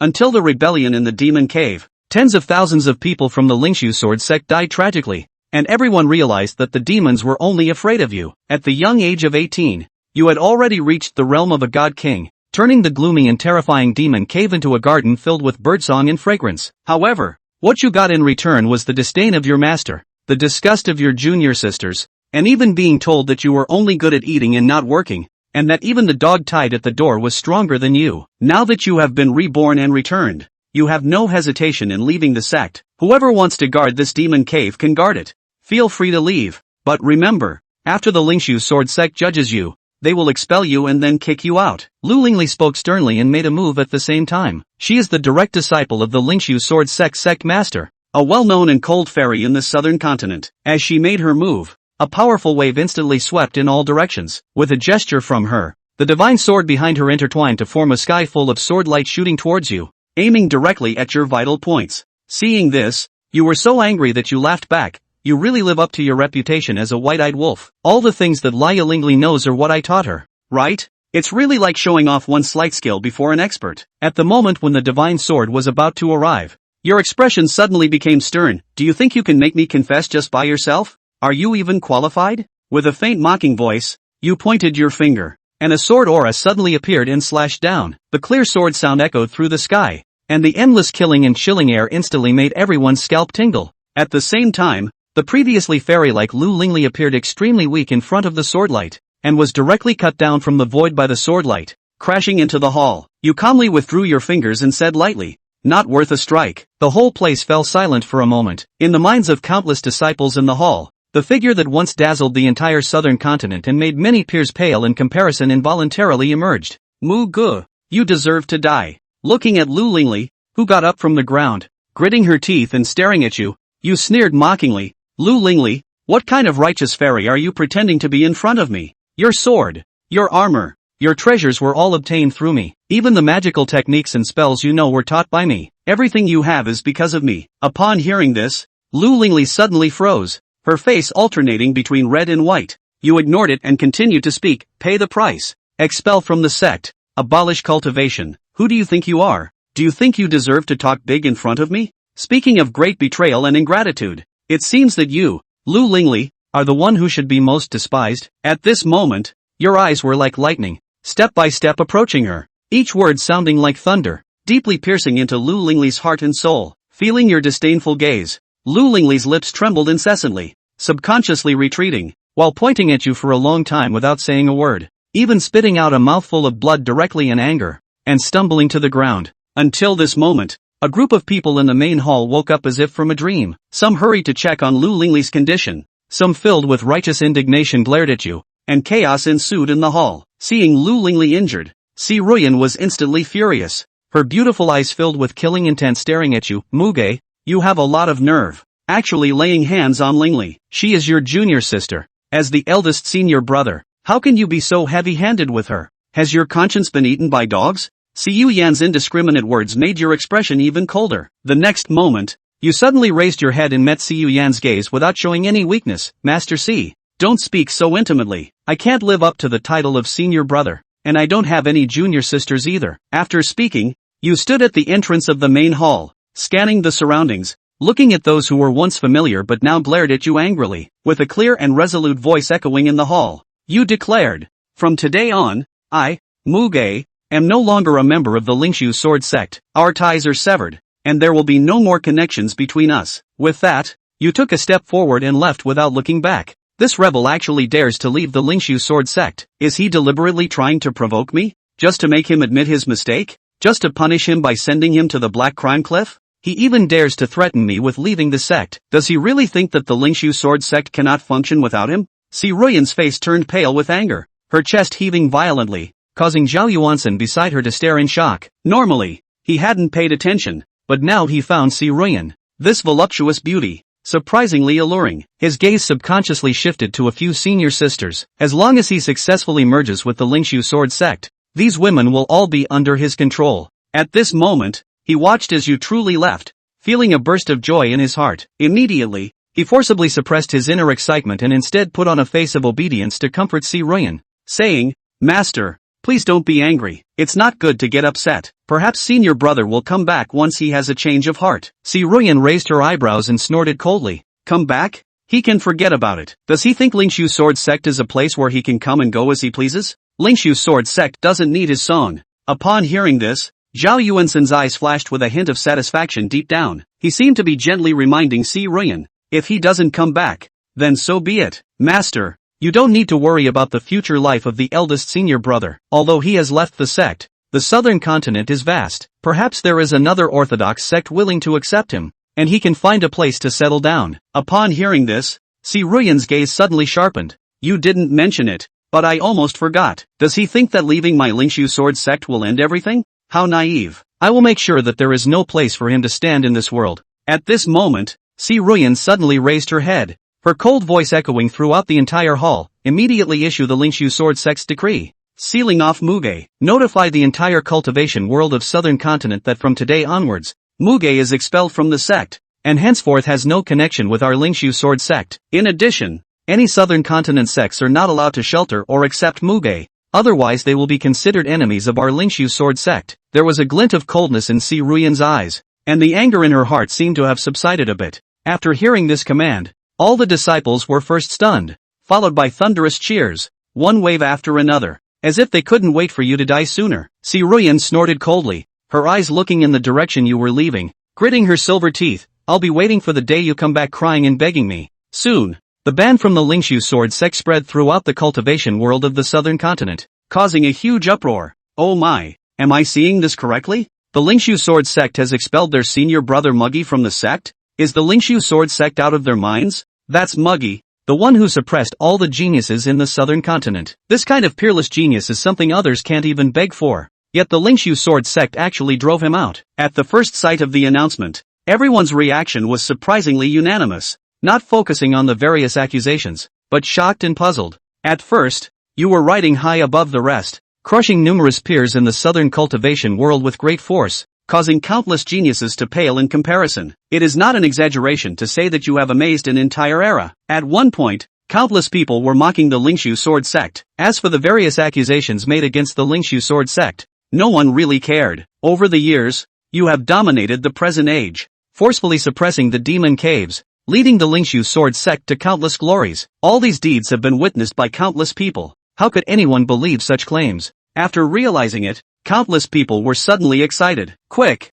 Until the rebellion in the demon cave, tens of thousands of people from the Lingxu sword sect died tragically, and everyone realized that the demons were only afraid of you. At the young age of 18, you had already reached the realm of a god king, turning the gloomy and terrifying demon cave into a garden filled with birdsong and fragrance. However, what you got in return was the disdain of your master, the disgust of your junior sisters, and even being told that you were only good at eating and not working, and that even the dog tied at the door was stronger than you. Now that you have been reborn and returned, you have no hesitation in leaving the sect. Whoever wants to guard this demon cave can guard it. Feel free to leave, but remember, after the Lingxu sword sect judges you, they will expel you and then kick you out. Lu Lingli spoke sternly and made a move at the same time. She is the direct disciple of the Lingxu sword sect master, a well-known and cold fairy in the southern continent. As she made her move, a powerful wave instantly swept in all directions. With a gesture from her, the divine sword behind her intertwined to form a sky full of sword light shooting towards you, aiming directly at your vital points. Seeing this, you were so angry that you laughed back. You really live up to your reputation as a white-eyed wolf. All the things that Liu Lingli knows are what I taught her, right? It's really like showing off one slight skill before an expert. At the moment when the divine sword was about to arrive, your expression suddenly became stern. Do you think you can make me confess just by yourself? Are you even qualified? With a faint mocking voice, you pointed your finger, and a sword aura suddenly appeared and slashed down. The clear sword sound echoed through the sky, and the endless killing and chilling air instantly made everyone's scalp tingle. At the same time, the previously fairy-like Lu Lingli appeared extremely weak in front of the swordlight, and was directly cut down from the void by the swordlight, crashing into the hall. You calmly withdrew your fingers and said lightly, "Not worth a strike." The whole place fell silent for a moment. In the minds of countless disciples in the hall, the figure that once dazzled the entire southern continent and made many peers pale in comparison involuntarily emerged. Muge, you deserve to die. Looking at Lu Lingli, who got up from the ground, gritting her teeth and staring at you, you sneered mockingly, "Lu Lingli, what kind of righteous fairy are you pretending to be in front of me? Your sword, your armor, your treasures were all obtained through me. Even the magical techniques and spells you know were taught by me. Everything you have is because of me." Upon hearing this, Lu Lingli suddenly froze, her face alternating between red and white. You ignored it and continued to speak. "Pay the price. Expel from the sect. Abolish cultivation. Who do you think you are? Do you think you deserve to talk big in front of me? Speaking of great betrayal and ingratitude, it seems that you, Lu Lingli, are the one who should be most despised." At this moment, your eyes were like lightning, step by step approaching her, each word sounding like thunder, deeply piercing into Lu Lingli's heart and soul. Feeling your disdainful gaze, Lu Lingli's lips trembled incessantly, subconsciously retreating, while pointing at you for a long time without saying a word, even spitting out a mouthful of blood directly in anger, and stumbling to the ground. Until this moment, a group of people in the main hall woke up as if from a dream. Some hurried to check on Lu Lingli's condition, some filled with righteous indignation glared at you, and chaos ensued in the hall. Seeing Lu Lingli injured, Si Ruyan was instantly furious, her beautiful eyes filled with killing intent staring at you. "Muge, you have a lot of nerve, actually laying hands on Lingli. She is your junior sister. As the eldest senior brother, how can you be so heavy-handed with her? Has your conscience been eaten by dogs?" Zhao Yuansen's indiscriminate words made your expression even colder. The next moment, you suddenly raised your head and met Zhao Yuansen's gaze without showing any weakness. "Master C, don't speak so intimately. I can't live up to the title of senior brother, and I don't have any junior sisters either." After speaking, you stood at the entrance of the main hall, scanning the surroundings, looking at those who were once familiar but now glared at you angrily. With a clear and resolute voice echoing in the hall, you declared, "From today on, I, Muge, am no longer a member of the Lingxu sword sect. Our ties are severed, and there will be no more connections between us." With that, you took a step forward and left without looking back. This rebel actually dares to leave the Lingxu sword sect. Is he deliberately trying to provoke me? Just to make him admit his mistake? Just to punish him by sending him to the Black Crime Cliff? He even dares to threaten me with leaving the sect. Does he really think that the Lingxu sword sect cannot function without him? Si Ruyan's face turned pale with anger, her chest heaving violently, causing Zhao Yuansen beside her to stare in shock. Normally, he hadn't paid attention, but now he found Si Ruyan, this voluptuous beauty, surprisingly alluring. His gaze subconsciously shifted to a few senior sisters. As long as he successfully merges with the Lingxu sword sect, these women will all be under his control. At this moment, he watched as you truly left, feeling a burst of joy in his heart. Immediately, he forcibly suppressed his inner excitement and instead put on a face of obedience to comfort Si Ruyan, saying, "Master, please don't be angry. It's not good to get upset. Perhaps senior brother will come back once he has a change of heart. Si Ruyan raised her eyebrows and snorted coldly. Come back? He can forget about it. Does he think Lingxu Sword Sect is a place where he can come and go as he pleases? Lingxu Sword Sect doesn't need his song. Upon hearing this, Zhao Yuansen's eyes flashed with a hint of satisfaction deep down. He seemed to be gently reminding Si Ruyan, if he doesn't come back, then so be it. Master, you don't need to worry about the future life of the eldest senior brother. Although he has left the sect, the southern continent is vast. Perhaps there is another orthodox sect willing to accept him, and he can find a place to settle down. Upon hearing this, Si Ruyan's gaze suddenly sharpened. You didn't mention it, but I almost forgot. Does he think that leaving my Lingxu Sword Sect will end everything? How naive. I will make sure that there is no place for him to stand in this world. At this moment, Si Ruyan suddenly raised her head, her cold voice echoing throughout the entire hall. Immediately issue the Lingxu Sword Sect's decree. Sealing off Muge. Notify the entire cultivation world of southern continent that from today onwards, Muge is expelled from the sect, and henceforth has no connection with our Lingxu Sword Sect. In addition, any southern continent sects are not allowed to shelter or accept Muge, otherwise they will be considered enemies of our Lingxu Sword Sect. There was a glint of coldness in Si Ruyan's eyes, and the anger in her heart seemed to have subsided a bit. After hearing this command, all the disciples were first stunned, followed by thunderous cheers, one wave after another, as if they couldn't wait for you to die sooner. Si Ruyan snorted coldly, her eyes looking in the direction you were leaving, gritting her silver teeth. I'll be waiting for the day you come back crying and begging me. Soon, the ban from the Lingxu Sword Sect spread throughout the cultivation world of the southern continent, causing a huge uproar. Oh my, am I seeing this correctly? The Lingxu Sword Sect has expelled their senior brother Muge from the sect? Is the Lingxu Sword Sect out of their minds? That's Muge, the one who suppressed all the geniuses in the southern continent. This kind of peerless genius is something others can't even beg for. Yet the Lingxu Sword Sect actually drove him out. At the first sight of the announcement, everyone's reaction was surprisingly unanimous, not focusing on the various accusations, but shocked and puzzled. At first, you were riding high above the rest, crushing numerous peers in the southern cultivation world with great force, causing countless geniuses to pale in comparison. It is not an exaggeration to say that you have amazed an entire era. At one point, countless people were mocking the Lingxu Sword Sect. As for the various accusations made against the Lingxu Sword Sect, no one really cared. Over the years, you have dominated the present age, forcefully suppressing the demon caves, leading the Lingxu Sword Sect to countless glories. All these deeds have been witnessed by countless people. How could anyone believe such claims? After realizing it, countless people were suddenly excited. Quick,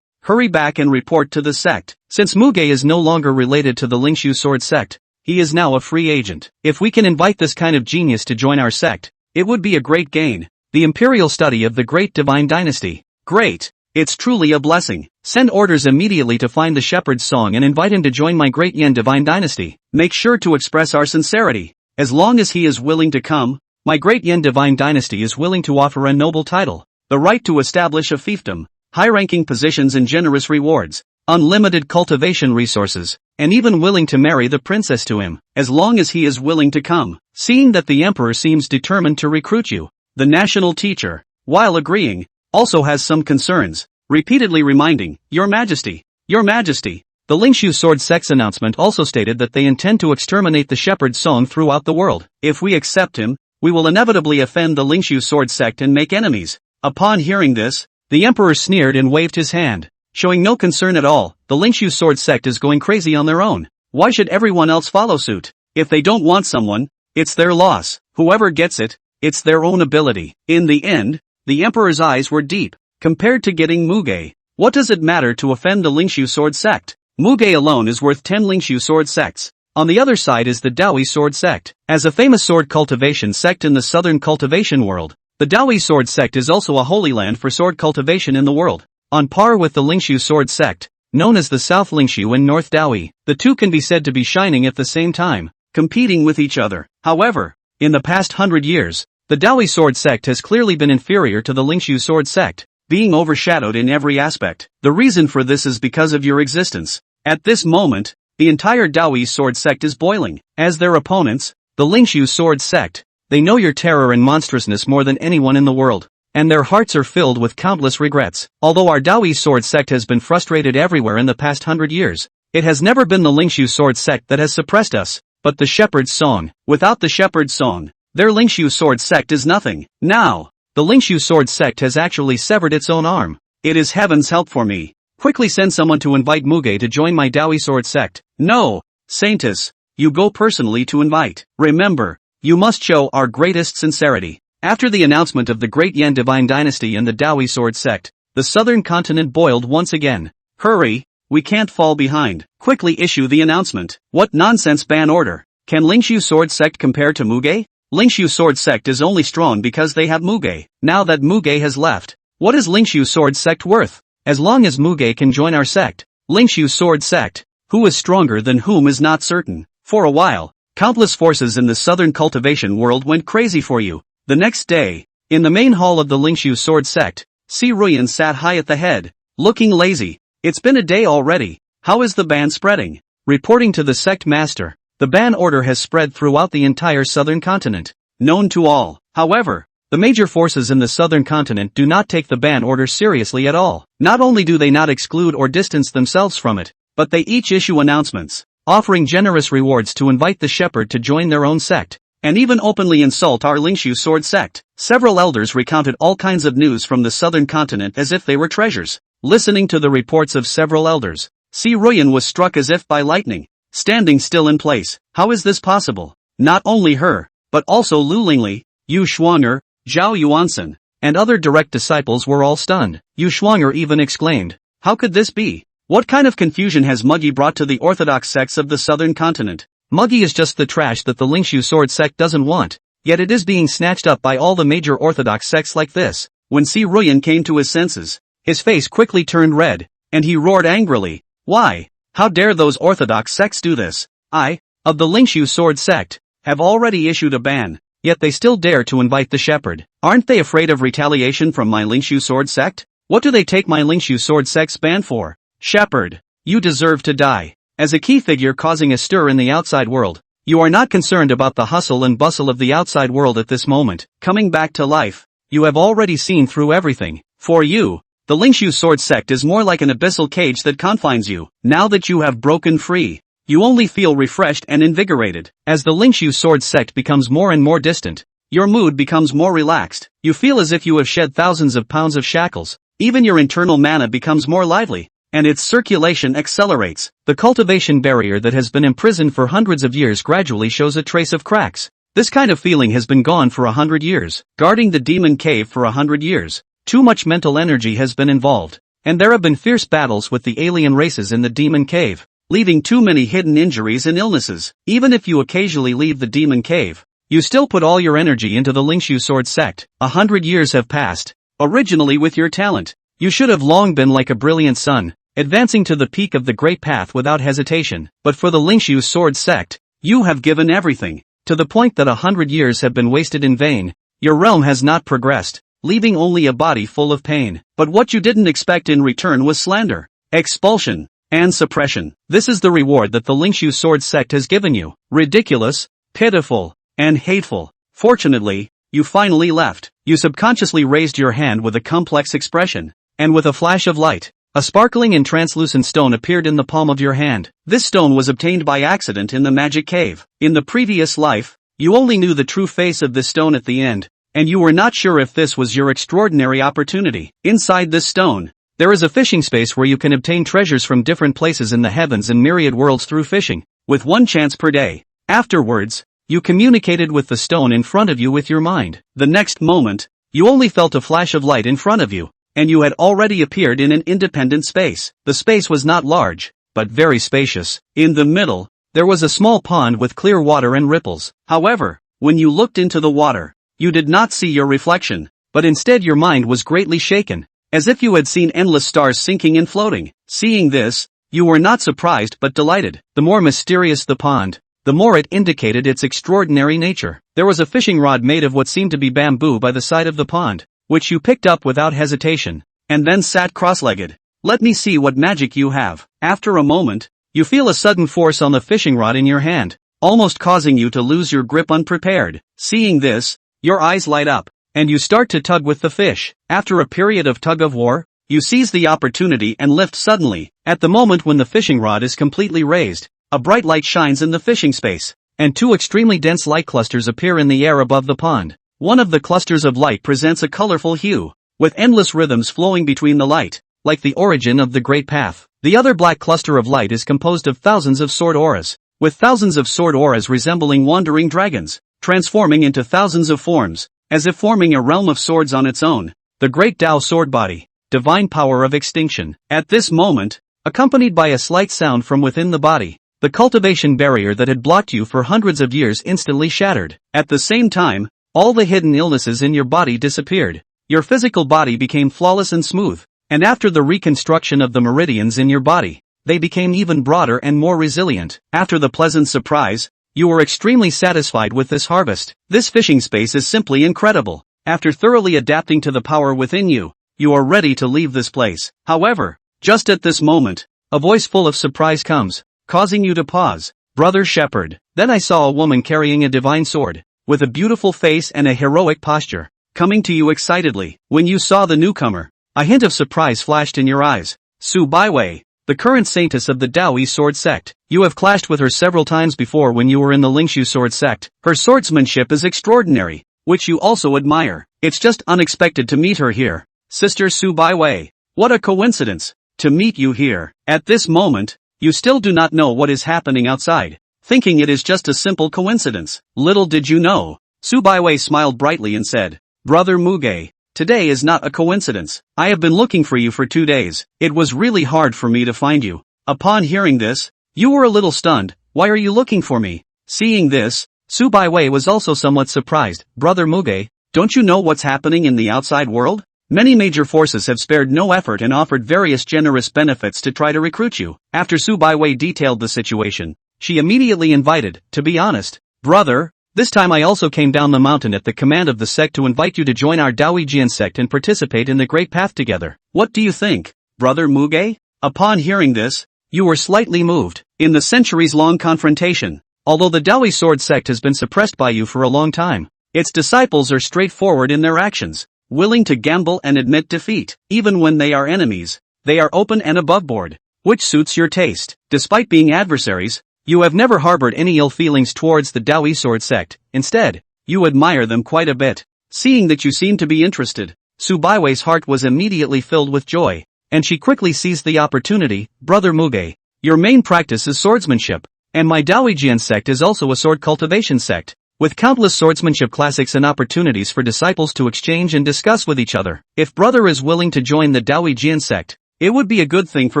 hurry back and report to the sect. Since Muge is no longer related to the Lingxu Sword Sect, he is now a free agent. If we can invite this kind of genius to join our sect, it would be a great gain. The imperial study of the great divine dynasty. Great. It's truly a blessing. Send orders immediately to find the shepherd's song and invite him to join my great Yan divine dynasty. Make sure to express our sincerity. As long as he is willing to come, my great Yan divine dynasty is willing to offer a noble title, the right to establish a fiefdom, high-ranking positions and generous rewards, unlimited cultivation resources, and even willing to marry the princess to him, as long as he is willing to come. Seeing that the emperor seems determined to recruit you, the national teacher, while agreeing, also has some concerns, repeatedly reminding, Your Majesty, Your Majesty. The Lingxu Sword Sect's announcement also stated that they intend to exterminate the shepherd's song throughout the world. If we accept him, we will inevitably offend the Lingxu Sword Sect and make enemies. Upon hearing this, the emperor sneered and waved his hand, showing no concern at all. The Lingxu Sword Sect is going crazy on their own. Why should everyone else follow suit? If they don't want someone, it's their loss. Whoever gets it, it's their own ability. In the end, the emperor's eyes were deep. Compared to getting Muge, what does it matter to offend the Lingxu Sword Sect? Muge alone is worth 10 Lingxu Sword Sects. On the other side is the Dao Yi Sword Sect. As a famous sword cultivation sect in the southern cultivation world, the Dao Yi Sword Sect is also a holy land for sword cultivation in the world. On par with the Lingxu Sword Sect, known as the South Lingxu and North Dao Yi, the two can be said to be shining at the same time, competing with each other. However, in the past 100 years, the Dao Yi Sword Sect has clearly been inferior to the Lingxu Sword Sect, being overshadowed in every aspect. The reason for this is because of your existence. At this moment, the entire Dao Yi Sword Sect is boiling. As their opponents, the Lingxu Sword Sect, they know your terror and monstrousness more than anyone in the world, and their hearts are filled with countless regrets. Although our Dao Yi Sword Sect has been frustrated everywhere in the past 100 years, it has never been the Lingxu Sword Sect that has suppressed us, but the shepherd's song. Without the shepherd's song, their Lingxu Sword Sect is nothing. Now, The Lingxu sword sect has actually severed its own arm. It is heaven's help for me. Quickly send someone to invite Muge to join my Dao Yi sword sect. No, Saintess, you go personally to invite. Remember, you must show our greatest sincerity. After the announcement of the Great Yan Divine Dynasty and the Dao Yi sword sect, the southern continent boiled once again. Hurry, we can't fall behind. Quickly issue the announcement. What nonsense ban order? Can Lingxu sword sect compare to Muge? Lingxu sword sect is only strong because they have Muge. Now that Muge has left, what is Lingxu sword sect worth? As long as Muge can join our sect, Lingxu sword sect, who is stronger than whom is not certain. For a while, countless forces in the southern cultivation world went crazy for you. The next day, in the main hall of the Lingxu sword sect, Si Ruyan sat high at the head, looking lazy. It's been a day already. How is the ban spreading? Reporting to the sect master, the ban order has spread throughout the entire southern continent, known to all. However, the major forces in the southern continent do not take the ban order seriously at all. Not only do they not exclude or distance themselves from it, but they each issue announcements, offering generous rewards to invite the shepherd to join their own sect, and even openly insult our Lingxu sword sect. Several elders recounted all kinds of news from the southern continent as if they were treasures. Listening to the reports of several elders, Si Ruyan was struck as if by lightning, standing still in place. How is this possible? Not only her, but also Lu Lingli, Yu Shuanger, Zhao Yuansen, and other direct disciples were all stunned. Yu Shuanger even exclaimed, how could this be? What kind of confusion has Muge brought to the orthodox sects of the southern continent? Muge is just the trash that the Lingxu sword sect doesn't want, yet it is being snatched up by all the major orthodox sects like this. When Si Ruyan came to his senses, his face quickly turned red, and he roared angrily, why? How dare those orthodox sects do this? I, of the Lingxu sword sect, have already issued a ban, yet they still dare to invite the shepherd. Aren't they afraid of retaliation from my Lingxu sword sect? What do they take my Lingxu sword sect's ban for? Shepherd, you deserve to die. As a key figure causing a stir in the outside world, you are not concerned about the hustle and bustle of the outside world at this moment. Coming back to life, you have already seen through everything. For you, the Lingxu sword sect is more like an abyssal cage that confines you. Now that you have broken free, you only feel refreshed and invigorated. As the Lingxu sword sect becomes more and more distant, your mood becomes more relaxed. You feel as if you have shed thousands of pounds of shackles. Even your internal mana becomes more lively, and its circulation accelerates. The cultivation barrier that has been imprisoned for hundreds of years gradually shows a trace of cracks. This kind of feeling has been gone for 100 years. Guarding the demon cave for 100 years. Too much mental energy has been involved, and there have been fierce battles with the alien races in the demon cave, leaving too many hidden injuries and illnesses. Even if you occasionally leave the demon cave, you still put all your energy into the Lingxu sword sect. 100 years have passed. Originally with your talent, you should have long been like a brilliant sun, advancing to the peak of the great path without hesitation. But for the Lingxu sword sect, you have given everything, to the point that 100 years have been wasted in vain. Your realm has not progressed, leaving only a body full of pain. But what you didn't expect in return was slander, expulsion, and suppression. This is the reward that the Lingxu sword sect has given you. Ridiculous, pitiful, and hateful. Fortunately, you finally left. You subconsciously raised your hand with a complex expression, and with a flash of light, a sparkling and translucent stone appeared in the palm of your hand. This stone was obtained by accident in the magic cave. In the previous life, you only knew the true face of this stone at the end, and you were not sure if this was your extraordinary opportunity. Inside this stone, there is a fishing space where you can obtain treasures from different places in the heavens and myriad worlds through fishing, with 1 chance per day. Afterwards, you communicated with the stone in front of you with your mind. The next moment, you only felt a flash of light in front of you, and you had already appeared in an independent space. The space was not large, but very spacious. In the middle, there was a small pond with clear water and ripples. However, when you looked into the water, you did not see your reflection, but instead your mind was greatly shaken, as if you had seen endless stars sinking and floating. Seeing this, you were not surprised but delighted. The more mysterious the pond, the more it indicated its extraordinary nature. There was a fishing rod made of what seemed to be bamboo by the side of the pond, which you picked up without hesitation, and then sat cross-legged. Let me see what magic you have. After a moment, you feel a sudden force on the fishing rod in your hand, almost causing you to lose your grip unprepared. Seeing this, your eyes light up, and you start to tug with the fish. After a period of tug-of-war, you seize the opportunity and lift suddenly. At the moment when the fishing rod is completely raised, a bright light shines in the fishing space, and 2 extremely dense light clusters appear in the air above the pond. One of the clusters of light presents a colorful hue, with endless rhythms flowing between the light, like the origin of the Great Path. The other black cluster of light is composed of thousands of sword auras, with thousands of sword auras resembling wandering dragons, transforming into thousands of forms, as if forming a realm of swords on its own. The Great Dao Sword Body, divine power of extinction. At this moment, accompanied by a slight sound from within the body, the cultivation barrier that had blocked you for hundreds of years instantly shattered. At the same time, all the hidden illnesses in your body disappeared. Your physical body became flawless and smooth, and after the reconstruction of the meridians in your body, they became even broader and more resilient. After the pleasant surprise, you were extremely satisfied with this harvest. This fishing space is simply incredible. After thoroughly adapting to the power within you, you are ready to leave this place. However, just at this moment, a voice full of surprise comes, causing you to pause. Brother Shepherd. Then I saw a woman carrying a divine sword, with a beautiful face and a heroic posture, coming to you excitedly. When you saw the newcomer, a hint of surprise flashed in your eyes. Su Baiwei, the current saintess of the Dao Yi sword sect. You have clashed with her several times before when you were in the Lingxu sword sect. Her swordsmanship is extraordinary, which you also admire. It's just unexpected to meet her here. Sister Su Baiwei, what a coincidence to meet you here. At this moment, you still do not know what is happening outside, thinking it is just a simple coincidence. Little did you know. Su Baiwei smiled brightly and said, Brother Muge, today is not a coincidence. I have been looking for you for 2 days. It was really hard for me to find you. Upon hearing this, you were a little stunned. Why are you looking for me? Seeing this, Su Baiwei was also somewhat surprised. Brother Muge, don't you know what's happening in the outside world? Many major forces have spared no effort and offered various generous benefits to try to recruit you. After Su Baiwei detailed the situation, she immediately invited, to be honest, brother, this time I also came down the mountain at the command of the sect to invite you to join our Dao Yi sect and participate in the Great Path together. What do you think, Brother Muge? Upon hearing this, you were slightly moved. In the centuries-long confrontation, although the Dao Yi sword sect has been suppressed by you for a long time, its disciples are straightforward in their actions, willing to gamble and admit defeat. Even when they are enemies, they are open and aboveboard, which suits your taste. Despite being adversaries, you have never harbored any ill feelings towards the Dao Yi sword sect. Instead, you admire them quite a bit. Seeing that you seem to be interested, Su Baiwei's heart was immediately filled with joy, and she quickly seized the opportunity. Brother Muge, your main practice is swordsmanship, and my Dao Yi sect is also a sword cultivation sect, with countless swordsmanship classics and opportunities for disciples to exchange and discuss with each other. If brother is willing to join the Dao Yi sect, it would be a good thing for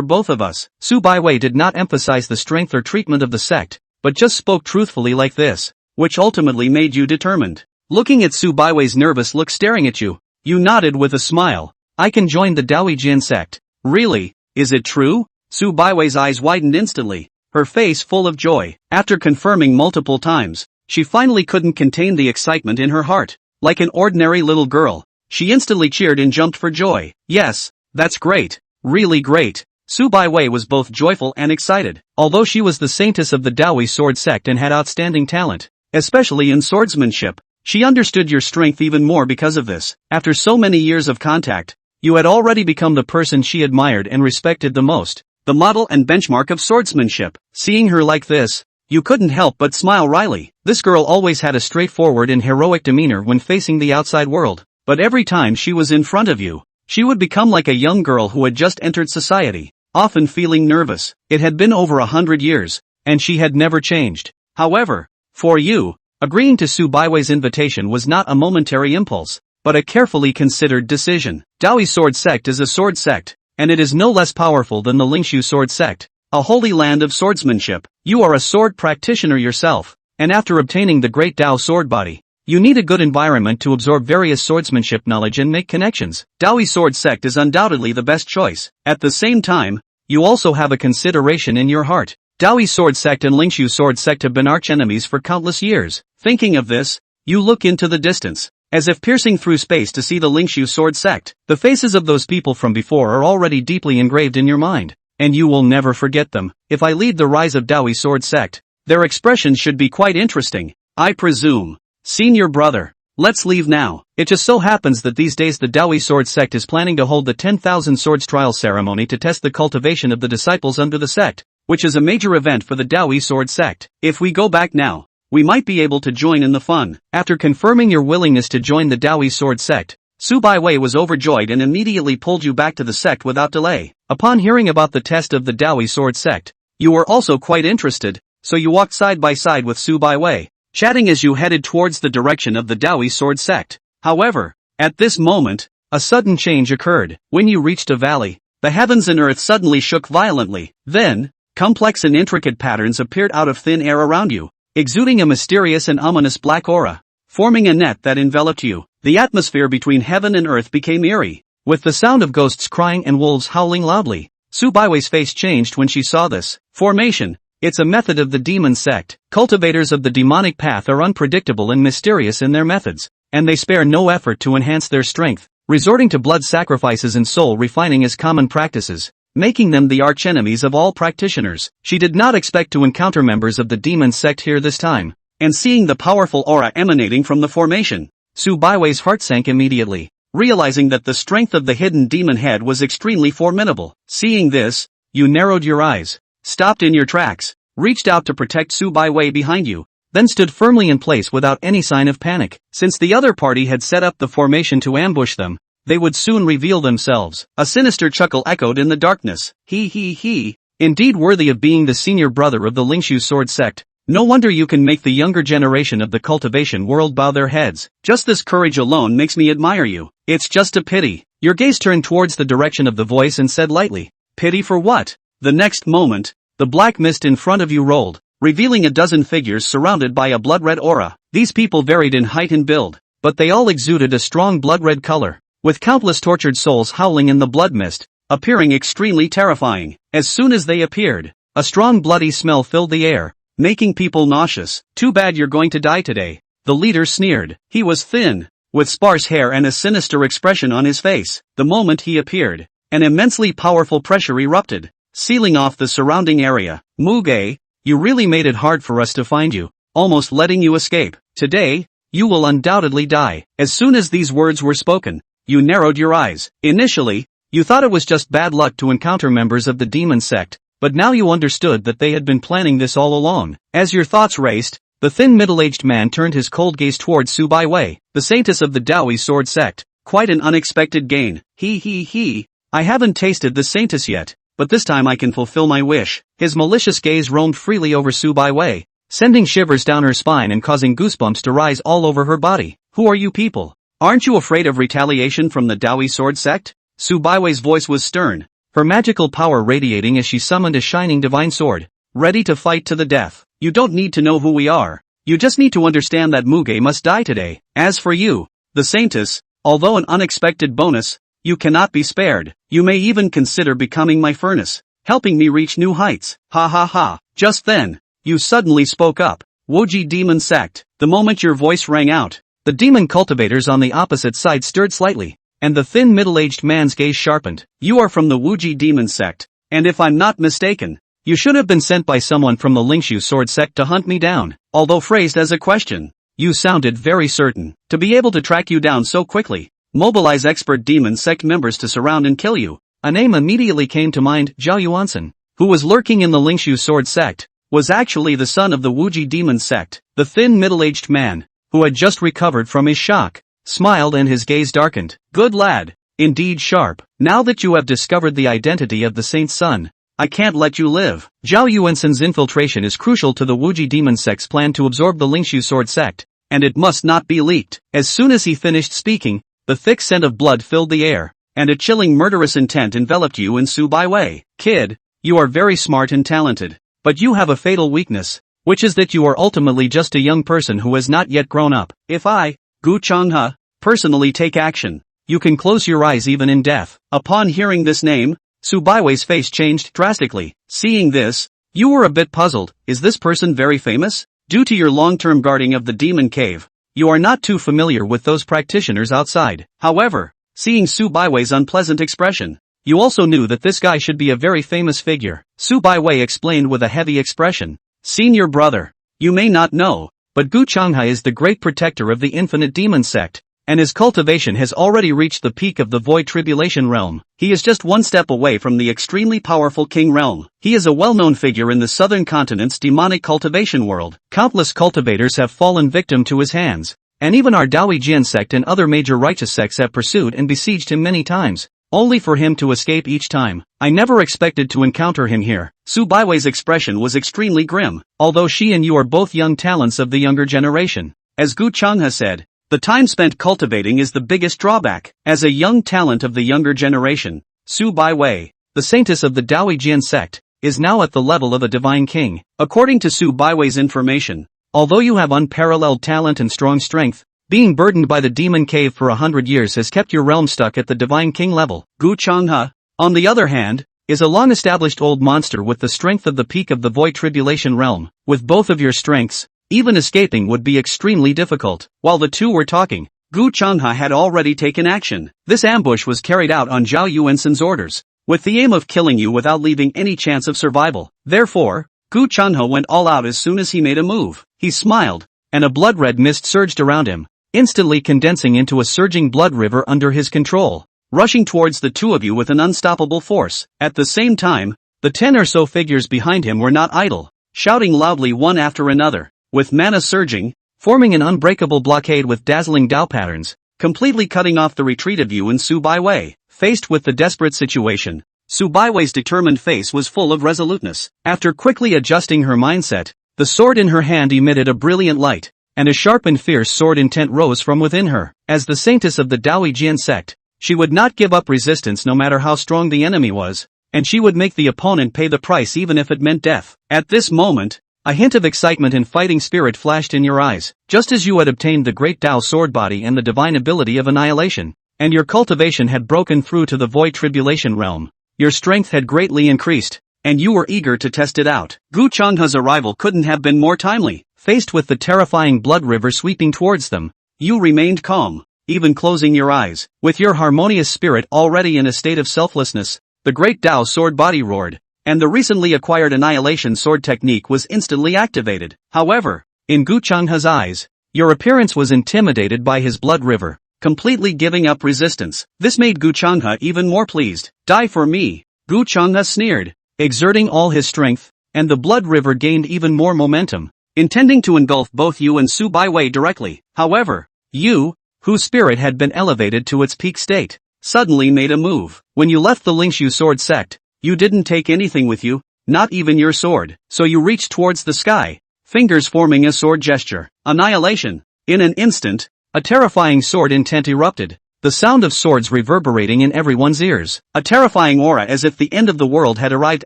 both of us. Su Baiwei did not emphasize the strength or treatment of the sect, but just spoke truthfully like this, which ultimately made you determined. Looking at Su Baiwei's nervous look staring at you, you nodded with a smile. I can join the Dao Yi sect. Really? Is it true? Su Baiwei's eyes widened instantly, her face full of joy. After confirming multiple times, she finally couldn't contain the excitement in her heart. Like an ordinary little girl, she instantly cheered and jumped for joy. Yes, that's great. Really great. Su Baiwei was both joyful and excited. Although she was the saintess of the Dao Yi sword sect and had outstanding talent, especially in swordsmanship, she understood your strength even more because of this. After so many years of contact, you had already become the person she admired and respected the most, the model and benchmark of swordsmanship. Seeing her like this, you couldn't help but smile wryly. This girl always had a straightforward and heroic demeanor when facing the outside world, but every time she was in front of you, she would become like a young girl who had just entered society, often feeling nervous. It had been over 100 years, and she had never changed. However, for you, agreeing to Su Baiwei's invitation was not a momentary impulse, but a carefully considered decision. Dao Yi sword sect is a sword sect, and it is no less powerful than the Lingxu sword sect, a holy land of swordsmanship. You are a sword practitioner yourself, and after obtaining the Great Dao sword body, you need a good environment to absorb various swordsmanship knowledge and make connections. Dao Yi sword sect is undoubtedly the best choice. At the same time, you also have a consideration in your heart. Dao Yi sword sect and Lingxu sword sect have been archenemies for countless years. Thinking of this, you look into the distance, as if piercing through space to see the Lingxu sword sect. The faces of those people from before are already deeply engraved in your mind, and you will never forget them. If I lead the rise of Dao Yi sword sect, their expressions should be quite interesting, I presume. Senior brother, let's leave now. It just so happens that these days the Dao Yi sword sect is planning to hold the 10,000 swords trial ceremony to test the cultivation of the disciples under the sect, which is a major event for the Dao Yi sword sect. If we go back now, we might be able to join in the fun. After confirming your willingness to join the Dao Yi sword sect, Su Baiwei was overjoyed and immediately pulled you back to the sect without delay. Upon hearing about the test of the Dao Yi sword sect, you were also quite interested, so you walked side by side with Su Baiwei, chatting as you headed towards the direction of the Dao Yi sword sect. However, at this moment, a sudden change occurred. When you reached a valley, the heavens and earth suddenly shook violently. Then, complex and intricate patterns appeared out of thin air around you, exuding a mysterious and ominous black aura, forming a net that enveloped you. The atmosphere between heaven and earth became eerie, with the sound of ghosts crying and wolves howling loudly. Su Baiwei's face changed when she saw this formation. It's a method of the demon sect. Cultivators of the demonic path are unpredictable and mysterious in their methods, and they spare no effort to enhance their strength, resorting to blood sacrifices and soul refining as common practices, making them the archenemies of all practitioners. She did not expect to encounter members of the demon sect here this time, and seeing the powerful aura emanating from the formation, Su Baiwei's heart sank immediately, realizing that the strength of the hidden demon head was extremely formidable. Seeing this, you narrowed your eyes, stopped in your tracks, reached out to protect Su Baiwei behind you, then stood firmly in place without any sign of panic. Since the other party had set up the formation to ambush them, they would soon reveal themselves. A sinister chuckle echoed in the darkness. He. Indeed worthy of being the senior brother of the Lingxu sword sect. No wonder you can make the younger generation of the cultivation world bow their heads. Just this courage alone makes me admire you. It's just a pity. Your gaze turned towards the direction of the voice and said lightly, pity for what? The next moment, the black mist in front of you rolled, revealing a dozen figures surrounded by a blood-red aura. These people varied in height and build, but they all exuded a strong blood-red color, with countless tortured souls howling in the blood mist, appearing extremely terrifying. As soon as they appeared, a strong bloody smell filled the air, making people nauseous. Too bad you're going to die today, the leader sneered. He was thin, with sparse hair and a sinister expression on his face. The moment he appeared, an immensely powerful pressure erupted, sealing off the surrounding area. Muge, you really made it hard for us to find you, almost letting you escape. Today, you will undoubtedly die. As soon as these words were spoken, you narrowed your eyes. Initially, you thought it was just bad luck to encounter members of the demon sect, but now you understood that they had been planning this all along. As your thoughts raced, the thin middle-aged man turned his cold gaze towards Su Baiwei, the saintess of the Dao Yi sword sect. Quite an unexpected gain. He. I haven't tasted the saintess yet, but this time I can fulfill my wish. His malicious gaze roamed freely over Su Baiwei, sending shivers down her spine and causing goosebumps to rise all over her body. Who are you people? Aren't you afraid of retaliation from the Dao Yi sword sect? Su Baiwei's voice was stern, her magical power radiating as she summoned a shining divine sword, ready to fight to the death. You don't need to know who we are. You just need to understand that Muge must die today. As for you, the saintess, although an unexpected bonus, you cannot be spared. You may even consider becoming my furnace, helping me reach new heights. Ha. Just then, you suddenly spoke up. Wuji Demon Sect. The moment your voice rang out, the demon cultivators on the opposite side stirred slightly, and the thin middle-aged man's gaze sharpened. You are from the Wuji Demon Sect, and if I'm not mistaken, you should have been sent by someone from the Lingxu sword sect to hunt me down. Although phrased as a question, you sounded very certain. To be able to track you down so quickly, mobilize expert demon sect members to surround and kill you. A name immediately came to mind. Zhao Yuansen, who was lurking in the Lingxu sword sect, was actually the son of the Wuji Demon Sect. The thin middle-aged man, who had just recovered from his shock, smiled and his gaze darkened. Good lad, indeed sharp. Now that you have discovered the identity of the saint's son, I can't let you live. Zhao Yuansen's infiltration is crucial to the Wuji Demon Sect's plan to absorb the Lingxu sword sect, and it must not be leaked. As soon as he finished speaking, the thick scent of blood filled the air, and a chilling murderous intent enveloped you and Su Baiwei. Kid, you are very smart and talented, but you have a fatal weakness, which is that you are ultimately just a young person who has not yet grown up. If I, Gu Changhe, personally take action, you can close your eyes even in death. Upon hearing this name, Su Baiwei's face changed drastically. Seeing this, you were a bit puzzled. Is this person very famous? Due to your long-term guarding of the demon cave, you are not too familiar with those practitioners outside. However, seeing Su Baiwei's unpleasant expression, you also knew that this guy should be a very famous figure. Su Baiwei explained with a heavy expression. Senior brother, you may not know, but Gu Changhe is the great protector of the infinite demon sect. and his cultivation has already reached the peak of the Void Tribulation realm. He is just one step away from the extremely powerful King realm. He is a well-known figure in the southern continent's demonic cultivation world. Countless cultivators have fallen victim to his hands, and even our Dao Yi sect and other major righteous sects have pursued and besieged him many times, only for him to escape each time. I never expected to encounter him here. Su Baiwei's expression was extremely grim, although she and you are both young talents of the younger generation. As Gu Changhe said, the time spent cultivating is the biggest drawback. As a young talent of the younger generation, Su Baiwei, the saintess of the Dao Yi sect, is now at the level of a divine king. According to Su Baiwei's information, although you have unparalleled talent and strong strength, being burdened by the demon cave for 100 years has kept your realm stuck at the divine king level. Gu Changhe, on the other hand, is a long-established old monster with the strength of the peak of the Void Tribulation realm. With both of your strengths, even escaping would be extremely difficult. While the two were talking, Gu Changhe had already taken action. This ambush was carried out on Zhao Yuansen's orders, with the aim of killing you without leaving any chance of survival. Therefore, Gu Changhe went all out as soon as he made a move. He smiled, and a blood-red mist surged around him, instantly condensing into a surging blood river under his control, rushing towards the two of you with an unstoppable force. At the same time, the 10 or so figures behind him were not idle, shouting loudly one after another, with mana surging, forming an unbreakable blockade with dazzling Dao patterns, completely cutting off the retreat of you and Su Baiwei. Faced with the desperate situation, Su Baiwei's determined face was full of resoluteness. After quickly adjusting her mindset, the sword in her hand emitted a brilliant light, and a sharp and fierce sword intent rose from within her. As the saintess of the Dao Yi sect, she would not give up resistance no matter how strong the enemy was, and she would make the opponent pay the price even if it meant death. At this moment, a hint of excitement and fighting spirit flashed in your eyes. Just as you had obtained the great Dao sword body and the divine ability of annihilation, and your cultivation had broken through to the Void Tribulation realm, your strength had greatly increased, and you were eager to test it out. Gu Changhe's arrival couldn't have been more timely. Faced with the terrifying blood river sweeping towards them, you remained calm, even closing your eyes. With your harmonious spirit already in a state of selflessness, the great Dao sword body roared, and the recently acquired annihilation sword technique was instantly activated. However, in Gu Changhe's eyes, your appearance was intimidated by his blood river, completely giving up resistance. This made Gu Changhe even more pleased. Die for me, Gu Changhe sneered, exerting all his strength, and the blood river gained even more momentum, intending to engulf both you and Su Baiwei directly. However, you, whose spirit had been elevated to its peak state, suddenly made a move. When you left the Lingxu sword sect, you didn't take anything with you, not even your sword, so you reached towards the sky, fingers forming a sword gesture. Annihilation. In an instant, a terrifying sword intent erupted, the sound of swords reverberating in everyone's ears. A terrifying aura as if the end of the world had arrived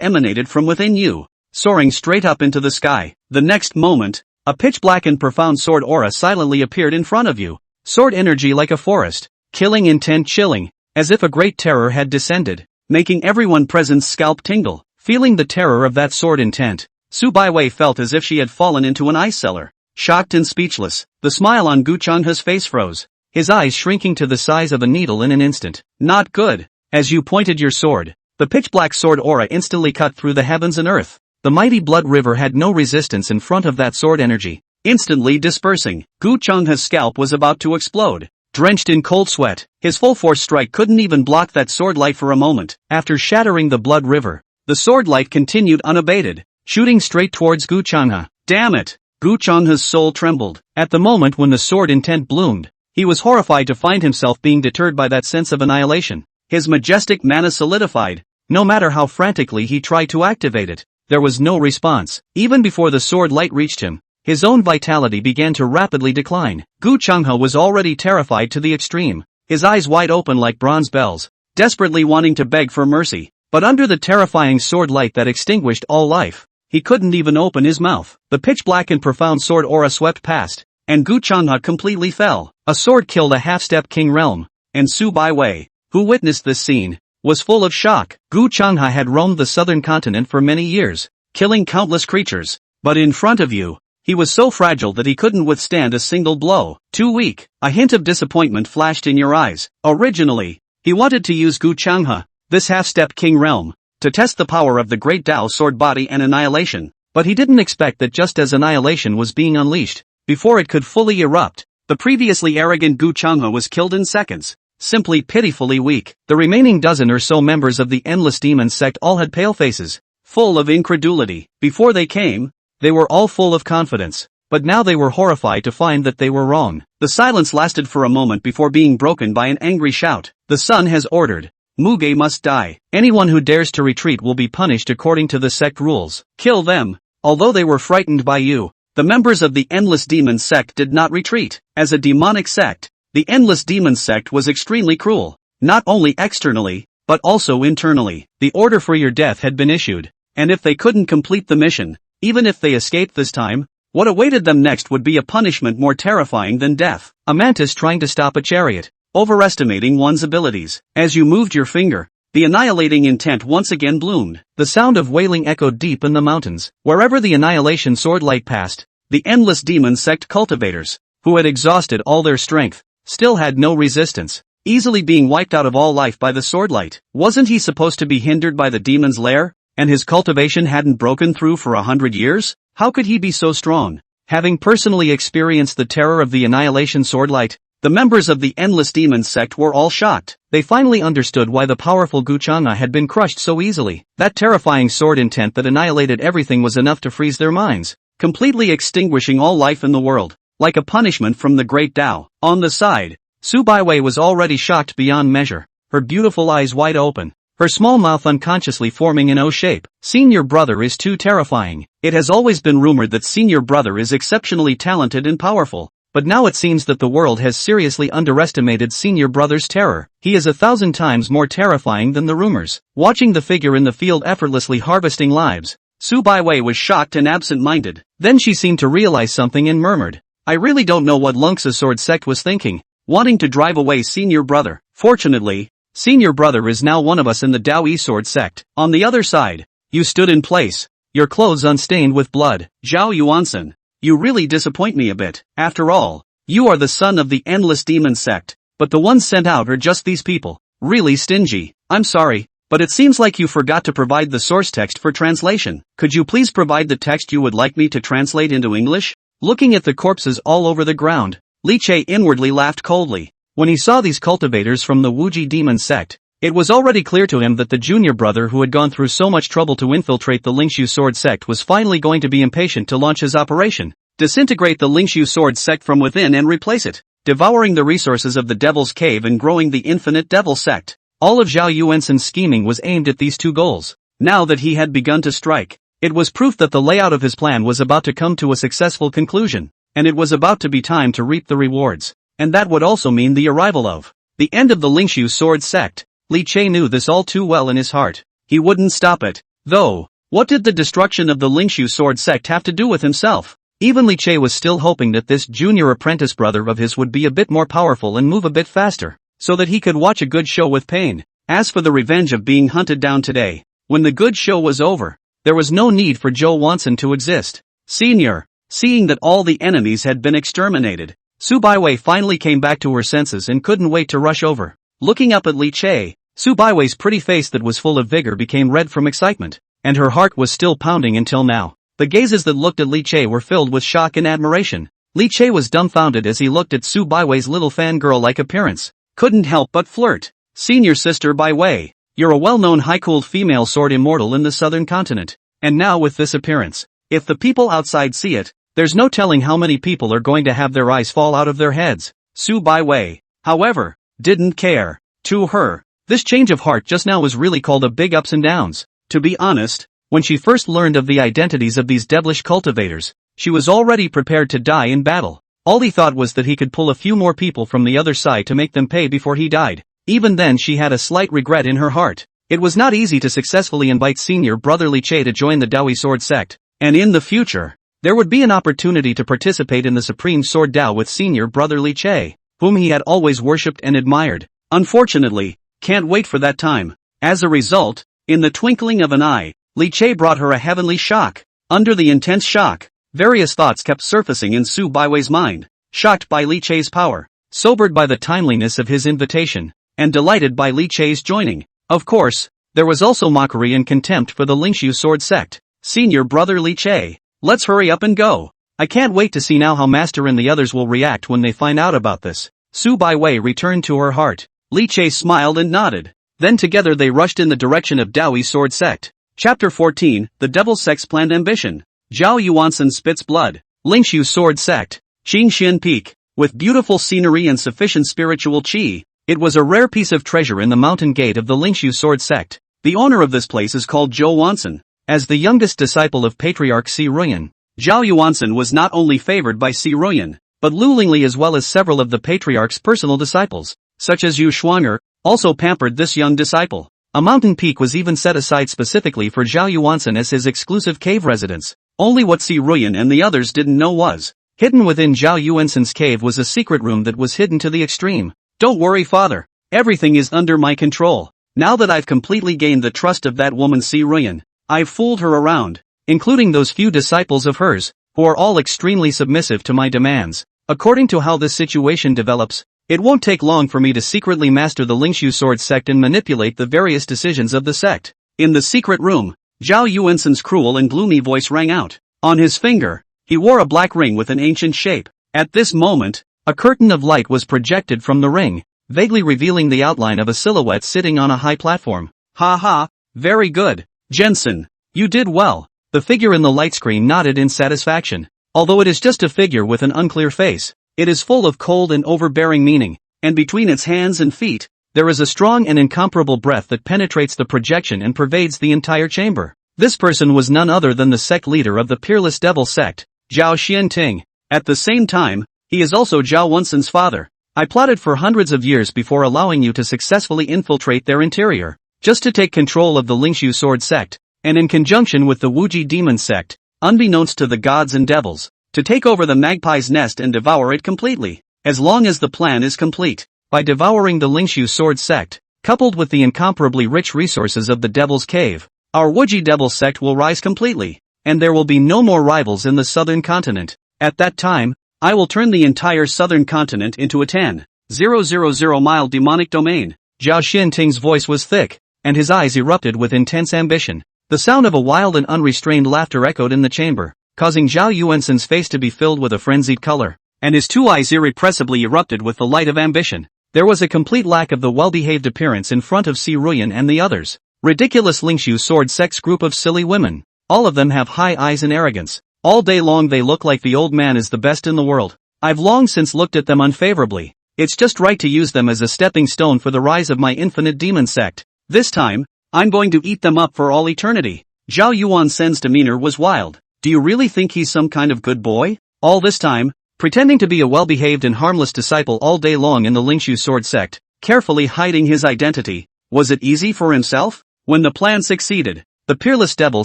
emanated from within you, soaring straight up into the sky. The next moment, a pitch-black and profound sword aura silently appeared in front of you, sword energy like a forest, killing intent chilling, as if a great terror had descended, making everyone present's scalp tingle. Feeling the terror of that sword intent, Su Baiwei felt as if she had fallen into an ice cellar. Shocked and speechless, the smile on Gu Changhe's face froze, his eyes shrinking to the size of a needle in an instant. Not good. As you pointed your sword, the pitch-black sword aura instantly cut through the heavens and earth. The mighty blood river had no resistance in front of that sword energy, instantly dispersing. Gu Changhe's scalp was about to explode. Drenched in cold sweat, his full-force strike couldn't even block that sword light for a moment. After shattering the blood river, the sword light continued unabated, shooting straight towards Gu Changhe. Damn it! Gu Changhe's soul trembled. At the moment when the sword intent bloomed, he was horrified to find himself being deterred by that sense of annihilation. His majestic mana solidified. No matter how frantically he tried to activate it, there was no response. Even before the sword light reached him, his own vitality began to rapidly decline. Gu Changhe was already terrified to the extreme, his eyes wide open like bronze bells, desperately wanting to beg for mercy. But under the terrifying sword light that extinguished all life, he couldn't even open his mouth. The pitch-black and profound sword aura swept past, and Gu Changhe completely fell. A sword killed a half-step king realm, and Su Baiwei, who witnessed this scene, was full of shock. Gu Changhe had roamed the southern continent for many years, killing countless creatures, but in front of you, he was so fragile that he couldn't withstand a single blow. Too weak. A hint of disappointment flashed in your eyes. Originally, he wanted to use Gu Changhe, this half-step king realm, to test the power of the great Dao sword body and annihilation, but he didn't expect that just as annihilation was being unleashed, before it could fully erupt, The previously arrogant Gu Changhe was killed in seconds. Simply pitifully weak. The remaining dozen or so members of the Endless Demon Sect all had pale faces, full of incredulity. Before they came, they were all full of confidence. But now they were horrified to find that they were wrong. The silence lasted for a moment before being broken by an angry shout. The sun has ordered. Muge must die. Anyone who dares to retreat will be punished according to the sect rules. Kill them. Although they were frightened by you, the members of the Endless Demon Sect did not retreat. As a demonic sect, the Endless Demon Sect was extremely cruel. Not only externally, but also internally. The order for your death had been issued. And if they couldn't complete the mission, even if they escaped this time, what awaited them next would be a punishment more terrifying than death. A mantis trying to stop a chariot, overestimating one's abilities. As you moved your finger, the annihilating intent once again bloomed. The sound of wailing echoed deep in the mountains. Wherever the annihilation sword light passed, the Endless Demon Sect cultivators, who had exhausted all their strength, still had no resistance, easily being wiped out of all life by the sword light. Wasn't he supposed to be hindered by the demon's lair, and his cultivation hadn't broken through for 100 years? How could he be so strong? Having personally experienced the terror of the annihilation swordlight, the members of the Endless Demon Sect were all shocked. They finally understood why the powerful Gu Changhe had been crushed so easily. That terrifying sword intent that annihilated everything was enough to freeze their minds, completely extinguishing all life in the world, like a punishment from the great Dao. On the side, Su Baiwei was already shocked beyond measure, her beautiful eyes wide open, her small mouth unconsciously forming an O shape. Senior brother is too terrifying. It has always been rumored that senior brother is exceptionally talented and powerful, but now it seems that the world has seriously underestimated senior brother's terror. He is 1,000 times more terrifying than the rumors. Watching the figure in the field effortlessly harvesting lives, Su Baiwei was shocked and absent-minded. Then she seemed to realize something and murmured, "I really don't know what Lingxu's sword sect was thinking, wanting to drive away senior brother. Fortunately, senior brother is now one of us in the Dao Yi sword sect." On the other side, you stood in place, your clothes unstained with blood. Zhao Yuansen, you really disappoint me a bit. After all, you are the son of the Endless Demon Sect, but the ones sent out are just these people. Really stingy. I'm sorry, but it seems like you forgot to provide the source text for translation. Could you please provide the text you would like me to translate into English? Looking at the corpses all over the ground, Li Che inwardly laughed coldly. When he saw these cultivators from the Wuji Demon Sect, it was already clear to him that the junior brother who had gone through so much trouble to infiltrate the Lingxu sword sect was finally going to be impatient to launch his operation, disintegrate the Lingxu sword sect from within and replace it, devouring the resources of the Devil's Cave and growing the infinite Devil Sect. All of Zhao Yuansen's scheming was aimed at these two goals. Now that he had begun to strike, it was proof that the layout of his plan was about to come to a successful conclusion, and it was about to be time to reap the rewards. And that would also mean the arrival of the end of the Lingxu sword sect. Li Che knew this all too well in his heart. He wouldn't stop it, though. What did the destruction of the Lingxu sword sect have to do with himself? Even Li Che was still hoping that this junior apprentice brother of his would be a bit more powerful and move a bit faster, so that he could watch a good show with pain. As for the revenge of being hunted down today, when the good show was over, there was no need for Zhao Yuansen to exist. Senior, seeing that all the enemies had been exterminated, Su Baiwei finally came back to her senses and couldn't wait to rush over. Looking up at Li Che, Su Baiwei's pretty face that was full of vigor became red from excitement, and her heart was still pounding until now. The gazes that looked at Li Che were filled with shock and admiration. Li Che was dumbfounded as he looked at Su Baiwei's little fangirl-like appearance. Couldn't help but flirt. Senior sister Baiwei, you're a well-known high-cooled female sword immortal in the southern continent, and now with this appearance, if the people outside see it, there's no telling how many people are going to have their eyes fall out of their heads. Su Baiwei, however, didn't care. To her, this change of heart just now was really called a big ups and downs. To be honest, when she first learned of the identities of these devilish cultivators, she was already prepared to die in battle. All he thought was that he could pull a few more people from the other side to make them pay before he died. Even then she had a slight regret in her heart. It was not easy to successfully invite senior brother Li Che to join the Dao Yi sword sect, and in the future, there would be an opportunity to participate in the Supreme Sword Dao with senior brother Li Che, whom he had always worshipped and admired. Unfortunately, can't wait for that time. As a result, in the twinkling of an eye, Li Che brought her a heavenly shock. Under the intense shock, various thoughts kept surfacing in Su Baiwei's mind. Shocked by Li Che's power, sobered by the timeliness of his invitation, and delighted by Li Che's joining. Of course, there was also mockery and contempt for the Lingxu sword sect. Senior brother Li Che, let's hurry up and go. I can't wait to see now how Master and the others will react when they find out about this. Su Baiwei returned to her heart. Li Che smiled and nodded. Then together they rushed in the direction of Dao Yi Sword Sect. Chapter 14, The Devil Sect's Planned Ambition. Zhao Yuansen spits blood. Lingxu Sword Sect. Qingxian Peak. With beautiful scenery and sufficient spiritual qi, it was a rare piece of treasure in the mountain gate of the Lingxu Sword Sect. The owner of this place is called Zhao Yuansen. As the youngest disciple of Patriarch Si Ruyan, Zhao Yuansen was not only favored by Si Ruyan, but Lu Lingli as well as several of the Patriarch's personal disciples, such as Yu Shuanger, also pampered this young disciple. A mountain peak was even set aside specifically for Zhao Yuansen as his exclusive cave residence. Only what Si Ruyan and the others didn't know was, hidden within Zhao Yuansen's cave was a secret room that was hidden to the extreme. Don't worry, father. Everything is under my control. Now that I've completely gained the trust of that woman Si Ruyan, I've fooled her around, including those few disciples of hers, who are all extremely submissive to my demands. According to how this situation develops, it won't take long for me to secretly master the Lingxu Sword Sect and manipulate the various decisions of the sect. In the secret room, Zhao Yuansen's cruel and gloomy voice rang out. On his finger, he wore a black ring with an ancient shape. At this moment, a curtain of light was projected from the ring, vaguely revealing the outline of a silhouette sitting on a high platform. Ha ha, very good, Jensen. You did well. The figure in the light screen nodded in satisfaction. Although it is just a figure with an unclear face, it is full of cold and overbearing meaning, and between its hands and feet, there is a strong and incomparable breath that penetrates the projection and pervades the entire chamber. This person was none other than the sect leader of the Peerless Devil Sect, Zhao Xianting. At the same time, he is also Zhao Yuansen's father. I plotted for hundreds of years before allowing you to successfully infiltrate their interior, just to take control of the Lingxu Sword Sect, and in conjunction with the Wuji Demon Sect, unbeknownst to the gods and devils, to take over the magpie's nest and devour it completely, as long as the plan is complete. By devouring the Lingxu Sword Sect, coupled with the incomparably rich resources of the Devil's Cave, our Wuji Devil Sect will rise completely, and there will be no more rivals in the southern continent. At that time, I will turn the entire southern continent into a 10,000-mile demonic domain. Zhao Xianting's voice was thick, and his eyes erupted with intense ambition. The sound of a wild and unrestrained laughter echoed in the chamber, causing Zhao Yuansen's face to be filled with a frenzied color, and his two eyes irrepressibly erupted with the light of ambition. There was a complete lack of the well-behaved appearance in front of Si Ruyan and the others. Ridiculous Lingxu Sword Sect's group of silly women. All of them have high eyes and arrogance. All day long they look like the old man is the best in the world. I've long since looked at them unfavorably. It's just right to use them as a stepping stone for the rise of my infinite demon sect. This time, I'm going to eat them up for all eternity. Zhao Yuansen's demeanor was wild. Do you really think he's some kind of good boy? All this time, pretending to be a well-behaved and harmless disciple all day long in the Lingxu Sword Sect, carefully hiding his identity. Was it easy for himself? When the plan succeeded, the Peerless Devil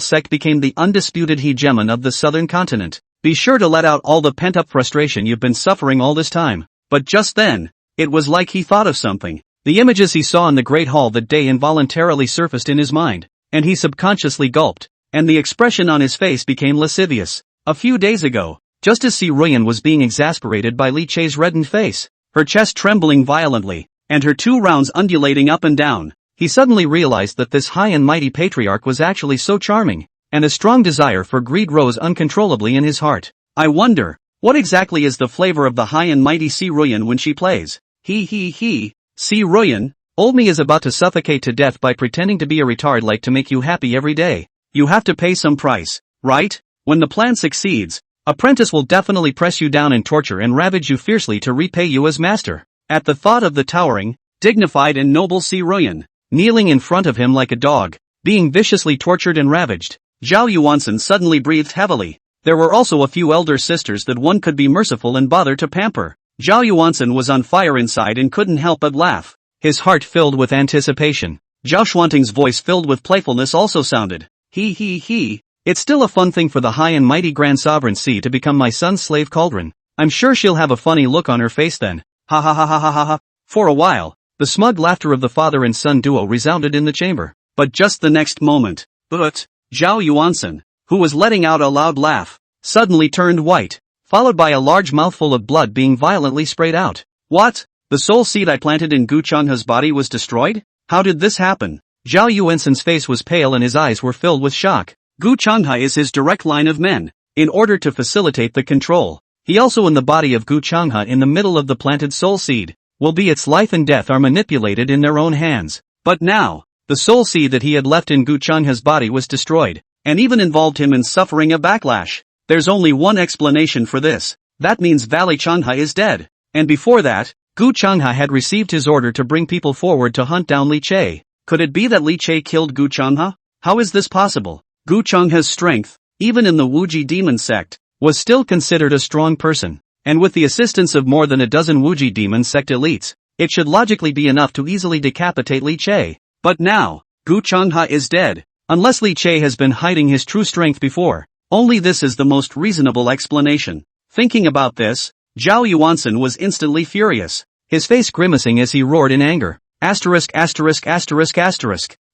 Sect became the undisputed hegemon of the southern continent. Be sure to let out all the pent-up frustration you've been suffering all this time. But just then, it was like he thought of something. The images he saw in the Great Hall that day involuntarily surfaced in his mind, and he subconsciously gulped, and the expression on his face became lascivious. A few days ago, just as Si Ruyan was being exasperated by Li Che's reddened face, her chest trembling violently, and her two rounds undulating up and down, he suddenly realized that this high and mighty patriarch was actually so charming, and a strong desire for greed rose uncontrollably in his heart. I wonder, what exactly is the flavor of the high and mighty Si Ruyan when she plays? He. Si Ruyan, old me is about to suffocate to death by pretending to be a retard like to make you happy every day. You have to pay some price, right? When the plan succeeds, Apprentice will definitely press you down and torture and ravage you fiercely to repay you as master. At the thought of the towering, dignified and noble Si Ruyan, kneeling in front of him like a dog, being viciously tortured and ravaged, Zhao Yuansen suddenly breathed heavily. There were also a few elder sisters that one could be merciful and bother to pamper. Zhao Yuansen was on fire inside and couldn't help but laugh. His heart filled with anticipation. Zhao Xuanting's voice filled with playfulness also sounded. He. It's still a fun thing for the high and mighty Grand Sovereign C to become my son's slave cauldron. I'm sure she'll have a funny look on her face then. Ha ha ha ha ha ha ha. For a while, the smug laughter of the father and son duo resounded in the chamber. But just the next moment, Zhao Yuansen, who was letting out a loud laugh, suddenly turned white, followed by a large mouthful of blood being violently sprayed out. What? The soul seed I planted in Gu Changhe's body was destroyed? How did this happen? Zhao Yuansen's face was pale and his eyes were filled with shock. Gu Changhe is his direct line of men. in order to facilitate the control. He also in the body of Gu Changhe in the middle of the planted soul seed, will be its life and death are manipulated in their own hands. But now, the soul seed that he had left in Gu Changhe's body was destroyed, and even involved him in suffering a backlash. There's only one explanation for this. That means Valley Changhe is dead. And before that, Gu Changhe had received his order to bring people forward to hunt down Li Che. Could it be that Li Che killed Gu Changhe? How is this possible? Gu Changhe's strength, even in the Wuji demon sect, was still considered a strong person, and with the assistance of more than a dozen Wuji demon sect elites, it should logically be enough to easily decapitate Li Che. But now, Gu Changhe is dead. Unless Li Che has been hiding his true strength before, only this is the most reasonable explanation. Thinking about this, Zhao Yuansen was instantly furious, his face grimacing as he roared in anger. Asterisk.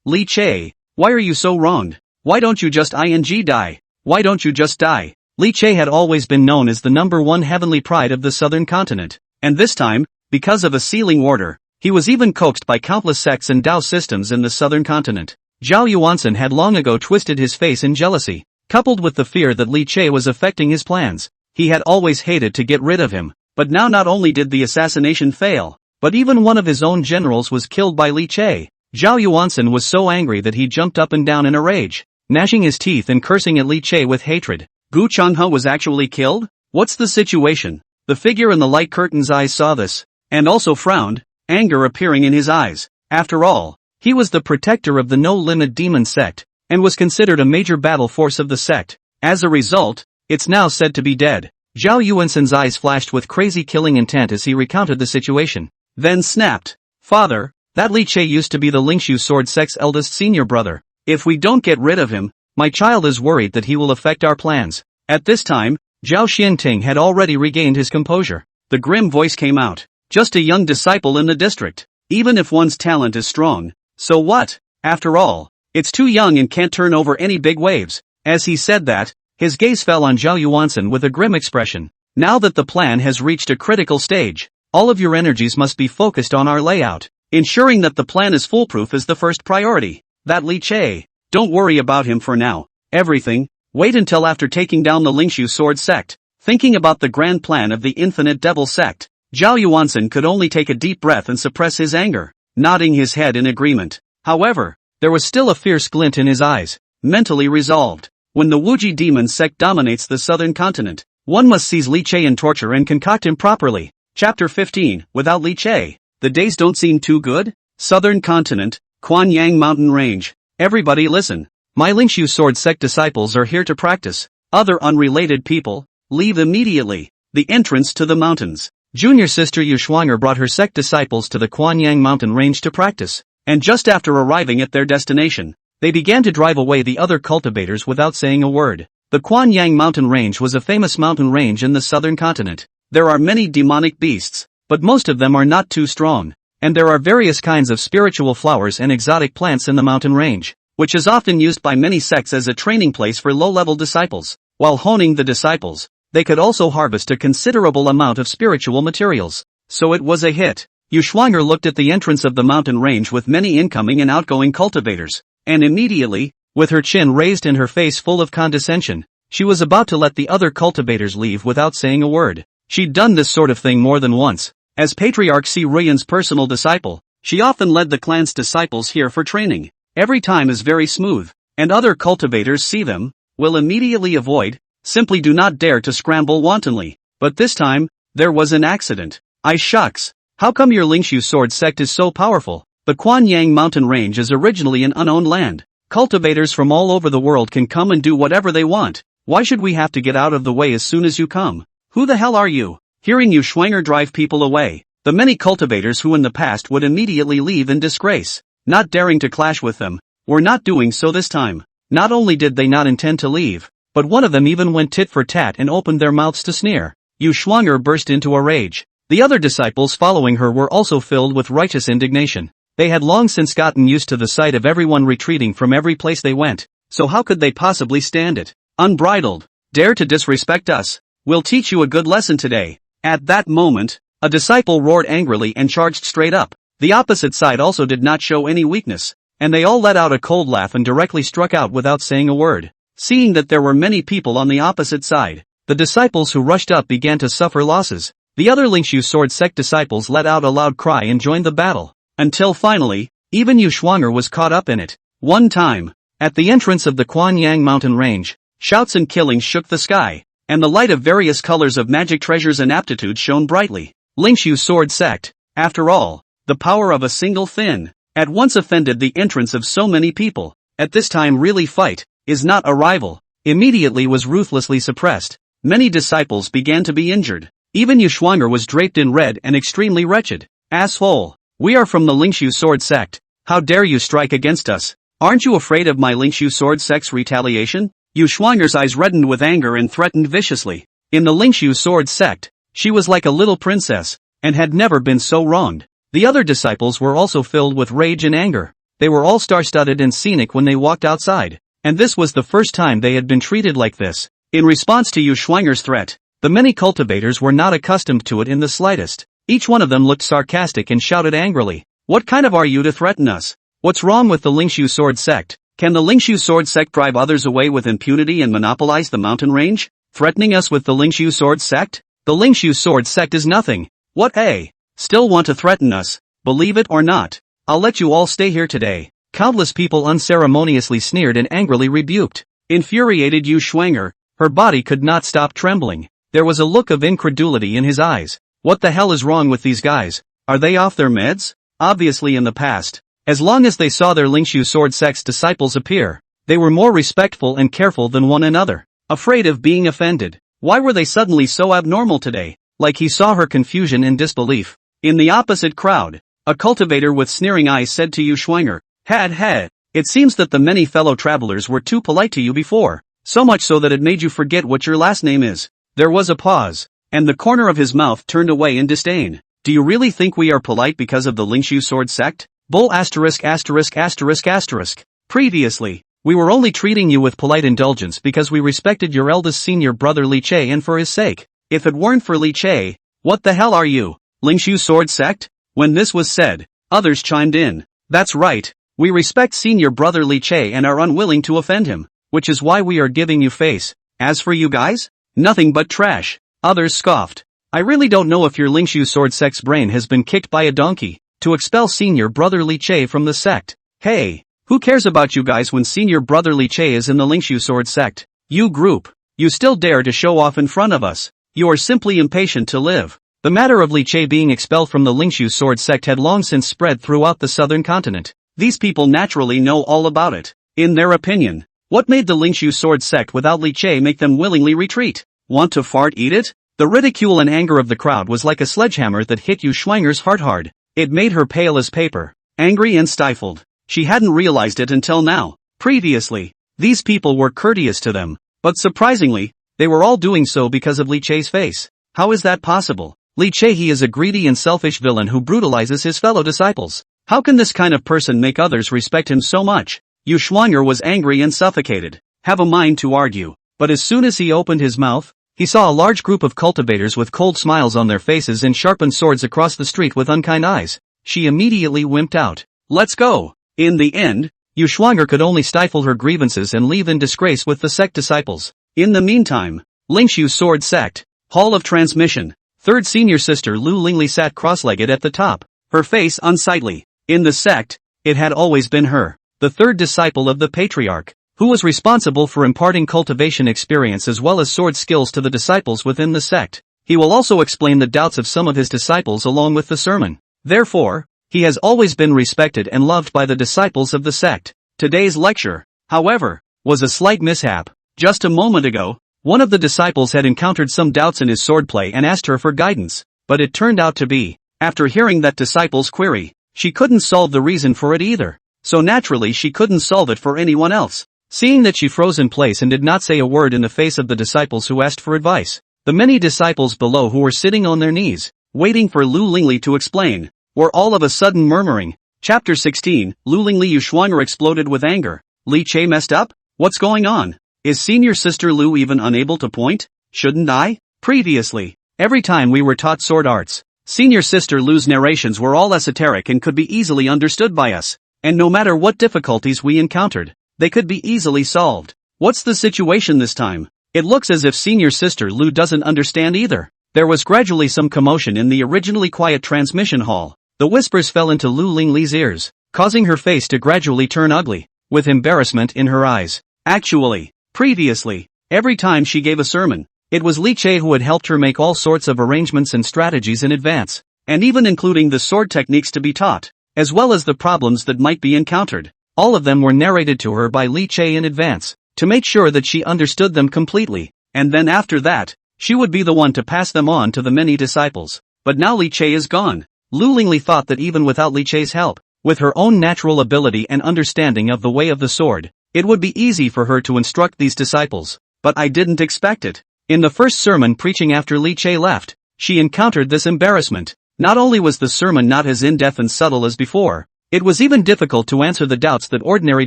Li Che, why are you so wronged? Why don't you just die? Why don't you just die? Li Che had always been known as the #1 heavenly pride of the southern continent, and this time, because of a sealing order, he was even coaxed by countless sects and Dao systems in the southern continent. Zhao Yuansen had long ago twisted his face in jealousy, coupled with the fear that Li Che was affecting his plans. He had always hated to get rid of him, but now not only did the assassination fail, but even one of his own generals was killed by Li Che. Zhao Yuansen was so angry that he jumped up and down in a rage, gnashing his teeth and cursing at Li Che with hatred. Gu Changhe was actually killed? What's the situation? The figure in the light curtain's eyes saw this, and also frowned, anger appearing in his eyes. After all, he was the protector of the no-limit demon sect, and was considered a major battle force of the sect. As a result, it's now said to be dead. Zhao Yuansen's eyes flashed with crazy killing intent as he recounted the situation, then snapped. Father, that Li Che used to be the Lingxu sword sect's eldest senior brother. If we don't get rid of him, my child is worried that he will affect our plans. At this time, Zhao Xianting had already regained his composure. The grim voice came out. Just a young disciple in the district. Even if one's talent is strong, so what? After all, it's too young and can't turn over any big waves. As he said that, his gaze fell on Zhao Yuansen with a grim expression. Now that the plan has reached a critical stage, all of your energies must be focused on our layout. Ensuring that the plan is foolproof is the first priority. That Li Che, don't worry about him for now. Everything, wait until after taking down the Lingxu sword sect. Thinking about the grand plan of the infinite devil sect, Zhao Yuansen could only take a deep breath and suppress his anger, nodding his head in agreement. However, there was still a fierce glint in his eyes, mentally resolved. When the Wuji demon sect dominates the southern continent, one must seize Li Che and torture and concoct him properly. Chapter 15, Without Li Che, the days don't seem too good? Southern continent, Quanyang mountain range. Everybody listen. My Lingxu sword sect disciples are here to practice. Other unrelated people, leave immediately. The entrance to the mountains. Junior sister Yu Shuang'er brought her sect disciples to the Quanyang mountain range to practice, and just after arriving at their destination, they began to drive away the other cultivators without saying a word. The Quanyang mountain range was a famous mountain range in the southern continent. There are many demonic beasts, but most of them are not too strong, and there are various kinds of spiritual flowers and exotic plants in the mountain range, which is often used by many sects as a training place for low-level disciples. While honing the disciples, they could also harvest a considerable amount of spiritual materials. So it was a hit. Yu Shuang'er looked at the entrance of the mountain range with many incoming and outgoing cultivators, and immediately, with her chin raised and her face full of condescension, she was about to let the other cultivators leave without saying a word. She'd done this sort of thing more than once. As Patriarch Si Ruyan's personal disciple, she often led the clan's disciples here for training. Every time is very smooth, and other cultivators see them, will immediately avoid, simply do not dare to scramble wantonly. But this time, there was an accident. Shucks. How come your Lingxu sword sect is so powerful? The Quanyang mountain range is originally an unowned land. Cultivators from all over the world can come and do whatever they want. Why should we have to get out of the way as soon as you come? Who the hell are you? Hearing Yu Shuang'er drive people away, the many cultivators who in the past would immediately leave in disgrace, not daring to clash with them, were not doing so this time. Not only did they not intend to leave, but one of them even went tit for tat and opened their mouths to sneer. Yu Shuang'er burst into a rage. The other disciples following her were also filled with righteous indignation. They had long since gotten used to the sight of everyone retreating from every place they went, so how could they possibly stand it? Unbridled. Dare to disrespect us. We'll teach you a good lesson today. At that moment, a disciple roared angrily and charged straight up. The opposite side also did not show any weakness, and they all let out a cold laugh and directly struck out without saying a word. Seeing that there were many people on the opposite side, the disciples who rushed up began to suffer losses. The other Lingxu sword sect disciples let out a loud cry and joined the battle. Until finally, even Yu Shuang'er was caught up in it. One time, at the entrance of the Quanyang mountain range, shouts and killings shook the sky, and the light of various colors of magic treasures and aptitudes shone brightly. Lingxu sword sect, after all, the power of a single fin, at once offended the entrance of so many people. At this time really fight, is not a rival, immediately was ruthlessly suppressed. Many disciples began to be injured. Even Yu Shuang'er was draped in red and extremely wretched. Asshole! We are from the Lingxu sword sect. How dare you strike against us? Aren't you afraid of my Lingxu sword sect's retaliation? Yu Shuang'er's eyes reddened with anger and threatened viciously. In the Lingxu sword sect, she was like a little princess, and had never been so wronged. The other disciples were also filled with rage and anger. They were all star-studded and scenic when they walked outside, and this was the first time they had been treated like this. In response to Yu Shuang'er's threat, the many cultivators were not accustomed to it in the slightest. Each one of them looked sarcastic and shouted angrily, "What kind of are you to threaten us? What's wrong with the Lingxu sword sect? Can the Lingxu sword sect drive others away with impunity and monopolize the mountain range? Threatening us with the Lingxu sword sect? The Lingxu sword sect is nothing. What, eh? Still want to threaten us? Believe it or not, I'll let you all stay here today." Countless people unceremoniously sneered and angrily rebuked. Infuriated Yu Shuang'er, her body could not stop trembling. There was a look of incredulity in his eyes. What the hell is wrong with these guys? Are they off their meds? Obviously in the past, as long as they saw their Lingxu sword sect's disciples appear, they were more respectful and careful than one another, afraid of being offended. Why were they suddenly so abnormal today? Like he saw her confusion and disbelief. In the opposite crowd, a cultivator with sneering eyes said to Yu Shuang'er, Had, it seems that the many fellow travelers were too polite to you before, so much so that it made you forget what your last name is. There was a pause, and the corner of his mouth turned away in disdain. Do you really think we are polite because of the Lingxu sword sect? Bull asterisk asterisk asterisk asterisk. Previously, we were only treating you with polite indulgence because we respected your eldest senior brother Li Che and for his sake. If it weren't for Li Che, what the hell are you? Lingxu sword sect? When this was said, others chimed in. That's right. We respect senior brother Li Che and are unwilling to offend him, which is why we are giving you face. As for you guys? Nothing but trash. Others scoffed. I really don't know if your Lingxu sword sect's brain has been kicked by a donkey, to expel senior brother Li Che from the sect. Hey, who cares about you guys when senior brother Li Che is in the Lingxu sword sect? You group, you still dare to show off in front of us. You are simply impatient to live. The matter of Li Che being expelled from the Lingxu sword sect had long since spread throughout the southern continent. These people naturally know all about it. In their opinion, what made the Lingxu sword sect without Li Che make them willingly retreat? Want to fart eat it? The ridicule and anger of the crowd was like a sledgehammer that hit Yu Shuang'er's heart hard. It made her pale as paper, angry and stifled. She hadn't realized it until now. Previously, these people were courteous to them, but surprisingly, they were all doing so because of Li Che's face. How is that possible? Li Che, he is a greedy and selfish villain who brutalizes his fellow disciples. How can this kind of person make others respect him so much? Yu Shuang'er was angry and suffocated. Have a mind to argue. But as soon as he opened his mouth, he saw a large group of cultivators with cold smiles on their faces and sharpened swords across the street with unkind eyes. She immediately wimped out. Let's go. In the end, Yu Shuang'er could only stifle her grievances and leave in disgrace with the sect disciples. In the meantime, Lingxu sword sect, Hall of Transmission, third senior sister Lu Lingli sat cross-legged at the top, her face unsightly. In the sect, it had always been her, the third disciple of the patriarch, who was responsible for imparting cultivation experience as well as sword skills to the disciples within the sect. He will also explain the doubts of some of his disciples along with the sermon. Therefore, he has always been respected and loved by the disciples of the sect. Today's lecture, however, was a slight mishap. Just a moment ago, one of the disciples had encountered some doubts in his swordplay and asked her for guidance, but it turned out to be, after hearing that disciple's query, she couldn't solve the reason for it either. So naturally she couldn't solve it for anyone else. Seeing that she froze in place and did not say a word in the face of the disciples who asked for advice, the many disciples below who were sitting on their knees, waiting for Lu Lingli to explain, were all of a sudden murmuring. Chapter 16, Lu Lingli. Yu Shuang'er exploded with anger. Li Che messed up? What's going on? Is senior sister Lu even unable to point? Shouldn't I? Previously, every time we were taught sword arts, senior sister Lu's narrations were all esoteric and could be easily understood by us, and no matter what difficulties we encountered, they could be easily solved. What's the situation this time? It looks as if senior sister Lu doesn't understand either. There was gradually some commotion in the originally quiet transmission hall. The whispers fell into Lu Lingli's ears, causing her face to gradually turn ugly, with embarrassment in her eyes. Actually, previously, every time she gave a sermon, it was Li Che who had helped her make all sorts of arrangements and strategies in advance, and even including the sword techniques to be taught, as well as the problems that might be encountered. All of them were narrated to her by Li Che in advance, to make sure that she understood them completely, and then after that, she would be the one to pass them on to the many disciples. But now Li Che is gone. Lu Lingli thought that even without Li Che's help, with her own natural ability and understanding of the way of the sword, it would be easy for her to instruct these disciples. But I didn't expect it. In the first sermon preaching after Li Che left, she encountered this embarrassment. Not only was the sermon not as in-depth and subtle as before, it was even difficult to answer the doubts that ordinary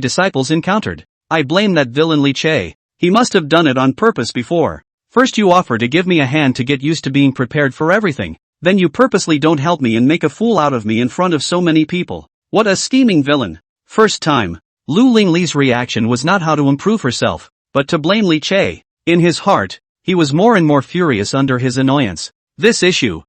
disciples encountered. I blame that villain Li Che. He must have done it on purpose before. First you offer to give me a hand to get used to being prepared for everything. Then you purposely don't help me and make a fool out of me in front of so many people. What a scheming villain. First time, Lu Lingli's reaction was not how to improve herself, but to blame Li Che. In his heart, he was more and more furious under his annoyance. This issue.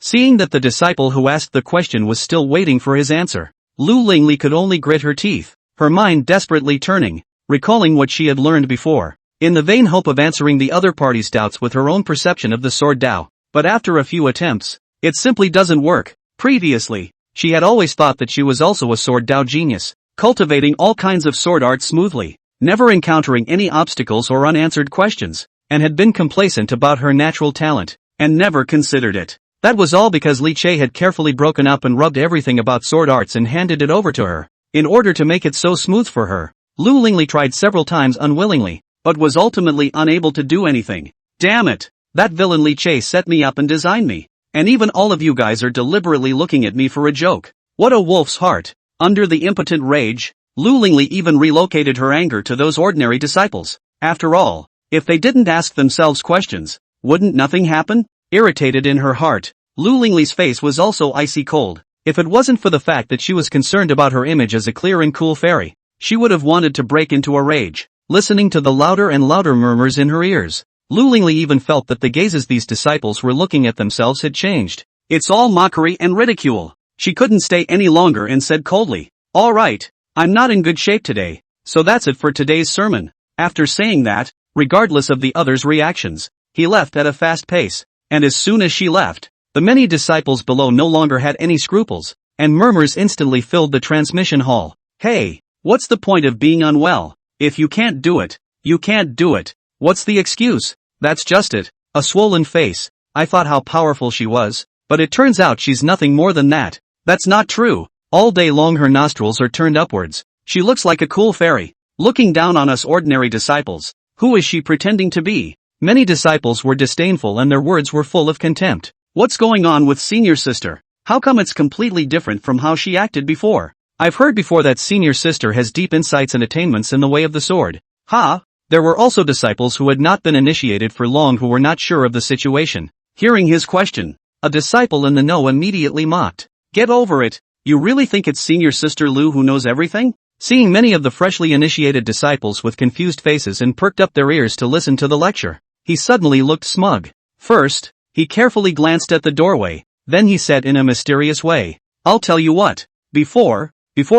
Seeing that the disciple who asked the question was still waiting for his answer, Lu Lingli could only grit her teeth, her mind desperately turning, recalling what she had learned before, in the vain hope of answering the other party's doubts with her own perception of the sword Dao. But after a few attempts, it simply doesn't work. Previously, she had always thought that she was also a sword Dao genius, cultivating all kinds of sword art smoothly, never encountering any obstacles or unanswered questions, and had been complacent about her natural talent, and never considered it. That was all because Li Che had carefully broken up and rubbed everything about sword arts and handed it over to her. In order to make it so smooth for her, Lu Lingli tried several times unwillingly, but was ultimately unable to do anything. Damn it! That villain Li Che set me up and designed me. And even all of you guys are deliberately looking at me for a joke. What a wolf's heart. Under the impotent rage, Lu Lingli even relocated her anger to those ordinary disciples. After all, if they didn't ask themselves questions, wouldn't nothing happen? Irritated in her heart, Lu Lingli's face was also icy cold. If it wasn't for the fact that she was concerned about her image as a clear and cool fairy, she would have wanted to break into a rage. Listening to the louder and louder murmurs in her ears, Lu Lingli even felt that the gazes these disciples were looking at themselves had changed. It's all mockery and ridicule. She couldn't stay any longer and said coldly, "All right, I'm not in good shape today, so that's it for today's sermon." After saying that, regardless of the others' reactions, he left at a fast pace, and as soon as she left, the many disciples below no longer had any scruples, and murmurs instantly filled the transmission hall. Hey, what's the point of being unwell? If you can't do it, you can't do it. What's the excuse? That's just it. A swollen face. I thought how powerful she was, but it turns out she's nothing more than that. That's not true. All day long her nostrils are turned upwards. She looks like a cool fairy, looking down on us ordinary disciples. Who is she pretending to be? Many disciples were disdainful and their words were full of contempt. What's going on with senior sister? How come it's completely different from how she acted before? I've heard before that senior sister has deep insights and attainments in the way of the sword. Ha! There were also disciples who had not been initiated for long who were not sure of the situation. Hearing his question, a disciple in the know immediately mocked. Get over it. You really think it's senior sister Lu who knows everything? Seeing many of the freshly initiated disciples with confused faces and perked up their ears to listen to the lecture, he suddenly looked smug. First, he carefully glanced at the doorway, then he said in a mysterious way, "I'll tell you what. Before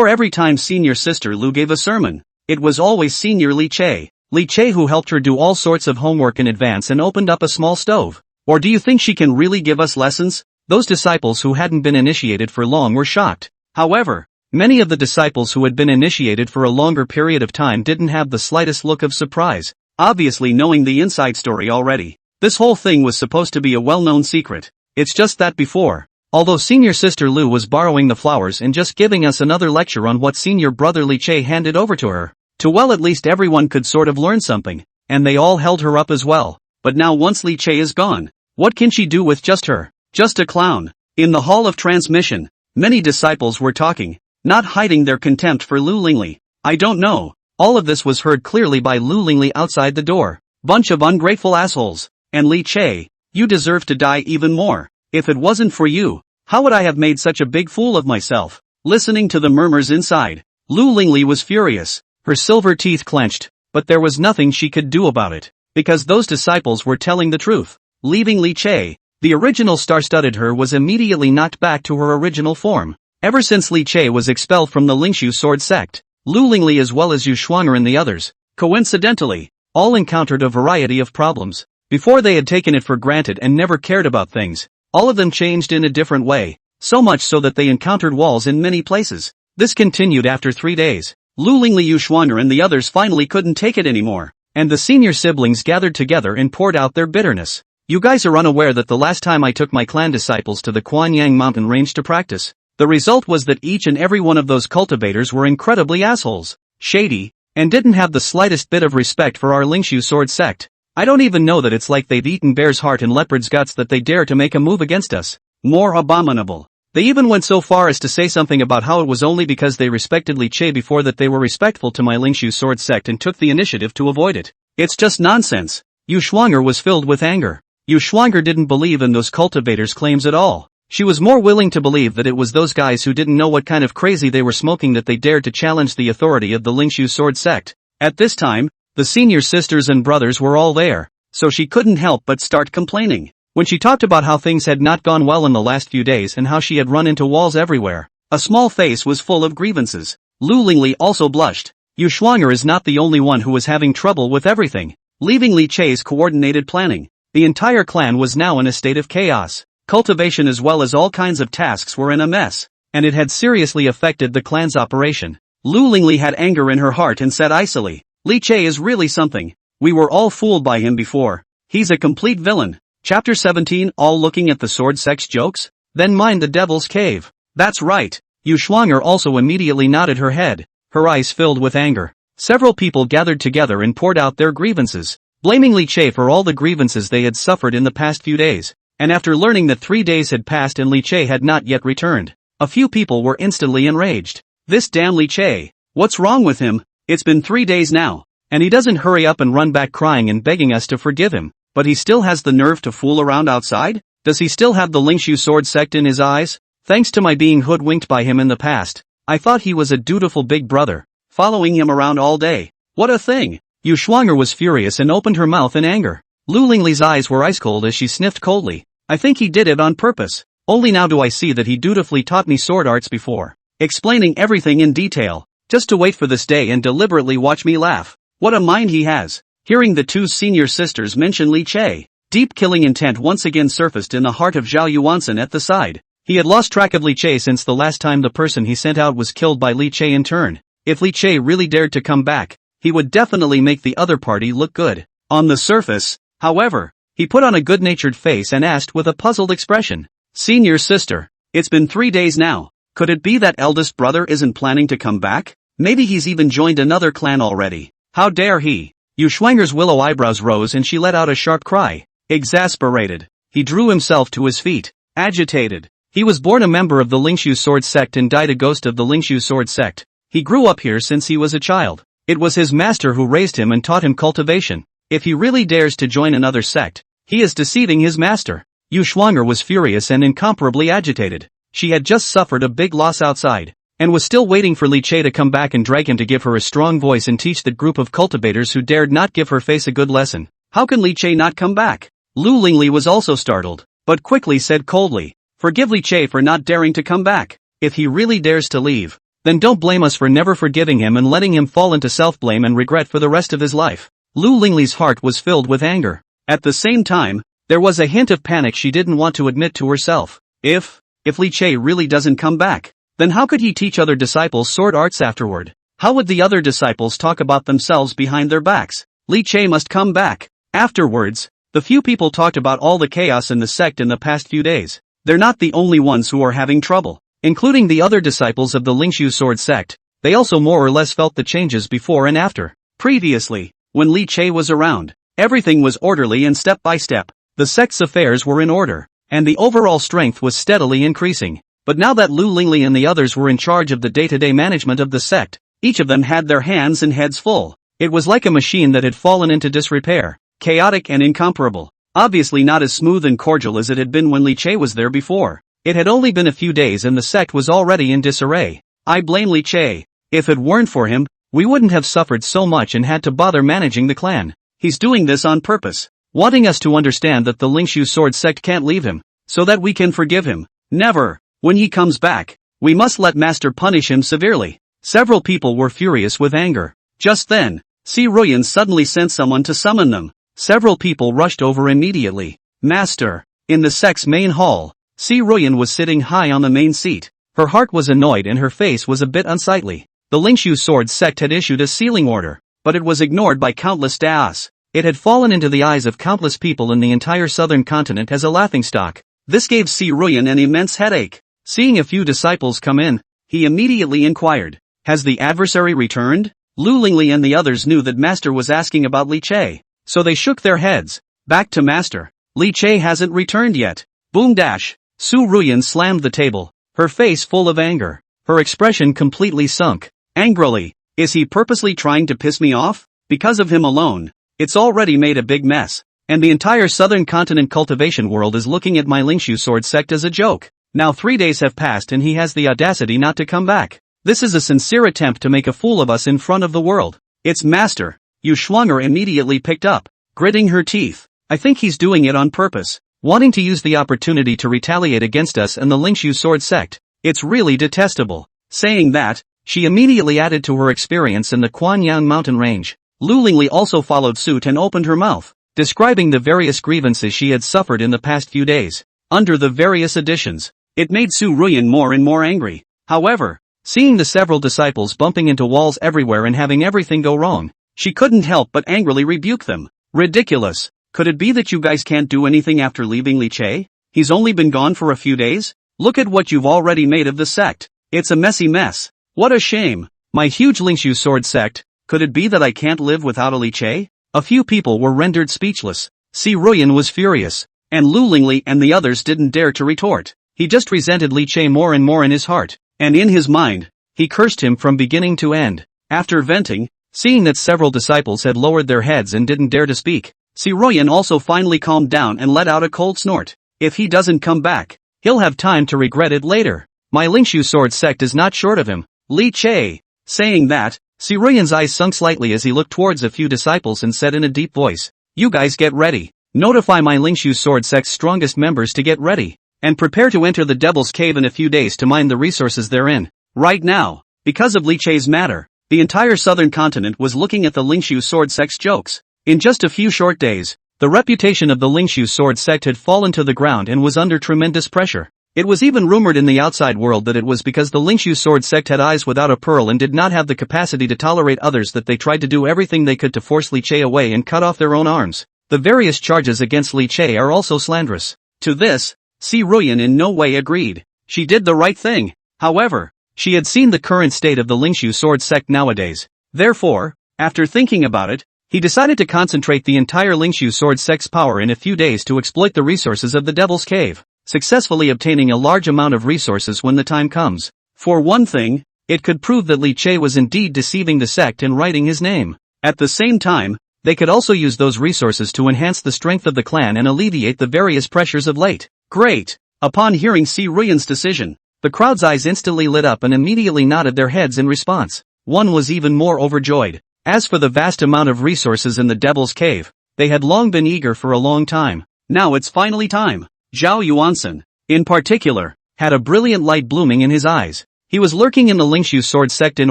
every time senior sister Lu gave a sermon, it was always senior Li Che who helped her do all sorts of homework in advance and opened up a small stove. Or do you think she can really give us lessons?" Those disciples who hadn't been initiated for long were shocked. However, many of the disciples who had been initiated for a longer period of time didn't have the slightest look of surprise, obviously knowing the inside story already. This whole thing was supposed to be a well-known secret. It's just that before, although senior sister Lu was borrowing the flowers and just giving us another lecture on what senior brother Li Che handed over to her, at least everyone could sort of learn something, and they all held her up as well. But now once Li Che is gone, what can she do with just her? Just a clown. In the hall of transmission, many disciples were talking, not hiding their contempt for Lu Lingli. I don't know. All of this was heard clearly by Lu Lingli outside the door. Bunch of ungrateful assholes. And Li Che, you deserve to die even more. If it wasn't for you, how would I have made such a big fool of myself? Listening to the murmurs inside, Lu Lingli was furious. Her silver teeth clenched, but there was nothing she could do about it, because those disciples were telling the truth. Leaving Li Che, the original star-studded her was immediately knocked back to her original form. Ever since Li Che was expelled from the Lingxu sword sect, Lu Lingli as well as Yu Shuanger and the others, coincidentally, all encountered a variety of problems. Before they had taken it for granted and never cared about things, all of them changed in a different way, so much so that they encountered walls in many places. This continued after 3 days. Lu Lingli, Yu Shuanger and the others finally couldn't take it anymore, and the senior siblings gathered together and poured out their bitterness. You guys are unaware that the last time I took my clan disciples to the Quanyang mountain range to practice, the result was that each and every one of those cultivators were incredibly assholes, shady, and didn't have the slightest bit of respect for our Lingxu sword sect. I don't even know that it's like they've eaten bear's heart and leopard's guts that they dare to make a move against us. More abominable. They even went so far as to say something about how it was only because they respected Li Che before that they were respectful to my Lingxu sword sect and took the initiative to avoid it. It's just nonsense. Yu Shuanger was filled with anger. Yu Shuanger didn't believe in those cultivators' claims at all. She was more willing to believe that it was those guys who didn't know what kind of crazy they were smoking that they dared to challenge the authority of the Lingxu sword sect. At this time, the senior sisters and brothers were all there, so she couldn't help but start complaining. When she talked about how things had not gone well in the last few days and how she had run into walls everywhere, a small face was full of grievances. Lu Lingli also blushed. Yu Shuanger is not the only one who was having trouble with everything. Leaving Li Che's coordinated planning, the entire clan was now in a state of chaos. Cultivation as well as all kinds of tasks were in a mess, and it had seriously affected the clan's operation. Lu Lingli had anger in her heart and said icily, Li Che is really something. We were all fooled by him before. He's a complete villain. Chapter 17. All looking at the sword sect's jokes? Then mind the devil's cave. That's right. Yu Shuanger also immediately nodded her head, her eyes filled with anger. Several people gathered together and poured out their grievances, blaming Li Che for all the grievances they had suffered in the past few days. And after learning that 3 days had passed and Li Che had not yet returned, a few people were instantly enraged. This damn Li Che. What's wrong with him? It's been 3 days now, and he doesn't hurry up and run back crying and begging us to forgive him. But he still has the nerve to fool around outside? Does he still have the Lingxu sword sect in his eyes? Thanks to my being hoodwinked by him in the past, I thought he was a dutiful big brother, following him around all day. What a thing! Yu Shuanger was furious and opened her mouth in anger. Lu Lingli's eyes were ice cold as she sniffed coldly. I think he did it on purpose. Only now do I see that he dutifully taught me sword arts before, explaining everything in detail, just to wait for this day and deliberately watch me laugh. What a mind he has. Hearing the two senior sisters mention Li Che, deep killing intent once again surfaced in the heart of Zhao Yuansen at the side. He had lost track of Li Che since the last time the person he sent out was killed by Li Che in turn. If Li Che really dared to come back, he would definitely make the other party look good. On the surface, however, he put on a good-natured face and asked with a puzzled expression, Senior sister, it's been 3 days now. Could it be that eldest brother isn't planning to come back? Maybe he's even joined another clan already. How dare he? Yu Shuanger's willow eyebrows rose and she let out a sharp cry. Exasperated, he drew himself to his feet, agitated. He was born a member of the Lingxu sword sect and died a ghost of the Lingxu sword sect. He grew up here since he was a child. It was his master who raised him and taught him cultivation. If he really dares to join another sect, he is deceiving his master. Yu Shuanger was furious and incomparably agitated. She had just suffered a big loss outside, and was still waiting for Li Che to come back and drag him to give her a strong voice and teach that group of cultivators who dared not give her face a good lesson. How can Li Che not come back? Lu Lingli was also startled, but quickly said coldly, Forgive Li Che for not daring to come back. If he really dares to leave, then don't blame us for never forgiving him and letting him fall into self-blame and regret for the rest of his life. Lu Lingli's heart was filled with anger. At the same time, there was a hint of panic she didn't want to admit to herself. If Li Che really doesn't come back, then how could he teach other disciples sword arts afterward? How would the other disciples talk about themselves behind their backs? Li Che must come back. Afterwards, the few people talked about all the chaos in the sect in the past few days. They're not the only ones who are having trouble, including the other disciples of the Lingxu sword sect. They also more or less felt the changes before and after. Previously, when Li Che was around, everything was orderly and step by step. The sect's affairs were in order, and the overall strength was steadily increasing. But now that Lu Lingli and the others were in charge of the day-to-day management of the sect, each of them had their hands and heads full. It was like a machine that had fallen into disrepair, chaotic and incomparable. Obviously not as smooth and cordial as it had been when Li Che was there before. It had only been a few days and the sect was already in disarray. I blame Li Che. If it weren't for him, we wouldn't have suffered so much and had to bother managing the clan. He's doing this on purpose, wanting us to understand that the Lingxu sword sect can't leave him, so that we can forgive him. Never. When he comes back, we must let Master punish him severely. Several people were furious with anger. Just then, Si Ruyan suddenly sent someone to summon them. Several people rushed over immediately. Master. In the sect's main hall, Si Ruyan was sitting high on the main seat. Her heart was annoyed and her face was a bit unsightly. The Lingxu sword sect had issued a sealing order, but it was ignored by countless daos. It had fallen into the eyes of countless people in the entire southern continent as a laughingstock. This gave Si Ruyan an immense headache. Seeing a few disciples come in, he immediately inquired, "Has the adversary returned?" Lu Lingli and the others knew that Master was asking about Li Che, so they shook their heads. Back to Master. Li Che hasn't returned yet. Boom dash. Su Ruyan slammed the table, her face full of anger, her expression completely sunk. Angrily, is he purposely trying to piss me off? Because of him alone, it's already made a big mess, and the entire southern continent cultivation world is looking at my Lingxu sword sect as a joke. Now 3 days have passed and he has the audacity not to come back. This is a sincere attempt to make a fool of us in front of the world. It's Master. Yu Shuanger immediately picked up, gritting her teeth. I think he's doing it on purpose, wanting to use the opportunity to retaliate against us and the Lingxu sword sect. It's really detestable. Saying that, she immediately added to her experience in the Quanyang mountain range. Lu Lingli also followed suit and opened her mouth, describing the various grievances she had suffered in the past few days. Under the various additions, it made Su Ruyan more and more angry. However, seeing the several disciples bumping into walls everywhere and having everything go wrong, she couldn't help but angrily rebuke them. Ridiculous. Could it be that you guys can't do anything after leaving Li Che? He's only been gone for a few days? Look at what you've already made of the sect. It's a messy mess. What a shame. My huge Lingxu sword sect, could it be that I can't live without a Li Che? A few people were rendered speechless. Si Ruyan was furious, and Lu Lingli and the others didn't dare to retort. He just resented Li Che more and more in his heart, and in his mind, he cursed him from beginning to end. After venting, seeing that several disciples had lowered their heads and didn't dare to speak, Si Ruyan also finally calmed down and let out a cold snort. If he doesn't come back, he'll have time to regret it later. My Lingxu sword sect is not short of him. Li Che. Saying that, Si Ruyan's eyes sunk slightly as he looked towards a few disciples and said in a deep voice, "You guys get ready. Notify my Lingxu sword sect's strongest members to get ready, and prepare to enter the Devil's Cave in a few days to mine the resources therein." Right now, because of Li Che's matter, the entire southern continent was looking at the Lingxu sword sect's jokes. In just a few short days, the reputation of the Lingxu sword sect had fallen to the ground and was under tremendous pressure. It was even rumored in the outside world that it was because the Lingxu sword sect had eyes without a pearl and did not have the capacity to tolerate others that they tried to do everything they could to force Li Che away and cut off their own arms. The various charges against Li Che are also slanderous. To this, Si Ruyan in no way agreed. She did the right thing. However, she had seen the current state of the Lingxu sword sect nowadays. Therefore, after thinking about it, he decided to concentrate the entire Lingxu sword sect's power in a few days to exploit the resources of the Devil's Cave, successfully obtaining a large amount of resources when the time comes. For one thing, it could prove that Li Che was indeed deceiving the sect and writing his name. At the same time, they could also use those resources to enhance the strength of the clan and alleviate the various pressures of late. Great! Upon hearing Si Ruyan's decision, the crowd's eyes instantly lit up and immediately nodded their heads in response. One was even more overjoyed. As for the vast amount of resources in the Devil's Cave, they had long been eager for a long time. Now it's finally time. Zhao Yuansen, in particular, had a brilliant light blooming in his eyes. He was lurking in the Lingxu sword sect in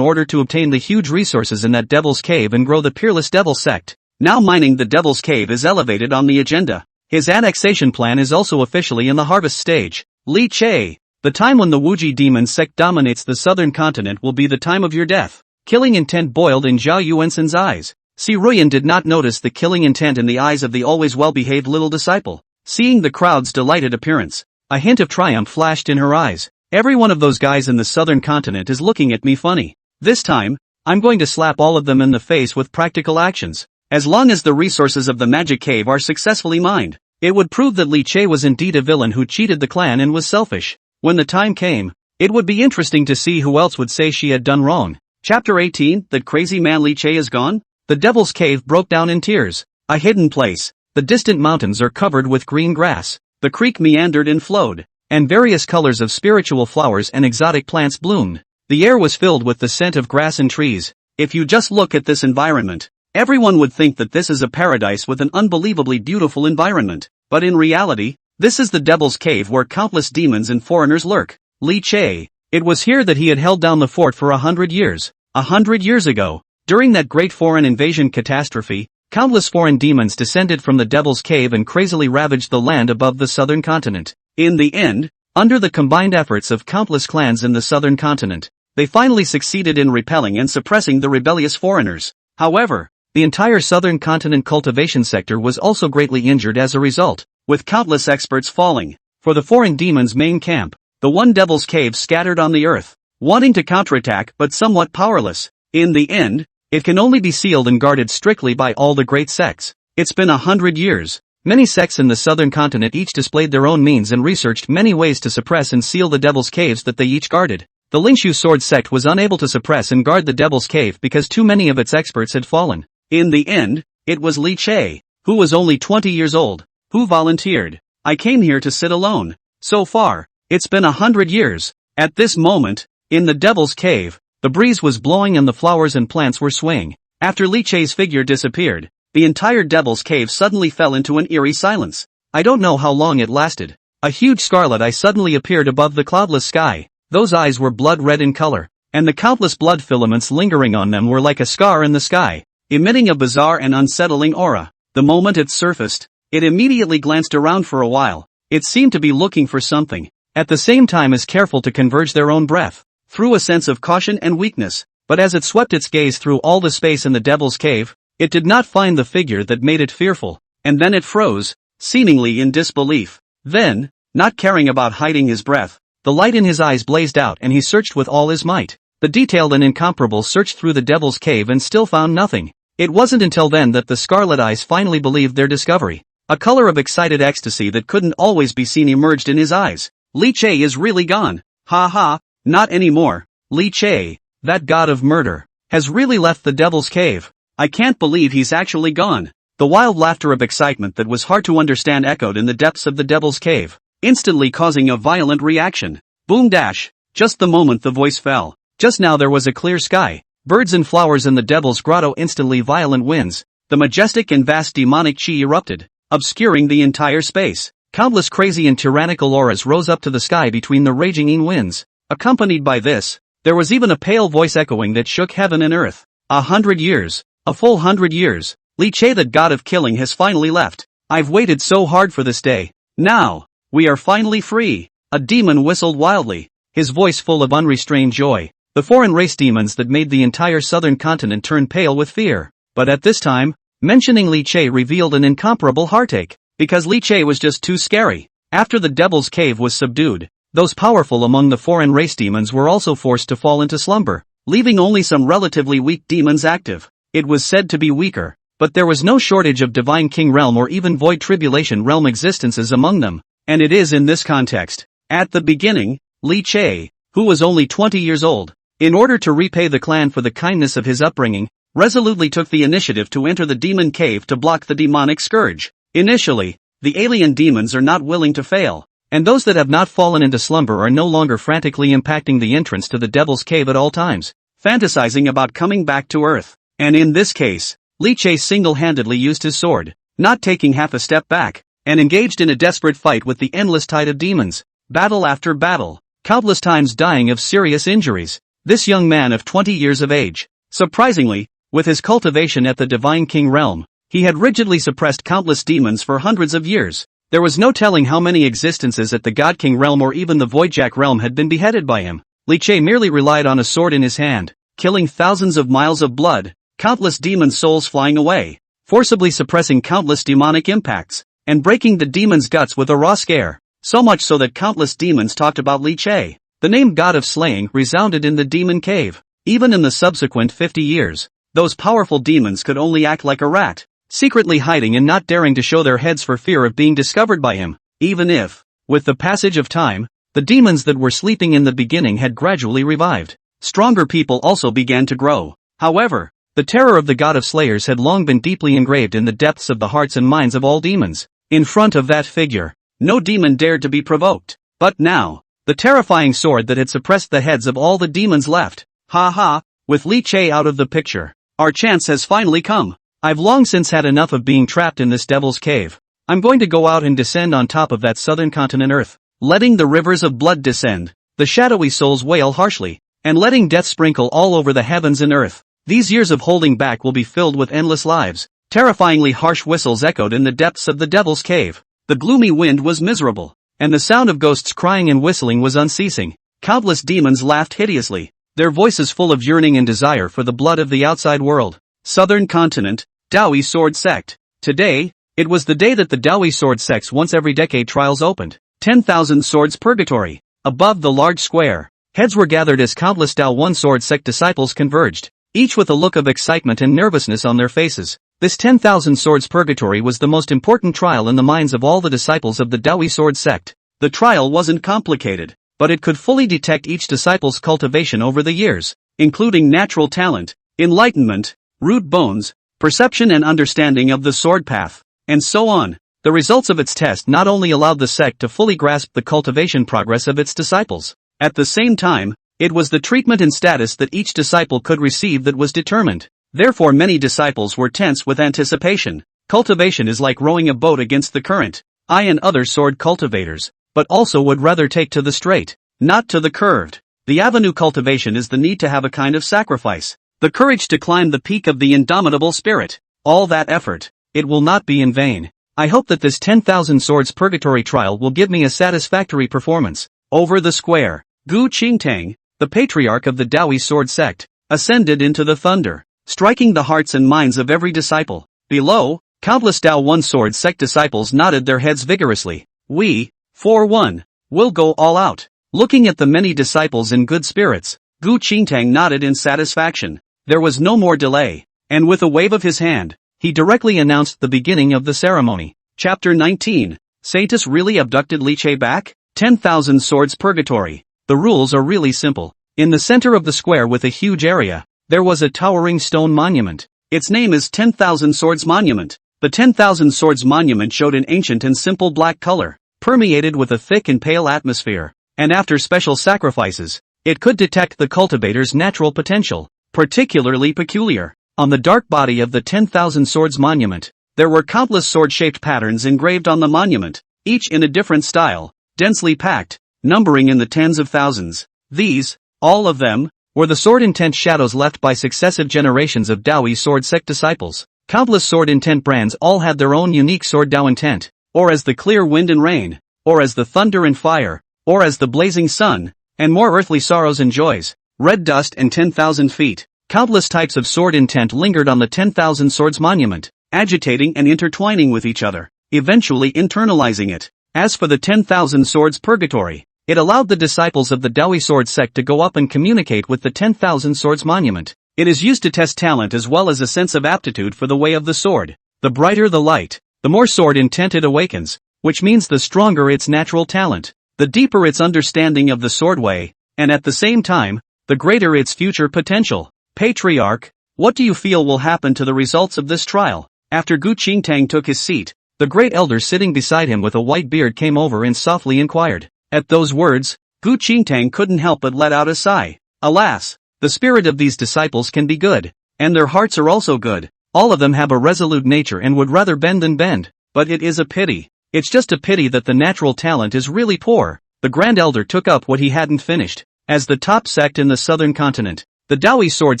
order to obtain the huge resources in that Devil's Cave and grow the peerless Devil sect. Now mining the Devil's Cave is elevated on the agenda. His annexation plan is also officially in the harvest stage. Li Che, the time when the Wuji demon sect dominates the southern continent will be the time of your death. Killing intent boiled in Zhao Yuansen's eyes. Si Ruyan did not notice the killing intent in the eyes of the always well-behaved little disciple. Seeing the crowd's delighted appearance, a hint of triumph flashed in her eyes. Every one of those guys in the southern continent is looking at me funny. This time, I'm going to slap all of them in the face with practical actions. As long as the resources of the magic cave are successfully mined, it would prove that Li Che was indeed a villain who cheated the clan and was selfish. When the time came, it would be interesting to see who else would say she had done wrong. Chapter 18, That crazy man Li Che is gone? The Devil's Cave broke down in tears. A hidden place. The distant mountains are covered with green grass. The creek meandered and flowed, and various colors of spiritual flowers and exotic plants bloomed. The air was filled with the scent of grass and trees. If you just look at this environment, everyone would think that this is a paradise with an unbelievably beautiful environment. But in reality, this is the Devil's Cave where countless demons and foreigners lurk. Li Che. It was here that he had held down the fort for 100 years. 100 years ago, during that great foreign invasion catastrophe, countless foreign demons descended from the Devil's Cave and crazily ravaged the land above the southern continent. In the end, under the combined efforts of countless clans in the southern continent, they finally succeeded in repelling and suppressing the rebellious foreigners. However, the entire southern continent cultivation sector was also greatly injured as a result, with countless experts falling for the foreign demons' main camp, the one Devil's Cave scattered on the earth, wanting to counterattack but somewhat powerless. In the end, it can only be sealed and guarded strictly by all the great sects. It's been 100 years. Many sects in the southern continent each displayed their own means and researched many ways to suppress and seal the Devil's Caves that they each guarded. The Lingxu sword sect was unable to suppress and guard the Devil's Cave because too many of its experts had fallen. In the end, it was Li Che, who was only 20 years old, who volunteered. I came here to sit alone. So far, it's been 100 years. At this moment, in the Devil's Cave, the breeze was blowing and the flowers and plants were swaying. After Li Che's figure disappeared, the entire Devil's Cave suddenly fell into an eerie silence. I don't know how long it lasted. A huge scarlet eye suddenly appeared above the cloudless sky. Those eyes were blood red in color, and the countless blood filaments lingering on them were like a scar in the sky, emitting a bizarre and unsettling aura. The moment it surfaced, it immediately glanced around for a while. It seemed to be looking for something, at the same time as careful to converge their own breath, through a sense of caution and weakness. But as it swept its gaze through all the space in the Devil's Cave, it did not find the figure that made it fearful, and then it froze, seemingly in disbelief. Then, not caring about hiding his breath, the light in his eyes blazed out and he searched with all his might. The detailed and incomparable searched through the Devil's Cave and still found nothing. It wasn't until then that the scarlet eyes finally believed their discovery. A color of excited ecstasy that couldn't always be seen emerged in his eyes. Li Che is really gone. Ha ha, not anymore. Li Che, that god of murder, has really left the Devil's Cave. I can't believe he's actually gone. The wild laughter of excitement that was hard to understand echoed in the depths of the Devil's Cave, instantly causing a violent reaction. Boom dash. Just the moment the voice fell. Just now there was a clear sky, birds and flowers in the Devil's Grotto, instantly violent winds. The majestic and vast demonic chi erupted, obscuring the entire space. Countless crazy and tyrannical auras rose up to the sky between the raging winds. Accompanied by this, there was even a pale voice echoing that shook heaven and earth. 100 years. A full 100 years. Li Che, the god of killing, has finally left. I've waited so hard for this day. Now, we are finally free. A demon whistled wildly, his voice full of unrestrained joy. The foreign race demons that made the entire southern continent turn pale with fear. But at this time, mentioning Li Che revealed an incomparable heartache, because Li Che was just too scary. After the Devil's Cave was subdued, those powerful among the foreign race demons were also forced to fall into slumber, leaving only some relatively weak demons active. It was said to be weaker, but there was no shortage of Divine King Realm or even Void Tribulation Realm existences among them, and it is in this context. At the beginning, Li Che, who was only 20 years old, in order to repay the clan for the kindness of his upbringing, resolutely took the initiative to enter the demon cave to block the demonic scourge. Initially, the alien demons are not willing to fail, and those that have not fallen into slumber are no longer frantically impacting the entrance to the Devil's Cave at all times, fantasizing about coming back to Earth. And in this case, Li Che single-handedly used his sword, not taking half a step back, and engaged in a desperate fight with the endless tide of demons, battle after battle, countless times dying of serious injuries. This young man of 20 years of age, surprisingly, with his cultivation at the Divine King Realm, he had rigidly suppressed countless demons for hundreds of years. There was no telling how many existences at the God King Realm or even the Voidjack Realm had been beheaded by him. Li Che merely relied on a sword in his hand, killing thousands of miles of blood, countless demon souls flying away, forcibly suppressing countless demonic impacts, and breaking the demon's guts with a raw scare. So much so that countless demons talked about Li Che. The name God of Slaying resounded in the demon cave. Even in the subsequent 50 years, those powerful demons could only act like a rat, secretly hiding and not daring to show their heads for fear of being discovered by him. Even if, with the passage of time, the demons that were sleeping in the beginning had gradually revived, stronger people also began to grow. However, the terror of the God of Slayers had long been deeply engraved in the depths of the hearts and minds of all demons. In front of that figure, no demon dared to be provoked. But now, the terrifying sword that had suppressed the heads of all the demons left. Ha ha, With Li Che out of the picture, our chance has finally come. I've long since had enough of being trapped in this devil's cave. I'm going to go out and descend on top of that southern continent Earth, letting the rivers of blood descend, the shadowy souls wail harshly, and letting death sprinkle all over the heavens and earth. These years of holding back will be filled with endless lives. Terrifyingly harsh whistles echoed in the depths of the devil's cave. The gloomy wind was miserable, and the sound of ghosts crying and whistling was unceasing. Countless demons laughed hideously, their voices full of yearning and desire for the blood of the outside world. Southern Continent, Dao Yi Sword Sect. Today, it was the day that the Dao Yi Sword Sect's once every decade trials opened. 10,000 Swords Purgatory. Above the large square, heads were gathered as countless Dao One Sword Sect disciples converged, each with a look of excitement and nervousness on their faces. This 10,000 Swords Purgatory was the most important trial in the minds of all the disciples of the Dao Yi Sword Sect. The trial wasn't complicated, but it could fully detect each disciple's cultivation over the years, including natural talent, enlightenment, root bones, perception and understanding of the sword path, and so on. The results of its test not only allowed the sect to fully grasp the cultivation progress of its disciples, at the same time, it was the treatment and status that each disciple could receive that was determined. Therefore many disciples were tense with anticipation. Cultivation is like rowing a boat against the current. I and other sword cultivators, but also would rather take to the straight, not to the curved. The avenue cultivation is the need to have a kind of sacrifice, the courage to climb the peak of the indomitable spirit. All that effort, it will not be in vain. I hope that this 10,000 Swords Purgatory trial will give me a satisfactory performance. Over the square, Gu Qingtang, the patriarch of the Dao Yi Sword Sect, ascended into the thunder, striking the hearts and minds of every disciple. Below, countless Dao One Sword Sect disciples nodded their heads vigorously. We, for one, will go all out. Looking at the many disciples in good spirits, Gu Qingtang nodded in satisfaction. There was no more delay, and with a wave of his hand, he directly announced the beginning of the ceremony. Chapter 19. Saintus really abducted Li Che back? 10,000 Swords Purgatory. The rules are really simple. In the center of the square with a huge area, there was a towering stone monument. Its name is 10,000 Swords Monument. The 10,000 Swords Monument showed an ancient and simple black color, permeated with a thick and pale atmosphere, and after special sacrifices, it could detect the cultivator's natural potential, particularly peculiar. On the dark body of the 10,000 Swords Monument, there were countless sword-shaped patterns engraved on the monument, each in a different style, densely packed, numbering in the tens of thousands. These, all of them, were the sword intent shadows left by successive generations of Dao Yi Sword Sect disciples. Countless sword intent brands all had their own unique sword Dao intent, or as the clear wind and rain, or as the thunder and fire, or as the blazing sun, and more earthly sorrows and joys, red dust and 10,000 feet. Countless types of sword intent lingered on the 10,000 Swords Monument, agitating and intertwining with each other, eventually internalizing it. As for the 10,000 Swords Purgatory, it allowed the disciples of the Dao Yi Sword Sect to go up and communicate with the 10,000 Swords Monument. It is used to test talent as well as a sense of aptitude for the way of the sword. The brighter the light, the more sword intent it awakens, which means the stronger its natural talent, the deeper its understanding of the sword way, and at the same time, the greater its future potential. Patriarch, what do you feel will happen to the results of this trial? After Gu Qingtang took his seat, the great elder sitting beside him with a white beard came over and softly inquired. At those words, Gu Qingtang couldn't help but let out a sigh. Alas, the spirit of these disciples can be good, and their hearts are also good. All of them have a resolute nature and would rather bend than bend, but it is a pity. It's just a pity that the natural talent is really poor. The Grand Elder took up what he hadn't finished. As the top sect in the southern continent, the Dao Yi Sword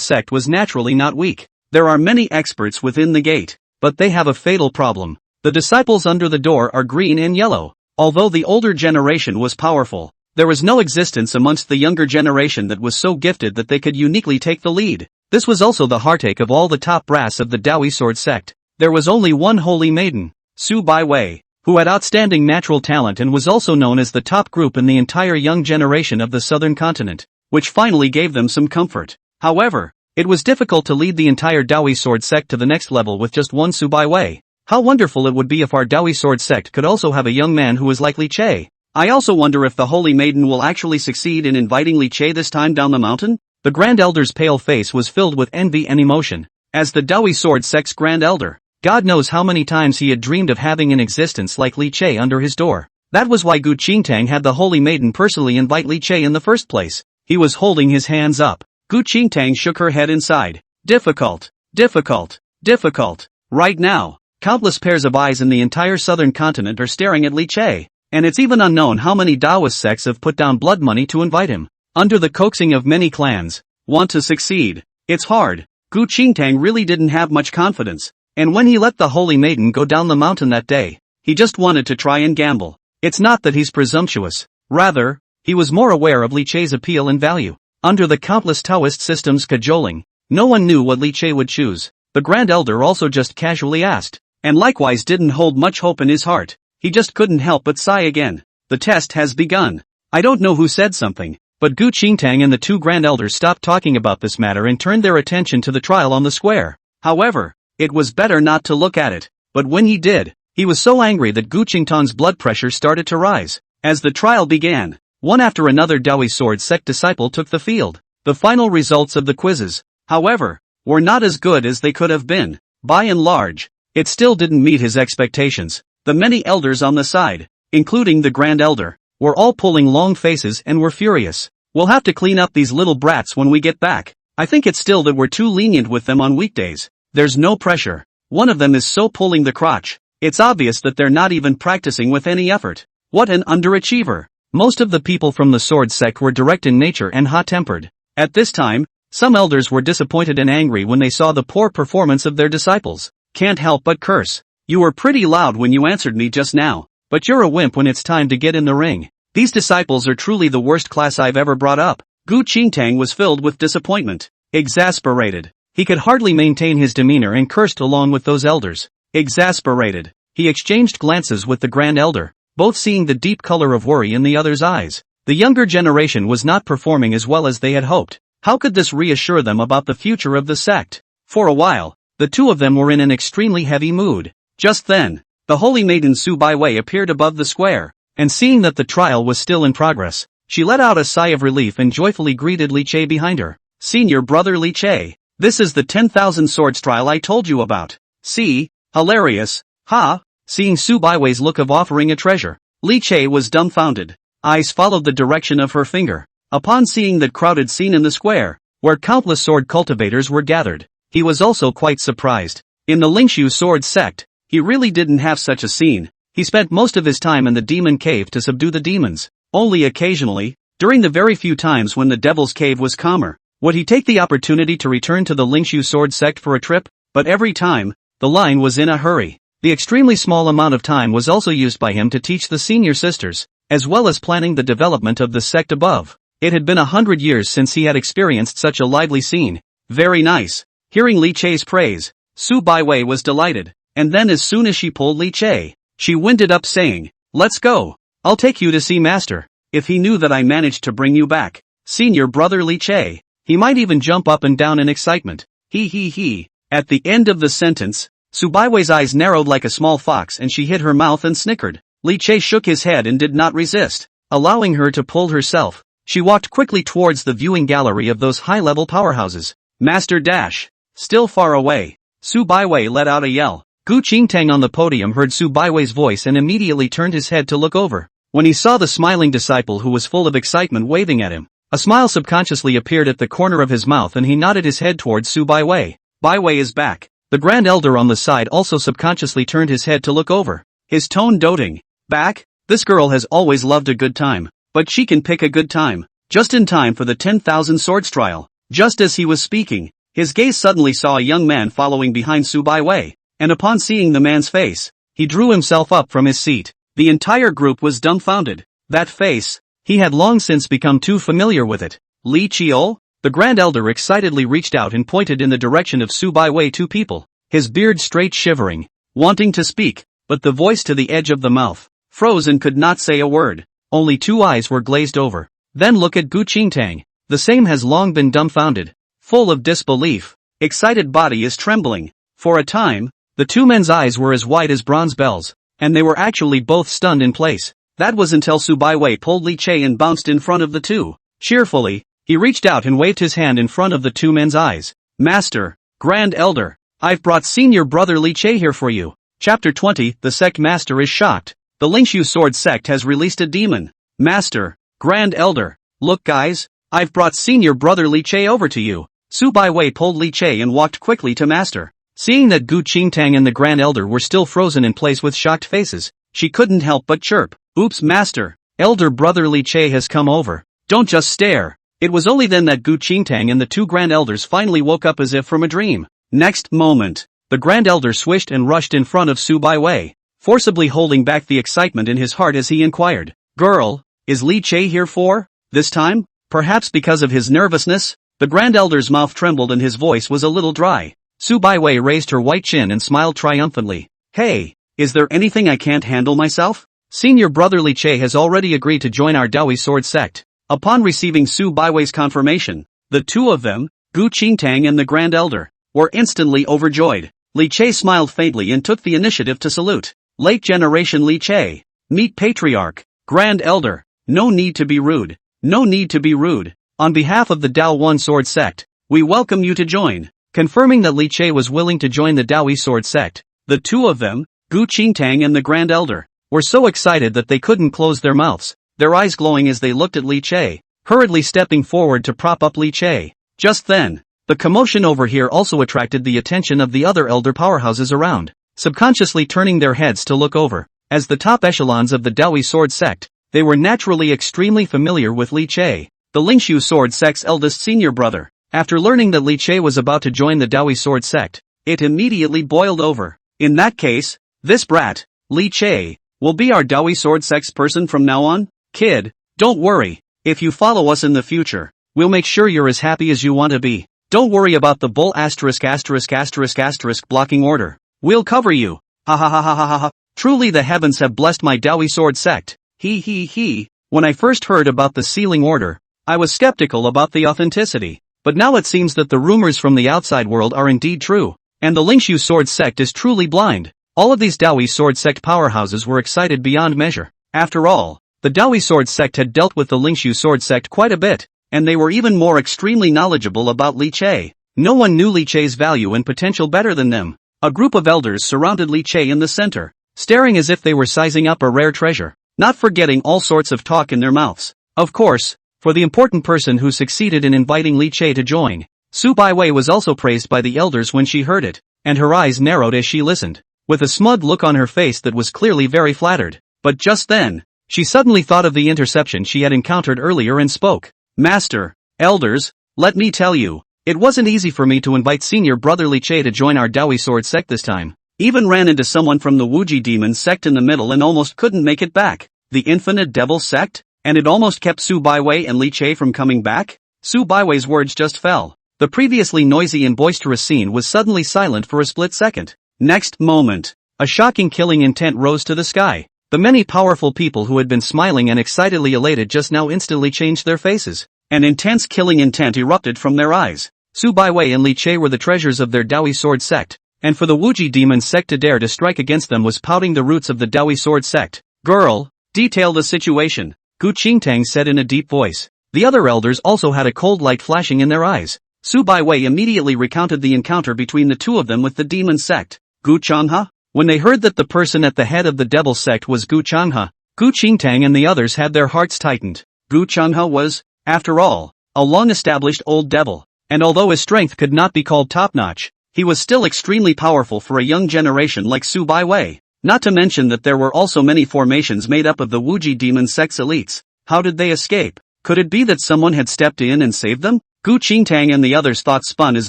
Sect was naturally not weak. There are many experts within the gate, but they have a fatal problem. The disciples under the door are green and yellow. Although the older generation was powerful, there was no existence amongst the younger generation that was so gifted that they could uniquely take the lead. This was also the heartache of all the top brass of the Dao Yi Sword Sect. There was only one holy maiden, Su Baiwei, who had outstanding natural talent and was also known as the top group in the entire young generation of the southern continent, which finally gave them some comfort. However, it was difficult to lead the entire Dao Yi Sword Sect to the next level with just one Su Baiwei. How wonderful it would be if our Dao Yi Sword Sect could also have a young man who is like Li Che. I also wonder if the Holy Maiden will actually succeed in inviting Li Che this time down the mountain? The Grand Elder's pale face was filled with envy and emotion. As the Dao Yi Sword Sect's Grand Elder, God knows how many times he had dreamed of having an existence like Li Che under his door. That was why Gu Qingtang had the Holy Maiden personally invite Li Che in the first place. He was holding his hands up. Gu Qingtang shook her head inside. Difficult. Difficult. Difficult. Right now, countless pairs of eyes in the entire southern continent are staring at Li Che, and it's even unknown how many Taoist sects have put down blood money to invite him. Under the coaxing of many clans, want to succeed. It's hard. Gu Qingtang really didn't have much confidence, and when he let the holy maiden go down the mountain that day, he just wanted to try and gamble. It's not that he's presumptuous. Rather, he was more aware of Li Che's appeal and value. Under the countless Taoist systems cajoling, no one knew what Li Che would choose. The Grand Elder also just casually asked, and likewise didn't hold much hope in his heart. He just couldn't help but sigh again. The test has begun. I don't know who said something, but Gu Qingtang and the two Grand Elders stopped talking about this matter and turned their attention to the trial on the square. However, it was better not to look at it, but when he did, he was so angry that Gu Qingtang's blood pressure started to rise. As the trial began, one after another Dao Yi sword sect disciple took the field. The final results of the quizzes, however, were not as good as they could have been. By and large, it still didn't meet his expectations. The many elders on the side, including the Grand Elder, were all pulling long faces and were furious. We'll have to clean up these little brats when we get back. I think it's still that we're too lenient with them on weekdays. There's no pressure. One of them is so pulling the crotch. It's obvious that they're not even practicing with any effort. What an underachiever. Most of the people from the sword sect were direct in nature and hot-tempered. At this time, some elders were disappointed and angry when they saw the poor performance of their disciples. Can't help but curse. You were pretty loud when you answered me just now, but you're a wimp when it's time to get in the ring. These disciples are truly the worst class I've ever brought up. Gu Qingtang was filled with disappointment. Exasperated. He could hardly maintain his demeanor and cursed along with those elders. Exasperated. He exchanged glances with the Grand Elder, both seeing the deep color of worry in the other's eyes. The younger generation was not performing as well as they had hoped. How could this reassure them about the future of the sect? For a while, the two of them were in an extremely heavy mood. Just then, the holy maiden Su Baiwei appeared above the square, and seeing that the trial was still in progress, she let out a sigh of relief and joyfully greeted Li Che behind her. Senior brother Li Che, this is the 10,000 swords trial I told you about. See? Hilarious. Ha! Seeing Su Baiwei's look of offering a treasure, Li Che was dumbfounded. Eyes followed the direction of her finger. Upon seeing that crowded scene in the square, where countless sword cultivators were gathered, he was also quite surprised. In the Lingxu sword sect, he really didn't have such a scene. He spent most of his time in the demon cave to subdue the demons. Only occasionally, during the very few times when the devil's cave was calmer, would he take the opportunity to return to the Lingxu sword sect for a trip, but every time, the line was in a hurry. The extremely small amount of time was also used by him to teach the senior sisters, as well as planning the development of the sect above. It had been 100 years since he had experienced such a lively scene. Very nice. Hearing Li Che's praise, Su Baiwei was delighted, and then as soon as she pulled Li Che, she winded up saying, "Let's go. I'll take you to see Master. If he knew that I managed to bring you back, senior brother Li Che, he might even jump up and down in excitement." He. At the end of the sentence, Su Baiwei's eyes narrowed like a small fox and she hid her mouth and snickered. Li Che shook his head and did not resist, allowing her to pull herself. She walked quickly towards the viewing gallery of those high-level powerhouses. Master Dash. Still far away. Su Baiwei let out a yell. Gu Qingtang on the podium heard Su Baiwei's voice and immediately turned his head to look over. When he saw the smiling disciple who was full of excitement waving at him, a smile subconsciously appeared at the corner of his mouth and he nodded his head towards Su Baiwei. Baiwei is back. The Grand Elder on the side also subconsciously turned his head to look over, his tone doting. Back? This girl has always loved a good time, but she can pick a good time. Just in time for the 10,000 swords trial. Just as he was speaking, his gaze suddenly saw a young man following behind Su Baiwei, and upon seeing the man's face, he drew himself up from his seat. The entire group was dumbfounded. That face, he had long since become too familiar with it. Li Chiol? The Grand Elder excitedly reached out and pointed in the direction of Su Baiwei. Two people, his beard straight shivering, wanting to speak, but the voice to the edge of the mouth, froze and could not say a word. Only two eyes were glazed over. Then look at Gu Qingtang. The same has long been dumbfounded, full of disbelief. Excited body is trembling. For a time, the two men's eyes were as white as bronze bells, and they were actually both stunned in place. That was until Su Baiwei pulled Li Che and bounced in front of the two. Cheerfully, he reached out and waved his hand in front of the two men's eyes. Master, Grand Elder, I've brought senior brother Li Che here for you. Chapter 20. The sect master is shocked. The Lingxu sword sect has released a demon. Master, Grand Elder. Look guys, I've brought senior brother Li Che over to you. Su Baiwei pulled Li Che and walked quickly to Master. Seeing that Gu Qingtang and the Grand Elder were still frozen in place with shocked faces, she couldn't help but chirp. Oops, Master. Elder brother Li Che has come over. Don't just stare. It was only then that Gu Qingtang and the two Grand Elders finally woke up as if from a dream. Next moment, the Grand Elder swished and rushed in front of Su Baiwei, forcibly holding back the excitement in his heart as he inquired, "Girl, is Li Che here for this time?" Perhaps because of his nervousness, the Grand Elder's mouth trembled and his voice was a little dry. Su Baiwei raised her white chin and smiled triumphantly. "Hey, is there anything I can't handle myself? Senior brother Li Che has already agreed to join our Dao Yi sword sect." Upon receiving Su Baiwei's confirmation, the two of them, Gu Qingtang and the Grand Elder, were instantly overjoyed. Li Che smiled faintly and took the initiative to salute. "Late generation Li Che. Meet Patriarch, Grand Elder. No need to be rude. No need to be rude. On behalf of the Dao One Sword Sect, we welcome you to join." Confirming that Li Che was willing to join the Dao Yi Sword Sect, the two of them, Gu Qingtang and the Grand Elder, were so excited that they couldn't close their mouths, their eyes glowing as they looked at Li Che, hurriedly stepping forward to prop up Li Che. Just then, the commotion over here also attracted the attention of the other elder powerhouses around, subconsciously turning their heads to look over. As the top echelons of the Dao Yi Sword Sect, they were naturally extremely familiar with Li Che, the Lingxu Sword Sect's eldest senior brother. After learning that Li Che was about to join the Dao Yi Sword Sect, it immediately boiled over. "In that case, this brat, Li Che, will be our Dao Yi Sword Sect's person from now on? Kid, don't worry, if you follow us in the future, we'll make sure you're as happy as you want to be. Don't worry about the bull ***** blocking order. We'll cover you. Ha ha ha ha ha ha. Truly the heavens have blessed my Dao Yi Sword Sect. He. When I first heard about the sealing order, I was skeptical about the authenticity. But now it seems that the rumors from the outside world are indeed true, and the Lingxu Sword Sect is truly blind." All of these Dao Yi Sword Sect powerhouses were excited beyond measure. After all, the Dao Yi Sword Sect had dealt with the Lingxu Sword Sect quite a bit, and they were even more extremely knowledgeable about Li Che. No one knew Li Che's value and potential better than them. A group of elders surrounded Li Che in the center, staring as if they were sizing up a rare treasure, not forgetting all sorts of talk in their mouths. Of course, for the important person who succeeded in inviting Li Che to join, Su Baiwei was also praised by the elders when she heard it, and her eyes narrowed as she listened, with a smug look on her face that was clearly very flattered. But just then, she suddenly thought of the interception she had encountered earlier and spoke. "Master, elders, let me tell you, it wasn't easy for me to invite senior brother Li Che to join our Dao Yi Sword Sect this time. Even ran into someone from the Wuji Demon Sect in the middle and almost couldn't make it back. The Infinite Devil Sect? And it almost kept Su Baiwei and Li Che from coming back?" Su Baiwei's words just fell. The previously noisy and boisterous scene was suddenly silent for a split second. Next moment, a shocking killing intent rose to the sky. The many powerful people who had been smiling and excitedly elated just now instantly changed their faces. An intense killing intent erupted from their eyes. Su Baiwei and Li Che were the treasures of their Dao Yi Sword Sect, and for the Wuji Demon Sect to dare to strike against them was pouting the roots of the Dao Yi Sword Sect. "Girl, detail the situation," Gu Qingtang said in a deep voice. The other elders also had a cold light flashing in their eyes. Su Baiwei immediately recounted the encounter between the two of them with the demon sect. Gu Changhe? When they heard that the person at the head of the devil sect was Gu Changhe, Gu Qingtang and the others had their hearts tightened. Gu Changhe was, after all, a long-established old devil, and although his strength could not be called top-notch, he was still extremely powerful for a young generation like Su Baiwei. Not to mention that there were also many formations made up of the Wuji Demon Sect's elites. How did they escape? Could it be that someone had stepped in and saved them? Gu Qingtang and the others' thoughts spun as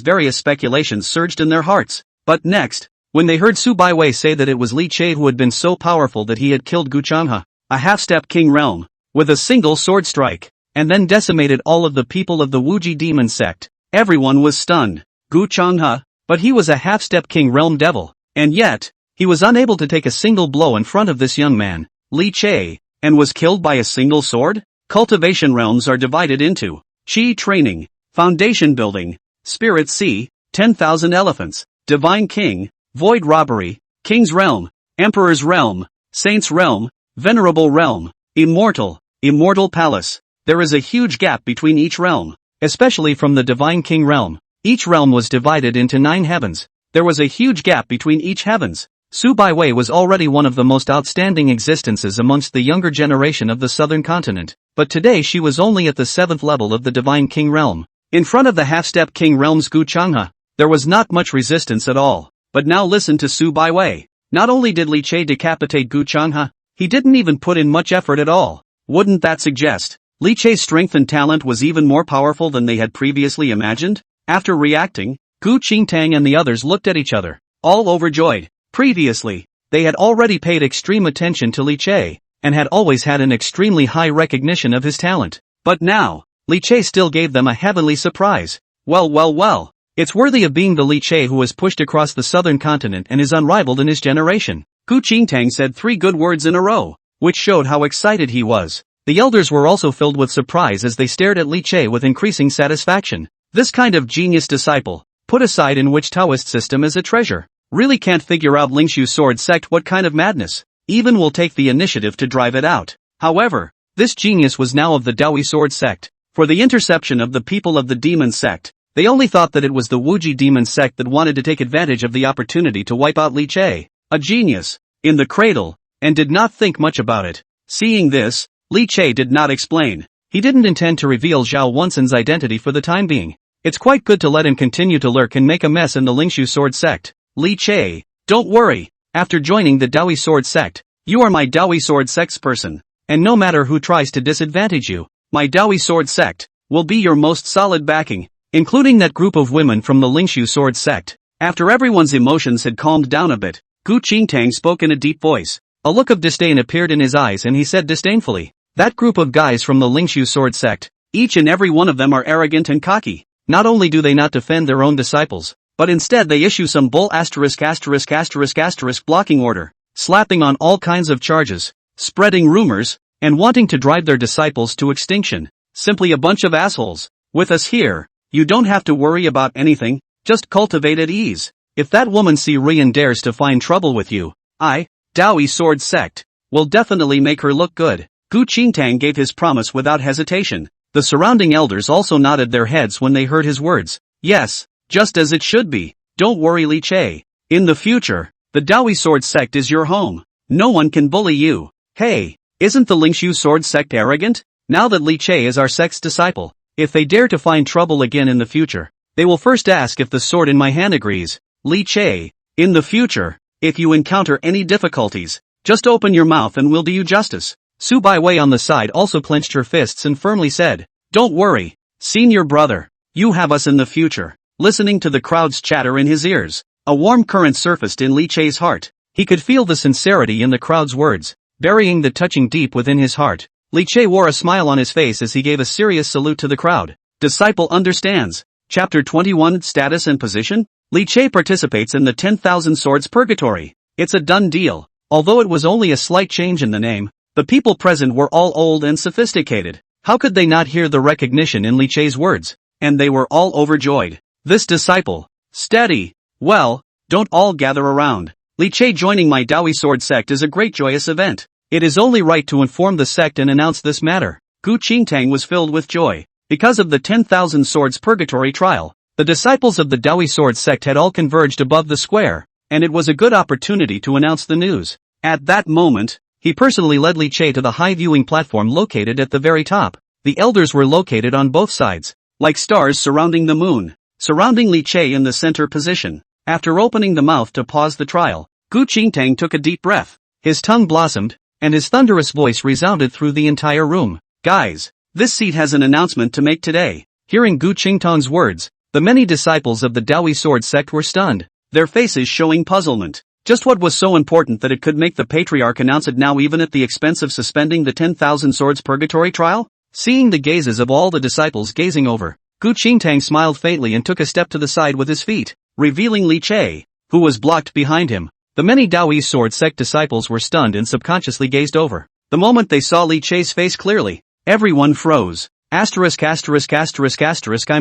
various speculations surged in their hearts. But next, when they heard Su Baiwei say that it was Li Che who had been so powerful that he had killed Gu Changhe, a half-step king realm, with a single sword strike, and then decimated all of the people of the Wuji Demon Sect, everyone was stunned. Gu Changhe, but he was a half-step king realm devil, and yet, he was unable to take a single blow in front of this young man, Li Che, and was killed by a single sword? Cultivation realms are divided into Qi training, foundation building, spirit sea, 10,000 elephants, divine king, void robbery, king's realm, emperor's realm, saint's realm, venerable realm, immortal palace. There is a huge gap between each realm, especially from the divine king realm. Each realm was divided into 9 heavens. There was a huge gap between each heavens. Su Baiwei was already one of the most outstanding existences amongst the younger generation of the southern continent. but today she was only at the 7th level of the Divine King realm. In front of the half-step King realm's Gu Changhe, there was not much resistance at all. But now listen to Su Baiwei. Not only did Li Che decapitate Gu Changhe, he didn't even put in much effort at all. Wouldn't that suggest Li Che's strength and talent was even more powerful than they had previously imagined? After reacting, Gu Qingtang and the others looked at each other, all overjoyed. Previously, they had already paid extreme attention to Li Che, and had always had an extremely high recognition of his talent. But now, Li Che still gave them a heavenly surprise. Well. It's worthy of being the Li Che who was pushed across the southern continent and is unrivaled in his generation. Gu Qingtang said 3 good words in a row, which showed how excited he was. The elders were also filled with surprise as they stared at Li Che with increasing satisfaction. This kind of genius disciple, put aside in which Taoist system is a treasure, really can't figure out Lingxu sword sect what kind of madness, even will take the initiative to drive it out. However, this genius was now of the Dao Yi sword sect. For the interception of the people of the demon sect, they only thought that it was the Wuji demon sect that wanted to take advantage of the opportunity to wipe out Li Che, a genius, in the cradle, and did not think much about it. Seeing this, Li Che did not explain. He didn't intend to reveal Zhao Yuansen's identity for the time being. It's quite good to let him continue to lurk and make a mess in the Lingxu sword sect. Li Che, don't worry. After joining the Dao Yi sword sect, you are my Dao Yi sword sect's person, and no matter who tries to disadvantage you, my Dao Yi sword sect will be your most solid backing, including that group of women from the Lingxu sword sect. After everyone's emotions had calmed down a bit, Gu Qingtang spoke in a deep voice. A look of disdain appeared in his eyes and he said disdainfully, that group of guys from the Lingxu sword sect, each and every one of them are arrogant and cocky. Not only do they not defend their own disciples, but instead they issue some bull **** blocking order, slapping on all kinds of charges, spreading rumors, and wanting to drive their disciples to extinction. Simply a bunch of assholes. With us here, you don't have to worry about anything, just cultivate at ease. If that woman Si Rian dares to find trouble with you, I, Dao Yi sword sect, will definitely make her look good. Gu Qingtang gave his promise without hesitation. The surrounding elders also nodded their heads when they heard his words. Yes, just as it should be. Don't worry Li Che. In the future, the Dao Yi sword sect is your home. No one can bully you. Hey, isn't the Lingxu sword sect arrogant? Now that Li Che is our sect's disciple, if they dare to find trouble again in the future, they will first ask if the sword in my hand agrees. Li Che, in the future, if you encounter any difficulties, just open your mouth and we'll do you justice. Su Baiwei on the side also clenched her fists and firmly said, don't worry, senior brother, you have us in the future. Listening to the crowd's chatter in his ears, a warm current surfaced in Li Che's heart. He could feel the sincerity in the crowd's words, burying the touching deep within his heart. Li Che wore a smile on his face as he gave a serious salute to the crowd. Disciple understands. Chapter 21 Status and Position? Li Che participates in the 10,000 Swords Purgatory. It's a done deal. Although it was only a slight change in the name, the people present were all old and sophisticated. How could they not hear the recognition in Li Che's words? And they were all overjoyed. This disciple. Steady. Well, don't all gather around. Li Che joining my Dao Yi sword sect is a great joyous event. It is only right to inform the sect and announce this matter. Gu Qingtang was filled with joy. Because of the 10,000 Swords Purgatory trial, the disciples of the Dao Yi sword sect had all converged above the square, and it was a good opportunity to announce the news. At that moment, he personally led Li Che to the high viewing platform located at the very top. The elders were located on both sides, like stars surrounding the moon, surrounding Li Che in the center position. After opening the mouth to pause the trial, Gu Qingtang took a deep breath. His tongue blossomed, and his thunderous voice resounded through the entire room. Guys, this seat has an announcement to make today. Hearing Gu Qingtang's words, the many disciples of the Dao Yi sword sect were stunned, their faces showing puzzlement. Just what was so important that it could make the patriarch announce it now even at the expense of suspending the 10,000 Swords Purgatory trial? Seeing the gazes of all the disciples gazing over, Gu Qingtang smiled faintly and took a step to the side with his feet, revealing Li Che, who was blocked behind him. The many Dao Yi sword sect disciples were stunned and subconsciously gazed over. The moment they saw Li Che's face clearly, everyone froze. I'm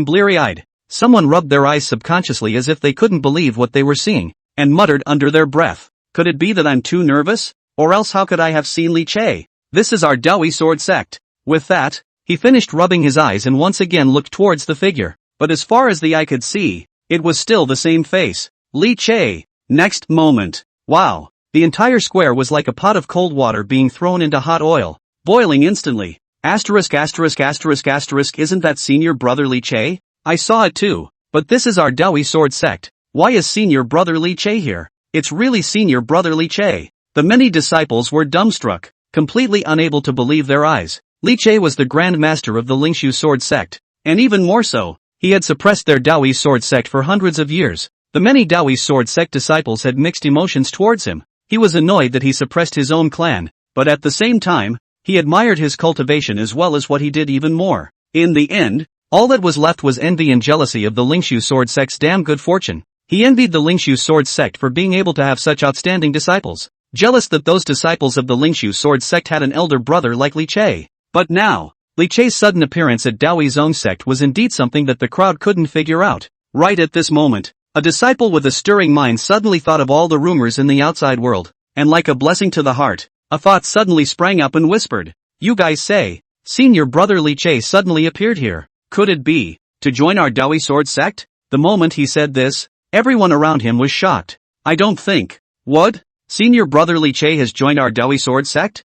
bleary-eyed. Someone rubbed their eyes subconsciously as if they couldn't believe what they were seeing, and muttered under their breath. Could it be that I'm too nervous? Or else how could I have seen Li Che? This is our Dao Yi sword sect. With that, he finished rubbing his eyes and once again looked towards the figure. But as far as the eye could see, it was still the same face. Li Che. Next moment. Wow. The entire square was like a pot of cold water being thrown into hot oil, boiling instantly. Asterisk asterisk asterisk asterisk isn't that senior brother Li Che? I saw it too. But this is our Dao Yi sword sect. Why is senior brother Li Che here? It's really senior brother Li Che. The many disciples were dumbstruck, completely unable to believe their eyes. Li Che was the Grand Master of the Lingxu sword sect. And even more so, he had suppressed their Dao Yi sword sect for hundreds of years. The many Dao Yi sword sect disciples had mixed emotions towards him. He was annoyed that he suppressed his own clan, but at the same time, he admired his cultivation as well as what he did even more. In the end, all that was left was envy and jealousy of the Lingxu sword sect's damn good fortune. He envied the Lingxu sword sect for being able to have such outstanding disciples. Jealous that those disciples of the Lingxu sword sect had an elder brother like Li Che. But now, Li Che's sudden appearance at Dao Yi's own sect was indeed something that the crowd couldn't figure out. Right at this moment, a disciple with a stirring mind suddenly thought of all the rumors in the outside world, and like a blessing to the heart, a thought suddenly sprang up and whispered, "You guys say, senior brother Li Che suddenly appeared here. Could it be, to join our Dao Yi sword sect?" The moment he said this, everyone around him was shocked. "I don't think. What? Senior brother Li Che has joined our Dao Yi sword sect?"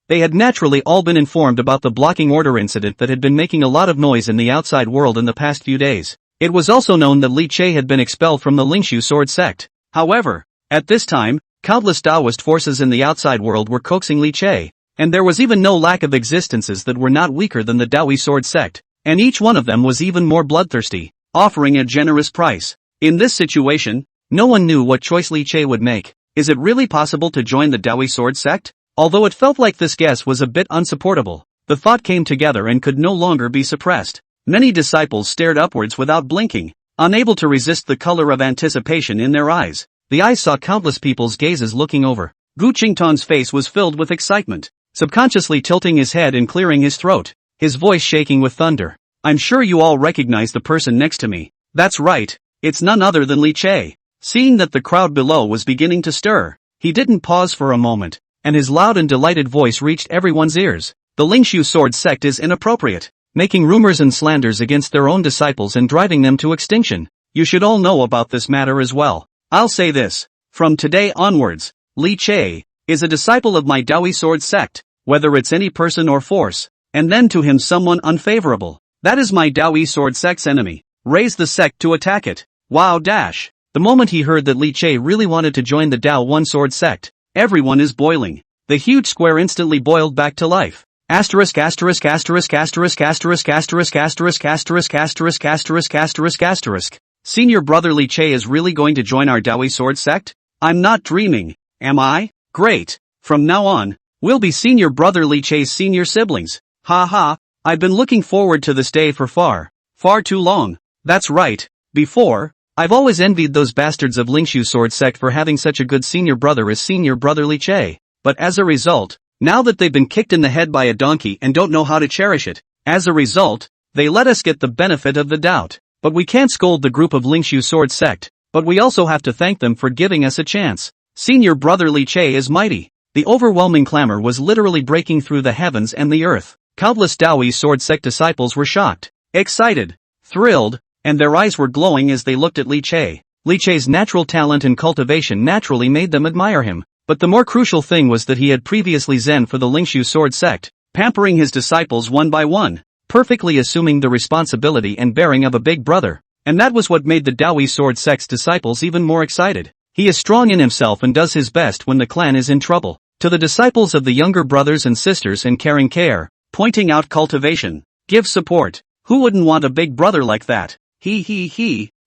They had naturally all been informed about the blocking order incident that had been making a lot of noise in the outside world in the past few days. It was also known that Li Che had been expelled from the Lingxu sword sect. However, at this time, countless Taoist forces in the outside world were coaxing Li Che, and there was even no lack of existences that were not weaker than the Dao Yi sword sect, and each one of them was even more bloodthirsty, offering a generous price. In this situation, no one knew what choice Li Che would make. Is it really possible to join the Dao Yi sword sect? Although it felt like this guess was a bit unsupportable, the thought came together and could no longer be suppressed. Many disciples stared upwards without blinking, unable to resist the color of anticipation in their eyes. The eyes saw countless people's gazes looking over. Gu Qingtang's face was filled with excitement, subconsciously tilting his head and clearing his throat, his voice shaking with thunder. "I'm sure you all recognize the person next to me. That's right, it's none other than Li Che." Seeing that the crowd below was beginning to stir, he didn't pause for a moment, and his loud and delighted voice reached everyone's ears. "The Lingxu sword sect is inappropriate, making rumors and slanders against their own disciples and driving them to extinction. You should all know about this matter as well. I'll say this, from today onwards, Li Che is a disciple of my Dao Yi sword sect, whether it's any person or force, and then to him someone unfavorable. That is my Dao Yi sword sect's enemy. Raise the sect to attack it." Wow dash. The moment he heard that Li Che really wanted to join the Dao One sword sect, everyone is boiling. The huge square instantly boiled back to life. Asterisk asterisk asterisk asterisk asterisk asterisk asterisk asterisk asterisk asterisk asterisk asterisk. Senior brother Li Che is really going to join our Dao Yi sword sect? I'm not dreaming, am I? Great. From now on, we'll be senior brother Li Che's senior siblings. Ha ha, I've been looking forward to this day for far too long. That's right. Before, I've always envied those bastards of Lingxu sword sect for having such a good senior brother as senior brother Li Che. But as a result, now that they've been kicked in the head by a donkey and don't know how to cherish it, as a result, they let us get the benefit of the doubt. But we can't scold the group of Lingxu sword sect, but we also have to thank them for giving us a chance. Senior brother Li Che is mighty. The overwhelming clamor was literally breaking through the heavens and the earth. Countless Dao Yi sword sect disciples were shocked, excited, thrilled, and their eyes were glowing as they looked at Li Che. Li Che's natural talent and cultivation naturally made them admire him, but the more crucial thing was that he had previously zen for the Lingxu sword sect, pampering his disciples one by one, perfectly assuming the responsibility and bearing of a big brother, and that was what made the Dao Yi sword sect's disciples even more excited. He is strong in himself and does his best when the clan is in trouble. To the disciples of the younger brothers and sisters and caring care, pointing out cultivation, give support. Who wouldn't want a big brother like that?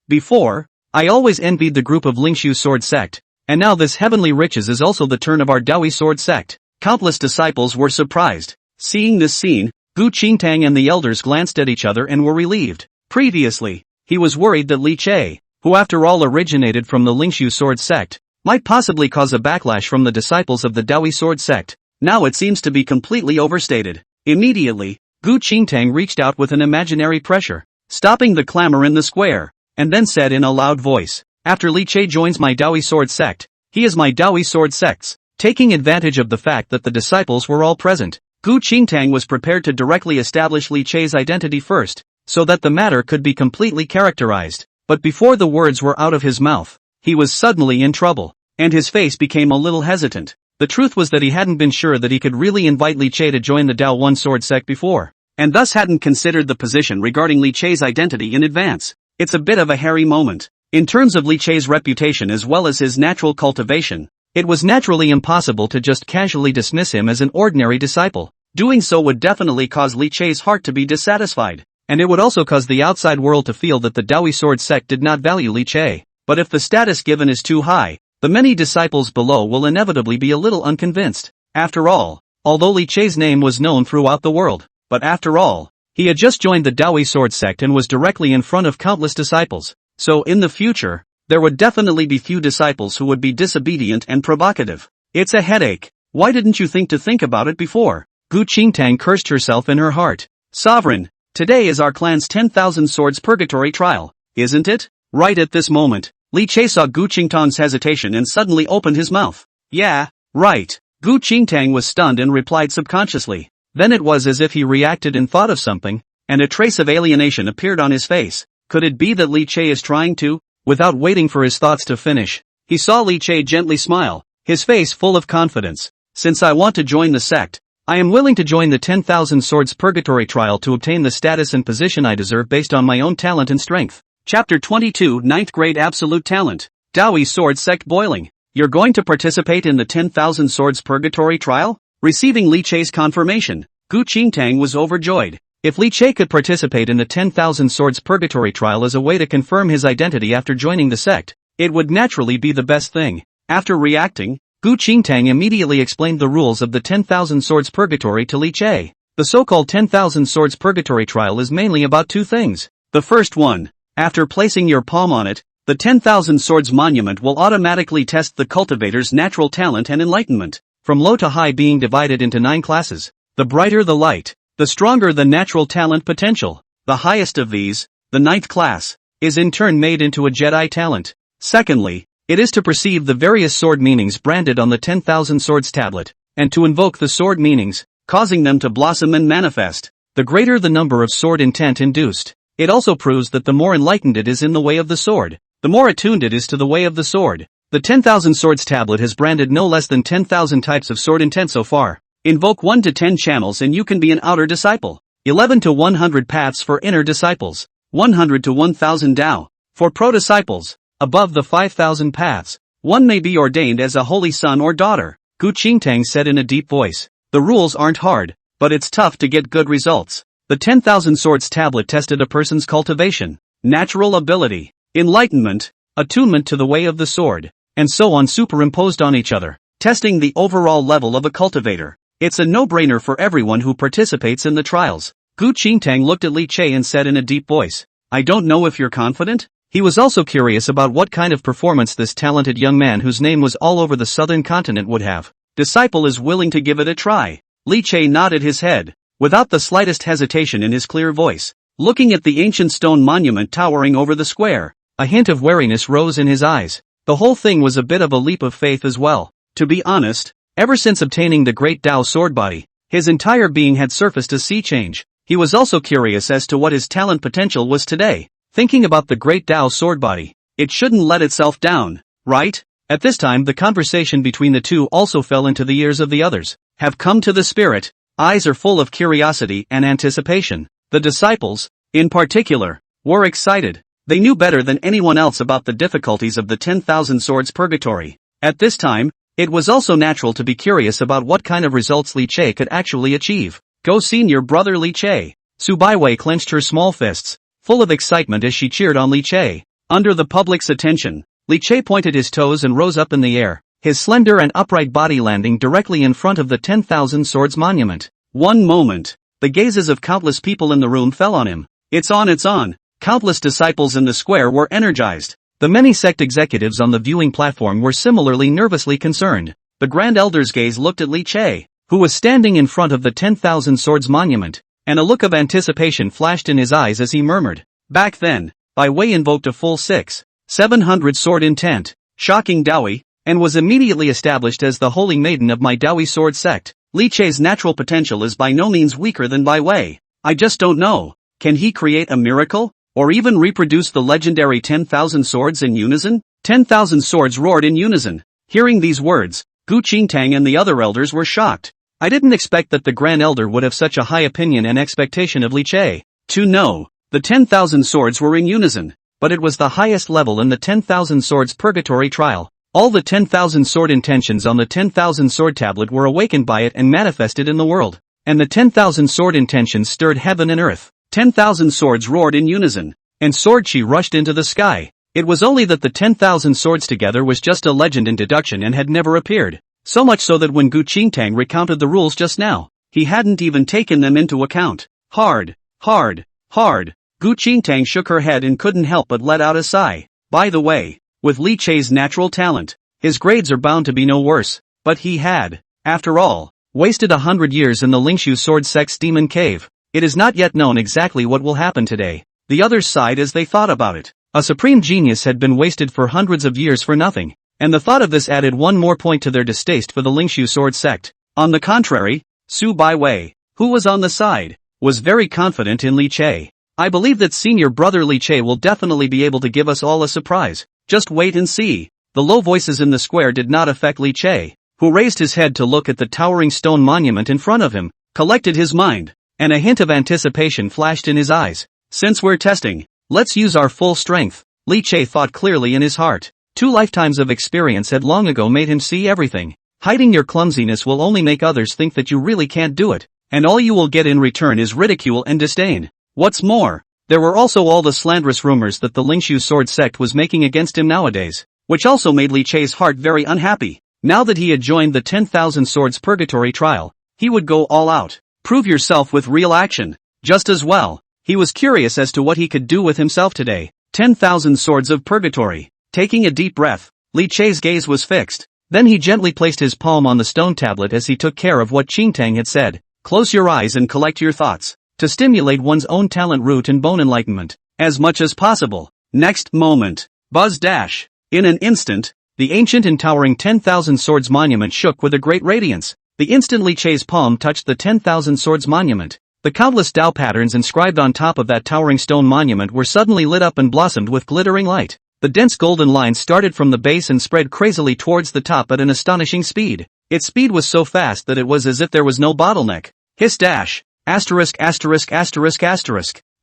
Before, I always envied the group of Lingxu sword sect, and now this heavenly riches is also the turn of our Dao Yi sword sect. Countless disciples were surprised. Seeing this scene, Gu Qingtang and the elders glanced at each other and were relieved. Previously, he was worried that Li Che, who after all originated from the Lingxu sword sect, might possibly cause a backlash from the disciples of the Dao Yi sword sect. Now it seems to be completely overstated. Immediately, Gu Qingtang reached out with an imaginary pressure, stopping the clamor in the square, and then said in a loud voice, "After Li Che joins my Dao Yi sword sect, he is my Dao Yi sword sect's." Taking advantage of the fact that the disciples were all present, Gu Qingtang was prepared to directly establish Li Che's identity first, so that the matter could be completely characterized. But before the words were out of his mouth, he was suddenly in trouble, and his face became a little hesitant. The truth was that he hadn't been sure that he could really invite Li Che to join the Dao One Sword Sect before, and thus hadn't considered the position regarding Li Che's identity in advance. It's a bit of a hairy moment. In terms of Li Che's reputation as well as his natural cultivation, it was naturally impossible to just casually dismiss him as an ordinary disciple. Doing so would definitely cause Li Che's heart to be dissatisfied, and it would also cause the outside world to feel that the Dao Yi Sword Sect did not value Li Che. But if the status given is too high, the many disciples below will inevitably be a little unconvinced. After all, although Li Che's name was known throughout the world, but after all, he had just joined the Dao Yi Sword Sect and was directly in front of countless disciples. So in the future, there would definitely be few disciples who would be disobedient and provocative. It's a headache. Why didn't you think about it before? Gu Qingtang cursed herself in her heart. Sovereign, today is our clan's 10,000 swords purgatory trial, isn't it? Right at this moment, Li Che saw Gu Qingtang's hesitation and suddenly opened his mouth. Yeah, right. Gu Qingtang was stunned and replied subconsciously. Then it was as if he reacted and thought of something, and a trace of alienation appeared on his face. Could it be that Li Che is trying to? Without waiting for his thoughts to finish, he saw Li Che gently smile, his face full of confidence. Since I want to join the sect, I am willing to join the 10,000 swords purgatory trial to obtain the status and position I deserve based on my own talent and strength. Chapter 22 9th Grade Absolute Talent. Dao Yi Sword Sect Boiling. You're going to participate in the 10,000 swords purgatory trial? Receiving Li Che's confirmation, Gu Qingtang was overjoyed. If Li Che could participate in the 10,000 swords purgatory trial as a way to confirm his identity after joining the sect, it would naturally be the best thing. After reacting, Gu Qingtang immediately explained the rules of the 10,000 swords purgatory to Li Che. The so-called 10,000 swords purgatory trial is mainly about two things. The first one, after placing your palm on it, the 10,000 swords monument will automatically test the cultivator's natural talent and enlightenment, from low to high being divided into 9 classes. The brighter the light, the stronger the natural talent potential. The highest of these, the 9th class, is in turn made into a Jedi talent. Secondly, it is to perceive the various sword meanings branded on the 10,000 swords tablet, and to invoke the sword meanings, causing them to blossom and manifest. The greater the number of sword intent induced, it also proves that the more enlightened it is in the way of the sword, the more attuned it is to the way of the sword. The 10,000 swords tablet has branded no less than 10,000 types of sword intent so far. Invoke 1 to 10 channels and you can be an outer disciple. 11 to 100 paths for inner disciples. 100 to 1000 Dao. For pro-disciples, above the 5,000 paths, one may be ordained as a holy son or daughter. Gu Qingtang said in a deep voice. The rules aren't hard, but it's tough to get good results. The 10,000 swords tablet tested a person's cultivation, natural ability, enlightenment, attunement to the way of the sword, and so on superimposed on each other, testing the overall level of a cultivator. It's a no-brainer for everyone who participates in the trials. Gu Qingtang looked at Li Che and said in a deep voice, I don't know if you're confident? He was also curious about what kind of performance this talented young man whose name was all over the southern continent would have. Disciple is willing to give it a try. Li Che nodded his head, without the slightest hesitation in his clear voice, looking at the ancient stone monument towering over the square. A hint of wariness rose in his eyes. The whole thing was a bit of a leap of faith as well. To be honest, ever since obtaining the great Dao sword body, his entire being had surfaced a sea change. He was also curious as to what his talent potential was today. Thinking about the great Dao sword body, it shouldn't let itself down, right? At this time the conversation between the two also fell into the ears of the others. Have come to the spirit. Eyes are full of curiosity and anticipation. The disciples, in particular, were excited. They knew better than anyone else about the difficulties of the 10,000 swords purgatory. At this time, it was also natural to be curious about what kind of results Li Che could actually achieve. Go senior brother Li Che. Su Baiwei clenched her small fists, full of excitement as she cheered on Li Che. Under the public's attention, Li Che pointed his toes and rose up in the air, his slender and upright body landing directly in front of the 10,000 swords monument. One moment, the gazes of countless people in the room fell on him. It's on, it's on. Countless disciples in the square were energized. The many sect executives on the viewing platform were similarly nervously concerned. The Grand Elder's gaze looked at Li Che, who was standing in front of the 10,000 swords monument, and a look of anticipation flashed in his eyes as he murmured. Back then, Bai Wei invoked a full 700 sword intent, shocking Dao Yi, and was immediately established as the holy maiden of my Dao Yi sword sect. Li Che's natural potential is by no means weaker than Bai Wei. I just don't know. Can he create a miracle? Or even reproduce the legendary 10,000 swords in unison? 10,000 swords roared in unison. Hearing these words, Gu Qingtang and the other elders were shocked. I didn't expect that the Grand Elder would have such a high opinion and expectation of Li Che. No, the 10,000 swords were in unison, but it was the highest level in the 10,000 swords purgatory trial. All the 10,000 sword intentions on the 10,000 sword tablet were awakened by it and manifested in the world. And the 10,000 sword intentions stirred heaven and earth. 10,000 swords roared in unison, and sword chi rushed into the sky. It was only that the 10,000 swords together was just a legend in deduction and had never appeared. So much so that when Gu Qingtang recounted the rules just now, he hadn't even taken them into account. Hard. Gu Qingtang shook her head and couldn't help but let out a sigh. By the way, with Li Che's natural talent, his grades are bound to be no worse, but he had, after all, wasted 100 years in the Lingxu sword sect's demon cave. It is not yet known exactly what will happen today. The others sighed as they thought about it. A supreme genius had been wasted for hundreds of years for nothing, and the thought of this added one more point to their distaste for the Lingxu sword sect. On the contrary, Su Baiwei, who was on the side, was very confident in Li Che. I believe that senior brother Li Che will definitely be able to give us all a surprise. Just wait and see. The low voices in the square did not affect Li Che, who raised his head to look at the towering stone monument in front of him, collected his mind, and a hint of anticipation flashed in his eyes. Since we're testing, let's use our full strength. Li Che thought clearly in his heart. 2 lifetimes of experience had long ago made him see everything. Hiding your clumsiness will only make others think that you really can't do it, and all you will get in return is ridicule and disdain. What's more, there were also all the slanderous rumors that the Lingxu sword sect was making against him nowadays, which also made Li Che's heart very unhappy. Now that he had joined the 10,000 swords purgatory trial, he would go all out. Prove yourself with real action. Just as well, he was curious as to what he could do with himself today. 10,000 swords of purgatory. Taking a deep breath, Li Che's gaze was fixed. Then he gently placed his palm on the stone tablet as he took care of what Qingtang had said. Close your eyes and collect your thoughts, to stimulate one's own talent root and bone enlightenment, as much as possible. Next moment. Buzz dash. In an instant, the ancient and towering 10,000 swords monument shook with a great radiance. The instant Li Che's palm touched the 10,000 swords monument, the countless Dao patterns inscribed on top of that towering stone monument were suddenly lit up and blossomed with glittering light. The dense golden lines started from the base and spread crazily towards the top at an astonishing speed. Its speed was so fast that it was as if there was no bottleneck. Hiss dash. Asterisk.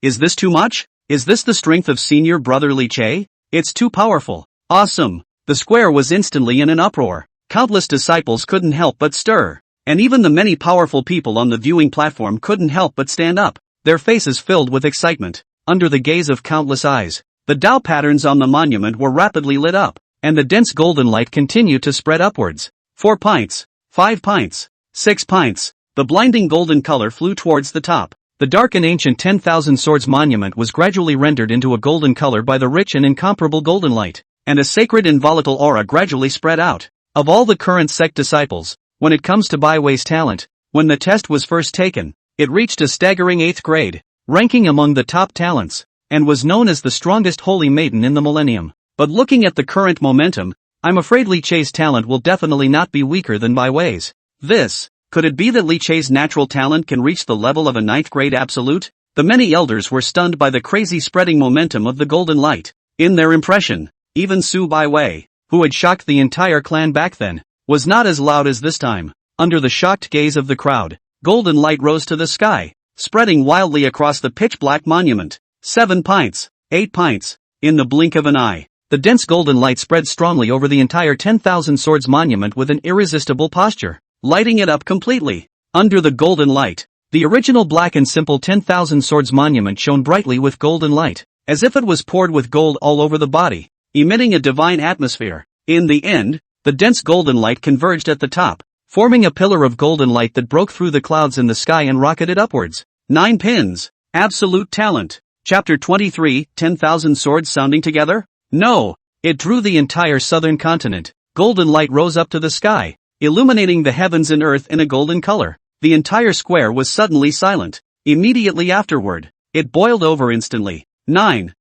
Is this too much? Is this the strength of senior brother Li Che? It's too powerful. Awesome. The square was instantly in an uproar. Countless disciples couldn't help but stir. And even the many powerful people on the viewing platform couldn't help but stand up, their faces filled with excitement. Under the gaze of countless eyes, the Dao patterns on the monument were rapidly lit up, and the dense golden light continued to spread upwards. 4 pints, 5 pints, 6 pints. The blinding golden color flew towards the top. The dark and ancient 10,000 swords monument was gradually rendered into a golden color by the rich and incomparable golden light, and a sacred and volatile aura gradually spread out. Of all the current sect disciples, when it comes to Baiwei's talent, when the test was first taken, it reached a staggering 8th grade, ranking among the top talents, and was known as the strongest holy maiden in the millennium. But looking at the current momentum, I'm afraid Li Che's talent will definitely not be weaker than Baiwei's. Could it be that Li Che's natural talent can reach the level of a 9th grade absolute? The many elders were stunned by the crazy spreading momentum of the golden light. In their impression, even Su Baiwei, who had shocked the entire clan back then, was not as loud as this time. Under the shocked gaze of the crowd, golden light rose to the sky, spreading wildly across the pitch-black monument. 7 pints, 8 pints. In the blink of an eye, the dense golden light spread strongly over the entire 10,000 swords monument with an irresistible posture, lighting it up completely. Under the golden light, the original black and simple 10,000 swords monument shone brightly with golden light, as if it was poured with gold all over the body, emitting a divine atmosphere. In the end, the dense golden light converged at the top, forming a pillar of golden light that broke through the clouds in the sky and rocketed upwards. 9 pins. Absolute talent. Chapter 23, 10,000 swords sounding together? No. It drew the entire southern continent. Golden light rose up to the sky, illuminating the heavens and earth in a golden color. The entire square was suddenly silent. Immediately afterward, it boiled over instantly. 9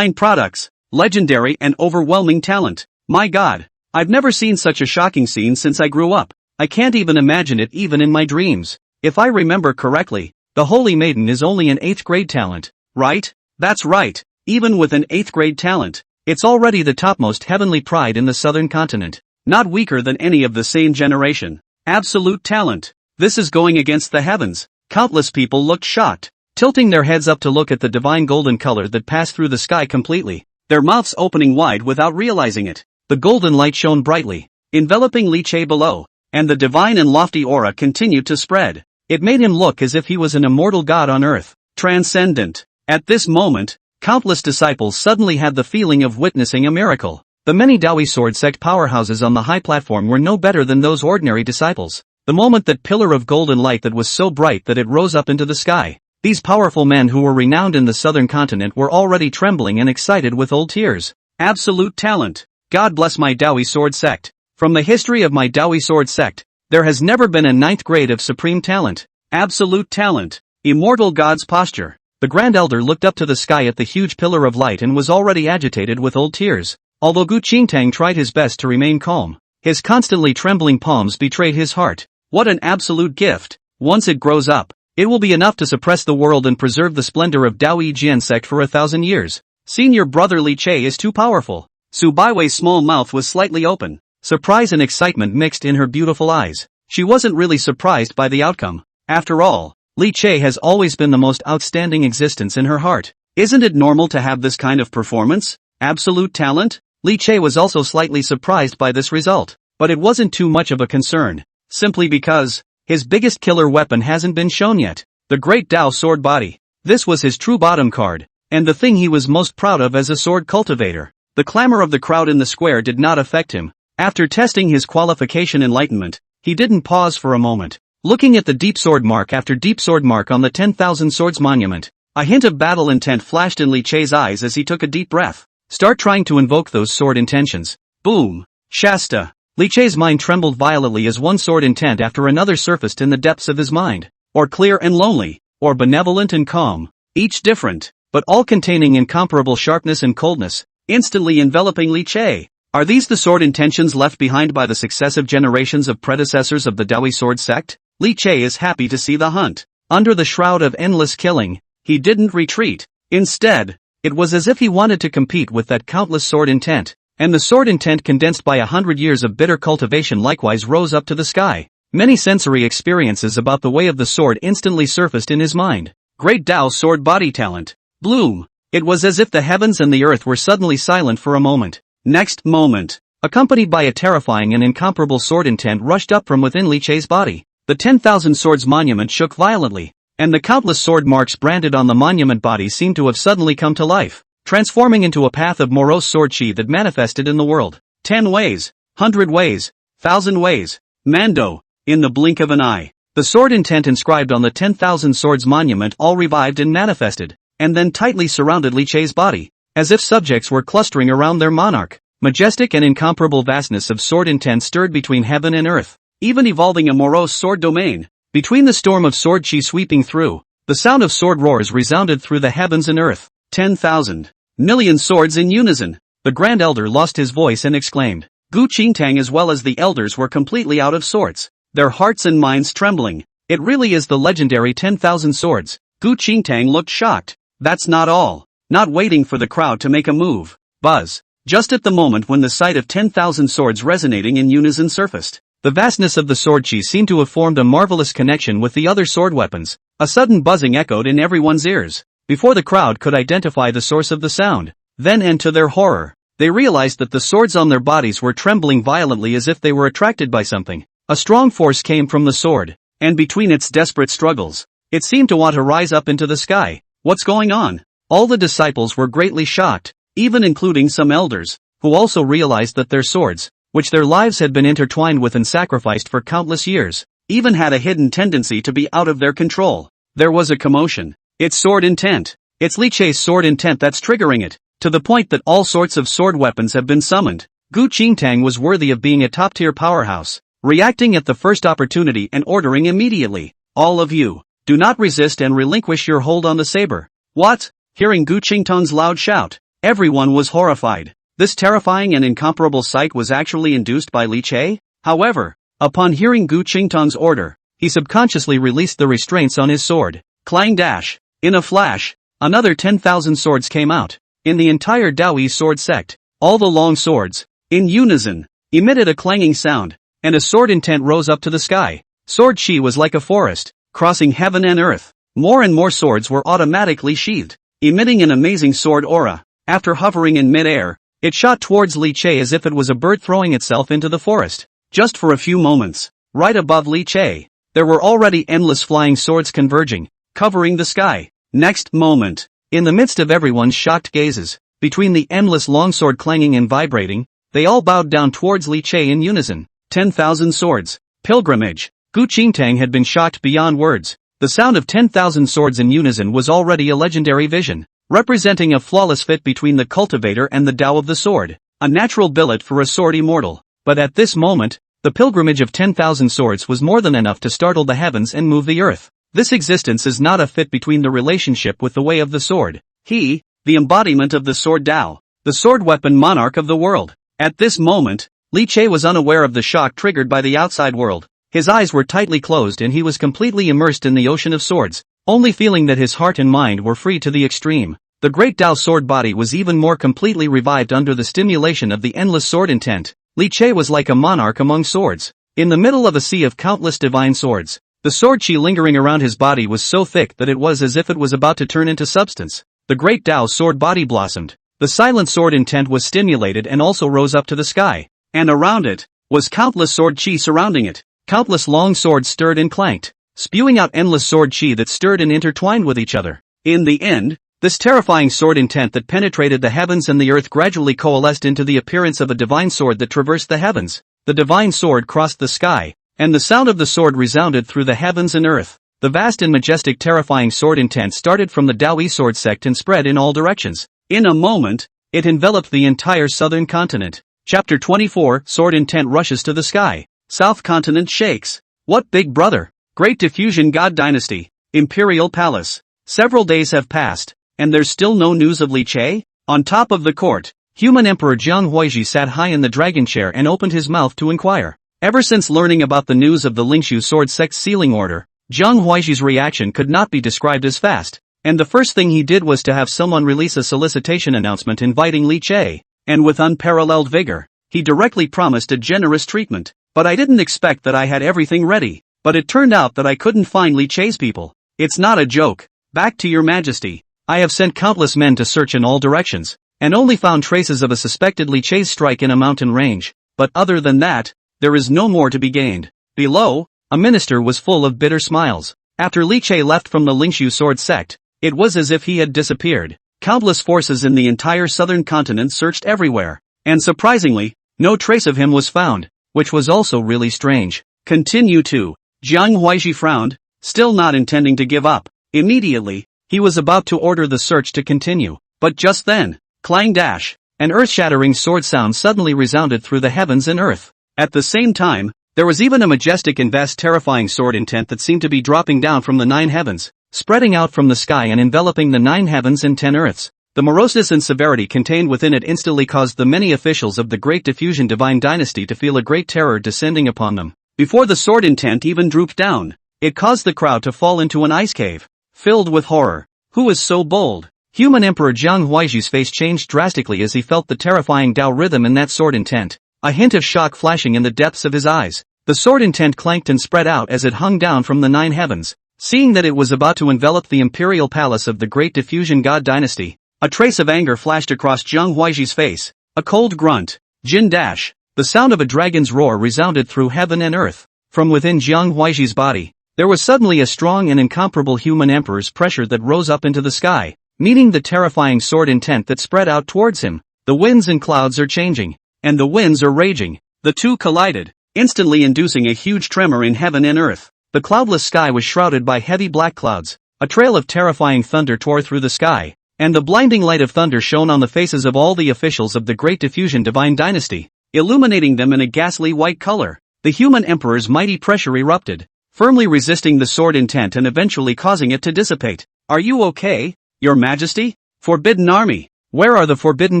products. Legendary and overwhelming talent. My God. I've never seen such a shocking scene since I grew up. I can't even imagine it even in my dreams. If I remember correctly, the Holy Maiden is only an 8th grade talent, right? That's right. Even with an 8th grade talent, it's already the topmost heavenly pride in the southern continent. not weaker than any of the same generation. Absolute talent. This is going against the heavens. Countless people looked shocked, tilting their heads up to look at the divine golden color that passed through the sky completely, their mouths opening wide without realizing it. The golden light shone brightly, enveloping Li Che below, and the divine and lofty aura continued to spread. It made him look as if he was an immortal god on earth, transcendent. At this moment, countless disciples suddenly had the feeling of witnessing a miracle. The many Dao Yi sword sect powerhouses on the high platform were no better than those ordinary disciples. The moment that pillar of golden light that was so bright that it rose up into the sky, these powerful men who were renowned in the southern continent were already trembling and excited with old tears. Absolute talent. God bless my Dao Yi sword sect. From the history of my Dao Yi sword sect, there has never been a ninth grade of supreme talent. Absolute talent. Immortal God's posture. The Grand Elder looked up to the sky at the huge pillar of light and was already agitated with old tears. Although Gu Qingtang tried his best to remain calm, his constantly trembling palms betrayed his heart. What an absolute gift. Once it grows up, it will be enough to suppress the world and preserve the splendor of Dao Yi Jian sect for 1,000 years. Senior brother Li Che is too powerful. Su Baiwei's small mouth was slightly open, surprise and excitement mixed in her beautiful eyes. She wasn't really surprised by the outcome. After all, Li Che has always been the most outstanding existence in her heart. Isn't it normal to have this kind of performance? Absolute talent? Li Che was also slightly surprised by this result, but it wasn't too much of a concern, simply because his biggest killer weapon hasn't been shown yet, the Great Dao Sword Body. This was his true bottom card, and the thing he was most proud of as a sword cultivator. The clamor of the crowd in the square did not affect him. After testing his qualification enlightenment, he didn't pause for a moment. Looking at the deep sword mark after deep sword mark on the 10,000 swords monument, a hint of battle intent flashed in Li Che's eyes as he took a deep breath. Start trying to invoke those sword intentions. Boom. Shasta. Li Che's mind trembled violently as one sword intent after another surfaced in the depths of his mind. Or clear and lonely, or benevolent and calm. Each different, but all containing incomparable sharpness and coldness, instantly enveloping Li Che. Are these the sword intentions left behind by the successive generations of predecessors of the Dao Yi sword sect? Li Che is happy to see the hunt. Under the shroud of endless killing, he didn't retreat. Instead, it was as if he wanted to compete with that countless sword intent, and the sword intent condensed by 100 years of bitter cultivation likewise rose up to the sky. Many sensory experiences about the way of the sword instantly surfaced in his mind. Great Dao sword body talent. Bloom. It was as if the heavens and the earth were suddenly silent for a moment. Next moment, accompanied by a terrifying and incomparable sword intent rushed up from within Li Che's body. The 10,000 swords monument shook violently, and the countless sword marks branded on the monument body seemed to have suddenly come to life, transforming into a path of morose sword chi that manifested in the world. 10 ways, 100 ways, 1,000 ways. Mando. In the blink of an eye, the sword intent inscribed on the 10,000 swords monument all revived and manifested, and then tightly surrounded Li Che's body, as if subjects were clustering around their monarch. Majestic and incomparable vastness of sword intent stirred between heaven and earth, even evolving a morose sword domain. Between the storm of sword chi sweeping through, the sound of sword roars resounded through the heavens and earth. 10,000 million swords in unison. The Grand Elder lost his voice and exclaimed. Gu Qingtang as well as the elders were completely out of sorts, their hearts and minds trembling. It really is the legendary 10,000 swords. Gu Qingtang looked shocked. That's not all. Not waiting for the crowd to make a move. Buzz. Just at the moment when the sight of 10,000 swords resonating in unison surfaced, the vastness of the sword chi seemed to have formed a marvelous connection with the other sword weapons. A sudden buzzing echoed in everyone's ears, before the crowd could identify the source of the sound. Then and to their horror, they realized that the swords on their bodies were trembling violently as if they were attracted by something. A strong force came from the sword, and between its desperate struggles, it seemed to want to rise up into the sky. What's going on? All the disciples were greatly shocked, even including some elders, who also realized that their swords, which their lives had been intertwined with and sacrificed for countless years, even had a hidden tendency to be out of their control. There was a commotion. It's sword intent. It's Li Che's sword intent that's triggering it, to the point that all sorts of sword weapons have been summoned. Gu Qingtang was worthy of being a top-tier powerhouse, reacting at the first opportunity and ordering immediately. All of you, do not resist and relinquish your hold on the saber. What? Hearing Gu Qingtang's loud shout, everyone was horrified. This terrifying and incomparable sight was actually induced by Li Che? However, upon hearing Gu Qingtang's order, he subconsciously released the restraints on his sword. Clang dash. In a flash, another 10,000 swords came out. In the entire Dao Yi sword sect, all the long swords, in unison, emitted a clanging sound, and a sword intent rose up to the sky. Sword chi was like a forest, crossing heaven and earth. More and more swords were automatically sheathed, emitting an amazing sword aura. After hovering in mid-air, it shot towards Li Che as if it was a bird throwing itself into the forest. Just for a few moments, right above Li Che, there were already endless flying swords converging, covering the sky. Next moment, in the midst of everyone's shocked gazes, between the endless longsword clanging and vibrating, they all bowed down towards Li Che in unison. 10,000 swords. Pilgrimage. Gu Qingtang had been shocked beyond words. The sound of 10,000 swords in unison was already a legendary vision, representing a flawless fit between the cultivator and the Tao of the sword, a natural billet for a sword immortal. But at this moment, the pilgrimage of 10,000 swords was more than enough to startle the heavens and move the earth. This existence is not a fit between the relationship with the way of the sword. He, the embodiment of the sword Tao, the sword weapon monarch of the world. At this moment, Li Che was unaware of the shock triggered by the outside world. His eyes were tightly closed and he was completely immersed in the ocean of swords, only feeling that his heart and mind were free to the extreme. The great Tao sword body was even more completely revived under the stimulation of the endless sword intent. Li Che was like a monarch among swords. In the middle of a sea of countless divine swords, the sword chi lingering around his body was so thick that it was as if it was about to turn into substance. The great Tao sword body blossomed. The silent sword intent was stimulated and also rose up to the sky. And around it was countless sword chi surrounding it. Countless long swords stirred and clanked, spewing out endless sword chi that stirred and intertwined with each other. In the end, this terrifying sword intent that penetrated the heavens and the earth gradually coalesced into the appearance of a divine sword that traversed the heavens. The divine sword crossed the sky, and the sound of the sword resounded through the heavens and earth. The vast and majestic terrifying sword intent started from the Dao Yi sword sect and spread in all directions. In a moment, it enveloped the entire southern continent. Chapter 24, Sword Intent Rushes to the Sky. South Continent shakes. What big brother? Great Diffusion God Dynasty. Imperial Palace. Several days have passed, and there's still no news of Li Che? On top of the court, human Emperor Jiang Huaiji sat high in the dragon chair and opened his mouth to inquire. Ever since learning about the news of the Lingxu sword sect's sealing order, Jiang Huaiji's reaction could not be described as fast, and the first thing he did was to have someone release a solicitation announcement inviting Li Che. And with unparalleled vigor, he directly promised a generous treatment. But I didn't expect that I had everything ready. But it turned out that I couldn't find Li Che's people. It's not a joke. Back to your majesty. I have sent countless men to search in all directions, and only found traces of a suspected Li Che's strike in a mountain range. But other than that, there is no more to be gained. Below, a minister was full of bitter smiles. After Li Che left from the Lingxu sword sect, it was as if he had disappeared. Countless forces in the entire southern continent searched everywhere, and surprisingly, no trace of him was found, which was also really strange. Continue to. Jiang Huaiji frowned, still not intending to give up. Immediately, he was about to order the search to continue, but just then, clang dash, an earth-shattering sword sound suddenly resounded through the heavens and earth. At the same time, there was even a majestic and vast terrifying sword intent that seemed to be dropping down from the 9 heavens, spreading out from the sky and enveloping the 9 heavens and 10 earths. The moroseness and severity contained within it instantly caused the many officials of the Great Diffusion Divine Dynasty to feel a great terror descending upon them. Before the sword intent even drooped down, it caused the crowd to fall into an ice cave, filled with horror. Who is so bold? Human Emperor Jiang Huaiji's face changed drastically as he felt the terrifying Tao rhythm in that sword intent, a hint of shock flashing in the depths of his eyes. The sword intent clanked and spread out as it hung down from the 9 heavens. Seeing that it was about to envelop the imperial palace of the Great Diffusion God Dynasty, a trace of anger flashed across Jiang Huaiji's face. A cold grunt. Jin dash. The sound of a dragon's roar resounded through heaven and earth. From within Jiang Huaiji's body, there was suddenly a strong and incomparable human emperor's pressure that rose up into the sky, meeting the terrifying sword intent that spread out towards him. The winds and clouds are changing, and the winds are raging. The two collided, instantly inducing a huge tremor in heaven and earth. The cloudless sky was shrouded by heavy black clouds. A trail of terrifying thunder tore through the sky, and the blinding light of thunder shone on the faces of all the officials of the Great Diffusion Divine Dynasty, illuminating them in a ghastly white color. The human emperor's mighty pressure erupted, firmly resisting the sword intent and eventually causing it to dissipate. Are you okay, Your Majesty? Forbidden army. Where are the forbidden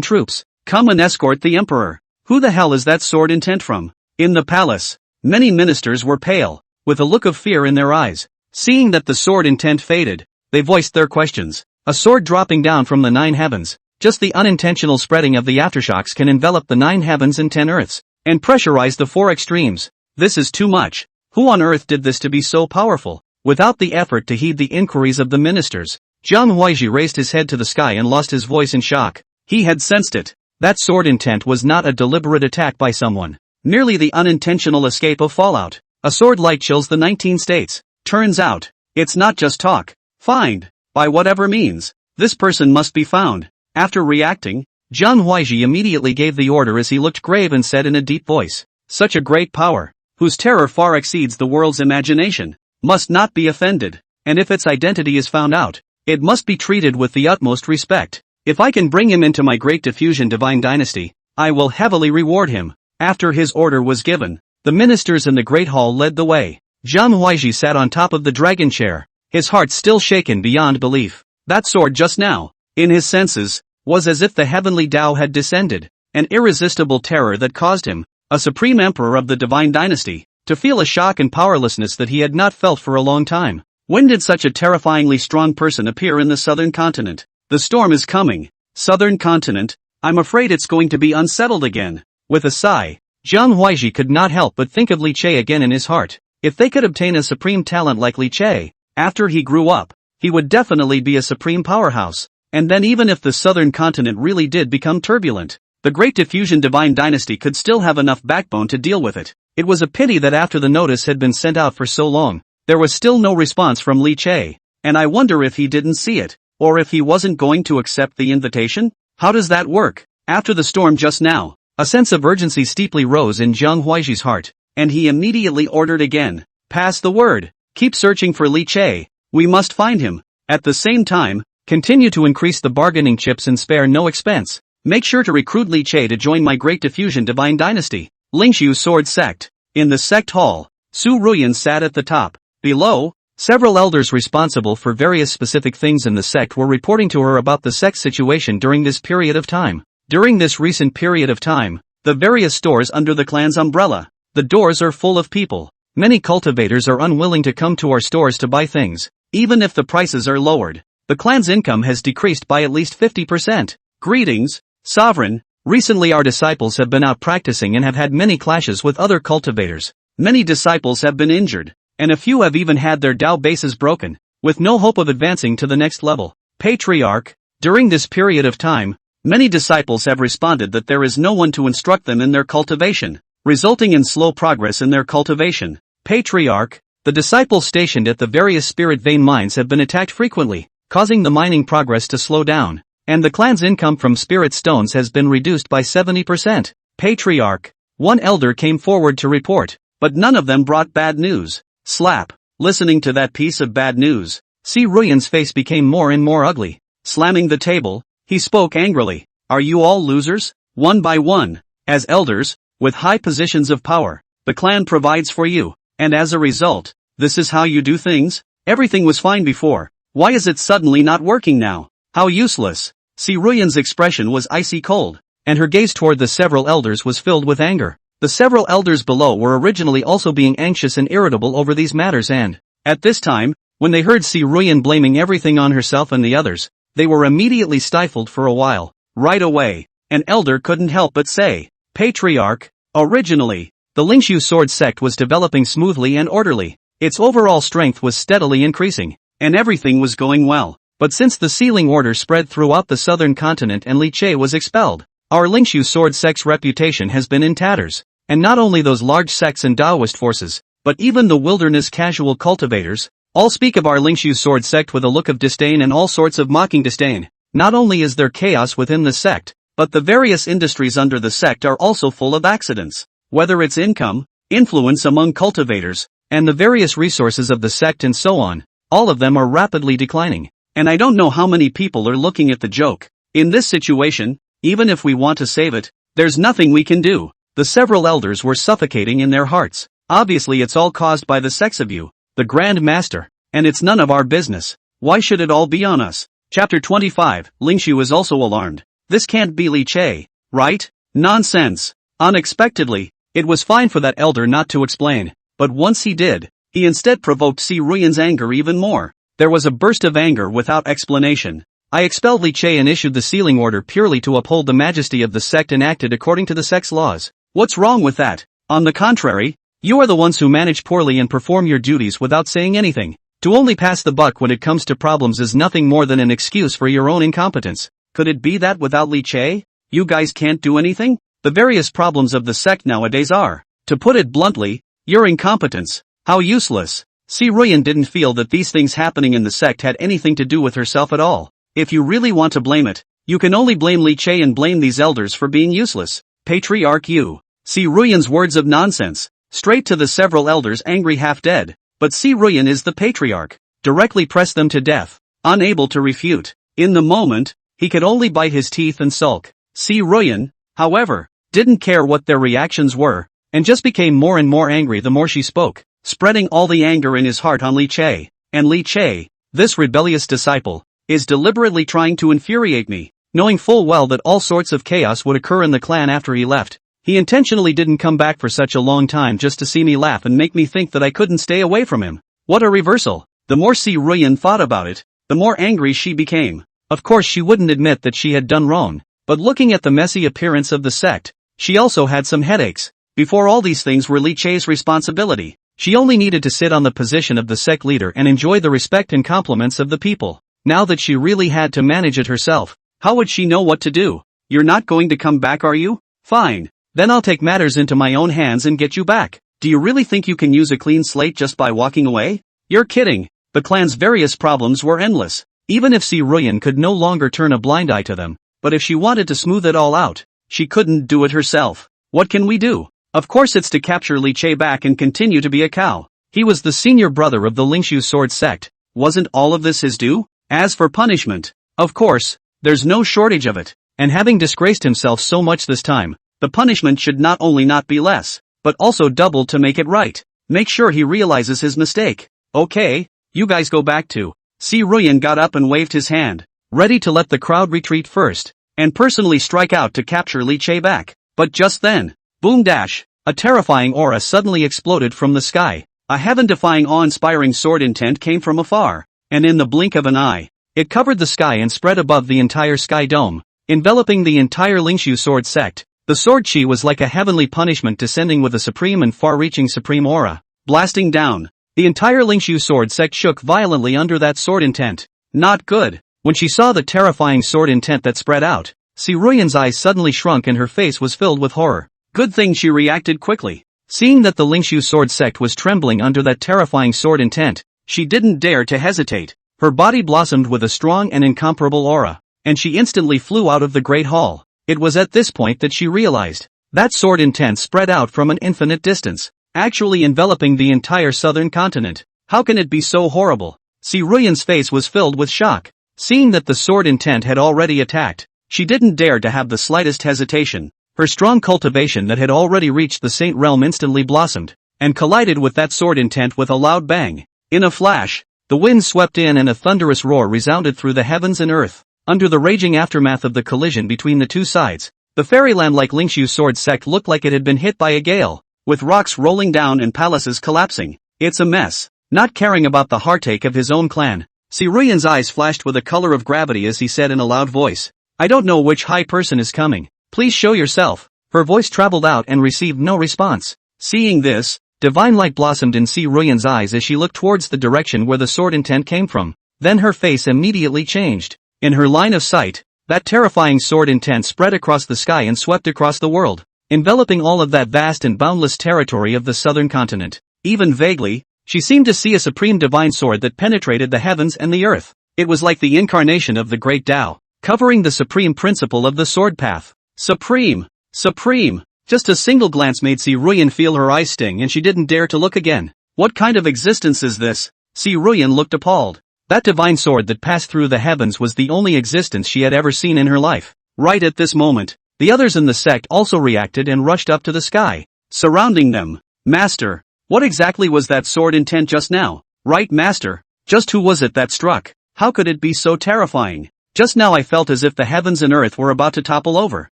troops? Come and escort the emperor. Who the hell is that sword intent from? In the palace, many ministers were pale, with a look of fear in their eyes. Seeing that the sword intent faded, they voiced their questions. A sword dropping down from the 9 heavens. Just the unintentional spreading of the aftershocks can envelop the 9 heavens and 10 earths. and pressurized the four extremes. This is too much. Who on earth did this to be so powerful? Without the effort to heed the inquiries of the ministers, Zhang Huaiji raised his head to the sky and lost his voice in shock. He had sensed it. That sword intent was not a deliberate attack by someone. Merely the unintentional escape of fallout. A sword light chills the 19 states. Turns out, it's not just talk. Find, by whatever means, this person must be found. After reacting, Zhang Huaiji immediately gave the order as he looked grave and said in a deep voice, "Such a great power, whose terror far exceeds the world's imagination, must not be offended, and if its identity is found out, it must be treated with the utmost respect. If I can bring him into my great diffusion divine dynasty, I will heavily reward him." After his order was given, the ministers in the great hall led the way. Zhang Huaiji sat on top of the dragon chair, his heart still shaken beyond belief. That sword just now, in his senses, was as if the heavenly Tao had descended, an irresistible terror that caused him, a supreme emperor of the divine dynasty, to feel a shock and powerlessness that he had not felt for a long time. When did such a terrifyingly strong person appear in the southern continent? The storm is coming. Southern continent, I'm afraid it's going to be unsettled again. With a sigh, Zhang Huaiji could not help but think of Li Che again in his heart. If they could obtain a supreme talent like Li Che, after he grew up, he would definitely be a supreme powerhouse. And then even if the southern continent really did become turbulent, the Great Diffusion Divine Dynasty could still have enough backbone to deal with it. It was a pity that after the notice had been sent out for so long, there was still no response from Li Che, and I wonder if he didn't see it, or if he wasn't going to accept the invitation? How does that work? After the storm just now, a sense of urgency steeply rose in Zhang Huaiji's heart, and he immediately ordered again, "Pass the word. Keep searching for Li Che. We must find him. At the same time, continue to increase the bargaining chips and spare no expense. Make sure to recruit Li Che to join my Great Diffusion Divine Dynasty." Lingxu Sword Sect. In the sect hall, Su Ruyan sat at the top. Below, several elders responsible for various specific things in the sect were reporting to her about the sect's situation during this period of time. During this recent period of time, the various stores under the clan's umbrella, the doors are full of people. Many cultivators are unwilling to come to our stores to buy things, even if the prices are lowered. The clan's income has decreased by at least 50%. Greetings, Sovereign. Recently our disciples have been out practicing and have had many clashes with other cultivators. Many disciples have been injured, and a few have even had their Tao bases broken, with no hope of advancing to the next level. Patriarch, during this period of time, many disciples have responded that there is no one to instruct them in their cultivation, resulting in slow progress in their cultivation. Patriarch, the disciples stationed at the various spirit vein mines have been attacked frequently, causing the mining progress to slow down, and the clan's income from spirit stones has been reduced by 70%. Patriarch, one elder came forward to report, but none of them brought bad news. Slap. Listening to that piece of bad news, Si Ruyan's face became more and more ugly. Slamming the table, he spoke angrily. "Are you all losers?" One by one, as elders, with high positions of power, the clan provides for you, and as a result, this is how you do things? Everything was fine before. Why is it suddenly not working now? How useless. Si Ruyan's expression was icy cold, and her gaze toward the several elders was filled with anger. The several elders below were originally also being anxious and irritable over these matters, and, at this time, when they heard Si Ruyan blaming everything on herself and the others, they were immediately stifled for a while. Right away, an elder couldn't help but say, "Patriarch, originally, the Lingxu sword sect was developing smoothly and orderly. Its overall strength was steadily increasing, and everything was going well. But since the sealing order spread throughout the southern continent and Li Che was expelled, our Lingxu sword sect's reputation has been in tatters. And not only those large sects and Taoist forces, but even the wilderness casual cultivators, all speak of our Lingxu sword sect with a look of disdain and all sorts of mocking disdain. Not only is there chaos within the sect, but the various industries under the sect are also full of accidents. Whether it's income, influence among cultivators, and the various resources of the sect and so on, all of them are rapidly declining. And I don't know how many people are looking at the joke. In this situation, even if we want to save it, there's nothing we can do." The several elders were suffocating in their hearts. Obviously it's all caused by the sex of you, the Grand Master, and it's none of our business. Why should it all be on us? Chapter 25, Lingxu is also alarmed. This can't be Li Che, right? Nonsense. Unexpectedly, it was fine for that elder not to explain, but once he did, he instead provoked Si Ruyan's anger even more. There was a burst of anger without explanation. "I expelled Li Che and issued the sealing order purely to uphold the majesty of the sect and acted according to the sect's laws. What's wrong with that? On the contrary, you are the ones who manage poorly and perform your duties without saying anything. To only pass the buck when it comes to problems is nothing more than an excuse for your own incompetence. Could it be that without Li Che, you guys can't do anything? The various problems of the sect nowadays are, to put it bluntly, your incompetence. How useless. Si Ruyan didn't feel that these things happening in the sect had anything to do with herself at all. If you really want to blame it, you can only blame Li Che and blame these elders for being useless. Patriarch Yu. Si Ruyan's words of nonsense, straight to the several elders angry half dead. But Si Ruyan is the patriarch. Directly press them to death. Unable to refute. In the moment, he could only bite his teeth and sulk. Si Ruyan, however, didn't care what their reactions were, and just became more and more angry the more she spoke, spreading all the anger in his heart on Li Che. And Li Che, this rebellious disciple, is deliberately trying to infuriate me, knowing full well that all sorts of chaos would occur in the clan after he left. He intentionally didn't come back for such a long time just to see me laugh and make me think that I couldn't stay away from him. What a reversal. The more Si Ruyan thought about it, the more angry she became. Of course she wouldn't admit that she had done wrong, but looking at the messy appearance of the sect, she also had some headaches. Before all these things were Li Che's responsibility. She only needed to sit on the position of the sect leader and enjoy the respect and compliments of the people. Now that she really had to manage it herself, how would she know what to do? You're not going to come back, are you? Fine. Then I'll take matters into my own hands and get you back. Do you really think you can use a clean slate just by walking away? You're kidding. The clan's various problems were endless. Even if Si Ruyan could no longer turn a blind eye to them, but if she wanted to smooth it all out, she couldn't do it herself. What can we do? Of course it's to capture Li Che back and continue to be a cow. He was the senior brother of the Lingxu sword sect. Wasn't all of this his due? As for punishment, of course, there's no shortage of it. And having disgraced himself so much this time, the punishment should not only not be less, but also doubled to make it right. Make sure he realizes his mistake. Okay, you guys go back to. Si Ruyan got up and waved his hand, ready to let the crowd retreat first, and personally strike out to capture Li Che back. But just then, boom dash, a terrifying aura suddenly exploded from the sky. A heaven-defying awe-inspiring sword intent came from afar, and in the blink of an eye, it covered the sky and spread above the entire sky dome, enveloping the entire Lingxu sword sect. The sword chi was like a heavenly punishment descending with a supreme and far-reaching supreme aura, blasting down. The entire Lingxu sword sect shook violently under that sword intent. Not good. When she saw the terrifying sword intent that spread out, Si Ruyan's eyes suddenly shrunk and her face was filled with horror. Good thing she reacted quickly. Seeing that the Lingxu sword sect was trembling under that terrifying sword intent, she didn't dare to hesitate. Her body blossomed with a strong and incomparable aura, and she instantly flew out of the great hall. It was at this point that she realized that sword intent spread out from an infinite distance, actually enveloping the entire southern continent. How can it be so horrible? Si Ruyan's face was filled with shock. Seeing that the sword intent had already attacked, she didn't dare to have the slightest hesitation. Her strong cultivation that had already reached the Saint realm instantly blossomed, and collided with that sword intent with a loud bang. In a flash, the wind swept in and a thunderous roar resounded through the heavens and earth. Under the raging aftermath of the collision between the two sides, the fairyland-like Lingxu sword sect looked like it had been hit by a gale, with rocks rolling down and palaces collapsing. It's a mess. Not caring about the heartache of his own clan, Si Ruyan's eyes flashed with the color of gravity as he said in a loud voice, "I don't know which high person is coming. Please show yourself." Her voice traveled out and received no response. Seeing this, divine light blossomed in Si Ruyan's eyes as she looked towards the direction where the sword intent came from. Then her face immediately changed. In her line of sight, that terrifying sword intent spread across the sky and swept across the world, enveloping all of that vast and boundless territory of the southern continent. Even vaguely, she seemed to see a supreme divine sword that penetrated the heavens and the earth. It was like the incarnation of the great Tao, covering the supreme principle of the sword path. Supreme! Supreme! Just a single glance made Si Ruyan feel her eyes sting and she didn't dare to look again. What kind of existence is this? Si Ruyan looked appalled. That divine sword that passed through the heavens was the only existence she had ever seen in her life. Right at this moment, the others in the sect also reacted and rushed up to the sky, surrounding them. "Master, what exactly was that sword intent just now?" "Right, Master. Just who was it that struck? How could it be so terrifying? Just now I felt as if the heavens and earth were about to topple over.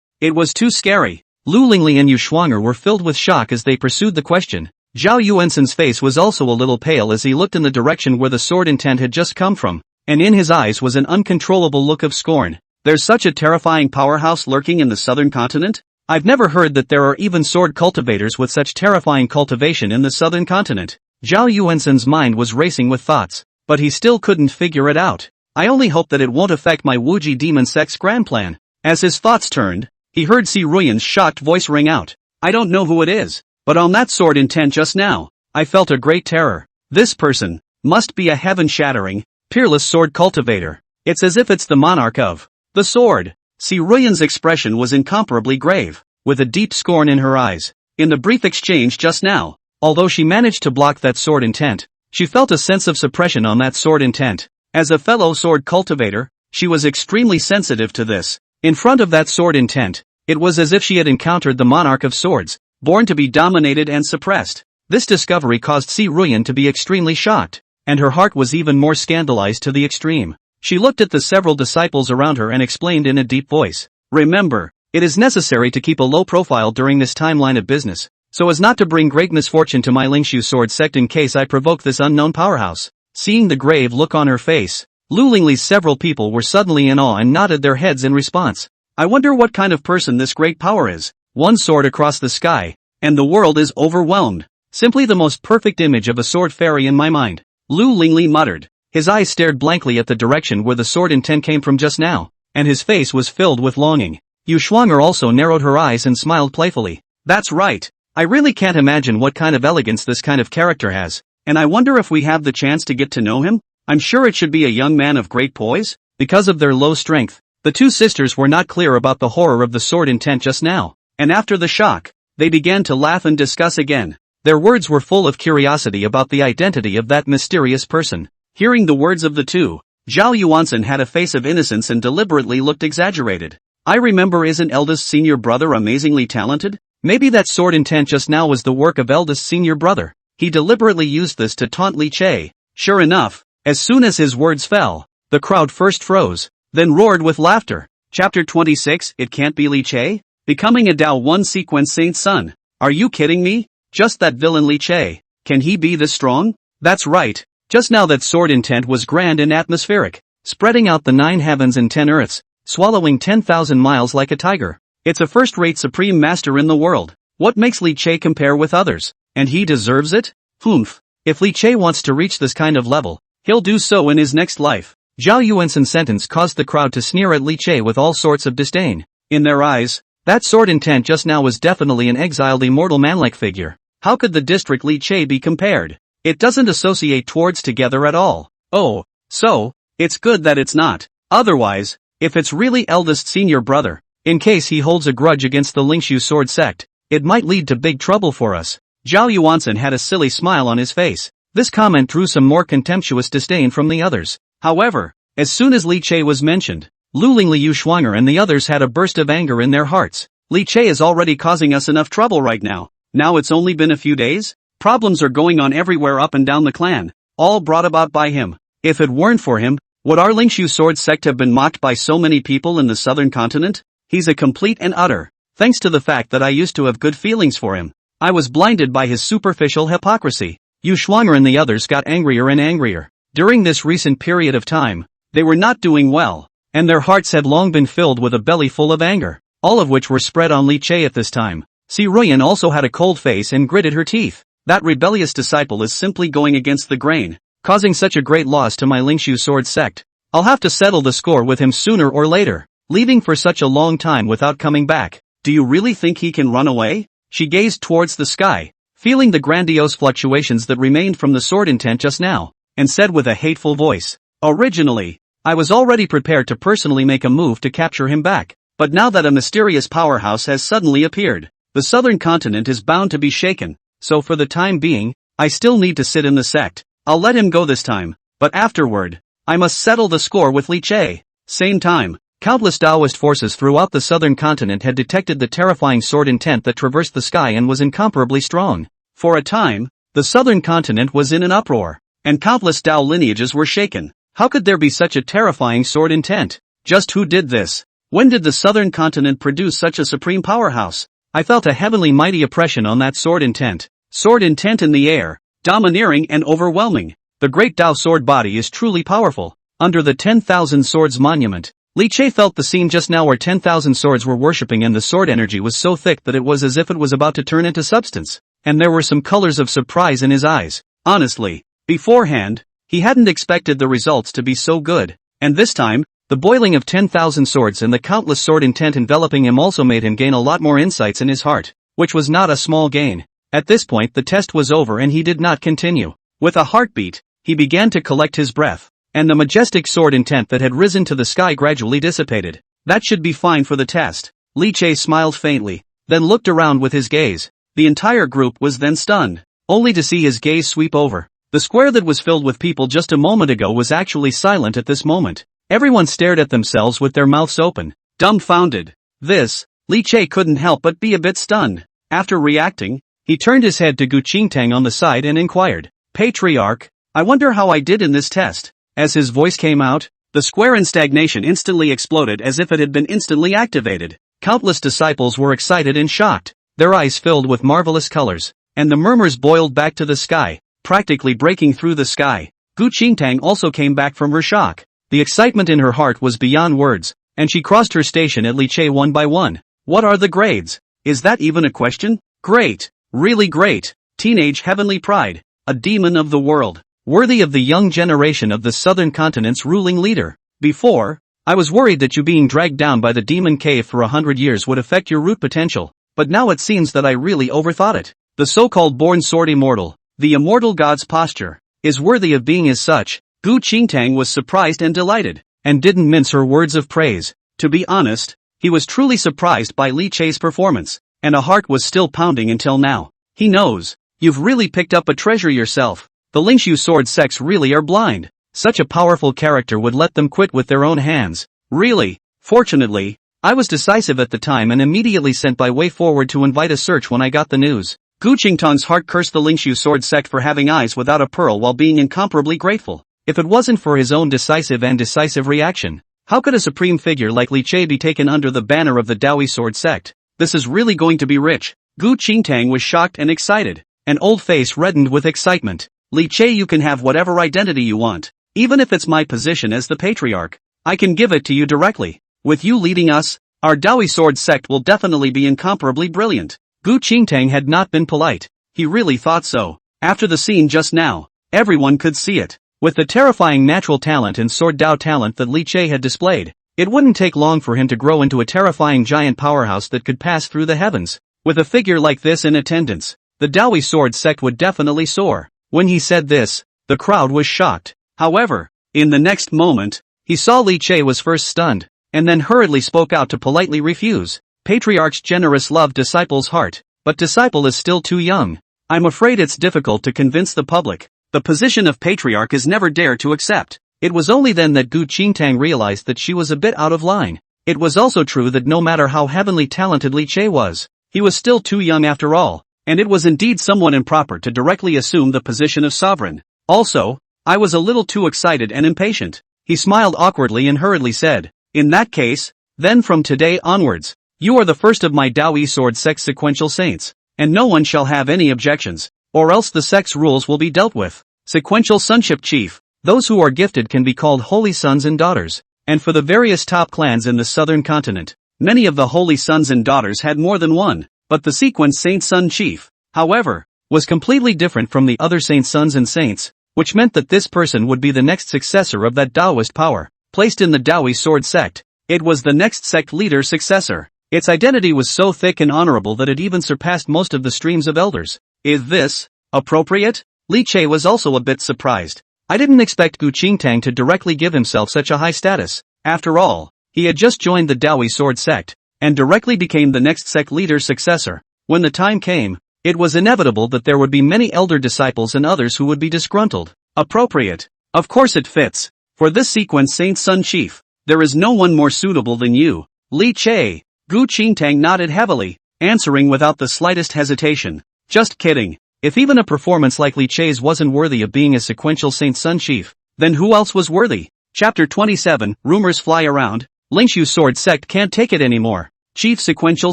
It was too scary." Lu Lingli and Yu Shuanger were filled with shock as they pursued the question. Zhao Yuansen's face was also a little pale as he looked in the direction where the sword intent had just come from, and in his eyes was an uncontrollable look of scorn. "There's such a terrifying powerhouse lurking in the southern continent? I've never heard that there are even sword cultivators with such terrifying cultivation in the southern continent. Zhao Yuansen's mind was racing with thoughts, but he still couldn't figure it out. I only hope that it won't affect my Wuji demon sect's grand plan. As his thoughts turned, he heard Si Ruyan's shocked voice ring out. I don't know who it is, but on that sword intent just now, I felt a great terror. This person must be a heaven-shattering, peerless sword cultivator. It's as if it's the monarch of the sword. Si Ruyan's expression was incomparably grave, with a deep scorn in her eyes. In the brief exchange just now, although she managed to block that sword intent, she felt a sense of suppression on that sword intent. As a fellow sword cultivator, she was extremely sensitive to this. In front of that sword intent, it was as if she had encountered the monarch of swords, born to be dominated and suppressed. This discovery caused Si Ruyan to be extremely shocked, and her heart was even more scandalized to the extreme. She looked at the several disciples around her and explained in a deep voice. Remember, it is necessary to keep a low profile during this timeline of business, so as not to bring great misfortune to my Lingxu sword sect in case I provoke this unknown powerhouse. Seeing the grave look on her face, Lu Lingli's several people were suddenly in awe and nodded their heads in response. I wonder what kind of person this great power is. One sword across the sky, and the world is overwhelmed. Simply the most perfect image of a sword fairy in my mind. Lu Lingli muttered. His eyes stared blankly at the direction where the sword intent came from just now, and his face was filled with longing. Yu Shuang'er also narrowed her eyes and smiled playfully. That's right. I really can't imagine what kind of elegance this kind of character has, and I wonder if we have the chance to get to know him? I'm sure it should be a young man of great poise. Because of their low strength, the two sisters were not clear about the horror of the sword intent just now, and after the shock, they began to laugh and discuss again. Their words were full of curiosity about the identity of that mysterious person. Hearing the words of the two, Zhao Yuansen had a face of innocence and deliberately looked exaggerated. I remember, isn't eldest senior brother amazingly talented? Maybe that sword intent just now was the work of eldest senior brother. He deliberately used this to taunt Li Che. Sure enough, as soon as his words fell, the crowd first froze, then roared with laughter. Chapter 26, It Can't Be Li Che? Becoming a Dao 1 sequence saint's son. Are you kidding me? Just that villain Li Che. Can he be this strong? That's right. Just now that sword intent was grand and atmospheric, spreading out the 9 heavens and 10 earths, swallowing 10,000 miles like a tiger. It's a first-rate supreme master in the world. What makes Li Che compare with others? And he deserves it? Humph. If Li Che wants to reach this kind of level, he'll do so in his next life. Zhao Yuansen's sentence caused the crowd to sneer at Li Che with all sorts of disdain. In their eyes, that sword intent just now was definitely an exiled immortal manlike figure. How could the district Li Che be compared? It doesn't associate towards together at all. Oh, so, it's good that it's not. Otherwise, if it's really eldest senior brother, in case he holds a grudge against the Lingxu sword sect, it might lead to big trouble for us. Zhao Yuansen had a silly smile on his face. This comment drew some more contemptuous disdain from the others. However, as soon as Li Che was mentioned, Lu Lingli, Yu Shuang'er and the others had a burst of anger in their hearts. Li Che is already causing us enough trouble right now. Now it's only been a few days? Problems are going on everywhere up and down the clan, all brought about by him. If it weren't for him, would our Lingxu sword sect have been mocked by so many people in the southern continent? He's a complete and utter. Thanks to the fact that I used to have good feelings for him, I was blinded by his superficial hypocrisy. Yu Shuang'er and the others got angrier and angrier. During this recent period of time, they were not doing well, and their hearts had long been filled with a belly full of anger, all of which were spread on Li Che at this time. Si Ruyan also had a cold face and gritted her teeth. That rebellious disciple is simply going against the grain, causing such a great loss to my Lingxu sword sect. I'll have to settle the score with him sooner or later. Leaving for such a long time without coming back. Do you really think he can run away? She gazed towards the sky, feeling the grandiose fluctuations that remained from the sword intent just now, and said with a hateful voice, Originally, I was already prepared to personally make a move to capture him back, but now that a mysterious powerhouse has suddenly appeared, the southern continent is bound to be shaken. So for the time being, I still need to sit in the sect. I'll let him go this time, but afterward, I must settle the score with Li Che. Same time, countless Taoist forces throughout the southern continent had detected the terrifying sword intent that traversed the sky and was incomparably strong. For a time, the southern continent was in an uproar, and countless Tao lineages were shaken. How could there be such a terrifying sword intent? Just who did this? When did the southern continent produce such a supreme powerhouse? I felt a heavenly mighty oppression on that sword intent. Sword intent in the air, domineering and overwhelming. The great Dao sword body is truly powerful. Under the 10,000 swords monument, Li Che felt the scene just now where 10,000 swords were worshipping, and the sword energy was so thick that it was as if it was about to turn into substance. And there were some colors of surprise in his eyes. Honestly, beforehand, he hadn't expected the results to be so good. And this time, the boiling of 10,000 swords and the countless sword intent enveloping him also made him gain a lot more insights in his heart, which was not a small gain. At this point the test was over and he did not continue. With a heartbeat, he began to collect his breath, and the majestic sword intent that had risen to the sky gradually dissipated. That should be fine for the test. Li Che smiled faintly, then looked around with his gaze. The entire group was then stunned, only to see his gaze sweep over. The square that was filled with people just a moment ago was actually silent at this moment. Everyone stared at themselves with their mouths open, dumbfounded. Li Che couldn't help but be a bit stunned. After reacting, he turned his head to Gu Qingtang on the side and inquired, "Patriarch, I wonder how I did in this test." As his voice came out, the square in stagnation instantly exploded as if it had been instantly activated. Countless disciples were excited and shocked, their eyes filled with marvelous colors, and the murmurs boiled back to the sky, practically breaking through the sky. Gu Qingtang also came back from her shock. The excitement in her heart was beyond words, and she crossed her station at Li Che one by one. "What are the grades? Is that even a question? Great! Really great! Teenage heavenly pride! A demon of the world! Worthy of the young generation of the southern continent's ruling leader. Before, I was worried that you being dragged down by the demon cave for 100 years would affect your root potential, but now it seems that I really overthought it. The so-called born sword immortal, the immortal god's posture, is worthy of being as such." Gu Qingtang was surprised and delighted, and didn't mince her words of praise. To be honest, he was truly surprised by Li Che's performance, and a heart was still pounding until now. He knows, you've really picked up a treasure yourself. The Lingxu sword sects really are blind. Such a powerful character would let them quit with their own hands. Really. Fortunately, I was decisive at the time and immediately sent my way forward to invite a search when I got the news. Gu Qingtang's heart cursed the Lingxu sword sect for having eyes without a pearl while being incomparably grateful. If it wasn't for his own decisive reaction, how could a supreme figure like Li Che be taken under the banner of the Dao Yi sword sect? This is really going to be rich. Gu Qingtang was shocked and excited, an old face reddened with excitement. "Li Che, you can have whatever identity you want, even if it's my position as the patriarch. I can give it to you directly. With you leading us, our Dao Yi sword sect will definitely be incomparably brilliant." Gu Qingtang had not been polite. He really thought so. After the scene just now, everyone could see it. With the terrifying natural talent and sword Dao talent that Li Che had displayed, it wouldn't take long for him to grow into a terrifying giant powerhouse that could pass through the heavens. With a figure like this in attendance, the Dao Yi sword sect would definitely soar. When he said this, the crowd was shocked. However, in the next moment, he saw Li Che was first stunned, and then hurriedly spoke out to politely refuse. Patriarch's generous love disciple's heart, but disciple is still too young. I'm afraid it's difficult to convince the public. The position of patriarch is never dared to accept. It was only then that Gu Qingtang realized that she was a bit out of line. It was also true that no matter how heavenly talented Li Che was, he was still too young after all, and it was indeed somewhat improper to directly assume the position of sovereign. Also, I was a little too excited and impatient. He smiled awkwardly and hurriedly said, "In that case, then from today onwards, you are the first of my Dao Yi sword sect's sequential saints, and no one shall have any objections, or else the sect's rules will be dealt with." Sequential sonship chief. Those who are gifted can be called holy sons and daughters, and for the various top clans in the southern continent, many of the holy sons and daughters had more than one, but the sequence saint son chief, however, was completely different from the other saint sons and saints, which meant that this person would be the next successor of that Taoist power, placed in the Dao Yi sword sect. It was the next sect leader's successor. Its identity was so thick and honorable that it even surpassed most of the streams of elders. Is this appropriate? Li Che was also a bit surprised. I didn't expect Gu Qingtang to directly give himself such a high status. After all, he had just joined the Dao Yi sword sect, and directly became the next sect leader's successor. When the time came, it was inevitable that there would be many elder disciples and others who would be disgruntled. Appropriate. Of course it fits. For this sequence saint son chief, there is no one more suitable than you, Li Che. Gu Qingtang nodded heavily, answering without the slightest hesitation. Just kidding. If even a performance like Li Che's wasn't worthy of being a sequential saint son chief, then who else was worthy? Chapter 27, Rumors fly around. Lingxu sword sect can't take it anymore. Chief sequential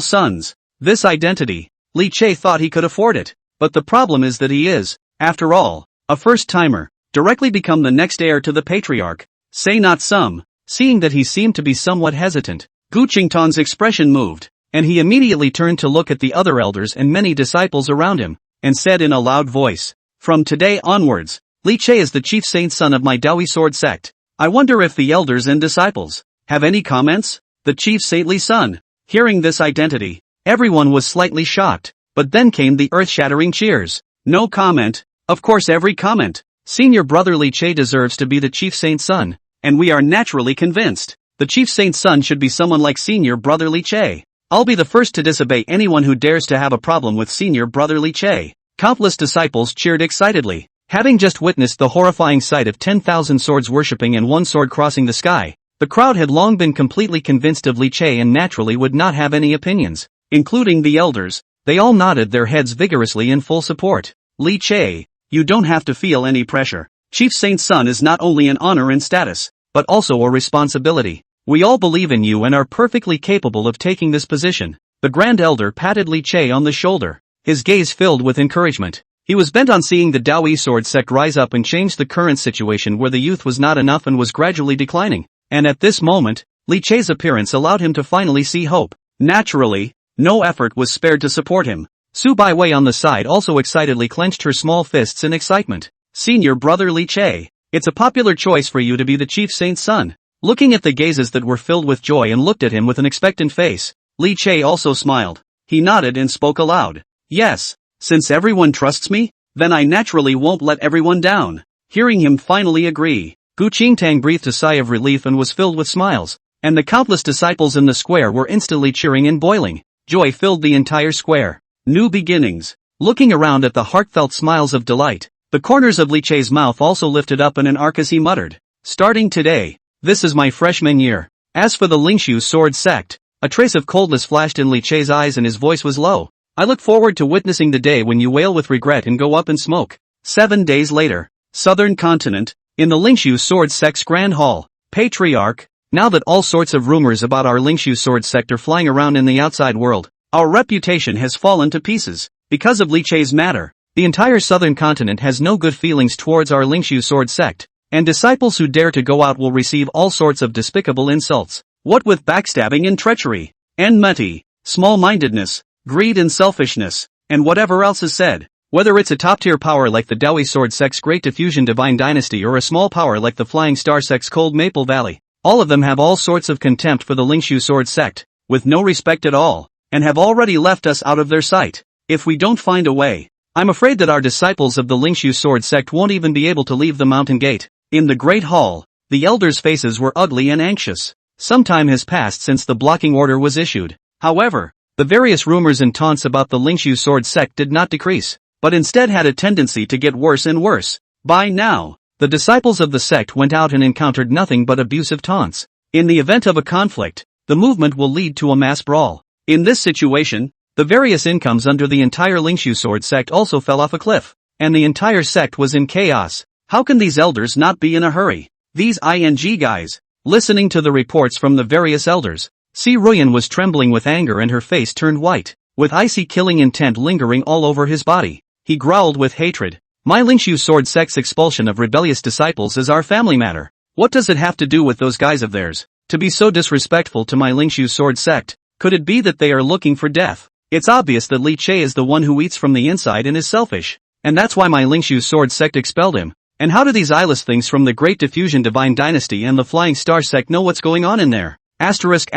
sons. This identity. Li Che thought he could afford it, but the problem is that he is, after all, a first-timer, directly become the next heir to the patriarch. Say not some, seeing that he seemed to be somewhat hesitant. Gu Qingtang's expression moved, and he immediately turned to look at the other elders and many disciples around him, and said in a loud voice, "From today onwards, Li Che is the chief saint son of my Dao Yi sword sect. I wonder if the elders and disciples have any comments?" The chief saintly son. Hearing this identity, everyone was slightly shocked, but then came the earth-shattering cheers. No comment. Of course every comment. Senior brother Li Che deserves to be the chief saint's son, and we are naturally convinced. The chief saint's son should be someone like senior brother Li Che. I'll be the first to disobey anyone who dares to have a problem with senior brother Li Che. Countless disciples cheered excitedly. Having just witnessed the horrifying sight of 10,000 swords worshipping and one sword crossing the sky, the crowd had long been completely convinced of Li Che and naturally would not have any opinions, including the elders. They all nodded their heads vigorously in full support. Li Che, you don't have to feel any pressure. Chief Saint's son is not only an honor and status, but also a responsibility. We all believe in you and are perfectly capable of taking this position. The Grand Elder patted Li Che on the shoulder, his gaze filled with encouragement. He was bent on seeing the Dao Yi sword sect rise up and change the current situation where the youth was not enough and was gradually declining. And at this moment, Li Che's appearance allowed him to finally see hope. Naturally, no effort was spared to support him. Su Baiwei on the side also excitedly clenched her small fists in excitement. Senior brother Li Che, it's a popular choice for you to be the chief saint's son. Looking at the gazes that were filled with joy and looked at him with an expectant face, Li Che also smiled. He nodded and spoke aloud. Yes, since everyone trusts me, then I naturally won't let everyone down. Hearing him finally agree, Gu Qingtang breathed a sigh of relief and was filled with smiles, and the countless disciples in the square were instantly cheering and boiling. Joy filled the entire square. New beginnings. Looking around at the heartfelt smiles of delight, the corners of Li Che's mouth also lifted up in an arc as he muttered, "Starting today, this is my freshman year." As for the Lingxu sword sect, a trace of coldness flashed in Li Che's eyes and his voice was low. "I look forward to witnessing the day when you wail with regret and go up in smoke." 7 days later, Southern Continent, in the Lingxu sword sect's Grand Hall, Patriarch, now that all sorts of rumors about our Lingxu sword sect are flying around in the outside world, our reputation has fallen to pieces. Because of Li Che's matter, the entire Southern Continent has no good feelings towards our Lingxu sword sect, and disciples who dare to go out will receive all sorts of despicable insults. What with backstabbing and treachery, enmity, small-mindedness, greed and selfishness, and whatever else is said. Whether it's a top-tier power like the Dao Yi sword sect's Great Diffusion Divine Dynasty or a small power like the Flying Star sect's Cold Maple Valley, all of them have all sorts of contempt for the Lingxu sword sect, with no respect at all, and have already left us out of their sight. If we don't find a way, I'm afraid that our disciples of the Lingxu sword sect won't even be able to leave the mountain gate. In the Great Hall, the elders' faces were ugly and anxious. Some time has passed since the blocking order was issued. However, the various rumors and taunts about the Lingxu sword sect did not decrease, but instead had a tendency to get worse and worse. By now, the disciples of the sect went out and encountered nothing but abusive taunts. In the event of a conflict, the movement will lead to a mass brawl. In this situation, the various incomes under the entire Lingxu sword sect also fell off a cliff, and the entire sect was in chaos. How can these elders not be in a hurry? These ING guys. Listening to the reports from the various elders, Si Ruyan was trembling with anger and her face turned white, with icy killing intent lingering all over his body. He growled with hatred. My Lingxu sword sect's expulsion of rebellious disciples is our family matter. What does it have to do with those guys of theirs? To be so disrespectful to my Lingxu sword sect? Could it be that they are looking for death? It's obvious that Li Che is the one who eats from the inside and is selfish. And that's why my Lingxu sword sect expelled him. And how do these eyeless things from the Great Diffusion Divine Dynasty and the Flying Star sect know what's going on in there? Asterisk.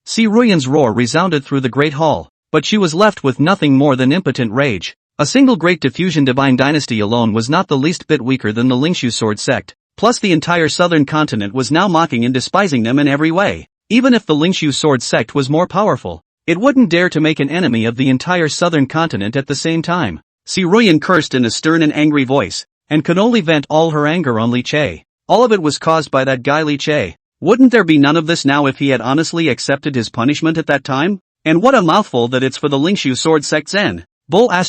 Si Ruyan's roar resounded through the Great Hall, but she was left with nothing more than impotent rage. A single Great Diffusion Divine Dynasty alone was not the least bit weaker than the Lingxu sword sect, plus the entire Southern Continent was now mocking and despising them in every way. Even if the Lingxu sword sect was more powerful, it wouldn't dare to make an enemy of the entire Southern Continent at the same time. Si Ruyan cursed in a stern and angry voice, and could only vent all her anger on Li Che. All of it was caused by that guy Li Che. Wouldn't there be none of this now if he had honestly accepted his punishment at that time? And what a mouthful that it's for the Lingxu sword sect's Zen. Bull Si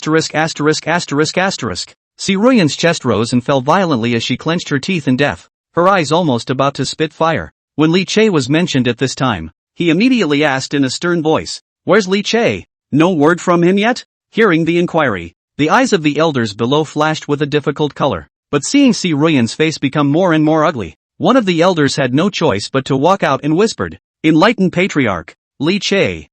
Ruyan's chest rose and fell violently as she clenched her teeth in death, her eyes almost about to spit fire. When Li Che was mentioned at this time, he immediately asked in a stern voice, "Where's Li Che? No word from him yet?" Hearing the inquiry, the eyes of the elders below flashed with a difficult color, but seeing Si Ruyan's face become more and more ugly, One of the elders had no choice but to walk out and whispered, "Enlightened Patriarch, Li Che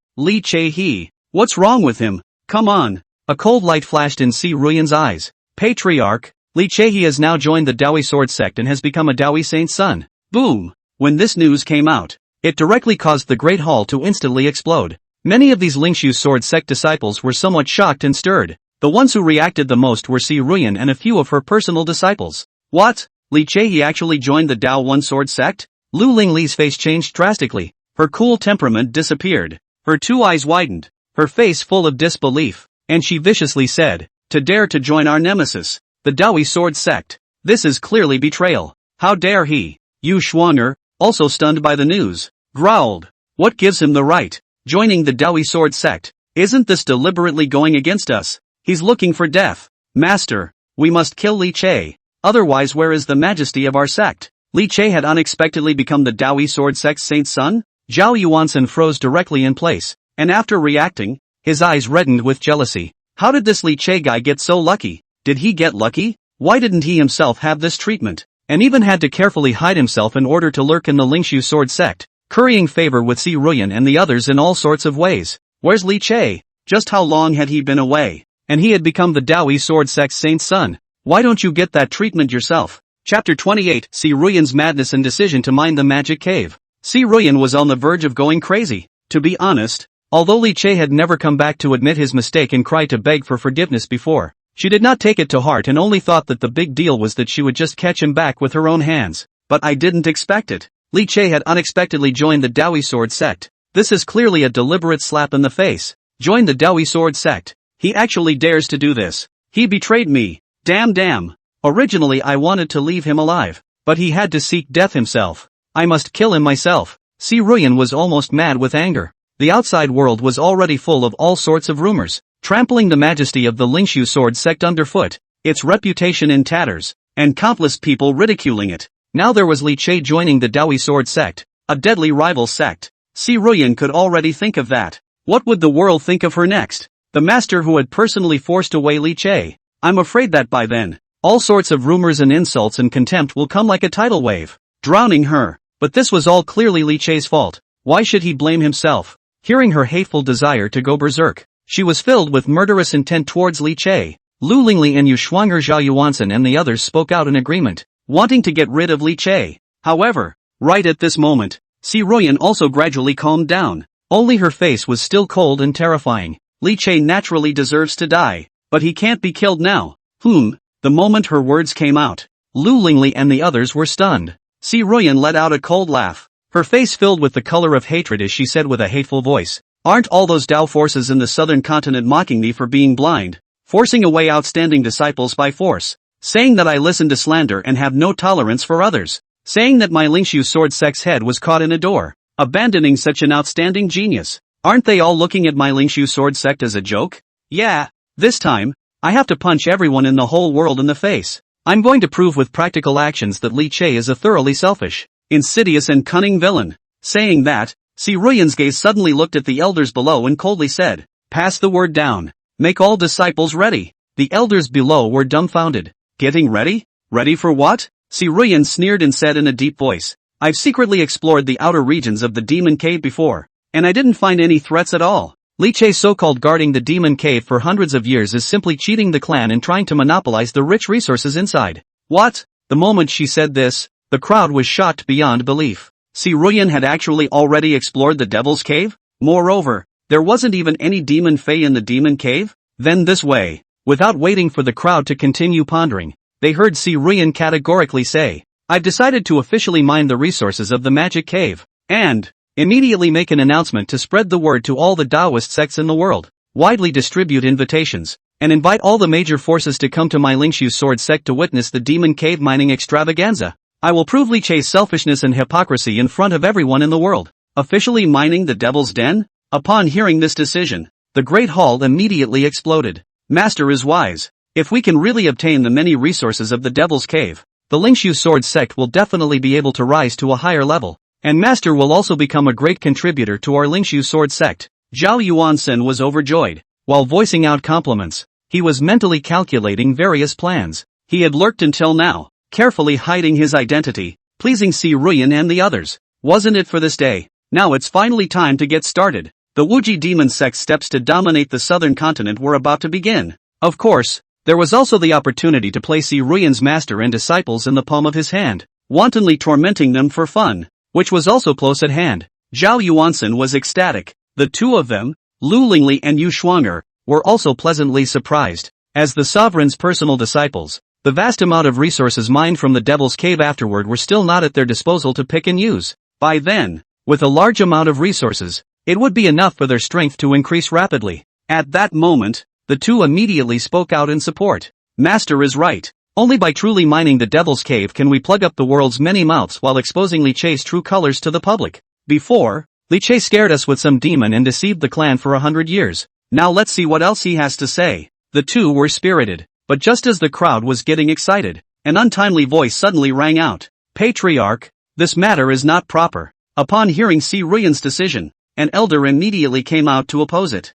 he. What's wrong with him? Come on." A cold light flashed in Si Ruyan's eyes. "Patriarch, Li Che he has now joined the Dao Yi sword sect and has become a Dao Yi saint's son." Boom! When this news came out, it directly caused the Great Hall to instantly explode. Many of these Lingxu sword sect disciples were somewhat shocked and stirred. The ones who reacted the most were Si Ruyan and a few of her personal disciples. What? Li Che he actually joined the Dao One sword sect? Lu Lingli's face changed drastically. Her cool temperament disappeared. Her two eyes widened. Her face full of disbelief. And she viciously said, "To dare to join our nemesis, the Dao Yi sword sect. This is clearly betrayal. How dare he?" Yu Xuanger, also stunned by the news, growled, "What gives him the right? Joining the Dao Yi sword sect? Isn't this deliberately going against us? He's looking for death. Master, we must kill Li Che. Otherwise where is the majesty of our sect?" Li Che had unexpectedly become the Dao Yi sword sect's saint's son? Zhao Yuansen froze directly in place, and after reacting, his eyes reddened with jealousy. How did this Li Che guy get so lucky? Did he get lucky? Why didn't he himself have this treatment? And even had to carefully hide himself in order to lurk in the Lingxu sword sect, currying favor with Si Ruyan and the others in all sorts of ways. Where's Li Che? Just how long had he been away? And he had become the Dao Yi sword sect's saint's son. Why don't you get that treatment yourself? Chapter 28, Si Ruyan's madness and decision to mine the magic cave. Si Ruyan was on the verge of going crazy. To be honest, although Li Che had never come back to admit his mistake and cry to beg for forgiveness before, she did not take it to heart and only thought that the big deal was that she would just catch him back with her own hands. But I didn't expect it. Li Che had unexpectedly joined the Dao Yi sword sect. This is clearly a deliberate slap in the face. Join the Dao Yi sword sect. He actually dares to do this. He betrayed me. Damn. Originally I wanted to leave him alive, but he had to seek death himself. I must kill him myself. Si Ruyan was almost mad with anger. The outside world was already full of all sorts of rumors, trampling the majesty of the Lingxu sword sect underfoot, its reputation in tatters, and countless people ridiculing it. Now there was Li Che joining the Dao Yi sword sect, a deadly rival sect. Si Ruyan could already think of that. What would the world think of her next? The master who had personally forced away Li Che. I'm afraid that by then, all sorts of rumors and insults and contempt will come like a tidal wave, drowning her. But this was all clearly Li Che's fault. Why should he blame himself? Hearing her hateful desire to go berserk, she was filled with murderous intent towards Li Che. Lu Lingli and Yu Xuanger, Zhao Yuansen and the others spoke out in agreement, wanting to get rid of Li Che. However, right at this moment, Si Ruyan also gradually calmed down. Only her face was still cold and terrifying. Li Che naturally deserves to die, but he can't be killed now. The moment her words came out, Lu Lingli and the others were stunned. Si Ruyan let out a cold laugh, her face filled with the color of hatred as she said with a hateful voice, "Aren't all those Dao forces in the southern continent mocking me for being blind, forcing away outstanding disciples by force, saying that I listen to slander and have no tolerance for others, saying that my Lingxu sword sect's head was caught in a door, abandoning such an outstanding genius? Aren't they all looking at my Lingxu sword sect as a joke? Yeah, this time, I have to punch everyone in the whole world in the face. I'm going to prove with practical actions that Li Che is a thoroughly selfish, insidious and cunning villain." Saying that, Si Ruyan's gaze suddenly looked at the elders below and coldly said, "Pass the word down. Make all disciples ready." The elders below were dumbfounded. Getting ready? Ready for what? Si Ruyan sneered and said in a deep voice, "I've secretly explored the outer regions of the demon cave before, and I didn't find any threats at all. Li Che so-called guarding the demon cave for hundreds of years is simply cheating the clan and trying to monopolize the rich resources inside." What? The moment she said this, the crowd was shocked beyond belief. Si Ruyan had actually already explored the devil's cave? Moreover, there wasn't even any demon fae in the demon cave? Then this way. Without waiting for the crowd to continue pondering, they heard Si Ruyan categorically say, "I've decided to officially mine the resources of the magic cave, and immediately make an announcement to spread the word to all the Taoist sects in the world, widely distribute invitations, and invite all the major forces to come to my Lingxu sword sect to witness the demon cave mining extravaganza. I will prove Li Che's selfishness and hypocrisy in front of everyone in the world. Officially mining the devil's den?" Upon hearing this decision, the great hall immediately exploded. Master is wise. If we can really obtain the many resources of the devil's cave, the Lingxu sword sect will definitely be able to rise to a higher level. And Master will also become a great contributor to our Lingxu sword sect. Zhao Yuansen was overjoyed. While voicing out compliments, he was mentally calculating various plans. He had lurked until now, carefully hiding his identity, pleasing Si Ruyan and the others. Wasn't it for this day? Now it's finally time to get started. The Wuji demon sect's steps to dominate the southern continent were about to begin. Of course, there was also the opportunity to play Si Ruyan's master and disciples in the palm of his hand, wantonly tormenting them for fun, which was also close at hand. Zhao Yuansen was ecstatic. The two of them, Lu Lingli and Yu Shuanger, were also pleasantly surprised. As the sovereign's personal disciples, the vast amount of resources mined from the Devil's Cave afterward were still not at their disposal to pick and use. By then, with a large amount of resources, it would be enough for their strength to increase rapidly. At that moment, the two immediately spoke out in support. Master is right. Only by truly mining the Devil's Cave can we plug up the world's many mouths while exposing Li Che's true colors to the public. Before, Li Che scared us with some demon and deceived the clan for 100 years. Now let's see what else he has to say. The two were spirited, but just as the crowd was getting excited, an untimely voice suddenly rang out. Patriarch, this matter is not proper. Upon hearing Si Ruyan's decision, an elder immediately came out to oppose it.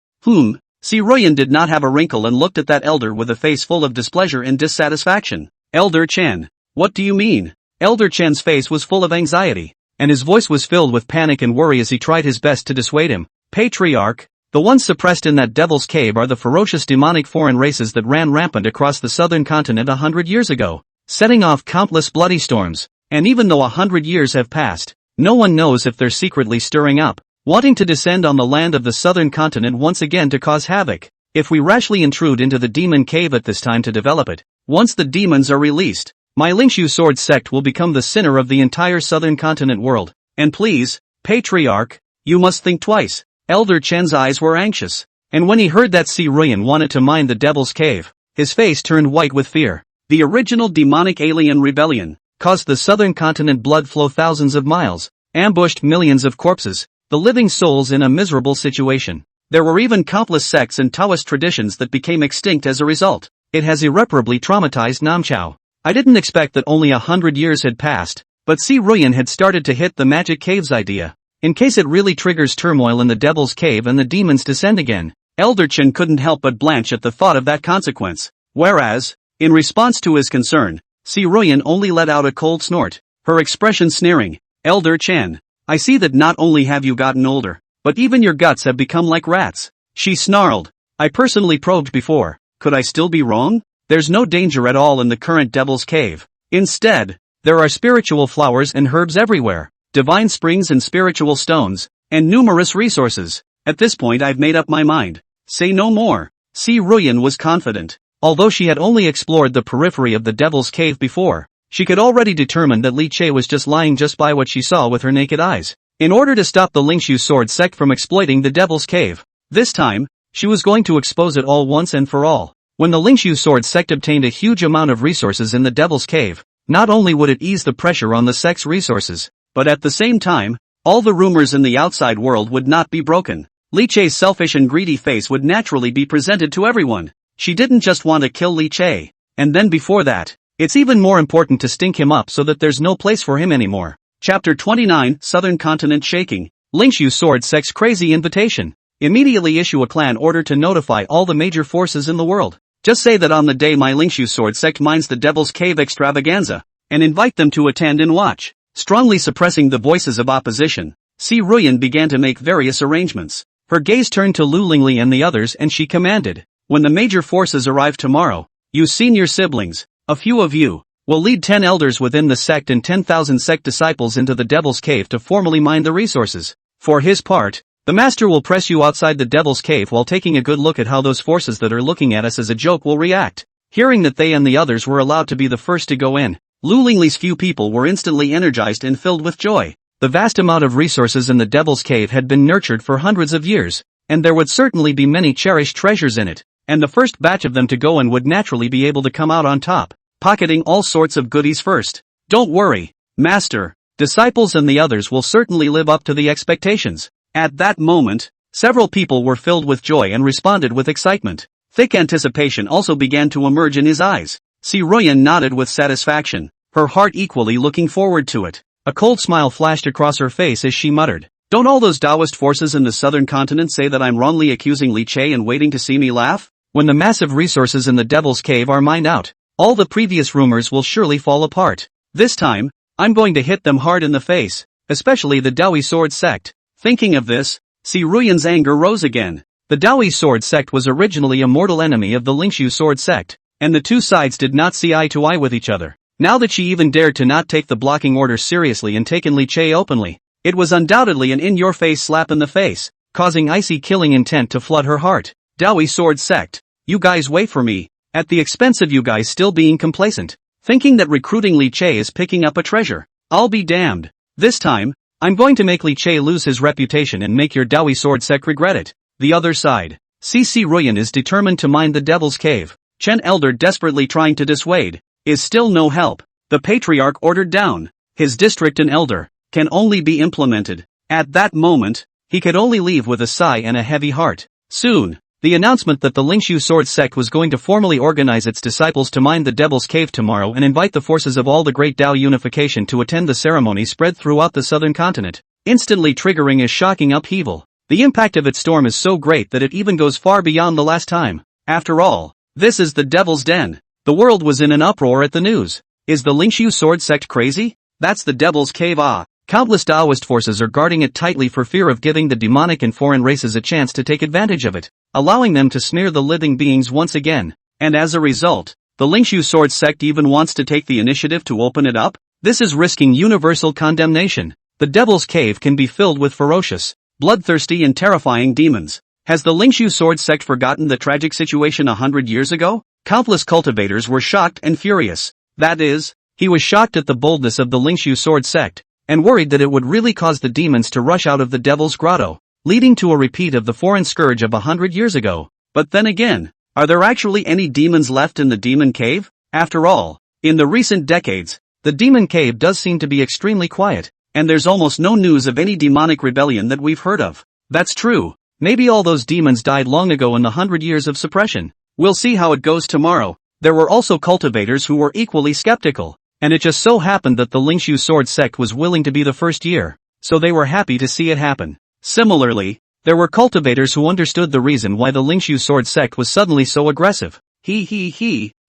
Si Ruyan did not have a wrinkle and looked at that elder with a face full of displeasure and dissatisfaction. Elder Chen, what do you mean? Elder Chen's face was full of anxiety, and his voice was filled with panic and worry as he tried his best to dissuade him. Patriarch, the ones suppressed in that Devil's Cave are the ferocious demonic foreign races that ran rampant across the southern continent 100 years ago, setting off countless bloody storms, and even though 100 years have passed, no one knows if they're secretly stirring up, wanting to descend on the land of the southern continent once again to cause havoc. If we rashly intrude into the demon cave at this time to develop it, once the demons are released, my Lingxu sword sect will become the sinner of the entire southern continent world. And please, Patriarch, you must think twice. Elder Chen's eyes were anxious, and when he heard that Si Ruyan wanted to mine the Devil's Cave, his face turned white with fear. The original demonic alien rebellion caused the southern continent blood flow thousands of miles, ambushed millions of corpses, the living souls in a miserable situation. There were even countless sects and Taoist traditions that became extinct as a result. It has irreparably traumatized Namchao. I didn't expect that only 100 years had passed, but Si Ruyan had started to hit the magic caves idea. In case it really triggers turmoil in the Devil's Cave and the demons descend again. Elder Chen couldn't help but blanch at the thought of that consequence. Whereas, in response to his concern, Si Ruyan only let out a cold snort, her expression sneering. Elder Chen, I see that not only have you gotten older, but even your guts have become like rats. She snarled. I personally probed before. Could I still be wrong? There's no danger at all in the current Devil's Cave. Instead, there are spiritual flowers and herbs everywhere, divine springs and spiritual stones, and numerous resources. At this point I've made up my mind. Say no more. Si Ruyan was confident. Although she had only explored the periphery of the Devil's Cave before, she could already determine that Li Che was just lying just by what she saw with her naked eyes. In order to stop the Lingxu sword sect from exploiting the Devil's Cave, this time, she was going to expose it all once and for all. When the Lingxu sword sect obtained a huge amount of resources in the Devil's Cave, not only would it ease the pressure on the sect's resources, but at the same time, all the rumors in the outside world would not be broken. Li Che's selfish and greedy face would naturally be presented to everyone. She didn't just want to kill Li Che, and then before that, it's even more important to stink him up so that there's no place for him anymore. Chapter 29, Southern Continent Shaking. Lingxu Sword Sect's crazy invitation. Immediately issue a clan order to notify all the major forces in the world. Just say that on the day my Lingxu Sword Sect mines the Devil's Cave extravaganza, and invite them to attend and watch. Strongly suppressing the voices of opposition, Si Ruyan began to make various arrangements. Her gaze turned to Lu Lingli and the others and she commanded, when the major forces arrive tomorrow, you senior siblings, a few of you, will lead 10 elders within the sect and 10,000 sect disciples into the Devil's Cave to formally mine the resources. For his part, the master will press you outside the Devil's Cave while taking a good look at how those forces that are looking at us as a joke will react. Hearing that they and the others were allowed to be the first to go in, Lu Lingli's few people were instantly energized and filled with joy. The vast amount of resources in the Devil's Cave had been nurtured for hundreds of years, and there would certainly be many cherished treasures in it, and the first batch of them to go in would naturally be able to come out on top, pocketing all sorts of goodies first. Don't worry, Master, disciples and the others will certainly live up to the expectations. At that moment, several people were filled with joy and responded with excitement. Thick anticipation also began to emerge in his eyes. Si Ruyan nodded with satisfaction, her heart equally looking forward to it. A cold smile flashed across her face as she muttered, don't all those Taoist forces in the southern continent say that I'm wrongly accusing Li Che and waiting to see me laugh? When the massive resources in the Devil's Cave are mined out, all the previous rumors will surely fall apart. This time, I'm going to hit them hard in the face, especially the Dao Yi sword sect. Thinking of this, Si Ruyan's anger rose again. The Dao Yi sword sect was originally a mortal enemy of the Lingxu sword sect, and the two sides did not see eye to eye with each other. Now that she even dared to not take the blocking order seriously and taken Li Che openly, it was undoubtedly an in-your-face slap in the face, causing icy killing intent to flood her heart. Dao Yi sword sect, you guys wait for me, at the expense of you guys still being complacent, thinking that recruiting Li Che is picking up a treasure. I'll be damned. This time, I'm going to make Li Che lose his reputation and make your Dao Yi sword sect regret it. The other side. Si Ruyan is determined to mine the Devil's Cave. Chen Elder desperately trying to dissuade. Is still no help. The patriarch ordered down. His district and elder can only be implemented. At that moment, he could only leave with a sigh and a heavy heart. Soon, the announcement that the Lingxu sword sect was going to formally organize its disciples to mine the Devil's Cave tomorrow and invite the forces of all the great Dao unification to attend the ceremony spread throughout the southern continent, instantly triggering a shocking upheaval. The impact of its storm is so great that it even goes far beyond the last time. After all, this is the Devil's Den. The world was in an uproar at the news. Is the Lingxu sword sect crazy? That's the Devil's Cave. Countless Taoist forces are guarding it tightly for fear of giving the demonic and foreign races a chance to take advantage of it, allowing them to smear the living beings once again. And as a result, the Lingxu sword sect even wants to take the initiative to open it up? This is risking universal condemnation. The Devil's Cave can be filled with ferocious, bloodthirsty and terrifying demons. Has the Lingxu sword sect forgotten the tragic situation 100 years ago? Countless cultivators were shocked and furious. That is, he was shocked at the boldness of the Lingxu sword sect, and worried that it would really cause the demons to rush out of the Devil's Grotto, leading to a repeat of the foreign scourge of 100 years ago. But then again, are there actually any demons left in the Demon Cave? After all, in the recent decades, the Demon Cave does seem to be extremely quiet, and there's almost no news of any demonic rebellion that we've heard of. That's true. Maybe all those demons died long ago in the 100 years of suppression. We'll see how it goes tomorrow. There were also cultivators who were equally skeptical, and it just so happened that the Lingxu sword sect was willing to be the first year, so they were happy to see it happen. Similarly, there were cultivators who understood the reason why the Lingxu sword sect was suddenly so aggressive.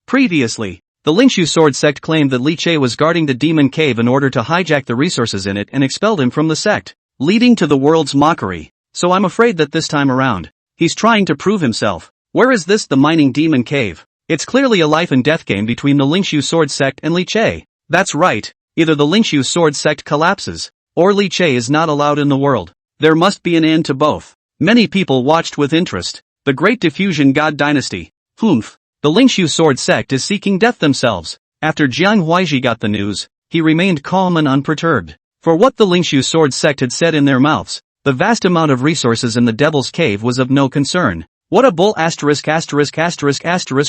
Previously, the Lingxu sword sect claimed that Li Che was guarding the Demon Cave in order to hijack the resources in it and expelled him from the sect, leading to the world's mockery. So I'm afraid that this time around, he's trying to prove himself. Where is this the mining Demon Cave? It's clearly a life and death game between the Lingxu sword sect and Li Che. That's right, either the Lingxu sword sect collapses, or Li Che is not allowed in the world. There must be an end to both. Many people watched with interest. The Great Diffusion God Dynasty. The Lingxu sword sect is seeking death themselves. After Jiang Huaiji got the news, he remained calm and unperturbed. For what the Lingxu sword sect had said in their mouths, the vast amount of resources in the Devil's Cave was of no concern. What a bull *****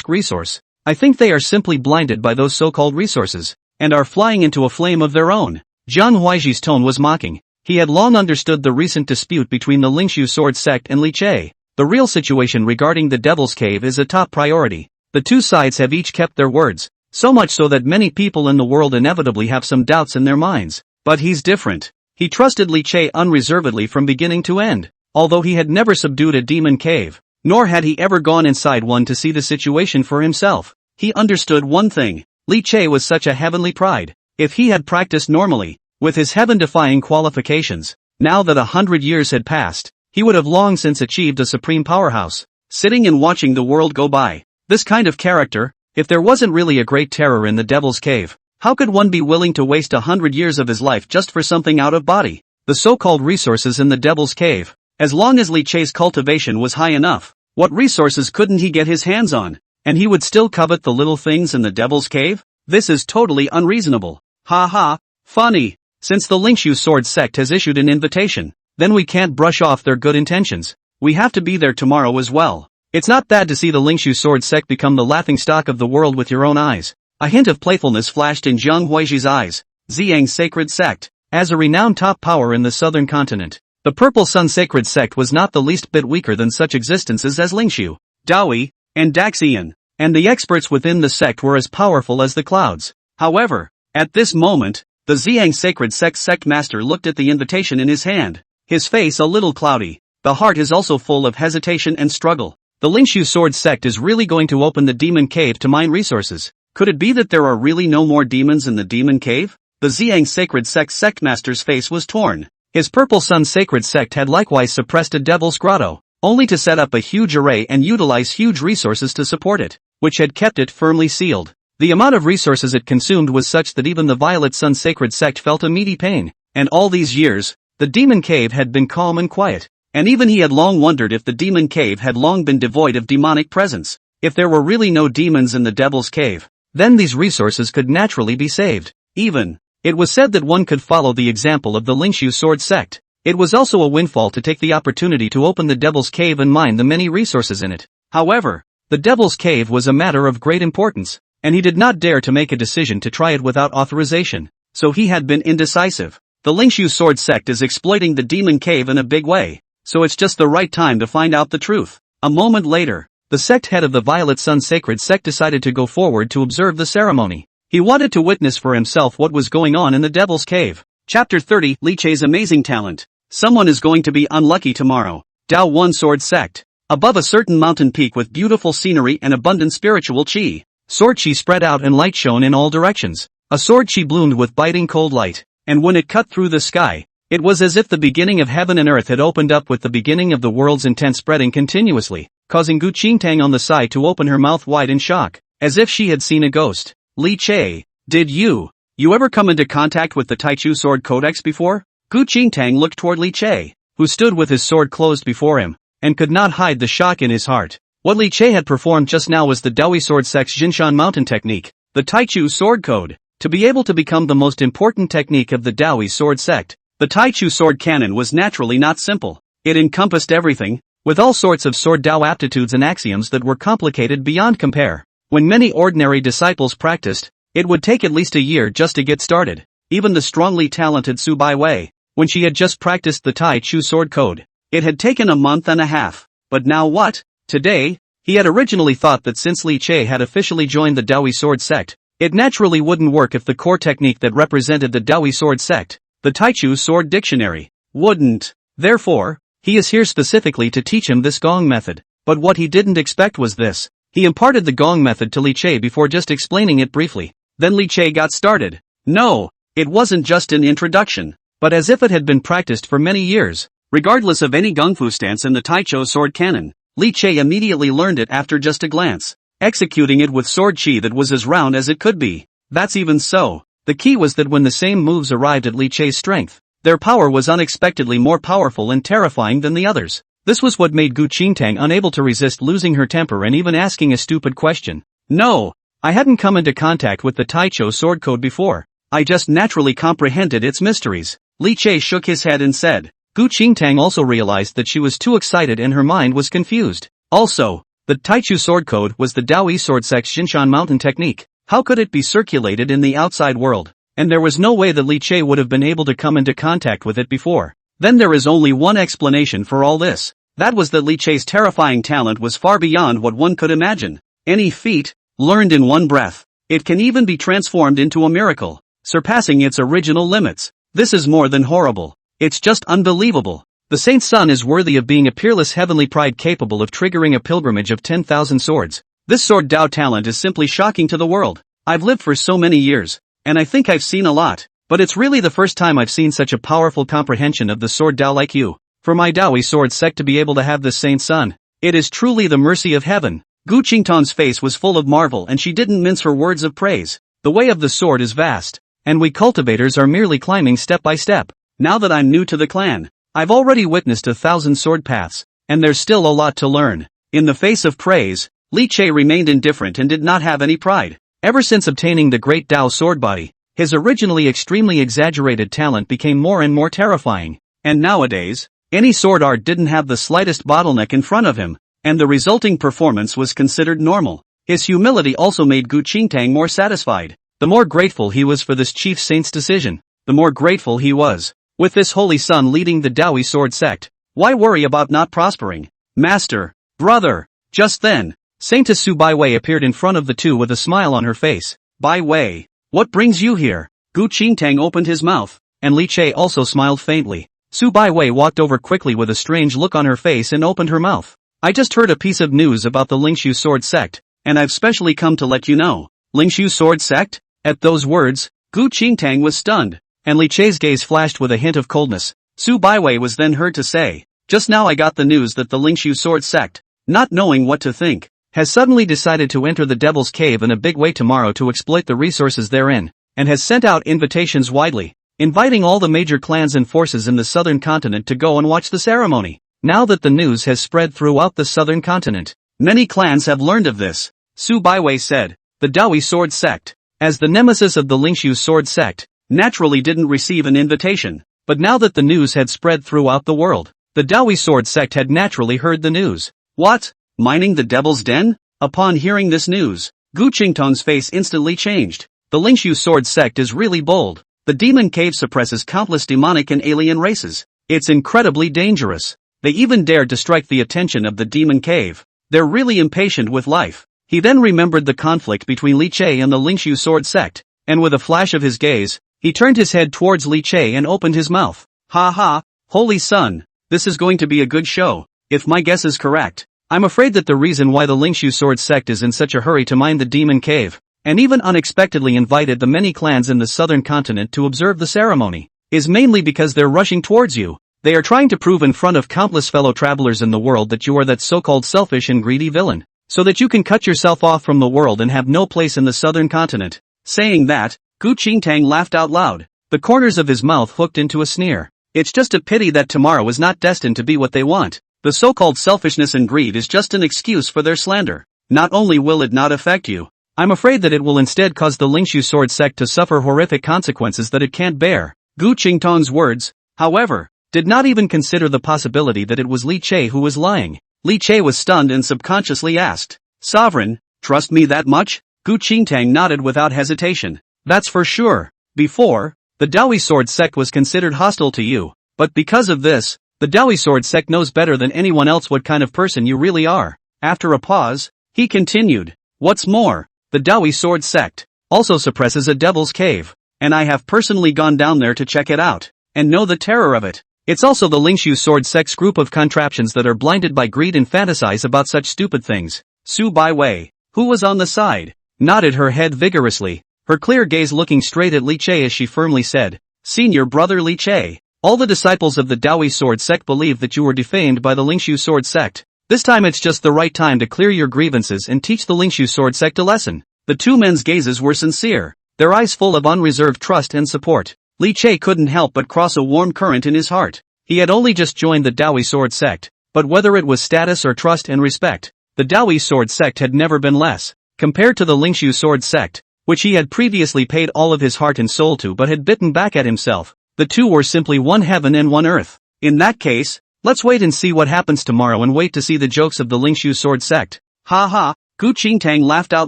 resource. I think they are simply blinded by those so-called resources, and are flying into a flame of their own. Jiang Huaiji's tone was mocking. He had long understood the recent dispute between the Lingxu sword sect and Li Che. The real situation regarding the Devil's Cave is a top priority. The two sides have each kept their words, so much so that many people in the world inevitably have some doubts in their minds. But he's different. He trusted Li Che unreservedly from beginning to end, although he had never subdued a demon cave. Nor had he ever gone inside one to see the situation for himself. He understood one thing. Li Che was such a heavenly pride. If he had practiced normally, with his heaven-defying qualifications, now that 100 years had passed, he would have long since achieved a supreme powerhouse, sitting and watching the world go by. This kind of character, if there wasn't really a great terror in the Devil's Cave, how could one be willing to waste 100 years of his life just for something out of body? The so-called resources in the Devil's Cave. As long as Li Che's cultivation was high enough, what resources couldn't he get his hands on? And he would still covet the little things in the Devil's Cave? This is totally unreasonable. Funny. Since the Lingxu sword sect has issued an invitation, then we can't brush off their good intentions. We have to be there tomorrow as well. It's not bad to see the Lingxu sword sect become the laughingstock of the world with your own eyes. A hint of playfulness flashed in Jiang Huaiji's eyes. Ziyang's sacred sect. As a renowned top power in the southern continent, the Purple Sun Sacred Sect was not the least bit weaker than such existences as Lingxu, Dao Yi, and Daxian, and the experts within the sect were as powerful as the clouds. However, at this moment, the Ziyang Sacred Sect master looked at the invitation in his hand, his face a little cloudy. The heart is also full of hesitation and struggle. The Lingxu sword sect is really going to open the Demon Cave to mine resources. Could it be that there are really no more demons in the Demon Cave? the Ziyang Sacred Sect sectmaster's face was torn. His Purple Sun Sacred Sect had likewise suppressed a devil's grotto, only to set up a huge array and utilize huge resources to support it, which had kept it firmly sealed. The amount of resources it consumed was such that even the Violet Sun Sacred Sect felt a meaty pain, and all these years, the demon cave had been calm and quiet, and even he had long wondered if the demon cave had long been devoid of demonic presence. If there were really no demons in the devil's cave, then these resources could naturally be saved. Even, it was said that one could follow the example of the Lingxu sword sect. It was also a windfall to take the opportunity to open the devil's cave and mine the many resources in it. However, the devil's cave was a matter of great importance, and he did not dare to make a decision to try it without authorization, so he had been indecisive. The Lingxu sword sect is exploiting the demon cave in a big way, so it's just the right time to find out the truth. A moment later, the sect head of the Violet Sun Sacred Sect decided to go forward to observe the ceremony. He wanted to witness for himself what was going on in the Devil's Cave. Chapter 30, Li Chei's amazing talent. Someone is going to be unlucky tomorrow. Dao One Sword Sect. Above a certain mountain peak with beautiful scenery and abundant spiritual qi, sword qi spread out and light shone in all directions. A sword qi bloomed with biting cold light, and when it cut through the sky, it was as if the beginning of heaven and earth had opened up with the beginning of the world's intent spreading continuously, causing Gu Qingtang on the side to open her mouth wide in shock, as if she had seen a ghost. Li Chei, did you ever come into contact with the Taichu Sword Codex before? Gu Qingtang looked toward Li Chei, who stood with his sword closed before him, and could not hide the shock in his heart. What Li Chei had performed just now was the Dao Yi Sword Sect's Jinshan Mountain Technique, the Taichu Sword Code. To be able to become the most important technique of the Dao Yi Sword Sect, the Taichu Sword Canon was naturally not simple. It encompassed everything, with all sorts of sword Dao aptitudes and axioms that were complicated beyond compare. When many ordinary disciples practiced, it would take at least a year just to get started. Even the strongly talented Su Baiwei, when she had just practiced the Tai Chu Sword Code, it had taken a month and a half. But now what? Today, he had originally thought that since Li Chei had officially joined the Dao Yi Sword Sect, it naturally wouldn't work if the core technique that represented the Dao Yi Sword Sect, the Taichu Sword Dictionary, wouldn't. Therefore, he is here specifically to teach him this Gong method. But what he didn't expect was this. He imparted the Gong method to Li Chei before just explaining it briefly. Then Li Chei got started. No, it wasn't just an introduction, but as if it had been practiced for many years. Regardless of any Gongfu stance in the Taichu Sword Canon, Li Chei immediately learned it after just a glance, executing it with sword qi that was as round as it could be. That's even so. The key was that when the same moves arrived at Li Chei's strength, their power was unexpectedly more powerful and terrifying than the others. This was what made Gu Qingtang unable to resist losing her temper and even asking a stupid question. No, I hadn't come into contact with the Taichu Sword Code before. I just naturally comprehended its mysteries. Li Chei shook his head and said. Gu Qingtang also realized that she was too excited and her mind was confused. Also, the Taichu Sword Code was the Dao Yi Sword Sect's Jinshan Mountain Technique. How could it be circulated in the outside world? And there was no way that Li Chei would have been able to come into contact with it before. Then there is only one explanation for all this. That was that Li Chei's terrifying talent was far beyond what one could imagine. Any feat, learned in one breath, it can even be transformed into a miracle, surpassing its original limits. This is more than horrible. It's just unbelievable. The Saint's Son is worthy of being a peerless heavenly pride capable of triggering a pilgrimage of 10,000 swords. This sword Dao talent is simply shocking to the world. I've lived for so many years, and I think I've seen a lot, but it's really the first time I've seen such a powerful comprehension of the sword Dao like you. For my Dao Yi Sword Sect to be able to have this Saint's Son, it is truly the mercy of heaven. Gu Qingtang's face was full of marvel and she didn't mince her words of praise. The way of the sword is vast, and we cultivators are merely climbing step by step. Now that I'm new to the clan, I've already witnessed 1,000 sword paths, and there's still a lot to learn. In the face of praise, Li Chei remained indifferent and did not have any pride. Ever since obtaining the great Dao sword body, his originally extremely exaggerated talent became more and more terrifying. And nowadays, any sword art didn't have the slightest bottleneck in front of him, and the resulting performance was considered normal. His humility also made Gu Qingtang more satisfied. The more grateful he was for this chief saint's decision, the more grateful he was. With this holy son leading the Dao Yi Sword Sect, why worry about not prospering? Master, brother. Just then, Saintess Su Baiwei appeared in front of the two with a smile on her face. Baiwei, what brings you here? Gu Qingtang opened his mouth, and Li Chei also smiled faintly. Su Baiwei walked over quickly with a strange look on her face and opened her mouth. I just heard a piece of news about the Lingxu Sword Sect, and I've specially come to let you know. Lingxu Sword Sect? At those words, Gu Qingtang was stunned, and Li Chei's gaze flashed with a hint of coldness. Su Baiwei was then heard to say, "Just now I got the news that the Lingxu sword sect, not knowing what to think, has suddenly decided to enter the Devil's Cave in a big way tomorrow to exploit the resources therein, and has sent out invitations widely, inviting all the major clans and forces in the southern continent to go and watch the ceremony." Now that the news has spread throughout the southern continent, many clans have learned of this, Su Baiwei said. The Dao Yi sword sect, as the nemesis of the Lingxu sword sect, naturally didn't receive an invitation, but now that the news had spread throughout the world, the Dao Yi sword sect had naturally heard the news. What? Mining the Devil's Den? Upon hearing this news, Gu Qingtang's face instantly changed. The Lingxu sword sect is really bold. The demon cave suppresses countless demonic and alien races. It's incredibly dangerous. They even dared to strike the attention of the demon cave. They're really impatient with life. He then remembered the conflict between Li Chei and the Lingxu sword sect, and with a flash of his gaze, he turned his head towards Li Chei and opened his mouth. Ha ha, holy son, this is going to be a good show. If my guess is correct, I'm afraid that the reason why the Lingxu sword sect is in such a hurry to mine the demon cave, and even unexpectedly invited the many clans in the southern continent to observe the ceremony, is mainly because they're rushing towards you. They are trying to prove in front of countless fellow travelers in the world that you are that so-called selfish and greedy villain, so that you can cut yourself off from the world and have no place in the southern continent. Saying that, Gu Qingtang laughed out loud, the corners of his mouth hooked into a sneer. It's just a pity that tomorrow is not destined to be what they want. The so-called selfishness and greed is just an excuse for their slander. Not only will it not affect you, I'm afraid that it will instead cause the Lingxu sword sect to suffer horrific consequences that it can't bear. Gu Qingtang's words, however, did not even consider the possibility that it was Li Chei who was lying. Li Chei was stunned and subconsciously asked, "Sovereign, trust me that much?" Gu Qingtang nodded without hesitation. "That's for sure. Before, the Dao Yi sword sect was considered hostile to you, but because of this, the Dao Yi sword sect knows better than anyone else what kind of person you really are." After a pause, he continued, "What's more, the Dao Yi sword sect also suppresses a devil's cave, and I have personally gone down there to check it out, and know the terror of it. It's also the Lingxu sword sect's group of contraptions that are blinded by greed and fantasize about such stupid things." Su Baiwei, who was on the side, nodded her head vigorously, her clear gaze looking straight at Li Chei as she firmly said, "Senior brother Li Chei, all the disciples of the Dao Yi sword sect believe that you were defamed by the Lingxu sword sect. This time it's just the right time to clear your grievances and teach the Lingxu sword sect a lesson." The two men's gazes were sincere, their eyes full of unreserved trust and support. Li Chei couldn't help but cross a warm current in his heart. He had only just joined the Dao Yi sword sect, but whether it was status or trust and respect, the Dao Yi sword sect had never been less. Compared to the Lingxu sword sect, which he had previously paid all of his heart and soul to but had bitten back at himself, the two were simply one heaven and one earth. In that case, let's wait and see what happens tomorrow and wait to see the jokes of the Lingxu sword sect. Ha ha, Gu Qingtang laughed out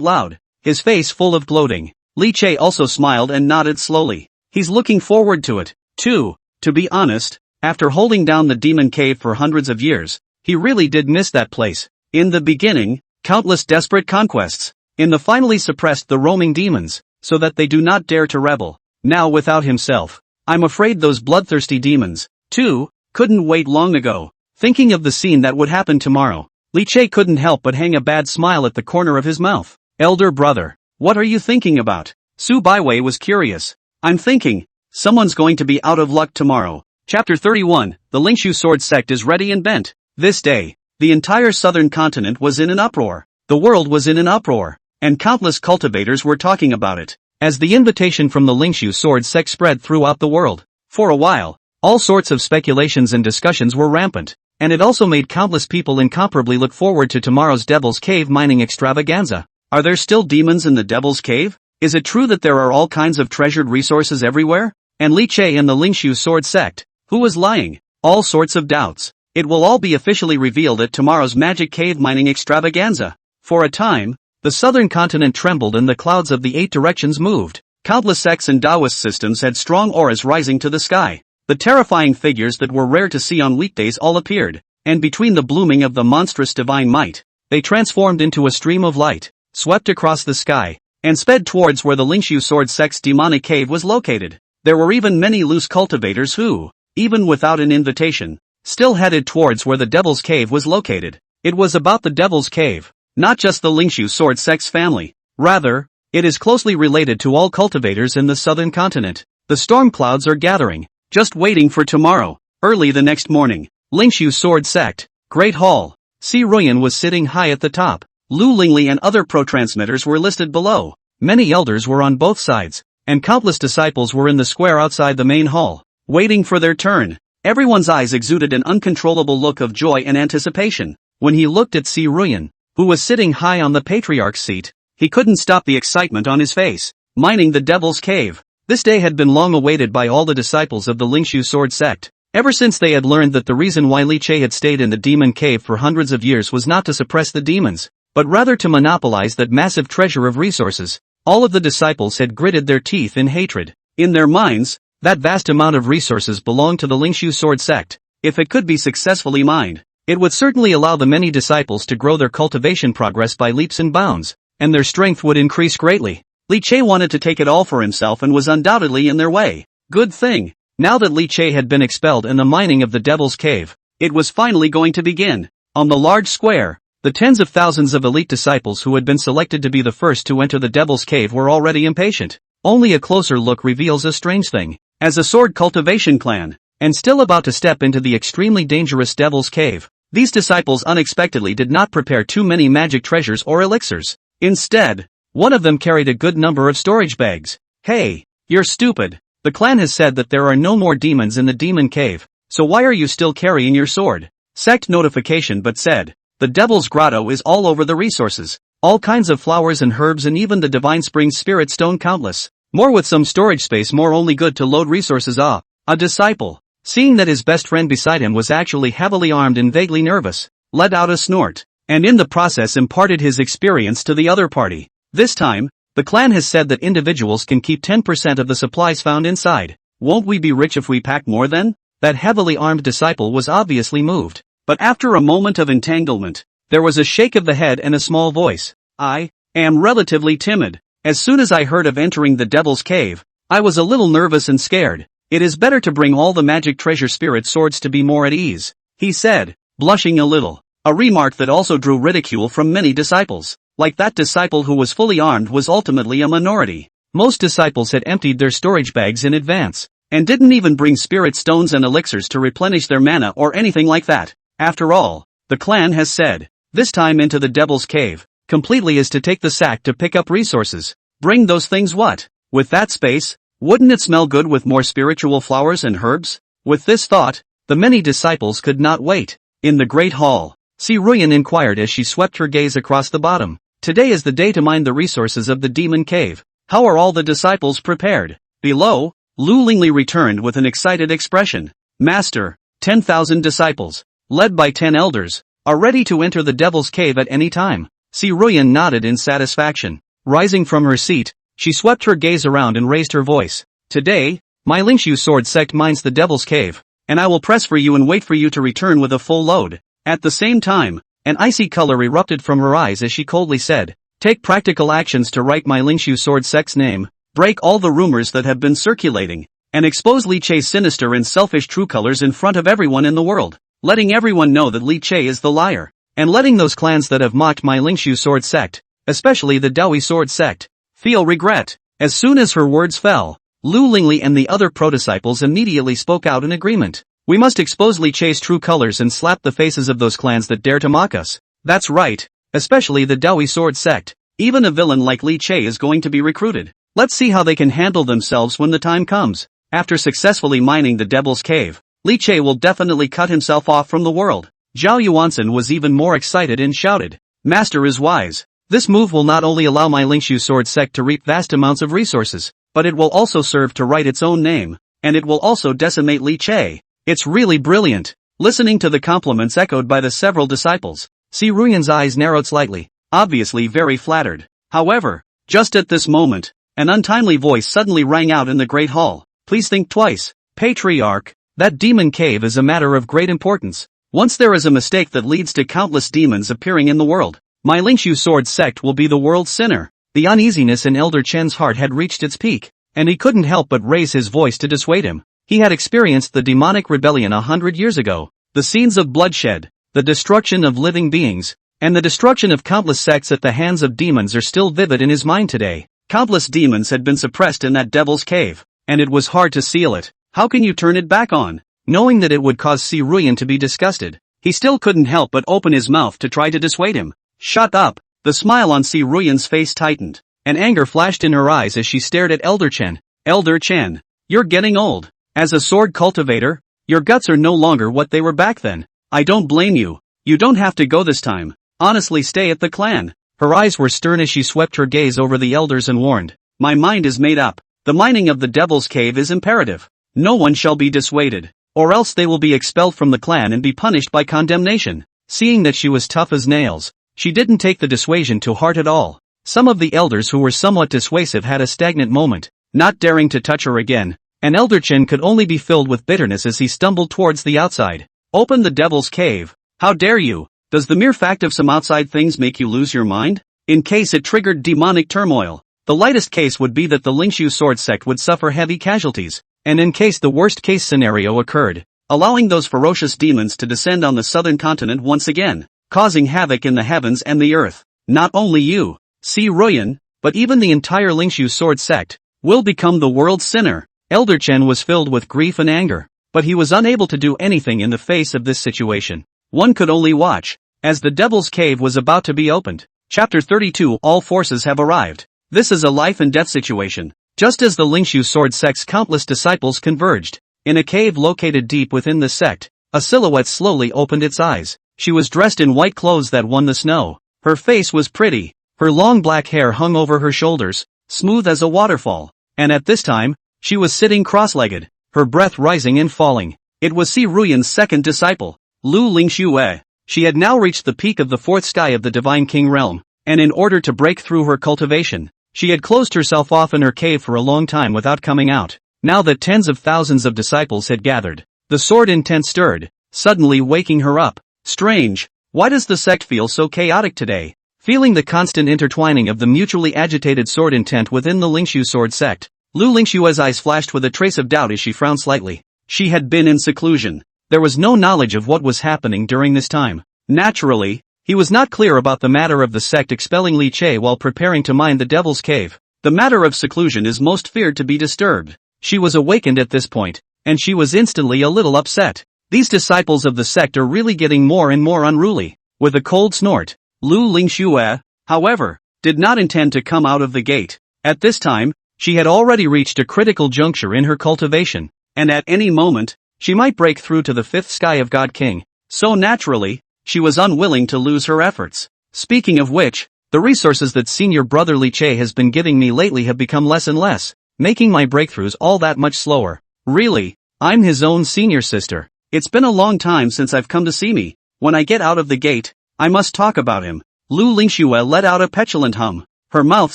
loud, his face full of gloating. Li Chei also smiled and nodded slowly. He's looking forward to it, too. To be honest, after holding down the demon cave for hundreds of years, he really did miss that place. In the beginning, countless desperate conquests. In the finally suppressed the roaming demons, so that they do not dare to rebel. Now without himself, I'm afraid those bloodthirsty demons, too, couldn't wait long ago. Thinking of the scene that would happen tomorrow, Li Chei couldn't help but hang a bad smile at the corner of his mouth. Elder brother, what are you thinking about? Su Baiwei was curious. I'm thinking, someone's going to be out of luck tomorrow. Chapter 31, the Lingxu sword sect is ready and bent. This day, the entire southern continent was in an uproar. The world was in an uproar, and countless cultivators were talking about it, as the invitation from the Lingxu sword sect spread throughout the world. For a while, all sorts of speculations and discussions were rampant, and it also made countless people incomparably look forward to tomorrow's Devil's Cave mining extravaganza. Are there still demons in the Devil's Cave? Is it true that there are all kinds of treasured resources everywhere? And Li Chei and the Lingxu sword sect, who was lying? All sorts of doubts. It will all be officially revealed at tomorrow's magic cave mining extravaganza. For a time, the southern continent trembled and the clouds of the 8 directions moved. Countless sects and Taoist systems had strong auras rising to the sky. The terrifying figures that were rare to see on weekdays all appeared, and between the blooming of the monstrous divine might, they transformed into a stream of light, swept across the sky, and sped towards where the Lingxu sword sect's demonic cave was located. There were even many loose cultivators who, even without an invitation, still headed towards where the Devil's Cave was located. It was about the Devil's Cave, not just the Lingxu sword sect's family. Rather, It is closely related to all cultivators in the southern continent. The storm clouds are gathering, just waiting for tomorrow. Early the next morning, Lingxu Sword Sect, Great Hall. Si Ruyan was sitting high at the top. Lu Lingli and other pro-transmitters were listed below. Many elders were on both sides, and countless disciples were in the square outside the main hall, waiting for their turn. Everyone's eyes exuded an uncontrollable look of joy and anticipation. When he looked at Si Ruyan, who was sitting high on the patriarch's seat, he couldn't stop the excitement on his face. Mining the Devil's Cave. This day had been long awaited by all the disciples of the Lingxu Sword Sect. Ever since they had learned that the reason why Li Che had stayed in the demon cave for hundreds of years was not to suppress the demons, but rather to monopolize that massive treasure of resources, all of the disciples had gritted their teeth in hatred. In their minds, that vast amount of resources belonged to the Lingxu Sword Sect. If it could be successfully mined, it would certainly allow the many disciples to grow their cultivation progress by leaps and bounds, and their strength would increase greatly. Li Che wanted to take it all for himself and was undoubtedly in their way. Good thing. Now that Li Che had been expelled in the mining of the Devil's Cave, it was finally going to begin. On the large square, the tens of thousands of elite disciples who had been selected to be the first to enter the Devil's Cave were already impatient. Only a closer look reveals a strange thing. As a sword cultivation clan, and still about to step into the extremely dangerous Devil's Cave, these disciples unexpectedly did not prepare too many magic treasures or elixirs. Instead, one of them carried a good number of storage bags. Hey, you're stupid. The clan has said that there are no more demons in the demon cave, so why are you still carrying your sword? Sect notification but said, the Devil's Grotto is all over the resources, all kinds of flowers and herbs and even the Divine Spring Spirit Stone countless. More with some storage space, more only good to load resources. A disciple, seeing that his best friend beside him was actually heavily armed and vaguely nervous, let out a snort, and in the process imparted his experience to the other party. This time, the clan has said that individuals can keep 10% of the supplies found inside. Won't we be rich if we pack more then? That heavily armed disciple was obviously moved. But after a moment of entanglement, there was a shake of the head and a small voice. I am relatively timid. As soon as I heard of entering the Devil's Cave, I was a little nervous and scared. It is better to bring all the magic treasure spirit swords to be more at ease, he said, blushing a little. A remark that also drew ridicule from many disciples. Like that disciple who was fully armed was ultimately a minority. Most disciples had emptied their storage bags in advance, and didn't even bring spirit stones and elixirs to replenish their mana or anything like that. After all, the clan has said, this time into the Devil's Cave, completely is to take the sack to pick up resources. Bring those things what? With that space, wouldn't it smell good with more spiritual flowers and herbs? With this thought, the many disciples could not wait. In the Great Hall, Si Ruyan inquired as she swept her gaze across the bottom. Today is the day to mine the resources of the Demon Cave. How are all the disciples prepared? Below, Lu Lingli returned with an excited expression. Master, 10,000 disciples, led by 10 elders, are ready to enter the Devil's Cave at any time. Si Ruyan nodded in satisfaction. Rising from her seat, she swept her gaze around and raised her voice. Today, my Lingxu Sword Sect mines the Devil's Cave, and I will press for you and wait for you to return with a full load. At the same time, an icy color erupted from her eyes as she coldly said, take practical actions to right my Lingxu Sword Sect's name, break all the rumors that have been circulating, and expose Li Che's sinister and selfish true colors in front of everyone in the world, letting everyone know that Li Che is the liar, and letting those clans that have mocked my Lingxu Sword Sect, especially the Dao Yi Sword Sect, feel regret. As soon as her words fell, Lu Lingli and the other pro-disciples immediately spoke out in agreement. We must expose Li Che's true colors and slap the faces of those clans that dare to mock us. That's right, especially the Dao Yi Sword Sect. Even a villain like Li Che is going to be recruited. Let's see how they can handle themselves when the time comes. After successfully mining the Devil's Cave, Li Che will definitely cut himself off from the world. Zhao Yuansen was even more excited and shouted, Master is wise. This move will not only allow my Lingxu Sword Sect to reap vast amounts of resources, but it will also serve to write its own name, and it will also decimate Li Che. It's really brilliant. Listening to the compliments echoed by the several disciples, Si Ruyan's eyes narrowed slightly, obviously very flattered. However, just at this moment, an untimely voice suddenly rang out in the Great Hall. Please think twice, Patriarch. That demon cave is a matter of great importance. Once there is a mistake that leads to countless demons appearing in the world, my Lingxu Sword Sect will be the world's sinner. The uneasiness in Elder Chen's heart had reached its peak, and he couldn't help but raise his voice to dissuade him. He had experienced the demonic rebellion 100 years ago, the scenes of bloodshed, the destruction of living beings, and the destruction of countless sects at the hands of demons are still vivid in his mind today. Countless demons had been suppressed in that devil's cave, and it was hard to seal it. How can you turn it back on? Knowing that it would cause Si Ruyan to be disgusted, he still couldn't help but open his mouth to try to dissuade him. Shut up! The smile on Si Ruyan's face tightened, and anger flashed in her eyes as she stared at Elder Chen. Elder Chen, you're getting old. As a sword cultivator, your guts are no longer what they were back then. I don't blame you. You don't have to go this time. Honestly, stay at the clan. Her eyes were stern as she swept her gaze over the elders and warned. My mind is made up. The mining of the Devil's Cave is imperative. No one shall be dissuaded, or else they will be expelled from the clan and be punished by condemnation. Seeing that she was tough as nails, she didn't take the dissuasion to heart at all. Some of the elders who were somewhat dissuasive had a stagnant moment, not daring to touch her again, and Elder Chen could only be filled with bitterness as he stumbled towards the outside. Open the Devil's Cave. How dare you? Does the mere fact of some outside things make you lose your mind? In case it triggered demonic turmoil, the lightest case would be that the Lingxu sword sect would suffer heavy casualties, and in case the worst case scenario occurred, allowing those ferocious demons to descend on the southern continent once again, causing havoc in the heavens and the earth. Not only you, Si Ruyan, but even the entire Lingxu sword sect, will become the world's sinner. Elder Chen was filled with grief and anger, but he was unable to do anything in the face of this situation. One could only watch, as the Devil's Cave was about to be opened. Chapter 32. All forces have arrived. This is a life and death situation. Just as the Lingxu sword sect's countless disciples converged, in a cave located deep within the sect, a silhouette slowly opened its eyes. She was dressed in white clothes that won the snow. Her face was pretty. Her long black hair hung over her shoulders, smooth as a waterfall, and at this time, she was sitting cross-legged, her breath rising and falling. It was Si Ruyan's second disciple, Lu Lingxu. She had now reached the peak of the fourth sky of the Divine King realm, and in order to break through her cultivation, she had closed herself off in her cave for a long time without coming out. Now that tens of thousands of disciples had gathered, the sword intent stirred, suddenly waking her up. Strange, why does the sect feel so chaotic today? Feeling the constant intertwining of the mutually agitated sword intent within the Lingxu sword sect, Lu Lingxu's eyes flashed with a trace of doubt as she frowned slightly. She had been in seclusion. There was no knowledge of what was happening during this time. Naturally, he was not clear about the matter of the sect expelling Li Che while preparing to mine the Devil's Cave. The matter of seclusion is most feared to be disturbed. She was awakened at this point, and she was instantly a little upset. These disciples of the sect are really getting more and more unruly. With a cold snort, Lu Lingxu, however, did not intend to come out of the gate. At this time, she had already reached a critical juncture in her cultivation, and at any moment, she might break through to the fifth sky of God King. So naturally, she was unwilling to lose her efforts. Speaking of which, the resources that senior brother Li Che has been giving me lately have become less and less, making my breakthroughs all that much slower. Really, I'm his own senior sister. It's been a long time since I've come to see me. When I get out of the gate, I must talk about him. Lu Lingxu let out a petulant hum. Her mouth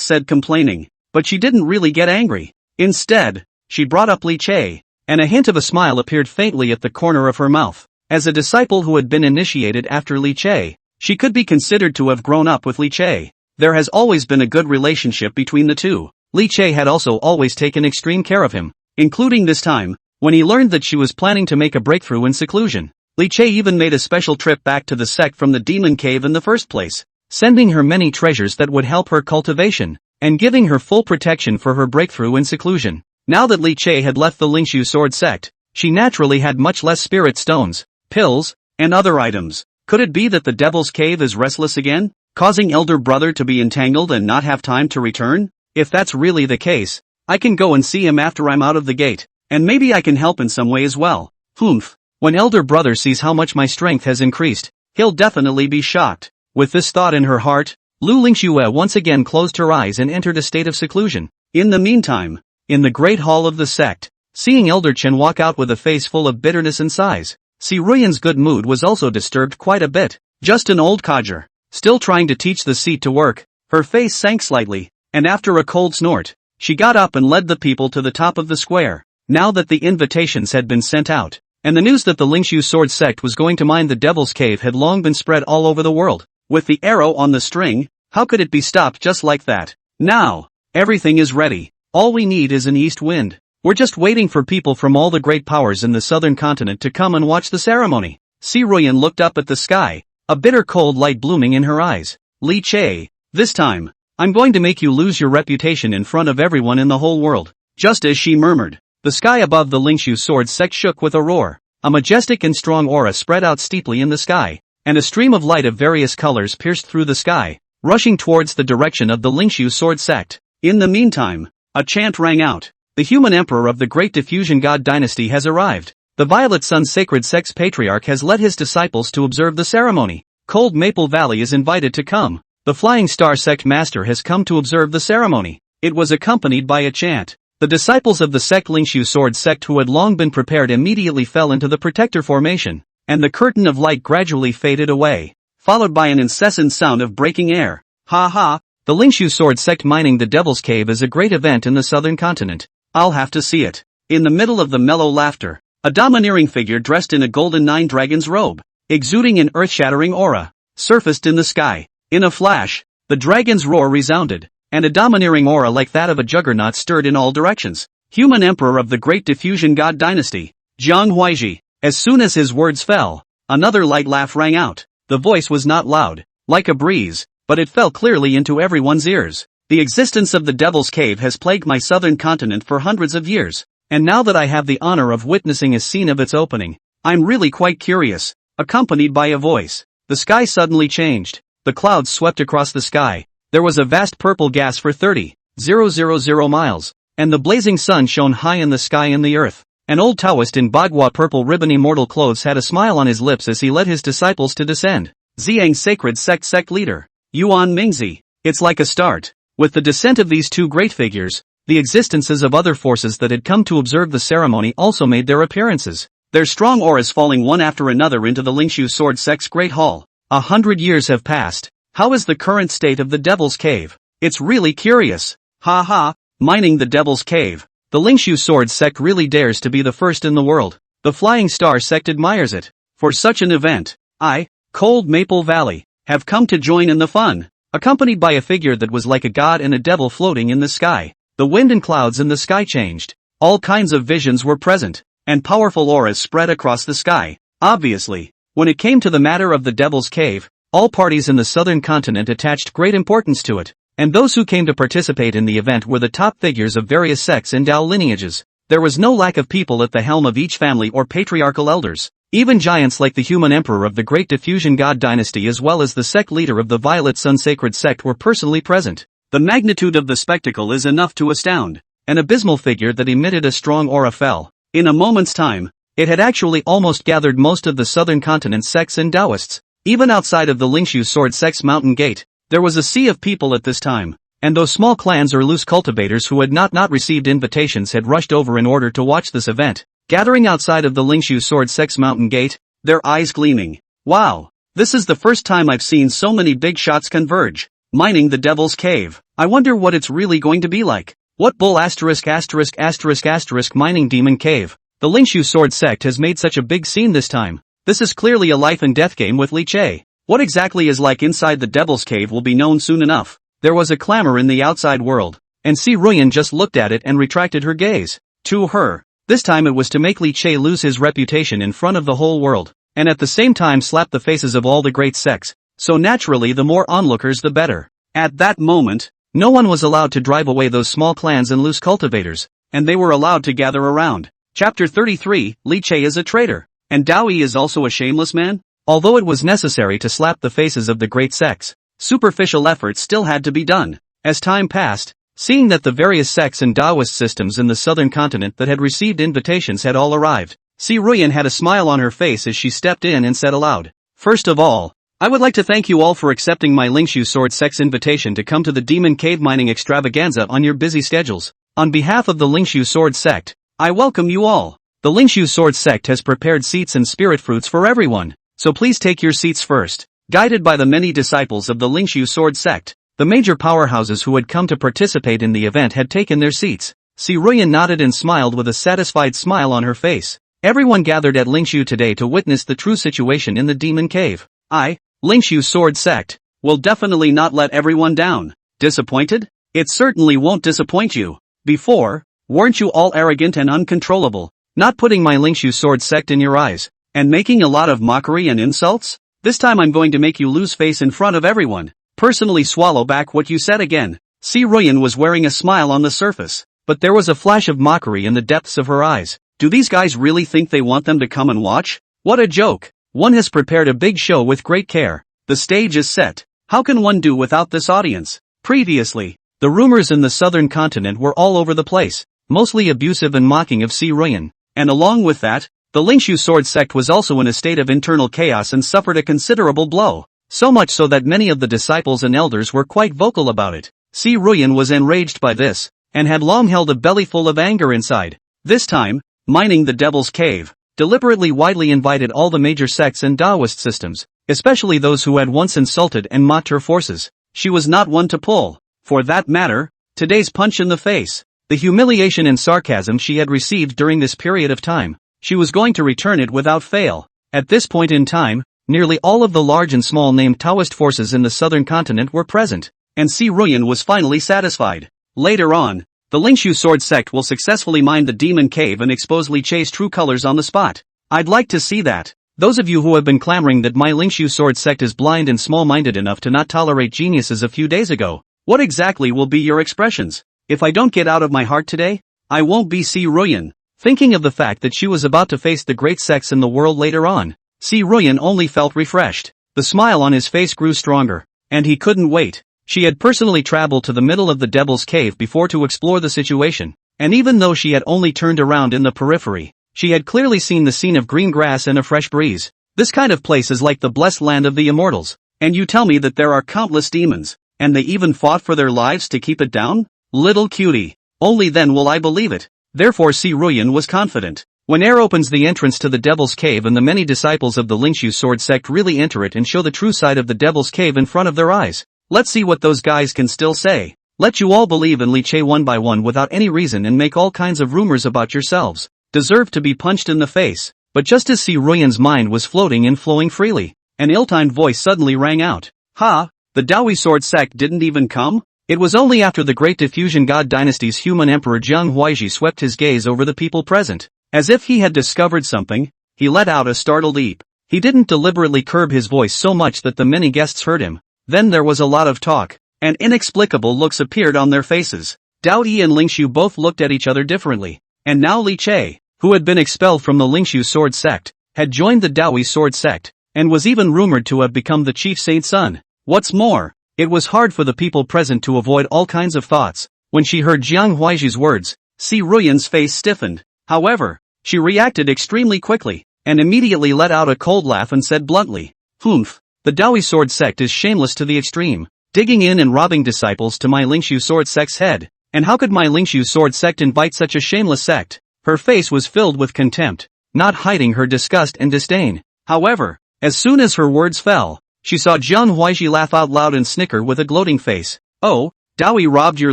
said complaining, but she didn't really get angry. Instead, she brought up Li Che, and a hint of a smile appeared faintly at the corner of her mouth. As a disciple who had been initiated after Li Che, she could be considered to have grown up with Li Che. There has always been a good relationship between the two. Li Che had also always taken extreme care of him, including this time, when he learned that she was planning to make a breakthrough in seclusion. Li Che even made a special trip back to the sect from the demon cave in the first place, sending her many treasures that would help her cultivation, and giving her full protection for her breakthrough in seclusion. Now that Li Che had left the Lingxu sword sect, she naturally had much less spirit stones, pills, and other items. Could it be that the Devil's Cave is restless again, causing elder brother to be entangled and not have time to return? If that's really the case, I can go and see him after I'm out of the gate, and maybe I can help in some way as well. Humph. When elder brother sees how much my strength has increased, he'll definitely be shocked. With this thought in her heart, Lu Lingxu once again closed her eyes and entered a state of seclusion. In the meantime, in the great hall of the sect, seeing Elder Chen walk out with a face full of bitterness and sighs, Si Ruyan's good mood was also disturbed quite a bit. Just an old codger, still trying to teach the seat to work. Her face sank slightly, and after a cold snort, she got up and led the people to the top of the square. Now that the invitations had been sent out, and the news that the Lingxu sword sect was going to mine the Devil's Cave had long been spread all over the world. With the arrow on the string, how could it be stopped just like that? Now, everything is ready. All we need is an east wind. We're just waiting for people from all the great powers in the southern continent to come and watch the ceremony. Si Ruyan looked up at the sky, a bitter cold light blooming in her eyes. Li Che. This time, I'm going to make you lose your reputation in front of everyone in the whole world. Just as she murmured, the sky above the Lingxu sword sect shook with a roar. A majestic and strong aura spread out steeply in the sky, and a stream of light of various colors pierced through the sky, rushing towards the direction of the Lingxu sword sect. In the meantime, a chant rang out. The human emperor of the great diffusion god dynasty has arrived. The Violet Sun Sacred Sect's patriarch has led his disciples to observe the ceremony. Cold Maple Valley is invited to come. The Flying Star Sect master has come to observe the ceremony. It was accompanied by a chant. The disciples of the Sect Lingxu Sword Sect who had long been prepared immediately fell into the protector formation, and the curtain of light gradually faded away, followed by an incessant sound of breaking air. Ha ha! The Lingxu Sword Sect mining the Devil's Cave is a great event in the southern continent. I'll have to see it. In the middle of the mellow laughter, a domineering figure dressed in a golden nine dragon's robe, exuding an earth-shattering aura, surfaced in the sky. In a flash, the dragon's roar resounded, and a domineering aura like that of a juggernaut stirred in all directions. Human emperor of the great diffusion god dynasty, Zhang Huaiji. As soon as his words fell, another light laugh rang out. The voice was not loud, like a breeze, but it fell clearly into everyone's ears. The existence of the Devil's Cave has plagued my southern continent for hundreds of years, and now that I have the honor of witnessing a scene of its opening, I'm really quite curious. Accompanied by a voice, the sky suddenly changed. The clouds swept across the sky. There was a vast purple gas for 30,000 miles, and the blazing sun shone high in the sky and the earth. An old Taoist in Bagua purple ribbony mortal clothes had a smile on his lips as he led his disciples to descend. Ziyang Sacred Sect leader, Yuan Mingzi. It's like a start. With the descent of these two great figures, the existences of other forces that had come to observe the ceremony also made their appearances, their strong auras falling one after another into the Lingxu Sword Sect's great hall. 100 years have passed. How is the current state of the Devil's Cave? It's really curious. Ha ha, mining the Devil's Cave. The Lingxu Sword Sect really dares to be the first in the world. The Flying Star Sect admires it. For such an event, I, Cold Maple Valley, have come to join in the fun. Accompanied by a figure that was like a god and a devil floating in the sky. The wind and clouds in the sky changed. All kinds of visions were present, and powerful auras spread across the sky. Obviously, when it came to the matter of the Devil's Cave, all parties in the southern continent attached great importance to it, and those who came to participate in the event were the top figures of various sects and Dao lineages. There was no lack of people at the helm of each family or patriarchal elders. Even giants like the human emperor of the great diffusion god dynasty as well as the sect leader of the Violet Sun Sacred Sect were personally present. The magnitude of the spectacle is enough to astound. An abysmal figure that emitted a strong aura fell. In a moment's time, it had actually almost gathered most of the southern continent's sects and Taoists. Even outside of the Lingxu Sword Sect's mountain gate, there was a sea of people at this time, and those small clans or loose cultivators who had not received invitations had rushed over in order to watch this event. Gathering outside of the Lingxu Sword Sect's mountain gate, their eyes gleaming. Wow! This is the first time I've seen so many big shots converge. Mining the Devil's Cave. I wonder what it's really going to be like. What bull ***** mining Demon Cave. The Lingxu Sword Sect has made such a big scene this time. This is clearly a life and death game with Li Che. What exactly is like inside the Devil's Cave will be known soon enough. There was a clamor in the outside world, and Si Ruyan just looked at it and retracted her gaze. To her, this time it was to make Li Che lose his reputation in front of the whole world, and at the same time slap the faces of all the great sects, so naturally the more onlookers the better. At that moment, no one was allowed to drive away those small clans and loose cultivators, and they were allowed to gather around. Chapter 33, Li Che is a traitor, and Dao Yi is also a shameless man? Although it was necessary to slap the faces of the great sects, superficial efforts still had to be done. As time passed, seeing that the various sects and Taoist systems in the southern continent that had received invitations had all arrived, Si Ruyan had a smile on her face as she stepped in and said aloud, "First of all, I would like to thank you all for accepting my Lingxu Sword Sect's invitation to come to the Demon Cave mining extravaganza on your busy schedules. On behalf of the Lingxu Sword Sect, I welcome you all. The Lingxu Sword Sect has prepared seats and spirit fruits for everyone, so please take your seats first." Guided by the many disciples of the Lingxu Sword Sect, the major powerhouses who had come to participate in the event had taken their seats. Si Ruyan nodded and smiled with a satisfied smile on her face. Everyone gathered at Lingxu today to witness the true situation in the Demon Cave. I, Lingxu Sword Sect, will definitely not let everyone down. Disappointed? It certainly won't disappoint you. Before, weren't you all arrogant and uncontrollable, not putting my Lingxu Sword Sect in your eyes, and making a lot of mockery and insults? This time I'm going to make you lose face in front of everyone. personally swallow back what you said again. Si Ruyan was wearing a smile on the surface, but there was a flash of mockery in the depths of her eyes. Do these guys really think they want them to come and watch? What a joke! One has prepared a big show with great care. The stage is set. How can one do without this audience? Previously, the rumors in the southern continent were all over the place, mostly abusive and mocking of Si Ruyan. And along with that, the Lingxu sword sect was also in a state of internal chaos and suffered a considerable blow. So much so that many of the disciples and elders were quite vocal about it. Si Ruyan was enraged by this, and had long held a belly full of anger inside. This time, mining the Devil's Cave, deliberately widely invited all the major sects and Taoist systems, especially those who had once insulted and mocked her forces. She was not one to pull. For that matter, today's punch in the face, the humiliation and sarcasm she had received during this period of time, she was going to return it without fail. At this point in time, nearly all of the large and small named Taoist forces in the southern continent were present, and Si Ruyan was finally satisfied. Later on, the Lingxu sword sect will successfully mine the demon cave and expose Li Chei's true colors on the spot. I'd like to see that. Those of you who have been clamoring that my Lingxu sword sect is blind and small-minded enough to not tolerate geniuses a few days ago, what exactly will be your expressions? If I don't get out of my heart today, I won't be Si Ruyan. Thinking of the fact that she was about to face the great sects in the world later on, Si Ruyan only felt refreshed. The smile on his face grew stronger, and he couldn't wait. She had personally traveled to the middle of the Devil's Cave before to explore the situation, and even though she had only turned around in the periphery, she had clearly seen the scene of green grass and a fresh breeze. This kind of place is like the blessed land of the immortals. And you tell me that there are countless demons, and they even fought for their lives to keep it down? Little cutie. Only then will I believe it. Therefore Si Ruyan was confident. When air opens the entrance to the Devil's Cave and the many disciples of the Lingxu sword sect really enter it and show the true side of the Devil's Cave in front of their eyes, let's see what those guys can still say. Let you all believe in Li Chei one by one without any reason and make all kinds of rumors about yourselves. Deserve to be punched in the face. But just as Si Ruyan's mind was floating and flowing freely, an ill-timed voice suddenly rang out. Ha! The Dao Yi sword sect didn't even come? It was only after the great diffusion god dynasty's human emperor Zhang Yuansen swept his gaze over the people present. As if he had discovered something, he let out a startled eep. He didn't deliberately curb his voice so much that the many guests heard him. Then there was a lot of talk, and inexplicable looks appeared on their faces. Dao Yi and Lingxu both looked at each other differently, and now Li Chei, who had been expelled from the Lingxu sword sect, had joined the Dao Yi sword sect, and was even rumored to have become the chief saint's son. What's more, it was hard for the people present to avoid all kinds of thoughts. When she heard Jiang Huaiji's words, Si Ruyan's face stiffened. However, she reacted extremely quickly, and immediately let out a cold laugh and said bluntly, "Humph, the Dao Yi sword sect is shameless to the extreme, digging in and robbing disciples to my Lingxu sword sect's head. And how could my Lingxu sword sect invite such a shameless sect?" Her face was filled with contempt, not hiding her disgust and disdain. However, as soon as her words fell, she saw Jiang Huaiji laugh out loud and snicker with a gloating face. "Oh, Dao Yi robbed your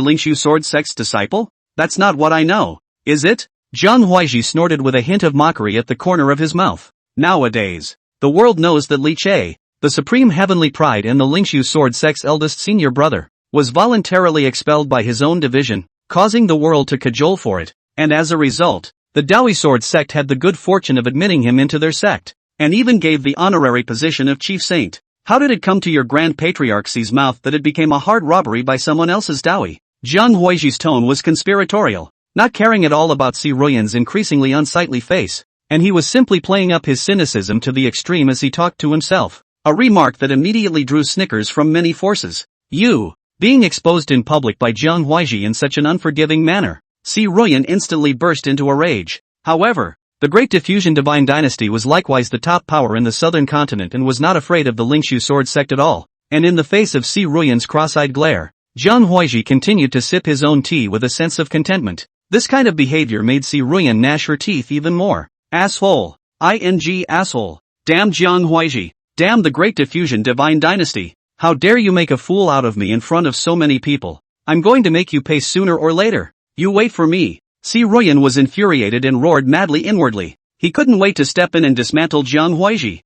Lingxu sword sect's disciple? That's not what I know, is it?" Jiang Huaiji snorted with a hint of mockery at the corner of his mouth. Nowadays, the world knows that Li Chei, the supreme heavenly pride and the Lingxu sword sect's eldest senior brother, was voluntarily expelled by his own division, causing the world to cajole for it. And as a result, the Dao Yi sword sect had the good fortune of admitting him into their sect, and even gave the honorary position of chief saint. How did it come to your grand patriarch's mouth that it became a hard robbery by someone else's Dao Yi? Jiang Huaiji's tone was conspiratorial, not caring at all about Si Ruyan's increasingly unsightly face, and he was simply playing up his cynicism to the extreme as he talked to himself, a remark that immediately drew snickers from many forces. You, being exposed in public by Jiang Huaiji in such an unforgiving manner. Si Ruyan instantly burst into a rage. However, the Great Diffusion Divine Dynasty was likewise the top power in the southern continent and was not afraid of the Lingxu sword sect at all, and in the face of Si Ruyan's cross-eyed glare, Jiang Huaiji continued to sip his own tea with a sense of contentment. This kind of behavior made Si Ruyan gnash her teeth even more. Asshole. Asshole. Damn Jiang Huaiji. Damn the Great Diffusion Divine Dynasty. How dare you make a fool out of me in front of so many people. I'm going to make you pay sooner or later. You wait for me. Si Ruyan was infuriated and roared madly inwardly. He couldn't wait to step in and dismantle Jiang Huaiji.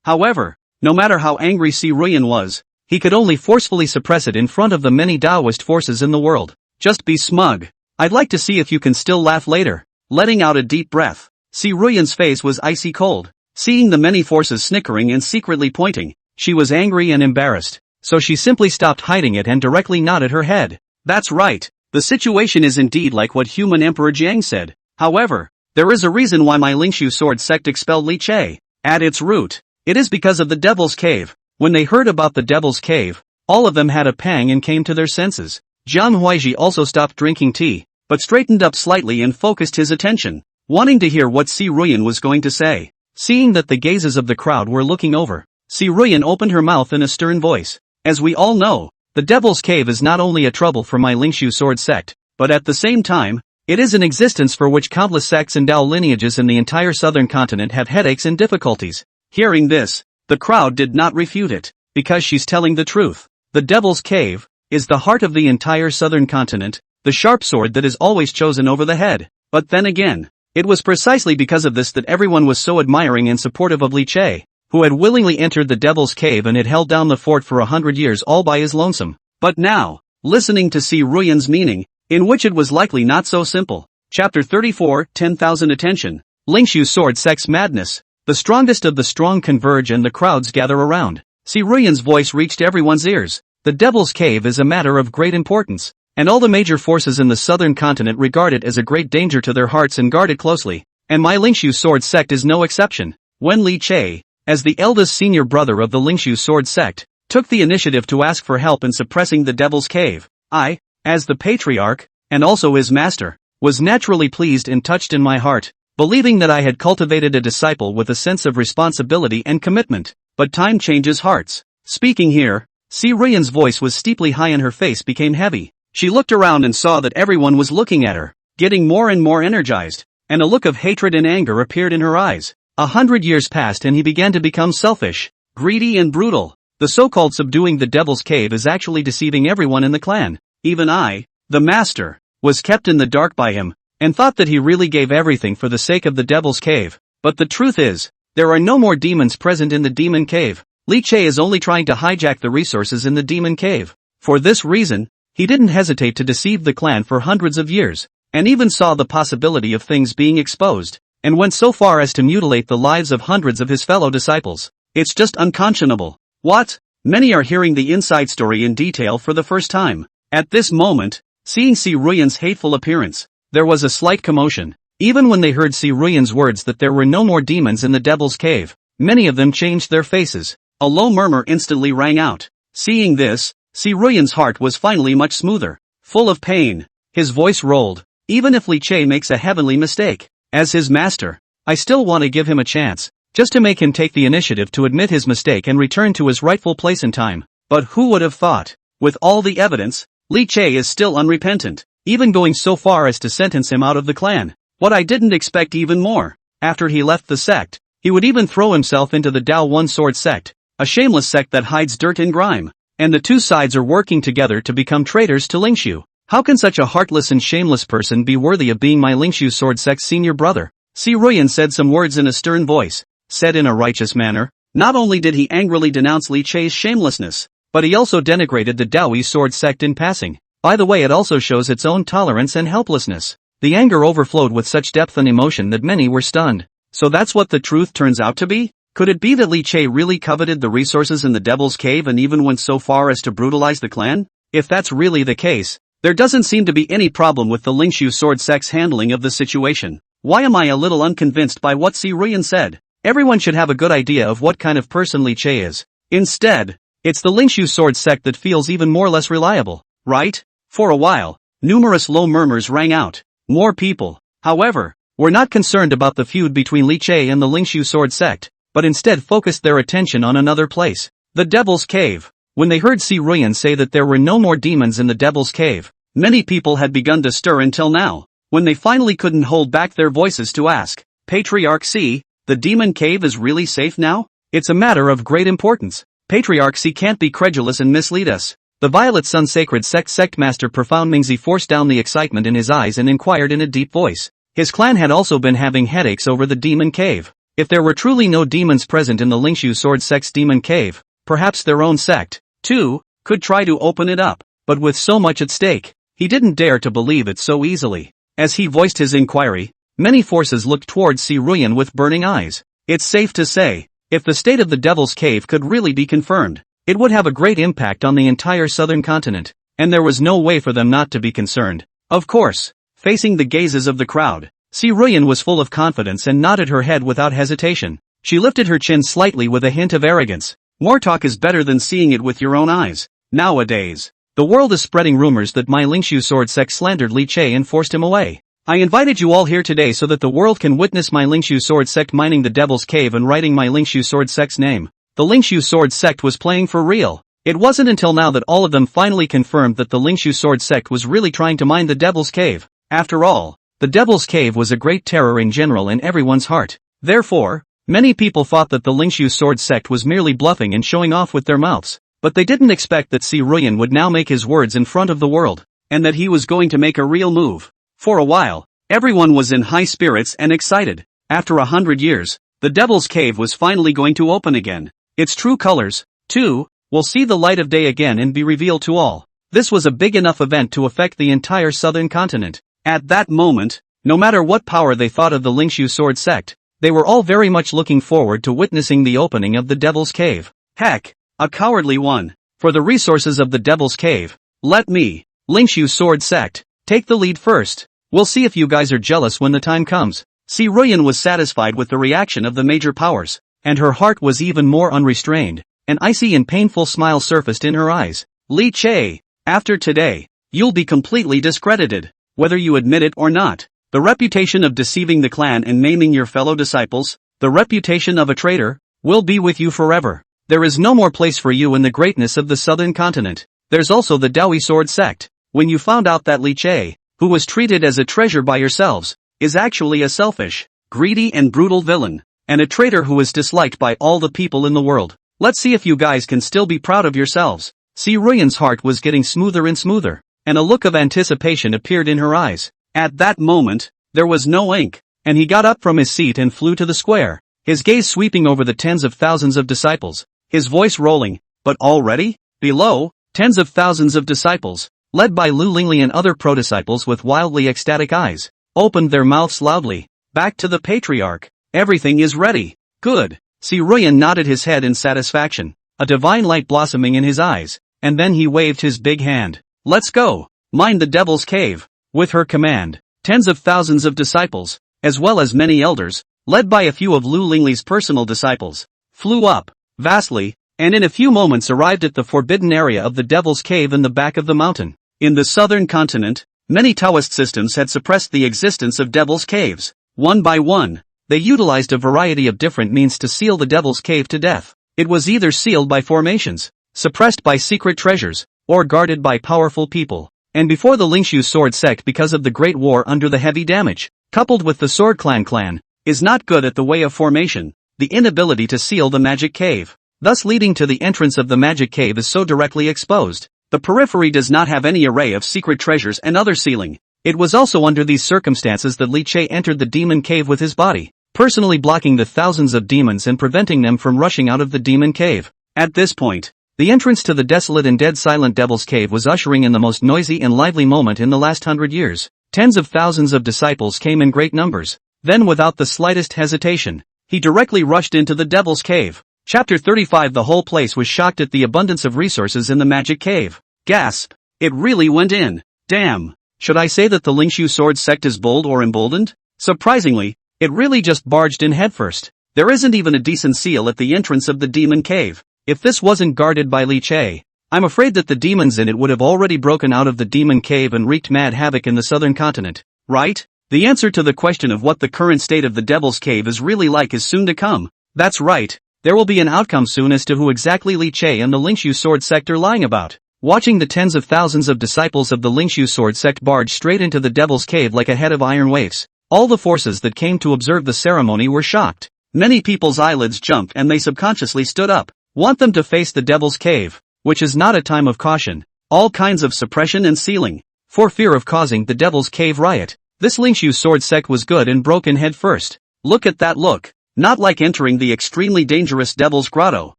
However, no matter how angry Si Ruyan was, he could only forcefully suppress it in front of the many Taoist forces in the world. Just be smug. I'd like to see if you can still laugh later. Letting out a deep breath, Si Ruyan's face was icy cold. Seeing the many forces snickering and secretly pointing, she was angry and embarrassed. so she simply stopped hiding it and directly nodded her head. That's right. The situation is indeed like what human Emperor Jiang said. However, there is a reason why my Lingxu sword sect expelled Li Che. At its root, it is because of the Devil's Cave. When they heard about the Devil's Cave, all of them had a pang and came to their senses. Jiang Huaiji also stopped drinking tea, but straightened up slightly and focused his attention, wanting to hear what Si Ruyan was going to say. Seeing that the gazes of the crowd were looking over, Si Ruyan opened her mouth in a stern voice. As we all know, the Devil's Cave is not only a trouble for my Lingxu sword sect, but at the same time, it is an existence for which countless sects and Dao lineages in the entire southern continent have headaches and difficulties. Hearing this, the crowd did not refute it, because she's telling the truth. The Devil's Cave is the heart of the entire southern continent, the sharp sword that is always chosen over the head. But then again, it was precisely because of this that everyone was so admiring and supportive of Li Che, who had willingly entered the Devil's Cave and had held down the fort for 100 years all by his lonesome. But now, listening to Si Ruyan's meaning, in which it was likely not so simple. Chapter 34, 10,000 Attention. Lingxu sword sect's madness. The strongest of the strong converge and the crowds gather around. Si Ruyan's voice reached everyone's ears. The Devil's Cave is a matter of great importance, and all the major forces in the southern continent regard it as a great danger to their hearts and guard it closely. And my Lingxu sword sect is no exception. When Li Che, as the eldest senior brother of the Lingxu sword sect, took the initiative to ask for help in suppressing the Devil's Cave, I, as the patriarch, and also his master, was naturally pleased and touched in my heart, believing that I had cultivated a disciple with a sense of responsibility and commitment. But time changes hearts. Speaking here, Si Ruyan's voice was steeply high and her face became heavy. She looked around and saw that everyone was looking at her, getting more and more energized, and a look of hatred and anger appeared in her eyes. 100 years passed and he began to become selfish, greedy and brutal. The so-called subduing the Devil's Cave is actually deceiving everyone in the clan. Even I, the master, was kept in the dark by him, and thought that he really gave everything for the sake of the Devil's Cave. But the truth is, there are no more demons present in the Demon Cave. Li Che is only trying to hijack the resources in the Demon Cave. For this reason, he didn't hesitate to deceive the clan for hundreds of years, and even saw the possibility of things being exposed, and went so far as to mutilate the lives of hundreds of his fellow disciples. It's just unconscionable. What? Many are hearing the inside story in detail for the first time. At this moment, seeing Si Ruyan's hateful appearance, there was a slight commotion. Even when they heard Si Ruyan's words that there were no more demons in the Devil's Cave, many of them changed their faces. A low murmur instantly rang out. Seeing this, Si Ruyan's heart was finally much smoother. Full of pain, his voice rolled. Even if Li Che makes a heavenly mistake, as his master, I still want to give him a chance, just to make him take the initiative to admit his mistake and return to his rightful place in time. But who would have thought? With all the evidence, Li Che is still unrepentant, even going so far as to sentence him out of the clan. What I didn't expect even more. After he left the sect, he would even throw himself into the Dao One Sword sect, a shameless sect that hides dirt and grime. And the two sides are working together to become traitors to Lingxu. How can such a heartless and shameless person be worthy of being my Lingxu sword sect's senior brother? Si Ruyan said some words in a stern voice, said in a righteous manner. Not only did he angrily denounce Li Che's shamelessness, but he also denigrated the Dao Yi sword sect in passing. By the way, it also shows its own tolerance and helplessness. The anger overflowed with such depth and emotion that many were stunned. So that's what the truth turns out to be? Could it be that Li Che really coveted the resources in the Devil's Cave and even went so far as to brutalize the clan? If that's really the case, there doesn't seem to be any problem with the Lingxu sword sect's handling of the situation. Why am I a little unconvinced by what Si Ruyan said? Everyone should have a good idea of what kind of person Li Che is. Instead, it's the Lingxu sword sect that feels even more less reliable, right? For a while, numerous low murmurs rang out. More people, however, were not concerned about the feud between Li Che and the Lingxu sword sect, but instead focused their attention on another place, the Devil's Cave. When they heard Si Ruyan say that there were no more demons in the Devil's Cave, many people had begun to stir until now, when they finally couldn't hold back their voices to ask, Patriarch Si, the Demon Cave is really safe now? It's a matter of great importance. Patriarch Si can't be credulous and mislead us. The Violet Sun Sacred Sect Master Profound Mingzi forced down the excitement in his eyes and inquired in a deep voice. His clan had also been having headaches over the Demon Cave. If there were truly no demons present in the Lingxu Sword Sect's Demon Cave, perhaps their own sect, too, could try to open it up. But with so much at stake, he didn't dare to believe it so easily. As he voiced his inquiry, many forces looked towards Si Ruyan with burning eyes. It's safe to say, if the state of the Devil's Cave could really be confirmed, It would have a great impact on the entire southern continent, and there was no way for them not to be concerned. Of course, facing the gazes of the crowd, Si Ruyan was full of confidence and nodded her head without hesitation. She lifted her chin slightly with a hint of arrogance. More talk is better than seeing it with your own eyes. Nowadays, the world is spreading rumors that my Lingxu sword sect slandered Li Che and forced him away. I invited you all here today so that the world can witness my Lingxu sword sect mining the Devil's Cave and writing my Lingxu sword sect's name. The Lingxu sword sect was playing for real. It wasn't until now that all of them finally confirmed that the Lingxu sword sect was really trying to mine the Devil's Cave. After all, the Devil's Cave was a great terror in general in everyone's heart. Therefore, many people thought that the Lingxu sword sect was merely bluffing and showing off with their mouths. But they didn't expect that Si Ruyan would now make his words in front of the world, and that he was going to make a real move. For a while, everyone was in high spirits and excited. After 100 years, the Devil's Cave was finally going to open again. Its true colors, too, will see the light of day again and be revealed to all. This was a big enough event to affect the entire southern continent. At that moment, no matter what power they thought of the Lingxu sword sect, they were all very much looking forward to witnessing the opening of the Devil's Cave. Heck, a cowardly one. For the resources of the Devil's Cave, let me, Lingxu sword sect, take the lead first. We'll see if you guys are jealous when the time comes. Si Ruyan was satisfied with the reaction of the major powers, and her heart was even more unrestrained. An icy and painful smile surfaced in her eyes. Li Che, after today, you'll be completely discredited, whether you admit it or not. The reputation of deceiving the clan and maiming your fellow disciples, the reputation of a traitor, will be with you forever. There is no more place for you in the greatness of the southern continent. There's also the Dao Yi sword sect. When you found out that Li Che, who was treated as a treasure by yourselves, is actually a selfish, greedy and brutal villain, and a traitor who is disliked by all the people in the world. Let's see if you guys can still be proud of yourselves. Si Ruyan's heart was getting smoother and smoother, and a look of anticipation appeared in her eyes. At that moment, there was no ink, and he got up from his seat and flew to the square, his gaze sweeping over the tens of thousands of disciples, his voice rolling. But already, below, tens of thousands of disciples, led by Lu Lingli and other pro-disciples with wildly ecstatic eyes, opened their mouths loudly. Back to the patriarch. Everything is ready. Good. Si Ruyan nodded his head in satisfaction, a divine light blossoming in his eyes, and then he waved his big hand. Let's go. Mine the Devil's Cave. With her command, tens of thousands of disciples, as well as many elders, led by a few of Lu Lingli's personal disciples, flew up, vastly, and in a few moments arrived at the forbidden area of the Devil's Cave in the back of the mountain. In the southern continent, many Taoist systems had suppressed the existence of Devil's Caves. One by one, they utilized a variety of different means to seal the Devil's Cave to death. It was either sealed by formations, suppressed by secret treasures, or guarded by powerful people. And before the Lingxu sword sect, because of the Great War under the heavy damage, coupled with the Sword Clan, is not good at the way of formation, the inability to seal the magic cave, thus leading to the entrance of the magic cave is so directly exposed. The periphery does not have any array of secret treasures and other sealing. It was also under these circumstances that Li Che entered the demon cave with his body, personally blocking the thousands of demons and preventing them from rushing out of the demon cave. At this point, the entrance to the desolate and dead silent Devil's Cave was ushering in the most noisy and lively moment in the last 100 years. Tens of thousands of disciples came in great numbers. Then without the slightest hesitation, he directly rushed into the Devil's Cave. Chapter 35. The whole place was shocked at the abundance of resources in the magic cave. Gasp! It really went in. Damn! Should I say that the Lingxu sword sect is bold or emboldened? Surprisingly, it really just barged in headfirst. There isn't even a decent seal at the entrance of the demon cave. If this wasn't guarded by Li Che, I'm afraid that the demons in it would have already broken out of the demon cave and wreaked mad havoc in the southern continent. Right? The answer to the question of what the current state of the Devil's Cave is really like is soon to come. That's right. There will be an outcome soon as to who exactly Li Che and the Lingxu sword sect are lying about. Watching the tens of thousands of disciples of the Lingxu sword sect barge straight into the Devil's Cave like a head of iron waves, all the forces that came to observe the ceremony were shocked. Many people's eyelids jumped and they subconsciously stood up. Want them to face the Devil's Cave, which is not a time of caution, all kinds of suppression and sealing, for fear of causing the Devil's Cave riot. This Lingxu sword sect was good and broke in head first. Look at that look. Not like entering the extremely dangerous Devil's Grotto,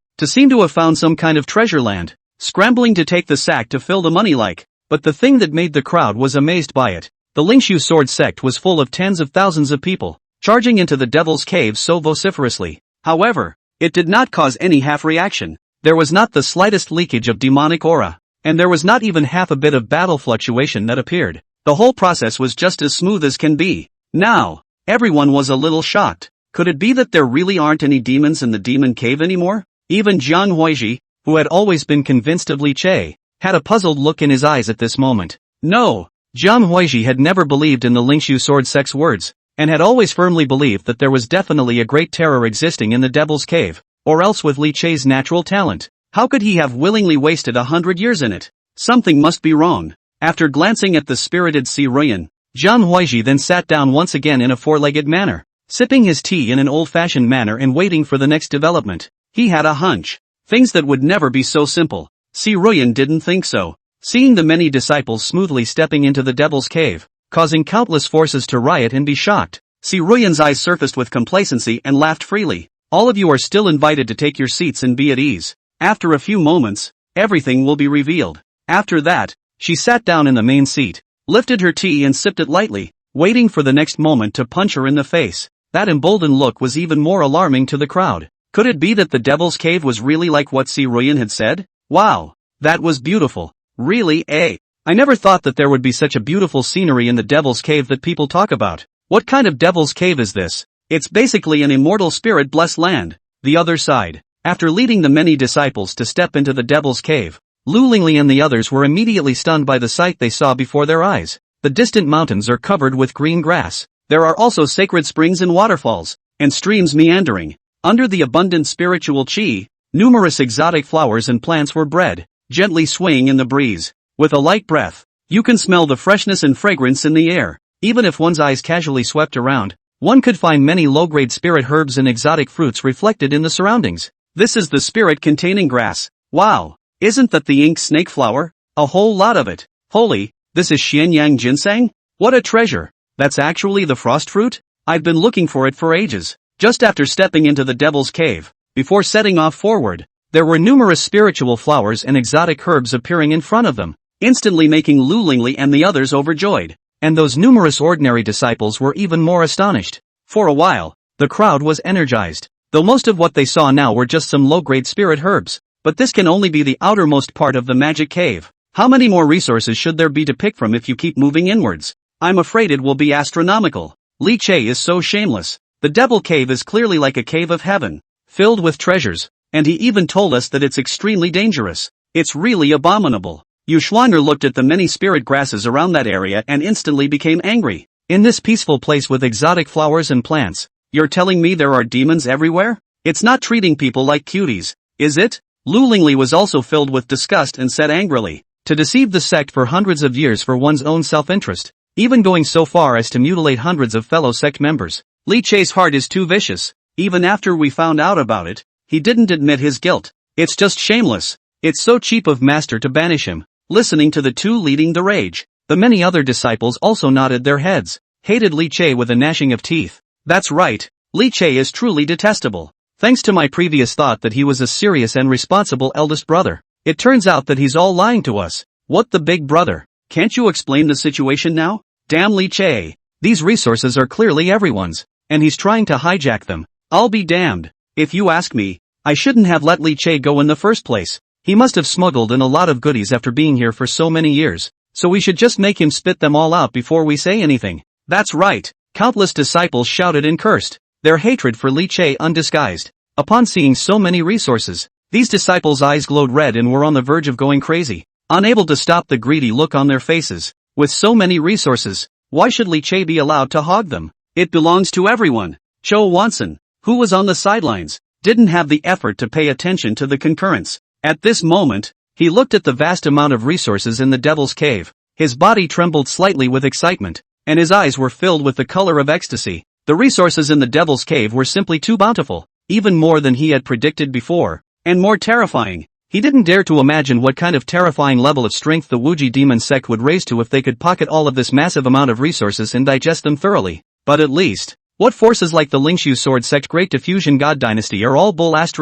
to seem to have found some kind of treasure land, scrambling to take the sack to fill the money like. But the thing that made the crowd was amazed by it. The Lingxu sword sect was full of tens of thousands of people, charging into the Devil's Cave so vociferously. However, it did not cause any half reaction. There was not the slightest leakage of demonic aura. And there was not even half a bit of battle fluctuation that appeared. The whole process was just as smooth as can be. Now, everyone was a little shocked. Could it be that there really aren't any demons in the demon cave anymore? Even Jiang Huiji, who had always been convinced of Li Che, had a puzzled look in his eyes at this moment. No, Jiang Huiji had never believed in the Lingxu sword sect's words, and had always firmly believed that there was definitely a great terror existing in the Devil's Cave, or else with Li Che's natural talent. How could he have willingly wasted 100 years in it? Something must be wrong. After glancing at the spirited Si Ruyan, Jiang Huiji then sat down once again in a four-legged manner, sipping his tea in an old-fashioned manner and waiting for the next development. He had a hunch. Things that would never be so simple. Si Ruyan didn't think so. Seeing the many disciples smoothly stepping into the Devil's Cave, causing countless forces to riot and be shocked, Si Ruyan's eyes surfaced with complacency and laughed freely. All of you are still invited to take your seats and be at ease. After a few moments, everything will be revealed. After that, she sat down in the main seat, lifted her tea and sipped it lightly, waiting for the next moment to punch her in the face. That emboldened look was even more alarming to the crowd. Could it be that the Devil's Cave was really like what Si Ruyan had said? Wow, that was beautiful. Really, eh? I never thought that there would be such a beautiful scenery in the Devil's Cave that people talk about. What kind of Devil's Cave is this? It's basically an immortal spirit-blessed land. The other side. After leading the many disciples to step into the Devil's Cave, Lu Lingli and the others were immediately stunned by the sight they saw before their eyes. The distant mountains are covered with green grass. There are also sacred springs and waterfalls, and streams meandering. Under the abundant spiritual chi, numerous exotic flowers and plants were bred, gently swaying in the breeze. With a light breath, you can smell the freshness and fragrance in the air. Even if one's eyes casually swept around, one could find many low-grade spirit herbs and exotic fruits reflected in the surroundings. This is the spirit-containing grass. Wow, isn't that the ink snake flower? A whole lot of it. Holy, this is Xianyang ginseng? What a treasure. That's actually the frost fruit? I've been looking for it for ages. Just after stepping into the Devil's Cave, before setting off forward, there were numerous spiritual flowers and exotic herbs appearing in front of them, instantly making Lu Lingli and the others overjoyed. And those numerous ordinary disciples were even more astonished. For a while, the crowd was energized, though most of what they saw now were just some low-grade spirit herbs. But this can only be the outermost part of the magic cave. How many more resources should there be to pick from if you keep moving inwards? I'm afraid it will be astronomical. Li Che is so shameless. The Devil Cave is clearly like a cave of heaven, filled with treasures, and he even told us that it's extremely dangerous. It's really abominable. Yu Xuan'er looked at the many spirit grasses around that area and instantly became angry. In this peaceful place with exotic flowers and plants, you're telling me there are demons everywhere? It's not treating people like cuties, is it? Lu Lingli was also filled with disgust and said angrily, to deceive the sect for hundreds of years for one's own self-interest, even going so far as to mutilate hundreds of fellow sect members. Li Che's heart is too vicious. Even after we found out about it, he didn't admit his guilt. It's just shameless. It's so cheap of Master to banish him. Listening to the two leading the rage, the many other disciples also nodded their heads, hated Li Che with a gnashing of teeth. That's right, Li Che is truly detestable. Thanks to my previous thought that he was a serious and responsible eldest brother, it turns out that he's all lying to us. What the big brother? Can't you explain the situation now? Damn Li Che. These resources are clearly everyone's, and he's trying to hijack them. I'll be damned. If you ask me, I shouldn't have let Li Che go in the first place. He must have smuggled in a lot of goodies after being here for so many years, so we should just make him spit them all out before we say anything. That's right. Countless disciples shouted and cursed, their hatred for Li Che undisguised. Upon seeing so many resources, these disciples' eyes glowed red and were on the verge of going crazy, unable to stop the greedy look on their faces. With so many resources, why should Li Che be allowed to hog them? It belongs to everyone. Zhao Yuansen, who was on the sidelines, didn't have the effort to pay attention to the concurrence. At this moment, he looked at the vast amount of resources in the Devil's Cave. His body trembled slightly with excitement, and his eyes were filled with the color of ecstasy. The resources in the Devil's Cave were simply too bountiful, even more than he had predicted before, and more terrifying. He didn't dare to imagine what kind of terrifying level of strength the Wuji demon sect would raise to if they could pocket all of this massive amount of resources and digest them thoroughly. But at least, what forces like the Lingxu sword sect Great Diffusion God Dynasty are all bull ********.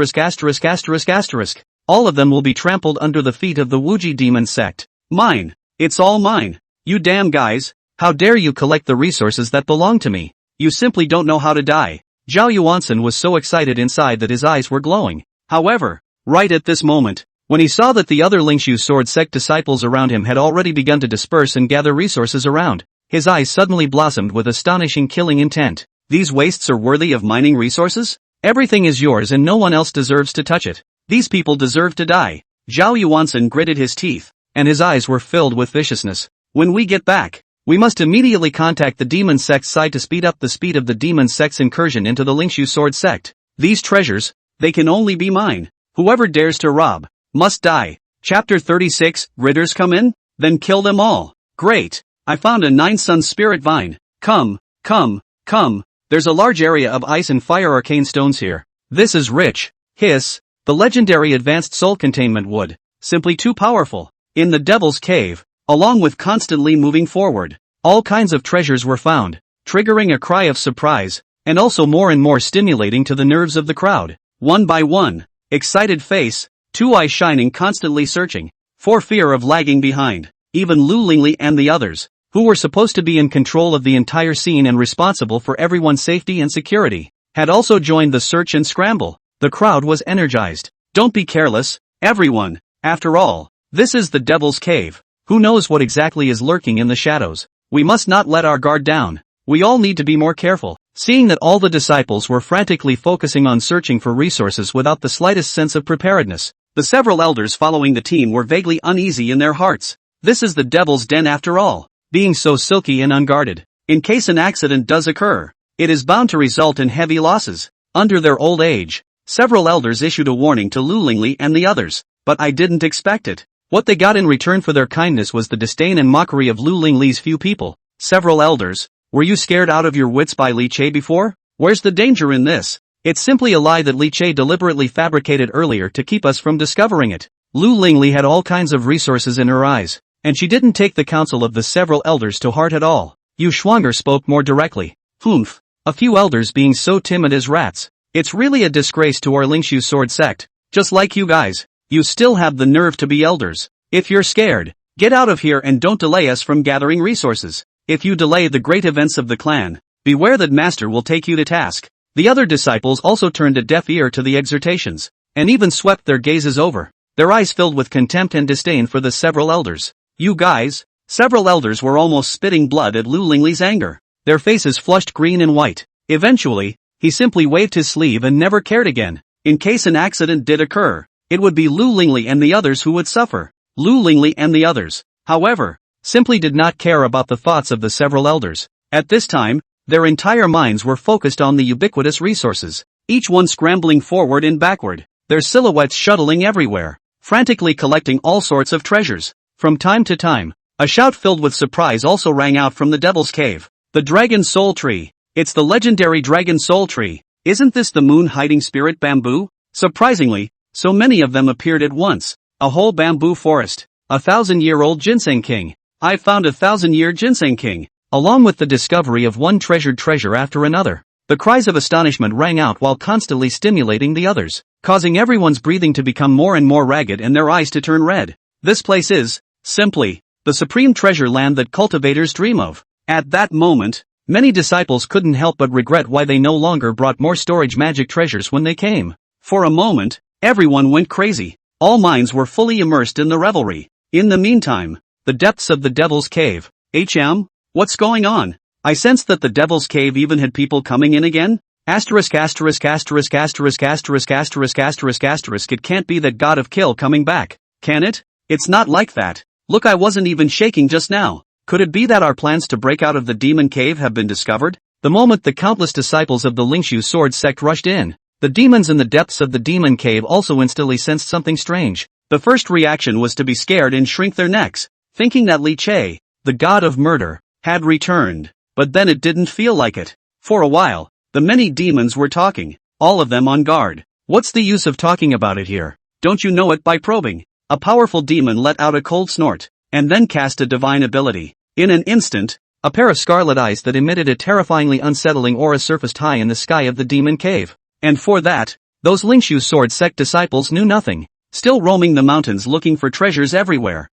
All of them will be trampled under the feet of the Wuji demon sect. Mine. It's all mine. You damn guys, how dare you collect the resources that belong to me? You simply don't know how to die. Zhao Yuansen was so excited inside that his eyes were glowing. However, Right at this moment, when he saw that the other Lingxu sword sect disciples around him had already begun to disperse and gather resources around, his eyes suddenly blossomed with astonishing killing intent. These wastes are worthy of mining resources? Everything is yours and no one else deserves to touch it. These people deserve to die. Zhao Yuansen gritted his teeth, and his eyes were filled with viciousness. When we get back, we must immediately contact the demon sect's side to speed up the speed of the demon sect's incursion into the Lingxu sword sect. These treasures, they can only be mine. Whoever dares to rob, must die. Chapter 36, Ridders come in? Then kill them all. Great. I found a 9-sun spirit vine. Come. There's a large area of ice and fire arcane stones here. This is rich. Hiss. The legendary advanced soul containment wood. Simply too powerful. In the Devil's Cave, along with constantly moving forward, all kinds of treasures were found, triggering a cry of surprise, and also more and more stimulating to the nerves of the crowd. One by one, excited face, two eyes shining, constantly searching, for fear of lagging behind. Even Lu Lingli and the others, who were supposed to be in control of the entire scene and responsible for everyone's safety and security, had also joined the search and scramble. The crowd was energized. Don't be careless, everyone. After all, this is the Devil's Cave. Who knows what exactly is lurking in the shadows? We must not let our guard down. We all need to be more careful. Seeing that all the disciples were frantically focusing on searching for resources without the slightest sense of preparedness, the several elders following the team were vaguely uneasy in their hearts. This is the Devil's Den after all. Being so silky and unguarded, in case an accident does occur, it is bound to result in heavy losses. Under their old age, several elders issued a warning to Lu Lingli and the others, but I didn't expect it. What they got in return for their kindness was the disdain and mockery of Lu Lingli's few people. Several elders, were you scared out of your wits by Li Che before? Where's the danger in this? It's simply a lie that Li Che deliberately fabricated earlier to keep us from discovering it. Lu Lingli had all kinds of resources in her eyes, and she didn't take the counsel of the several elders to heart at all. Yu Shuanger spoke more directly. Humph. A few elders being so timid as rats. It's really a disgrace to our Lingxu sword sect. Just like you guys, you still have the nerve to be elders. If you're scared, get out of here and don't delay us from gathering resources. If you delay the great events of the clan, beware that master will take you to task. The other disciples also turned a deaf ear to the exhortations, and even swept their gazes over, their eyes filled with contempt and disdain for the several elders. You guys? Several elders were almost spitting blood at Lu Lingli's anger. Their faces flushed green and white. Eventually, he simply waved his sleeve and never cared again. In case an accident did occur, it would be Lu Lingli and the others who would suffer. Lu Lingli and the others, however, simply did not care about the thoughts of the several elders. At this time, their entire minds were focused on the ubiquitous resources, each one scrambling forward and backward, their silhouettes shuttling everywhere, frantically collecting all sorts of treasures. From time to time, a shout filled with surprise also rang out from the Devil's Cave. The Dragon Soul Tree. It's the legendary Dragon Soul Tree. Isn't this the moon hiding spirit bamboo? Surprisingly, so many of them appeared at once. A whole bamboo forest. 1,000-year-old ginseng king. I found a 1,000-year ginseng king. Along with the discovery of one treasured treasure after another. The cries of astonishment rang out while constantly stimulating the others, causing everyone's breathing to become more and more ragged and their eyes to turn red. This place is, simply, the supreme treasure land that cultivators dream of. At that moment, many disciples couldn't help but regret why they no longer brought more storage magic treasures when they came. For a moment, everyone went crazy. All minds were fully immersed in the revelry. In the meantime, the depths of the Devil's Cave. What's going on? I sensed that the Devil's Cave even had people coming in again. It can't be that god of kill coming back, can it? It's not like that. Look, I wasn't even shaking just now. Could it be that our plans to break out of the demon cave have been discovered? The moment the countless disciples of the Lingxu sword sect rushed in, the demons in the depths of the demon cave also instantly sensed something strange. The first reaction was to be scared and shrink their necks, thinking that Li Che, the god of murder, had returned. But then it didn't feel like it. For a while, the many demons were talking, all of them on guard. What's the use of talking about it here? Don't you know it by probing? A powerful demon let out a cold snort, and then cast a divine ability. In an instant, a pair of scarlet eyes that emitted a terrifyingly unsettling aura surfaced high in the sky of the demon cave. And for that, those Lingxu sword sect disciples knew nothing, still roaming the mountains looking for treasures everywhere.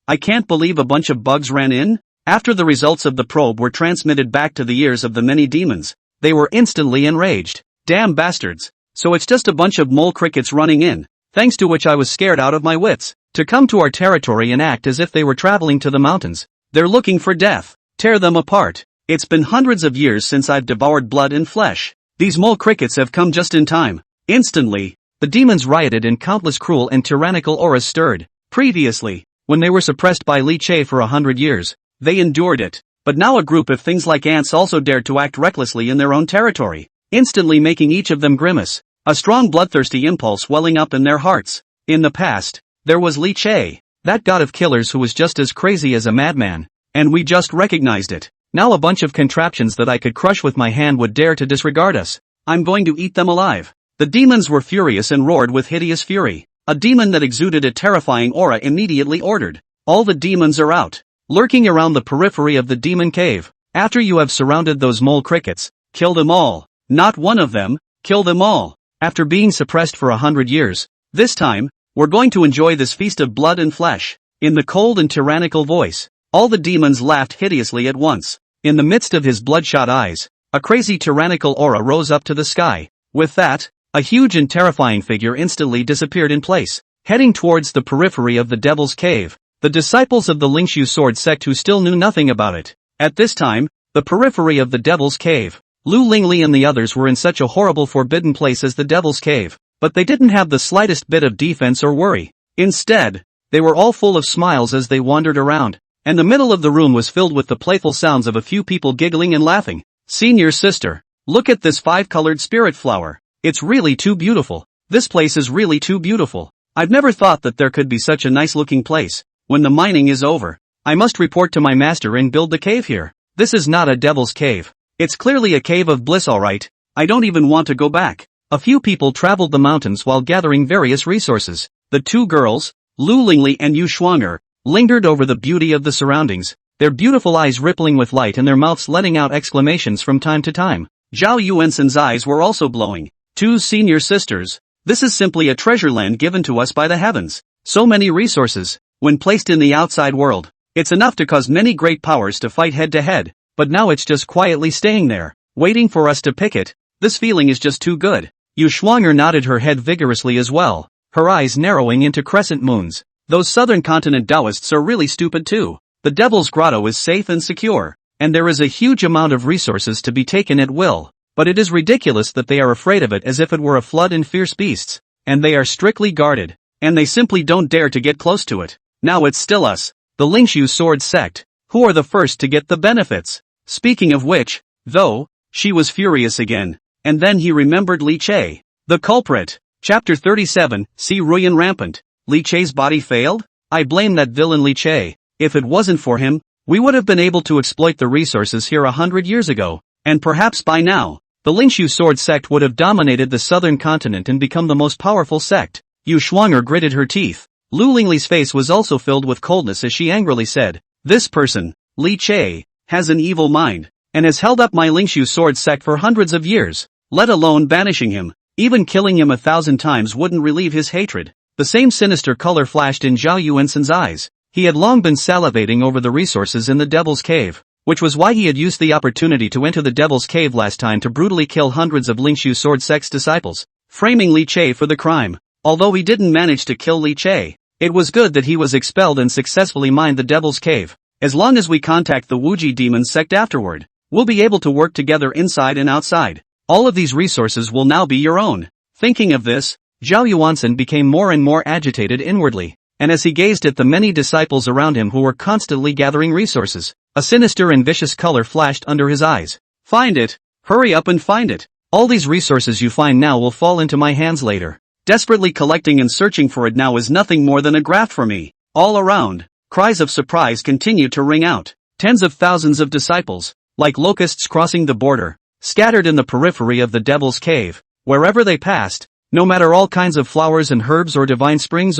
I can't believe a bunch of bugs ran in. After the results of the probe were transmitted back to the ears of the many demons, they were instantly enraged. Damn bastards. So it's just a bunch of mole crickets running in. thanks to which I was scared out of my wits, to come to our territory and act as if they were traveling to the mountains. They're looking for death. Tear them apart. It's been hundreds of years since I've devoured blood and flesh. These mole crickets have come just in time. Instantly, the demons rioted and countless cruel and tyrannical auras stirred. Previously, when they were suppressed by Li Che for 100 years, they endured it. But now a group of things like ants also dared to act recklessly in their own territory, instantly making each of them grimace, a strong bloodthirsty impulse welling up in their hearts. In the past, there was Li Che, that god of killers who was just as crazy as a madman, and we just recognized it. Now a bunch of contraptions that I could crush with my hand would dare to disregard us. I'm going to eat them alive. The demons were furious and roared with hideous fury. A demon that exuded a terrifying aura immediately ordered, "All the demons are out." Lurking around the periphery of the demon cave. After you have surrounded those mole crickets, kill them all. Not one of them, kill them all. After being suppressed for 100 years, this time, we're going to enjoy this feast of blood and flesh. In the cold and tyrannical voice, all the demons laughed hideously at once. In the midst of his bloodshot eyes, a crazy tyrannical aura rose up to the sky. With that, a huge and terrifying figure instantly disappeared in place, heading towards the periphery of the Devil's Cave. The disciples of the Lingxu sword sect who still knew nothing about it. At this time, the periphery of the Devil's Cave, Lu Lingli and the others were in such a horrible forbidden place as the Devil's Cave, but they didn't have the slightest bit of defense or worry. Instead, they were all full of smiles as they wandered around, and the middle of the room was filled with the playful sounds of a few people giggling and laughing. "Senior sister, look at this 5-colored spirit flower. It's really too beautiful. This place is really too beautiful. I've never thought that there could be such a nice-looking place. When the mining is over, I must report to my master and build the cave here. This is not a devil's cave. It's clearly a cave of bliss, alright. I don't even want to go back." A few people traveled the mountains while gathering various resources. The two girls, Lu Lingli and Yu Shuanger, lingered over the beauty of the surroundings, their beautiful eyes rippling with light and their mouths letting out exclamations from time to time. Zhao Yuansen's eyes were also glowing. "Two senior sisters. This is simply a treasure land given to us by the heavens. So many resources. When placed in the outside world, it's enough to cause many great powers to fight head to head, but now it's just quietly staying there, waiting for us to pick it. This feeling is just too good." Yu Shuanger nodded her head vigorously as well, her eyes narrowing into crescent moons. "Those southern continent Taoists are really stupid too. The Devil's Grotto is safe and secure, and there is a huge amount of resources to be taken at will, but it is ridiculous that they are afraid of it as if it were a flood and fierce beasts, and they are strictly guarded, and they simply don't dare to get close to it. Now it's still us, the Lingxu sword sect, who are the first to get the benefits. Speaking of which, though," she was furious again, and then he remembered Li Che, the culprit. Chapter 37, See Ruyan Rampant. Li Che's body failed? I blame that villain Li Che. If it wasn't for him, we would have been able to exploit the resources here 100 years ago, and perhaps by now, the Lingxu sword sect would have dominated the southern continent and become the most powerful sect. Yu Shuanger gritted her teeth. Lu Lingli's face was also filled with coldness as she angrily said, "This person, Li Che, has an evil mind, and has held up my Lingxu sword sect for hundreds of years, let alone banishing him. Even killing him 1,000 times wouldn't relieve his hatred." The same sinister color flashed in Zhao Yuansen's eyes. He had long been salivating over the resources in the Devil's Cave, which was why he had used the opportunity to enter the Devil's Cave last time to brutally kill hundreds of Lingxu sword sect's disciples, framing Li Che for the crime. Although he didn't manage to kill Li Che, it was good that he was expelled and successfully mined the Devil's Cave. As long as we contact the Wuji demon sect afterward, we'll be able to work together inside and outside. All of these resources will now be your own. Thinking of this, Zhao Yuansen became more and more agitated inwardly, and as he gazed at the many disciples around him who were constantly gathering resources, a sinister and vicious color flashed under his eyes. "Find it! Hurry up and find it! All these resources you find now will fall into my hands later. Desperately collecting and searching for it now is nothing more than a graft for me." All around, cries of surprise continued to ring out. Tens of thousands of disciples, like locusts crossing the border, scattered in the periphery of the Devil's Cave. Wherever they passed, no matter all kinds of flowers and herbs or divine springs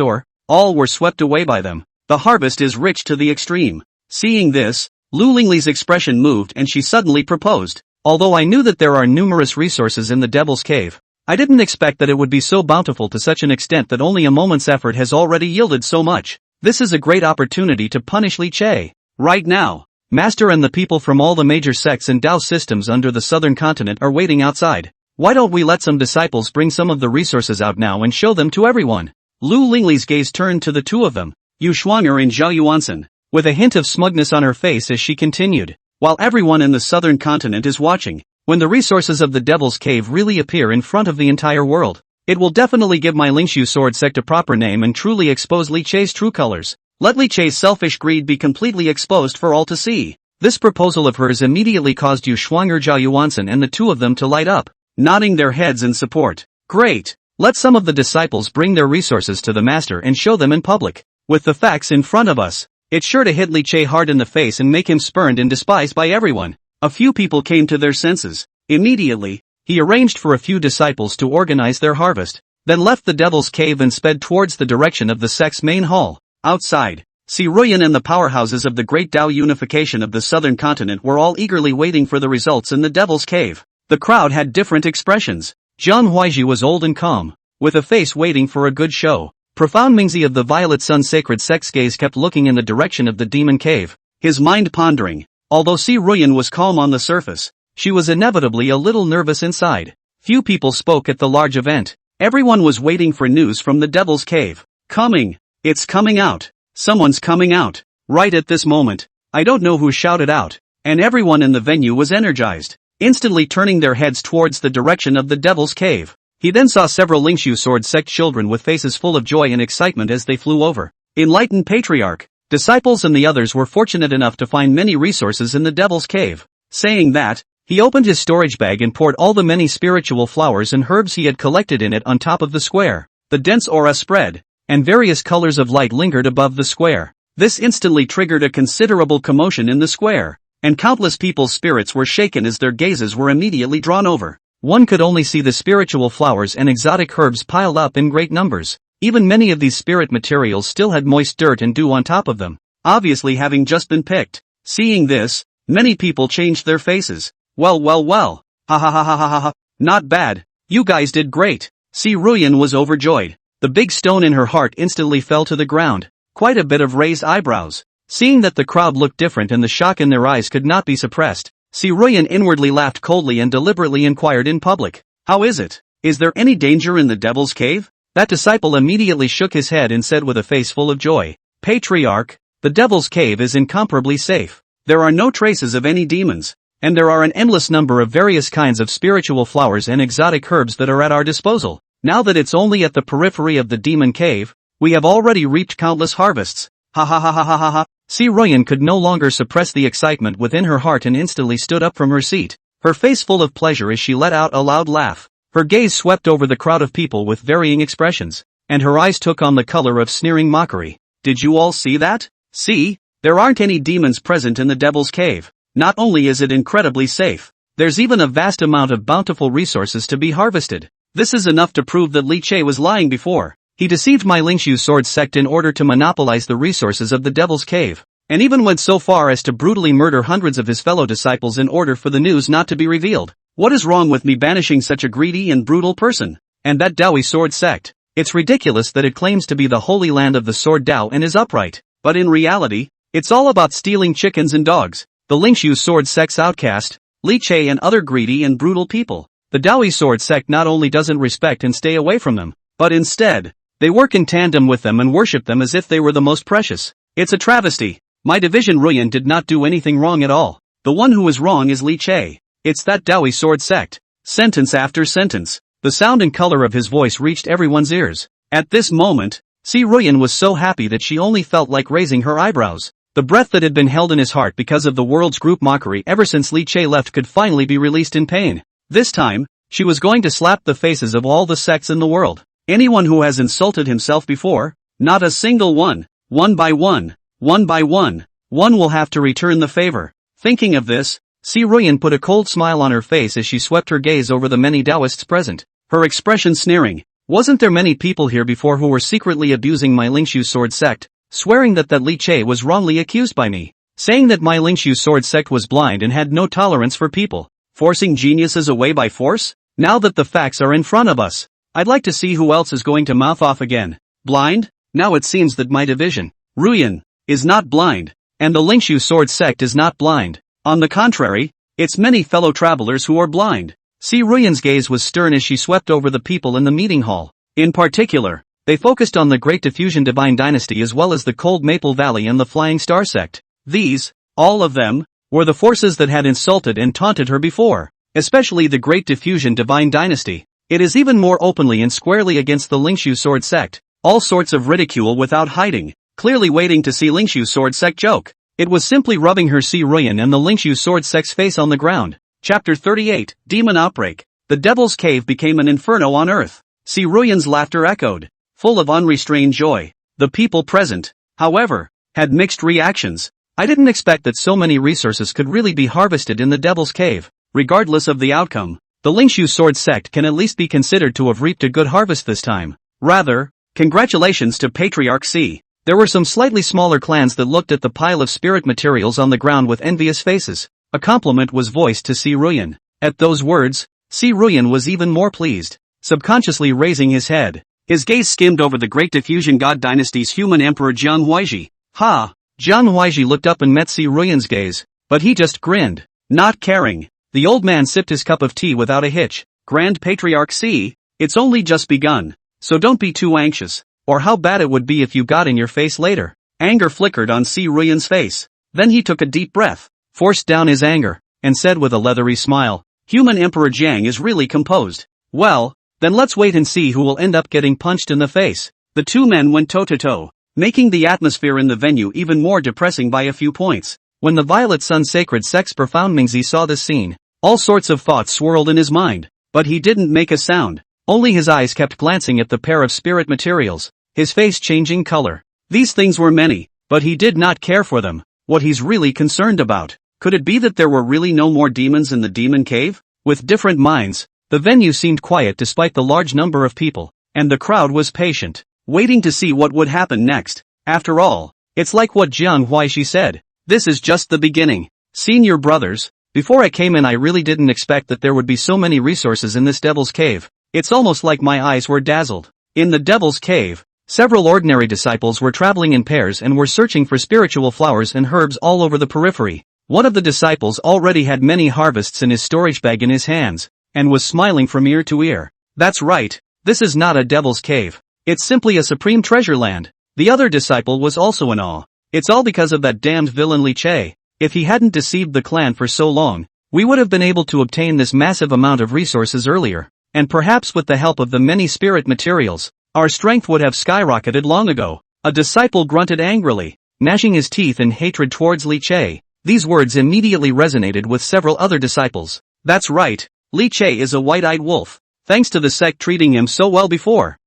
all were swept away by them. The harvest is rich to the extreme. Seeing this, Lu Lingli's expression moved and she suddenly proposed. "Although I knew that there are numerous resources in the Devil's Cave, I didn't expect that it would be so bountiful to such an extent that only a moment's effort has already yielded so much. This is a great opportunity to punish Li Che. Right now, Master and the people from all the major sects and Dao systems under the southern continent are waiting outside. Why don't we let some disciples bring some of the resources out now and show them to everyone?" Lu Lingli's gaze turned to the two of them, Yu Shuang'er and Zhao Yuansen, with a hint of smugness on her face as she continued. While everyone in the southern continent is watching, when the resources of the Devil's Cave really appear in front of the entire world, it will definitely give my Lingxu sword sect a proper name and truly expose Li Chei's true colors. Let Li Chei's selfish greed be completely exposed for all to see. This proposal of hers immediately caused Yu Shuang'er, Zhao Yuansen and the two of them to light up, nodding their heads in support. Great! Let some of the disciples bring their resources to the master and show them in public. With the facts in front of us, it's sure to hit Li Chei hard in the face and make him spurned and despised by everyone. A few people came to their senses. Immediately, he arranged for a few disciples to organize their harvest, then left the Devil's Cave and sped towards the direction of the sect's main hall. Outside, Xi Ruyan and the powerhouses of the great Dao unification of the southern continent were all eagerly waiting for the results in the Devil's Cave. The crowd had different expressions. Zhang Huaiji was old and calm, with a face waiting for a good show. Profound Mingzi of the Violet Sun Sacred Sect's gaze kept looking in the direction of the Demon Cave, his mind pondering. Although Xi Ruyan was calm on the surface, she was inevitably a little nervous inside. Few people spoke at the large event. Everyone was waiting for news from the Devil's Cave. Coming! It's coming out! Someone's coming out! Right at this moment. I don't know who shouted out, and everyone in the venue was energized, instantly turning their heads towards the direction of the Devil's Cave. He then saw several Lingxu sword sect children with faces full of joy and excitement as they flew over. Enlightened Patriarch, disciples and the others were fortunate enough to find many resources in the Devil's Cave. Saying that, he opened his storage bag and poured all the many spiritual flowers and herbs he had collected in it on top of the square. The dense aura spread, and various colors of light lingered above the square. This instantly triggered a considerable commotion in the square, and countless people's spirits were shaken as their gazes were immediately drawn over. One could only see the spiritual flowers and exotic herbs piled up in great numbers. Even many of these spirit materials still had moist dirt and dew on top of them, obviously having just been picked. Seeing this, many people changed their faces. Well, ha ha ha ha ha ha, not bad, you guys did great. Xi Ruyan was overjoyed. The big stone in her heart instantly fell to the ground, quite a bit of raised eyebrows. Seeing that the crowd looked different and the shock in their eyes could not be suppressed, Xi Ruyan inwardly laughed coldly and deliberately inquired in public, "How is it? Is there any danger in the Devil's Cave?" That disciple immediately shook his head and said with a face full of joy, "Patriarch, the Devil's Cave is incomparably safe. There are no traces of any demons, and there are an endless number of various kinds of spiritual flowers and exotic herbs that are at our disposal. Now that it's only at the periphery of the Demon Cave, we have already reaped countless harvests." Ha ha ha ha ha ha ha. Xi Ruyan could no longer suppress the excitement within her heart and instantly stood up from her seat, her face full of pleasure as she let out a loud laugh. Her gaze swept over the crowd of people with varying expressions, and her eyes took on the color of sneering mockery. "Did you all see that? See? There aren't any demons present in the Devil's Cave. Not only is it incredibly safe, there's even a vast amount of bountiful resources to be harvested. This is enough to prove that Li Chei was lying before. He deceived my Lingxu sword sect in order to monopolize the resources of the Devil's Cave, and even went so far as to brutally murder hundreds of his fellow disciples in order for the news not to be revealed. What is wrong with me banishing such a greedy and brutal person? And that Dao Yi sword sect? It's ridiculous that it claims to be the holy land of the sword Dao and is upright, but in reality, it's all about stealing chickens and dogs. The Lingxu sword sect's outcast, Li Chei and other greedy and brutal people. The Dao Yi sword sect not only doesn't respect and stay away from them, but instead, they work in tandem with them and worship them as if they were the most precious. It's a travesty. My division Ruyan did not do anything wrong at all. The one who is wrong is Li Chei. It's that Dao Yi sword sect. Sentence after sentence. The sound and color of his voice reached everyone's ears. At this moment, Xi Ruyan was so happy that she only felt like raising her eyebrows. The breath that had been held in his heart because of the world's group mockery ever since Li Chei left could finally be released in pain. This time, she was going to slap the faces of all the sects in the world. Anyone who has insulted himself before, not a single one, one by one will have to return the favor. Thinking of this, Xi Ruyan put a cold smile on her face as she swept her gaze over the many Taoists present, her expression sneering. Wasn't there many people here before who were secretly abusing my Lingxu sword sect, swearing that Li Chei was wrongly accused by me, saying that my Lingxu sword sect was blind and had no tolerance for people, forcing geniuses away by force? Now that the facts are in front of us, I'd like to see who else is going to mouth off again. Blind? Now it seems that my division, Ruyan, is not blind, and the Lingxu sword sect is not blind. On the contrary, it's many fellow travelers who are blind. Xi Ruyan's gaze was stern as she swept over the people in the meeting hall. In particular, They focused on the Great Diffusion Divine Dynasty as well as the Cold Maple Valley and the Flying Star Sect. These, all of them, were the forces that had insulted and taunted her before, especially the Great Diffusion Divine Dynasty. It is even more openly and squarely against the Lingxu Sword Sect, all sorts of ridicule without hiding, clearly waiting to see Lingxu Sword Sect joke. It was simply rubbing her Si Ruyan and the Lingxu Sword Sect's face on the ground. Chapter 38, Demon Outbreak. The Devil's Cave became an inferno on earth. Si Ruyan's laughter echoed, full of unrestrained joy. The people present, however, had mixed reactions. I didn't expect that so many resources could really be harvested in the Devil's Cave. Regardless of the outcome, the Lingxu Sword Sect can at least be considered to have reaped a good harvest this time. Rather, congratulations to Patriarch C. There were some slightly smaller clans that looked at the pile of spirit materials on the ground with envious faces. A compliment was voiced to Si Ruyan. At those words, Si Ruyan was even more pleased, subconsciously raising his head. His gaze skimmed over the Great Diffusion God Dynasty's human emperor Zhao Yuansen. Ha! Zhao Yuansen looked up and met Si Ruyan's gaze, but he just grinned, not caring. The old man sipped his cup of tea without a hitch. Grand Patriarch C, it's only just begun, so don't be too anxious, or how bad it would be if you got in your face later. Anger flickered on Si Ruyan's face. Then he took a deep breath, forced down his anger, and said with a leathery smile, Human Emperor Jiang is really composed. Well, then let's wait and see who will end up getting punched in the face. The two men went toe-to-toe, making the atmosphere in the venue even more depressing by a few points. When the Violet Sun Sacred Sect's profound Mingzi saw this scene, all sorts of thoughts swirled in his mind, but he didn't make a sound. Only his eyes kept glancing at the pair of spirit materials, his face changing color. These things were many, but he did not care for them. What he's really concerned about, could it be that there were really no more demons in the demon cave? With different minds, the venue seemed quiet despite the large number of people, and the crowd was patient, waiting to see what would happen next. After all, it's like what Jiang Huaishi said, this is just the beginning. Senior brothers, before I came in I really didn't expect that there would be so many resources in this Devil's Cave. It's almost like my eyes were dazzled. In the Devil's Cave, several ordinary disciples were traveling in pairs and were searching for spiritual flowers and herbs all over the periphery. One of the disciples already had many harvests in his storage bag in his hands, and was smiling from ear to ear. That's right, this is not a Devil's Cave. It's simply a supreme treasure land. The other disciple was also in awe. It's all because of that damned villain Li Che. If he hadn't deceived the clan for so long, we would have been able to obtain this massive amount of resources earlier, and perhaps with the help of the many spirit materials, our strength would have skyrocketed long ago. A disciple grunted angrily, gnashing his teeth in hatred towards Li Che. These words immediately resonated with several other disciples. That's right, Li Che is a white-eyed wolf, thanks to the sect treating him so well before.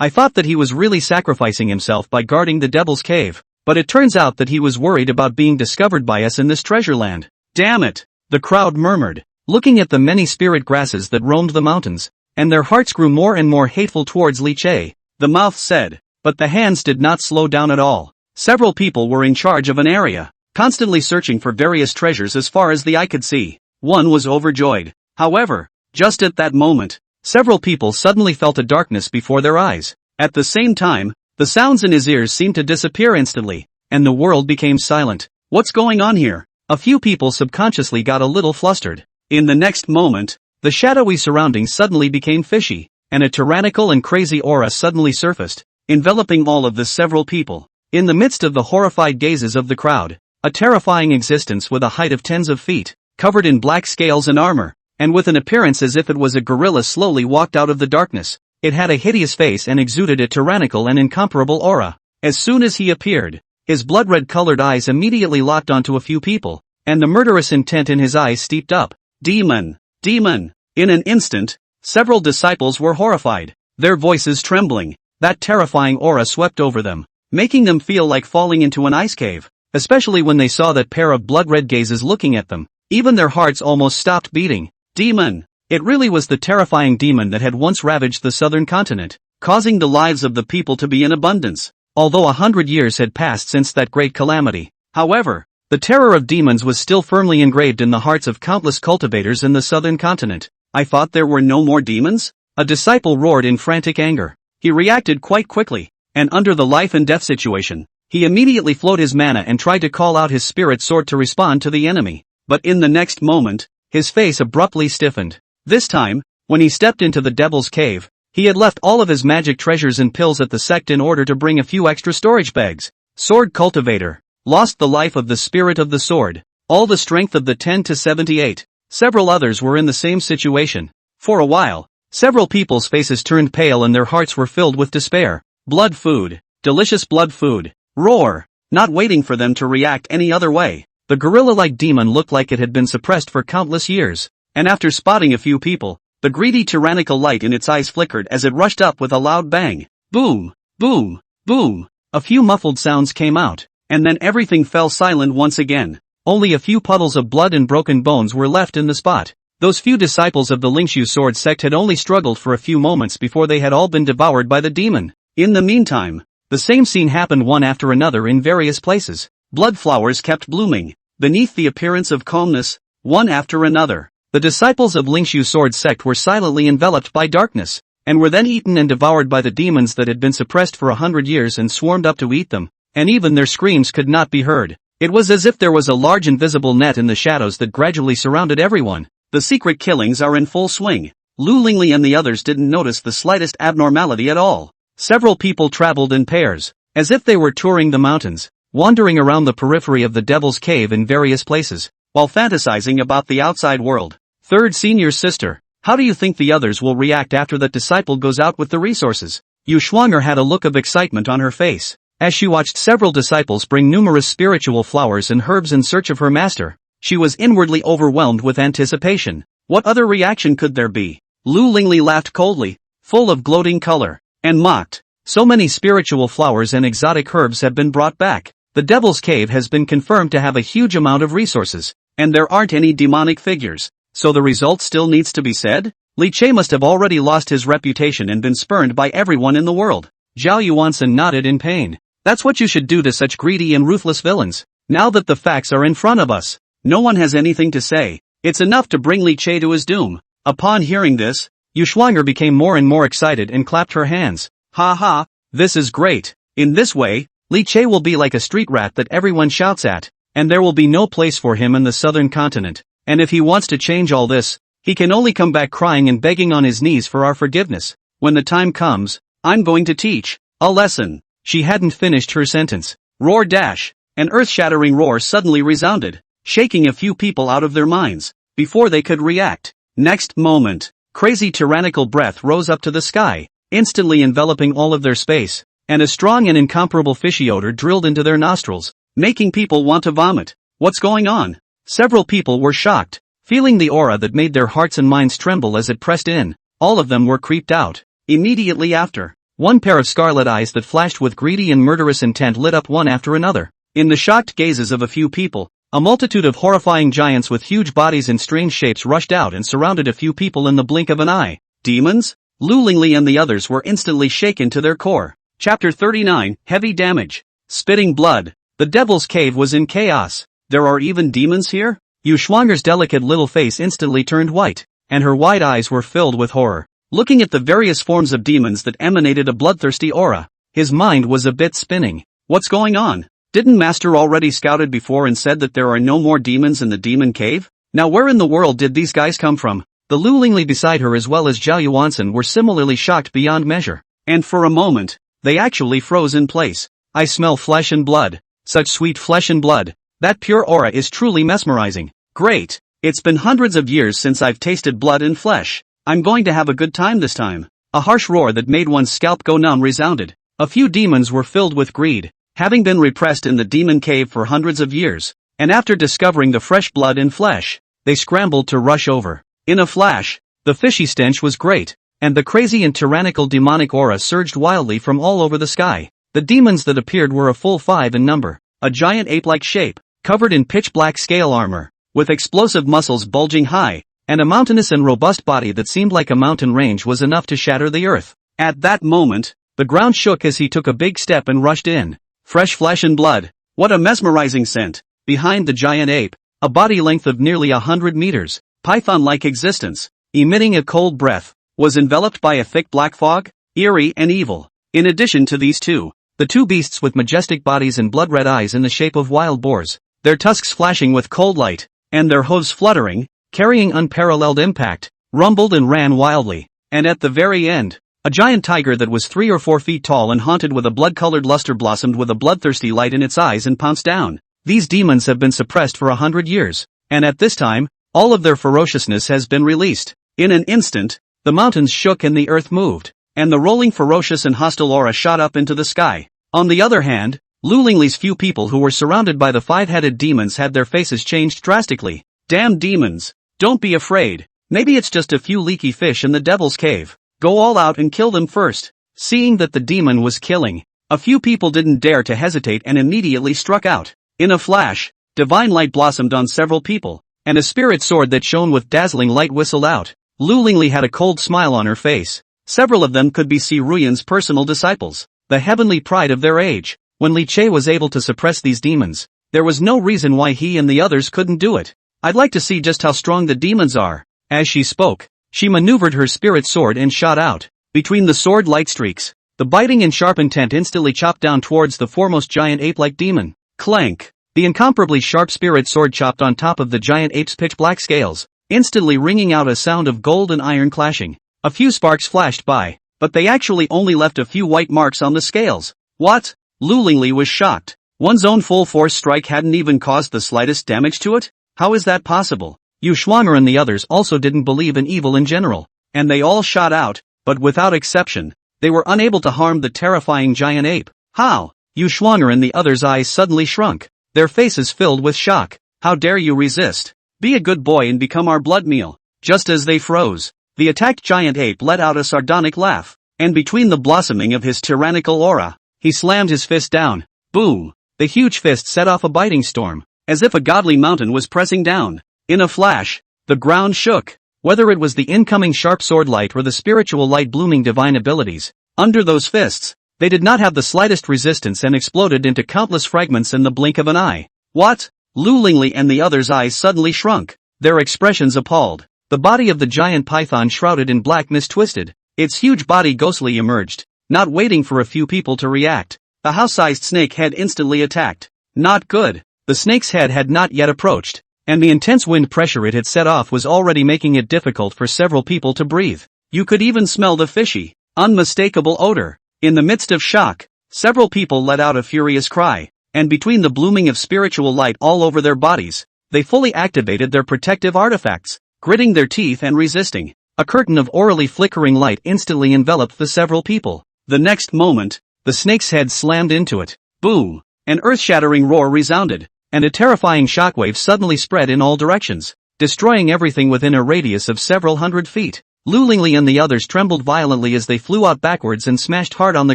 I thought that he was really sacrificing himself by guarding the Devil's Cave, but it turns out that he was worried about being discovered by us in this treasure land. Damn it! The crowd murmured, looking at the many spirit grasses that roamed the mountains, and their hearts grew more and more hateful towards Li Che. The mouth said, but the hands did not slow down at all. Several people were in charge of an area, constantly searching for various treasures as far as the eye could see. One was overjoyed. However, just at that moment, several people suddenly felt a darkness before their eyes. At the same time, the sounds in his ears seemed to disappear instantly, and the world became silent. What's going on here? A few people subconsciously got a little flustered. In the next moment, the shadowy surroundings suddenly became fishy, and a tyrannical and crazy aura suddenly surfaced, enveloping all of the several people. In the midst of the horrified gazes of the crowd, a terrifying existence with a height of tens of feet, covered in black scales and armor, and with an appearance as if it was a gorilla slowly walked out of the darkness. It had a hideous face and exuded a tyrannical and incomparable aura. As soon as he appeared, his blood-red-colored eyes immediately locked onto a few people, and the murderous intent in his eyes steeped up. Demon! Demon! In an instant, several disciples were horrified, their voices trembling. That terrifying aura swept over them, making them feel like falling into an ice cave, especially when they saw that pair of blood-red gazes looking at them. Even their hearts almost stopped beating. Demon! It really was the terrifying demon that had once ravaged the southern continent, causing the lives of the people to be in abundance. Although 100 years had passed since that great calamity, however, the terror of demons was still firmly engraved in the hearts of countless cultivators in the southern continent. I thought there were no more demons? A disciple roared in frantic anger. He reacted quite quickly, and under the life and death situation, he immediately flowed his mana and tried to call out his spirit sword to respond to the enemy. But in the next moment, his face abruptly stiffened. This time, when he stepped into the Devil's Cave, He had left all of his magic treasures and pills at the sect in order to bring a few extra storage bags. Sword cultivator. Lost the life of the spirit of the sword. All the strength of the 10 to 78. Several others were in the same situation. For a while, several people's faces turned pale and their hearts were filled with despair. Blood food. Delicious blood food. Roar. Not waiting for them to react any other way. The gorilla-like demon looked like it had been suppressed for countless years. And after spotting a few people, the greedy tyrannical light in its eyes flickered as it rushed up with a loud bang. Boom, boom, boom. A few muffled sounds came out, and then everything fell silent once again. Only a few puddles of blood and broken bones were left in the spot. Those few disciples of the Lingxu sword sect had only struggled for a few moments before they had all been devoured by the demon. In the meantime, the same scene happened one after another in various places. Blood flowers kept blooming, beneath the appearance of calmness, one after another. The disciples of Lingxu sword sect were silently enveloped by darkness, and were then eaten and devoured by the demons that had been suppressed for 100 years and swarmed up to eat them, and even their screams could not be heard. It was as if there was a large invisible net in the shadows that gradually surrounded everyone. The secret killings are in full swing. Lu Lingli and the others didn't notice the slightest abnormality at all. Several people traveled in pairs, as if they were touring the mountains, wandering around the periphery of the Devil's Cave in various places, while fantasizing about the outside world. Third senior sister, how do you think the others will react after that disciple goes out with the resources? Yu Shuang'er had a look of excitement on her face, as she watched several disciples bring numerous spiritual flowers and herbs in search of her master. She was inwardly overwhelmed with anticipation. What other reaction could there be? Lu Lingli laughed coldly, full of gloating color, and mocked. So many spiritual flowers and exotic herbs have been brought back. The Devil's Cave has been confirmed to have a huge amount of resources, and there aren't any demonic figures. So the result still needs to be said? Li Che must have already lost his reputation and been spurned by everyone in the world. Zhao Yuansen nodded in pain. That's what you should do to such greedy and ruthless villains. Now that the facts are in front of us, no one has anything to say. It's enough to bring Li Che to his doom. Upon hearing this, Yu Shuang'er became more and more excited and clapped her hands. Ha ha, this is great. In this way, Li Che will be like a street rat that everyone shouts at, and there will be no place for him in the southern continent. And if he wants to change all this, he can only come back crying and begging on his knees for our forgiveness. When the time comes, I'm going to teach a lesson. She hadn't finished her sentence. Roar dash. An earth-shattering roar suddenly resounded, shaking a few people out of their minds, before they could react. Next moment, crazy tyrannical breath rose up to the sky, instantly enveloping all of their space, and a strong and incomparable fishy odor drilled into their nostrils, making people want to vomit. What's going on? Several people were shocked, feeling the aura that made their hearts and minds tremble as it pressed in. All of them were creeped out. Immediately after, one pair of scarlet eyes that flashed with greedy and murderous intent lit up one after another. In the shocked gazes of a few people, a multitude of horrifying giants with huge bodies and strange shapes rushed out and surrounded a few people in the blink of an eye. Demons? Lu Lingli and the others were instantly shaken to their core. Chapter 39, Heavy Damage. Spitting blood. The Devil's Cave was in chaos. There are even demons here? Yu Shuang'er's delicate little face instantly turned white, and her wide eyes were filled with horror. Looking at the various forms of demons that emanated a bloodthirsty aura, his mind was a bit spinning. What's going on? Didn't Master already scouted before and said that there are no more demons in the demon cave? Now where in the world did these guys come from? The Lu Lingli beside her as well as Zhao Yuansen were similarly shocked beyond measure. And for a moment, they actually froze in place. I smell flesh and blood. Such sweet flesh and blood. That pure aura is truly mesmerizing. Great. It's been hundreds of years since I've tasted blood and flesh. I'm going to have a good time this time. A harsh roar that made one's scalp go numb resounded. A few demons were filled with greed, having been repressed in the demon cave for hundreds of years, and after discovering the fresh blood and flesh, they scrambled to rush over. In a flash, the fishy stench was great, and the crazy and tyrannical demonic aura surged wildly from all over the sky. The demons that appeared were a full 5 in number, a giant ape-like shape, covered in pitch-black scale armor, with explosive muscles bulging high, and a mountainous and robust body that seemed like a mountain range was enough to shatter the earth. At that moment, the ground shook as he took a big step and rushed in. Fresh flesh and blood. What a mesmerizing scent. Behind the giant ape, a body length of nearly 100 meters, python-like existence, emitting a cold breath, was enveloped by a thick black fog, eerie and evil. In addition to these two, the two beasts with majestic bodies and blood-red eyes in the shape of wild boars, their tusks flashing with cold light, and their hooves fluttering, carrying unparalleled impact, rumbled and ran wildly, and at the very end, A giant tiger that was 3 or 4 feet tall and haunted with a blood-colored luster blossomed with a bloodthirsty light in its eyes and pounced down. These demons have been suppressed for 100 years, and at this time, all of their ferociousness has been released. In an instant, the mountains shook and the earth moved, and the rolling ferocious and hostile aura shot up into the sky. On the other hand, Lu Lingli's few people who were surrounded by the 5-headed demons had their faces changed drastically. Damn demons! Don't be afraid. Maybe it's just a few leaky fish in the devil's cave. Go all out and kill them first. Seeing that the demon was killing, a few people didn't dare to hesitate and immediately struck out. In a flash, divine light blossomed on several people, and a spirit sword that shone with dazzling light whistled out. Lu Lingli had a cold smile on her face. Several of them could be Si Ruyan's personal disciples, the heavenly pride of their age. When Li Che was able to suppress these demons, there was no reason why he and the others couldn't do it. I'd like to see just how strong the demons are. As she spoke, she maneuvered her spirit sword and shot out. Between the sword light streaks, the biting and sharp intent instantly chopped down towards the foremost giant ape-like demon. Clank! The incomparably sharp spirit sword chopped on top of the giant ape's pitch-black scales, instantly ringing out a sound of gold and iron clashing. A few sparks flashed by, but they actually only left a few white marks on the scales. What? Lu Lingli was shocked. One's own full-force strike hadn't even caused the slightest damage to it? How is that possible? Yu Shuang'er and the others also didn't believe in evil in general, and they all shot out, but without exception, they were unable to harm the terrifying giant ape. How? Yu Shuang'er and the others' eyes suddenly shrunk, their faces filled with shock. How dare you resist? Be a good boy and become our blood meal. Just as they froze, the attacked giant ape let out a sardonic laugh, and between the blossoming of his tyrannical aura, he slammed his fist down. Boom! The huge fist set off a biting storm, as if a godly mountain was pressing down. In a flash, the ground shook. Whether it was the incoming sharp sword light or the spiritual light blooming divine abilities, under those fists, they did not have the slightest resistance and exploded into countless fragments in the blink of an eye. What? Lu Lingli and the others' eyes suddenly shrunk, their expressions appalled. The body of the giant python shrouded in black mist twisted, its huge body ghostly emerged, not waiting for a few people to react. The house-sized snake head instantly attacked. Not good. The snake's head had not yet approached, and the intense wind pressure it had set off was already making it difficult for several people to breathe. You could even smell the fishy, unmistakable odor. In the midst of shock, several people let out a furious cry, and between the blooming of spiritual light all over their bodies, they fully activated their protective artifacts, gritting their teeth and resisting. A curtain of orally flickering light instantly enveloped the several people. The next moment, the snake's head slammed into it. Boom! An earth-shattering roar resounded, and a terrifying shockwave suddenly spread in all directions, destroying everything within a radius of several hundred feet. Lu Lingli and the others trembled violently as they flew out backwards and smashed hard on the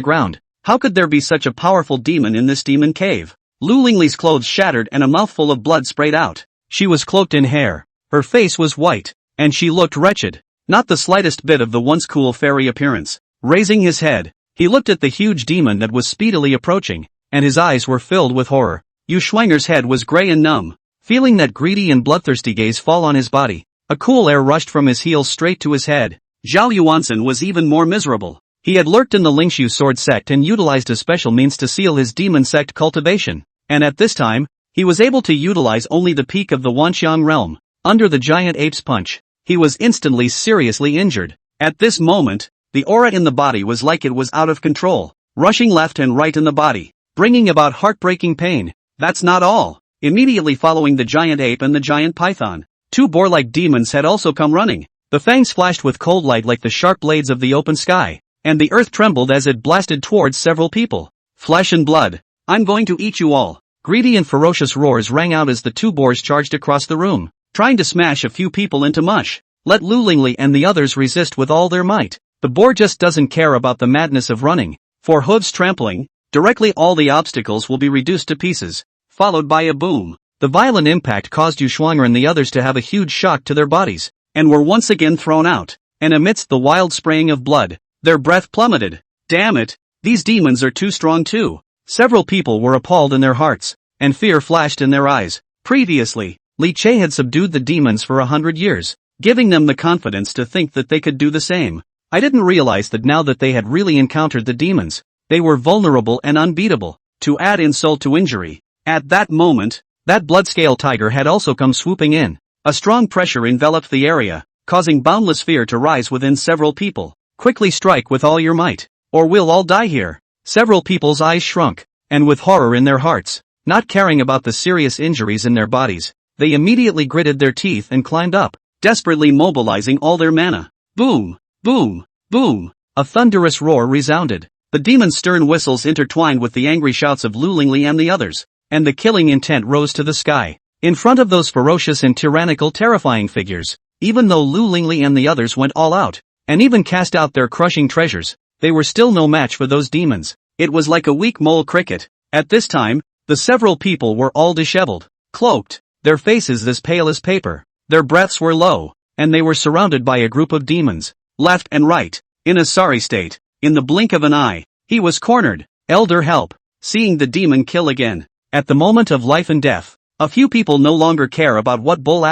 ground. How could there be such a powerful demon in this demon cave? Lu Lingli's clothes shattered and a mouthful of blood sprayed out. She was cloaked in hair, her face was white, and she looked wretched, not the slightest bit of the once cool fairy appearance. Raising his head, he looked at the huge demon that was speedily approaching, and his eyes were filled with horror. Yu Shuang'er's head was gray and numb, feeling that greedy and bloodthirsty gaze fall on his body. A cool air rushed from his heels straight to his head. Zhao Yuansen was even more miserable. He had lurked in the Lingxu sword sect and utilized a special means to seal his demon sect cultivation, and at this time, he was able to utilize only the peak of the Wanxiang realm. Under the giant ape's punch, he was instantly seriously injured. At this moment, the aura in the body was like it was out of control, rushing left and right in the body, bringing about heartbreaking pain. That's not all. Immediately following the giant ape and the giant python, two boar-like demons had also come running. The fangs flashed with cold light like the sharp blades of the open sky, and the earth trembled as it blasted towards several people. Flesh and blood. I'm going to eat you all. Greedy and ferocious roars rang out as the two boars charged across the room, trying to smash a few people into mush. Let Lu Lingli and the others resist with all their might. The boar just doesn't care about the madness of running. For hooves trampling, directly all the obstacles will be reduced to pieces, followed by a boom. The violent impact caused Yu Shuang'er and the others to have a huge shock to their bodies, and were once again thrown out, and amidst the wild spraying of blood, their breath plummeted. Damn it, these demons are too strong too. Several people were appalled in their hearts, and fear flashed in their eyes. Previously, Li Che had subdued the demons for 100 years, giving them the confidence to think that they could do the same. I didn't realize that now that they had really encountered the demons, they were vulnerable and unbeatable. To add insult to injury, at that moment, that blood-scale tiger had also come swooping in. A strong pressure enveloped the area, causing boundless fear to rise within several people. Quickly strike with all your might, or we'll all die here. Several people's eyes shrunk, and with horror in their hearts, not caring about the serious injuries in their bodies, they immediately gritted their teeth and climbed up, desperately mobilizing all their mana. Boom! Boom! Boom! A thunderous roar resounded. The demon's stern whistles intertwined with the angry shouts of Lu Lingli and the others, and the killing intent rose to the sky. In front of those ferocious and tyrannical terrifying figures, even though Lu Lingli and the others went all out, and even cast out their crushing treasures, they were still no match for those demons. It was like a weak mole cricket. At this time, the several people were all disheveled, cloaked, their faces as pale as paper, their breaths were low, and they were surrounded by a group of demons, left and right, in a sorry state. In the blink of an eye, he was cornered. Elder help! Seeing the demon kill again. At the moment of life and death, a few people no longer care about what bull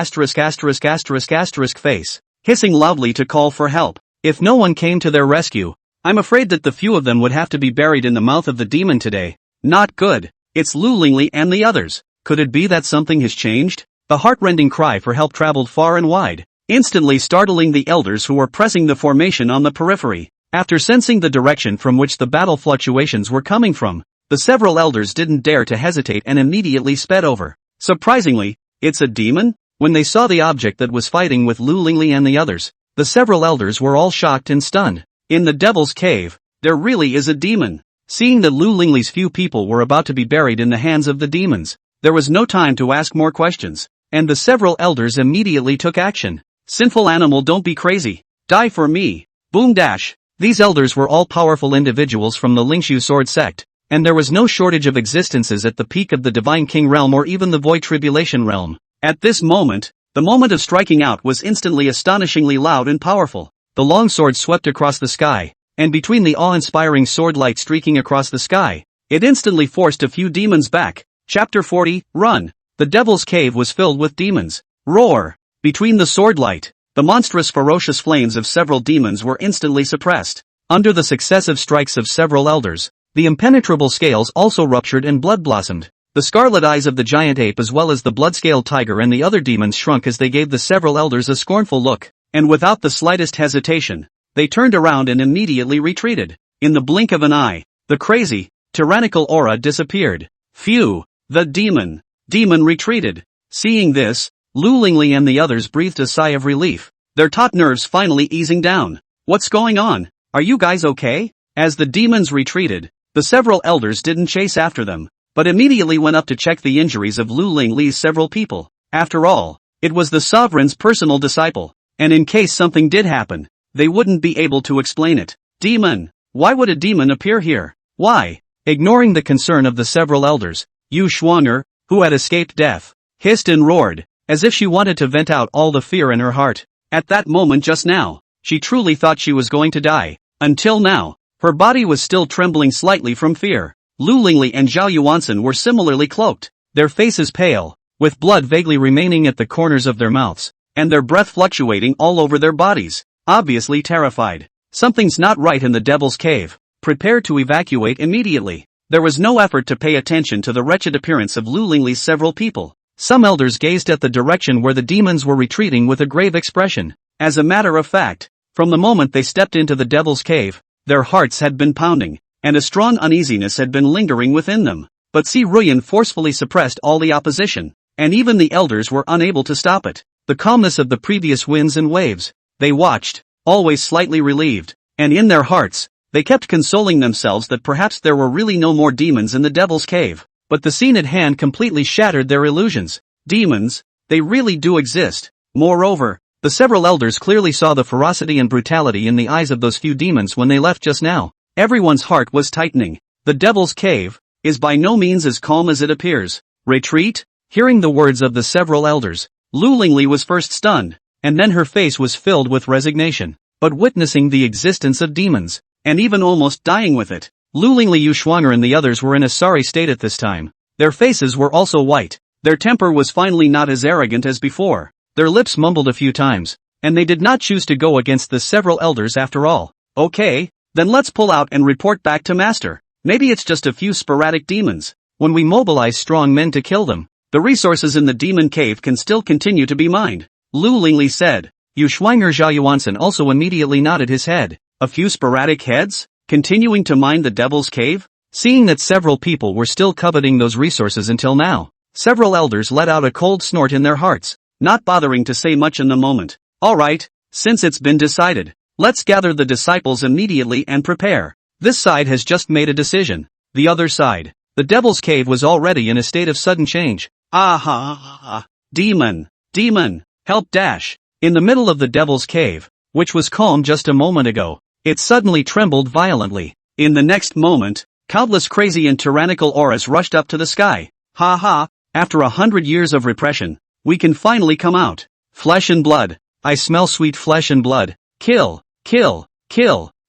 face, hissing loudly to call for help. If no one came to their rescue, I'm afraid that the few of them would have to be buried in the mouth of the demon today. Not good. It's Lu Lingli and the others. Could it be that something has changed? The heartrending cry for help traveled far and wide, instantly startling the elders who were pressing the formation on the periphery. After sensing the direction from which the battle fluctuations were coming from, the several elders didn't dare to hesitate and immediately sped over. Surprisingly, it's a demon? When they saw the object that was fighting with Lu Lingli and the others, the several elders were all shocked and stunned. In the Devil's Cave, there really is a demon. Seeing that Lu Lingli's few people were about to be buried in the hands of the demons, there was no time to ask more questions, and the several elders immediately took action. Sinful animal, don't be crazy. Die for me. Boom dash. These elders were all powerful individuals from the Lingxu sword sect, and there was no shortage of existences at the peak of the Divine King realm or even the Void Tribulation realm. At this moment, the moment of striking out was instantly astonishingly loud and powerful. The long sword swept across the sky, and between the awe-inspiring sword light streaking across the sky, it instantly forced a few demons back. Chapter 40, Run! The Devil's Cave was filled with demons. Roar! Between the sword light, the monstrous ferocious flames of several demons were instantly suppressed. Under the successive strikes of several elders, the impenetrable scales also ruptured and blood blossomed. The scarlet eyes of the giant ape as well as the blood-scaled tiger and the other demons shrunk as they gave the several elders a scornful look, and without the slightest hesitation, they turned around and immediately retreated. In the blink of an eye, the crazy, tyrannical aura disappeared. Phew! The demon retreated. Seeing this, Lu Lingli and the others breathed a sigh of relief, their taut nerves finally easing down. What's going on? Are you guys okay? As the demons retreated, the several elders didn't chase after them, but immediately went up to check the injuries of Lu Lingli's several people. After all, it was the sovereign's personal disciple, and in case something did happen, they wouldn't be able to explain it. Demon! Why would a demon appear here? Why? Ignoring the concern of the several elders, Yu Xuanger, who had escaped death, hissed and roared, as if she wanted to vent out all the fear in her heart. At that moment just now, she truly thought she was going to die. Until now, her body was still trembling slightly from fear. Lu Lingli and Zhao Yuansen were similarly cloaked, their faces pale, with blood vaguely remaining at the corners of their mouths, and their breath fluctuating all over their bodies, obviously terrified. Something's not right in the Devil's Cave. Prepare to evacuate immediately. There was no effort to pay attention to the wretched appearance of Lu Lingli's several people. Some elders gazed at the direction where the demons were retreating with a grave expression. As a matter of fact, from the moment they stepped into the Devil's Cave, their hearts had been pounding, and a strong uneasiness had been lingering within them. But Si Ruyan forcefully suppressed all the opposition, and even the elders were unable to stop it. The calmness of the previous winds and waves. They watched, always slightly relieved, and in their hearts, they kept consoling themselves that perhaps there were really no more demons in the Devil's Cave. But the scene at hand completely shattered their illusions. Demons, they really do exist. Moreover, the several elders clearly saw the ferocity and brutality in the eyes of those few demons when they left just now. Everyone's heart was tightening. The Devil's Cave is by no means as calm as it appears. Retreat? Hearing the words of the several elders, Lu Lingli was first stunned, and then her face was filled with resignation. But witnessing the existence of demons, and even almost dying with it, Lu Lingli, Yu Xuanger and the others were in a sorry state at this time. Their faces were also white. Their temper was finally not as arrogant as before. Their lips mumbled a few times, and they did not choose to go against the several elders after all. Okay, then let's pull out and report back to Master. Maybe it's just a few sporadic demons. When we mobilize strong men to kill them, the resources in the demon cave can still continue to be mined. Lu Lingli said. Yu Xuanger Zhao Yuansen also immediately nodded his head. A few sporadic heads? Continuing to mine the Devil's Cave? Seeing that several people were still coveting those resources until now, several elders let out a cold snort in their hearts, not bothering to say much in the moment. Alright, since it's been decided, let's gather the disciples immediately and prepare. This side has just made a decision. The other side. The Devil's Cave was already in a state of sudden change. Ah. Demon. Help dash. In the middle of the Devil's Cave, which was calm just a moment ago, it suddenly trembled violently. In the next moment, countless crazy and tyrannical auras rushed up to the sky. After 100 years of repression, we can finally come out. Flesh and blood. I smell sweet flesh and blood. Kill.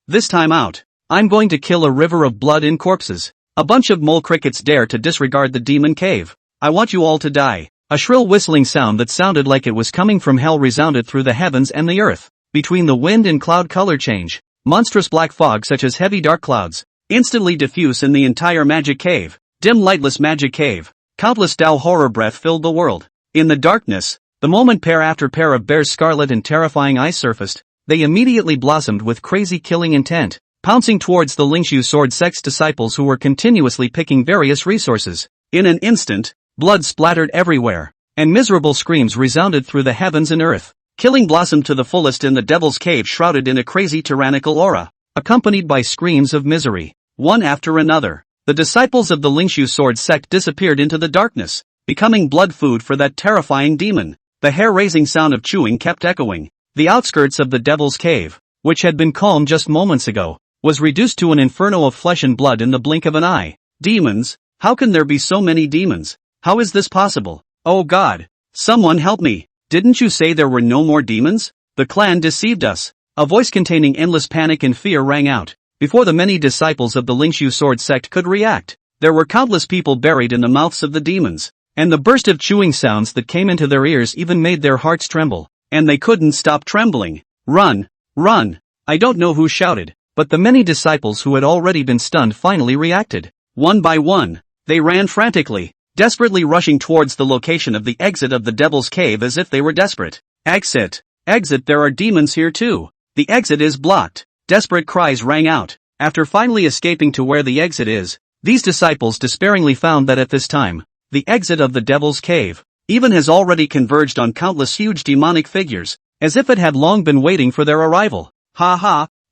This time out. I'm going to kill a river of blood in corpses. A bunch of mole crickets dare to disregard the demon cave. I want you all to die. A shrill whistling sound that sounded like it was coming from hell resounded through the heavens and the earth. Between the wind and cloud color change, monstrous black fog such as heavy dark clouds, instantly diffuse in the entire magic cave. Dim lightless magic cave. Countless Dao horror breath filled the world. In the darkness, the moment pair after pair of bears' scarlet and terrifying eyes surfaced, they immediately blossomed with crazy killing intent, pouncing towards the Lingxu sword sect's disciples who were continuously picking various resources. In an instant, blood splattered everywhere, and miserable screams resounded through the heavens and earth. Killing blossomed to the fullest in the Devil's Cave, shrouded in a crazy tyrannical aura, accompanied by screams of misery. One after another, the disciples of the Lingxu sword sect disappeared into the darkness, becoming blood food for that terrifying demon. The hair-raising sound of chewing kept echoing. The outskirts of the Devil's Cave, which had been calm just moments ago, was reduced to an inferno of flesh and blood in the blink of an eye. Demons? How can there be so many demons? How is this possible? Oh God! Someone help me! Didn't you say there were no more demons? The clan deceived us. A voice containing endless panic and fear rang out. Before the many disciples of the Lingxu sword sect could react, there were countless people buried in the mouths of the demons, and the burst of chewing sounds that came into their ears even made their hearts tremble, and they couldn't stop trembling. Run! I don't know who shouted, but the many disciples who had already been stunned finally reacted. One by one, they ran frantically, desperately rushing towards the location of the exit of the Devil's Cave as if they were desperate. Exit! There are demons here too! The exit is blocked! Desperate cries rang out. After finally escaping to where the exit is, these disciples despairingly found that at this time, the exit of the Devil's Cave even has already converged on countless huge demonic figures, as if it had long been waiting for their arrival.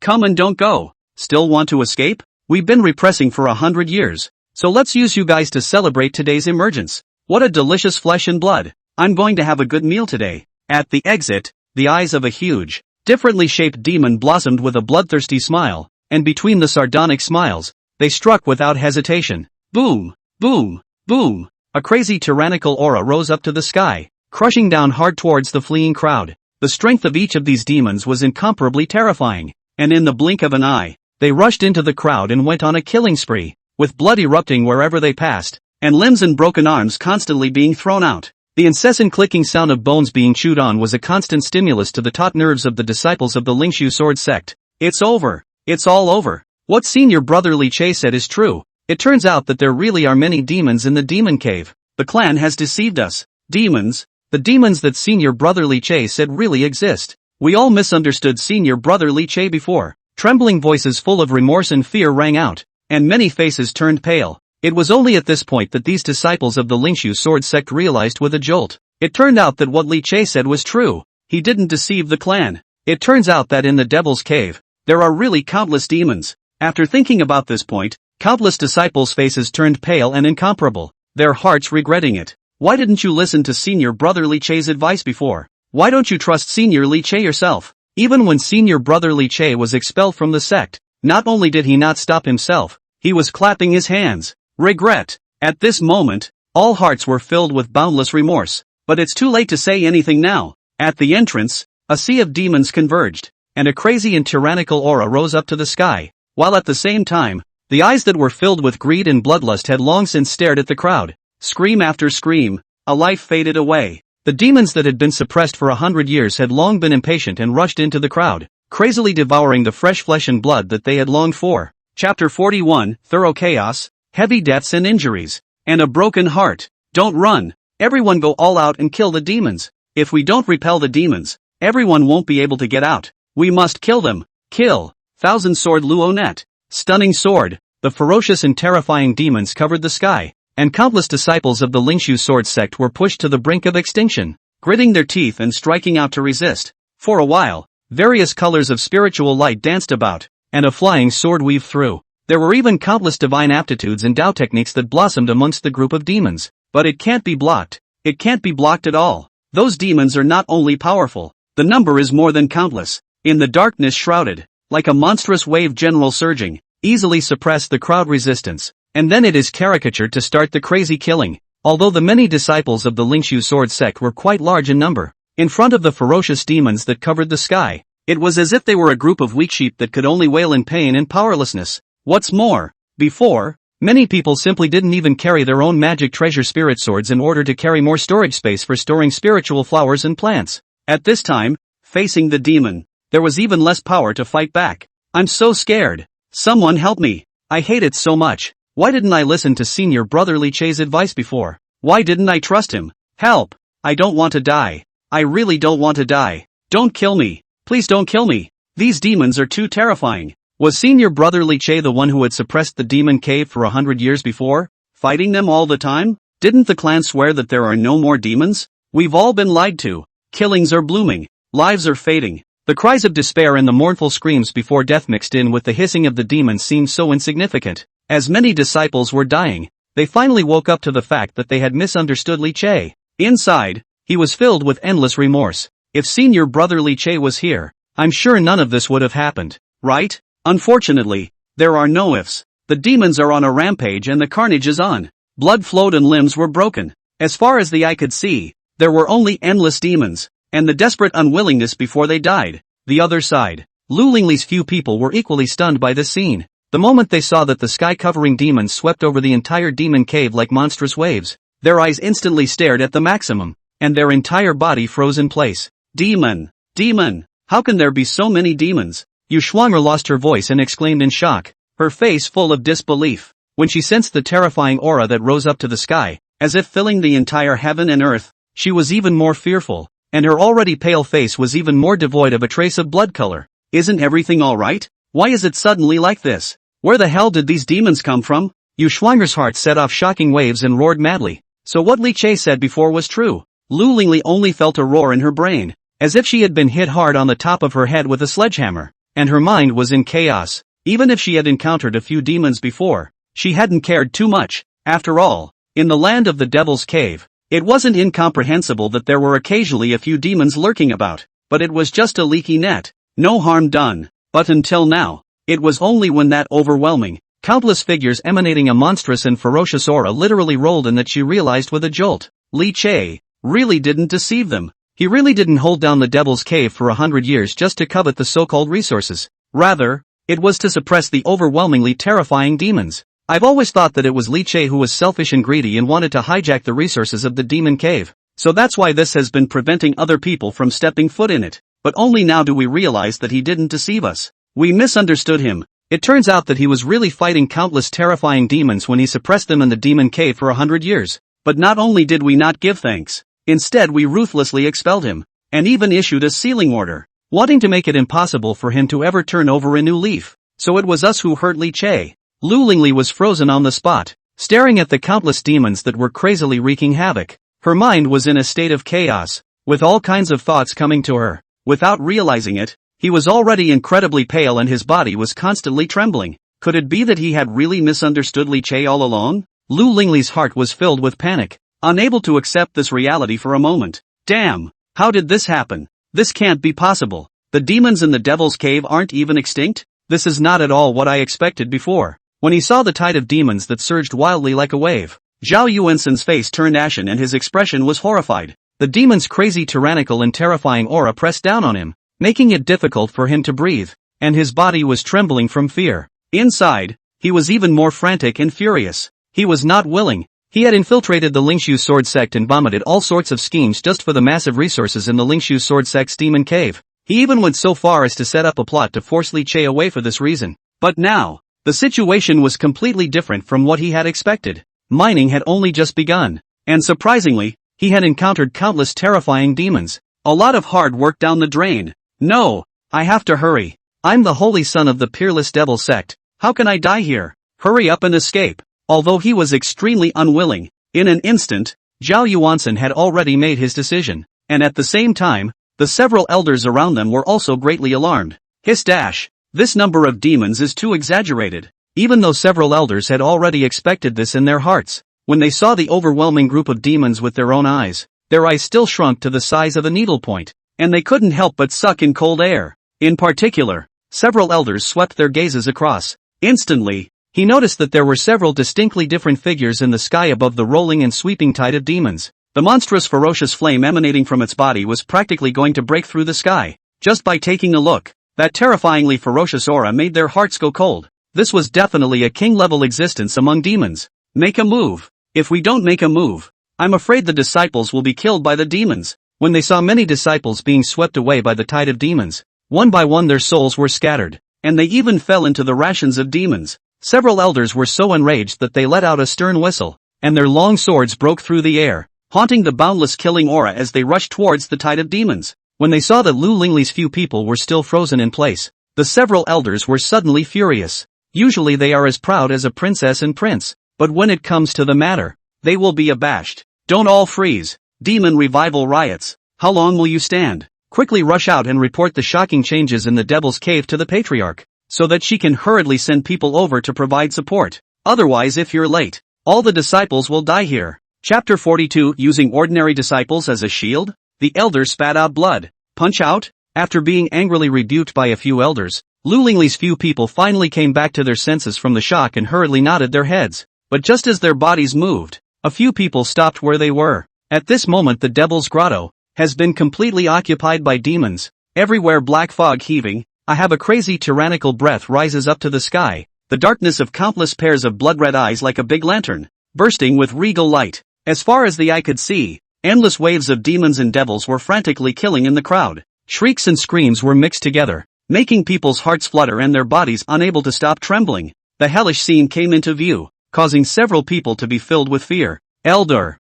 Come and don't go. Still want to escape? We've been repressing for 100 years, so let's use you guys to celebrate today's emergence. What a delicious flesh and blood. I'm going to have a good meal today. At the exit, the eyes of a huge, differently shaped demon blossomed with a bloodthirsty smile, and between the sardonic smiles, they struck without hesitation. Boom! A crazy tyrannical aura rose up to the sky, crushing down hard towards the fleeing crowd. The strength of each of these demons was incomparably terrifying, and in the blink of an eye, they rushed into the crowd and went on a killing spree, with blood erupting wherever they passed, and limbs and broken arms constantly being thrown out. The incessant clicking sound of bones being chewed on was a constant stimulus to the taut nerves of the disciples of the Lingxu sword sect. It's over. It's all over. What senior brother Li Che said is true. It turns out that there really are many demons in the demon cave. The clan has deceived us. Demons? The demons that senior brother Li Che said really exist. We all misunderstood senior brother Li Che before. Trembling voices full of remorse and fear rang out, and many faces turned pale. It was only at this point that these disciples of the Lingxu sword sect realized with a jolt. It turned out that what Li Che said was true. He didn't deceive the clan. It turns out that in the Devil's Cave, there are really countless demons. After thinking about this point, countless disciples' faces turned pale and incomparable, their hearts regretting it. Why didn't you listen to senior brother Li Che's advice before? Why don't you trust senior Li Che yourself? Even when senior brother Li Che was expelled from the sect, not only did he not stop himself, he was clapping his hands. Regret. At this moment, all hearts were filled with boundless remorse. But it's too late to say anything now. At the entrance, a sea of demons converged, and a crazy and tyrannical aura rose up to the sky, while at the same time, the eyes that were filled with greed and bloodlust had long since stared at the crowd. Scream after scream, a life faded away. The demons that had been suppressed for 100 years had long been impatient and rushed into the crowd, crazily devouring the fresh flesh and blood that they had longed for. Chapter 41, Thorough Chaos, Heavy Deaths and Injuries, and a Broken Heart. Don't run. Everyone go all out and kill the demons. If we don't repel the demons, everyone won't be able to get out. We must kill them. Kill. Thousand Sword Luo Net. Stunning sword. The ferocious and terrifying demons covered the sky, and countless disciples of the Lingxu sword sect were pushed to the brink of extinction, gritting their teeth and striking out to resist. For a while, various colors of spiritual light danced about, and a flying sword weaved through. There were even countless divine aptitudes and Dao techniques that blossomed amongst the group of demons. But it can't be blocked. It can't be blocked at all. Those demons are not only powerful, the number is more than countless. In the darkness shrouded, like a monstrous wave general surging, easily suppress the crowd resistance, and then it is caricatured to start the crazy killing. Although the many disciples of the Lingxu sword sect were quite large in number, in front of the ferocious demons that covered the sky, it was as if they were a group of weak sheep that could only wail in pain and powerlessness. What's more, before, many people simply didn't even carry their own magic treasure spirit swords in order to carry more storage space for storing spiritual flowers and plants. At this time, facing the demon, there was even less power to fight back. I'm so scared. Someone help me. I hate it so much. Why didn't I listen to Senior Brother Li Che's advice before? Why didn't I trust him? Help! I don't want to die. I really don't want to die. Don't kill me. Please don't kill me. These demons are too terrifying. Was Senior Brother Li Che the one who had suppressed the demon cave for 100 years before? Fighting them all the time? Didn't the clan swear that there are no more demons? We've all been lied to. Killings are blooming. Lives are fading. The cries of despair and the mournful screams before death mixed in with the hissing of the demons seemed so insignificant. As many disciples were dying, they finally woke up to the fact that they had misunderstood Li Che. Inside, he was filled with endless remorse. If Senior Brother Li Che was here, I'm sure none of this would have happened, right? Unfortunately, there are no ifs. The demons are on a rampage and the carnage is on. Blood flowed and limbs were broken. As far as the eye could see, there were only endless demons, and the desperate unwillingness before they died. The other side. Lu Lingli's few people were equally stunned by this scene. The moment they saw that the sky-covering demons swept over the entire demon cave like monstrous waves, their eyes instantly stared at the maximum, and their entire body froze in place. Demon! Demon! How can there be so many demons? Yu Shuang'er lost her voice and exclaimed in shock, her face full of disbelief, when she sensed the terrifying aura that rose up to the sky, as if filling the entire heaven and earth. She was even more fearful, and her already pale face was even more devoid of a trace of blood color. Isn't everything alright? Why is it suddenly like this? Where the hell did these demons come from? Yu Shuang'er's heart set off shocking waves and roared madly. So what Li Che said before was true. Lu Lingli only felt a roar in her brain, as if she had been hit hard on the top of her head with a sledgehammer. And her mind was in chaos. Even if she had encountered a few demons before, she hadn't cared too much. After all, in the land of the Devil's Cave, it wasn't incomprehensible that there were occasionally a few demons lurking about, but it was just a leaky net. No harm done. But until now, it was only when that overwhelming, countless figures emanating a monstrous and ferocious aura literally rolled in that she realized with a jolt. Li Che really didn't deceive them. He really didn't hold down the Devil's Cave for 100 years just to covet the so-called resources. Rather, it was to suppress the overwhelmingly terrifying demons. I've always thought that it was Li Che who was selfish and greedy and wanted to hijack the resources of the demon cave. So that's why this has been preventing other people from stepping foot in it. But only now do we realize that he didn't deceive us. We misunderstood him. It turns out that he was really fighting countless terrifying demons when he suppressed them in the demon cave for 100 years. But not only did we not give thanks, instead we ruthlessly expelled him, and even issued a sealing order, wanting to make it impossible for him to ever turn over a new leaf. So it was us who hurt Li Che. Lu Lingli was frozen on the spot, staring at the countless demons that were crazily wreaking havoc. Her mind was in a state of chaos, with all kinds of thoughts coming to her. Without realizing it, he was already incredibly pale and his body was constantly trembling. Could it be that he had really misunderstood Li Che all along? Lu Lingli's heart was filled with panic, unable to accept this reality for a moment. Damn! How did this happen? This can't be possible. The demons in the Devil's Cave aren't even extinct? This is not at all what I expected before. When he saw the tide of demons that surged wildly like a wave, Zhao Yuansen's face turned ashen and his expression was horrified. The demon's crazy tyrannical and terrifying aura pressed down on him, making it difficult for him to breathe, and his body was trembling from fear. Inside, he was even more frantic and furious. He was not willing. He had infiltrated the Lingxu sword sect and vomited all sorts of schemes just for the massive resources in the Lingxu sword sect's demon cave. He even went so far as to set up a plot to force Li Che away for this reason. But now, the situation was completely different from what he had expected. Mining had only just begun, and surprisingly, he had encountered countless terrifying demons. A lot of hard work down the drain. No, I have to hurry. I'm the holy son of the peerless devil sect. How can I die here? Hurry up and escape. Although he was extremely unwilling, in an instant, Zhao Yuansen had already made his decision, and at the same time, the several elders around them were also greatly alarmed. Hiss dash. This number of demons is too exaggerated. Even though several elders had already expected this in their hearts, when they saw the overwhelming group of demons with their own eyes, their eyes still shrunk to the size of a needlepoint, and they couldn't help but suck in cold air. In particular, several elders swept their gazes across. Instantly, he noticed that there were several distinctly different figures in the sky above the rolling and sweeping tide of demons. The monstrous ferocious flame emanating from its body was practically going to break through the sky. Just by taking a look, that terrifyingly ferocious aura made their hearts go cold. This was definitely a king-level existence among demons. Make a move. If we don't make a move, I'm afraid the disciples will be killed by the demons. When they saw many disciples being swept away by the tide of demons, one by one their souls were scattered, and they even fell into the rations of demons. Several elders were so enraged that they let out a stern whistle, and their long swords broke through the air, haunting the boundless killing aura as they rushed towards the tide of demons. When they saw that Lu Lingli's few people were still frozen in place, the several elders were suddenly furious. Usually they are as proud as a princess and prince, but when it comes to the matter, they will be abashed. Don't all freeze. Demon revival riots. How long will you stand? Quickly rush out and report the shocking changes in the Devil's Cave to the Patriarch, so that she can hurriedly send people over to provide support. Otherwise, if you're late, all the disciples will die here. Chapter 42. Using ordinary disciples as a shield? The elders spat out blood. Punch out? After being angrily rebuked by a few elders, Lu Lingli's few people finally came back to their senses from the shock and hurriedly nodded their heads. But just as their bodies moved, a few people stopped where they were. At this moment the Devil's Grotto has been completely occupied by demons. Everywhere black fog heaving, I have a crazy tyrannical breath rises up to the sky, the darkness of countless pairs of blood-red eyes like a big lantern, bursting with regal light. As far as the eye could see, endless waves of demons and devils were frantically killing in the crowd. Shrieks and screams were mixed together, making people's hearts flutter and their bodies unable to stop trembling. The hellish scene came into view, causing several people to be filled with fear. Elder,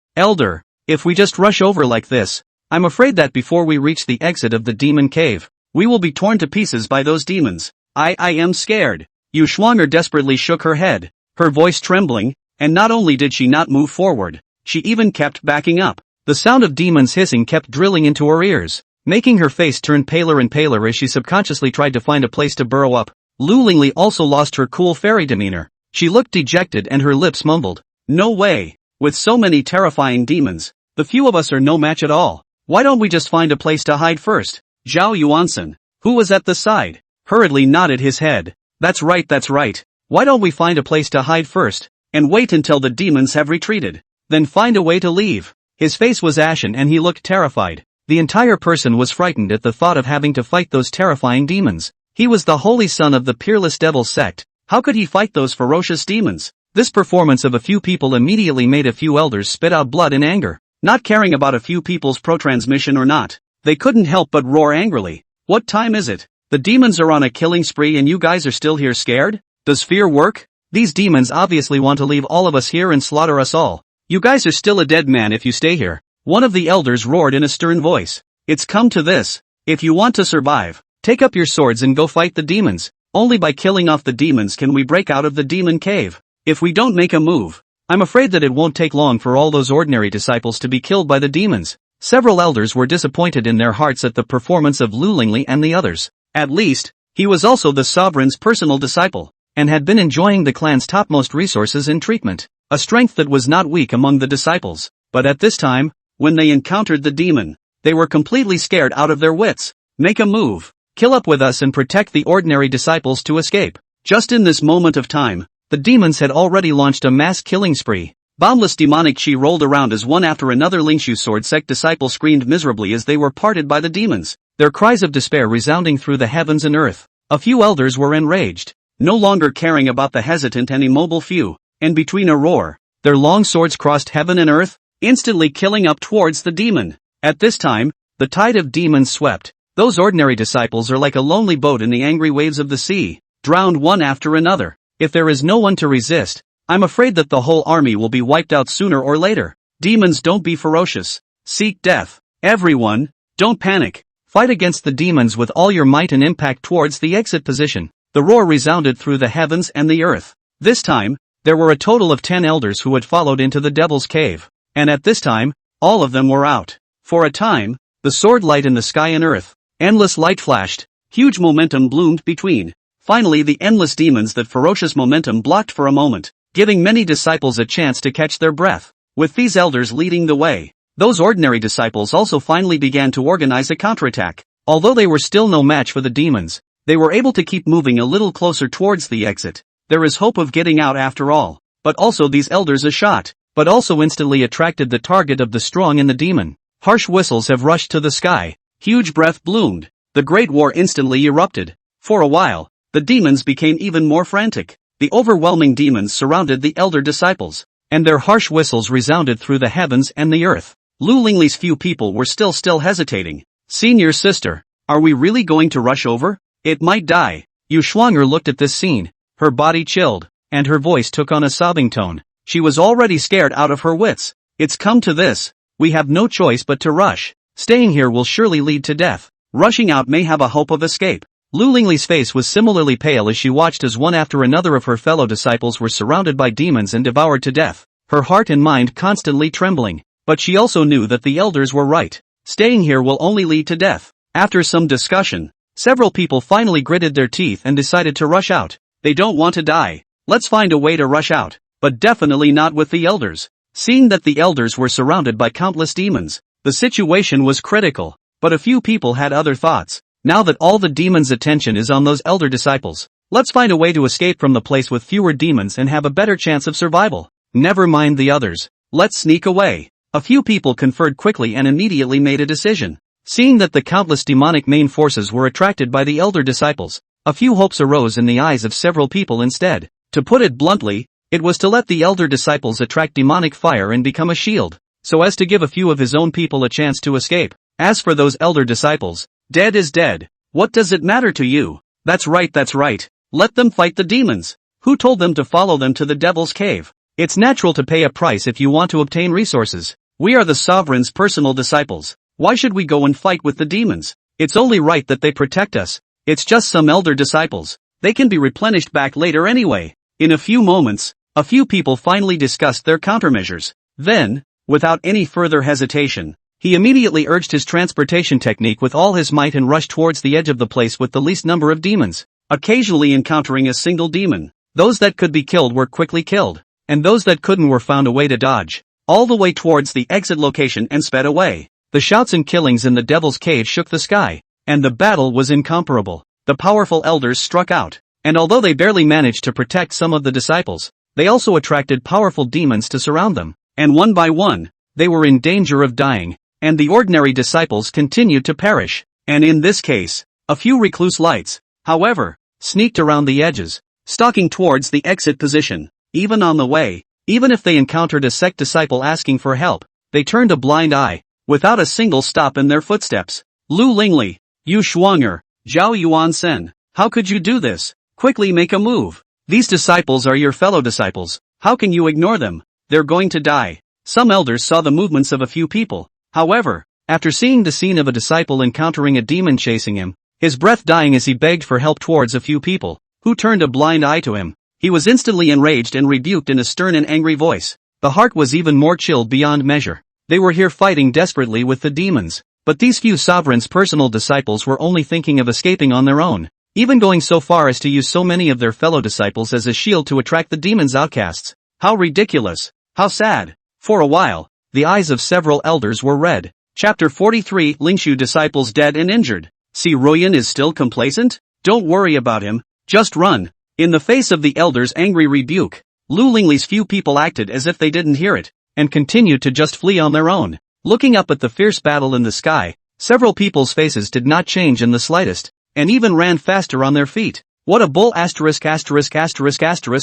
if we just rush over like this, I'm afraid that before we reach the exit of the demon cave, we will be torn to pieces by those demons. I am scared. Yu Shuanger desperately shook her head, her voice trembling, and not only did she not move forward, she even kept backing up. The sound of demons hissing kept drilling into her ears, making her face turn paler and paler as she subconsciously tried to find a place to burrow up. Lu Lingli also lost her cool fairy demeanor. She looked dejected and her lips mumbled. No way. With so many terrifying demons, the few of us are no match at all. Why don't we just find a place to hide first? Zhao Yuansen, who was at the side, hurriedly nodded his head. That's right. Why don't we find a place to hide first, and wait until the demons have retreated, then find a way to leave? His face was ashen and he looked terrified. The entire person was frightened at the thought of having to fight those terrifying demons. He was the holy son of the peerless devil sect. How could he fight those ferocious demons? This performance of a few people immediately made a few elders spit out blood in anger. Not caring about a few people's pro-transmission or not, they couldn't help but roar angrily. What time is it? The demons are on a killing spree and you guys are still here scared? Does fear work? These demons obviously want to leave all of us here and slaughter us all. You guys are still a dead man if you stay here. One of the elders roared in a stern voice. It's come to this. If you want to survive, take up your swords and go fight the demons. Only by killing off the demons can we break out of the demon cave. If we don't make a move, I'm afraid that it won't take long for all those ordinary disciples to be killed by the demons. Several elders were disappointed in their hearts at the performance of Lu Lingli and the others. At least, he was also the sovereign's personal disciple, and had been enjoying the clan's topmost resources and treatment, a strength that was not weak among the disciples. But at this time, when they encountered the demon, they were completely scared out of their wits. Make a move. Kill up with us and protect the ordinary disciples to escape. Just in this moment of time, the demons had already launched a mass killing spree. Boundless demonic chi rolled around as one after another Lingxu sword sect disciple screamed miserably as they were parted by the demons, their cries of despair resounding through the heavens and earth. A few elders were enraged, no longer caring about the hesitant and immobile few, and between a roar, their long swords crossed heaven and earth, instantly killing up towards the demon. At this time, the tide of demons swept. Those ordinary disciples are like a lonely boat in the angry waves of the sea, drowned one after another. If there is no one to resist, I'm afraid that the whole army will be wiped out sooner or later. Demons, don't be ferocious. Seek death. Everyone, don't panic. Fight against the demons with all your might and impact towards the exit position. The roar resounded through the heavens and the earth. This time, there were a total of 10 elders who had followed into the devil's cave. And at this time, all of them were out. For a time, the sword light in the sky and earth. Endless light flashed. Huge momentum bloomed between. Finally the endless demons that ferocious momentum blocked for a moment, giving many disciples a chance to catch their breath. With these elders leading the way, those ordinary disciples also finally began to organize a counterattack. Although they were still no match for the demons, they were able to keep moving a little closer towards the exit. There is hope of getting out after all. But also these elders a shot, but also instantly attracted the target of the strong and the demon. Harsh whistles have rushed to the sky. Huge breath bloomed. The great war instantly erupted. For a while, the demons became even more frantic. The overwhelming demons surrounded the elder disciples, and their harsh whistles resounded through the heavens and the earth. Lu Lingli's few people were still hesitating. Senior sister, are we really going to rush over? It might die. Yu Shuang'er looked at this scene. Her body chilled, and her voice took on a sobbing tone. She was already scared out of her wits. It's come to this. We have no choice but to rush. Staying here will surely lead to death. Rushing out may have a hope of escape. Lu Lingli's face was similarly pale as she watched as one after another of her fellow disciples were surrounded by demons and devoured to death, her heart and mind constantly trembling. But she also knew that the elders were right. Staying here will only lead to death. After some discussion, several people finally gritted their teeth and decided to rush out. They don't want to die. Let's find a way to rush out. But definitely not with the elders. Seeing that the elders were surrounded by countless demons, the situation was critical. But a few people had other thoughts. Now that all the demons' attention is on those elder disciples, let's find a way to escape from the place with fewer demons and have a better chance of survival. Never mind the others. Let's sneak away. A few people conferred quickly and immediately made a decision. Seeing that the countless demonic main forces were attracted by the elder disciples, a few hopes arose in the eyes of several people instead. To put it bluntly, it was to let the elder disciples attract demonic fire and become a shield, so as to give a few of his own people a chance to escape. As for those elder disciples, dead is dead. What does it matter to you? That's right. Let them fight the demons. Who told them to follow them to the devil's cave? It's natural to pay a price if you want to obtain resources. We are the sovereign's personal disciples. Why should we go and fight with the demons? It's only right that they protect us. It's just some elder disciples. They can be replenished back later anyway. In a few moments, a few people finally discussed their countermeasures. Then, without any further hesitation, he immediately urged his transportation technique with all his might and rushed towards the edge of the place with the least number of demons, occasionally encountering a single demon. Those that could be killed were quickly killed, and those that couldn't were found a way to dodge, all the way towards the exit location and sped away. The shouts and killings in the devil's cave shook the sky, and the battle was incomparable. The powerful elders struck out, and although they barely managed to protect some of the disciples, they also attracted powerful demons to surround them, and one by one, they were in danger of dying. And the ordinary disciples continued to perish, and in this case, a few recluse lights, however, sneaked around the edges, stalking towards the exit position. Even on the way, even if they encountered a sect disciple asking for help, they turned a blind eye, without a single stop in their footsteps. Lu Lingli, Yu Shuang'er, Zhao Yuansen, how could you do this? Quickly make a move. These disciples are your fellow disciples. How can you ignore them? They're going to die. Some elders saw the movements of a few people. However, after seeing the scene of a disciple encountering a demon chasing him, his breath dying as he begged for help towards a few people, who turned a blind eye to him, he was instantly enraged and rebuked in a stern and angry voice. The heart was even more chilled beyond measure. They were here fighting desperately with the demons, but these few sovereigns' personal disciples were only thinking of escaping on their own, even going so far as to use so many of their fellow disciples as a shield to attract the demons' outcasts. How ridiculous! How sad! For a while, the eyes of several elders were red. Chapter 43 Lingxu disciples dead and injured. See, Royan is still complacent? Don't worry about him, just run. In the face of the elders' angry rebuke, Lu Lingli's few people acted as if they didn't hear it, and continued to just flee on their own. Looking up at the fierce battle in the sky, several people's faces did not change in the slightest, and even ran faster on their feet. What a bull *****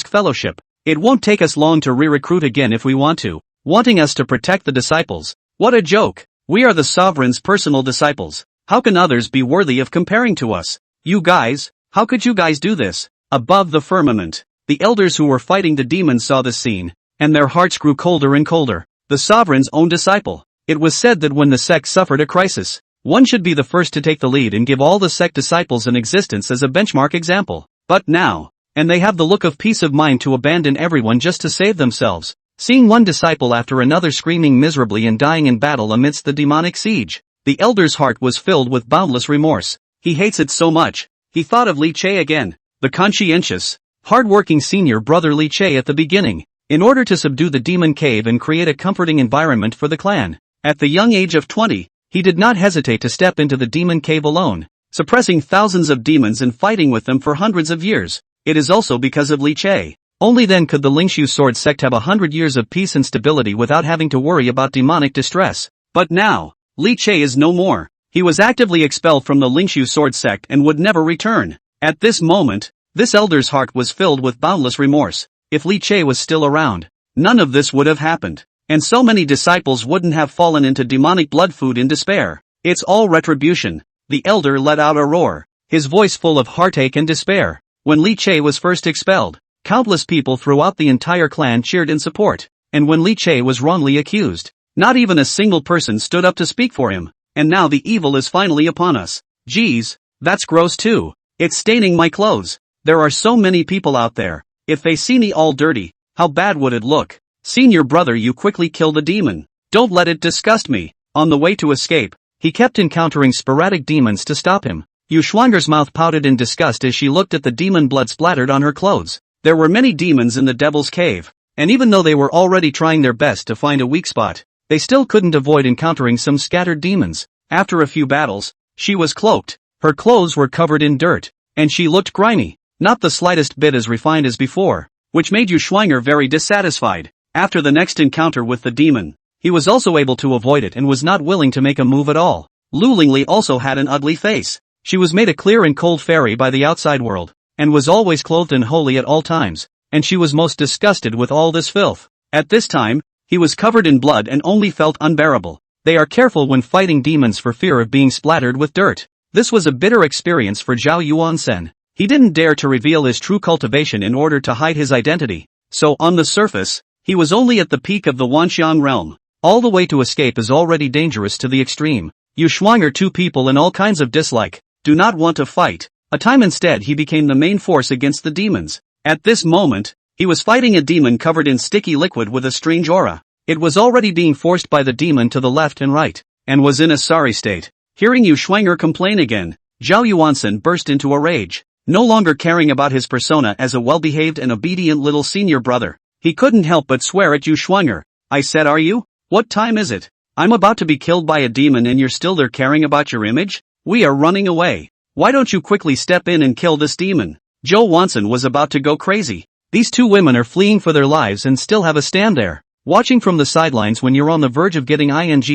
fellowship. It won't take us long to re-recruit again if we want to. Wanting us to protect the disciples. What a joke. We are the sovereign's personal disciples. How can others be worthy of comparing to us? You guys, how could you guys do this? Above the firmament, the elders who were fighting the demons saw this scene, and their hearts grew colder and colder. The sovereign's own disciple. It was said that when the sect suffered a crisis, One should be the first to take the lead and give all the sect disciples an existence as a benchmark example. But now, and they have the look of peace of mind to abandon everyone just to save themselves. Seeing one disciple after another screaming miserably and dying in battle amidst the demonic siege, the elder's heart was filled with boundless remorse. He hates it so much. He thought of Li Che again, the conscientious, hard-working senior brother Li Che at the beginning, in order to subdue the demon cave and create a comforting environment for the clan. At the young age of 20, he did not hesitate to step into the demon cave alone, suppressing thousands of demons and fighting with them for hundreds of years. It is also because of Li Che. Only then could the Lingxu sword sect have 100 years of peace and stability without having to worry about demonic distress. But now, Li Che is no more. He was actively expelled from the Lingxu sword sect and would never return. At this moment, this elder's heart was filled with boundless remorse. If Li Che was still around, none of this would have happened. And so many disciples wouldn't have fallen into demonic blood food in despair. It's all retribution. The elder let out a roar, his voice full of heartache and despair. When Li Che was first expelled, countless people throughout the entire clan cheered in support. And when Li Che was wrongly accused, not even a single person stood up to speak for him. And now the evil is finally upon us. Geez, that's gross too. It's staining my clothes. There are so many people out there. If they see me all dirty, how bad would it look? Senior brother, you quickly kill the demon. Don't let it disgust me. On the way to escape, he kept encountering sporadic demons to stop him. Yu Shuanger's mouth pouted in disgust as she looked at the demon blood splattered on her clothes. There were many demons in the Devil's Cave, and even though they were already trying their best to find a weak spot, they still couldn't avoid encountering some scattered demons. After a few battles, she was cloaked, her clothes were covered in dirt, and she looked grimy, not the slightest bit as refined as before, which made Yu Shuanger very dissatisfied. After the next encounter with the demon, he was also able to avoid it and was not willing to make a move at all. Lu Lingli also had an ugly face. She was made a clear and cold fairy by the outside world, and was always clothed and holy at all times, and she was most disgusted with all this filth. At this time, he was covered in blood and only felt unbearable. They are careful when fighting demons for fear of being splattered with dirt. This was a bitter experience for Zhao Yuansen. He didn't dare to reveal his true cultivation in order to hide his identity. So on the surface, he was only at the peak of the Wanxiang realm. All the way to escape is already dangerous to the extreme. Yu Shuanger, two people in all kinds of dislike, do not want to fight. A time instead he became the main force against the demons. At this moment, he was fighting a demon covered in sticky liquid with a strange aura. It was already being forced by the demon to the left and right, and was in a sorry state. Hearing Yu Shuanger complain again, Zhao Yuansen burst into a rage. No longer caring about his persona as a well-behaved and obedient little senior brother, he couldn't help but swear at Yu Shuanger. I said, are you? What time is it? I'm about to be killed by a demon and you're still there caring about your image? We are running away. Why don't you quickly step in and kill this demon? Zhao Yuansen was about to go crazy. These two women are fleeing for their lives and still have a stand there, watching from the sidelines when you're on the verge of getting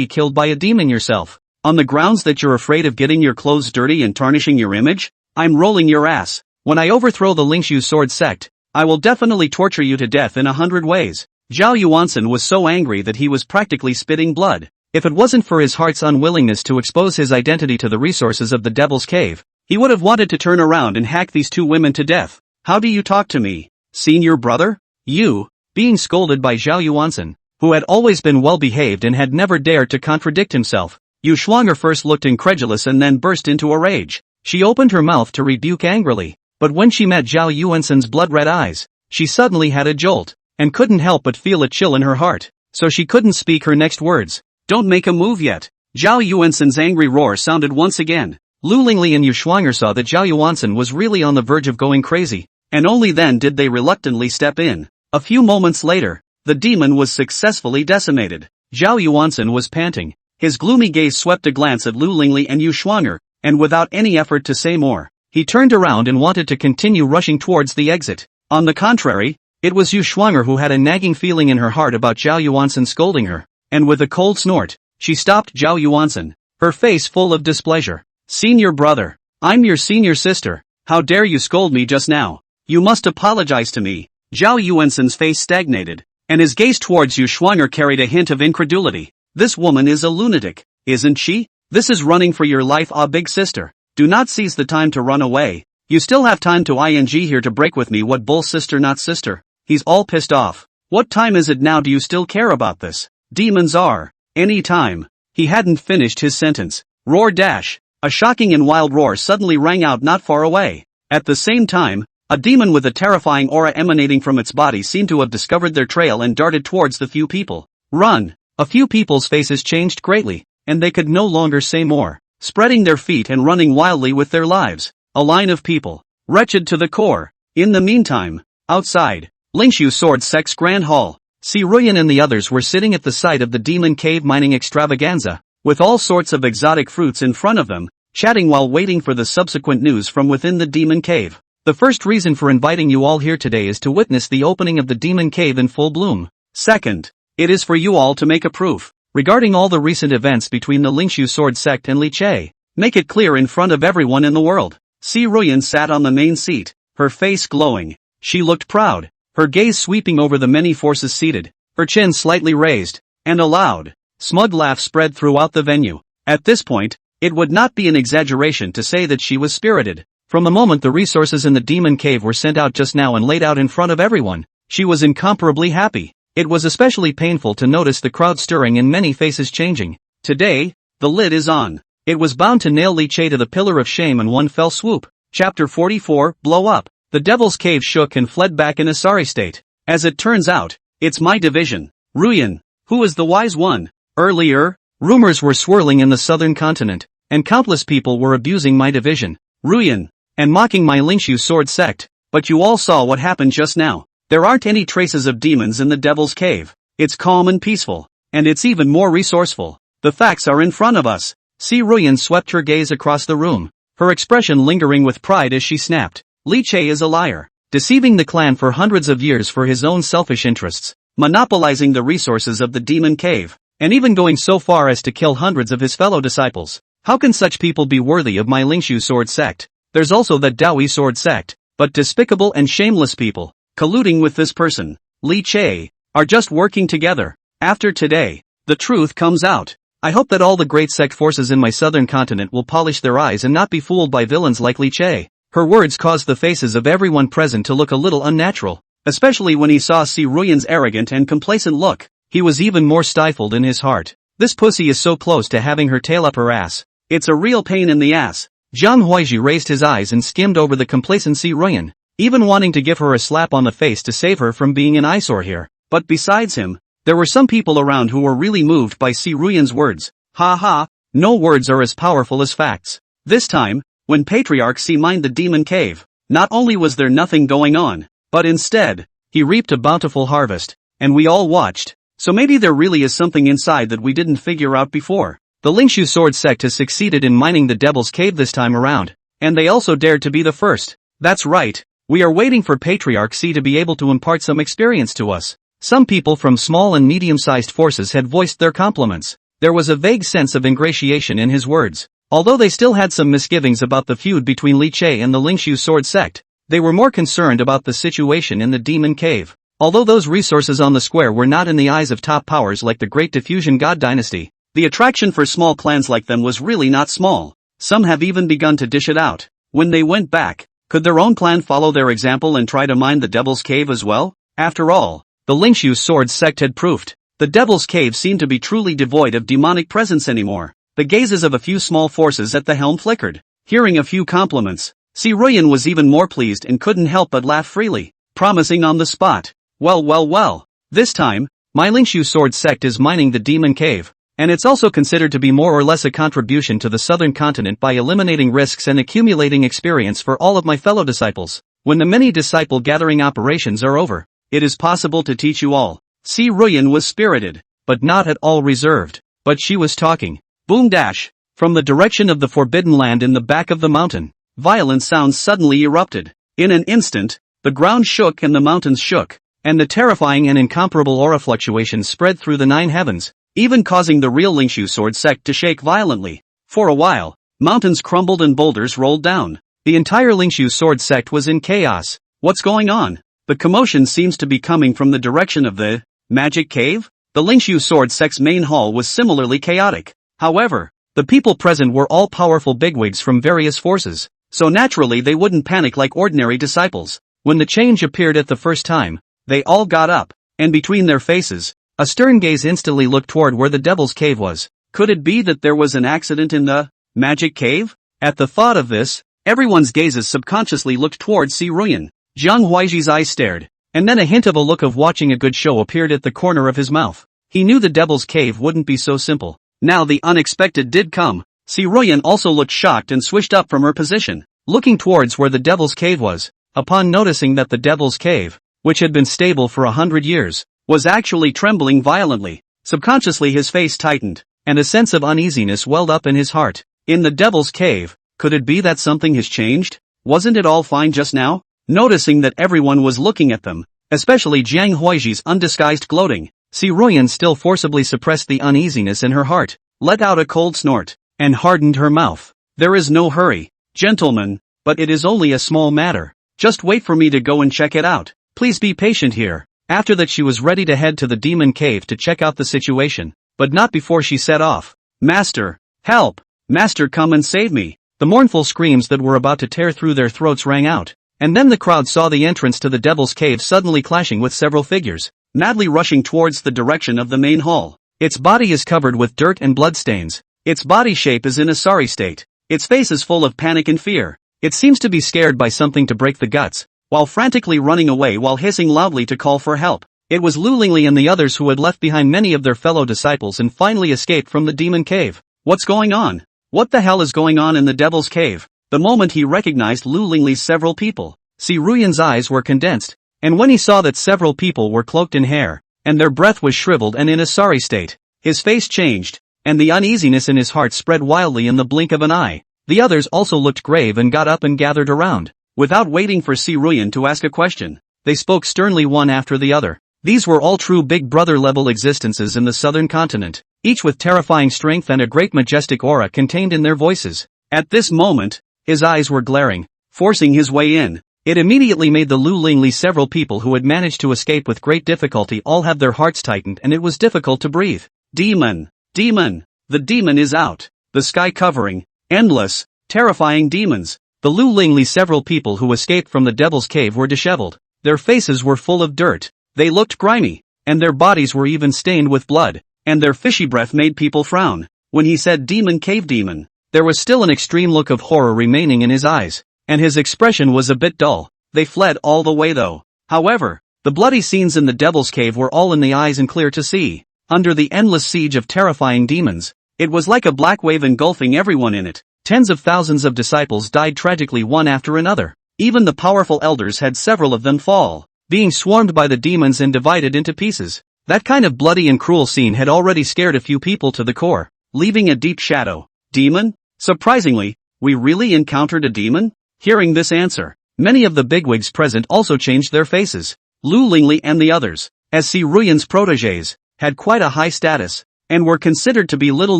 killed by a demon yourself. On the grounds that you're afraid of getting your clothes dirty and tarnishing your image? I'm rolling your ass. When I overthrow the Lingxu sword sect, I will definitely torture you to death in 100 ways. Zhao Yuansen was so angry that he was practically spitting blood. If it wasn't for his heart's unwillingness to expose his identity to the resources of the Devil's Cave, he would have wanted to turn around and hack these two women to death. How do you talk to me, senior brother? You, being scolded by Zhao Yuansen, who had always been well-behaved and had never dared to contradict himself. Yu Shuanger first looked incredulous and then burst into a rage. She opened her mouth to rebuke angrily, but when she met Zhao Yuansen's blood-red eyes, she suddenly had a jolt, and couldn't help but feel a chill in her heart, so she couldn't speak her next words. Don't make a move yet. Zhao Yuansen's angry roar sounded once again. Lu Lingli and Yu Shuanger saw that Zhao Yuansen was really on the verge of going crazy, and only then did they reluctantly step in. A few moments later, the demon was successfully decimated. Zhao Yuansen was panting. His gloomy gaze swept a glance at Lu Lingli and Yu Shuanger, and without any effort to say more, he turned around and wanted to continue rushing towards the exit. On the contrary, it was Yu Shuanger who had a nagging feeling in her heart about Zhao Yuansen scolding her, and with a cold snort, she stopped Zhao Yuansen, her face full of displeasure. Senior brother, I'm your senior sister, how dare you scold me just now? You must apologize to me. Zhao Yuansen's face stagnated, and his gaze towards Yu Shuanger carried a hint of incredulity. This woman is a lunatic, isn't she? This is running for your life, big sister. Do not seize the time to run away. You still have time to here to break with me. What bull, sister not sister? He's all pissed off. What time is it now? Do you still care about this? Demons are. Any time. He hadn't finished his sentence. Roar dash. A shocking and wild roar suddenly rang out not far away. At the same time, a demon with a terrifying aura emanating from its body seemed to have discovered their trail and darted towards the few people. Run! A few people's faces changed greatly, and they could no longer say more, spreading their feet and running wildly with their lives. A line of people, wretched to the core. In the meantime, outside, Lingxu Sword Sect's Grand Hall, Ruyan and the others were sitting at the site of the Demon Cave mining extravaganza, with all sorts of exotic fruits in front of them, chatting while waiting for the subsequent news from within the Demon Cave. The first reason for inviting you all here today is to witness the opening of the Demon Cave in full bloom. Second, it is for you all to make a proof regarding all the recent events between the Lingxu Sword Sect and Li Che. Make it clear in front of everyone in the world. Ruyan sat on the main seat, her face glowing. She looked proud, her gaze sweeping over the many forces seated, her chin slightly raised, and a loud, smug laugh spread throughout the venue. At this point, it would not be an exaggeration to say that she was spirited. From the moment the resources in the Demon Cave were sent out just now and laid out in front of everyone, she was incomparably happy. It was especially painful to notice the crowd stirring and many faces changing. Today, the lid is on. It was bound to nail Li Che to the pillar of shame in one fell swoop. Chapter 44, Blow Up. The Devil's Cave shook and fled back in a sorry state. As it turns out, it's my division. Ruyan, who is the wise one? Earlier, rumors were swirling in the southern continent, and countless people were abusing my division, Ruyan, and mocking my Lingxu Sword Sect. But you all saw what happened just now. There aren't any traces of demons in the Devil's Cave. It's calm and peaceful, and it's even more resourceful. The facts are in front of us. Ruyan swept her gaze across the room, her expression lingering with pride as she snapped. Li Che is a liar, deceiving the clan for hundreds of years for his own selfish interests, monopolizing the resources of the Demon Cave, and even going so far as to kill hundreds of his fellow disciples. How can such people be worthy of my Lingxu Sword Sect? There's also that Dao Yi Sword Sect, but despicable and shameless people, colluding with this person, Li Che, are just working together. After today, the truth comes out. I hope that all the great sect forces in my southern continent will polish their eyes and not be fooled by villains like Li Che. Her words caused the faces of everyone present to look a little unnatural, especially when he saw Ruyan's arrogant and complacent look. He was even more stifled in his heart. This pussy is so close to having her tail up her ass. It's a real pain in the ass. Zhang Huaiji raised his eyes and skimmed over the complacent Ruyan, even wanting to give her a slap on the face to save her from being an eyesore here. But besides him, there were some people around who were really moved by Ruyan's words. Ha ha, no words are as powerful as facts. This time, when Patriarch mined the Demon Cave, not only was there nothing going on, but instead, he reaped a bountiful harvest, and we all watched. So maybe there really is something inside that we didn't figure out before. The Lingxu Sword Sect has succeeded in mining the Devil's Cave this time around, and they also dared to be the first. That's right, we are waiting for Patriarch to be able to impart some experience to us. Some people from small and medium-sized forces had voiced their compliments. There was a vague sense of ingratiation in his words. Although they still had some misgivings about the feud between Li Che and the Lingxu Sword Sect, they were more concerned about the situation in the Demon Cave. Although those resources on the square were not in the eyes of top powers like the Great Diffusion God Dynasty, the attraction for small clans like them was really not small. Some have even begun to dish it out. When they went back, could their own clan follow their example and try to mine the Devil's Cave as well? After all, the Lingxu Sword Sect had proved. The Devil's Cave seemed to be truly devoid of demonic presence anymore. The gazes of a few small forces at the helm flickered. Hearing a few compliments, Ruyan was even more pleased and couldn't help but laugh freely, promising on the spot. Well, this time, my Lingxu Sword Sect is mining the Demon Cave, and it's also considered to be more or less a contribution to the southern continent by eliminating risks and accumulating experience for all of my fellow disciples. When the many disciple gathering operations are over, it is possible to teach you all. Ruyan was spirited, but not at all reserved. But she was talking. Boom dash! From the direction of the Forbidden Land in the back of the mountain, violent sounds suddenly erupted. In an instant, the ground shook and the mountains shook, and the terrifying and incomparable aura fluctuations spread through the 9 heavens, even causing the real Lingxu Sword Sect to shake violently. For a while, mountains crumbled and boulders rolled down. The entire Lingxu Sword Sect was in chaos. What's going on? The commotion seems to be coming from the direction of the Magic Cave? The Lingxu Sword Sect's main hall was similarly chaotic. However, the people present were all powerful bigwigs from various forces, so naturally they wouldn't panic like ordinary disciples. When the change appeared at the first time, they all got up, and between their faces, a stern gaze instantly looked toward where the Devil's Cave was. Could it be that there was an accident in the Magic cave? At the thought of this, everyone's gazes subconsciously looked towards Si Ruyan. Zhang Huaiji's eyes stared, and then a hint of a look of watching a good show appeared at the corner of his mouth. He knew the Devil's Cave wouldn't be so simple. Now the unexpected did come. Si Ruyan also looked shocked and swished up from her position, looking towards where the Devil's Cave was. Upon noticing that the Devil's Cave, which had been stable for 100 years, was actually trembling violently, subconsciously his face tightened, and a sense of uneasiness welled up in his heart. In the Devil's Cave, could it be that something has changed? Wasn't it all fine just now? Noticing that everyone was looking at them, especially Jiang Huaiji's undisguised gloating, Si Ruyan still forcibly suppressed the uneasiness in her heart, let out a cold snort, and hardened her mouth. There is no hurry, gentlemen, but it is only a small matter. Just wait for me to go and check it out. Please be patient here. After that she was ready to head to the Demon Cave to check out the situation, but not before she set off. Master, help! Master, come and save me! The mournful screams that were about to tear through their throats rang out, and then the crowd saw the entrance to the Devil's Cave suddenly clashing with several figures, madly rushing towards the direction of the main hall. Its body is covered with dirt and bloodstains. Its body shape is in a sorry state. Its face is full of panic and fear. It seems to be scared by something to break the guts, while frantically running away while hissing loudly to call for help. It was Lu Lingli and the others who had left behind many of their fellow disciples and finally escaped from the Demon Cave. What's going on? What the hell is going on in the Devil's Cave? The moment he recognized Lu Lingli's several people, Si Ruyan's eyes were condensed, and when he saw that several people were cloaked in hair, and their breath was shriveled and in a sorry state, his face changed, and the uneasiness in his heart spread wildly in the blink of an eye. The others also looked grave and got up and gathered around. Without waiting for Si Ruyan to ask a question, they spoke sternly one after the other. These were all true Big Brother-level existences in the southern continent, each with terrifying strength and a great majestic aura contained in their voices. At this moment, his eyes were glaring, forcing his way in. It immediately made the Lu Lingli several people who had managed to escape with great difficulty all have their hearts tightened and it was difficult to breathe. Demon! Demon! The demon is out! The sky covering, endless, terrifying demons. The Lu Lingli several people who escaped from the Devil's Cave were disheveled. Their faces were full of dirt. They looked grimy, and their bodies were even stained with blood, and their fishy breath made people frown. When he said Demon Cave Demon, there was still an extreme look of horror remaining in his eyes, and his expression was a bit dull. They fled all the way though. However, the bloody scenes in the Devil's Cave were all in the eyes and clear to see. Under the endless siege of terrifying demons, it was like a black wave engulfing everyone in it. Tens of thousands of disciples died tragically one after another. Even the powerful elders had several of them fall, being swarmed by the demons and divided into pieces. That kind of bloody and cruel scene had already scared a few people to the core, leaving a deep shadow. Demon? Surprisingly, we really encountered a demon? Hearing this answer, many of the bigwigs present also changed their faces. Lu Lingli and the others, as Si Ruyan's protégés, had quite a high status, and were considered to be little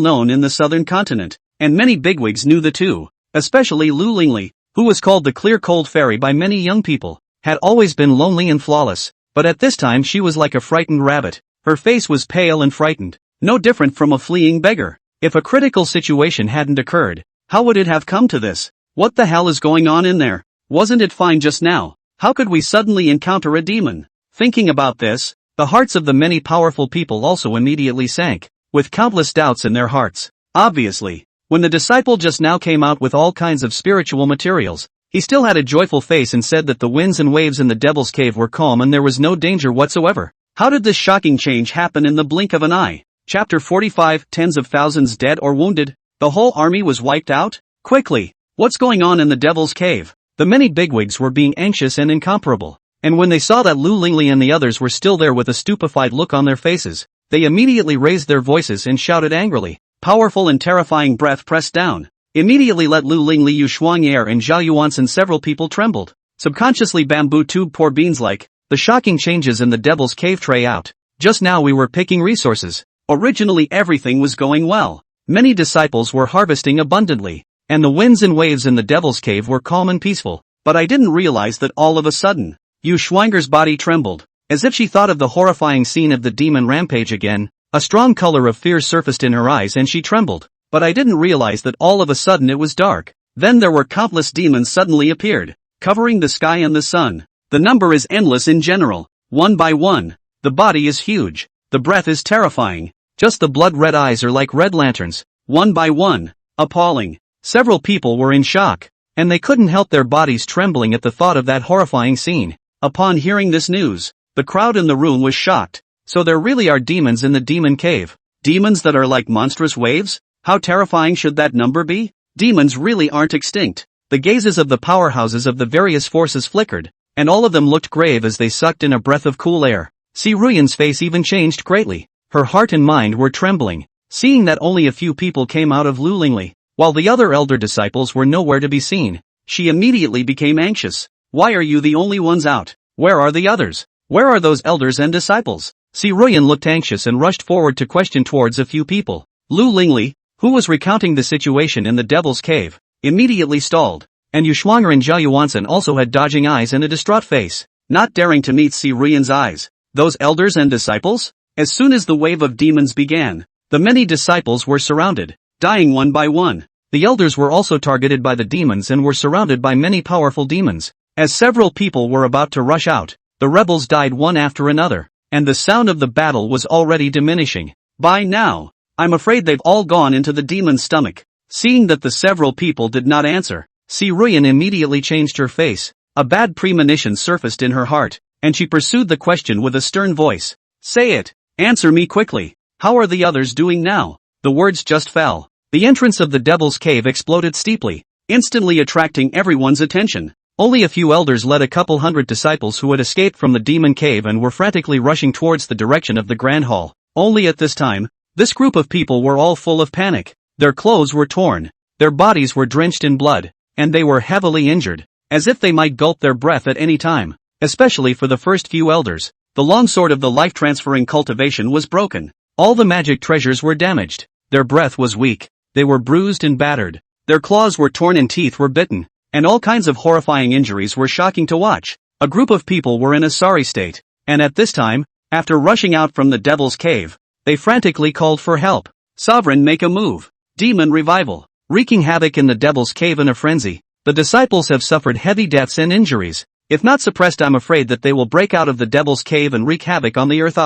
known in the southern continent, and many bigwigs knew the two, especially Lu Lingli, who was called the Clear Cold Fairy by many young people, had always been lonely and flawless, but at this time she was like a frightened rabbit. Her face was pale and frightened, no different from a fleeing beggar. If a critical situation hadn't occurred, how would it have come to this? What the hell is going on in there? Wasn't it fine just now? How could we suddenly encounter a demon? Thinking about this, the hearts of the many powerful people also immediately sank, with countless doubts in their hearts. Obviously, when the disciple just now came out with all kinds of spiritual materials, he still had a joyful face and said that the winds and waves in the Devil's Cave were calm and there was no danger whatsoever. How did this shocking change happen in the blink of an eye? Chapter 45, Tens of thousands dead or wounded? The whole army was wiped out? Quickly! What's going on in the Devil's Cave? The many bigwigs were being anxious and incomparable, and when they saw that Lu Lingli and the others were still there with a stupefied look on their faces, they immediately raised their voices and shouted angrily. Powerful and terrifying breath pressed down. Immediately let Lu Lingli, Yu Shuang'er and Zhao Yuansen several people trembled. Subconsciously bamboo tube poor beans like, the shocking changes in the Devil's Cave tray out. Just now we were picking resources. Originally everything was going well. Many disciples were harvesting abundantly, and the winds and waves in the Devil's Cave were calm and peaceful, but I didn't realize that all of a sudden, Yu Shuang'er's body trembled, as if she thought of the horrifying scene of the demon rampage again. A strong color of fear surfaced in her eyes and she trembled, but I didn't realize that all of a sudden it was dark. Then there were countless demons suddenly appeared, covering the sky and the sun. The number is endless in general, one by one. The body is huge, the breath is terrifying, just the blood-red eyes are like red lanterns, one by one. Appalling. Several people were in shock, and they couldn't help their bodies trembling at the thought of that horrifying scene. Upon hearing this news, the crowd in the room was shocked. So there really are demons in the demon cave. Demons that are like monstrous waves? How terrifying should that number be? Demons really aren't extinct. The gazes of the powerhouses of the various forces flickered, and all of them looked grave as they sucked in a breath of cool air. Si Ruyan's face even changed greatly. Her heart and mind were trembling, seeing that only a few people came out of Lu Lingli, while the other elder disciples were nowhere to be seen. She immediately became anxious. Why are you the only ones out? Where are the others? Where are those elders and disciples? Si Ruyan looked anxious and rushed forward to question towards a few people. Lu Lingli, who was recounting the situation in the Devil's Cave, immediately stalled, and Yuxuanger and Zhao Yuansen also had dodging eyes and a distraught face, not daring to meet Si Ruyan's eyes. Those elders and disciples? As soon as the wave of demons began, the many disciples were surrounded, dying one by one. The elders were also targeted by the demons and were surrounded by many powerful demons. As several people were about to rush out, the rebels died one after another, and the sound of the battle was already diminishing. By now, I'm afraid they've all gone into the demon's stomach. Seeing that the several people did not answer, Si Ruyan immediately changed her face. A bad premonition surfaced in her heart, and she pursued the question with a stern voice. Say it. Answer me quickly. How are the others doing now? The words just fell. The entrance of the Devil's Cave exploded steeply, instantly attracting everyone's attention. Only a few elders led a couple hundred disciples who had escaped from the demon cave and were frantically rushing towards the direction of the Grand Hall. Only at this time, this group of people were all full of panic. Their clothes were torn, their bodies were drenched in blood, and they were heavily injured, as if they might gulp their breath at any time. Especially for the first few elders, the long sword of the life-transferring cultivation was broken. All the magic treasures were damaged. Their breath was weak, they were bruised and battered, their claws were torn and teeth were bitten, and all kinds of horrifying injuries were shocking to watch. A group of people were in a sorry state, and at this time, after rushing out from the Devil's Cave, they frantically called for help. Sovereign, make a move. Demon revival. Wreaking havoc in the Devil's Cave in a frenzy, the disciples have suffered heavy deaths and injuries. If not suppressed, I'm afraid that they will break out of the Devil's Cave and wreak havoc on the earth.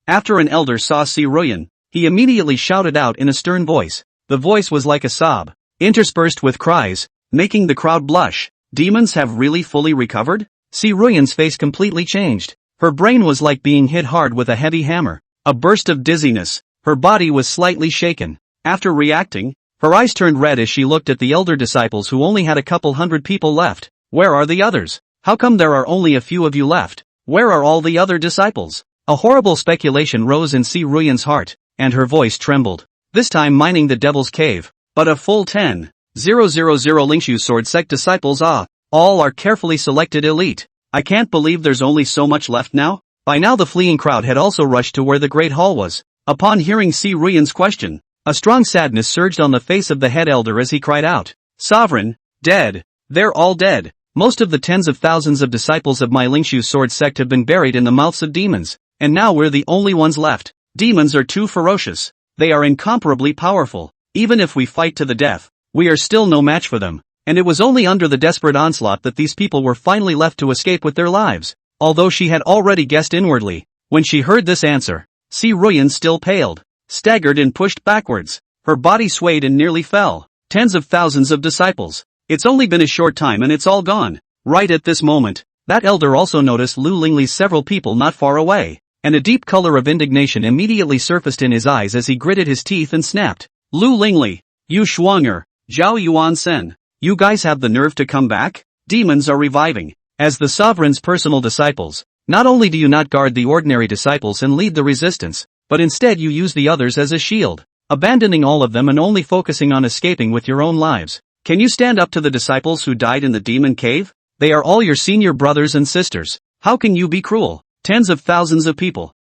After an elder saw Si Ruyan, he immediately shouted out in a stern voice. The voice was like a sob, interspersed with cries, making the crowd blush. Demons have really fully recovered? Si Ruyan's face completely changed. Her brain was like being hit hard with a heavy hammer. A burst of dizziness. Her body was slightly shaken. After reacting, her eyes turned red as she looked at the elder disciples who only had a couple hundred people left. Where are the others? How come there are only a few of you left? Where are all the other disciples? A horrible speculation rose in Si Ruyan's heart, and her voice trembled. This time mining the Devil's Cave. But a full 10,000 Lingxu Sword Sect disciples. All are carefully selected elite. I can't believe there's only so much left now. By now the fleeing crowd had also rushed to where the Great Hall was. Upon hearing Si Ruyan's question, a strong sadness surged on the face of the head elder as he cried out. Sovereign, dead. They're all dead. Most of the tens of thousands of disciples of my Lingxu Sword Sect have been buried in the mouths of demons, and now we're the only ones left. Demons are too ferocious. They are incomparably powerful. Even if we fight to the death, we are still no match for them. And it was only under the desperate onslaught that these people were finally left to escape with their lives. Although she had already guessed inwardly, when she heard this answer, Si Ruyan still paled, staggered and pushed backwards. Her body swayed and nearly fell. Tens of thousands of disciples. It's only been a short time and it's all gone. Right at this moment, that elder also noticed Lu Lingli's several people not far away, and a deep color of indignation immediately surfaced in his eyes as he gritted his teeth and snapped. Lu Lingli, Yu Shuanger, Zhao Yuansen, you guys have the nerve to come back? Demons are reviving. As the sovereign's personal disciples, not only do you not guard the ordinary disciples and lead the resistance, but instead you use the others as a shield, abandoning all of them and only focusing on escaping with your own lives. Can you stand up to the disciples who died in the demon cave? They are all your senior brothers and sisters. How can you be cruel? Tens of thousands of people,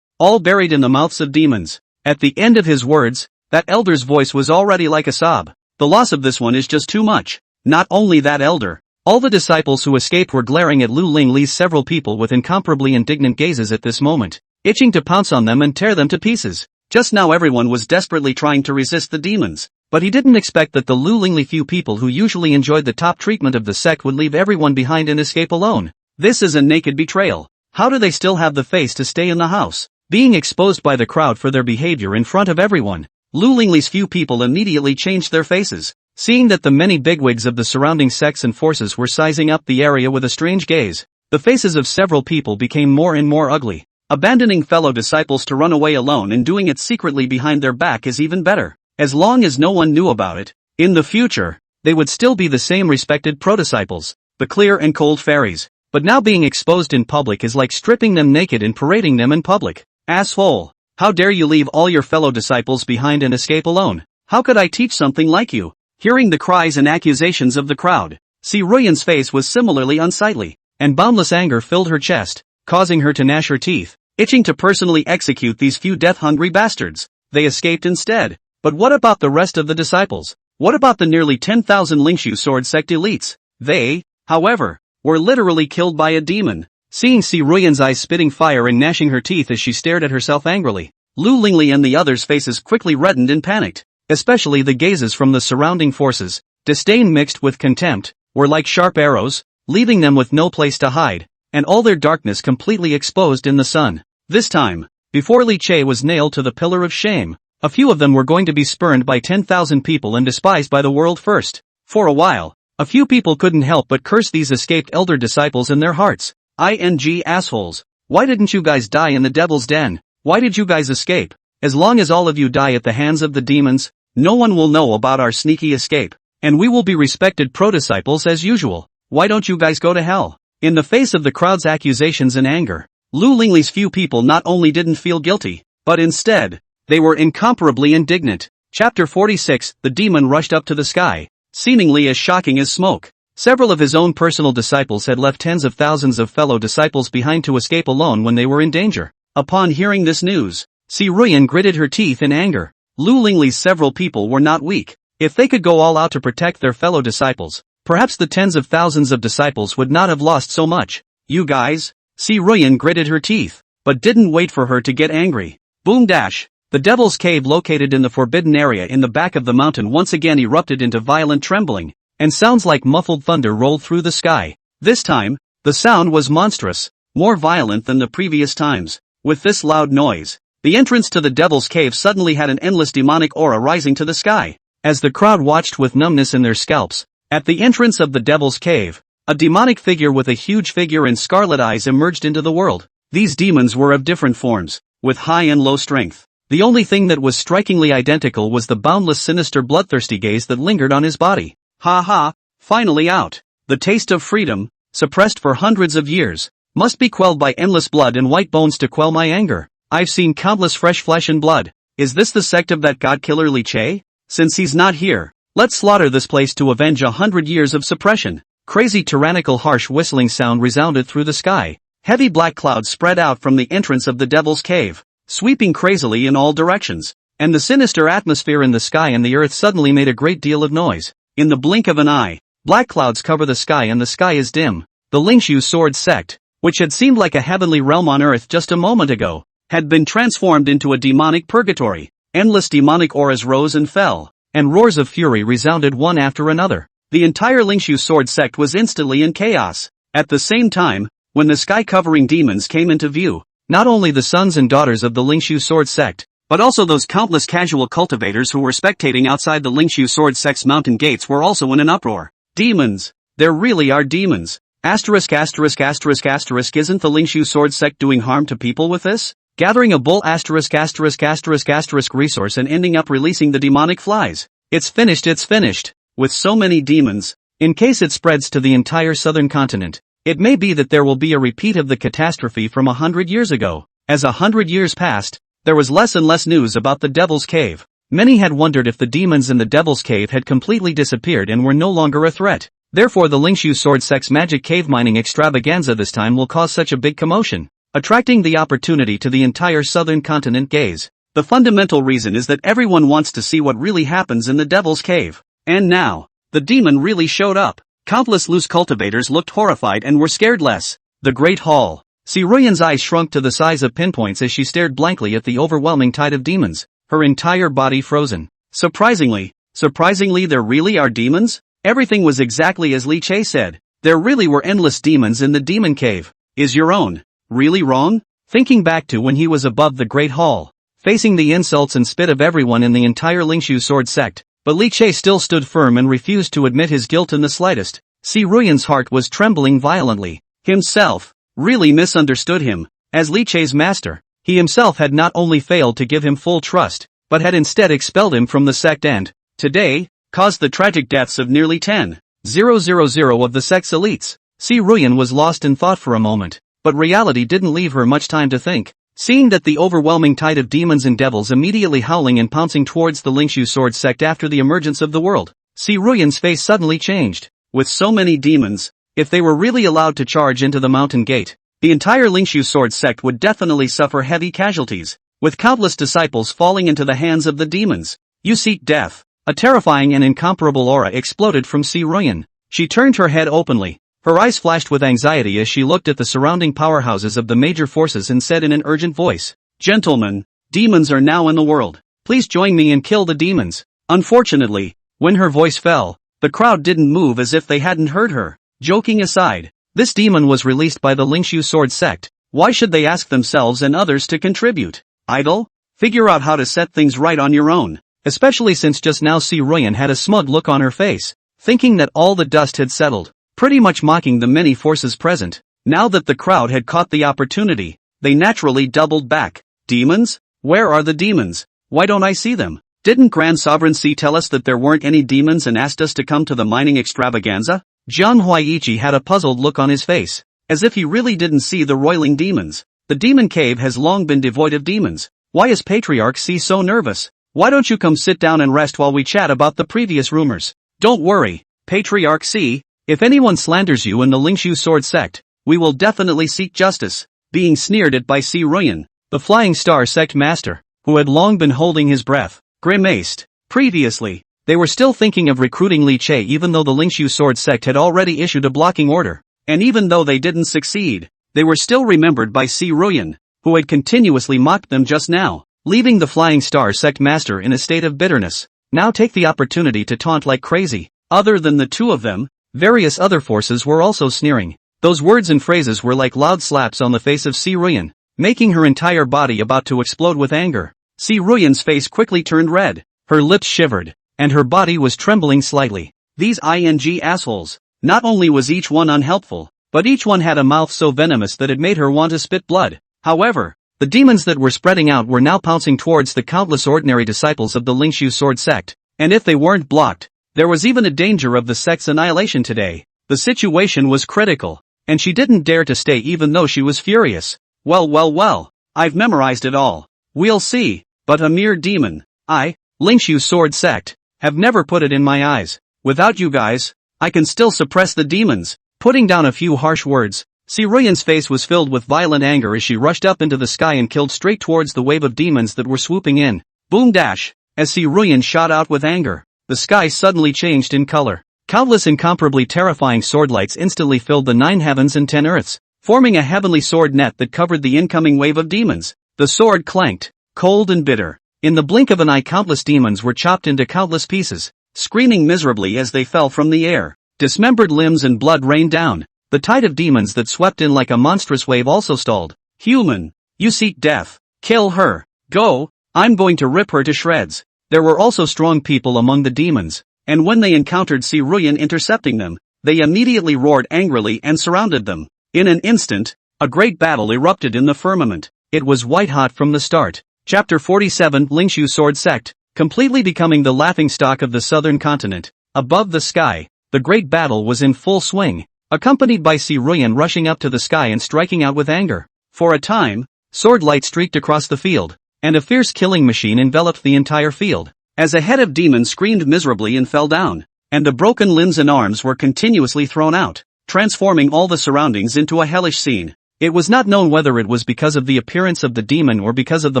all buried in the mouths of demons. At the end of his words, that elder's voice was already like a sob. The loss of this one is just too much. Not only that elder, all the disciples who escaped were glaring at Lu Lingli's several people with incomparably indignant gazes at this moment, itching to pounce on them and tear them to pieces. Just now everyone was desperately trying to resist the demons, but he didn't expect that the Lu Lingli few people who usually enjoyed the top treatment of the sect would leave everyone behind and escape alone. This is a naked betrayal. How do they still have the face to stay in the house? Being exposed by the crowd for their behavior in front of everyone. Lu Lingli's few people immediately changed their faces, seeing that the many bigwigs of the surrounding sects and forces were sizing up the area with a strange gaze. The faces of several people became more and more ugly. Abandoning fellow disciples to run away alone and doing it secretly behind their back is even better. As long as no one knew about it, in the future, they would still be the same respected pro-disciples, the clear and cold fairies. But now being exposed in public is like stripping them naked and parading them in public. Asshole! How dare you leave all your fellow disciples behind and escape alone? How could I teach something like you? Hearing the cries and accusations of the crowd, Si Ruiyan's face was similarly unsightly, and boundless anger filled her chest, causing her to gnash her teeth, itching to personally execute these few death-hungry bastards. They escaped instead. But what about the rest of the disciples? What about the nearly 10,000 Lingxu sword sect elites? They, however, were literally killed by a demon. Seeing Si Ruiyan's eyes spitting fire and gnashing her teeth as she stared at herself angrily, Lu Lingli and the others' faces quickly reddened and panicked. Especially the gazes from the surrounding forces, disdain mixed with contempt, were like sharp arrows, leaving them with no place to hide, and all their darkness completely exposed in the sun. This time, before Li Che was nailed to the pillar of shame, a few of them were going to be spurned by 10,000 people and despised by the world first. For a while, a few people couldn't help but curse these escaped elder disciples in their hearts. ING assholes. Why didn't you guys die in the devil's den? Why did you guys escape? As long as all of you die at the hands of the demons, no one will know about our sneaky escape, and we will be respected pro-disciples as usual. Why don't you guys go to hell? In the face of the crowd's accusations and anger, Lu Lingli's few people not only didn't feel guilty, but instead, they were incomparably indignant. Chapter 46, the demon rushed up to the sky, seemingly as shocking as smoke. Several of his own personal disciples had left tens of thousands of fellow disciples behind to escape alone when they were in danger. Upon hearing this news, Si Ruiyan gritted her teeth in anger. Lu Lingli's several people were not weak. If they could go all out to protect their fellow disciples, perhaps the tens of thousands of disciples would not have lost so much. You guys? Si Ruiyan gritted her teeth, but didn't wait for her to get angry. Boom dash! The Devil's Cave located in the forbidden area in the back of the mountain once again erupted into violent trembling, and sounds like muffled thunder rolled through the sky. This time, the sound was monstrous, more violent than the previous times. With this loud noise, the entrance to the Devil's Cave suddenly had an endless demonic aura rising to the sky. As the crowd watched with numbness in their scalps, at the entrance of the Devil's Cave, a demonic figure with a huge figure and scarlet eyes emerged into the world. These demons were of different forms, with high and low strength. The only thing that was strikingly identical was the boundless sinister bloodthirsty gaze that lingered on his body. Ha ha, finally out. The taste of freedom, suppressed for hundreds of years, must be quelled by endless blood and white bones to quell my anger. I've seen countless fresh flesh and blood. Is this the sect of that god-killer Li Che? Since he's not here, let's slaughter this place to avenge 100 years of suppression. Crazy tyrannical harsh whistling sound resounded through the sky. Heavy black clouds spread out from the entrance of the Devil's Cave, sweeping crazily in all directions, and the sinister atmosphere in the sky and the earth suddenly made a great deal of noise. In the blink of an eye, black clouds cover the sky and the sky is dim. The Lingxu sword sect, which had seemed like a heavenly realm on earth just a moment ago, had been transformed into a demonic purgatory. Endless demonic auras rose and fell, and roars of fury resounded one after another. The entire Lingxu sword sect was instantly in chaos. At the same time, when the sky-covering demons came into view, not only the sons and daughters of the Lingxu sword sect, but also those countless casual cultivators who were spectating outside the Lingxu sword sect's mountain gates were also in an uproar. Demons! There really are demons! Asterisk asterisk asterisk asterisk isn't the Lingxu sword sect doing harm to people with this? Gathering a bull asterisk asterisk asterisk asterisk resource and ending up releasing the demonic flies. It's finished. With so many demons, in case it spreads to the entire southern continent, it may be that there will be a repeat of the catastrophe from 100 years ago. As 100 years passed, there was less and less news about the Devil's Cave. Many had wondered if the demons in the Devil's Cave had completely disappeared and were no longer a threat. Therefore the Lingxu sword sect's magic cave mining extravaganza this time will cause such a big commotion, attracting the opportunity to the entire southern continent gaze. The fundamental reason is that everyone wants to see what really happens in the Devil's Cave. And now, the demon really showed up. Countless loose cultivators looked horrified and were scared less. The Great Hall. Si Ruiyan's eyes shrunk to the size of pinpoints as she stared blankly at the overwhelming tide of demons, her entire body frozen. Surprisingly there really are demons? Everything was exactly as Li Che said. There really were endless demons in the demon cave. Is your own really wrong? Thinking back to when he was above the Great Hall, facing the insults and spit of everyone in the entire Lingxu sword sect, but Li Che still stood firm and refused to admit his guilt in the slightest. Si Ruyan's heart was trembling violently. Himself really misunderstood him. As Li Che's master, he himself had not only failed to give him full trust, but had instead expelled him from the sect and, today, caused the tragic deaths of nearly 10,000 of the sect's elites. Si Ruyan was lost in thought for a moment, but reality didn't leave her much time to think. Seeing that the overwhelming tide of demons and devils immediately howling and pouncing towards the Lingxu sword sect after the emergence of the world, Si Ruyan's face suddenly changed. With so many demons, if they were really allowed to charge into the mountain gate, the entire Lingxu sword sect would definitely suffer heavy casualties, with countless disciples falling into the hands of the demons. You seek death. A terrifying and incomparable aura exploded from Si Ruyan. She turned her head openly. Her eyes flashed with anxiety as she looked at the surrounding powerhouses of the major forces and said in an urgent voice, "Gentlemen, demons are now in the world. Please join me and kill the demons." Unfortunately, when her voice fell, the crowd didn't move as if they hadn't heard her. Joking aside, this demon was released by the Lingxu sword sect. Why should they ask themselves and others to contribute? Idle? Figure out how to set things right on your own. Especially since just now Si Ruyan had a smug look on her face, thinking that all the dust had settled, pretty much mocking the many forces present. Now that the crowd had caught the opportunity, they naturally doubled back. Demons? Where are the demons? Why don't I see them? Didn't Grand Sovereign Si tell us that there weren't any demons and asked us to come to the mining extravaganza? Jiang Huaiyi had a puzzled look on his face, as if he really didn't see the roiling demons. The demon cave has long been devoid of demons. Why is Patriarch Si so nervous? Why don't you come sit down and rest while we chat about the previous rumors? Don't worry, Patriarch Si, if anyone slanders you in the Lingxu sword sect, we will definitely seek justice. Being sneered at by Si Ruyan, the Flying Star sect master, who had long been holding his breath, grimaced. Previously, they were still thinking of recruiting Li Che even though the Lingxu sword sect had already issued a blocking order, and even though they didn't succeed, they were still remembered by Si Ruyan, who had continuously mocked them just now, leaving the Flying Star sect master in a state of bitterness. Now take the opportunity to taunt like crazy. Other than the two of them, various other forces were also sneering. Those words and phrases were like loud slaps on the face of Si Ruyan, making her entire body about to explode with anger. Si Ruyan's face quickly turned red, her lips shivered, and her body was trembling slightly. These ing assholes. Not only was each one unhelpful, but each one had a mouth so venomous that it made her want to spit blood. However, the demons that were spreading out were now pouncing towards the countless ordinary disciples of the Lingxu sword sect, and if they weren't blocked, there was even a danger of the sect's annihilation today. The situation was critical, and she didn't dare to stay even though she was furious. Well, I've memorized it all. We'll see, but a mere demon, Lingxu sword sect, have never put it in my eyes. Without you guys, I can still suppress the demons. Putting down a few harsh words, Si Ruyan's face was filled with violent anger as she rushed up into the sky and killed straight towards the wave of demons that were swooping in. Boom dash! As Si Ruyan shot out with anger, the sky suddenly changed in color. Countless incomparably terrifying sword lights instantly filled the 9 heavens and 10 earths, forming a heavenly sword net that covered the incoming wave of demons. The sword clanked, cold and bitter. In the blink of an eye, countless demons were chopped into countless pieces, screaming miserably as they fell from the air. Dismembered limbs and blood rained down. The tide of demons that swept in like a monstrous wave also stalled. Human, you seek death. Kill her. Go, I'm going to rip her to shreds. There were also strong people among the demons, and when they encountered Si Ruyan intercepting them, they immediately roared angrily and surrounded them. In an instant, a great battle erupted in the firmament. It was white-hot from the start. Chapter 47 Lingxu Sword Sect, completely becoming the laughingstock of the southern continent. Above the sky, the great battle was in full swing, accompanied by Si Ruyan rushing up to the sky and striking out with anger. For a time, sword light streaked across the field, and a fierce killing machine enveloped the entire field, as a head of demons screamed miserably and fell down, and the broken limbs and arms were continuously thrown out, transforming all the surroundings into a hellish scene. It was not known whether it was because of the appearance of the demon or because of the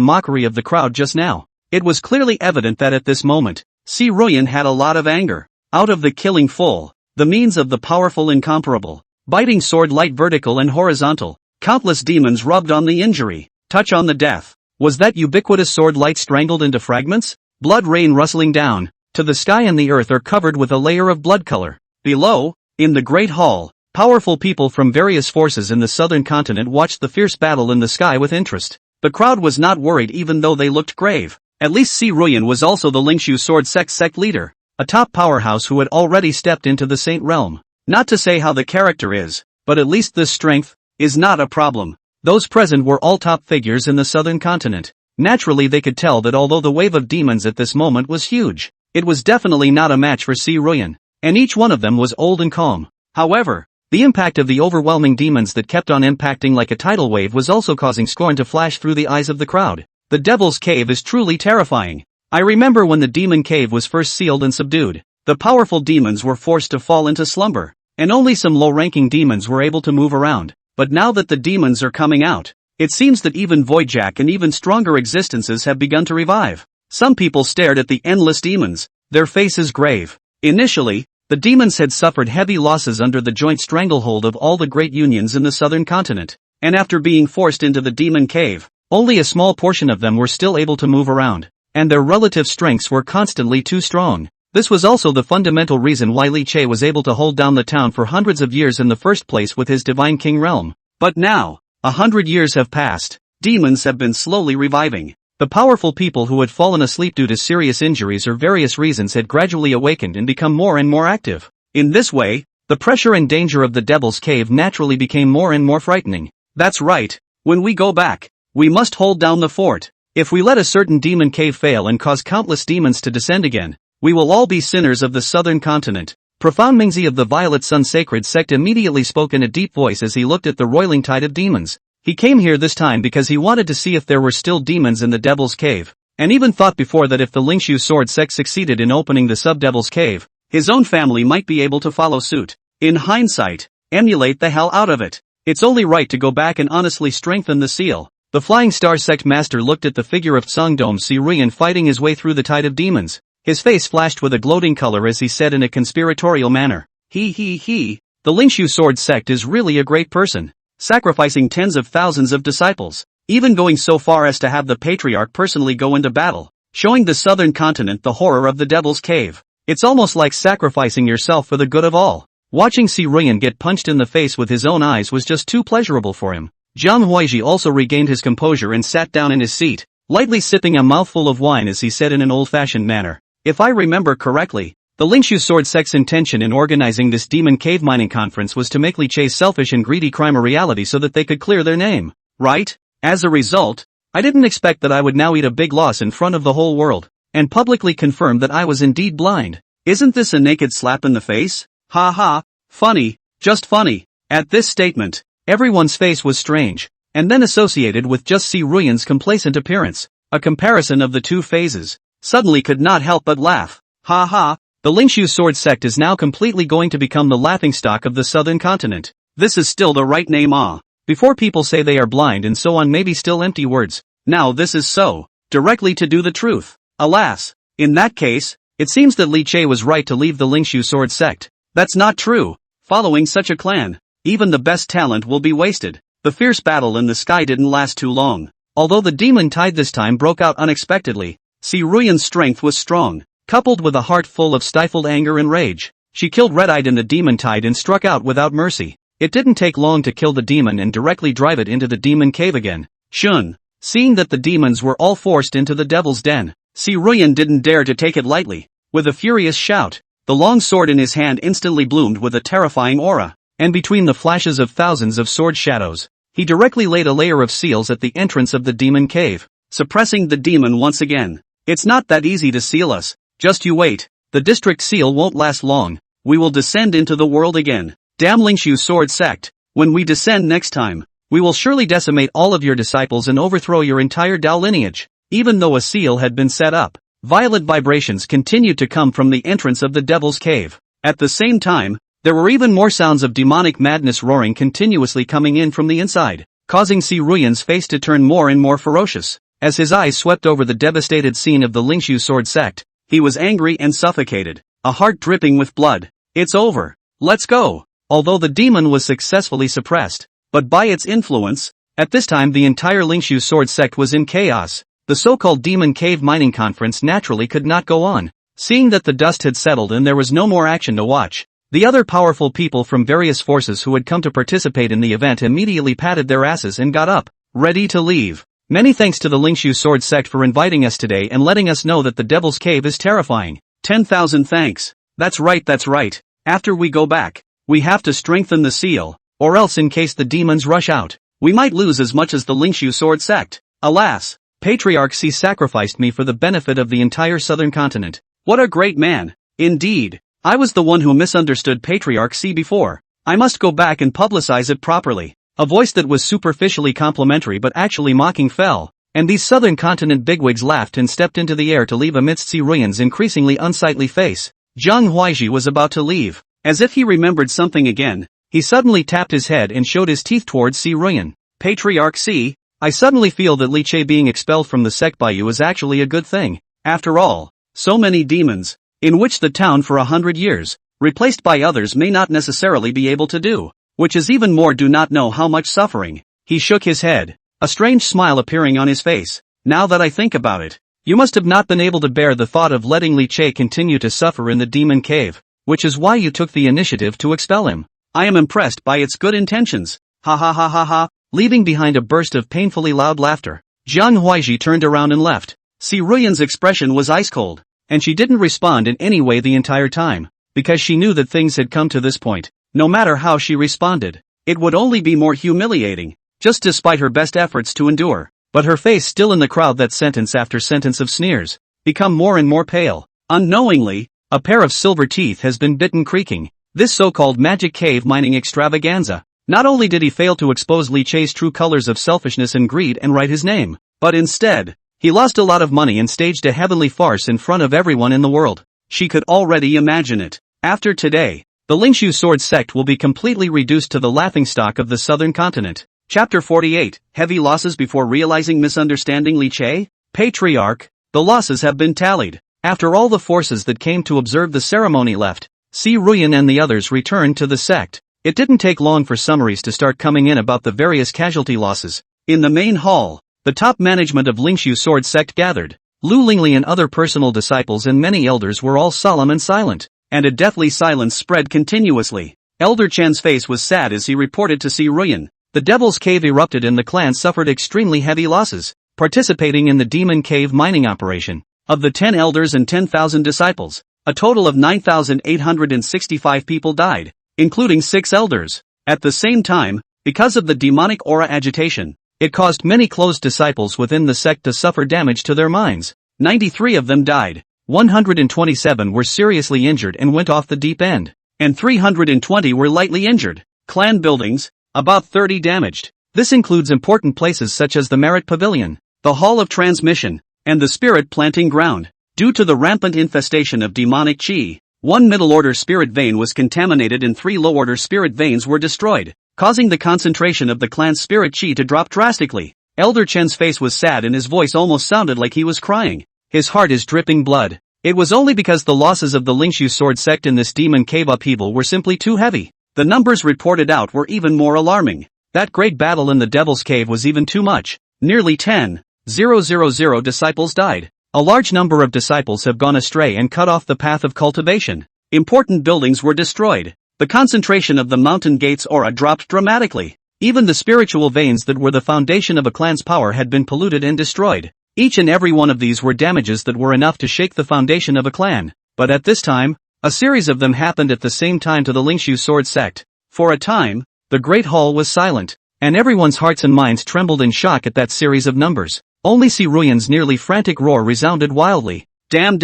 mockery of the crowd just now. It was clearly evident that at this moment, Si Ruyan had a lot of anger. Out of the killing full, the means of the powerful incomparable, biting sword light vertical and horizontal, countless demons rubbed on the injury, touch on the death. Was that ubiquitous sword light strangled into fragments? Blood rain rustling down, to the sky and the earth are covered with a layer of blood color. Below, in the great hall, powerful people from various forces in the southern continent watched the fierce battle in the sky with interest. The crowd was not worried even though they looked grave. At least Si Ruyan was also the Lingxu Sword Sect leader, a top powerhouse who had already stepped into the Saint realm. Not to say how the character is, but at least this strength is not a problem. Those present were all top figures in the southern continent. Naturally they could tell that although the wave of demons at this moment was huge, it was definitely not a match for Si Ruyan, and each one of them was old and calm. However, the impact of the overwhelming demons that kept on impacting like a tidal wave was also causing scorn to flash through the eyes of the crowd. The Devil's Cave is truly terrifying. I remember when the Demon Cave was first sealed and subdued, the powerful demons were forced to fall into slumber, and only some low-ranking demons were able to move around. But now that the demons are coming out, it seems that even Voidjack and even stronger existences have begun to revive. Some people stared at the endless demons, their faces grave. Initially, the demons had suffered heavy losses under the joint stranglehold of all the great unions in the southern continent, and after being forced into the Demon Cave, only a small portion of them were still able to move around, and their relative strengths were constantly too strong. This was also the fundamental reason why Li Che was able to hold down the town for hundreds of years in the first place with his Divine King realm. But now, 100 years have passed, demons have been slowly reviving. The powerful people who had fallen asleep due to serious injuries or various reasons had gradually awakened and become more and more active. In this way, the pressure and danger of the Devil's Cave naturally became more and more frightening. That's right, when we go back, we must hold down the fort. If we let a certain demon cave fail and cause countless demons to descend again, we will all be sinners of the southern continent. Profound Mingzi of the Violet Sun Sacred Sect immediately spoke in a deep voice as he looked at the roiling tide of demons. He came here this time because he wanted to see if there were still demons in the Devil's Cave, and even thought before that if the Lingxu Sword Sect succeeded in opening the Sub-Devil's Cave, his own family might be able to follow suit. In hindsight, emulate the hell out of it. It's only right to go back and honestly strengthen the seal. The Flying Star Sect Master looked at the figure of Tsangdom Si Ruyan fighting his way through the tide of demons. His face flashed with a gloating color as he said in a conspiratorial manner, the Lingxu Sword Sect is really a great person, sacrificing tens of thousands of disciples, even going so far as to have the Patriarch personally go into battle, showing the southern continent the horror of the Devil's Cave. It's almost like sacrificing yourself for the good of all. Watching Si Ruyan get punched in the face with his own eyes was just too pleasurable for him. Jiang Huaiji also regained his composure and sat down in his seat, lightly sipping a mouthful of wine as he said in an old-fashioned manner, "If I remember correctly, the Lingxu Sword Sect's intention in organizing this Demon Cave mining conference was to make Li Che's selfish and greedy crime a reality so that they could clear their name, right? As a result, I didn't expect that I would now eat a big loss in front of the whole world, and publicly confirm that I was indeed blind. Isn't this a naked slap in the face? Ha ha, funny, just funny." At this statement, everyone's face was strange, and then associated with just Si Ruyan's complacent appearance, a comparison of the two phases, suddenly could not help but laugh. Ha ha, the Lingxu Sword Sect is now completely going to become the laughingstock of the southern continent. This is still the right name, ah. Before people say they are blind and so on, maybe still empty words. Now this is so, directly to do the truth. Alas, in that case, it seems that Li Che was right to leave the Lingxu Sword Sect. That's not true. Following such a clan, even the best talent will be wasted. The fierce battle in the sky didn't last too long. Although the demon tide this time broke out unexpectedly, Si Ruyan's strength was strong, coupled with a heart full of stifled anger and rage. She killed Red-Eyed in the demon tide and struck out without mercy. It didn't take long to kill the demon and directly drive it into the demon cave again. Shun, seeing that the demons were all forced into the devil's den, Si Ruyan didn't dare to take it lightly. With a furious shout, the long sword in his hand instantly bloomed with a terrifying aura, and between the flashes of thousands of sword shadows, he directly laid a layer of seals at the entrance of the demon cave, suppressing the demon once again. It's not that easy to seal us, just you wait, the district seal won't last long, we will descend into the world again. Damn Lingxu Sword Sect, when we descend next time, we will surely decimate all of your disciples and overthrow your entire Dao lineage. Even though a seal had been set up, violent vibrations continued to come from the entrance of the Devil's Cave. At the same time, there were even more sounds of demonic madness roaring continuously coming in from the inside, causing Si Ruyan's face to turn more and more ferocious. As his eyes swept over the devastated scene of the Lingxu Sword Sect, he was angry and suffocated, a heart dripping with blood. It's over. Let's go. Although the demon was successfully suppressed, but by its influence, at this time the entire Lingxu Sword Sect was in chaos. The so-called Demon Cave Mining Conference naturally could not go on. Seeing that the dust had settled and there was no more action to watch, the other powerful people from various forces who had come to participate in the event immediately patted their asses and got up, ready to leave. Many thanks to the Lingxu Sword Sect for inviting us today and letting us know that the Devil's Cave is terrifying. 10,000 thanks. That's right. After we go back, we have to strengthen the seal, or else in case the demons rush out, we might lose as much as the Lingxu Sword Sect. Alas, Patriarch C sacrificed me for the benefit of the entire southern continent. What a great man. Indeed, I was the one who misunderstood Patriarch C before. I must go back and publicize it properly. A voice that was superficially complimentary but actually mocking fell, and these southern continent bigwigs laughed and stepped into the air to leave amidst Si Ruyan's increasingly unsightly face. Zhang Huaiji was about to leave. As if he remembered something again, he suddenly tapped his head and showed his teeth towards Si Ruyan. Patriarch C, I suddenly feel that Li Che being expelled from the sect by you is actually a good thing. After all, so many demons, in which the town for 100 years, replaced by others may not necessarily be able to do, which is even more do not know how much suffering. He shook his head, a strange smile appearing on his face. Now that I think about it, you must have not been able to bear the thought of letting Li Che continue to suffer in the demon cave, which is why you took the initiative to expel him. I am impressed by its good intentions. Ha ha ha ha ha. Leaving behind a burst of painfully loud laughter, Zhang Huaiji turned around and left. Si Ruyan's expression was ice cold, and she didn't respond in any way the entire time, because she knew that things had come to this point. No matter how she responded, it would only be more humiliating, just despite her best efforts to endure. But her face still in the crowd, that sentence after sentence of sneers, become more and more pale. Unknowingly, a pair of silver teeth has been bitten creaking. This so-called magic cave mining extravaganza. Not only did he fail to expose Li Che's true colors of selfishness and greed and write his name, but instead, he lost a lot of money and staged a heavenly farce in front of everyone in the world. She could already imagine it. After today, the Lingxu Sword Sect will be completely reduced to the laughingstock of the southern continent. Chapter 48, Heavy Losses Before Realizing Misunderstanding Li Che? Patriarch, the losses have been tallied. After all the forces that came to observe the ceremony left, Si Ruyan and the others returned to the sect. It didn't take long for summaries to start coming in about the various casualty losses. In the main hall, the top management of Lingxu Sword Sect gathered. Lu Lingli and other personal disciples and many elders were all solemn and silent, and a deathly silence spread continuously. Elder Chen's face was sad as he reported to Si Ruyan. The Devil's Cave erupted and the clan suffered extremely heavy losses, participating in the Demon Cave mining operation. Of the 10 elders and 10,000 disciples, a total of 9,865 people died, including 6 elders. At the same time, because of the demonic aura agitation, it caused many closed disciples within the sect to suffer damage to their minds. 93 of them died, 127 were seriously injured and went off the deep end, and 320 were lightly injured. Clan buildings, about 30 damaged. This includes important places such as the Merit Pavilion, the Hall of Transmission, and the Spirit Planting Ground. Due to the rampant infestation of demonic chi, 1 middle-order spirit vein was contaminated and 3 low-order spirit veins were destroyed, causing the concentration of the clan's spirit chi to drop drastically. Elder Chen's face was sad and his voice almost sounded like he was crying. His heart is dripping blood. It was only because the losses of the Lingxu Sword Sect in this demon cave upheaval were simply too heavy. The numbers reported out were even more alarming. That great battle in the Devil's Cave was even too much. Nearly 10,000 disciples died. A large number of disciples have gone astray and cut off the path of cultivation. Important buildings were destroyed. The concentration of the mountain gates aura dropped dramatically. Even the spiritual veins that were the foundation of a clan's power had been polluted and destroyed. Each and every one of these were damages that were enough to shake the foundation of a clan. But at this time, a series of them happened at the same time to the Lingxu Sword Sect. For a time, the Great Hall was silent, and everyone's hearts and minds trembled in shock at that series of numbers. Only Si Ruyan's nearly frantic roar resounded wildly. Damn.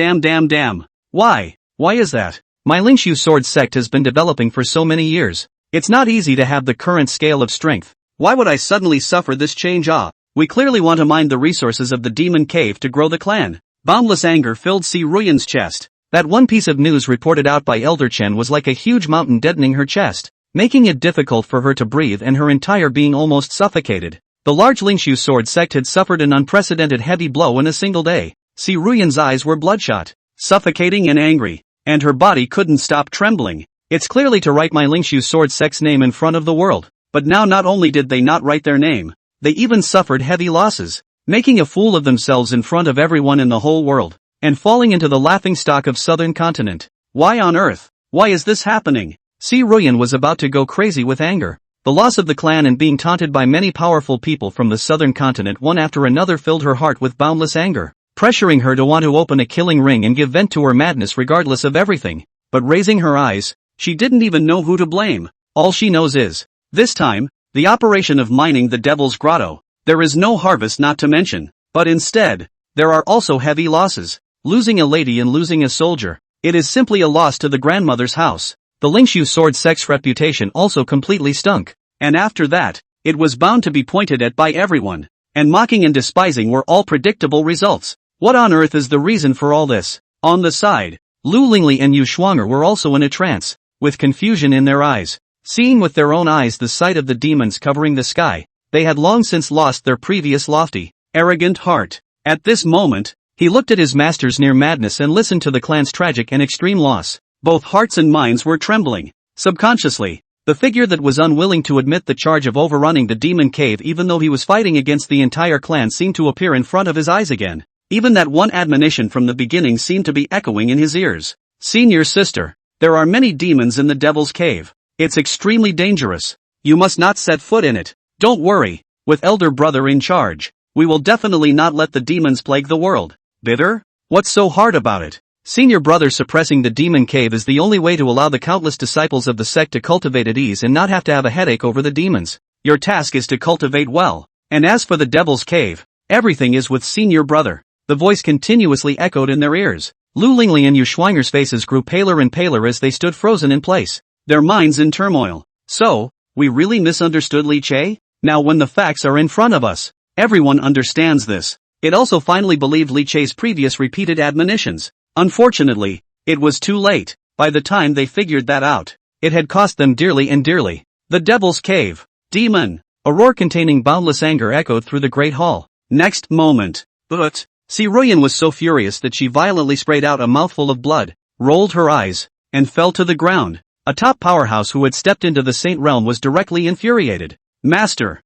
Why is that? My Lingxu Sword Sect has been developing for so many years. It's not easy to have the current scale of strength. Why would I suddenly suffer this change? We clearly want to mine the resources of the demon cave to grow the clan. Boundless anger filled Si Ruyan's chest. That one piece of news reported out by Elder Chen was like a huge mountain deadening her chest, making it difficult for her to breathe and her entire being almost suffocated. The large Lingxu Sword Sect had suffered an unprecedented heavy blow in a single day. Si Ruyan's eyes were bloodshot, suffocating and angry, and her body couldn't stop trembling. It's clearly to write my Lingxu Sword Sect's name in front of the world. But now not only did they not write their name, they even suffered heavy losses, making a fool of themselves in front of everyone in the whole world, and falling into the laughingstock of southern continent. Why on earth? Why is this happening? Si Ruyan was about to go crazy with anger. The loss of the clan and being taunted by many powerful people from the southern continent one after another filled her heart with boundless anger, pressuring her to want to open a killing ring and give vent to her madness regardless of everything. But raising her eyes, she didn't even know who to blame. All she knows is, this time, the operation of mining the Devil's Grotto. There is no harvest not to mention, but instead, there are also heavy losses. Losing a lady and losing a soldier. It is simply a loss to the grandmother's house. The Lingxu sword sect's reputation also completely stunk. And after that, it was bound to be pointed at by everyone. And mocking and despising were all predictable results. What on earth is the reason for all this? On the side, Lu Lingli and Yu Shuanger were also in a trance, with confusion in their eyes. Seeing with their own eyes the sight of the demons covering the sky, they had long since lost their previous lofty, arrogant heart. At this moment, he looked at his master's near madness and listened to the clan's tragic and extreme loss. Both hearts and minds were trembling. Subconsciously, the figure that was unwilling to admit the charge of overrunning the demon cave even though he was fighting against the entire clan seemed to appear in front of his eyes again. Even that one admonition from the beginning seemed to be echoing in his ears. Senior sister, there are many demons in the Devil's Cave. It's extremely dangerous. You must not set foot in it. Don't worry, with elder brother in charge, we will definitely not let the demons plague the world. Bitter? What's so hard about it? Senior brother, suppressing the demon cave is the only way to allow the countless disciples of the sect to cultivate at ease and not have to have a headache over the demons. Your task is to cultivate well. And as for the Devil's Cave, everything is with senior brother. The voice continuously echoed in their ears. Lu Lingli and Yu Shuanger's faces grew paler and paler as they stood frozen in place, their minds in turmoil. So, we really misunderstood Li Che? Now when the facts are in front of us, everyone understands this. It also finally believed Li Che's previous repeated admonitions. Unfortunately, it was too late. By the time they figured that out, it had cost them dearly and dearly. The Devil's Cave. Demon. A roar containing boundless anger echoed through the great hall. Next moment. But, Si Ruyan was so furious that she violently sprayed out a mouthful of blood, rolled her eyes, and fell to the ground. A top powerhouse who had stepped into the Saint Realm was directly infuriated. Master,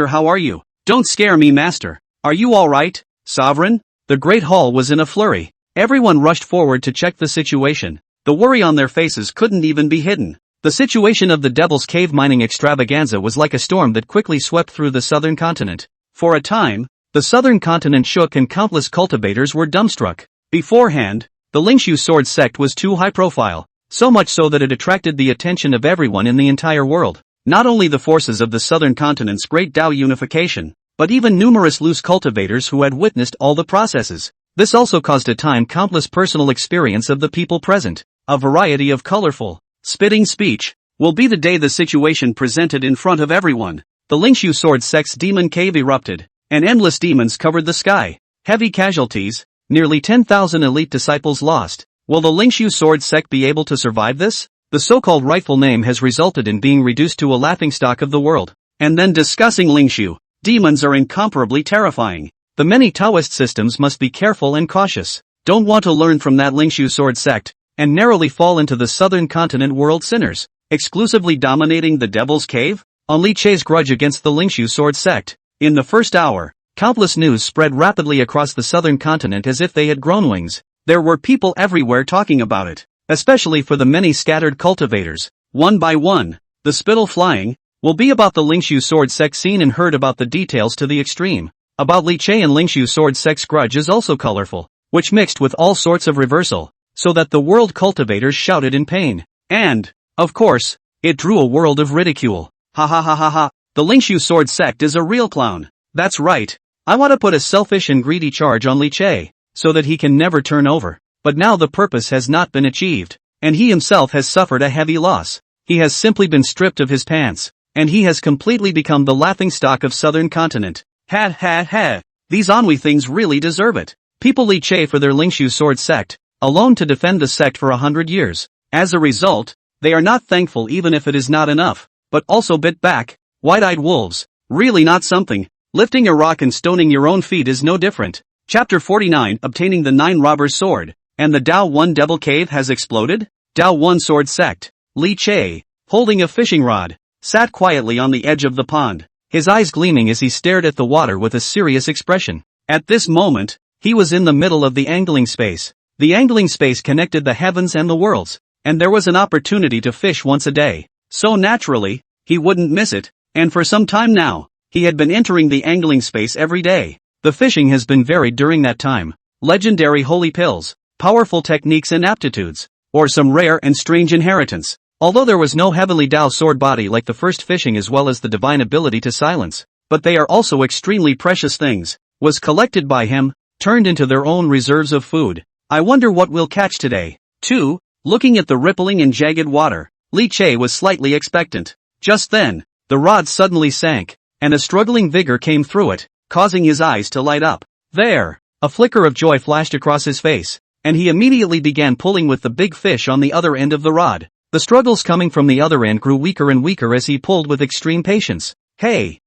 how are you? Don't scare me, Master. Are you alright, Sovereign? The great hall was in a flurry. Everyone rushed forward to check the situation. The worry on their faces couldn't even be hidden. The situation of the Devil's Cave mining extravaganza was like a storm that quickly swept through the southern continent. For a time, the southern continent shook and countless cultivators were dumbstruck. Beforehand, the Lingxu sword sect was too high profile, so much so that it attracted the attention of everyone in the entire world. Not only the forces of the southern continent's great Dao unification, but even numerous loose cultivators who had witnessed all the processes. This also caused a time countless personal experience of the people present. A variety of colorful, spitting speech will be the day the situation presented in front of everyone. The Lingxu sword sect's demon cave erupted, and endless demons covered the sky. Heavy casualties, nearly 10,000 elite disciples lost. Will the Lingxu sword sect be able to survive this? The so-called rightful name has resulted in being reduced to a laughingstock of the world. And then discussing Lingxu, demons are incomparably terrifying. The many Taoist systems must be careful and cautious. Don't want to learn from that Lingxu sword sect, and narrowly fall into the southern continent world sinners, exclusively dominating the Devil's Cave? On Li Che's grudge against the Lingxu sword sect. In the first hour, countless news spread rapidly across the southern continent as if they had grown wings. There were people everywhere talking about it, especially for the many scattered cultivators. One by one, the spittle flying, will be about the Lingxu sword sect seen and heard about the details to the extreme. About Li Che and Lingxu sword sect's grudge is also colorful, which mixed with all sorts of reversal, so that the world cultivators shouted in pain. And, of course, it drew a world of ridicule. Ha ha ha ha ha, the Lingxu sword sect is a real clown. That's right. I want to put a selfish and greedy charge on Li Che, so that he can never turn over. But now the purpose has not been achieved, and he himself has suffered a heavy loss. He has simply been stripped of his pants, and he has completely become the laughingstock of southern continent. Ha ha ha, these ennui things really deserve it. People Li Che for their Lingxu sword sect, alone to defend the sect for 100 years. As a result, they are not thankful even if it is not enough, but also bit back, wide-eyed wolves. Really not something. Lifting a rock and stoning your own feet is no different. Chapter 49, Obtaining the 9 Robbers' Sword. And the Dao 1 Devil Cave has exploded? Dao 1 Sword Sect. Li Che, holding a fishing rod, sat quietly on the edge of the pond, his eyes gleaming as he stared at the water with a serious expression. At this moment, he was in the middle of the angling space. The angling space connected the heavens and the worlds, and there was an opportunity to fish once a day. So naturally, he he wouldn't miss it, and for some time now, he had been entering the angling space every day. The fishing has been varied during that time. Legendary holy pills, powerful techniques and aptitudes, or some rare and strange inheritance. Although there was no heavenly Dao sword body like the first fishing as well as the divine ability to silence, but they are also extremely precious things, was collected by him, turned into their own reserves of food. I wonder what we'll catch today. 2. Looking at the rippling and jagged water, Li Che was slightly expectant. Just then, the rod suddenly sank, and a struggling vigor came through it, causing his eyes to light up. There! A flicker of joy flashed across his face, and he immediately began pulling with the big fish on the other end of the rod. The struggles coming from the other end grew weaker and weaker as he pulled with extreme patience. Hey,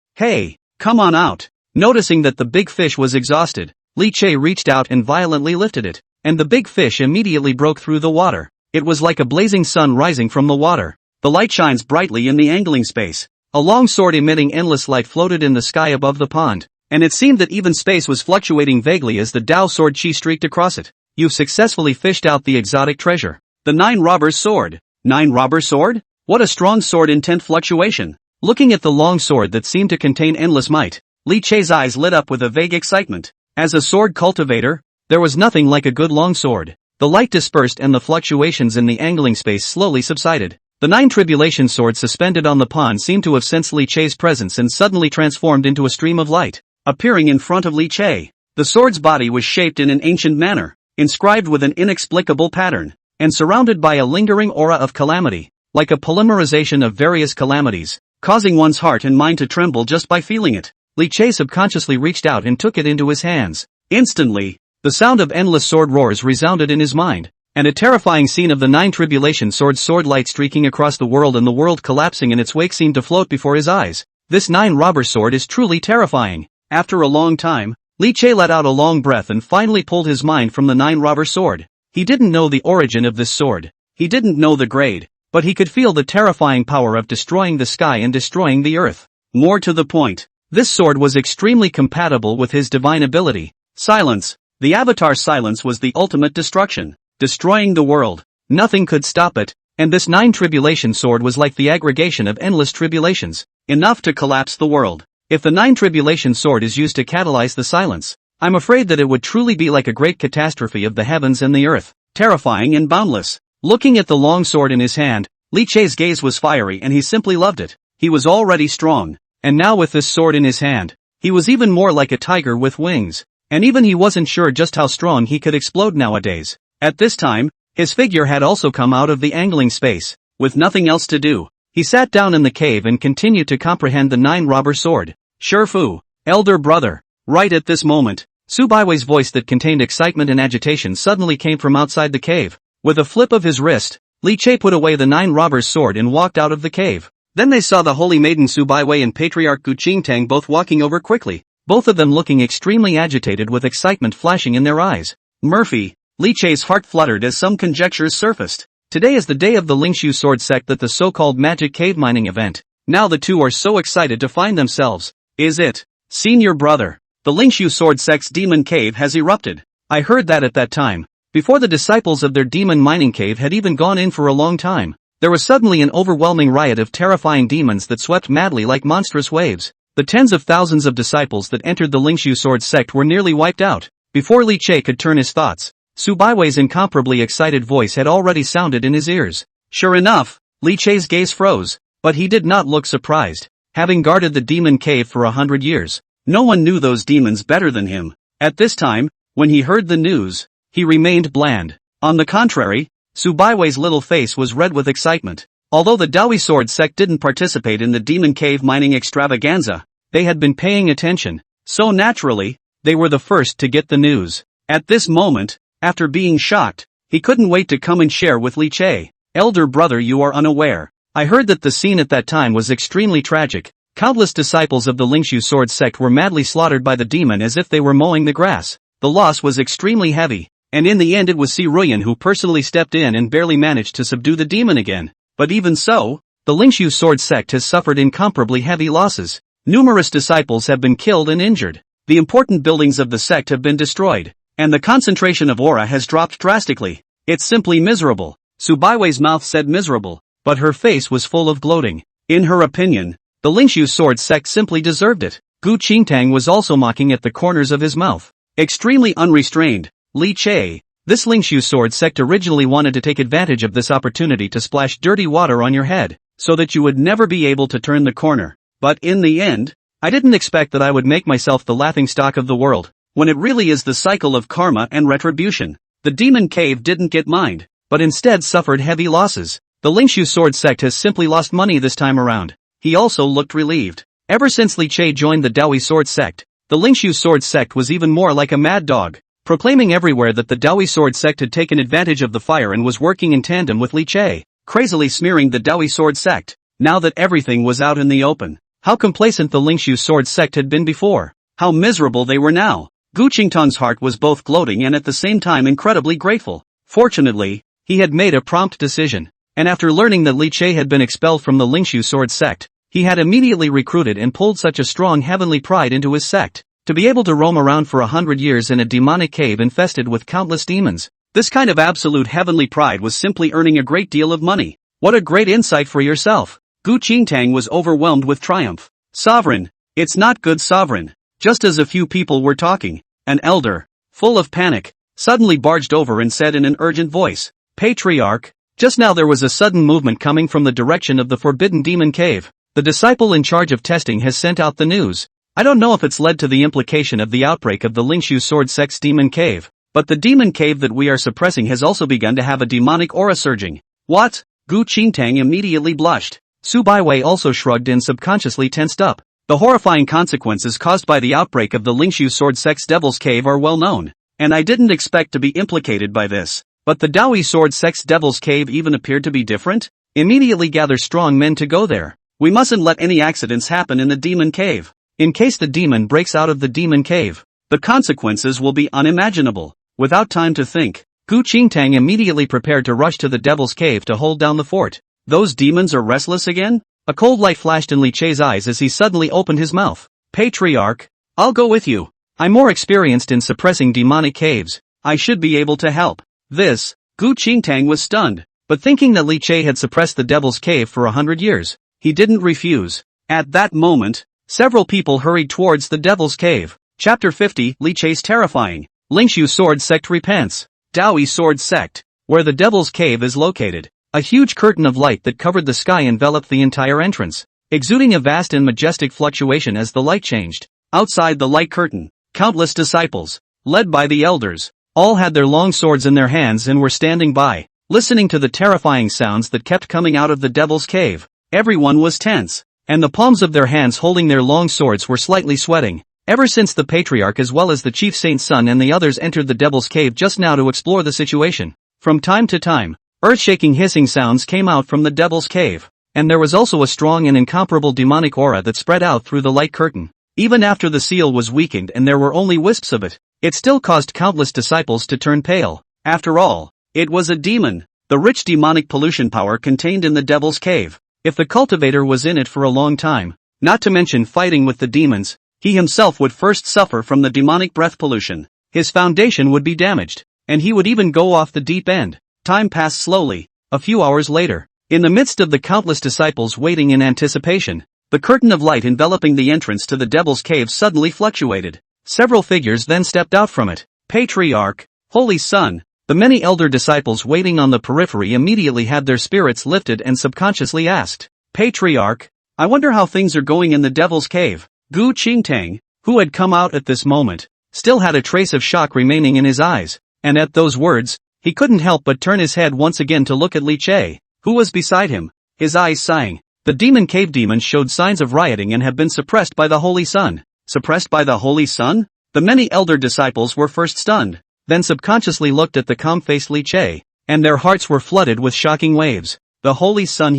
come on out! Noticing that the big fish was exhausted, Li Che reached out and violently lifted it, and the big fish immediately broke through the water. It was like a blazing sun rising from the water. The light shines brightly in the angling space. A long sword emitting endless light floated in the sky above the pond, and it seemed that even space was fluctuating vaguely as the Dao sword chi streaked across it. You've successfully fished out the exotic treasure. The 9 Robbers' Sword. 9 Robbers' Sword? What a strong sword intent fluctuation. Looking at the long sword that seemed to contain endless might, Li Che's eyes lit up with a vague excitement. As a sword cultivator, there was nothing like a good long sword. The light dispersed and the fluctuations in the angling space slowly subsided. The 9 Tribulation sword suspended on the pond seemed to have sensed Li Che's presence and suddenly transformed into a stream of light, appearing in front of Li Che. The sword's body was shaped in an ancient manner, inscribed with an inexplicable pattern, and surrounded by a lingering aura of calamity, like a polymerization of various calamities, causing one's heart and mind to tremble just by feeling it. Li Che subconsciously reached out and took it into his hands. Instantly, the sound of endless sword roars resounded in his mind, and a terrifying scene of the 9 Tribulation sword's sword light streaking across the world and the world collapsing in its wake seemed to float before his eyes. This 9 Robber sword is truly terrifying. After a long time, Li Che let out a long breath and finally pulled his mind from the 9 Robber sword. He didn't know the origin of this sword. He didn't know the grade, but he could feel the terrifying power of destroying the sky and destroying the earth. More to the point, this sword was extremely compatible with his divine ability. Silence. The avatar's silence was the ultimate destruction, destroying the world. Nothing could stop it, and this 9 Tribulation sword was like the aggregation of endless tribulations, enough to collapse the world. If the 9 Tribulation sword is used to catalyze the silence, I'm afraid that it would truly be like a great catastrophe of the heavens and the earth, terrifying and boundless. Looking at the long sword in his hand, Li Che's gaze was fiery and he simply loved it. He was already strong, and now with this sword in his hand, he was even more like a tiger with wings, and even he wasn't sure just how strong he could explode nowadays. At this time, his figure had also come out of the angling space. With nothing else to do, he sat down in the cave and continued to comprehend the 9 Robber sword. Shifu, elder brother. Right at this moment, Su Baiwei's voice that contained excitement and agitation suddenly came from outside the cave. With a flip of his wrist, Li Che put away the 9 Robbers' sword and walked out of the cave. Then they saw the holy maiden Su Baiwei and patriarch Gu Qingtang both walking over quickly, both of them looking extremely agitated with excitement flashing in their eyes. Murphy, Li Che's heart fluttered as some conjectures surfaced. Today is the day of the Lingxu sword sect at the so-called magic cave mining event. Now the two are so excited to find themselves. Is it? Senior brother. The Lingxu sword sect's demon cave has erupted. I heard that at that time, before the disciples of their demon mining cave had even gone in for a long time, there was suddenly an overwhelming riot of terrifying demons that swept madly like monstrous waves. The tens of thousands of disciples that entered the Lingxu sword sect were nearly wiped out. Before Li Che could turn his thoughts, Su Baiwei's incomparably excited voice had already sounded in his ears. Sure enough, Li Che's gaze froze, but he did not look surprised. Having guarded the demon cave for 100 years, no one knew those demons better than him. At this time, when he heard the news, he remained bland. On the contrary, Su Baiwei's little face was red with excitement. Although the Dao Yi sword sect didn't participate in the demon cave mining extravaganza, they had been paying attention, so naturally, they were the first to get the news. At this moment, after being shocked, he couldn't wait to come and share with Li Che. Elder brother, you are unaware. I heard that the scene at that time was extremely tragic. Countless disciples of the Lingxu sword sect were madly slaughtered by the demon as if they were mowing the grass. The loss was extremely heavy, and in the end it was Si Ruyan who personally stepped in and barely managed to subdue the demon again. But even so, the Lingxu sword sect has suffered incomparably heavy losses. Numerous disciples have been killed and injured. The important buildings of the sect have been destroyed, and the concentration of aura has dropped drastically. It's simply miserable. Su Baiwei's mouth said miserable, but her face was full of gloating. In her opinion, the Lingxu sword sect simply deserved it. Gu Qingtang was also mocking at the corners of his mouth. Extremely unrestrained, Li Che, this Lingxu sword sect originally wanted to take advantage of this opportunity to splash dirty water on your head, so that you would never be able to turn the corner. But in the end, I didn't expect that I would make myself the laughingstock of the world, when it really is the cycle of karma and retribution. The demon cave didn't get mined, but instead suffered heavy losses. The Lingxu sword sect has simply lost money this time around. He also looked relieved. Ever since Li Che joined the Dao Yi sword sect, the Lingxu sword sect was even more like a mad dog, proclaiming everywhere that the Dao Yi sword sect had taken advantage of the fire and was working in tandem with Li Che, crazily smearing the Dao Yi sword sect. Now that everything was out in the open, how complacent the Lingxu sword sect had been before, how miserable they were now. Gu Qingtang's heart was both gloating and at the same time incredibly grateful. Fortunately, he had made a prompt decision, and after learning that Li Che had been expelled from the Lingxu sword sect, he had immediately recruited and pulled such a strong heavenly pride into his sect. To be able to roam around for 100 years in a demonic cave infested with countless demons, this kind of absolute heavenly pride was simply earning a great deal of money. What a great insight for yourself. Gu Qingtang was overwhelmed with triumph. Sovereign, it's not good, sovereign. Just as a few people were talking, an elder, full of panic, suddenly barged over and said in an urgent voice, Patriarch, just now there was a sudden movement coming from the direction of the forbidden demon cave. The disciple in charge of testing has sent out the news. I don't know if it's led to the implication of the outbreak of the Lingxu sword sect's demon cave, but the demon cave that we are suppressing has also begun to have a demonic aura surging. What? Gu Qingtang immediately blushed. Su Baiwei also shrugged and subconsciously tensed up. The horrifying consequences caused by the outbreak of the Lingxu sword sect's devil's cave are well known, and I didn't expect to be implicated by this. But the Dao Yi sword sect's devil's cave even appeared to be different? Immediately gather strong men to go there. We mustn't let any accidents happen in the demon cave. In case the demon breaks out of the demon cave, the consequences will be unimaginable. Without time to think, Gu Qingtang immediately prepared to rush to the devil's cave to hold down the fort. Those demons are restless again? A cold light flashed in Li Che's eyes as he suddenly opened his mouth. Patriarch, I'll go with you. I'm more experienced in suppressing demonic caves. I should be able to help. This, Gu Qingtang was stunned, but thinking that Li Che had suppressed the devil's cave for 100 years, he didn't refuse. At that moment, several people hurried towards the devil's cave. Chapter 50, Li Che's terrifying. Lingxu sword sect repents. Dao Yi sword sect, where the devil's cave is located. A huge curtain of light that covered the sky enveloped the entire entrance, exuding a vast and majestic fluctuation as the light changed. Outside the light curtain, countless disciples, led by the elders, all had their long swords in their hands and were standing by, listening to the terrifying sounds that kept coming out of the devil's cave. Everyone was tense, and the palms of their hands holding their long swords were slightly sweating. Ever since the patriarch as well as the chief saint's son and the others entered the devil's cave just now to explore the situation, from time to time, earth-shaking hissing sounds came out from the devil's cave, and there was also a strong and incomparable demonic aura that spread out through the light curtain. Even after the seal was weakened and there were only wisps of it, it still caused countless disciples to turn pale. After all, it was a demon, the rich demonic pollution power contained in the devil's cave. If the cultivator was in it for a long time, not to mention fighting with the demons, he himself would first suffer from the demonic breath pollution. His foundation would be damaged, and he would even go off the deep end. Time passed slowly. A few hours later, in the midst of the countless disciples waiting in anticipation, the curtain of light enveloping the entrance to the devil's cave suddenly fluctuated. Several figures then stepped out from it. Patriarch, Holy Son, the many elder disciples waiting on the periphery immediately had their spirits lifted and subconsciously asked, Patriarch, I wonder how things are going in the devil's cave. Gu Qingtang, who had come out at this moment, still had a trace of shock remaining in his eyes, and at those words, he couldn't help but turn his head once again to look at Li Che, who was beside him, his eyes sighing. The demon cave demons showed signs of rioting and have been suppressed by the Holy Sun. Suppressed by the Holy Sun? The many elder disciples were first stunned, then subconsciously looked at the calm-faced Li Che, and their hearts were flooded with shocking waves. The Holy Sun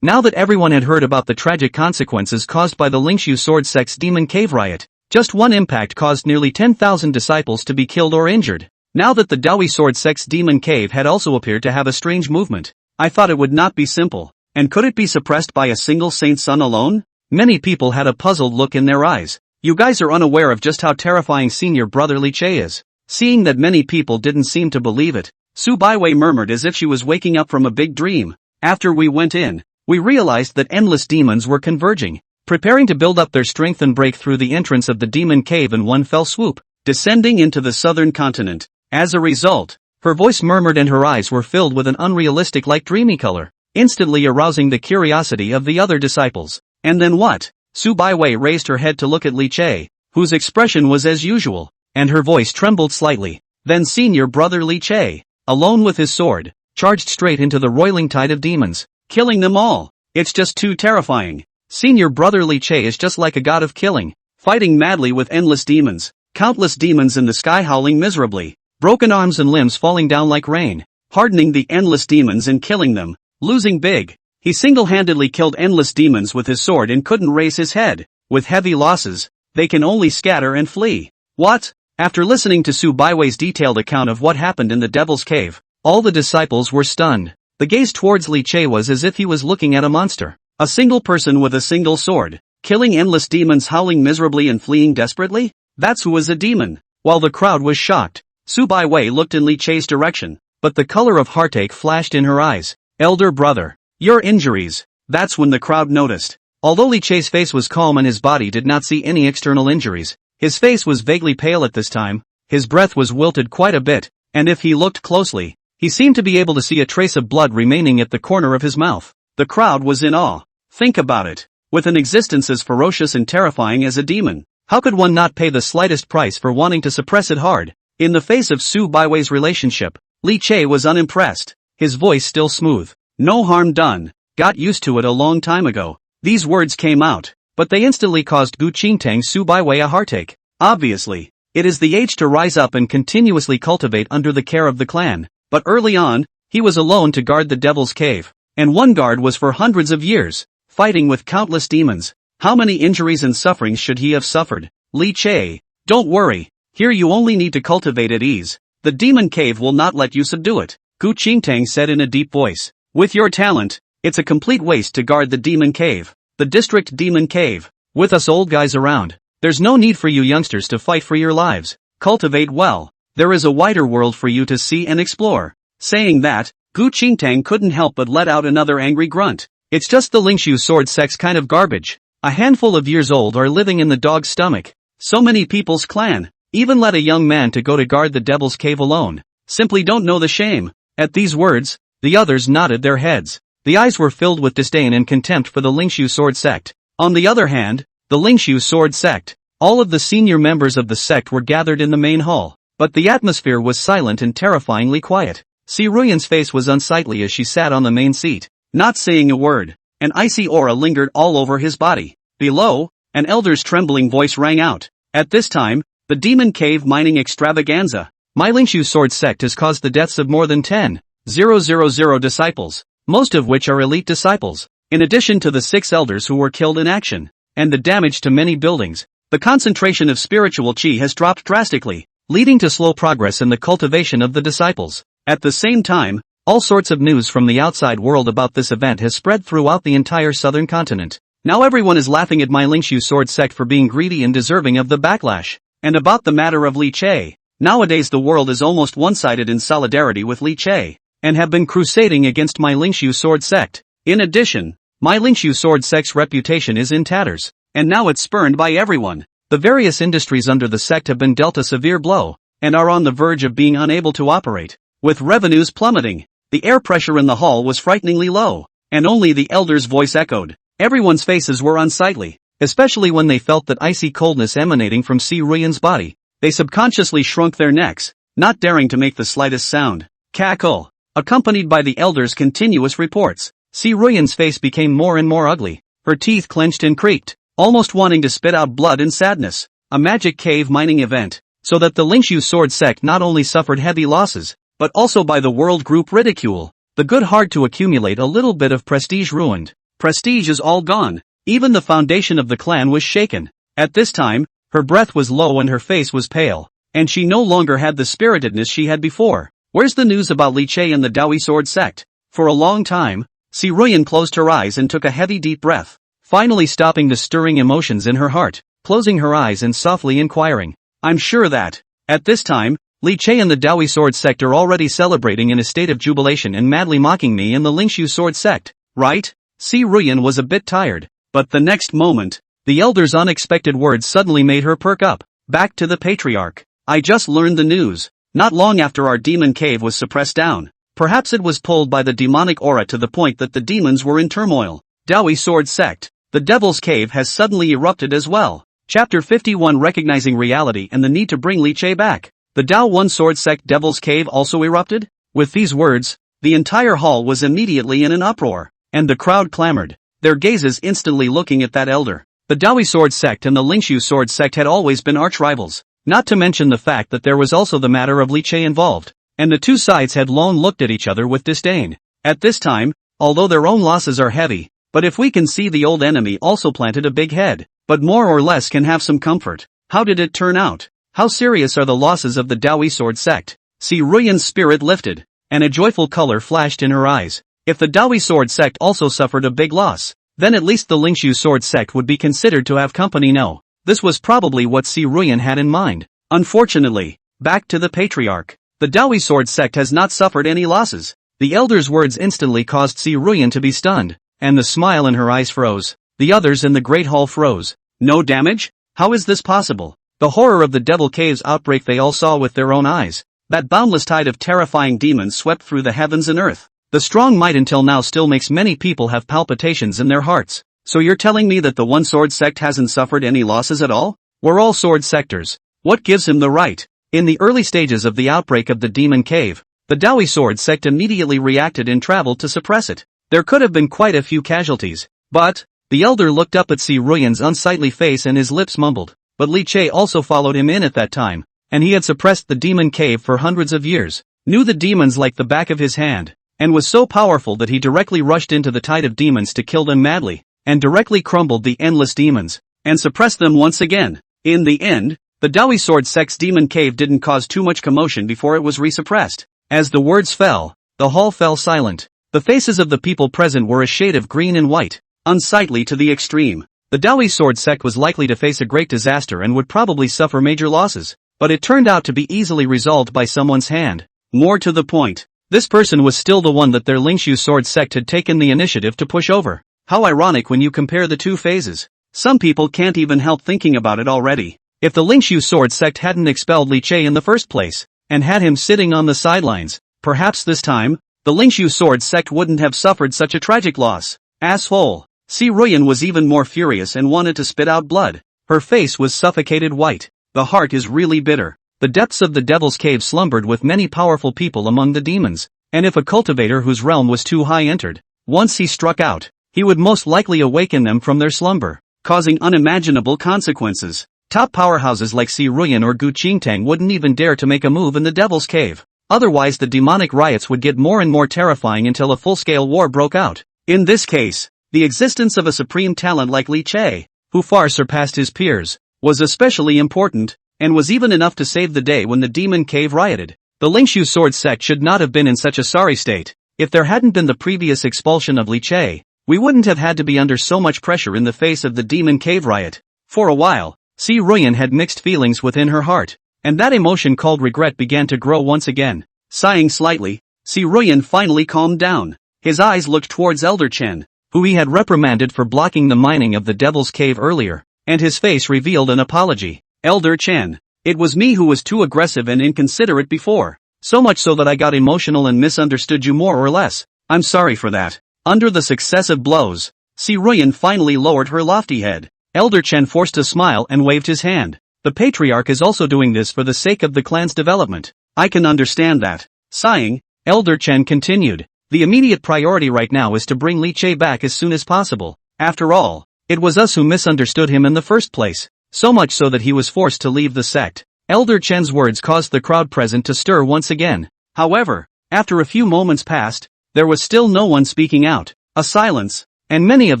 now that everyone had heard about the tragic consequences caused by the Lingxu sword sect's demon cave riot, just one impact caused nearly 10,000 disciples to be killed or injured. Now that the Dao Yi sword sect's demon cave had also appeared to have a strange movement, I thought it would not be simple. And could it be suppressed by a single saint's son alone? Many people had a puzzled look in their eyes. You guys are unaware of just how terrifying senior brother Li Che is. Seeing that many people didn't seem to believe it, Su Baiwei murmured as if she was waking up from a big dream. After we went in, we realized that endless demons were converging, preparing to build up their strength and break through the entrance of the demon cave in one fell swoop, descending into the southern continent. As a result, her voice murmured and her eyes were filled with an unrealistic light dreamy color, instantly arousing the curiosity of the other disciples. And then what? Su Baiwei raised her head to look at Li Che, whose expression was as usual, and her voice trembled slightly. Then senior brother Li Che, alone with his sword, charged straight into the roiling tide of demons, killing them all. It's just too terrifying. Senior brother Li Che is just like a god of killing, fighting madly with endless demons, countless demons in the sky howling miserably, broken arms and limbs falling down like rain, hardening the endless demons and killing them, losing big. He single-handedly killed endless demons with his sword and couldn't raise his head. With heavy losses, they can only scatter and flee. What? After listening to Su Baiwei's detailed account of what happened in the Devil's Cave, all the disciples were stunned. The gaze towards Li Che was as if he was looking at a monster. A single person with a single sword, killing endless demons howling miserably and fleeing desperately? That's who was a demon. While the crowd was shocked, Su Baiwei looked in Li Che's direction, but the color of heartache flashed in her eyes. Elder brother, your injuries. That's when the crowd noticed. Although Li Che's face was calm and his body did not see any external injuries, his face was vaguely pale at this time, his breath was wilted quite a bit, and if he looked closely, he seemed to be able to see a trace of blood remaining at the corner of his mouth. The crowd was in awe. Think about it. With an existence as ferocious and terrifying as a demon, how could one not pay the slightest price for wanting to suppress it hard? In the face of Su Baiwei's relationship, Li Che was unimpressed, his voice still smooth. No harm done. Got used to it a long time ago. These words came out, but they instantly caused Gu Qingtang Su Baiwei a heartache. Obviously, it is the age to rise up and continuously cultivate under the care of the clan, but early on, he was alone to guard the Devil's Cave, and one guard was for hundreds of years, fighting with countless demons. How many injuries and sufferings should he have suffered? Li Che, don't worry, here you only need to cultivate at ease. The demon cave will not let you subdue it, Gu Qingtang said in a deep voice. With your talent, it's a complete waste to guard the demon cave, the district demon cave. With us old guys around, there's no need for you youngsters to fight for your lives. Cultivate well. There is a wider world for you to see and explore. Saying that, Gu Qingtang couldn't help but let out another angry grunt. It's just the Lingxu sword sect's kind of garbage. A handful of years old are living in the dog's stomach. So many people's clan, even let a young man to go to guard the Devil's Cave alone, simply don't know the shame. At these words, the others nodded their heads. The eyes were filled with disdain and contempt for the Lingxu sword sect. On the other hand, the Lingxu sword sect, all of the senior members of the sect were gathered in the main hall, but the atmosphere was silent and terrifyingly quiet. Si Ruyan's face was unsightly as she sat on the main seat, not saying a word. An icy aura lingered all over his body. Below, an elder's trembling voice rang out. At this time, the demon cave mining extravaganza. My Lingxu sword sect has caused the deaths of more than 10,000 disciples, most of which are elite disciples, in addition to the 6 elders who were killed in action, and the damage to many buildings. The concentration of spiritual qi has dropped drastically, leading to slow progress in the cultivation of the disciples. At the same time, all sorts of news from the outside world about this event has spread throughout the entire southern continent. Now everyone is laughing at my Lingxu sword sect for being greedy and deserving of the backlash. And about the matter of Li Che, nowadays the world is almost one-sided in solidarity with Li Che, and have been crusading against my Lingxu sword sect. In addition, my Lingxu sword sect's reputation is in tatters, and now it's spurned by everyone. The various industries under the sect have been dealt a severe blow, and are on the verge of being unable to operate. With revenues plummeting, the air pressure in the hall was frighteningly low, and only the elder's voice echoed. Everyone's faces were unsightly, especially when they felt that icy coldness emanating from Si Ruyan's body. They subconsciously shrunk their necks, not daring to make the slightest sound. Cackle, accompanied by the elder's continuous reports. Si Ruyan's face became more and more ugly, her teeth clenched and creaked, almost wanting to spit out blood in sadness. A magic cave mining event, so that the Lingxu sword sect not only suffered heavy losses, but also by the world group ridicule. The good hard to accumulate a little bit of prestige ruined. Prestige is all gone. Even the foundation of the clan was shaken. At this time, her breath was low and her face was pale, and she no longer had the spiritedness she had before. Where's the news about Li Che and the Dao Yi sword sect? For a long time, Si Ruyan closed her eyes and took a heavy deep breath, finally stopping the stirring emotions in her heart, closing her eyes and softly inquiring. I'm sure that, at this time, Li Che and the Dao Yi sword sect are already celebrating in a state of jubilation and madly mocking me and the Lingxu sword sect, right? Si Ruyan was a bit tired, but the next moment, the elder's unexpected words suddenly made her perk up. Back to the patriarch. I just learned the news. Not long after our demon cave was suppressed down. Perhaps it was pulled by the demonic aura to the point that the demons were in turmoil. Dao Yi Sword Sect. The Devil's Cave has suddenly erupted as well. Chapter 51 Recognizing Reality and the Need to Bring Li Che Back. The Dao One Sword Sect Devil's Cave also erupted? With these words, the entire hall was immediately in an uproar, and the crowd clamored, their gazes instantly looking at that elder. The Dao Yi Sword Sect and the Lingxu Sword Sect had always been arch-rivals, not to mention the fact that there was also the matter of Li Che involved, and the two sides had long looked at each other with disdain. At this time, although their own losses are heavy, but if we can see the old enemy also planted a big head, but more or less can have some comfort. How did it turn out? How serious are the losses of the Dao Yi Sword Sect? Si Ruyan's spirit lifted, and a joyful color flashed in her eyes. If the Dao Yi Sword Sect also suffered a big loss, then at least the Lingxu Sword Sect would be considered to have company. No, this was probably what Si Ruyan had in mind. Unfortunately, back to the patriarch. The Dao Yi Sword Sect has not suffered any losses. The elder's words instantly caused Si Ruyan to be stunned, and the smile in her eyes froze. The others in the Great Hall froze. No damage? How is this possible? The horror of the Devil Cave's outbreak they all saw with their own eyes. That boundless tide of terrifying demons swept through the heavens and earth. The strong might until now still makes many people have palpitations in their hearts. So you're telling me that the One Sword Sect hasn't suffered any losses at all? We're all sword sectors. What gives him the right? In the early stages of the outbreak of the Demon Cave, the Dao Yi Sword Sect immediately reacted and traveled to suppress it. There could have been quite a few casualties, but the elder looked up at Si Ruyan's unsightly face and his lips mumbled. But Li Che also followed him in at that time, and he had suppressed the Demon Cave for hundreds of years, knew the demons like the back of his hand, and was so powerful that he directly rushed into the tide of demons to kill them madly, and directly crumbled the endless demons, and suppressed them once again. In the end, the Dao Yi Sword Sect's Demon Cave didn't cause too much commotion before it was resuppressed. As the words fell, the hall fell silent. The faces of the people present were a shade of green and white, unsightly to the extreme. The Dao Yi Sword Sect was likely to face a great disaster and would probably suffer major losses, but it turned out to be easily resolved by someone's hand. More to the point, this person was still the one that their Lingxu Sword Sect had taken the initiative to push over. How ironic when you compare the two phases. Some people can't even help thinking about it already. If the Lingxu Sword Sect hadn't expelled Li Che in the first place, and had him sitting on the sidelines, perhaps this time, the Lingxu Sword Sect wouldn't have suffered such a tragic loss. Asshole. Si Ruyan was even more furious and wanted to spit out blood. Her face was suffocated white. The heart is really bitter. The depths of the Devil's Cave slumbered with many powerful people among the demons, and if a cultivator whose realm was too high entered, once he struck out, he would most likely awaken them from their slumber, causing unimaginable consequences. Top powerhouses like Si Ruyan or Gu Qingtang wouldn't even dare to make a move in the Devil's Cave. Otherwise the demonic riots would get more and more terrifying until a full-scale war broke out. In this case, the existence of a supreme talent like Li Che, who far surpassed his peers, was especially important, and was even enough to save the day when the Demon Cave rioted. The Lingxu Sword Sect should not have been in such a sorry state. If there hadn't been the previous expulsion of Li Che, we wouldn't have had to be under so much pressure in the face of the Demon Cave riot. For a while, Si Ruyan had mixed feelings within her heart, and that emotion called regret began to grow once again. Sighing slightly, Si Ruyan finally calmed down. His eyes looked towards Elder Chen, who he had reprimanded for blocking the mining of the Devil's Cave earlier, and his face revealed an apology. Elder Chen, it was me who was too aggressive and inconsiderate before, so much so that I got emotional and misunderstood you more or less. I'm sorry for that. Under the successive blows, Si Ruyan finally lowered her lofty head. Elder Chen forced a smile and waved his hand. The patriarch is also doing this for the sake of the clan's development. I can understand that. Sighing, Elder Chen continued. The immediate priority right now is to bring Li Che back as soon as possible. After all, it was us who misunderstood him in the first place, so much so that he was forced to leave the sect. Elder Chen's words caused the crowd present to stir once again. However, after a few moments passed, there was still no one speaking out. A silence, and many of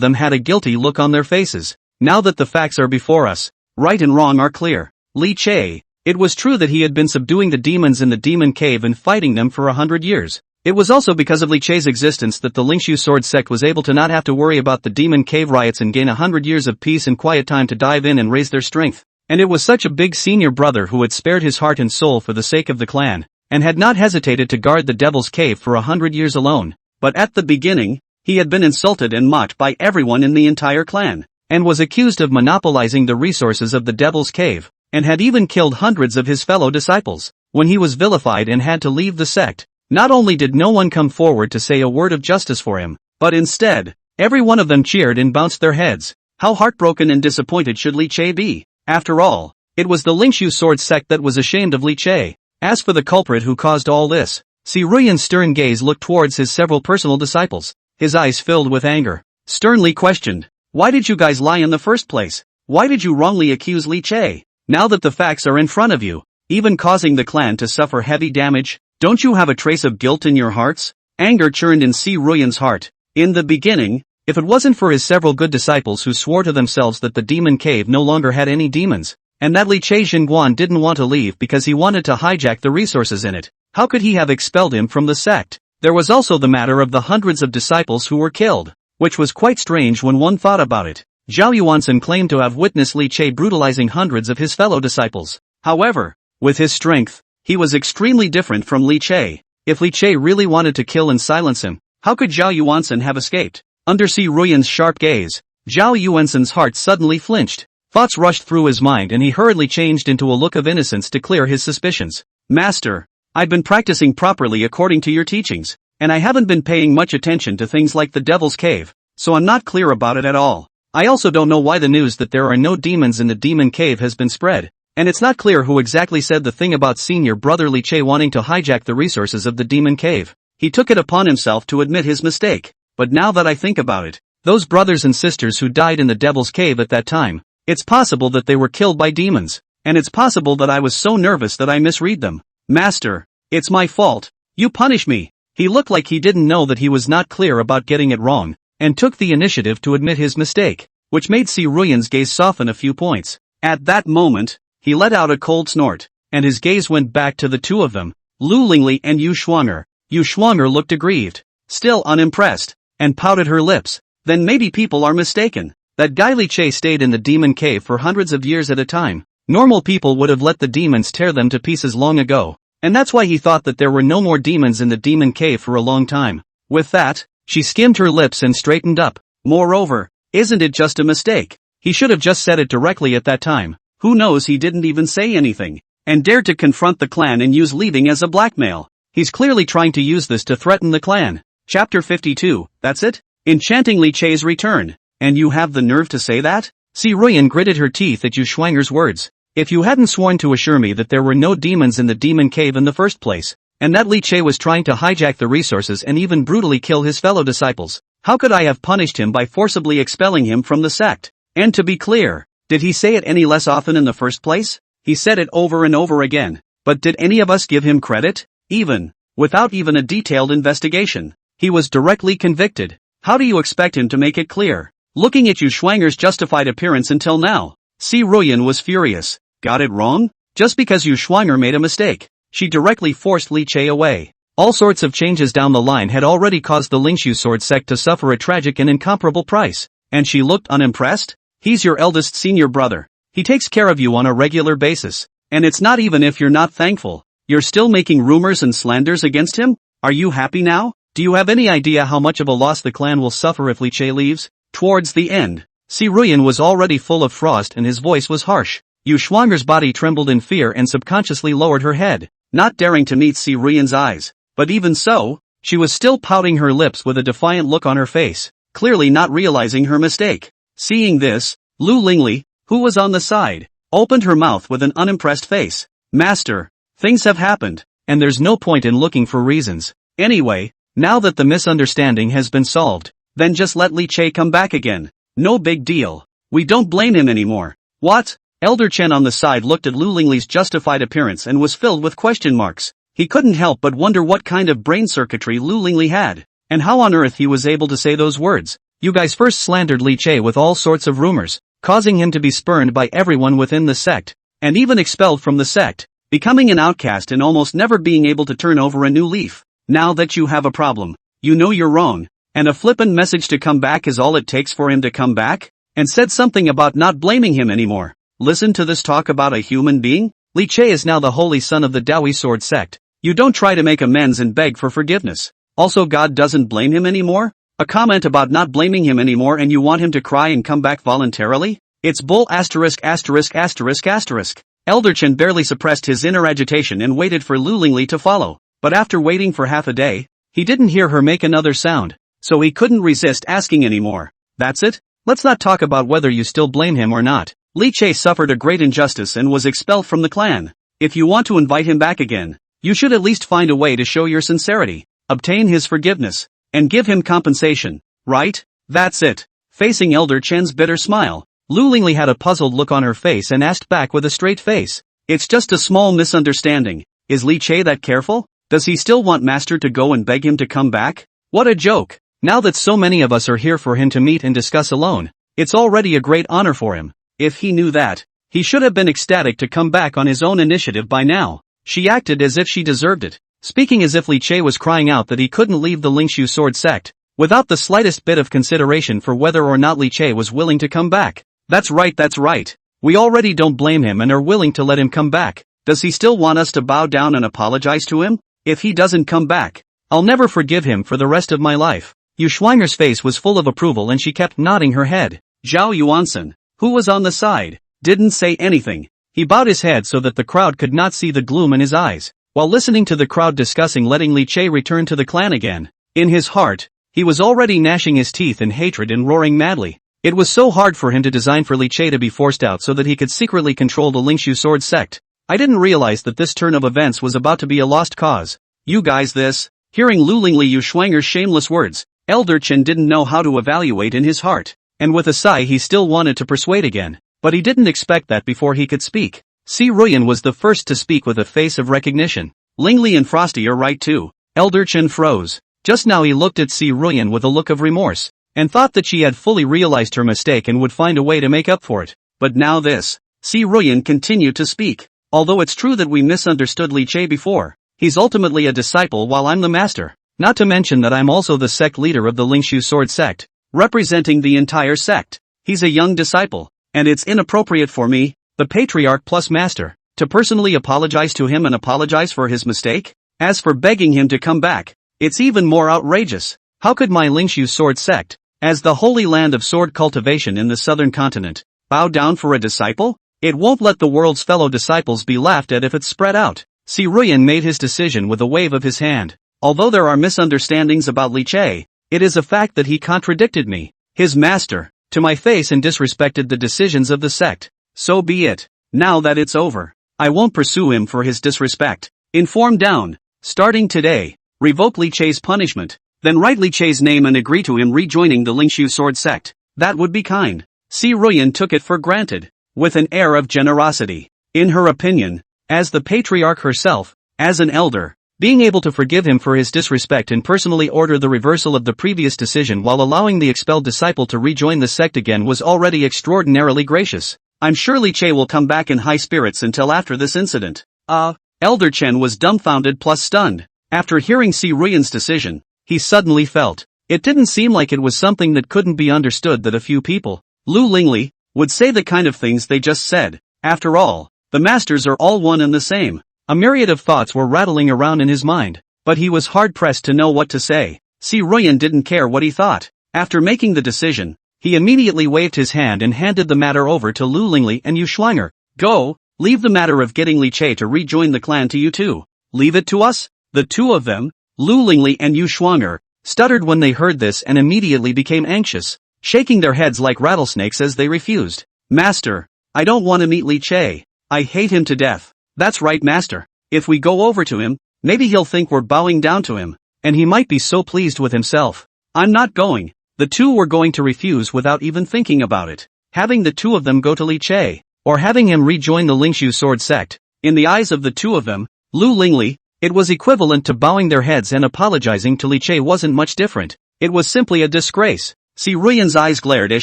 them had a guilty look on their faces. Now that the facts are before us, right and wrong are clear. Li Che, it was true that he had been subduing the demons in the Demon Cave and fighting them for 100 years. It was also because of Li Che's existence that the Lingxu Sword Sect was able to not have to worry about the Demon Cave riots and gain 100 years of peace and quiet time to dive in and raise their strength. And it was such a big senior brother who had spared his heart and soul for the sake of the clan, and had not hesitated to guard the Devil's Cave for 100 years alone. But at the beginning, He had been insulted and mocked by everyone in the entire clan, and was accused of monopolizing the resources of the Devil's Cave, and had even killed hundreds of his fellow disciples. When he was vilified and had to leave the sect, not only did no one come forward to say a word of justice for him, but instead, every one of them cheered and bounced their heads. How heartbroken and disappointed should Li Che be? After all, it was the Lingxu sword sect that was ashamed of Li Che. As for the culprit who caused all this, Si Ruyan's stern gaze looked towards his several personal disciples. His eyes filled with anger. Sternly questioned, "Why did you guys lie in the first place? Why did you wrongly accuse Li Che? Now that the facts are in front of you, even causing the clan to suffer heavy damage, don't you have a trace of guilt in your hearts?" Anger churned in Si Ruyan's heart. In the beginning, if it wasn't for his several good disciples who swore to themselves that the demon cave no longer had any demons, and that Li Che Xinguan didn't want to leave because he wanted to hijack the resources in it, how could he have expelled him from the sect? There was also the matter of the hundreds of disciples who were killed, which was quite strange when one thought about it. Zhao Yuansen claimed to have witnessed Li Che brutalizing hundreds of his fellow disciples. However, with his strength, he was extremely different from Li Che. If Li Che really wanted to kill and silence him, how could Zhao Yuansen have escaped? Under Si Ruyan's sharp gaze, Zhao Yuansen's heart suddenly flinched. Thoughts rushed through his mind and he hurriedly changed into a look of innocence to clear his suspicions. "Master, I've been practicing properly according to your teachings, and I haven't been paying much attention to things like the Devil's Cave, so I'm not clear about it at all. I also don't know why the news that there are no demons in the Demon Cave has been spread, and it's not clear who exactly said the thing about senior brother Li Che wanting to hijack the resources of the Demon Cave. He took it upon himself to admit his mistake, but now that I think about it, those brothers and sisters who died in the Devil's Cave at that time, it's possible that they were killed by demons, and it's possible that I was so nervous that I misread them. Master, it's my fault. You punish me." He looked like he didn't know that he was not clear about getting it wrong, and took the initiative to admit his mistake, which made Si Ruyan's gaze soften a few points. At that moment, he let out a cold snort, and his gaze went back to the two of them, Lu Lingli and Yu Shuanger. Yu Shuanger looked aggrieved, still unimpressed, and pouted her lips. Then maybe people are mistaken. That guy Li Che stayed in the demon cave for hundreds of years at a time. Normal people would have let the demons tear them to pieces long ago, and that's why he thought that there were no more demons in the demon cave for a long time. With that, she skimmed her lips and straightened up. Moreover, isn't it just a mistake? He should have just said it directly at that time. Who knows, he didn't even say anything, and dared to confront the clan and use leaving as a blackmail. He's clearly trying to use this to threaten the clan. Chapter 52, that's it? Enchanting Li Che's return. And you have the nerve to say that? Si Ruyan gritted her teeth at Yu Shuanger's words. If you hadn't sworn to assure me that there were no demons in the demon cave in the first place, and that Li Che was trying to hijack the resources and even brutally kill his fellow disciples, how could I have punished him by forcibly expelling him from the sect? And to be clear, did he say it any less often in the first place? He said it over and over again. But did any of us give him credit? Even without even a detailed investigation, he was directly convicted. How do you expect him to make it clear? Looking at Yu Shuanger's justified appearance until now, Si Ruyan was furious. Got it wrong? Just because Yu Shuanger made a mistake, she directly forced Li Che away. All sorts of changes down the line had already caused the Lingxu sword sect to suffer a tragic and incomparable price, and she looked unimpressed? He's your eldest senior brother. He takes care of you on a regular basis, and it's not even if you're not thankful. You're still making rumors and slanders against him? Are you happy now? Do you have any idea how much of a loss the clan will suffer if Li Che leaves? Towards the end, Si Ruyan was already full of frost and his voice was harsh. Yu Shuanger's body trembled in fear and subconsciously lowered her head, not daring to meet Si Ruyan's eyes. But even so, she was still pouting her lips with a defiant look on her face, clearly not realizing her mistake. Seeing this, Lu Lingli, who was on the side, opened her mouth with an unimpressed face. Master, things have happened, and there's no point in looking for reasons. Anyway, now that the misunderstanding has been solved, then just let Li Che come back again. No big deal. We don't blame him anymore. What? Elder Chen on the side looked at Lu Lingli's justified appearance and was filled with question marks. He couldn't help but wonder what kind of brain circuitry Lu Lingli had, and how on earth he was able to say those words. You guys first slandered Li Che with all sorts of rumors, causing him to be spurned by everyone within the sect, and even expelled from the sect, becoming an outcast and almost never being able to turn over a new leaf. Now that you have a problem, you know you're wrong, and a flippant message to come back is all it takes for him to come back? And said something about not blaming him anymore. Listen to this talk about a human being? Li Che is now the holy son of the Dao Yi sword sect. You don't try to make amends and beg for forgiveness. Also, God doesn't blame him anymore? A comment about not blaming him anymore and you want him to cry and come back voluntarily? It's bull asterisk asterisk asterisk asterisk. Elder Chen barely suppressed his inner agitation and waited for Lu Lingli to follow, but after waiting for half a day, he didn't hear her make another sound, so he couldn't resist asking anymore. That's it? Let's not talk about whether you still blame him or not. Li Che suffered a great injustice and was expelled from the clan. If you want to invite him back again, you should at least find a way to show your sincerity, obtain his forgiveness, and give him compensation, right? That's it. Facing Elder Chen's bitter smile, Lu Lingli had a puzzled look on her face and asked back with a straight face. It's just a small misunderstanding. Is Li Che that careful? Does he still want Master to go and beg him to come back? What a joke. Now that so many of us are here for him to meet and discuss alone, it's already a great honor for him. If he knew that, he should have been ecstatic to come back on his own initiative by now. She acted as if she deserved it, speaking as if Li Che was crying out that he couldn't leave the Lingxu sword sect, without the slightest bit of consideration for whether or not Li Che was willing to come back. That's right. We already don't blame him and are willing to let him come back. Does he still want us to bow down and apologize to him? If he doesn't come back, I'll never forgive him for the rest of my life. Yu Schwinger's face was full of approval and she kept nodding her head. Zhao Yuansen, who was on the side, didn't say anything. He bowed his head so that the crowd could not see the gloom in his eyes, while listening to the crowd discussing letting Li Che return to the clan again. In his heart, he was already gnashing his teeth in hatred and roaring madly. It was so hard for him to design for Li Che to be forced out so that he could secretly control the Lingxu sword sect. I didn't realize that this turn of events was about to be a lost cause. You guys this? Hearing Lu Lingli Yu Schwinger's shameless words, Elder Chen didn't know how to evaluate in his heart, and with a sigh he still wanted to persuade again, but he didn't expect that before he could speak. Si Ruyan was the first to speak with a face of recognition. Lingli and Frosty are right too. Elder Chen froze. Just now he looked at Si Ruyan with a look of remorse, and thought that she had fully realized her mistake and would find a way to make up for it. But now this. Si Ruyan continued to speak. Although it's true that we misunderstood Li Che before, he's ultimately a disciple while I'm the master. Not to mention that I'm also the sect leader of the Lingxu sword sect, representing the entire sect. He's a young disciple, and it's inappropriate for me, the patriarch plus master, to personally apologize to him and apologize for his mistake. As for begging him to come back, it's even more outrageous. How could my Lingxu sword sect, as the holy land of sword cultivation in the southern continent, bow down for a disciple? It won't let the world's fellow disciples be laughed at if it's spread out. Si Ruyan made his decision with a wave of his hand. Although there are misunderstandings about Li Che, it is a fact that he contradicted me, his master, to my face and disrespected the decisions of the sect. So be it. Now that it's over, I won't pursue him for his disrespect. Inform down. Starting today, revoke Li Che's punishment, then write Li Che's name and agree to him rejoining the Lingxu sword sect. That would be kind. Si Ruyan took it for granted, with an air of generosity. In her opinion, as the patriarch herself, as an elder, being able to forgive him for his disrespect and personally order the reversal of the previous decision while allowing the expelled disciple to rejoin the sect again was already extraordinarily gracious. I'm sure Li Che will come back in high spirits until after this incident. Elder Chen was dumbfounded plus stunned. After hearing Si Ruyan's decision, he suddenly felt, it didn't seem like it was something that couldn't be understood that a few people, Lu Lingli, would say the kind of things they just said. After all, the masters are all one and the same. A myriad of thoughts were rattling around in his mind, but he was hard-pressed to know what to say. Si Ruyan didn't care what he thought. After making the decision, he immediately waved his hand and handed the matter over to Lu Lingli and Yu Schwinger. Go, leave the matter of getting Li Che to rejoin the clan to you two. Leave it to us? The two of them, Lu Lingli and Yu Schwinger, stuttered when they heard this and immediately became anxious, shaking their heads like rattlesnakes as they refused. Master, I don't want to meet Li Che. I hate him to death. That's right, master. If we go over to him, maybe he'll think we're bowing down to him, and he might be so pleased with himself. I'm not going. The two were going to refuse without even thinking about it. Having the two of them go to Li Che, or having him rejoin the Lingxu sword sect, in the eyes of the two of them, Lu Lingli, it was equivalent to bowing their heads and apologizing to Li Che wasn't much different. It was simply a disgrace. Si Ruyan's eyes glared as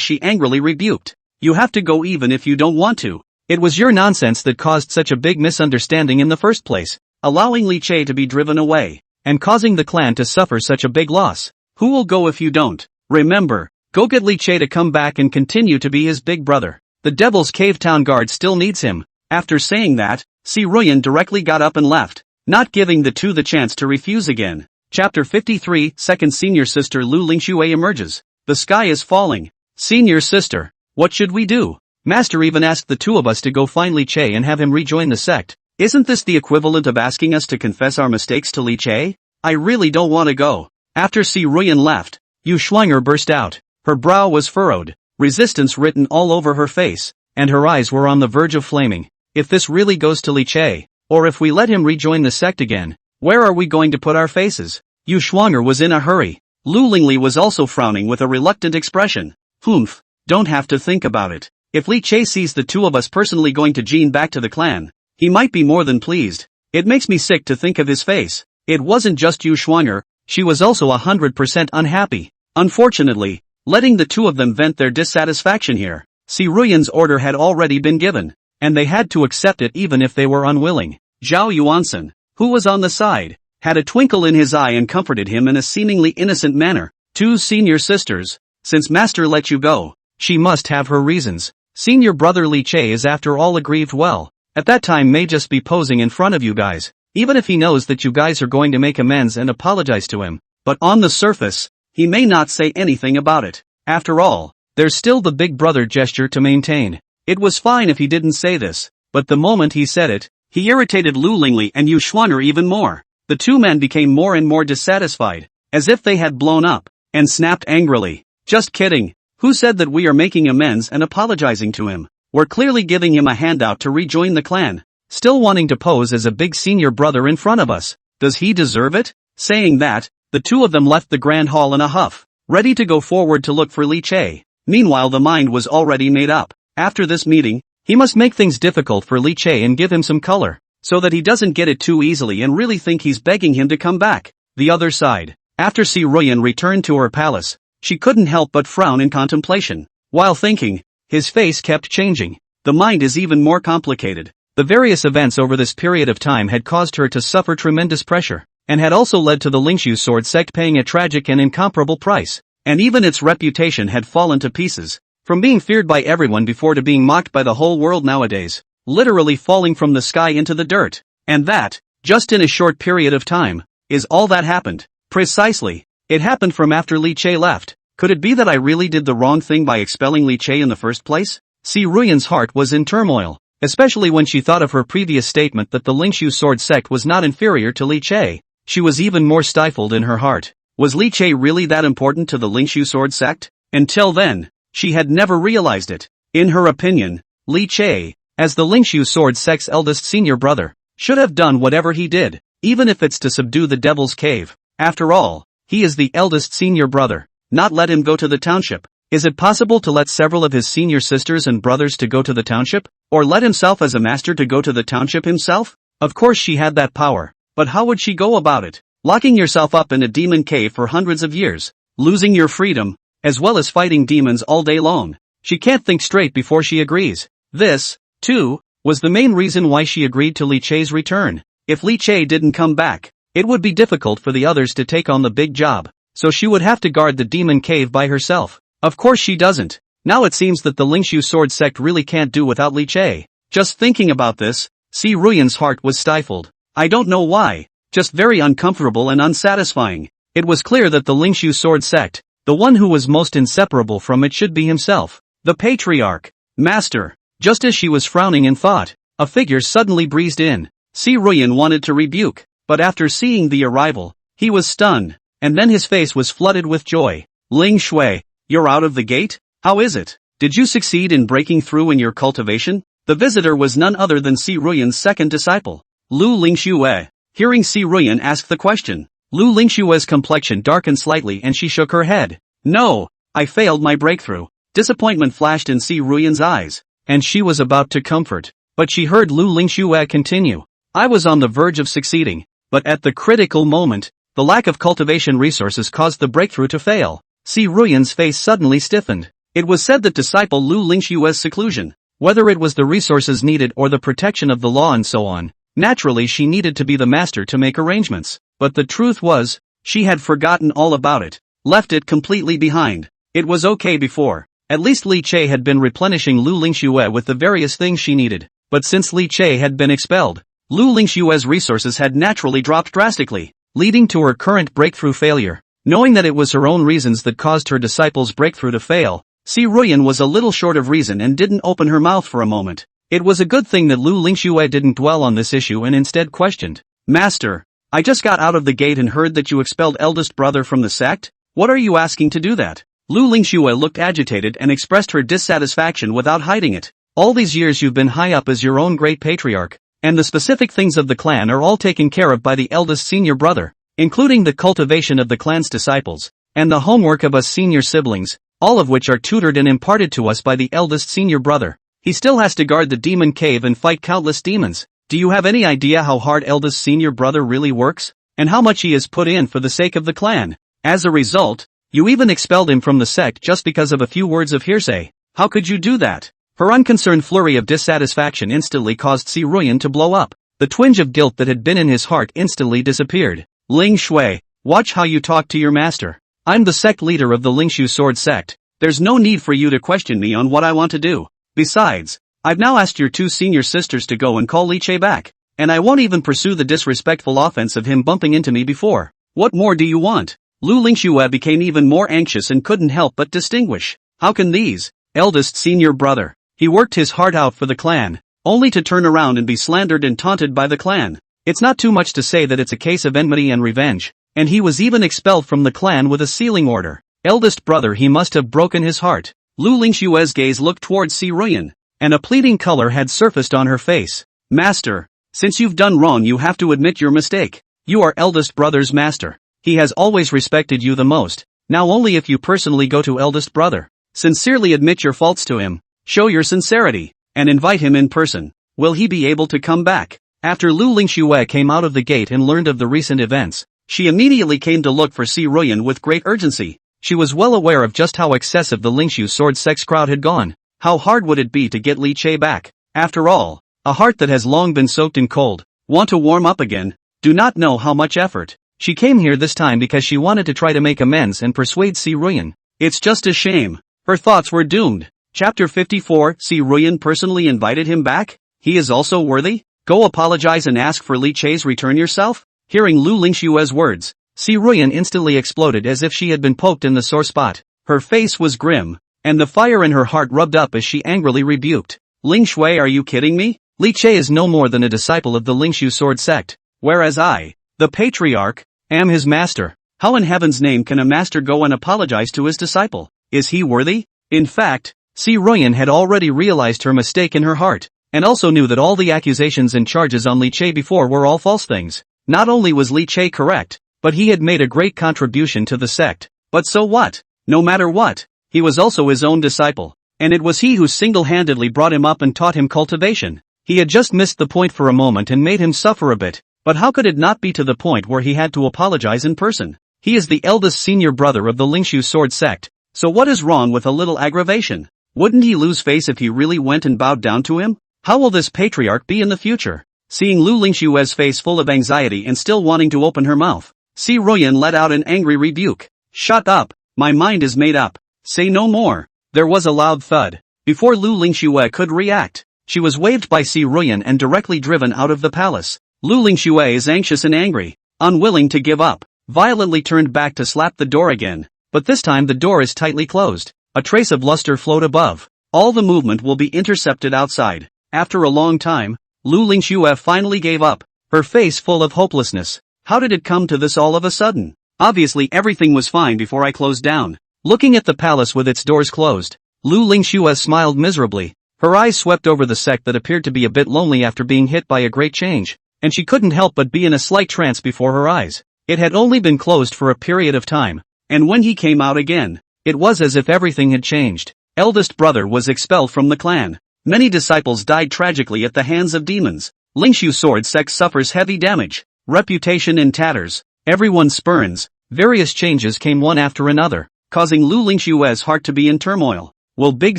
she angrily rebuked. You have to go even if you don't want to. It was your nonsense that caused such a big misunderstanding in the first place, allowing Li Che to be driven away, and causing the clan to suffer such a big loss. Who will go if you don't? Remember, go get Li Che to come back and continue to be his big brother. The Devil's Cave Town Guard still needs him. After saying that, Si Ruyan directly got up and left, not giving the two the chance to refuse again. Chapter 53, Second Senior Sister Lu Lingxue emerges. The sky is falling. Senior sister, what should we do? Master even asked the two of us to go find Li Che and have him rejoin the sect. Isn't this the equivalent of asking us to confess our mistakes to Li Che? I really don't want to go. After Si Ruyan left, Yu Schwanger burst out. Her brow was furrowed, resistance written all over her face, and her eyes were on the verge of flaming. If this really goes to Li Che, or if we let him rejoin the sect again, where are we going to put our faces? Yu Schwanger was in a hurry. Lu Lingli was also frowning with a reluctant expression. Humph, don't have to think about it. If Li Che sees the two of us personally going to Jean back to the clan, he might be more than pleased. It makes me sick to think of his face. It wasn't just Yu Schwanger, she was also 100% unhappy. Unfortunately, letting the two of them vent their dissatisfaction here, Si Ruyan's order had already been given, and they had to accept it even if they were unwilling. Zhao Yuansen, who was on the side, had a twinkle in his eye and comforted him in a seemingly innocent manner. Two senior sisters, since master let you go, she must have her reasons. Senior brother Li Che is after all aggrieved well. At that time may just be posing in front of you guys, even if he knows that you guys are going to make amends and apologize to him. But on the surface, he may not say anything about it. After all, there's still the big brother gesture to maintain. It was fine if he didn't say this, but the moment he said it, he irritated Lu Lingli and Yu Schwanger even more. The two men became more and more dissatisfied, as if they had blown up, and snapped angrily. Just kidding. Who said that we are making amends and apologizing to him? We're clearly giving him a handout to rejoin the clan. Still wanting to pose as a big senior brother in front of us. Does he deserve it? Saying that, the two of them left the grand hall in a huff, ready to go forward to look for Li Che. Meanwhile the mind was already made up. After this meeting, he must make things difficult for Li Che and give him some color, so that he doesn't get it too easily and really think he's begging him to come back. The other side. After Si Ruyan returned to her palace, she couldn't help but frown in contemplation. While thinking, his face kept changing. The mind is even more complicated. The various events over this period of time had caused her to suffer tremendous pressure, and had also led to the Lingxu sword sect paying a tragic and incomparable price. And even its reputation had fallen to pieces. From being feared by everyone before to being mocked by the whole world nowadays. Literally falling from the sky into the dirt. And that, just in a short period of time, is all that happened. Precisely. It happened from after Li Che left. Could it be that I really did the wrong thing by expelling Li Che in the first place? Si Ruyan's heart was in turmoil, especially when she thought of her previous statement that the Lingxu sword sect was not inferior to Li Che. She was even more stifled in her heart. Was Li Che really that important to the Lingxu sword sect? Until then, she had never realized it. In her opinion, Li Che, as the Lingxu sword sect's eldest senior brother, should have done whatever he did, even if it's to subdue the Devil's Cave. After all, he is the eldest senior brother. Not let him go to the township. Is it possible to let several of his senior sisters and brothers to go to the township? Or let himself as a master to go to the township himself? Of course she had that power, but how would she go about it? Locking yourself up in a demon cave for hundreds of years, losing your freedom, as well as fighting demons all day long. She can't think straight before she agrees. This, too, was the main reason why she agreed to Li Che's return. If Li Che didn't come back, it would be difficult for the others to take on the big job, so she would have to guard the demon cave by herself. Of course she doesn't. Now it seems that the Lingxu sword sect really can't do without Li Che. Just thinking about this, Si Ruyan's heart was stifled. I don't know why, just very uncomfortable and unsatisfying. It was clear that the Lingxu sword sect, the one who was most inseparable from it should be himself, the patriarch. Master. Just as she was frowning in thought, a figure suddenly breezed in. Si Ruyan wanted to rebuke, but after seeing the arrival, he was stunned, and then his face was flooded with joy. Lingxu, you're out of the gate? How is it? Did you succeed in breaking through in your cultivation? The visitor was none other than Si Ruyan's second disciple, Lu Lingxu. Hearing Si Ruyan ask the question, Lu Lingxu's complexion darkened slightly and she shook her head. No, I failed my breakthrough. Disappointment flashed in Si Ruyan's eyes, and she was about to comfort, but she heard Lu Lingxu continue. I was on the verge of succeeding, but at the critical moment, the lack of cultivation resources caused the breakthrough to fail. Si Ruyan's face suddenly stiffened. It was said that disciple Lu Lingxu's seclusion, whether it was the resources needed or the protection of the law and so on, naturally she needed to be the master to make arrangements. But the truth was, she had forgotten all about it, left it completely behind. It was okay before. At least Li Che had been replenishing Lu Lingxu with the various things she needed, but since Li Che had been expelled, Lu Lingxu's resources had naturally dropped drastically. leading to her current breakthrough failure. Knowing that it was her own reasons that caused her disciple's breakthrough to fail, Si Ruyan was a little short of reason and didn't open her mouth for a moment. It was a good thing that Lu Lingxue didn't dwell on this issue and instead questioned. Master, I just got out of the gate and heard that you expelled eldest brother from the sect? What are you asking to do that? Lu Lingxue looked agitated and expressed her dissatisfaction without hiding it. All these years you've been high up as your own great patriarch, and the specific things of the clan are all taken care of by the eldest senior brother, including the cultivation of the clan's disciples, and the homework of us senior siblings, all of which are tutored and imparted to us by the eldest senior brother. He still has to guard the demon cave and fight countless demons. Do you have any idea how hard eldest senior brother really works? And how much he has put in for the sake of the clan? As a result, you even expelled him from the sect just because of a few words of hearsay. How could you do that? Her unconcerned flurry of dissatisfaction instantly caused Si Ruyan to blow up. The twinge of guilt that had been in his heart instantly disappeared. Lingxu, watch how you talk to your master. I'm the sect leader of the Lingxu sword sect. There's no need for you to question me on what I want to do. Besides, I've now asked your two senior sisters to go and call Li Che back, and I won't even pursue the disrespectful offense of him bumping into me before. What more do you want? Lu Lingxue became even more anxious and couldn't help but distinguish. How can these, eldest senior brother, he worked his heart out for the clan, only to turn around and be slandered and taunted by the clan. It's not too much to say that it's a case of enmity and revenge, and he was even expelled from the clan with a sealing order. Eldest brother, he must have broken his heart. Lu Lingxue's gaze looked towards Si Ruyan, and a pleading color had surfaced on her face. Master, since you've done wrong you have to admit your mistake. You are eldest brother's master. He has always respected you the most. Now only if you personally go to eldest brother, sincerely admit your faults to him, show your sincerity, and invite him in person, will he be able to come back? After Lu Lingxue came out of the gate and learned of the recent events, she immediately came to look for Si Ruyan with great urgency. She was well aware of just how excessive the Lingxu sword sect's crowd had gone. How hard would it be to get Li Che back? After all, a heart that has long been soaked in cold, want to warm up again, do not know how much effort. She came here this time because she wanted to try to make amends and persuade Si Ruyan. It's just a shame. Her thoughts were doomed. Chapter 54, Si Ruyan personally invited him back? He is also worthy? Go apologize and ask for Li Che's return yourself? Hearing Lu Lingxue's words, Si Ruyan instantly exploded as if she had been poked in the sore spot. Her face was grim, and the fire in her heart rubbed up as she angrily rebuked. Lingxu, are you kidding me? Li Che is no more than a disciple of the Lingxu sword sect, whereas I, the patriarch, am his master. How in heaven's name can a master go and apologize to his disciple? Is he worthy? In fact, Si Ruyan had already realized her mistake in her heart, and also knew that all the accusations and charges on Li Che before were all false things. Not only was Li Che correct, but he had made a great contribution to the sect. But so what? No matter what, he was also his own disciple, and it was he who single-handedly brought him up and taught him cultivation. He had just missed the point for a moment and made him suffer a bit, but how could it not be to the point where he had to apologize in person? He is the eldest senior brother of the Lingxu sword sect, so what is wrong with a little aggravation? Wouldn't he lose face if he really went and bowed down to him? How will this patriarch be in the future? Seeing Lu Lingxue's face full of anxiety and still wanting to open her mouth, Si Ruyan let out an angry rebuke. Shut up, my mind is made up. Say no more. There was a loud thud. Before Lu Lingxue could react, she was waved by Si Ruyan and directly driven out of the palace. Lu Lingxue is anxious and angry, unwilling to give up, violently turned back to slap the door again, but this time the door is tightly closed. A trace of luster flowed above. All the movement will be intercepted outside. After a long time, Lu Lingxue finally gave up, her face full of hopelessness. How did it come to this all of a sudden? Obviously everything was fine before I closed down. Looking at the palace with its doors closed, Lu Lingxue smiled miserably. Her eyes swept over the sect that appeared to be a bit lonely after being hit by a great change, and she couldn't help but be in a slight trance before her eyes. It had only been closed for a period of time, and when he came out again, it was as if everything had changed. Eldest brother was expelled from the clan. Many disciples died tragically at the hands of demons. Lingxu sword sect suffers heavy damage. Reputation in tatters. Everyone spurns. Various changes came one after another, causing Lu Lingxue's heart to be in turmoil. Will big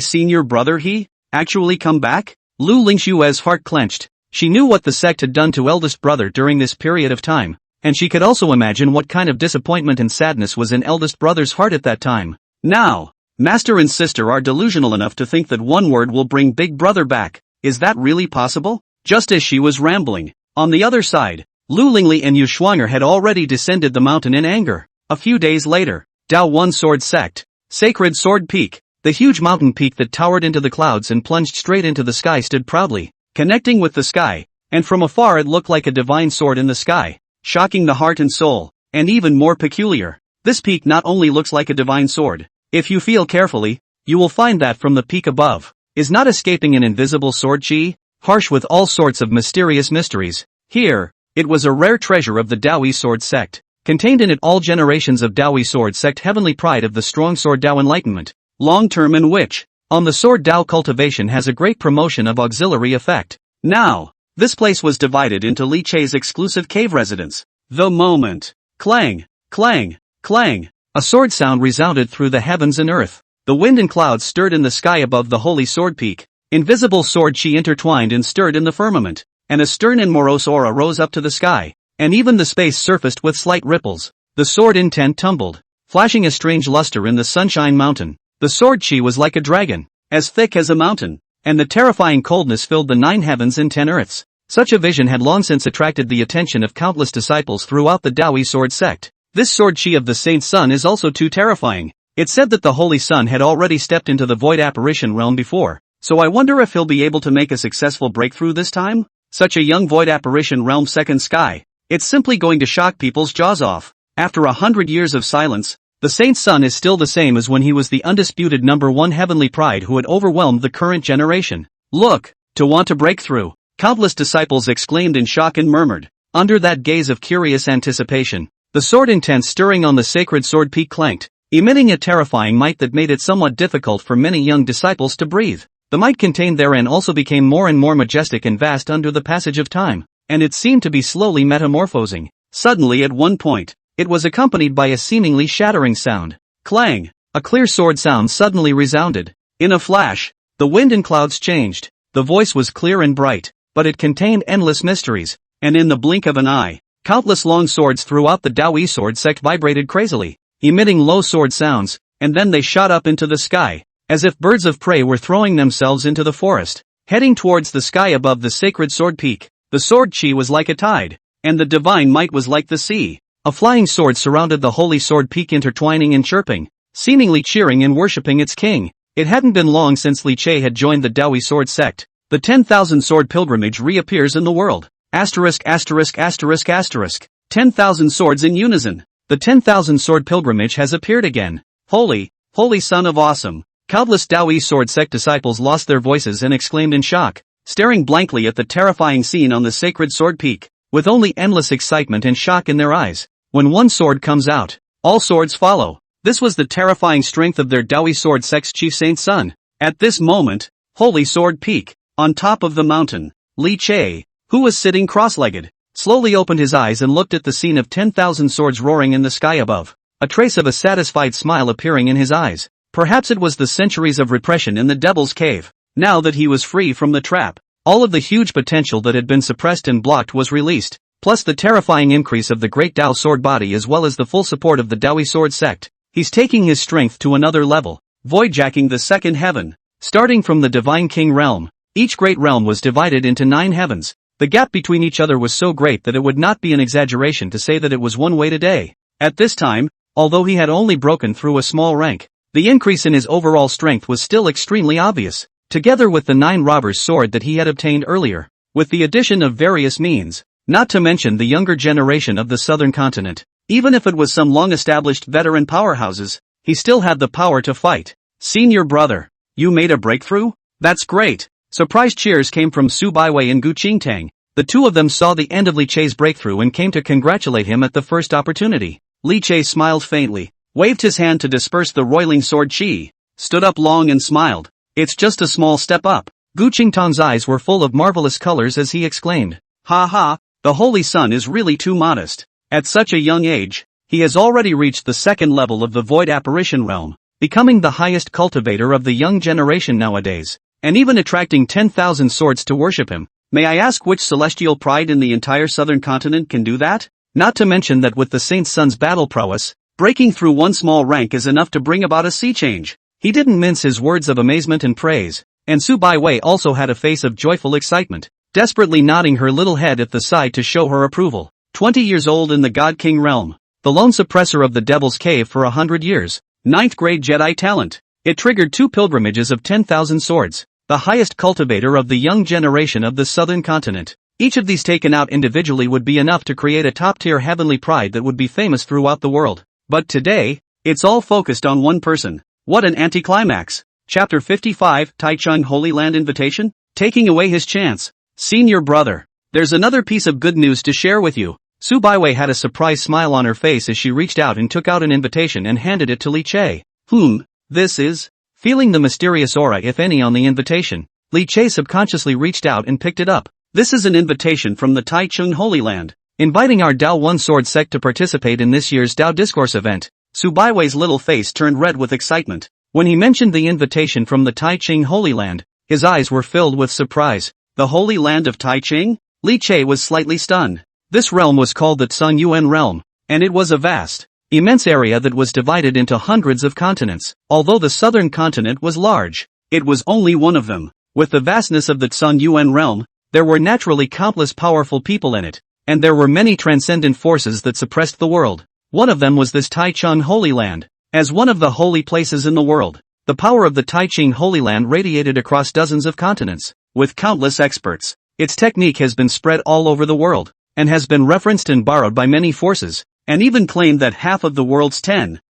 senior brother he actually come back? Lu Lingxue's heart clenched. She knew what the sect had done to eldest brother during this period of time, and she could also imagine what kind of disappointment and sadness was in eldest brother's heart at that time. Now, master and sister are delusional enough to think that one word will bring big brother back. Is that really possible? Just as she was rambling, on the other side, Lu Lingli and Yu Shuanger had already descended the mountain in anger. A few days later, Dao One Sword Sect, Sacred Sword Peak, the huge mountain peak that towered into the clouds and plunged straight into the sky stood proudly, connecting with the sky, and from afar it looked like a divine sword in the sky, shocking the heart and soul, and even more peculiar. This peak not only looks like a divine sword, if you feel carefully, you will find that from the peak above, is not escaping an invisible sword chi, harsh with all sorts of mysterious mysteries. Here, it was a rare treasure of the Dao Yi Sword Sect, contained in it all generations of Dao Yi Sword Sect heavenly pride of the strong sword Dao enlightenment, long-term and which, on the sword Dao cultivation has a great promotion of auxiliary effect. Now, this place was divided into Li Chei's exclusive cave residence. The moment, clang, clang, clang, a sword sound resounded through the heavens and earth. The wind and clouds stirred in the sky above the holy sword peak. Invisible sword chi intertwined and stirred in the firmament, and a stern and morose aura rose up to the sky, and even the space surfaced with slight ripples. The sword intent tumbled, flashing a strange luster in the sunshine mountain. The sword chi was like a dragon, as thick as a mountain, and the terrifying coldness filled the 9 heavens and 10 earths. Such a vision had long since attracted the attention of countless disciples throughout the Dao Yi Sword Sect. This sword chi of the Saint's Sun is also too terrifying. It said that the Holy Sun had already stepped into the void apparition realm before, so I wonder if he'll be able to make a successful breakthrough this time? Such a young void apparition realm second sky. It's simply going to shock people's jaws off. After 100 years of silence, the Saint's Sun is still the same as when he was the undisputed #1 heavenly pride who had overwhelmed the current generation. Look, to want to break through, countless disciples exclaimed in shock and murmured, under that gaze of curious anticipation. The sword intense stirring on the sacred sword peak clanked, emitting a terrifying might that made it somewhat difficult for many young disciples to breathe. The might contained therein also became more and more majestic and vast under the passage of time, and it seemed to be slowly metamorphosing. Suddenly at one point, it was accompanied by a seemingly shattering sound. Clang! A clear sword sound suddenly resounded. In a flash, the wind and clouds changed. The voice was clear and bright, but it contained endless mysteries, and in the blink of an eye, countless long swords throughout the Dao Yi Sword Sect vibrated crazily, emitting low sword sounds, and then they shot up into the sky, as if birds of prey were throwing themselves into the forest, heading towards the sky above the sacred sword peak. The sword chi was like a tide, and the divine might was like the sea. A flying sword surrounded the holy sword peak, intertwining and chirping, seemingly cheering and worshipping its king. It hadn't been long since Li Chei had joined the Dao Yi Sword Sect. The 10,000 sword pilgrimage reappears in the world. Asterisk asterisk asterisk asterisk. 10,000 swords in unison. The 10,000 sword pilgrimage has appeared again. Holy, holy son of awesome. Countless Dao Yi Sword Sect disciples lost their voices and exclaimed in shock, staring blankly at the terrifying scene on the sacred sword peak, with only endless excitement and shock in their eyes. When one sword comes out, all swords follow. This was the terrifying strength of their Dao Yi Sword Sect's chief Saint Sun. At this moment, Holy Sword Peak, on top of the mountain, Li Chei, who was sitting cross-legged, slowly opened his eyes and looked at the scene of 10,000 swords roaring in the sky above, a trace of a satisfied smile appearing in his eyes. Perhaps it was the centuries of repression in the Devil's Cave. Now that he was free from the trap, all of the huge potential that had been suppressed and blocked was released, plus the terrifying increase of the great Dao sword body as well as the full support of the Dao Yi Sword Sect. He's taking his strength to another level, voidjacking the second heaven. Starting from the Divine King realm, each great realm was divided into 9 heavens. The gap between each other was so great that it would not be an exaggeration to say that it was one weight a day. At this time, although he had only broken through a small rank, the increase in his overall strength was still extremely obvious, together with the 9 robber's sword that he had obtained earlier, with the addition of various means, not to mention the younger generation of the southern continent. Even if it was some long-established veteran powerhouses, he still had the power to fight. Senior brother, you made a breakthrough? That's great. Surprised cheers came from Su Baiwei and Gu Qingtang. The two of them saw the end of Li Chei's breakthrough and came to congratulate him at the first opportunity. Li Chei smiled faintly, waved his hand to disperse the roiling sword chi, stood up long and smiled. It's just a small step up. Gu Qingtang's eyes were full of marvelous colors as he exclaimed, ha ha, the Holy Sun is really too modest. At such a young age, he has already reached the second level of the void apparition realm, becoming the highest cultivator of the young generation nowadays, and even attracting 10,000 swords to worship him. May I ask which celestial pride in the entire southern continent can do that? Not to mention that with the Saint Sun's battle prowess, breaking through one small rank is enough to bring about a sea change. He didn't mince his words of amazement and praise, and Su Baiwei also had a face of joyful excitement, desperately nodding her little head at the side to show her approval. 20 years old in the God King realm. The lone suppressor of the Devil's Cave for 100 years. 9th grade Jedi talent. It triggered 2 pilgrimages of 10,000 swords. The highest cultivator of the young generation of the southern continent. Each of these taken out individually would be enough to create a top-tier heavenly pride that would be famous throughout the world. But today, it's all focused on one person. What an anticlimax. Chapter 55, Taichung Holy Land Invitation? Taking away his chance. Senior brother. There's another piece of good news to share with you. Su Baiwei had a surprised smile on her face as she reached out and took out an invitation and handed it to Li Che. This is? Feeling the mysterious aura if any on the invitation, Li Che subconsciously reached out and picked it up. This is an invitation from the Taichung Holy Land, inviting our Dao One Sword Sect to participate in this year's Dao Discourse event. Su Baiwei's little face turned red with excitement. When he mentioned the invitation from the Taichung Holy Land, his eyes were filled with surprise. The Holy Land of Taichung? Li Che was slightly stunned. This realm was called the Zhang Yuan realm, and it was a vast, immense area that was divided into hundreds of continents. Although the southern continent was large, it was only one of them. With the vastness of the Zhang Yuan realm, there were naturally countless powerful people in it, and there were many transcendent forces that suppressed the world. One of them was this Taichung Holy Land. As one of the holy places in the world, the power of the Taichung Holy Land radiated across dozens of continents. With countless experts, its technique has been spread all over the world, and has been referenced and borrowed by many forces, and even claimed that half of the world's 10,000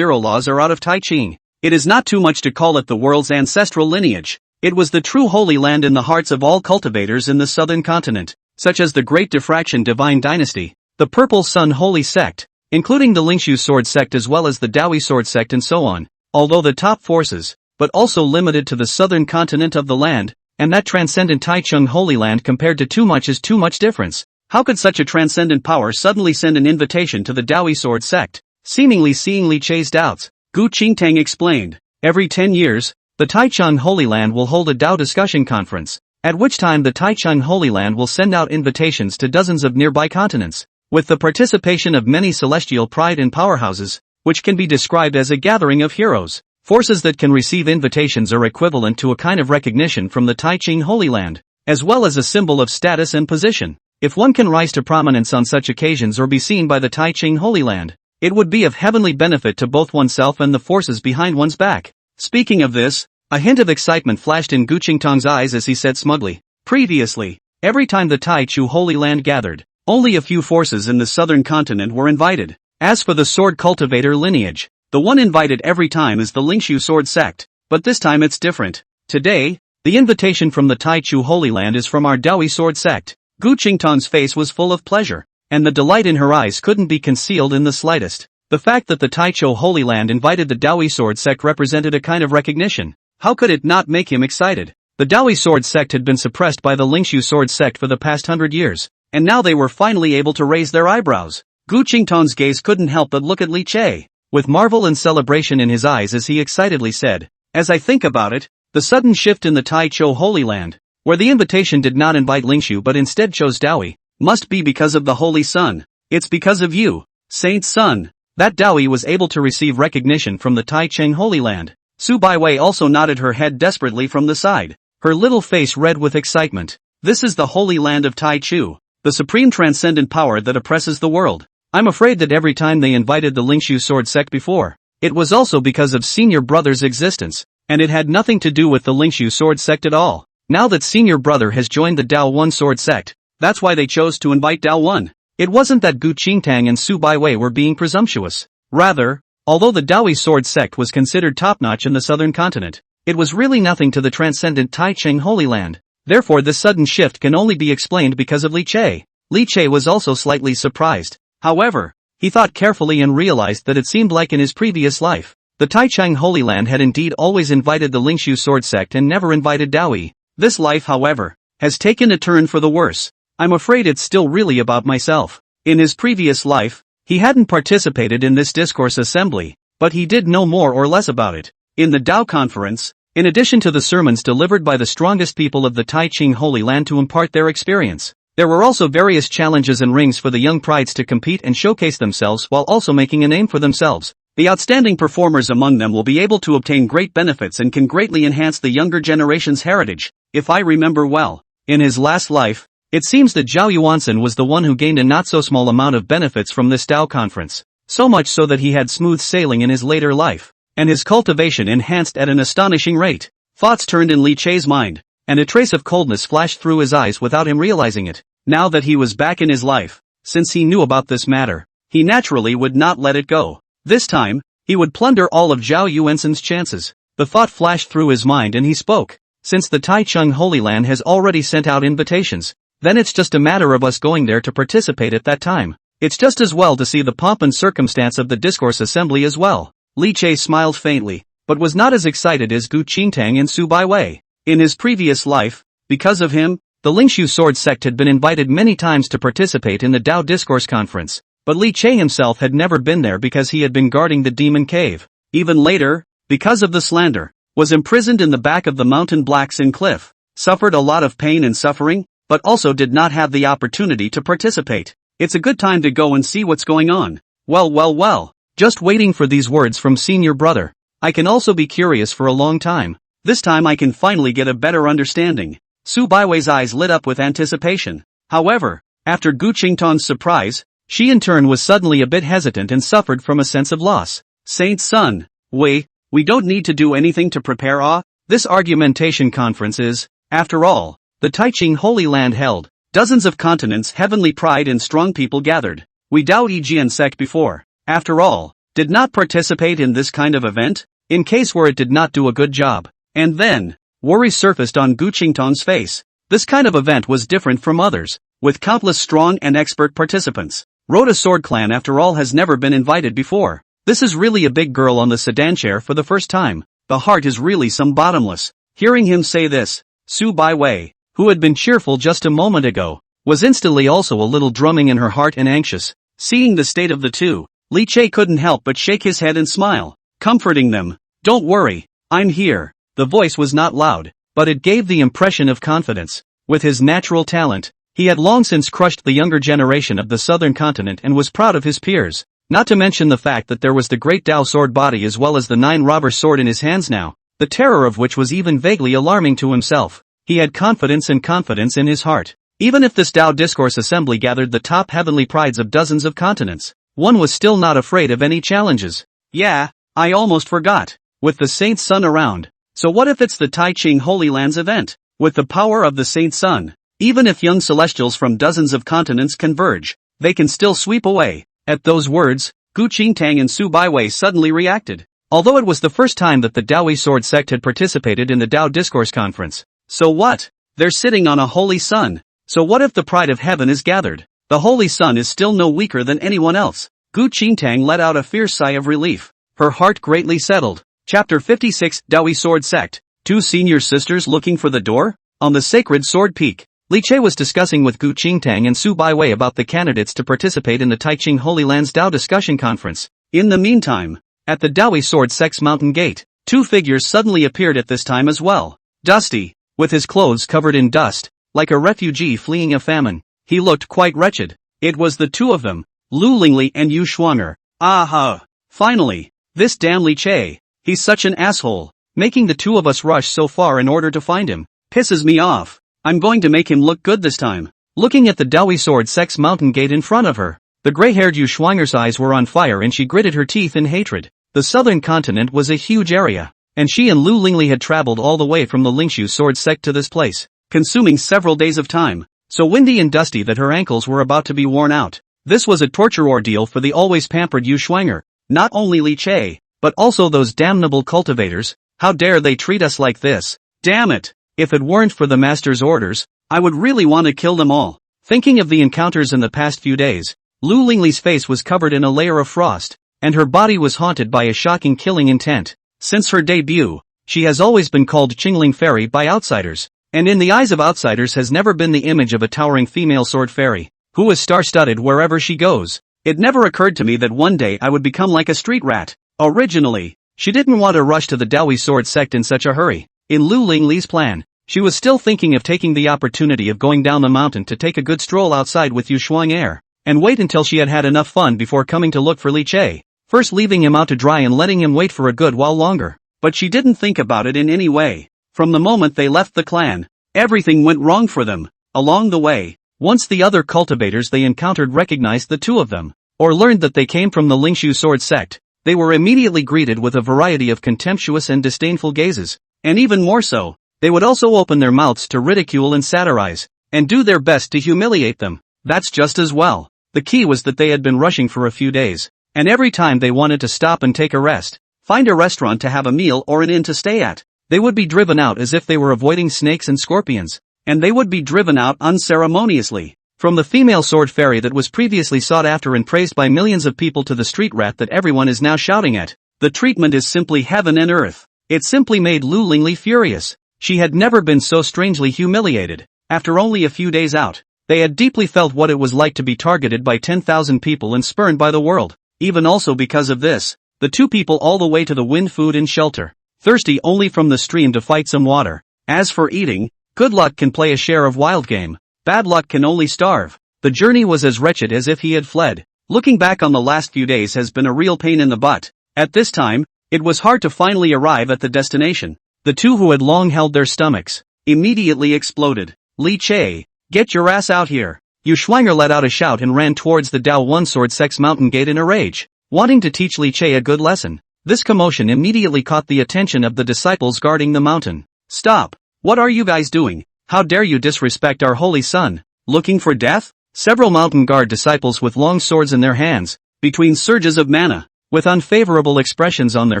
laws are out of Taichung. It is not too much to call it the world's ancestral lineage. It was the true Holy Land in the hearts of all cultivators in the southern continent, such as the Great Diffraction Divine Dynasty, the Purple Sun Holy Sect, including the Lingxu Sword Sect as well as the Dao Yi Sword Sect and so on. Although the top forces, but also limited to the southern continent of the land, and that transcendent Taichung Holy Land compared to too much is too much difference. How could such a transcendent power suddenly send an invitation to the Dao Yi Sword Sect? Seemingly seeing Li Che's doubts, Gu Qingtang explained, every 10 years, the Taichung Holy Land will hold a Dao discussion conference, at which time the Taichung Holy Land will send out invitations to dozens of nearby continents, with the participation of many celestial pride and powerhouses, which can be described as a gathering of heroes. Forces that can receive invitations are equivalent to a kind of recognition from the Taichung Holy Land, as well as a symbol of status and position. If one can rise to prominence on such occasions or be seen by the Taichung Holy Land, it would be of heavenly benefit to both oneself and the forces behind one's back. Speaking of this, a hint of excitement flashed in Gu Qingtang's eyes as he said smugly, previously, every time the Taichu Holy Land gathered, only a few forces in the southern continent were invited. As for the sword cultivator lineage, the one invited every time is the Lingxu Sword Sect, but this time it's different. Today, the invitation from the Taichu Holy Land is from our Dao Yi Sword Sect. Gu Qingtang's face was full of pleasure, and the delight in her eyes couldn't be concealed in the slightest. The fact that the Taichu Holy Land invited the Dao Yi Sword Sect represented a kind of recognition. How could it not make him excited? The Dao Yi Sword Sect had been suppressed by the Lingxu Sword Sect for the past 100 years, and now they were finally able to raise their eyebrows. Gu Qingtang's gaze couldn't help but look at Li Che, with marvel and celebration in his eyes as he excitedly said, as I think about it, the sudden shift in the Taichu Holy Land, where the invitation did not invite Lingxu but instead chose Dao Yi, must be because of the Holy Sun. It's because of you, Saint Sun, that Dao Yi was able to receive recognition from the Taichung Holy Land. Su Baiwei also nodded her head desperately from the side, her little face red with excitement. This is the Holy Land of Taichu, the supreme transcendent power that oppresses the world. I'm afraid that every time they invited the Lingxu Sword Sect before, it was also because of Senior Brother's existence, and it had nothing to do with the Lingxu Sword Sect at all. Now that Senior Brother has joined the Dao One Sword Sect, that's why they chose to invite Dao One. It wasn't that Gu Qingtang and Su Baiwei were being presumptuous. Rather, although the Dao Yi Sword Sect was considered top-notch in the southern continent, it was really nothing to the transcendent Taichung Holy Land. Therefore this sudden shift can only be explained because of Li Che. Li Che was also slightly surprised. However, he thought carefully and realized that it seemed like in his previous life, the Taichung Holy Land had indeed always invited the Lingxu Sword Sect and never invited Dao Yi. This life, however, has taken a turn for the worse. I'm afraid it's still really about myself. In his previous life, he hadn't participated in this discourse assembly, but he did know more or less about it. In the Dao Conference, in addition to the sermons delivered by the strongest people of the Taichung Holy Land to impart their experience, there were also various challenges and rings for the young prides to compete and showcase themselves while also making a name for themselves. The outstanding performers among them will be able to obtain great benefits and can greatly enhance the younger generation's heritage. If I remember well, in his last life, It seems that Zhao Yuansen was the one who gained a not-so-small amount of benefits from this Dao conference, so much so that he had smooth sailing in his later life, and his cultivation enhanced at an astonishing rate. Thoughts turned in Li Che's mind, and a trace of coldness flashed through his eyes without him realizing it. Now that he was back in his life, since he knew about this matter, he naturally would not let it go. This time, he would plunder all of Zhao Yuansen's chances. The thought flashed through his mind and he spoke. Since the Taichung Holy Land has already sent out invitations, then it's just a matter of us going there to participate at that time. It's just as well to see the pomp and circumstance of the discourse assembly as well. Li Che smiled faintly, but was not as excited as Gu Qingtang and Su Baiwei. In his previous life, because of him, the Lingxu sword sect had been invited many times to participate in the Dao Discourse Conference, but Li Che himself had never been there because he had been guarding the demon cave. Even later, because of the slander, was imprisoned in the back of the mountain Blacksin Cliff, suffered a lot of pain and suffering, but also did not have the opportunity to participate. It's a good time to go and see what's going on. Well, just waiting for these words from senior brother. I can also be curious for a long time. This time I can finally get a better understanding. Su Baiwei's eyes lit up with anticipation. However, after Gu Qingtang's surprise, she in turn was suddenly a bit hesitant and suffered from a sense of loss. Saint's son, we don't need to do anything to prepare. This argumentation conference is, after all, the Taichung Holy Land held. Dozens of continents, heavenly pride and strong people gathered. We Dao Yi and Sect before, after all, did not participate in this kind of event, in case where it did not do a good job. And then, worry surfaced on Gu Qingtang's face. This kind of event was different from others, with countless strong and expert participants. Rhoda Sword Clan after all has never been invited before. This is really a big girl on the sedan chair for the first time. The heart is really some bottomless. Hearing him say this, Su Baiwei, who had been cheerful just a moment ago, was instantly also a little drumming in her heart and anxious. Seeing the state of the two, Li Che couldn't help but shake his head and smile, comforting them. Don't worry, I'm here. The voice was not loud, but it gave the impression of confidence. With his natural talent, he had long since crushed the younger generation of the southern continent and was proud of his peers. Not to mention the fact that there was the great Dao sword body as well as the 9-robber sword in his hands now, the terror of which was even vaguely alarming to himself. He had confidence in his heart. Even if this Dao Discourse Assembly gathered the top heavenly prides of dozens of continents, one was still not afraid of any challenges. Yeah, I almost forgot. With the Saint's Sun around. So what if it's the Taichung Holy Land's event? With the power of the Saint's Sun, even if young celestials from dozens of continents converge, they can still sweep away. At those words, Gu Qingtang and Su Baiwei suddenly reacted. Although it was the first time that the Dao Yi sword sect had participated in the Dao Discourse Conference. So what? They're sitting on a holy sun. So what if the pride of heaven is gathered? The holy sun is still no weaker than anyone else. Gu Qingtang let out a fierce sigh of relief. Her heart greatly settled. Chapter 56, Dao Yi Sword Sect. Two senior sisters looking for the door? On the sacred sword peak, Li Che was discussing with Gu Qingtang and Su Baiwei about the candidates to participate in the Taichung Holy Land's Dao Discussion Conference. In the meantime, at the Dao Yi Sword Sect's mountain gate, two figures suddenly appeared at this time as well. Dusty, with his clothes covered in dust, like a refugee fleeing a famine, he looked quite wretched. It was the two of them, Lu Lingli and Yu Shuanger. Aha! Finally! This damn Li Che, he's such an asshole, making the two of us rush so far in order to find him. Pisses me off. I'm going to make him look good this time. Looking at the Dao Yi Sword Sect's mountain gate in front of her, the gray-haired Yu Shuanger's eyes were on fire and she gritted her teeth in hatred. The southern continent was a huge area, and she and Lu Lingli had traveled all the way from the Lingxu sword sect to this place, consuming several days of time, so windy and dusty that her ankles were about to be worn out. This was a torture ordeal for the always pampered Yu Shuanger. Not only Li Che, but also those damnable cultivators. How dare they treat us like this? Damn it! If it weren't for the master's orders, I would really want to kill them all. Thinking of the encounters in the past few days, Lu Lingli's face was covered in a layer of frost, and her body was haunted by a shocking killing intent. Since her debut, she has always been called Qingling Fairy by outsiders, and in the eyes of outsiders has never been the image of a towering female sword fairy, who is star-studded wherever she goes. It never occurred to me that one day I would become like a street rat. Originally, she didn't want to rush to the Dao Yi sword sect in such a hurry. In Lu Lingli's plan, she was still thinking of taking the opportunity of going down the mountain to take a good stroll outside with Yu Shuanger, and wait until she had had enough fun before coming to look for Li Che, first leaving him out to dry and letting him wait for a good while longer. But she didn't think about it in any way. From the moment they left the clan, everything went wrong for them. Along the way, Once the other cultivators they encountered recognized the two of them, or learned that they came from the Lingxu sword sect, they were immediately greeted with a variety of contemptuous and disdainful gazes, and even more so, they would also open their mouths to ridicule and satirize, and do their best to humiliate them. That's just as well. The key was that they had been rushing for a few days, and every time they wanted to stop and take a rest, find a restaurant to have a meal or an inn to stay at, they would be driven out as if they were avoiding snakes and scorpions, and they would be driven out unceremoniously. From the female sword fairy that was previously sought after and praised by millions of people to the street rat that everyone is now shouting at, the treatment is simply heaven and earth. It simply made Lu Lingli furious. She had never been so strangely humiliated. After only a few days out, they had deeply felt what it was like to be targeted by 10,000 people and spurned by the world. Even also because of this, the two people all the way to the wind food and shelter, thirsty only from the stream to fight some water. As for eating, good luck can play a share of wild game. Bad luck can only starve. The journey was as wretched as if he had fled. Looking back on the last few days has been a real pain in the butt. At this time, it was hard to finally arrive at the destination. The two who had long held their stomachs immediately exploded. Li Che, get your ass out here. Yu Schwanger let out a shout and ran towards the Dao One Sword Sect's mountain gate in a rage, wanting to teach Li Che a good lesson. This commotion immediately caught the attention of the disciples guarding the mountain. Stop! What are you guys doing? How dare you disrespect our holy son? Looking for death? Several mountain guard disciples with long swords in their hands, between surges of mana, with unfavorable expressions on their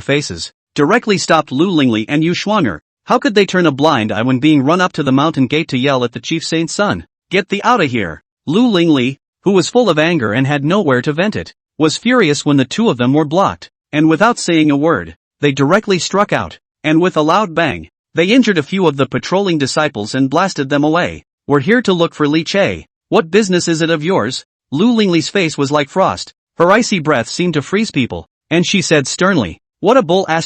faces, directly stopped Lu Lingli and Yu Schwanger. How could they turn a blind eye when being run up to the mountain gate to yell at the chief saint's son? Get thee outta here! Lu Lingli, who was full of anger and had nowhere to vent it, was furious when the two of them were blocked, and without saying a word, they directly struck out, and with a loud bang, they injured a few of the patrolling disciples and blasted them away. We're here to look for Li Che. What business is it of yours? Lu Lingli's face was like frost, her icy breath seemed to freeze people, and she said sternly, what a bull *******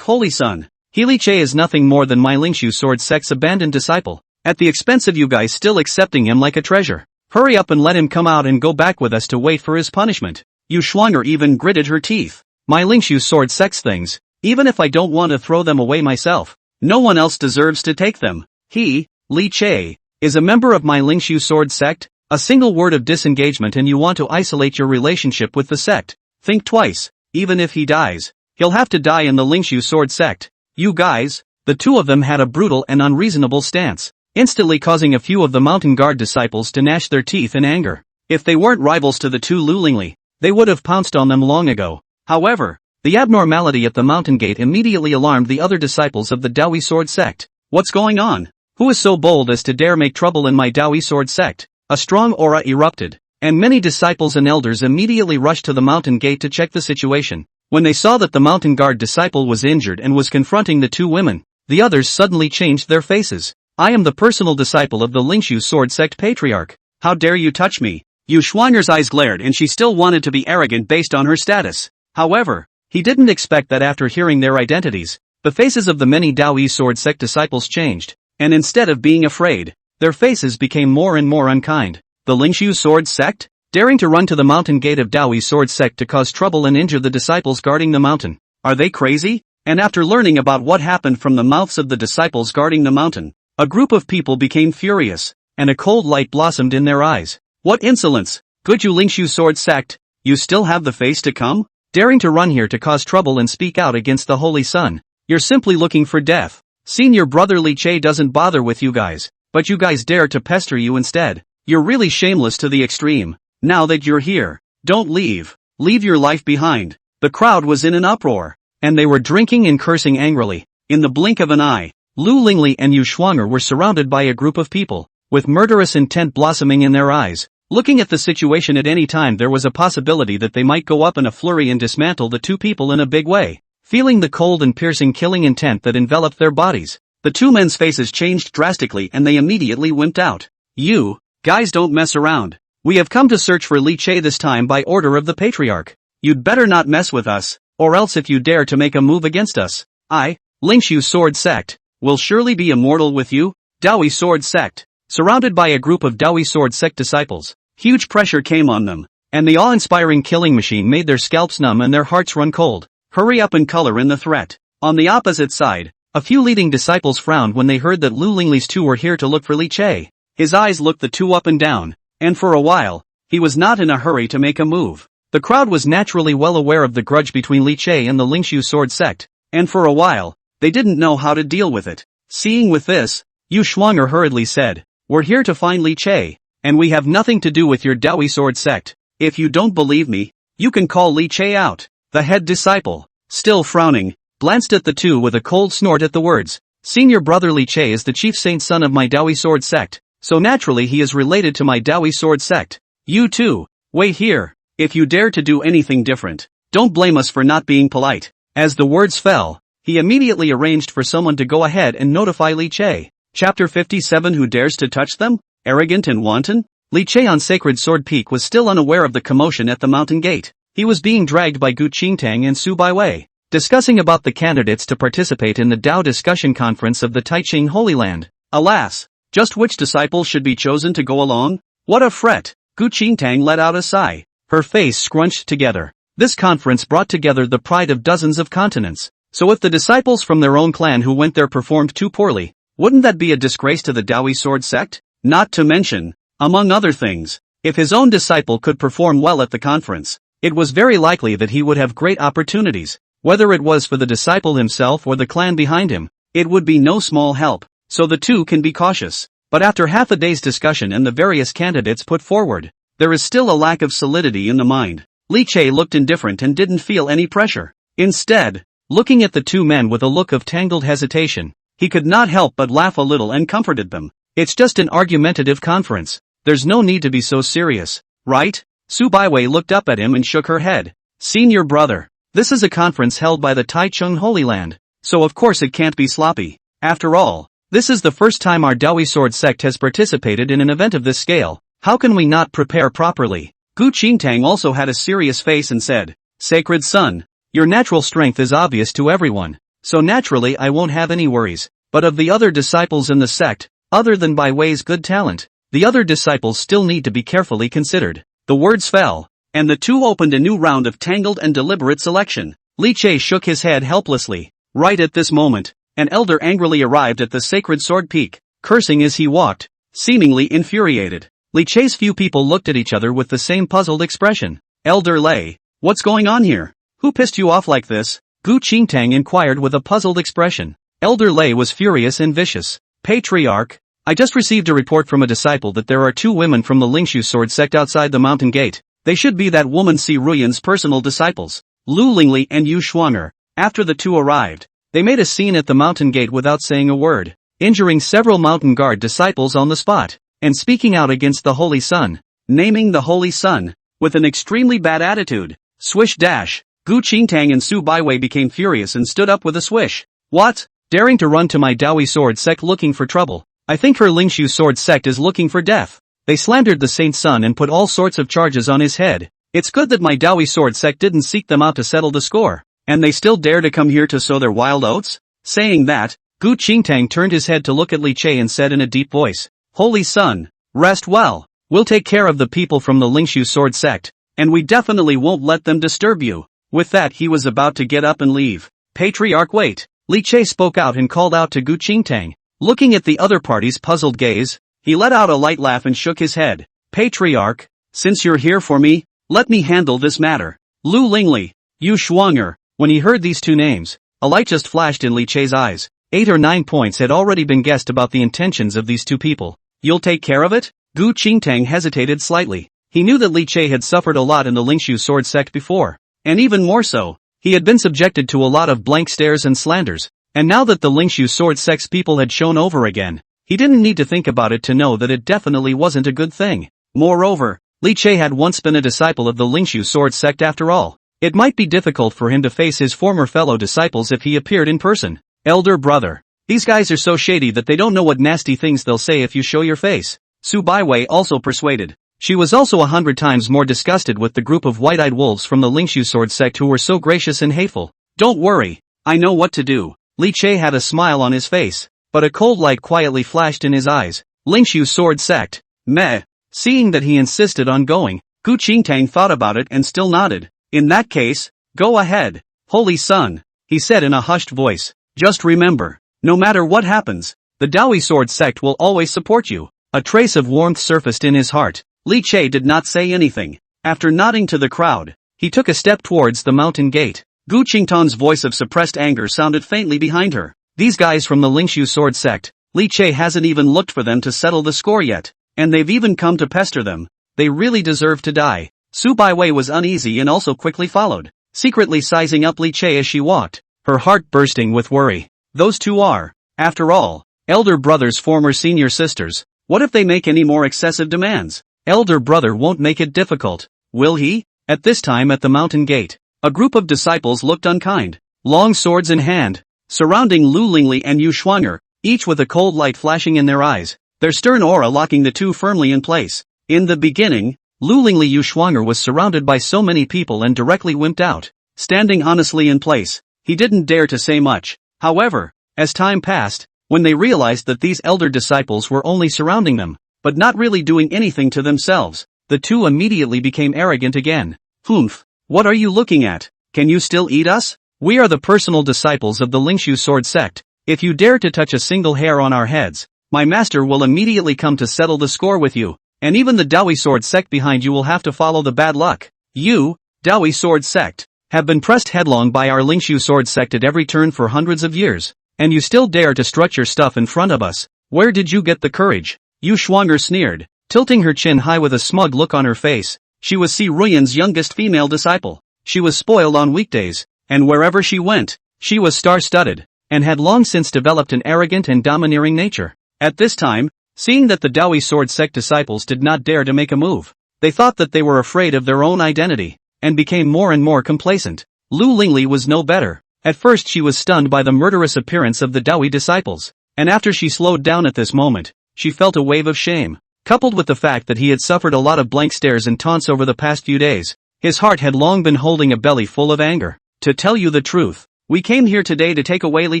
holy son. He Li Che is nothing more than my Lingxu sword sect's abandoned disciple, at the expense of you guys still accepting him like a treasure. Hurry up and let him come out and go back with us to wait for his punishment. Yu Schwanger even gritted her teeth. My Lingxu sword sect's things, even if I don't want to throw them away myself, no one else deserves to take them. He, Li Che, is a member of my Lingxu sword sect. A single word of disengagement and you want to isolate your relationship with the sect. Think twice. Even if he dies, he'll have to die in the Lingxu sword sect. You guys, the two of them had a brutal and unreasonable stance, instantly causing a few of the mountain guard disciples to gnash their teeth in anger. If they weren't rivals to the two Lu Lingli, they would have pounced on them long ago. However, the abnormality at the mountain gate immediately alarmed the other disciples of the Dao Yi sword sect. What's going on? Who is so bold as to dare make trouble in my Dao Yi sword sect? A strong aura erupted, and many disciples and elders immediately rushed to the mountain gate to check the situation. When they saw that the mountain guard disciple was injured and was confronting the two women, the others suddenly changed their faces. I am the personal disciple of the Lingxu sword sect patriarch. How dare you touch me? Yu Schwanger's eyes glared and she still wanted to be arrogant based on her status. However, he didn't expect that after hearing their identities, the faces of the many Dao Yi sword sect disciples changed, and instead of being afraid, their faces became more and more unkind. The Lingxu sword sect? Daring to run to the mountain gate of Dao Yi sword sect to cause trouble and injure the disciples guarding the mountain. Are they crazy? And after learning about what happened from the mouths of the disciples guarding the mountain, a group of people became furious, and a cold light blossomed in their eyes. What insolence! Good you Lingxu sword sect, you still have the face to come? Daring to run here to cause trouble and speak out against the Holy Son. You're simply looking for death. Senior brother Li Che doesn't bother with you guys, but you guys dare to pester you instead. You're really shameless to the extreme. Now that you're here, don't leave. Leave your life behind. The crowd was in an uproar, and they were drinking and cursing angrily. In the blink of an eye, Lu Lingli and Yu Schwanger were surrounded by a group of people, with murderous intent blossoming in their eyes. Looking at the situation at any time there was a possibility that they might go up in a flurry and dismantle the two people in a big way. Feeling the cold and piercing killing intent that enveloped their bodies, the two men's faces changed drastically and they immediately wimped out. You guys don't mess around. We have come to search for Li Che this time by order of the Patriarch. You'd better not mess with us, or else if you dare to make a move against us, I, Lingxu Sword Sect, will surely be immortal with you. Dao Yi Sword Sect. Surrounded by a group of Dao Yi Sword Sect disciples, huge pressure came on them, and the awe-inspiring killing machine made their scalps numb and their hearts run cold. Hurry up and color in the threat. On the opposite side, a few leading disciples frowned when they heard that Lu Lingli's two were here to look for Li Che. His eyes looked the two up and down, and for a while, he was not in a hurry to make a move. The crowd was naturally well aware of the grudge between Li Che and the Lingxu sword sect, and for a while, they didn't know how to deal with it. Seeing with this, Yu Shuang'er hurriedly said, "We're here to find Li Che, and we have nothing to do with your Dao Yi sword sect. If you don't believe me, you can call Li Che out." The head disciple, still frowning, glanced at the two with a cold snort at the words. "Senior brother Li Che is the chief saint son of my Dao Yi sword sect, so naturally he is related to my Dao Yi sword sect. You too, wait here. If you dare to do anything different, don't blame us for not being polite." As the words fell, he immediately arranged for someone to go ahead and notify Li Che. Chapter 57. Who dares to touch them? Arrogant and wanton? Li Che on Sacred Sword Peak was still unaware of the commotion at the mountain gate. He was being dragged by Gu Qingtang and Su Baiwei, discussing about the candidates to participate in the Dao discussion conference of the Taiching Holy Land. Alas, just which disciples should be chosen to go along? What a fret! Gu Qingtang let out a sigh, her face scrunched together. This conference brought together the pride of dozens of continents. So if the disciples from their own clan who went there performed too poorly, wouldn't that be a disgrace to the Dao Yi sword sect? Not to mention, among other things, if his own disciple could perform well at the conference, it was very likely that he would have great opportunities. Whether it was for the disciple himself or the clan behind him, it would be no small help, so the two can be cautious. But after half a day's discussion and the various candidates put forward, there is still a lack of solidity in the mind. Li Che looked indifferent and didn't feel any pressure. Instead, looking at the two men with a look of tangled hesitation, he could not help but laugh a little and comforted them. It's just an argumentative conference. There's no need to be so serious, right? Su Baiwei looked up at him and shook her head. Senior brother, this is a conference held by the Taichung Holy Land, so of course it can't be sloppy. After all, this is the first time our Dao Yi sword sect has participated in an event of this scale. How can we not prepare properly? Gu Qingtang also had a serious face and said, Sacred son, your natural strength is obvious to everyone, so naturally I won't have any worries. But of the other disciples in the sect, other than Baiwei's good talent, the other disciples still need to be carefully considered. The words fell, and the two opened a new round of tangled and deliberate selection. Li Che shook his head helplessly. Right at this moment, an elder angrily arrived at the Sacred Sword Peak, cursing as he walked, seemingly infuriated. Li Che's few people looked at each other with the same puzzled expression. Elder Lei, what's going on here? Who pissed you off like this? Gu Qingtang inquired with a puzzled expression. Elder Lei was furious and vicious. Patriarch, I just received a report from a disciple that there are two women from the Lingxu sword sect outside the mountain gate. They should be that woman Si Ruyan's personal disciples, Lu Lingli and Yu Shuang'er. After the two arrived, they made a scene at the mountain gate without saying a word, injuring several mountain guard disciples on the spot, and speaking out against the Holy Sun, naming the Holy Sun, with an extremely bad attitude. Swish dash, Gu Qingtang and Su Baiwei became furious and stood up with a swish. What? Daring to run to my Dao Yi sword sect looking for trouble? I think her Lingxu sword sect is looking for death. They slandered the saint's son and put all sorts of charges on his head. It's good that my Dao Yi sword sect didn't seek them out to settle the score, and they still dare to come here to sow their wild oats? Saying that, Gu Qingtang turned his head to look at Li Che and said in a deep voice, Holy Son, rest well. We'll take care of the people from the Lingxu sword sect, and we definitely won't let them disturb you. With that he was about to get up and leave. Patriarch wait. Li Che spoke out and called out to Gu Qingtang. Looking at the other party's puzzled gaze, he let out a light laugh and shook his head. Patriarch, since you're here for me, let me handle this matter. Lu Lingli, Yu Shuang'er. When he heard these two names, a light just flashed in Li Che's eyes. 8 or 9 points had already been guessed about the intentions of these two people. You'll take care of it? Gu Qingtang hesitated slightly. He knew that Li Che had suffered a lot in the Lingxu sword sect before, and even more so, he had been subjected to a lot of blank stares and slanders, and now that the Lingxu sword sect's people had shown over again, he didn't need to think about it to know that it definitely wasn't a good thing. Moreover, Li Che had once been a disciple of the Lingxu sword sect after all. It might be difficult for him to face his former fellow disciples if he appeared in person. Elder brother, these guys are so shady that they don't know what nasty things they'll say if you show your face. Su Baiwei also persuaded. She was also 100 times more disgusted with the group of white-eyed wolves from the Lingxu sword sect who were so gracious and hateful. Don't worry, I know what to do. Li Che had a smile on his face, but a cold light quietly flashed in his eyes. Lingxu sword sect, meh. Seeing that he insisted on going, Gu Qingtang thought about it and still nodded. In that case, go ahead. Holy Son, he said in a hushed voice. Just remember, no matter what happens, the Dao Yi sword sect will always support you. A trace of warmth surfaced in his heart. Li Che did not say anything. After nodding to the crowd, he took a step towards the mountain gate. Gu Qingtan's voice of suppressed anger sounded faintly behind her. These guys from the Lingxu sword sect, Li Che hasn't even looked for them to settle the score yet, and they've even come to pester them. They really deserve to die. Su Baiwei was uneasy and also quickly followed, secretly sizing up Li Che as she walked, her heart bursting with worry. Those two are, after all, elder brother's former senior sisters. What if they make any more excessive demands? Elder brother won't make it difficult, will he? At this time at the mountain gate, a group of disciples looked unkind, long swords in hand, surrounding Lu Lingli and Yu Shuang'er, each with a cold light flashing in their eyes, their stern aura locking the two firmly in place. In the beginning, Lu Lingli Yu Shuang'er was surrounded by so many people and directly wimped out, standing honestly in place. He didn't dare to say much. However, as time passed, when they realized that these elder disciples were only surrounding them, but not really doing anything to themselves, the two immediately became arrogant again. Humph, what are you looking at? Can you still eat us? We are the personal disciples of the Lingxu sword sect. If you dare to touch a single hair on our heads, my master will immediately come to settle the score with you, and even the Dao Yi sword sect behind you will have to follow the bad luck. You, Dao Yi sword sect, have been pressed headlong by our Lingxu sword sect at every turn for hundreds of years, and you still dare to strut your stuff in front of us. Where did you get the courage? Yu Shuang'er sneered, tilting her chin high with a smug look on her face. She was Si Ruyan's youngest female disciple. She was spoiled on weekdays, and wherever she went, she was star-studded, and had long since developed an arrogant and domineering nature. At this time, seeing that the Dao Yi sword sect disciples did not dare to make a move, they thought that they were afraid of their own identity, and became more and more complacent. Lu Lingli was no better. At first she was stunned by the murderous appearance of the Dao Yi disciples, and after she slowed down at this moment, she felt a wave of shame. Coupled with the fact that he had suffered a lot of blank stares and taunts over the past few days, his heart had long been holding a belly full of anger. To tell you the truth, we came here today to take away Li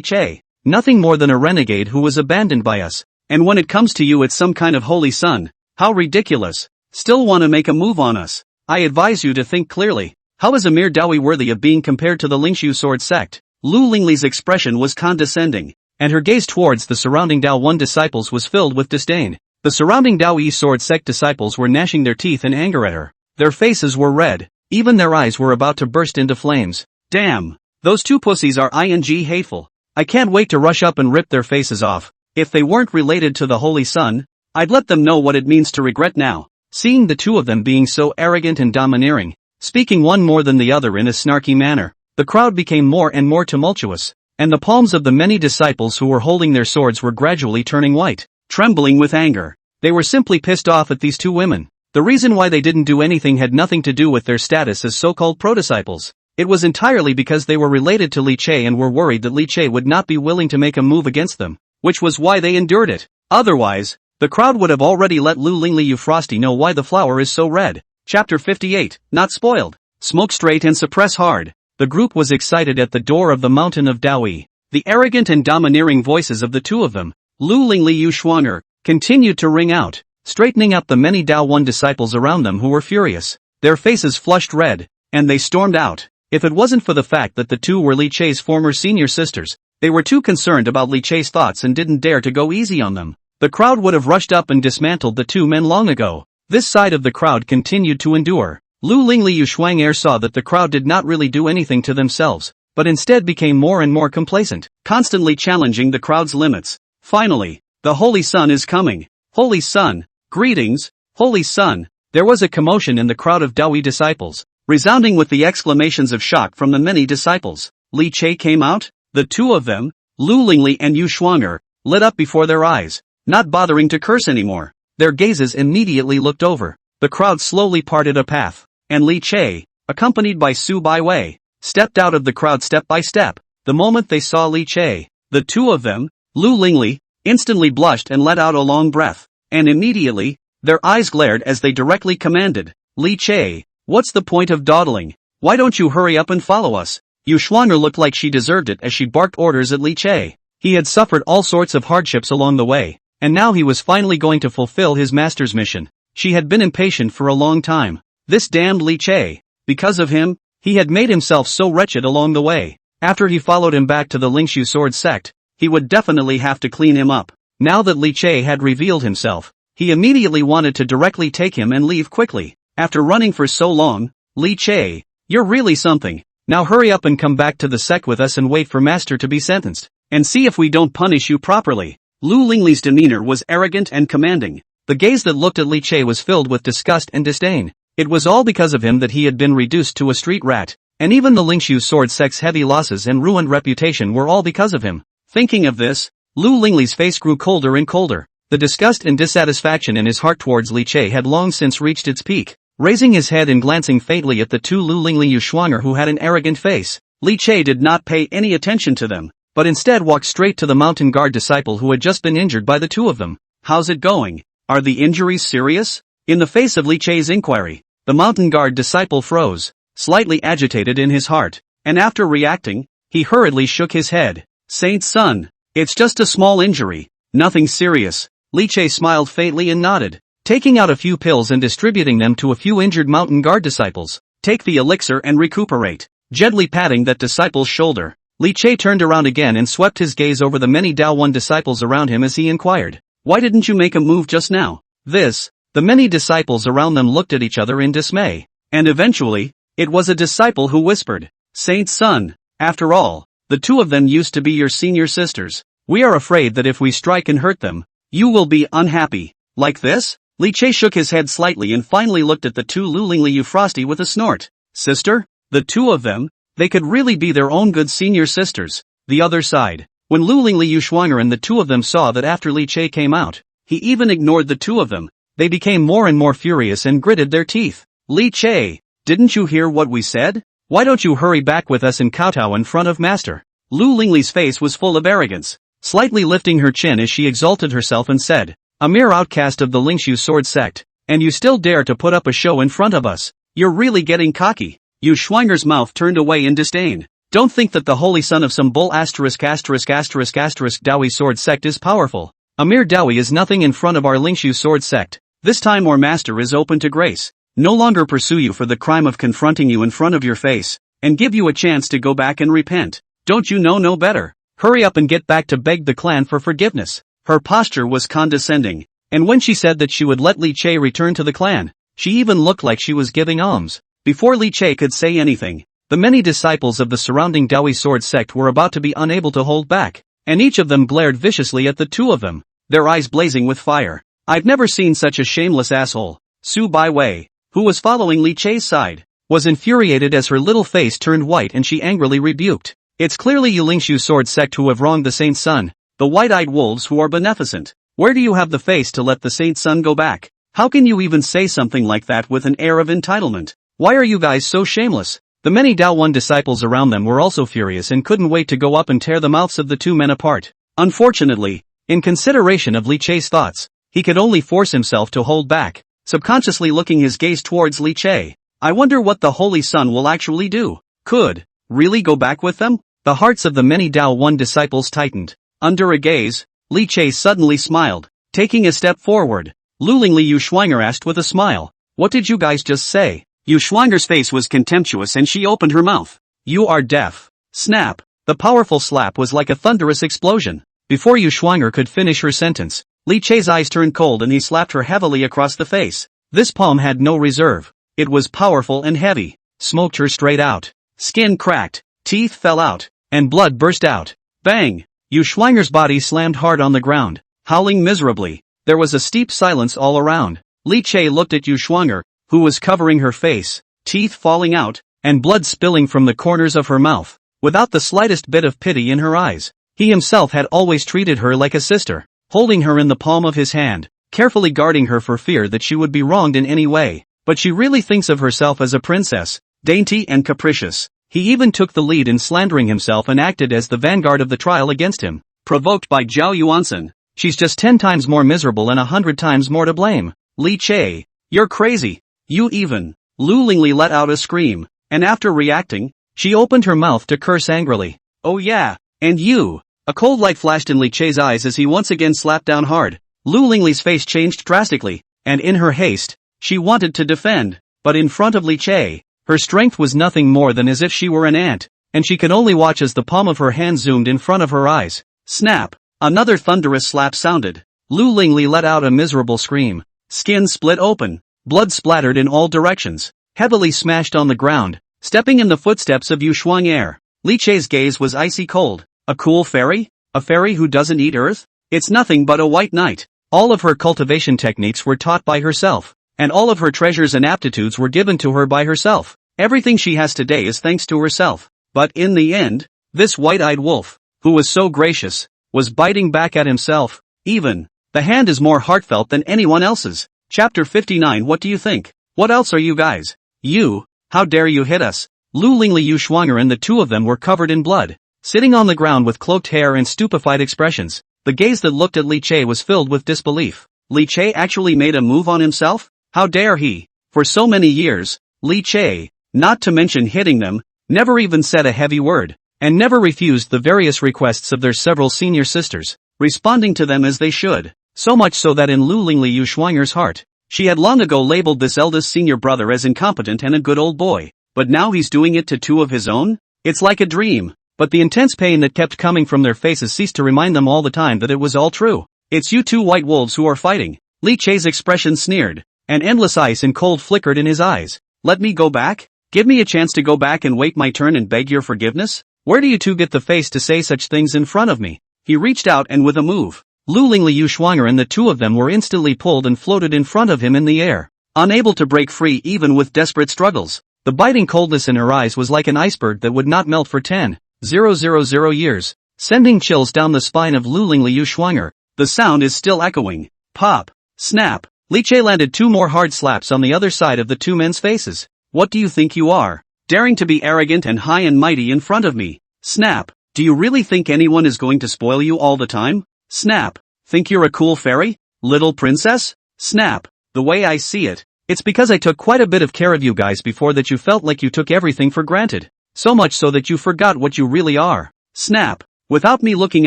Che, nothing more than a renegade who was abandoned by us, and when it comes to you it's some kind of holy son. How ridiculous. Still want to make a move on us? I advise you to think clearly. How is a mere Dao Yi worthy of being compared to the Lingxu sword sect? Lu Lingli's expression was condescending, and her gaze towards the surrounding Dao One disciples was filled with disdain. The surrounding Dao Yi sword sect disciples were gnashing their teeth in anger at her. Their faces were red, even their eyes were about to burst into flames. Damn! Those two pussies are hateful. I can't wait to rush up and rip their faces off. If they weren't related to the Holy Son, I'd let them know what it means to regret now. Seeing the two of them being so arrogant and domineering, speaking one more than the other in a snarky manner, the crowd became more and more tumultuous, and the palms of the many disciples who were holding their swords were gradually turning white. Trembling with anger, they were simply pissed off at these two women. The reason why they didn't do anything had nothing to do with their status as so-called pro-disciples. It was entirely because they were related to Li Che and were worried that Li Che would not be willing to make a move against them, which was why they endured it. Otherwise, the crowd would have already let Lu Lingli Yu Frosty know why the flower is so red. Chapter 58, Not Spoiled. Smoke straight and suppress hard. The group was excited at the door of the mountain of Dao Yi. The arrogant and domineering voices of the two of them, Lu Lingli Yu Shuang'er, continued to ring out, straightening up the many Dao One disciples around them who were furious. Their faces flushed red, and they stormed out. If it wasn't for the fact that the two were Li Che's former senior sisters, they were too concerned about Li Che's thoughts and didn't dare to go easy on them. The crowd would have rushed up and dismantled the two men long ago. This side of the crowd continued to endure. Lu Lingli Yu Shuang'er saw that the crowd did not really do anything to themselves, but instead became more and more complacent, constantly challenging the crowd's limits. Finally, the Holy Son is coming. Holy Son, greetings, Holy Son. There was a commotion in the crowd of Dao Yi disciples, resounding with the exclamations of shock from the many disciples. Li Che came out? The two of them, Lu Lingli and Yu Shuang'er, lit up before their eyes, not bothering to curse anymore. Their gazes immediately looked over. The crowd slowly parted a path, and Li Che, accompanied by Su Baiwei, stepped out of the crowd step by step. The moment they saw Li Che, the two of them, Lu Lingli, instantly blushed and let out a long breath, and immediately, their eyes glared as they directly commanded, Li Che, what's the point of dawdling? Why don't you hurry up and follow us? Yu Shuang'er looked like she deserved it as she barked orders at Li Che. He had suffered all sorts of hardships along the way, and now he was finally going to fulfill his master's mission. She had been impatient for a long time. This damned Li Che. Because of him, he had made himself so wretched along the way. After he followed him back to the Lingxu sword sect, he would definitely have to clean him up. Now that Li Che had revealed himself, He immediately wanted to directly take him and leave quickly. After running for so long, Li Che, you're really something. Now hurry up and come back to the sect with us and wait for master to be sentenced. And see if we don't punish you properly. Lu Lingli's demeanor was arrogant and commanding. The gaze that looked at Li Che was filled with disgust and disdain. It was all because of him that he had been reduced to a street rat, and even the Lingxu sword sect's heavy losses and ruined reputation were all because of him. Thinking of this, Lu Lingli's face grew colder and colder. The disgust and dissatisfaction in his heart towards Li Che had long since reached its peak. Raising his head and glancing faintly at the two Lu Lingli Yuxuanger who had an arrogant face, Li Che did not pay any attention to them, but instead walked straight to the mountain guard disciple who had just been injured by the two of them. How's it going? Are the injuries serious? In the face of Li Che's inquiry, the mountain guard disciple froze, slightly agitated in his heart, and after reacting, he hurriedly shook his head. Saint's son, it's just a small injury, nothing serious. Li Che smiled faintly and nodded, taking out a few pills and distributing them to a few injured mountain guard disciples. Take the elixir and recuperate. Gently patting that disciple's shoulder, Li Che turned around again and swept his gaze over the many Dao Yuan disciples around him as he inquired, why didn't you make a move just now? The many disciples around them looked at each other in dismay, and eventually, it was a disciple who whispered, Saint's son, after all, the two of them used to be your senior sisters. We are afraid that if we strike and hurt them, you will be unhappy. Like this? Li Che shook his head slightly and finally looked at the two Lu Lingli Yu Frosty with a snort. Sister? The two of them? They could really be their own good senior sisters. The other side. When Lu Lingli Yuxuanger and the two of them saw that after Li Che came out, he even ignored the two of them, they became more and more furious and gritted their teeth. Li Che, didn't you hear what we said? Why don't you hurry back with us and kowtow in front of master? Lu Lingli's face was full of arrogance, slightly lifting her chin as she exalted herself and said, a mere outcast of the Lingxu sword sect, and you still dare to put up a show in front of us. You're really getting cocky. Yu Shuanger's mouth turned away in disdain. Don't think that the holy son of some bull ****** Dao Yi sword sect is powerful. A mere Dao Yi is nothing in front of our Lingxu sword sect. This time our master is open to grace. No longer pursue you for the crime of confronting you in front of your face, and give you a chance to go back and repent. Don't you know no better? Hurry up and get back to beg the clan for forgiveness. Her posture was condescending, and when she said that she would let Li Che return to the clan, she even looked like she was giving alms. Before Li Che could say anything, the many disciples of the surrounding Dao Yi sword sect were about to be unable to hold back, and each of them glared viciously at the two of them, their eyes blazing with fire. I've never seen such a shameless asshole. Su Baiwei, who was following Li Che's side, was infuriated as her little face turned white and she angrily rebuked. It's clearly you Lingxu sword sect who have wronged the saint's son, the white-eyed wolves who are beneficent. Where do you have the face to let the saint's son go back? How can you even say something like that with an air of entitlement? Why are you guys so shameless? The many Dao Yuan disciples around them were also furious and couldn't wait to go up and tear the mouths of the two men apart. Unfortunately, in consideration of Li Che's thoughts, he could only force himself to hold back, subconsciously looking his gaze towards Li Che. I wonder what the Holy Son will actually do. Could really go back with them? The hearts of the many Dao Yuan disciples tightened. Under a gaze, Li Che suddenly smiled. Taking a step forward, Lu Lingli Yu Shuanger asked with a smile, what did you guys just say? Yu Shuanger's face was contemptuous and she opened her mouth. You are deaf. Snap. The powerful slap was like a thunderous explosion. Before Yu Shuanger could finish her sentence, Li Che's eyes turned cold and he slapped her heavily across the face. This palm had no reserve. It was powerful and heavy. Smoked her straight out. Skin cracked, teeth fell out, and blood burst out. Bang! Yu Shuanger's body slammed hard on the ground, howling miserably. There was a steep silence all around. Li Che looked at Yu Shuanger, who was covering her face, teeth falling out, and blood spilling from the corners of her mouth, without the slightest bit of pity in her eyes. He himself had always treated her like a sister, holding her in the palm of his hand, carefully guarding her for fear that she would be wronged in any way. But she really thinks of herself as a princess, dainty and capricious. He even took the lead in slandering himself and acted as the vanguard of the trial against him. Provoked by Zhao Yuansen, she's just 10 times more miserable and 100 times more to blame. Li Che, you're crazy. You even. Lu Lingli let out a scream, and after reacting, she opened her mouth to curse angrily. Oh yeah, and you. A cold light flashed in Li Che's eyes as he once again slapped down hard. Lu Lingli's face changed drastically, and in her haste, she wanted to defend, but in front of Li Che, her strength was nothing more than as if she were an ant, and she could only watch as the palm of her hand zoomed in front of her eyes. Snap! Another thunderous slap sounded. Lu Lingli let out a miserable scream. Skin split open. Blood splattered in all directions. Heavily smashed on the ground, stepping in the footsteps of Yu Shuang'er. Li Chei's gaze was icy cold. A cool fairy? A fairy who doesn't eat earth? It's nothing but a white knight. All of her cultivation techniques were taught by herself, and all of her treasures and aptitudes were given to her by herself. Everything she has today is thanks to herself. But in the end, this white-eyed wolf, who was so gracious, was biting back at himself. Even, the hand is more heartfelt than anyone else's. Chapter 59. What do you think? What else are you guys? You, how dare you hit us? Lu Lingli, Yu Shuang'er and the two of them were covered in blood, sitting on the ground with cloaked hair and stupefied expressions. The gaze that looked at Li Chei was filled with disbelief. Li Chei actually made a move on himself? How dare he? For so many years, Li Chei, not to mention hitting them, never even said a heavy word, and never refused the various requests of their several senior sisters, responding to them as they should, so much so that in Lu Lingli Yu Shuang'er's heart, she had long ago labeled this eldest senior brother as incompetent and a good old boy, but now he's doing it to two of his own? It's like a dream. But the intense pain that kept coming from their faces ceased to remind them all the time that it was all true. It's you two white wolves who are fighting. Li Chei's expression sneered, and endless ice and cold flickered in his eyes. Let me go back? Give me a chance to go back and wait my turn and beg your forgiveness? Where do you two get the face to say such things in front of me? He reached out and with a move, Lu Lingli, Yu Shuang'er and the two of them were instantly pulled and floated in front of him in the air, unable to break free even with desperate struggles. The biting coldness in her eyes was like an iceberg that would not melt for 10,000 years, sending chills down the spine of Lu Lingli Yu Shuang'er. The sound is still echoing. Pop. Snap. Li Chei landed two more hard slaps on the other side of the two men's faces. What do you think you are? Daring to be arrogant and high and mighty in front of me. Snap. Do you really think anyone is going to spoil you all the time? Snap. Think you're a cool fairy? Little princess? Snap. The way I see it, it's because I took quite a bit of care of you guys before that you felt like you took everything for granted. So much so that you forgot what you really are. Snap. Without me looking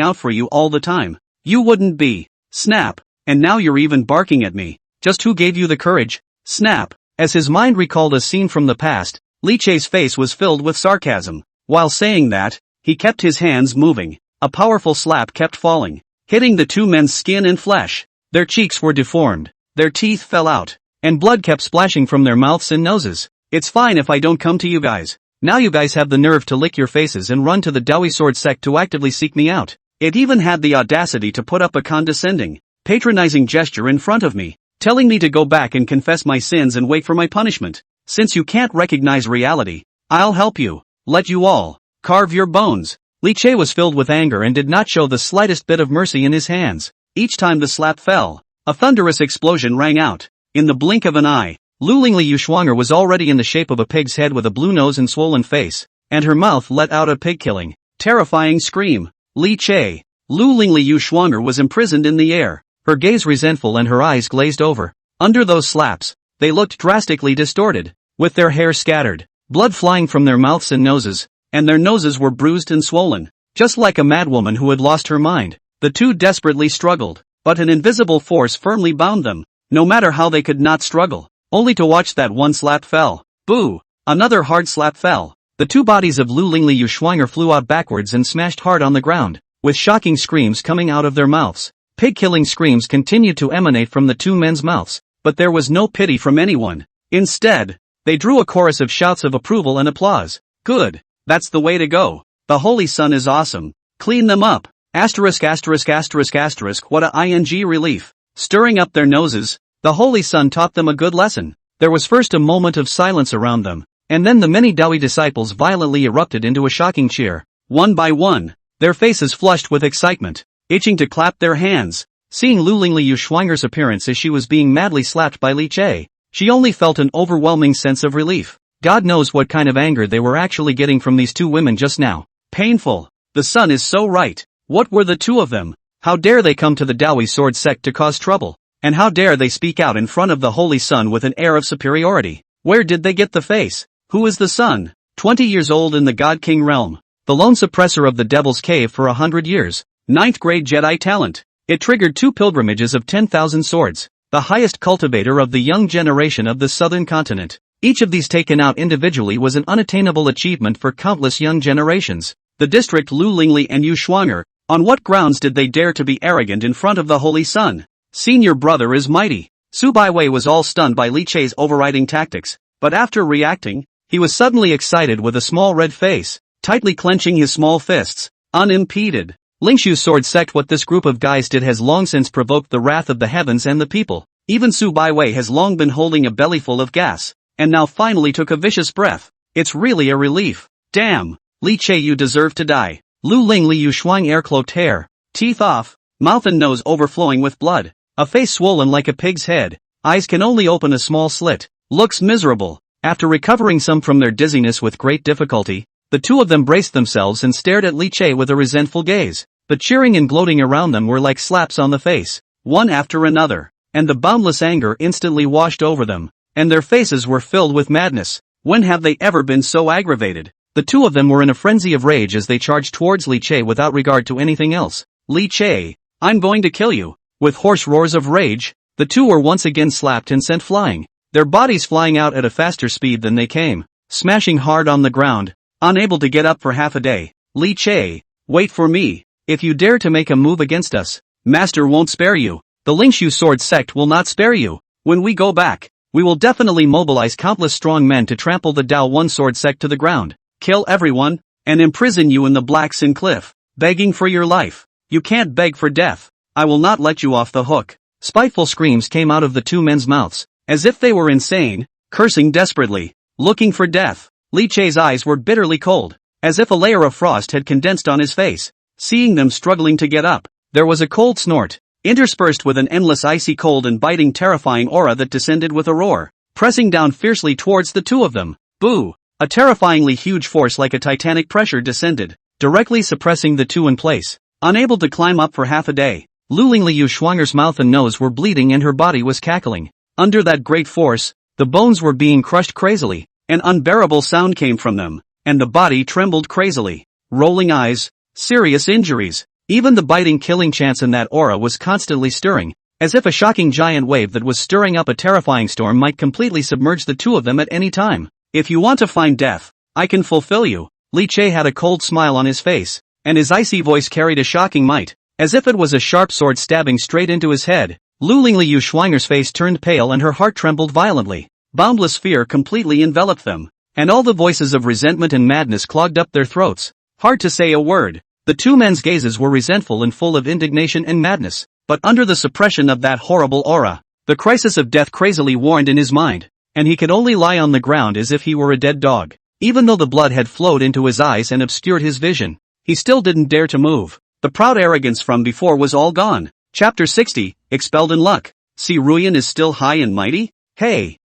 out for you all the time, you wouldn't be. Snap. And now you're even barking at me. Just who gave you the courage? Snap. As his mind recalled a scene from the past, Li Chei's face was filled with sarcasm. While saying that, he kept his hands moving. A powerful slap kept falling, hitting the two men's skin and flesh. Their cheeks were deformed, their teeth fell out, and blood kept splashing from their mouths and noses. It's fine if I don't come to you guys. Now you guys have the nerve to lick your faces and run to the Dao Yi sword sect to actively seek me out. It even had the audacity to put up a condescending, patronizing gesture in front of me, telling me to go back and confess my sins and wait for my punishment. Since you can't recognize reality, I'll help you. Let you all carve your bones. Li Chei was filled with anger and did not show the slightest bit of mercy in his hands. Each time the slap fell, a thunderous explosion rang out. In the blink of an eye, Lu Lingli Yu Shuang'er was already in the shape of a pig's head with a blue nose and swollen face, and her mouth let out a pig-killing, terrifying scream. Li Chei. Lu Lingli Yu Shuang'er was imprisoned in the air, her gaze resentful and her eyes glazed over. Under those slaps, they looked drastically distorted, with their hair scattered, blood flying from their mouths and noses, and their noses were bruised and swollen, just like a madwoman who had lost her mind. The two desperately struggled, but an invisible force firmly bound them, no matter how they could not struggle. Only to watch that one slap fell. Boo! Another hard slap fell. The two bodies of Lu Lingli Yu Shuang'er flew out backwards and smashed hard on the ground, with shocking screams coming out of their mouths. Pig-killing screams continued to emanate from the two men's mouths, but there was no pity from anyone. Instead, they drew a chorus of shouts of approval and applause. Good. That's the way to go. The Holy Sun is awesome. Clean them up. What a ing relief. Stirring up their noses, the Holy Sun taught them a good lesson. There was first a moment of silence around them, and then the many Dao Yi disciples violently erupted into a shocking cheer. One by one, their faces flushed with excitement, itching to clap their hands. Seeing Lu Lingli Yu Shuang'er's appearance as she was being madly slapped by Li Chei, she only felt an overwhelming sense of relief. God knows what kind of anger they were actually getting from these two women just now. Painful. The sun is so right. What were the two of them? How dare they come to the Dao Yi sword sect to cause trouble? And how dare they speak out in front of the Holy Sun with an air of superiority? Where did they get the face? Who is the Sun? 20 years old in the God King realm. The lone suppressor of the Devil's Cave for 100 years. 9th grade Jedi talent. It triggered 2 pilgrimages of 10,000 swords. The highest cultivator of the young generation of the southern continent. Each of these taken out individually was an unattainable achievement for countless young generations. The district Lu Lingli and Yu Shuang'er. On what grounds did they dare to be arrogant in front of the Holy Sun? Senior brother is mighty. Su Baiwei was all stunned by Li Chei's overriding tactics, but after reacting, he was suddenly excited with a small red face, tightly clenching his small fists, unimpeded. Lingxu's sword sect. What this group of guys did has long since provoked the wrath of the heavens and the people. Even Su Baiwei has long been holding a bellyful of gas, and now finally took a vicious breath. It's really a relief. Damn! Li Chei, you deserve to die. Lu Ling Li Yu Shuang air cloaked hair, teeth off, mouth and nose overflowing with blood, a face swollen like a pig's head, eyes can only open a small slit, looks miserable. After recovering some from their dizziness with great difficulty, the two of them braced themselves and stared at Li Chei with a resentful gaze. The cheering and gloating around them were like slaps on the face, one after another, and the boundless anger instantly washed over them, and their faces were filled with madness. When have they ever been so aggravated? The two of them were in a frenzy of rage as they charged towards Li Chei without regard to anything else. Li Chei, I'm going to kill you. With hoarse roars of rage, the two were once again slapped and sent flying, their bodies flying out at a faster speed than they came, smashing hard on the ground, unable to get up for half a day. Li Chei, wait for me. If you dare to make a move against us, Master won't spare you. The Lingxu sword sect will not spare you. When we go back, we will definitely mobilize countless strong men to trample the Dao One sword sect to the ground, kill everyone, and imprison you in the Black Sin Cliff, begging for your life. You can't beg for death. I will not let you off the hook. Spiteful screams came out of the two men's mouths, as if they were insane, cursing desperately, looking for death. Li Chei's eyes were bitterly cold, as if a layer of frost had condensed on his face. Seeing them struggling to get up, there was a cold snort, interspersed with an endless icy cold and biting terrifying aura that descended with a roar, pressing down fiercely towards the two of them. Boo! A terrifyingly huge force like a titanic pressure descended, directly suppressing the two in place. Unable to climb up for half a day, Lu Lingliu Schwanger's mouth and nose were bleeding and her body was cackling. Under that great force, the bones were being crushed crazily, an unbearable sound came from them, and the body trembled crazily. Rolling eyes, serious injuries. Even the biting killing chance in that aura was constantly stirring, as if a shocking giant wave that was stirring up a terrifying storm might completely submerge the two of them at any time. If you want to find death, I can fulfill you. Li Chei had a cold smile on his face, and his icy voice carried a shocking might, as if it was a sharp sword stabbing straight into his head. Lu Lingliu Schwanger's face turned pale and her heart trembled violently. Boundless fear completely enveloped them, and all the voices of resentment and madness clogged up their throats. Hard to say a word. The two men's gazes were resentful and full of indignation and madness, but under the suppression of that horrible aura, the crisis of death crazily warned in his mind, and he could only lie on the ground as if he were a dead dog. Even though the blood had flowed into his eyes and obscured his vision, he still didn't dare to move. The proud arrogance from before was all gone. Chapter 60, Expelled in Luck. See, Ruyan is still high and mighty? Hey,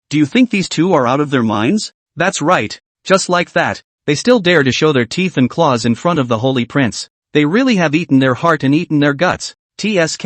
do you think these two are out of their minds? That's right, just like that. They still dare to show their teeth and claws in front of the Holy Prince. They really have eaten their heart and eaten their guts. TSK,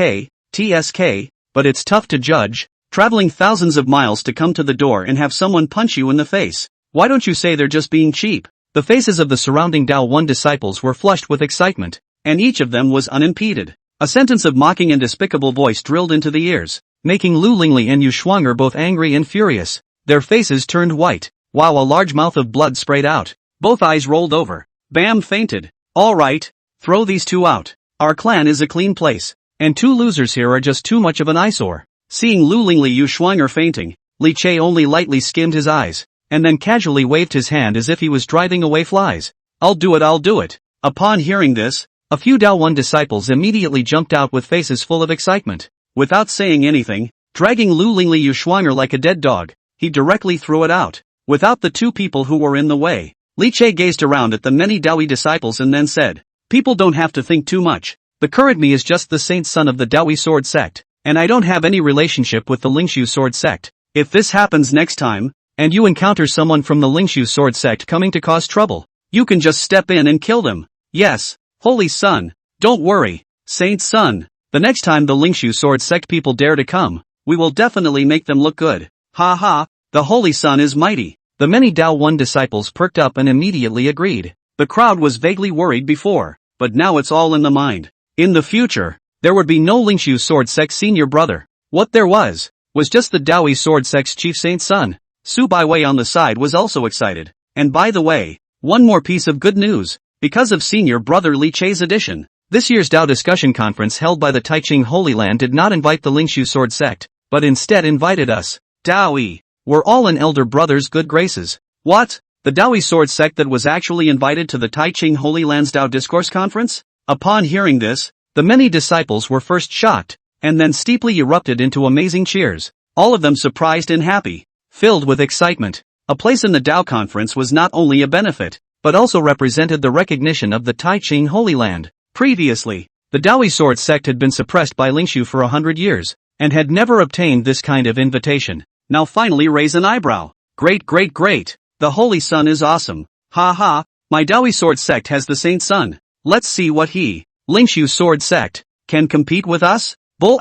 but it's tough to judge, traveling thousands of miles to come to the door and have someone punch you in the face. Why don't you say they're just being cheap? The faces of the surrounding Dao One disciples were flushed with excitement, and each of them was unimpeded. A sentence of mocking and despicable voice drilled into the ears, making Lu Lingli and Yu Shuanger both angry and furious. Their faces turned white, while a large mouth of blood sprayed out. Both eyes rolled over. Bam fainted. All right, throw these two out. Our clan is a clean place, and two losers here are just too much of an eyesore. Seeing Lu Lingli Yu Shuanger fainting, Li Chei only lightly skimmed his eyes, and then casually waved his hand as if he was driving away flies. I'll do it. Upon hearing this, a few Dao One disciples immediately jumped out with faces full of excitement. Without saying anything, dragging Lu Lingli Yu Shuanger like a dead dog, he directly threw it out, without the two people who were in the way. Li Chei gazed around at the many Dao Yi disciples and then said, people don't have to think too much. The current me is just the saint son of the Dao Yi sword sect, and I don't have any relationship with the Lingxu sword sect. If this happens next time, and you encounter someone from the Lingxu sword sect coming to cause trouble, you can just step in and kill them. Yes, holy son, don't worry, saint son. The next time the Lingxu sword sect people dare to come, we will definitely make them look good. Ha ha, the holy son is mighty. The many Dao One disciples perked up and immediately agreed. The crowd was vaguely worried before, but now it's all in the mind. In the future, there would be no Lingxu sword sect's senior brother. What there was just the Dao Yi sword sect's chief saint's son. Su Baiwei on the side was also excited. And by the way, one more piece of good news. Because of senior brother Li Chei's addition, This year's Dao discussion conference held by the Taiching Holy Land did not invite the Lingxu Sword Sect, but instead invited us. Dao Yi. We're all in elder brother's good graces. What? The Dao Yi Sword Sect that was actually invited to the Taiching Holy Land's Dao Discourse Conference? Upon hearing this, the many disciples were first shocked, and then steeply erupted into amazing cheers, all of them surprised and happy, filled with excitement. A place in the Dao conference was not only a benefit, but also represented the recognition of the Taiching Holy Land. Previously, the Dao Yi Sword Sect had been suppressed by Lingxu for 100 years, and had never obtained this kind of invitation. Now finally raise an eyebrow. Great. The Holy Sun is awesome. Ha ha, my Dao Yi Sword Sect has the Saint Sun. Let's see what he, Lingxu Sword Sect, can compete with us? Bull ******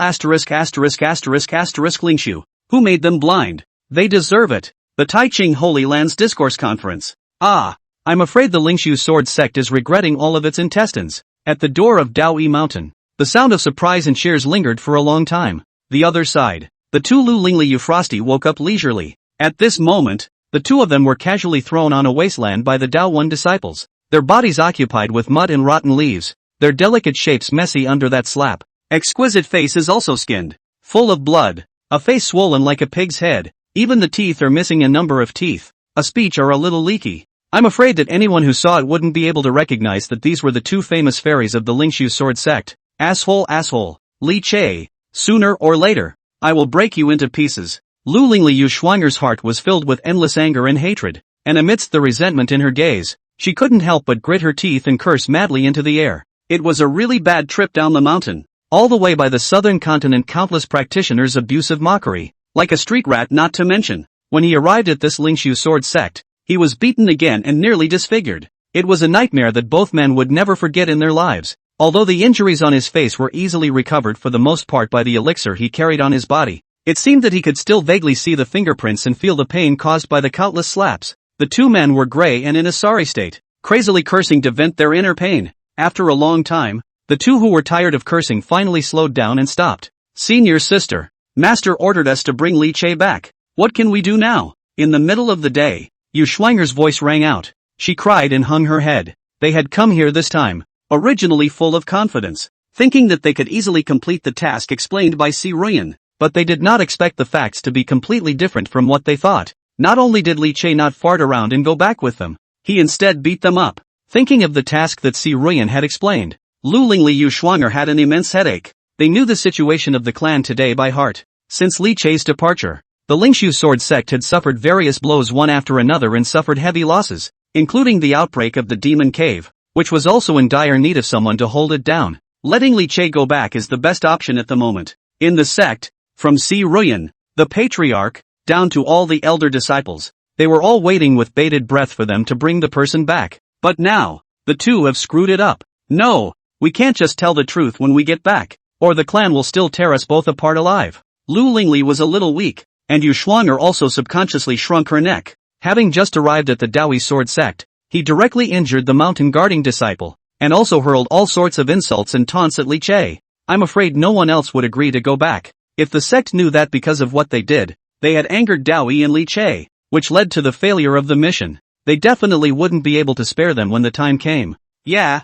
Lingxu. Who made them blind? They deserve it. The Taiching Holy Land's Discourse Conference. Ah, I'm afraid the Lingxu Sword Sect is regretting all of its intestines. At the door of Dao Yi Mountain, the sound of surprise and cheers lingered for a long time. The other side, the two Lu Lingli Euphrosti woke up leisurely. At this moment, the two of them were casually thrown on a wasteland by the Dao One disciples, their bodies occupied with mud and rotten leaves, their delicate shapes messy under that slap. Exquisite faces also skinned, full of blood, a face swollen like a pig's head, even the teeth are missing a number of teeth, a speech are a little leaky. I'm afraid that anyone who saw it wouldn't be able to recognize that these were the two famous fairies of the Lingxu Sword Sect. Asshole, Li Che. Sooner or later, I will break you into pieces. Lu Lingli Yu Shuanger's heart was filled with endless anger and hatred, and amidst the resentment in her gaze, she couldn't help but grit her teeth and curse madly into the air. It was a really bad trip down the mountain, all the way by the southern continent. Countless practitioners' abusive mockery, like a street rat. Not to mention, when he arrived at this Lingxu Sword Sect, he was beaten again and nearly disfigured. It was a nightmare that both men would never forget in their lives. Although the injuries on his face were easily recovered for the most part by the elixir he carried on his body, it seemed that he could still vaguely see the fingerprints and feel the pain caused by the countless slaps. The two men were gray and in a sorry state, crazily cursing to vent their inner pain. After a long time, the two who were tired of cursing finally slowed down and stopped. Senior sister, Master ordered us to bring Li Che back. What can we do now? In the middle of the day, Yu Shuanger's voice rang out. She cried and hung her head. They had come here this time, originally full of confidence, thinking that they could easily complete the task explained by Si Ruyan, but they did not expect the facts to be completely different from what they thought. Not only did Li Che not fart around and go back with them, he instead beat them up. Thinking of the task that Si Ruyan had explained, Lu Lingli Yu Shuanger had an immense headache. They knew the situation of the clan today by heart. Since Li Che's departure, the Lingxu Sword Sect had suffered various blows one after another and suffered heavy losses, including the outbreak of the Demon Cave, which was also in dire need of someone to hold it down. Letting Li Che go back is the best option at the moment. In the sect, from Si Ruyan, the patriarch, down to all the elder disciples, they were all waiting with bated breath for them to bring the person back. But now, the two have screwed it up. No, we can't just tell the truth when we get back, or the clan will still tear us both apart alive. Lu Lingli was a little weak, and Yu Shuanger also subconsciously shrunk her neck. Having just arrived at the Dao Yi Sword Sect, he directly injured the mountain guarding disciple, and also hurled all sorts of insults and taunts at Li Che. I'm afraid no one else would agree to go back. If the sect knew that because of what they did, they had angered Dao Yi and Li Che, which led to the failure of the mission, they definitely wouldn't be able to spare them when the time came. Yeah,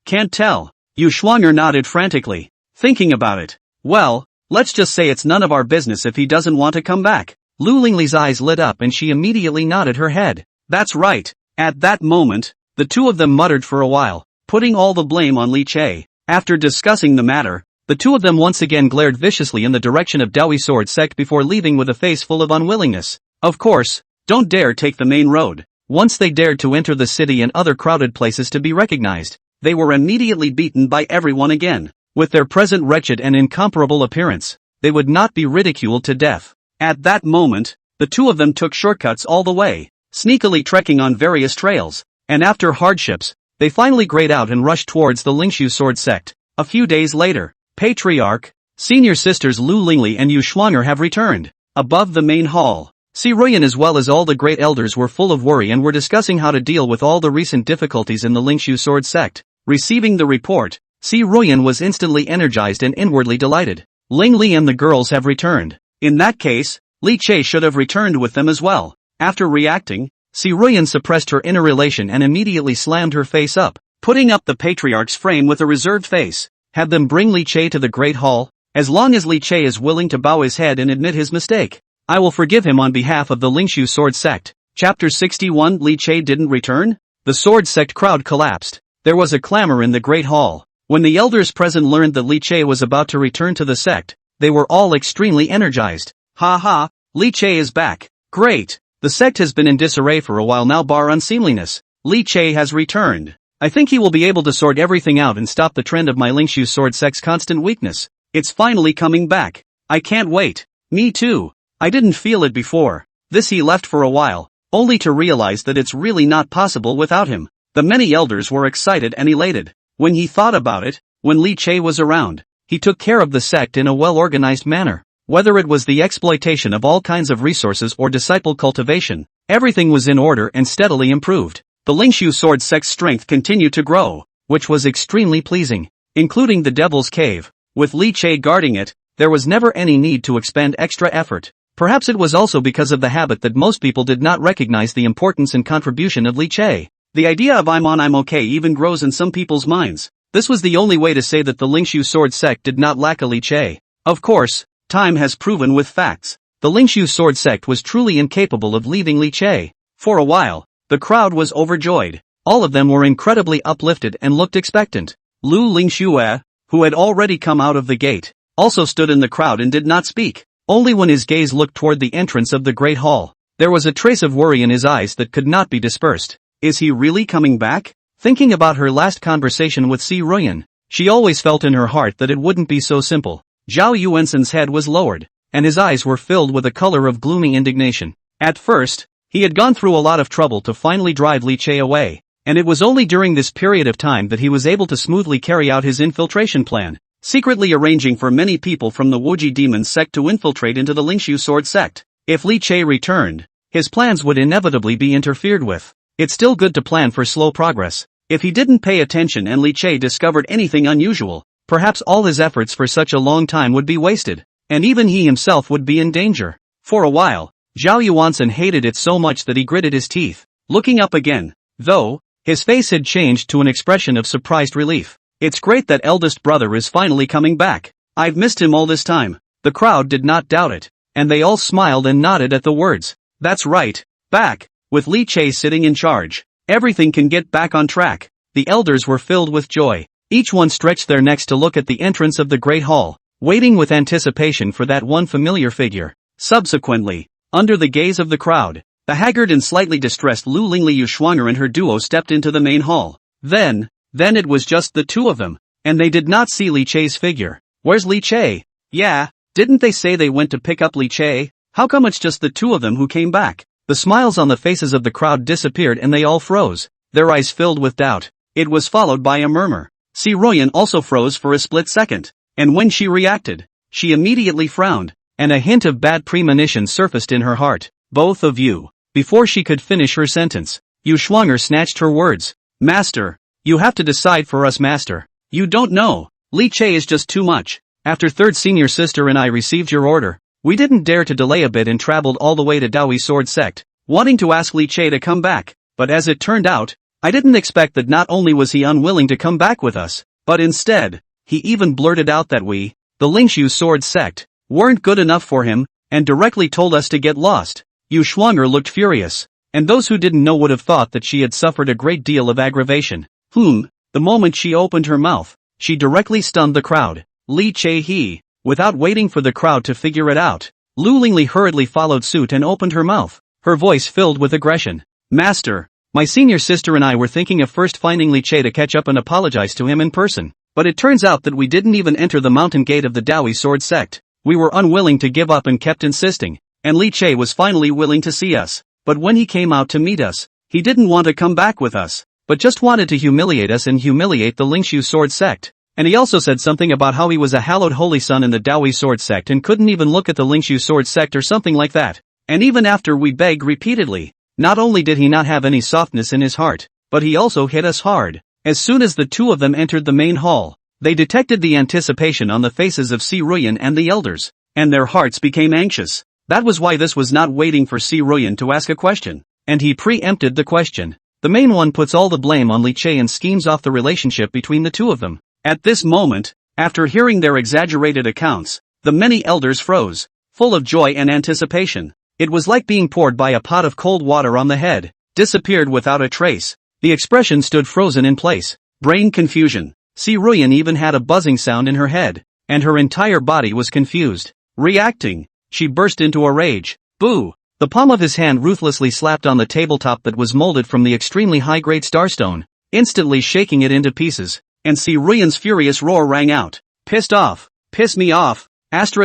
can't tell. Yu Shuanger nodded frantically, thinking about it. Well, let's just say it's none of our business if he doesn't want to come back. Lu Lingli's eyes lit up and she immediately nodded her head. That's right. At that moment, the two of them muttered for a while, putting all the blame on Li Che. After discussing the matter, the two of them once again glared viciously in the direction of Dao Yi Sword Sect before leaving with a face full of unwillingness. Of course, don't dare take the main road. Once they dared to enter the city and other crowded places to be recognized, they were immediately beaten by everyone again. With their present wretched and incomparable appearance, they would not be ridiculed to death. At that moment, the two of them took shortcuts all the way, sneakily trekking on various trails, and after hardships, they finally grayed out and rushed towards the Lingxu Sword Sect. A few days later, Patriarch, senior sisters Lu Lingli and Yu Shuanger have returned. Above the main hall, Si Ruyan as well as all the great elders were full of worry and were discussing how to deal with all the recent difficulties in the Lingxu Sword Sect. Receiving the report, Si Ruyan was instantly energized and inwardly delighted. Ling Li and the girls have returned. In that case, Li Che should have returned with them as well. After reacting, Si Ruyan suppressed her inner relation and immediately slammed her face up. putting up the patriarch's frame with a reserved face. Have them bring Li Che to the Great Hall. As long as Li Che is willing to bow his head and admit his mistake, I will forgive him on behalf of the Lingxu Sword Sect. Chapter 61. Li Che didn't return? The Sword Sect crowd collapsed. There was a clamor in the Great Hall. When the elders present learned that Li Che was about to return to the sect, they were all extremely energized. Ha ha, Li Che is back. Great. The sect has been in disarray for a while now bar unseemliness. Li Che has returned. I think he will be able to sort everything out and stop the trend of my Lingxu Sword Sect's constant weakness. It's finally coming back. I can't wait. Me too. I didn't feel it before. This he left for a while, only to realize that it's really not possible without him. The many elders were excited and elated. When he thought about it, when Li Che was around, he took care of the sect in a well-organized manner. Whether it was the exploitation of all kinds of resources or disciple cultivation, everything was in order and steadily improved. The Lingxu Sword Sect's strength continued to grow, which was extremely pleasing, including the Devil's Cave. With Li Che guarding it, there was never any need to expend extra effort. Perhaps it was also because of the habit that most people did not recognize the importance and contribution of Li Che. The idea of I'm okay even grows in some people's minds. This was the only way to say that the Lingxu Sword Sect did not lack a Li Che. Of course, time has proven with facts. The Lingxu Sword Sect was truly incapable of leaving Li Che. For a while, the crowd was overjoyed. All of them were incredibly uplifted and looked expectant. Lu Lingxue, who had already come out of the gate, also stood in the crowd and did not speak. Only when his gaze looked toward the entrance of the Great Hall, there was a trace of worry in his eyes that could not be dispersed. Is he really coming back? Thinking about her last conversation with Si Ruyan, she always felt in her heart that it wouldn't be so simple. Zhao Yuansen's head was lowered, and his eyes were filled with a color of gloomy indignation. At first, he had gone through a lot of trouble to finally drive Li Che away, and it was only during this period of time that he was able to smoothly carry out his infiltration plan, secretly arranging for many people from the Wuji Demon Sect to infiltrate into the Lingxu Sword Sect. If Li Che returned, his plans would inevitably be interfered with. It's still good to plan for slow progress. If he didn't pay attention and Li Che discovered anything unusual, perhaps all his efforts for such a long time would be wasted, and even he himself would be in danger. For a while, Zhao Yuansen hated it so much that he gritted his teeth, looking up again. Though, his face had changed to an expression of surprised relief. It's great that eldest brother is finally coming back. I've missed him all this time. The crowd did not doubt it, and they all smiled and nodded at the words. That's right, back. With Li Che sitting in charge, everything can get back on track. The elders were filled with joy. Each one stretched their necks to look at the entrance of the Great Hall, waiting with anticipation for that one familiar figure. Subsequently, under the gaze of the crowd, the haggard and slightly distressed Lu Lingli Schwanger and her duo stepped into the main hall. Then it was just the two of them, and they did not see Li Che's figure. Where's Li Che? Yeah, didn't they say they went to pick up Li Che? How come it's just the two of them who came back? The smiles on the faces of the crowd disappeared and they all froze, their eyes filled with doubt. It was followed by a murmur. Si Ruyan also froze for a split second, and when she reacted, she immediately frowned, and a hint of bad premonition surfaced in her heart. Both of you. Before she could finish her sentence, Yu Schwanger snatched her words. Master, you have to decide for us, master. You don't know. Li Che is just too much. After third senior sister and I received your order, we didn't dare to delay a bit and traveled all the way to Dao Yi Sword Sect, wanting to ask Li Che to come back, but as it turned out, I didn't expect that not only was he unwilling to come back with us, but instead, he even blurted out that we, the Lingxu Sword Sect, weren't good enough for him, and directly told us to get lost. Yu Schwanger looked furious, and those who didn't know would have thought that she had suffered a great deal of aggravation. The moment she opened her mouth, she directly stunned the crowd. Li Che without waiting for the crowd to figure it out, Lu Lingli hurriedly followed suit and opened her mouth, her voice filled with aggression. Master, my senior sister and I were thinking of first finding Li Che to catch up and apologize to him in person, but it turns out that we didn't even enter the mountain gate of the Dao Yi Sword Sect. We were unwilling to give up and kept insisting, and Li Che was finally willing to see us, but when he came out to meet us, he didn't want to come back with us, but just wanted to humiliate us and humiliate the Lingxu Sword Sect. And he also said something about how he was a hallowed holy son in the Dao Yi Sword Sect and couldn't even look at the Lingxu Sword Sect or something like that. And even after we begged repeatedly, not only did he not have any softness in his heart, but he also hit us hard. As soon as the two of them entered the main hall, they detected the anticipation on the faces of Si Ruyan and the elders, and their hearts became anxious. That was why this was not waiting for Si Ruyan to ask a question, and he preempted the question. The main one puts all the blame on Li Che and schemes off the relationship between the two of them. At this moment, after hearing their exaggerated accounts, the many elders froze, full of joy and anticipation. It was like being poured by a pot of cold water on the head, disappeared without a trace. The expression stood frozen in place. Brain confusion. Si Ruyan even had a buzzing sound in her head, and her entire body was confused. Reacting, she burst into a rage. Boo! The palm of his hand ruthlessly slapped on the tabletop that was molded from the extremely high-grade starstone, instantly shaking it into pieces, and Si Ruyan's furious roar rang out. Pissed off. Piss me off. **********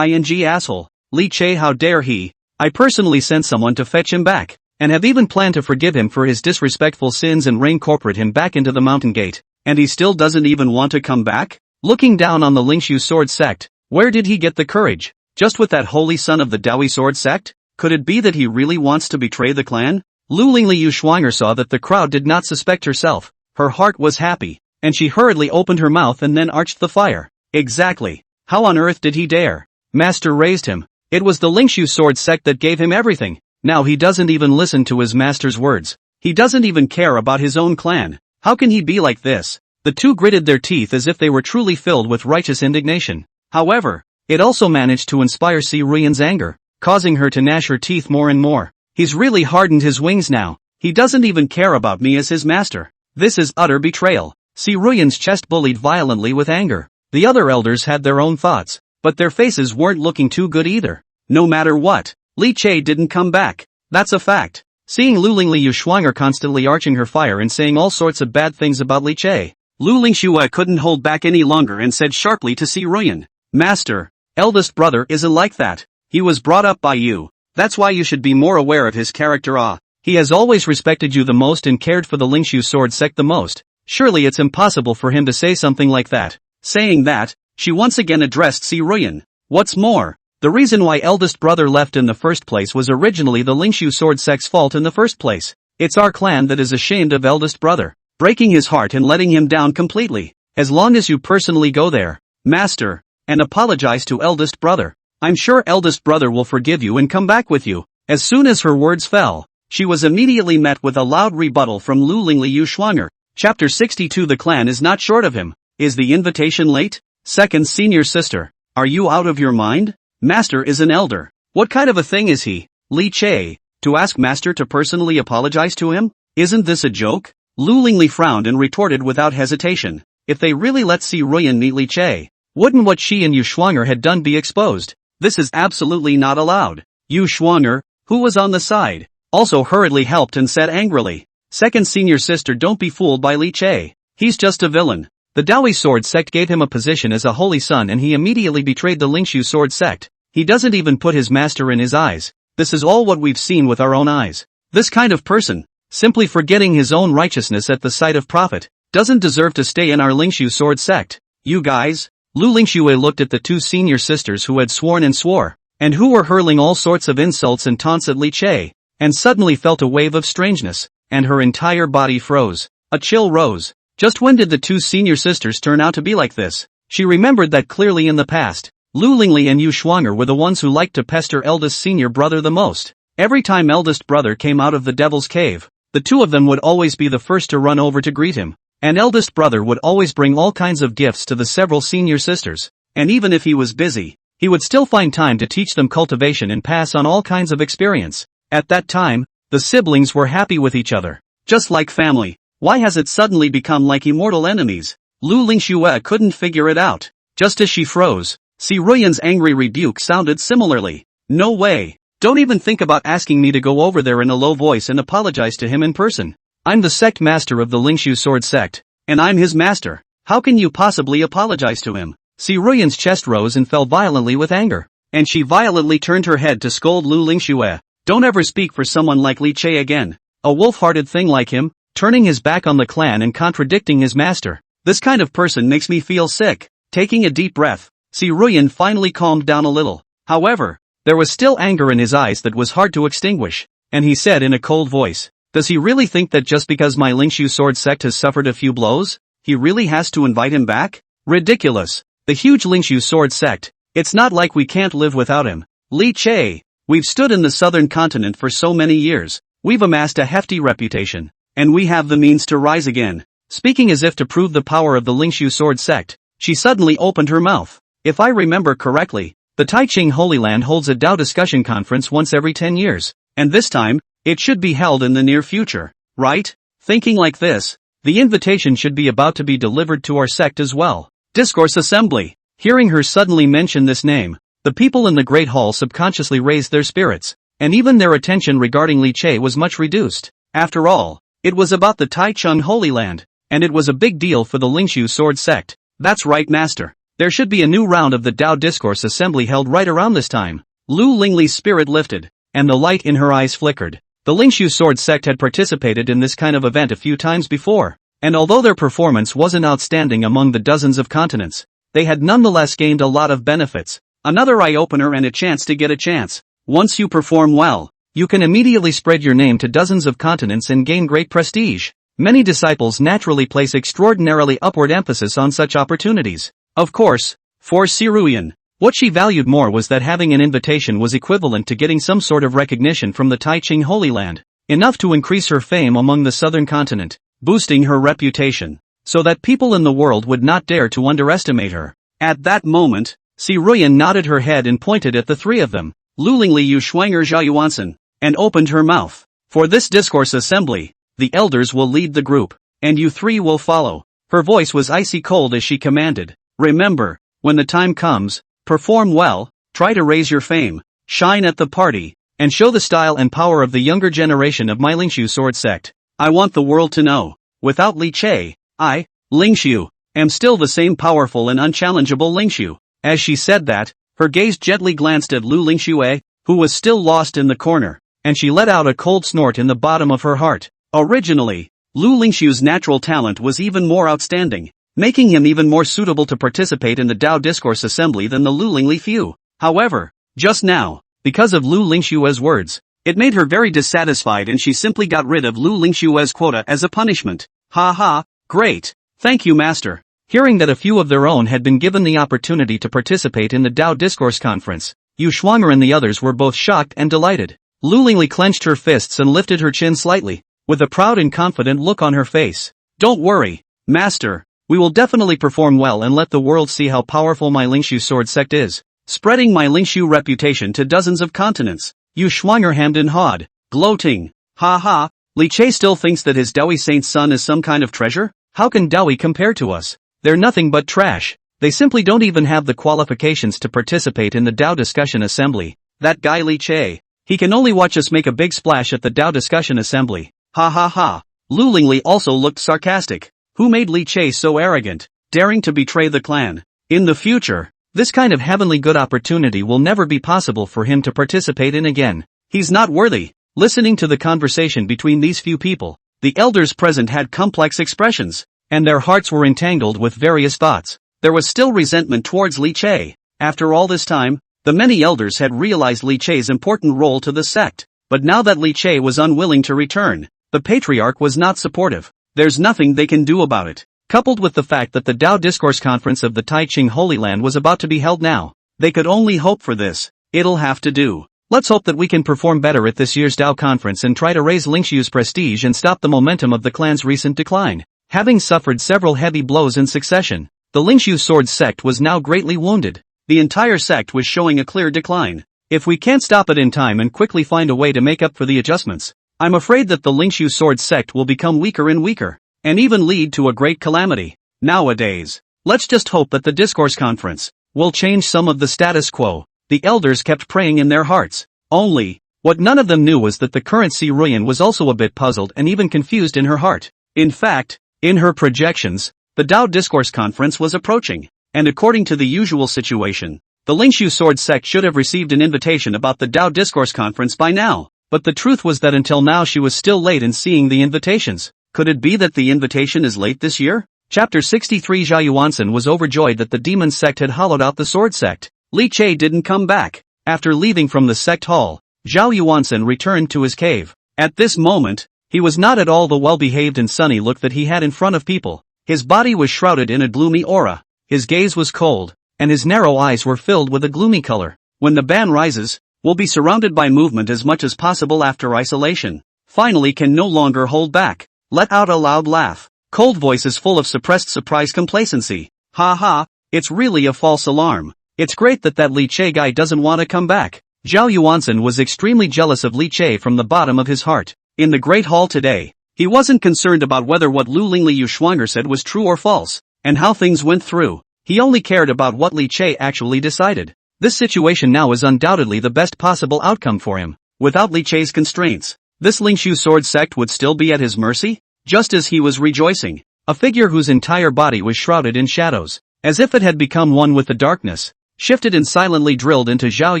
ing asshole. Li Che, how dare he? I personally sent someone to fetch him back, and have even planned to forgive him for his disrespectful sins and reincorporate him back into the mountain gate, and he still doesn't even want to come back? Looking down on the Lingxu sword sect, where did he get the courage? Just with that holy son of the Dao Yi sword sect? Could it be that he really wants to betray the clan? Lu Lingli Yuxuanger saw that the crowd did not suspect herself. Her heart was happy, and she hurriedly opened her mouth and then arched the fire. Exactly. How on earth did he dare? Master raised him. It was the Lingxu sword sect that gave him everything. Now he doesn't even listen to his master's words. He doesn't even care about his own clan. How can he be like this? The two gritted their teeth as if they were truly filled with righteous indignation. However, it also managed to inspire Si Ruyan's anger, causing her to gnash her teeth more and more. He's really hardened his wings now. He doesn't even care about me as his master. This is utter betrayal. Si Ruyan's chest bullied violently with anger. The other elders had their own thoughts, but their faces weren't looking too good either. No matter what, Li Che didn't come back. That's a fact. Seeing Lu Lingli Yuxuanger constantly arching her fire and saying all sorts of bad things about Li Che, Lu Lingxu couldn't hold back any longer and said sharply to Si Ruyan, Master, eldest brother isn't like that. He was brought up by you. That's why you should be more aware of his character. He has always respected you the most and cared for the Lingxu sword sect the most. Surely it's impossible for him to say something like that. Saying that, she once again addressed Si Ruyan. What's more, the reason why eldest brother left in the first place was originally the Lingxu sword sect's fault in the first place. It's our clan that is ashamed of eldest brother, breaking his heart and letting him down completely. As long as you personally go there, Master, and apologize to eldest brother, I'm sure eldest brother will forgive you and come back with you. As soon as her words fell, she was immediately met with a loud rebuttal from Lu Lingli Yuxuanger. Chapter 62. The clan is not short of him. Is the invitation late? Second senior sister, are you out of your mind? Master is an elder. What kind of a thing is he? Li Che, to ask Master to personally apologize to him? Isn't this a joke? Lu Lingli frowned and retorted without hesitation. If they really let Si Ruyan meet Li Che, wouldn't what she and Yuxuanger had done be exposed? This is absolutely not allowed. Yuxuanger, who was on the side, also hurriedly helped and said angrily, Second senior sister, don't be fooled by Li Che. He's just a villain. The Dao Yi sword sect gave him a position as a holy son and he immediately betrayed the Lingxu sword sect. He doesn't even put his master in his eyes. This is all what we've seen with our own eyes. This kind of person, simply forgetting his own righteousness at the sight of profit, doesn't deserve to stay in our Lingxu sword sect. You guys? Lu Lingxu looked at the two senior sisters who had sworn and swore, and who were hurling all sorts of insults and taunts at Li Che, and suddenly felt a wave of strangeness, and her entire body froze. A chill rose. Just when did the two senior sisters turn out to be like this? She remembered that clearly in the past, Lu Lingli and Yuxuanger were the ones who liked to pester eldest senior brother the most. Every time eldest brother came out of the devil's cave, the two of them would always be the first to run over to greet him. And eldest brother would always bring all kinds of gifts to the several senior sisters. And even if he was busy, he would still find time to teach them cultivation and pass on all kinds of experience. At that time, the siblings were happy with each other, just like family. Why has it suddenly become like immortal enemies? Lu Lingxu couldn't figure it out. Just as she froze, Si Ruyan's angry rebuke sounded similarly. No way. Don't even think about asking me to go over there in a low voice and apologize to him in person. I'm the sect master of the Lingxu sword sect, and I'm his master. How can you possibly apologize to him? Si Ruyan's chest rose and fell violently with anger, and she violently turned her head to scold Lu Lingxu. Don't ever speak for someone like Li Che again. A wolf-hearted thing like him, turning his back on the clan and contradicting his master. This kind of person makes me feel sick. Taking a deep breath, Si Ruyan finally calmed down a little. However, there was still anger in his eyes that was hard to extinguish, and he said in a cold voice, does he really think that just because my Lingxu sword sect has suffered a few blows, he really has to invite him back? Ridiculous. The huge Lingxu sword sect, it's not like we can't live without him. Li Che, we've stood in the southern continent for so many years. We've amassed a hefty reputation, and we have the means to rise again. Speaking as if to prove the power of the Lingxu sword sect, she suddenly opened her mouth. If I remember correctly, the Taiching Holy Land holds a Dao discussion conference once every 10 years, and this time, it should be held in the near future, right? Thinking like this, the invitation should be about to be delivered to our sect as well. Discourse Assembly. Hearing her suddenly mention this name, the people in the Great Hall subconsciously raised their spirits, and even their attention regarding Li Che was much reduced. After all, it was about the Taichung Holy Land, and it was a big deal for the Lingxu sword sect. That's right, Master. There should be a new round of the Dao Discourse Assembly held right around this time. Lu Lingli's spirit lifted, and the light in her eyes flickered. The Lingxu sword sect had participated in this kind of event a few times before, and although their performance wasn't outstanding among the dozens of continents, they had nonetheless gained a lot of benefits. Another eye-opener and a chance to get a chance. Once you perform well, you can immediately spread your name to dozens of continents and gain great prestige. Many disciples naturally place extraordinarily upward emphasis on such opportunities. Of course, for Siruyan, what she valued more was that having an invitation was equivalent to getting some sort of recognition from the Taiching Holy Land, enough to increase her fame among the southern continent, boosting her reputation, so that people in the world would not dare to underestimate her. At that moment, Siruyan nodded her head and pointed at the three of them, Lu Lingli Yu Shuanger Zhao Yuansen, and opened her mouth. For this discourse assembly, the elders will lead the group, and you three will follow. Her voice was icy cold as she commanded, remember, when the time comes, perform well, try to raise your fame, shine at the party, and show the style and power of the younger generation of my Lingxu sword sect. I want the world to know, without Li Che, I, Lingxu, am still the same powerful and unchallengeable Lingxu. As she said that, her gaze gently glanced at Lu Lingxue, who was still lost in the corner, and she let out a cold snort in the bottom of her heart. Originally, Lu Lingxu's natural talent was even more outstanding, making him even more suitable to participate in the Dao Discourse Assembly than the Lu Lingli few. However, just now, because of Lu Lingxue's words, it made her very dissatisfied and she simply got rid of Lu Lingxue's quota as a punishment. Ha ha, great. Thank you, Master. Hearing that a few of their own had been given the opportunity to participate in the Dao Discourse Conference, Yu Shuanger and the others were both shocked and delighted. Lu Lingli clenched her fists and lifted her chin slightly, with a proud and confident look on her face. Don't worry, Master. We will definitely perform well and let the world see how powerful my Lingxu sword sect is, spreading my Lingxu reputation to dozens of continents. Yu Shuanger hemmed and hawed, gloating. Ha ha, Li Che still thinks that his Dao Yi saint's son is some kind of treasure? How can Dao Yi compare to us? They're nothing but trash. They simply don't even have the qualifications to participate in the Dao Discussion Assembly. That guy Li Che, he can only watch us make a big splash at the Dao Discussion Assembly. Ha ha ha. Lu Lingli also looked sarcastic. Who made Li Che so arrogant, daring to betray the clan? In the future, this kind of heavenly good opportunity will never be possible for him to participate in again. He's not worthy. Listening to the conversation between these few people, the elders present had complex expressions, and their hearts were entangled with various thoughts. There was still resentment towards Li Che. After all this time, the many elders had realized Li Che's important role to the sect, but now that Li Che was unwilling to return, the patriarch was not supportive. There's nothing they can do about it. Coupled with the fact that the Dao Discourse Conference of the Taiching Holy Land was about to be held now, they could only hope for this. It'll have to do. Let's hope that we can perform better at this year's Dao Conference and try to raise Lingxu's prestige and stop the momentum of the clan's recent decline. Having suffered several heavy blows in succession, the Lingxu sword sect was now greatly wounded. The entire sect was showing a clear decline. If we can't stop it in time and quickly find a way to make up for the adjustments, I'm afraid that the Lingxu sword sect will become weaker and weaker, and even lead to a great calamity. Nowadays, let's just hope that the Discourse Conference will change some of the status quo. The elders kept praying in their hearts. Only, what none of them knew was that the current Siruyan was also a bit puzzled and even confused in her heart. In fact, in her projections, the Dao Discourse Conference was approaching, and according to the usual situation, the Lingxu sword sect should have received an invitation about the Dao Discourse Conference by now. But the truth was that until now she was still late in seeing the invitations. Could it be that the invitation is late this year? Chapter 63. Zhao Yuansen was overjoyed that the demon sect had hollowed out the sword sect. Li Che didn't come back. After leaving from the sect hall, Zhao Yuansen returned to his cave. At this moment, he was not at all the well-behaved and sunny look that he had in front of people. His body was shrouded in a gloomy aura. His gaze was cold, and his narrow eyes were filled with a gloomy color. When the ban rises, we'll be surrounded by movement as much as possible after isolation. finally can no longer hold back, let out a loud laugh. Cold voice is full of suppressed surprise complacency. Ha ha, it's really a false alarm. It's great that Li Che guy doesn't want to come back. Zhao Yuansen was extremely jealous of Li Che from the bottom of his heart. In the Great Hall today, he wasn't concerned about whether what Lu Lingli Yuxuanger said was true or false, and how things went through. He only cared about what Li Che actually decided. This situation now is undoubtedly the best possible outcome for him. Without Li Che's constraints, this Lingxu sword sect would still be at his mercy? Just as he was rejoicing, a figure whose entire body was shrouded in shadows, as if it had become one with the darkness, shifted and silently drilled into Zhao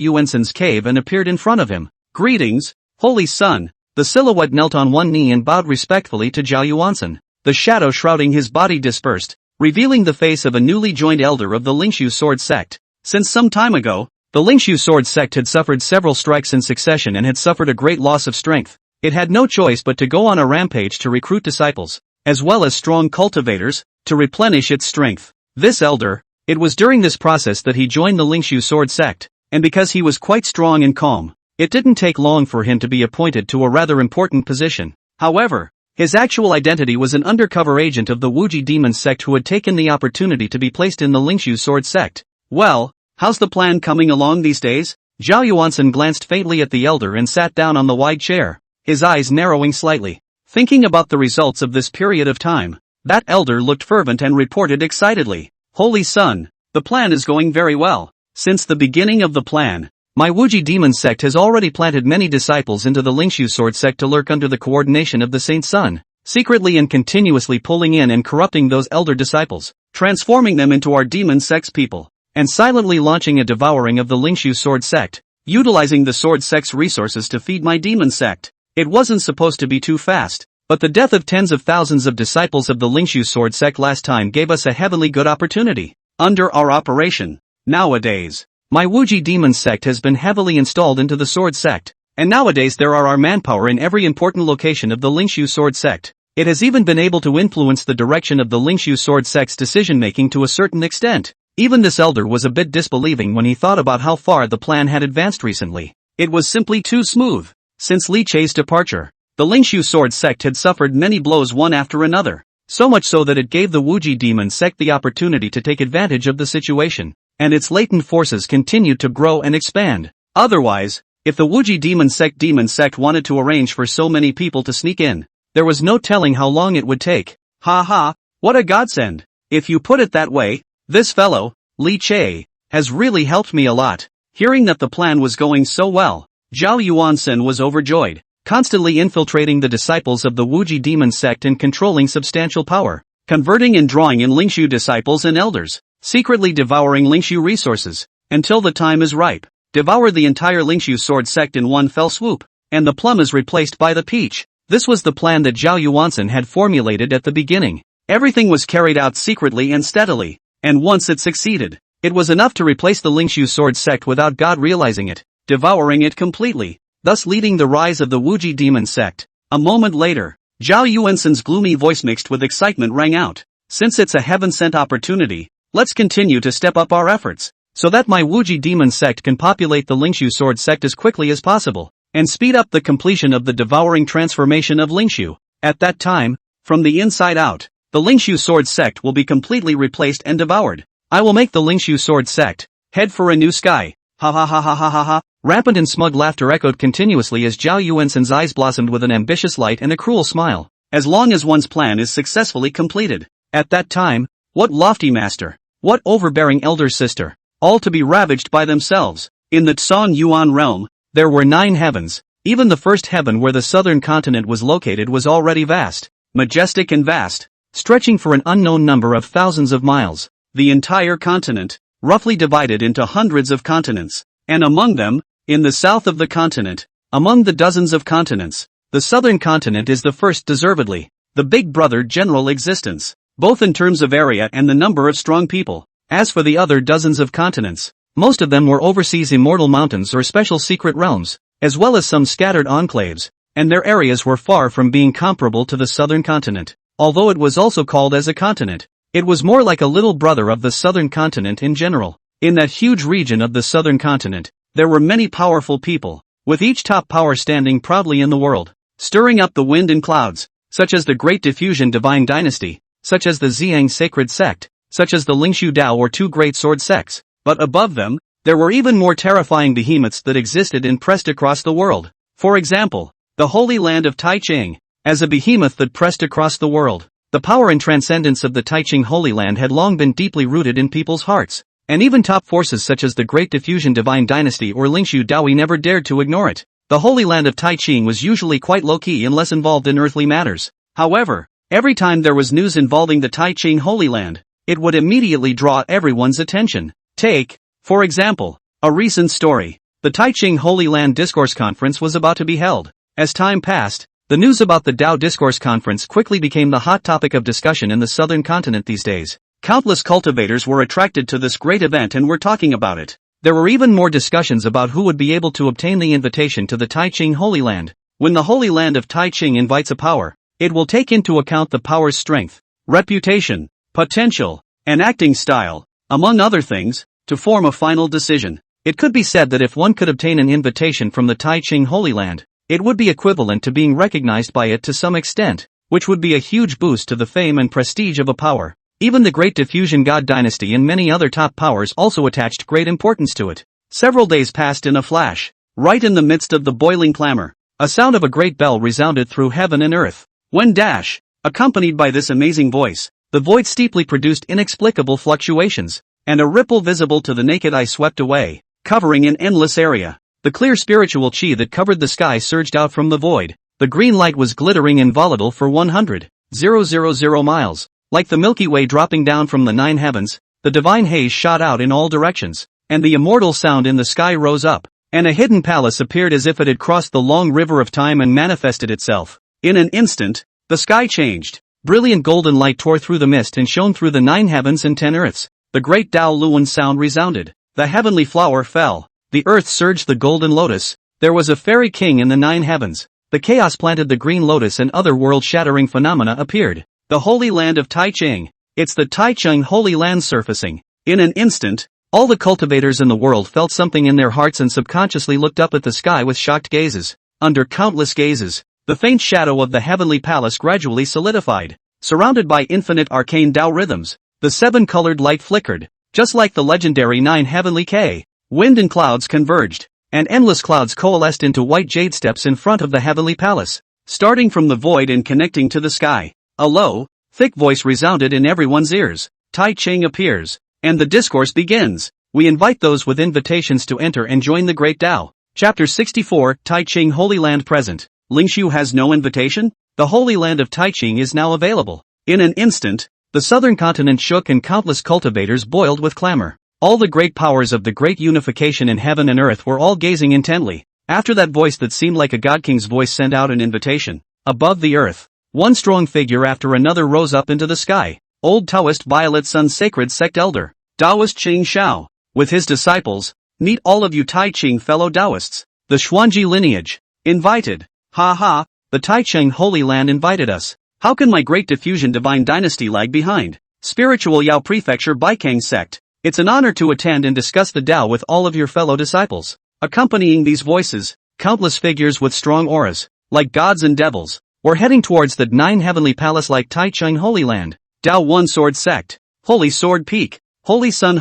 Yuansen's cave and appeared in front of him. Greetings, Holy Son. The silhouette knelt on one knee and bowed respectfully to Zhao Yuansen. The shadow shrouding his body dispersed, revealing the face of a newly joined elder of the Lingxu sword sect. Since some time ago, the Lingxu sword sect had suffered several strikes in succession and had suffered a great loss of strength. It had no choice but to go on a rampage to recruit disciples, as well as strong cultivators, to replenish its strength. This elder, it was during this process that he joined the Lingxu sword sect, and because he was quite strong and calm, it didn't take long for him to be appointed to a rather important position. However, his actual identity was an undercover agent of the Wuji demon sect who had taken the opportunity to be placed in the Lingxu sword sect. Well, how's the plan coming along these days? Zhao Yuansen glanced faintly at the elder and sat down on the wide chair, his eyes narrowing slightly. Thinking about the results of this period of time, that elder looked fervent and reported excitedly. Holy Son, the plan is going very well. Since the beginning of the plan, my Wuji demon sect has already planted many disciples into the Lingxu sword sect to lurk under the coordination of the Saint Sun, secretly and continuously pulling in and corrupting those elder disciples, transforming them into our demon sect's people, and silently launching a devouring of the Lingxu sword sect, utilizing the sword sect's resources to feed my demon sect. It wasn't supposed to be too fast, but the death of tens of thousands of disciples of the Lingxu sword sect last time gave us a heavenly good opportunity. Under our operation, nowadays, my Wuji demon sect has been heavily installed into the sword sect, and nowadays there are our manpower in every important location of the Lingxu sword sect. It has even been able to influence the direction of the Lingxu sword sect's decision-making to a certain extent. Even this elder was a bit disbelieving when he thought about how far the plan had advanced recently. It was simply too smooth. Since Li Che's departure, the Lingxu sword sect had suffered many blows one after another, so much so that it gave the Wuji demon sect the opportunity to take advantage of the situation, and its latent forces continued to grow and expand. Otherwise, if the Wuji demon sect wanted to arrange for so many people to sneak in, there was no telling how long it would take. Ha ha, what a godsend. If you put it that way, this fellow, Li Che, has really helped me a lot. Hearing that the plan was going so well, Zhao Yuansen was overjoyed, constantly infiltrating the disciples of the Wuji demon sect and controlling substantial power, converting and drawing in Lingxu disciples and elders, secretly devouring Lingxu resources, until the time is ripe. Devour the entire Lingxu sword sect in one fell swoop, and the plum is replaced by the peach. This was the plan that Zhao Yuansen had formulated at the beginning. Everything was carried out secretly and steadily, and once it succeeded, it was enough to replace the Lingxu sword sect without God realizing it, devouring it completely, thus leading the rise of the Wuji demon sect. A moment later, Zhao Yuansen's gloomy voice mixed with excitement rang out. Since it's a heaven-sent opportunity, let's continue to step up our efforts, so that my Wuji demon sect can populate the Lingxu sword sect as quickly as possible, and speed up the completion of the devouring transformation of Lingxu. At that time, from the inside out, the Lingxu sword sect will be completely replaced and devoured. I will make the Lingxu sword sect head for a new sky. Ha ha ha ha ha ha ha. Rampant and smug laughter echoed continuously as Zhao Yuansen's eyes blossomed with an ambitious light and a cruel smile. As long as one's plan is successfully completed. At that time, what lofty master, what overbearing elder sister, all to be ravaged by themselves. In the Tsong Yuan realm, there were 9 heavens. Even the first heaven where the southern continent was located was already vast, majestic and vast, stretching for an unknown number of thousands of miles. The entire continent, roughly divided into hundreds of continents, and among them, in the south of the continent, among the dozens of continents, the southern continent is the first deservedly, the big brother general existence, both in terms of area and the number of strong people. As for the other dozens of continents, most of them were overseas immortal mountains or special secret realms, as well as some scattered enclaves, and their areas were far from being comparable to the southern continent. Although it was also called as a continent, it was more like a little brother of the southern continent in general. In that huge region of the southern continent, there were many powerful people, with each top power standing proudly in the world. stirring up the wind and clouds, such as the Great Diffusion Divine Dynasty, such as the Ziyang Sacred Sect, such as the Lingxu Dao or two great sword sects. But above them, there were even more terrifying behemoths that existed and pressed across the world. For example, the Holy Land of Taiching, as a behemoth that pressed across the world. The power and transcendence of the Taiching Holy Land had long been deeply rooted in people's hearts, and even top forces such as the Great Diffusion Divine Dynasty or Lingxu Dao Yi never dared to ignore it. The Holy Land of Taiching was usually quite low-key and less involved in earthly matters. However, every time there was news involving the Taiching Holy Land, it would immediately draw everyone's attention. Take, for example, a recent story. The Taiching Holy Land Discourse Conference was about to be held. As time passed, the news about the Dao Discourse Conference quickly became the hot topic of discussion in the southern continent these days. Countless cultivators were attracted to this great event and were talking about it. There were even more discussions about who would be able to obtain the invitation to the Taiching Holy Land. When the Holy Land of Taiching invites a power, it will take into account the power's strength, reputation, potential, and acting style, among other things, to form a final decision. It could be said that if one could obtain an invitation from the Taiching Holy Land, it would be equivalent to being recognized by it to some extent, which would be a huge boost to the fame and prestige of a power. Even the Great Diffusion God Dynasty and many other top powers also attached great importance to it. Several days passed in a flash. Right in the midst of the boiling clamor, a sound of a great bell resounded through heaven and earth. When accompanied by this amazing voice, the void steeply produced inexplicable fluctuations, and a ripple visible to the naked eye swept away, covering an endless area. The clear spiritual chi that covered the sky surged out from the void. The green light was glittering and volatile for 100,000 miles. Like the Milky Way dropping down from the nine heavens, the divine haze shot out in all directions, and the immortal sound in the sky rose up, and a hidden palace appeared as if it had crossed the long river of time and manifested itself. In an instant, the sky changed. Brilliant golden light tore through the mist and shone through the 9 heavens and 10 earths. The great Dao Luan sound resounded. The heavenly flower fell. The earth surged the golden lotus. There was a fairy king in the 9 heavens. The chaos planted the green lotus and other world-shattering phenomena appeared. The Holy Land of Taiching. It's the Taiching Holy Land surfacing. In an instant, all the cultivators in the world felt something in their hearts and subconsciously looked up at the sky with shocked gazes. Under countless gazes, the faint shadow of the heavenly palace gradually solidified. Surrounded by infinite arcane Dao rhythms, the 7-colored light flickered, just like the legendary 9 heavenly K. Wind and clouds converged, and endless clouds coalesced into white jade steps in front of the heavenly palace, starting from the void and connecting to the sky. A low, thick voice resounded in everyone's ears. Taiching appears, and the discourse begins. We invite those with invitations to enter and join the Great Dao. Chapter 64, Taiching Holy Land present. Lingxu has no invitation? The Holy Land of Taiching is now available. In an instant, the southern continent shook and countless cultivators boiled with clamor. All the great powers of the great unification in heaven and earth were all gazing intently. After that voice that seemed like a god king's voice sent out an invitation. Above the earth, one strong figure after another rose up into the sky. Old Taoist Violet Sun's sacred sect elder, Taoist Ching Shao, with his disciples. Meet all of you Taiching fellow Taoists. The Xuanji lineage. Invited. Ha ha, the Taiching Holy Land invited us. How can my Great Diffusion Divine Dynasty lag behind? Spiritual Yao Prefecture Baikang Sect. It's an honor to attend and discuss the Tao with all of your fellow disciples. Accompanying these voices, countless figures with strong auras, like gods and devils. We're heading towards the 9 heavenly palace like Taichung Holy Land. Dao One Sword Sect. Holy Sword Peak. Holy Sun,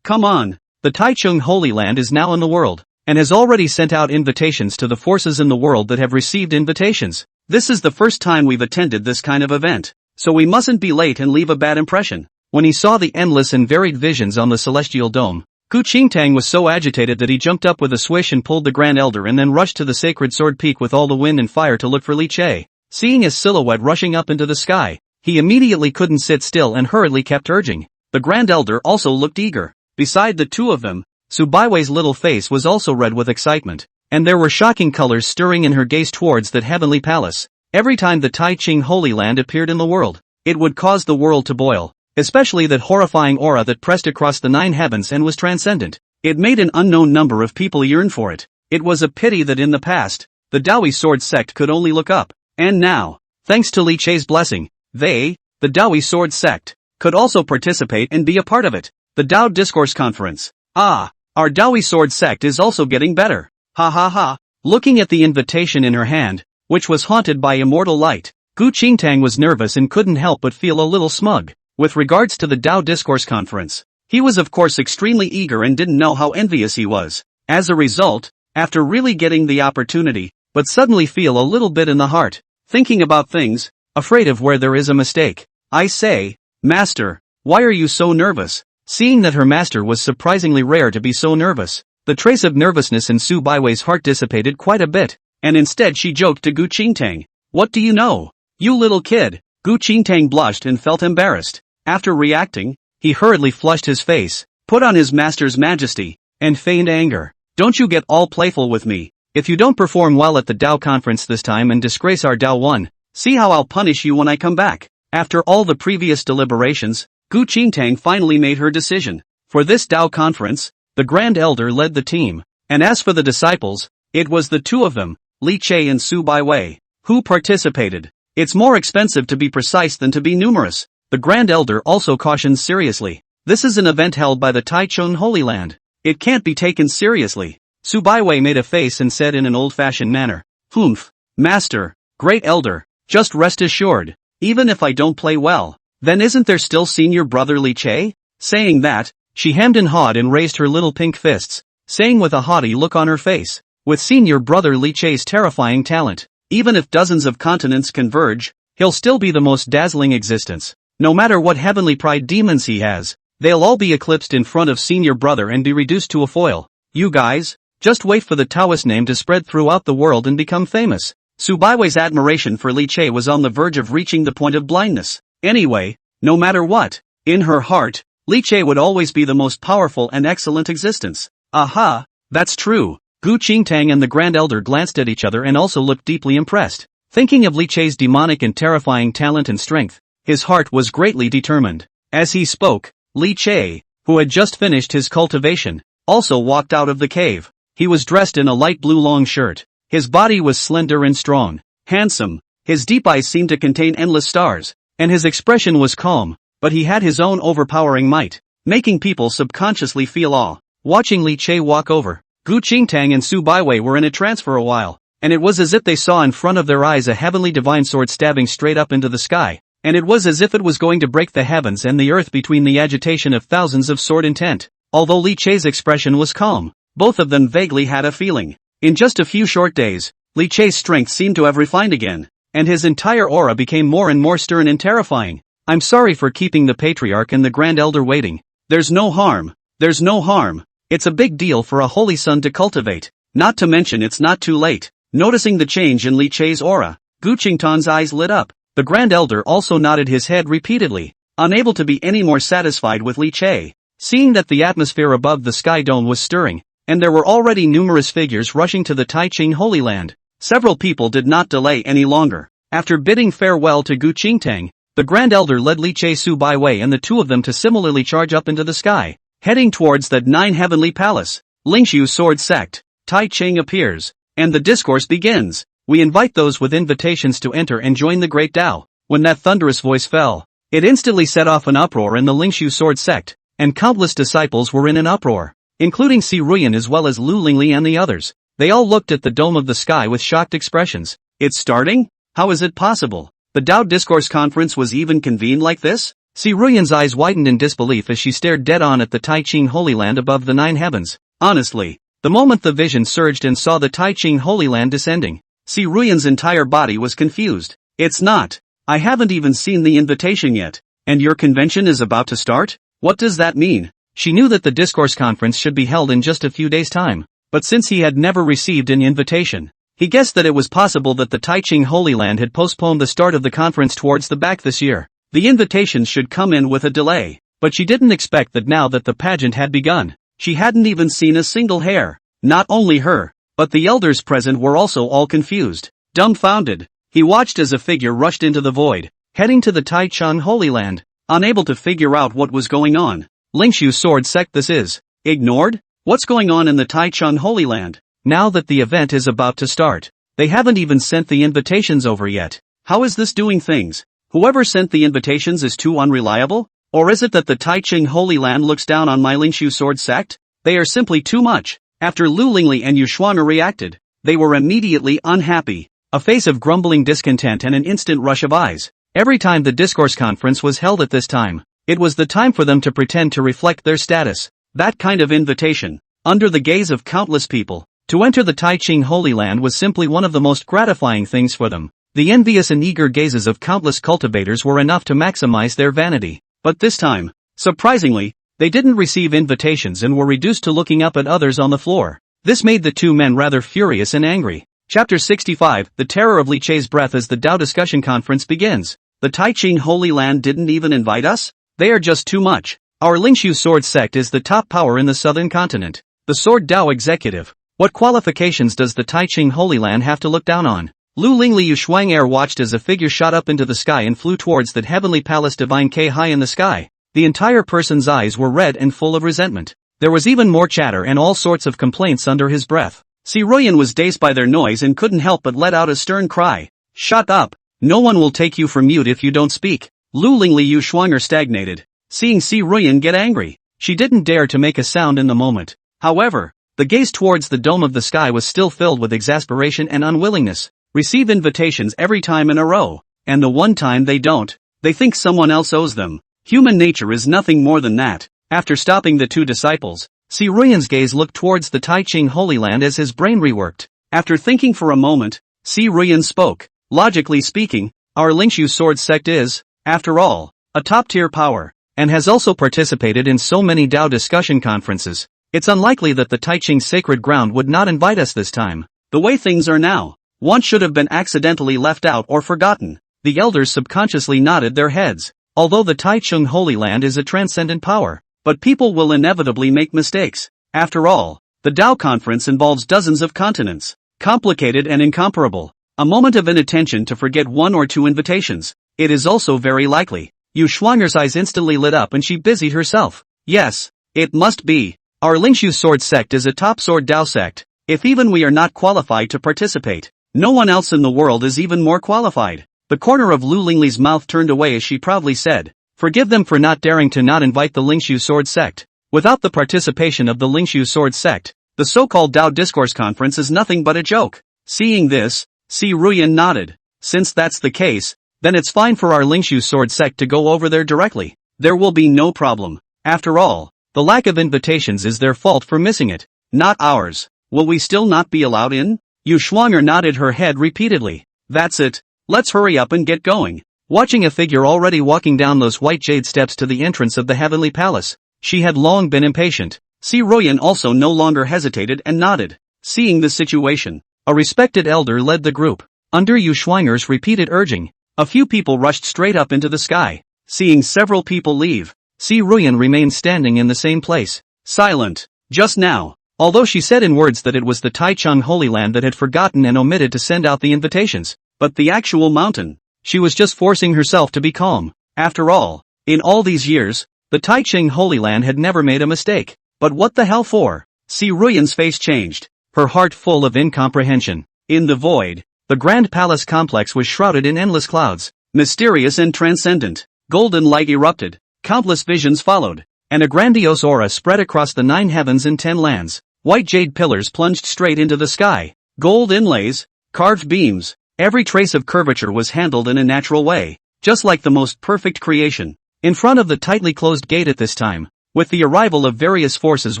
come on. The Taichung Holy Land is now in the world, and has already sent out invitations to the forces in the world that have received invitations. This is the first time we've attended this kind of event, so we mustn't be late and leave a bad impression. When he saw the endless and varied visions on the celestial dome, Ku Qingtang was so agitated that he jumped up with a swish and pulled the Grand Elder and then rushed to the sacred sword peak with all the wind and fire to look for Li Che. Seeing his silhouette rushing up into the sky, he immediately couldn't sit still and hurriedly kept urging. The Grand Elder also looked eager. Beside the two of them, Su Baiwei's little face was also red with excitement, and there were shocking colors stirring in her gaze towards that heavenly palace. Every time the Taiching Holy Land appeared in the world, it would cause the world to boil. Especially that horrifying aura that pressed across the 9 heavens and was transcendent. It made an unknown number of people yearn for it. It was a pity that in the past, the Daoyi Sword Sect could only look up. And now, thanks to Li Che's blessing, they, the Daoyi Sword Sect, could also participate and be a part of it. The Dao Discourse Conference. Ah, our Daoyi Sword Sect is also getting better. Ha ha ha. Looking at the invitation in her hand, which was haunted by immortal light. Gu Qingtang was nervous and couldn't help but feel a little smug. With regards to the Dao Discourse Conference, he was of course extremely eager and didn't know how envious he was. As a result, after really getting the opportunity, but suddenly feel a little bit in the heart, thinking about things, afraid of where there is a mistake. I say, Master, why are you so nervous? Seeing that her master was surprisingly rare to be so nervous, the trace of nervousness in Su Baiwei's heart dissipated quite a bit, and instead she joked to Gu Qingtang. What do you know? You little kid. Gu Qingtang blushed and felt embarrassed. After reacting, he hurriedly flushed his face, put on his master's majesty, and feigned anger. Don't you get all playful with me. If you don't perform well at the Dao conference this time and disgrace our Dao 1, see how I'll punish you when I come back. After all the previous deliberations, Gu Qingtang finally made her decision. For this Dao conference, the Grand Elder led the team, and as for the disciples, it was the two of them, Li Che and Su Baiwei, who participated. It's more expensive to be precise than to be numerous. The Grand Elder also cautioned seriously. This is an event held by the Taichung Holy Land. It can't be taken seriously. Su Baiwei made a face and said in an old-fashioned manner, Humph, Master, Great Elder, just rest assured, even if I don't play well, then isn't there still senior brother Li Che? Saying that, she hemmed and hawed and raised her little pink fists, saying with a haughty look on her face, with senior brother Li Che's terrifying talent, even if dozens of continents converge, he'll still be the most dazzling existence. No matter what heavenly pride demons he has, they'll all be eclipsed in front of senior brother and be reduced to a foil. You guys, just wait for the Taoist name to spread throughout the world and become famous. Su Baiwei's admiration for Li Che was on the verge of reaching the point of blindness. Anyway, no matter what, in her heart, Li Che would always be the most powerful and excellent existence. Aha, that's true. Gu Qingtang and the Grand Elder glanced at each other and also looked deeply impressed. Thinking of Li Che's demonic and terrifying talent and strength, his heart was greatly determined. As he spoke, Li Che, who had just finished his cultivation, also walked out of the cave. He was dressed in a light blue long shirt. His body was slender and strong, handsome, his deep eyes seemed to contain endless stars, and his expression was calm, but he had his own overpowering might, making people subconsciously feel awe. Watching Li Che walk over, Gu Qingtang and Su Baiwei were in a trance for a while, and it was as if they saw in front of their eyes a heavenly divine sword stabbing straight up into the sky, and it was as if it was going to break the heavens and the earth between the agitation of thousands of sword intent. Although Li Che's expression was calm, both of them vaguely had a feeling. In just a few short days, Li Che's strength seemed to have refined again, and his entire aura became more and more stern and terrifying. I'm sorry for keeping the Patriarch and the Grand Elder waiting. There's no harm. There's no harm. It's a big deal for a holy son to cultivate. Not to mention it's not too late. Noticing the change in Li Che's aura, Gu Qingtang's eyes lit up. The Grand Elder also nodded his head repeatedly, unable to be any more satisfied with Li Che. Seeing that the atmosphere above the sky dome was stirring, and there were already numerous figures rushing to the Taichung Holy Land, several people did not delay any longer. After bidding farewell to Gu Qingtang, the Grand Elder led Li Che, Su Baiwei and the two of them to similarly charge up into the sky, heading towards the 9 Heavenly Palace. Lingxu Sword Sect, Taichung appears, and the discourse begins. We invite those with invitations to enter and join the Great Dao. When that thunderous voice fell, it instantly set off an uproar in the Lingxu Sword Sect, and countless disciples were in an uproar, including Si Ruyan as well as Lu Lingli and the others. They all looked at the dome of the sky with shocked expressions. It's starting? How is it possible? The Dao Discourse Conference was even convened like this? Si Ruyan's eyes widened in disbelief as she stared dead on at the Taichung Holy Land above the 9 heavens. Honestly, the moment the vision surged and saw the Taichung Holy Land descending, Si Ruyan's entire body was confused. It's not. I haven't even seen the invitation yet. And your convention is about to start? What does that mean? She knew that the discourse conference should be held in just a few days' time, but since he had never received an invitation, he guessed that it was possible that the Taichung Holy Land had postponed the start of the conference towards the back this year. The invitations should come in with a delay, but she didn't expect that now that the pageant had begun, she hadn't even seen a single hair. Not only her, but the elders present were also all confused, dumbfounded. He watched as a figure rushed into the void, heading to the Taichung Holy Land, unable to figure out what was going on. Lingxu Sword Sect this is. Ignored? What's going on in the Taichung Holy Land? Now that the event is about to start, they haven't even sent the invitations over yet. How is this doing things? Whoever sent the invitations is too unreliable? Or is it that the Taichung Holy Land looks down on my Lingxu Sword Sect? They are simply too much. After Lu Lingli and Yuxuana reacted, they were immediately unhappy. a face of grumbling discontent and an instant rush of eyes. Every time the discourse conference was held at this time, it was the time for them to pretend to reflect their status. That kind of invitation, under the gaze of countless people, to enter the Tai Ching Holy Land was simply one of the most gratifying things for them. The envious and eager gazes of countless cultivators were enough to maximize their vanity. But this time, surprisingly, they didn't receive invitations and were reduced to looking up at others on the floor. This made the two men rather furious and angry. Chapter 65, The Terror of Li Chei's Breath. As the Dao discussion conference begins. The Tai Ching Holy Land didn't even invite us? They are just too much. Our Lingxu sword sect is the top power in the southern continent. The sword Dao executive. What qualifications does the Tai Ching Holy Land have to look down on? Lu Lingliu Shuang watched as a figure shot up into the sky and flew towards that heavenly palace divine K high in the sky. The entire person's eyes were red and full of resentment. There was even more chatter and all sorts of complaints under his breath. Si Ruyan was dazed by their noise and couldn't help but let out a stern cry. Shut up! No one will take you for mute if you don't speak. Lu Lingliu Shuang stagnated. Seeing Si Ruyan get angry, she didn't dare to make a sound in the moment. However, the gaze towards the dome of the sky was still filled with exasperation and unwillingness. Receive invitations every time in a row, and the one time they don't, they think someone else owes them. Human nature is nothing more than that. After stopping the two disciples, Si Ruyan's gaze looked towards the Tai Ching Holy Land as his brain reworked. After thinking for a moment, Si Ruyan spoke. Logically speaking, our Lingxu sword sect is, after all, a top-tier power, and has also participated in so many Dao discussion conferences. It's unlikely that the Tai Ching sacred ground would not invite us this time. The way things are now, one should have been accidentally left out or forgotten. The elders subconsciously nodded their heads. Although the Tai Ching Holy Land is a transcendent power, but people will inevitably make mistakes. After all, the Dao conference involves dozens of continents, complicated and incomparable. A moment of inattention to forget one or two invitations. It is also very likely. Yu Shuanger's eyes instantly lit up and she busied herself. Yes, it must be. Our Lingxu sword sect is a top sword Dao sect. If even we are not qualified to participate, no one else in the world is even more qualified. The corner of Lu Lingli's mouth turned away as she proudly said, forgive them for not daring to not invite the Lingxu sword sect. Without the participation of the Lingxu sword sect, the so-called Dao discourse conference is nothing but a joke. Seeing this, Si Ruyan nodded. Since that's the case, then it's fine for our Lingxu sword sect to go over there directly. There will be no problem. After all, the lack of invitations is their fault for missing it, not ours. Will we still not be allowed in? Yu Shuanger nodded her head repeatedly. That's it. Let's hurry up and get going. Watching a figure already walking down those white jade steps to the entrance of the heavenly palace, she had long been impatient. Si Ruyan also no longer hesitated and nodded. Seeing the situation, a respected elder led the group. Under Yu Shuanger's repeated urging, a few people rushed straight up into the sky. Seeing several people leave, Si Ruyan remained standing in the same place, silent. Just now, although she said in words that it was the Tai Ching Holy Land that had forgotten and omitted to send out the invitations, but the actual mountain, she was just forcing herself to be calm. After all, in all these years, the Tai Ching Holy Land had never made a mistake. But what the hell for? Si Ruyan's face changed, her heart full of incomprehension. In the void, the grand palace complex was shrouded in endless clouds, mysterious and transcendent. Golden light erupted, countless visions followed, and a grandiose aura spread across the 9 heavens and 10 lands. White jade pillars plunged straight into the sky. Gold inlays, carved beams, every trace of curvature was handled in a natural way, just like the most perfect creation. In front of the tightly closed gate at this time, with the arrival of various forces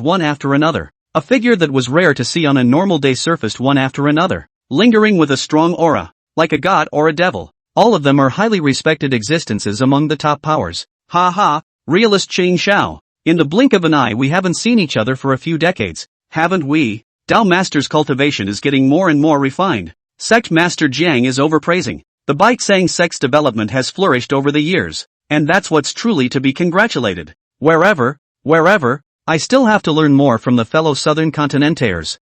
one after another, a figure that was rare to see on a normal day surfaced one after another, lingering with a strong aura, like a god or a devil. All of them are highly respected existences among the top powers. Ha ha, realist Ching Shao. In the blink of an eye we haven't seen each other for a few decades, haven't we? Dao Master's cultivation is getting more and more refined. Sect Master Jiang is overpraising. The Baixang Sect's development has flourished over the years, and that's what's truly to be congratulated. Wherever, I still have to learn more from the fellow Southern Continentaires.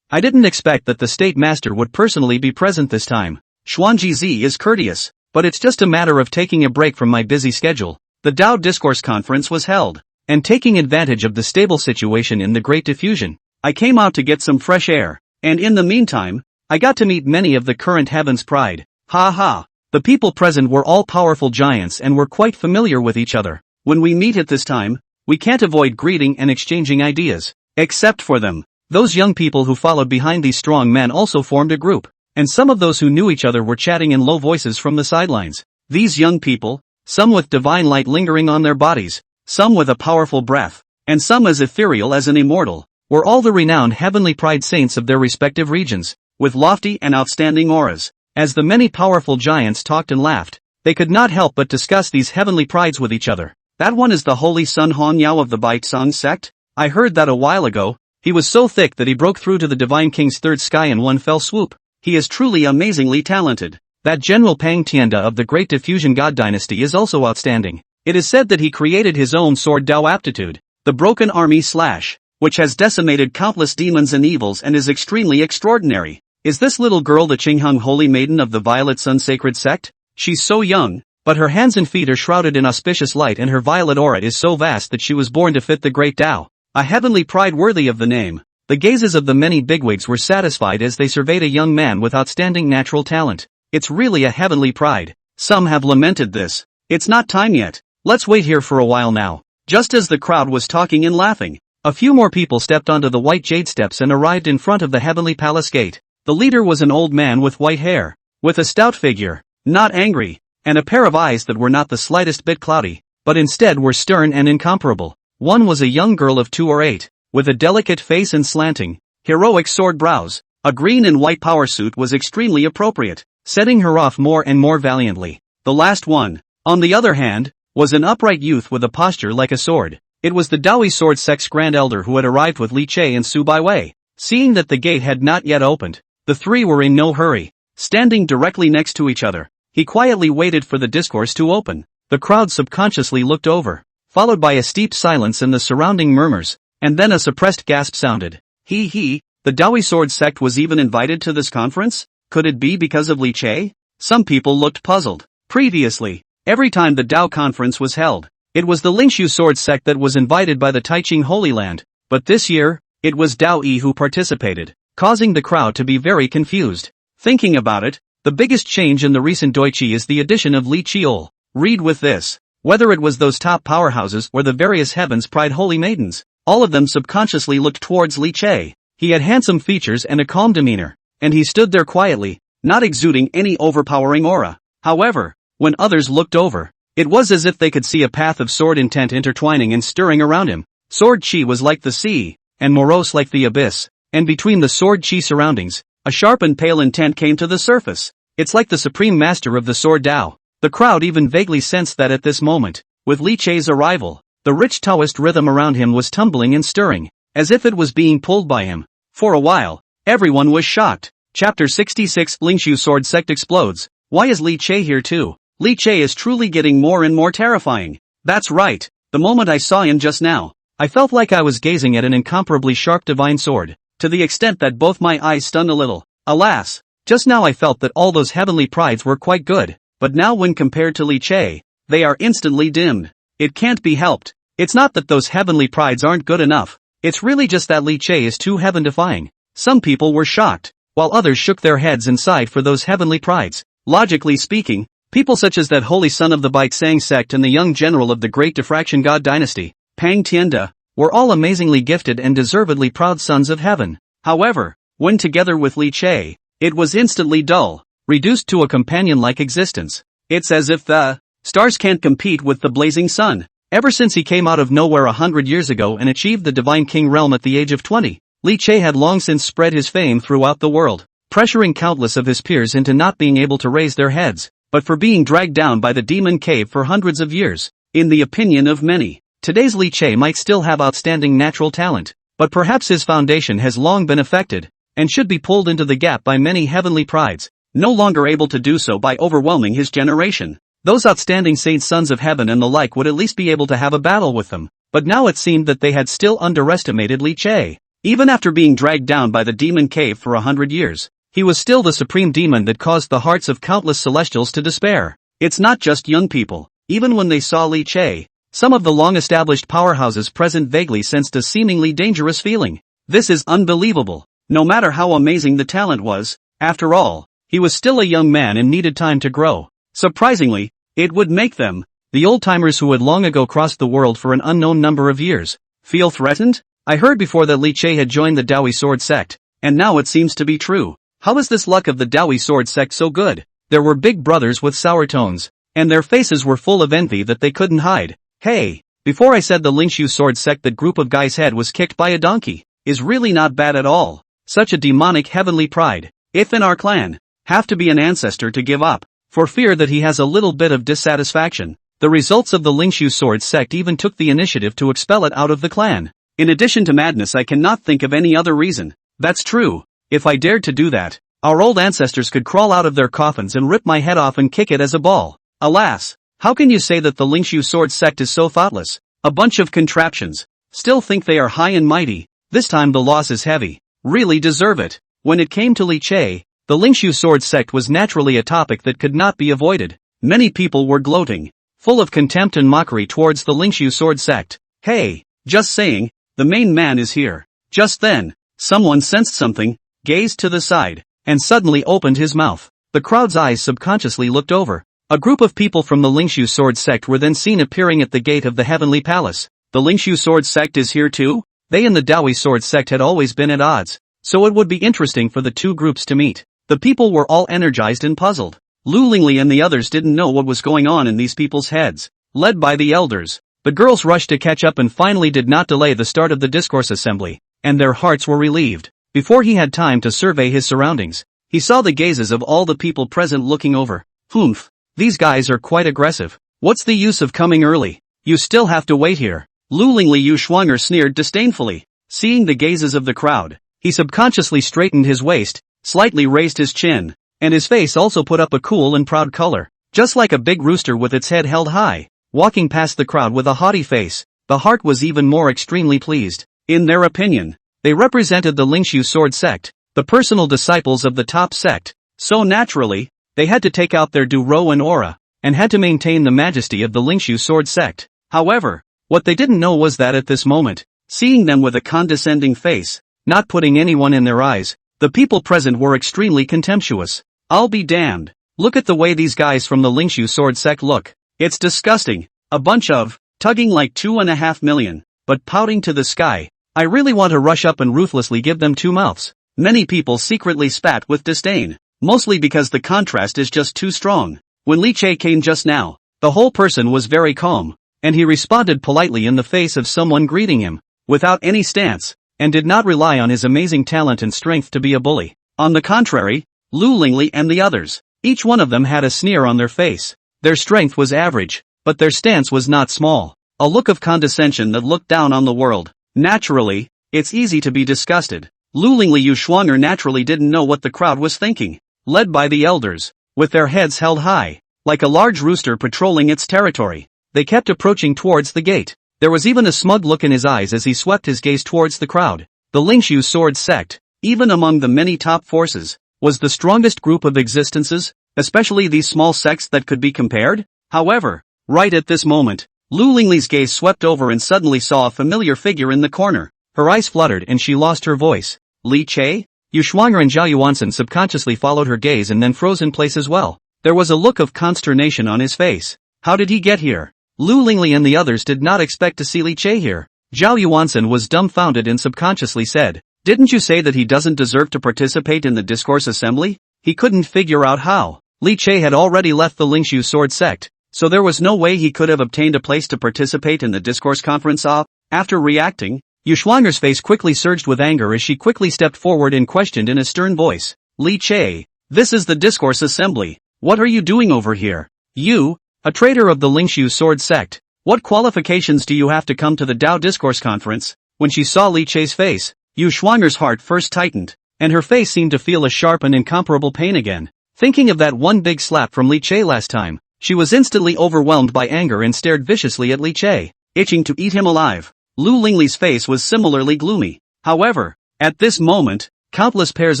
I didn't expect that the State Master would personally be present this time. Xuanji Zi is courteous, but it's just a matter of taking a break from my busy schedule. The Dao Discourse Conference was held, and taking advantage of the stable situation in the Great Diffusion, I came out to get some fresh air, and in the meantime, I got to meet many of the current Heaven's Pride. Ha ha. The people present were all powerful giants and were quite familiar with each other. When we meet at this time, we can't avoid greeting and exchanging ideas. Except for them. Those young people who followed behind these strong men also formed a group, and some of those who knew each other were chatting in low voices from the sidelines. These young people, some with divine light lingering on their bodies, some with a powerful breath, and some as ethereal as an immortal, were all the renowned heavenly pride saints of their respective regions, with lofty and outstanding auras. As the many powerful giants talked and laughed, they could not help but discuss these heavenly prides with each other. That one is the holy son Han Yao of the Baizang sect? I heard that a while ago. He was so thick that he broke through to the divine king's third sky in one fell swoop. He is truly amazingly talented. That General Pang Tianda of the Great Diffusion God Dynasty is also outstanding. It is said that he created his own sword Dao aptitude, the Broken Army Slash, which has decimated countless demons and evils and is extremely extraordinary. Is this little girl the Qingheng Holy Maiden of the Violet Sun Sacred Sect? She's so young, but her hands and feet are shrouded in auspicious light and her violet aura is so vast that she was born to fit the great Dao. A heavenly pride worthy of the name. The gazes of the many bigwigs were satisfied as they surveyed a young man with outstanding natural talent. It's really a heavenly pride. Some have lamented this. It's not time yet. Let's wait here for a while now. Just as the crowd was talking and laughing, a few more people stepped onto the white jade steps and arrived in front of the heavenly palace gate. The leader was an old man with white hair, with a stout figure, not angry, and a pair of eyes that were not the slightest bit cloudy, but instead were stern and incomparable. One was a young girl of 2 or 8, with a delicate face and slanting, heroic sword brows. A green and white power suit was extremely appropriate, setting her off more and more valiantly. The last one, on the other hand, was an upright youth with a posture like a sword. It was the Dao Yi sword sect's grand elder who had arrived with Li Che and Su Baiwei. Seeing that the gate had not yet opened, the three were in no hurry. Standing directly next to each other, he quietly waited for the discourse to open. The crowd subconsciously looked over, followed by a steep silence and the surrounding murmurs, and then a suppressed gasp sounded. The Dao Yi sword sect was even invited to this conference? Could it be because of Li Che? Some people looked puzzled. Previously, every time the Dao conference was held, it was the Lingxu sword sect that was invited by the Taiqing Holy Land, but this year, it was Dao Yi who participated, causing the crowd to be very confused. Thinking about it, the biggest change in the recent Doichi is the addition of Li Chiol. Read with this. Whether it was those top powerhouses or the various heavens pride holy maidens, all of them subconsciously looked towards Li Che. He had handsome features and a calm demeanor, and he stood there quietly, not exuding any overpowering aura. However, when others looked over, it was as if they could see a path of sword intent intertwining and stirring around him. Sword chi was like the sea, and morose like the abyss, and between the sword chi surroundings, a sharp and pale intent came to the surface. It's like the supreme master of the sword Dao. The crowd even vaguely sensed that at this moment, with Li Che's arrival, the rich Taoist rhythm around him was tumbling and stirring, as if it was being pulled by him. For a while, everyone was shocked. Chapter 66 Lingxu Sword Sect explodes. Why is Li Che here too? Li Che is truly getting more and more terrifying. That's right, the moment I saw him just now, I felt like I was gazing at an incomparably sharp divine sword, to the extent that both my eyes stunned a little. Alas, just now I felt that all those heavenly prides were quite good, but now when compared to Li Che, they are instantly dimmed. It can't be helped. It's not that those heavenly prides aren't good enough, it's really just that Li Che is too heaven-defying. Some people were shocked, while others shook their heads and sighed for those heavenly prides. Logically speaking, people such as that holy son of the Baizang sect and the young general of the Great Diffraction God Dynasty, Pang Tianda, were all amazingly gifted and deservedly proud sons of heaven. However, when together with Li Che, it was instantly dull, reduced to a companion-like existence. It's as if the stars can't compete with the blazing sun. Ever since he came out of nowhere 100 years ago and achieved the Divine King realm at the age of 20, Li Che had long since spread his fame throughout the world, pressuring countless of his peers into not being able to raise their heads, but for being dragged down by the demon cave for hundreds of years. In the opinion of many, today's Li Che might still have outstanding natural talent, but perhaps his foundation has long been affected, and should be pulled into the gap by many heavenly prides, no longer able to do so by overwhelming his generation. Those outstanding saints sons of heaven and the like would at least be able to have a battle with them, but now it seemed that they had still underestimated Li Che. Even after being dragged down by the demon cave for 100 years, he was still the supreme demon that caused the hearts of countless celestials to despair. It's not just young people. Even when they saw Li Che, some of the long-established powerhouses present vaguely sensed a seemingly dangerous feeling. This is unbelievable. No matter how amazing the talent was, after all, he was still a young man and needed time to grow. Surprisingly, it would make them, the old-timers who had long ago crossed the world for an unknown number of years, feel threatened? I heard before that Li Che had joined the Dao Yi sword sect, and now it seems to be true. How is this luck of the Dao Yi sword sect so good? There were big brothers with sour tones, and their faces were full of envy that they couldn't hide. Hey, before I said the Lingxu sword sect that group of guys' head was kicked by a donkey, is really not bad at all. Such a demonic heavenly pride. If in our clan, have to be an ancestor to give up, for fear that he has a little bit of dissatisfaction. The results of the Lingxu sword sect even took the initiative to expel it out of the clan. In addition to madness, I cannot think of any other reason. That's true. If I dared to do that, our old ancestors could crawl out of their coffins and rip my head off and kick it as a ball. Alas, how can you say that the Lingxu sword sect is so thoughtless? A bunch of contraptions. Still think they are high and mighty. This time the loss is heavy. Really deserve it. When it came to Li Che, the Lingxu sword sect was naturally a topic that could not be avoided. Many people were gloating, full of contempt and mockery towards the Lingxu sword sect. Hey, just saying, the main man is here. Just then, someone sensed something, gazed to the side, and suddenly opened his mouth. The crowd's eyes subconsciously looked over. A group of people from the Lingxu sword sect were then seen appearing at the gate of the heavenly palace. The Lingxu sword sect is here too? They and the Dao Yi sword sect had always been at odds, so it would be interesting for the two groups to meet. The people were all energized and puzzled. Lu Lingli and the others didn't know what was going on in these people's heads. Led by the elders, the girls rushed to catch up and finally did not delay the start of the discourse assembly, and their hearts were relieved. Before he had time to survey his surroundings, he saw the gazes of all the people present looking over. Humph, these guys are quite aggressive. What's the use of coming early? You still have to wait here. Lu Lingli Yu Shuanger sneered disdainfully. Seeing the gazes of the crowd, he subconsciously straightened his waist, slightly raised his chin, and his face also put up a cool and proud color, just like a big rooster with its head held high, walking past the crowd with a haughty face. The heart was even more extremely pleased. In their opinion, they represented the Lingxu sword sect, the personal disciples of the top sect, so naturally, they had to take out their Duro and aura, and had to maintain the majesty of the Lingxu sword sect. However, what they didn't know was that at this moment, seeing them with a condescending face, not putting anyone in their eyes, the people present were extremely contemptuous. I'll be damned. Look at the way these guys from the Lingxu sword sect look. It's disgusting. A bunch of, tugging like 2.5 million, but pouting to the sky. I really want to rush up and ruthlessly give them 2 mouths. Many people secretly spat with disdain, mostly because the contrast is just too strong. When Li Che came just now, the whole person was very calm, and he responded politely in the face of someone greeting him, without any stance, and did not rely on his amazing talent and strength to be a bully. On the contrary, Lu Lingli and the others, each one of them had a sneer on their face. Their strength was average, but their stance was not small. A look of condescension that looked down on the world. Naturally, it's easy to be disgusted. Lu Lingli Yu Shuanger naturally didn't know what the crowd was thinking. Led by the elders, with their heads held high, like a large rooster patrolling its territory, they kept approaching towards the gate. There was even a smug look in his eyes as he swept his gaze towards the crowd. The Lingxu sword sect, even among the many top forces, was the strongest group of existences, especially these small sects that could be compared. However, right at this moment, Lu Lingli's gaze swept over and suddenly saw a familiar figure in the corner. Her eyes fluttered and she lost her voice. Li Che? Yu Shuanger and Zhao Yuansen subconsciously followed her gaze and then froze in place as well. There was a look of consternation on his face. How did he get here? Lu Lingli and the others did not expect to see Li Che here. Zhao Yuansen was dumbfounded and subconsciously said, "Didn't you say that he doesn't deserve to participate in the discourse assembly?" He couldn't figure out how. Li Che had already left the Lingxu sword sect, so there was no way he could have obtained a place to participate in the discourse conference. After reacting, Yu Shuanger's face quickly surged with anger as she quickly stepped forward and questioned in a stern voice. Li Che, this is the discourse assembly. What are you doing over here? You, a traitor of the Lingxu sword sect. What qualifications do you have to come to the Dao discourse conference? When she saw Li Che's face, Yu Shuanger's heart first tightened, and her face seemed to feel a sharp and incomparable pain again. Thinking of that one big slap from Li Che last time, she was instantly overwhelmed by anger and stared viciously at Li Che, itching to eat him alive. Lu Lingli's face was similarly gloomy. However, at this moment, countless pairs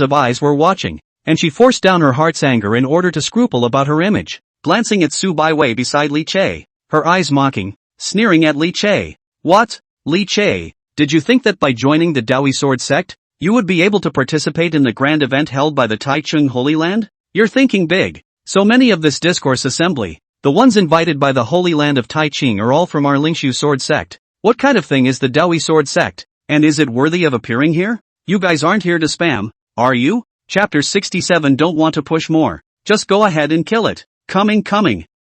of eyes were watching, and she forced down her heart's anger in order to scruple about her image. Glancing at Su Baiwei beside Li Che, her eyes mocking, sneering at Li Che. What? Li Che, did you think that by joining the Dao Yi sword sect, you would be able to participate in the grand event held by the Taichung Holy Land? You're thinking big. So many of this discourse assembly, the ones invited by the Holy Land of Taichung are all from our Lingxu sword sect. What kind of thing is the Dao Yi sword sect, and is it worthy of appearing here? You guys aren't here to spam, are you? Chapter 67. Don't want to push more. Just go ahead and kill it. Coming.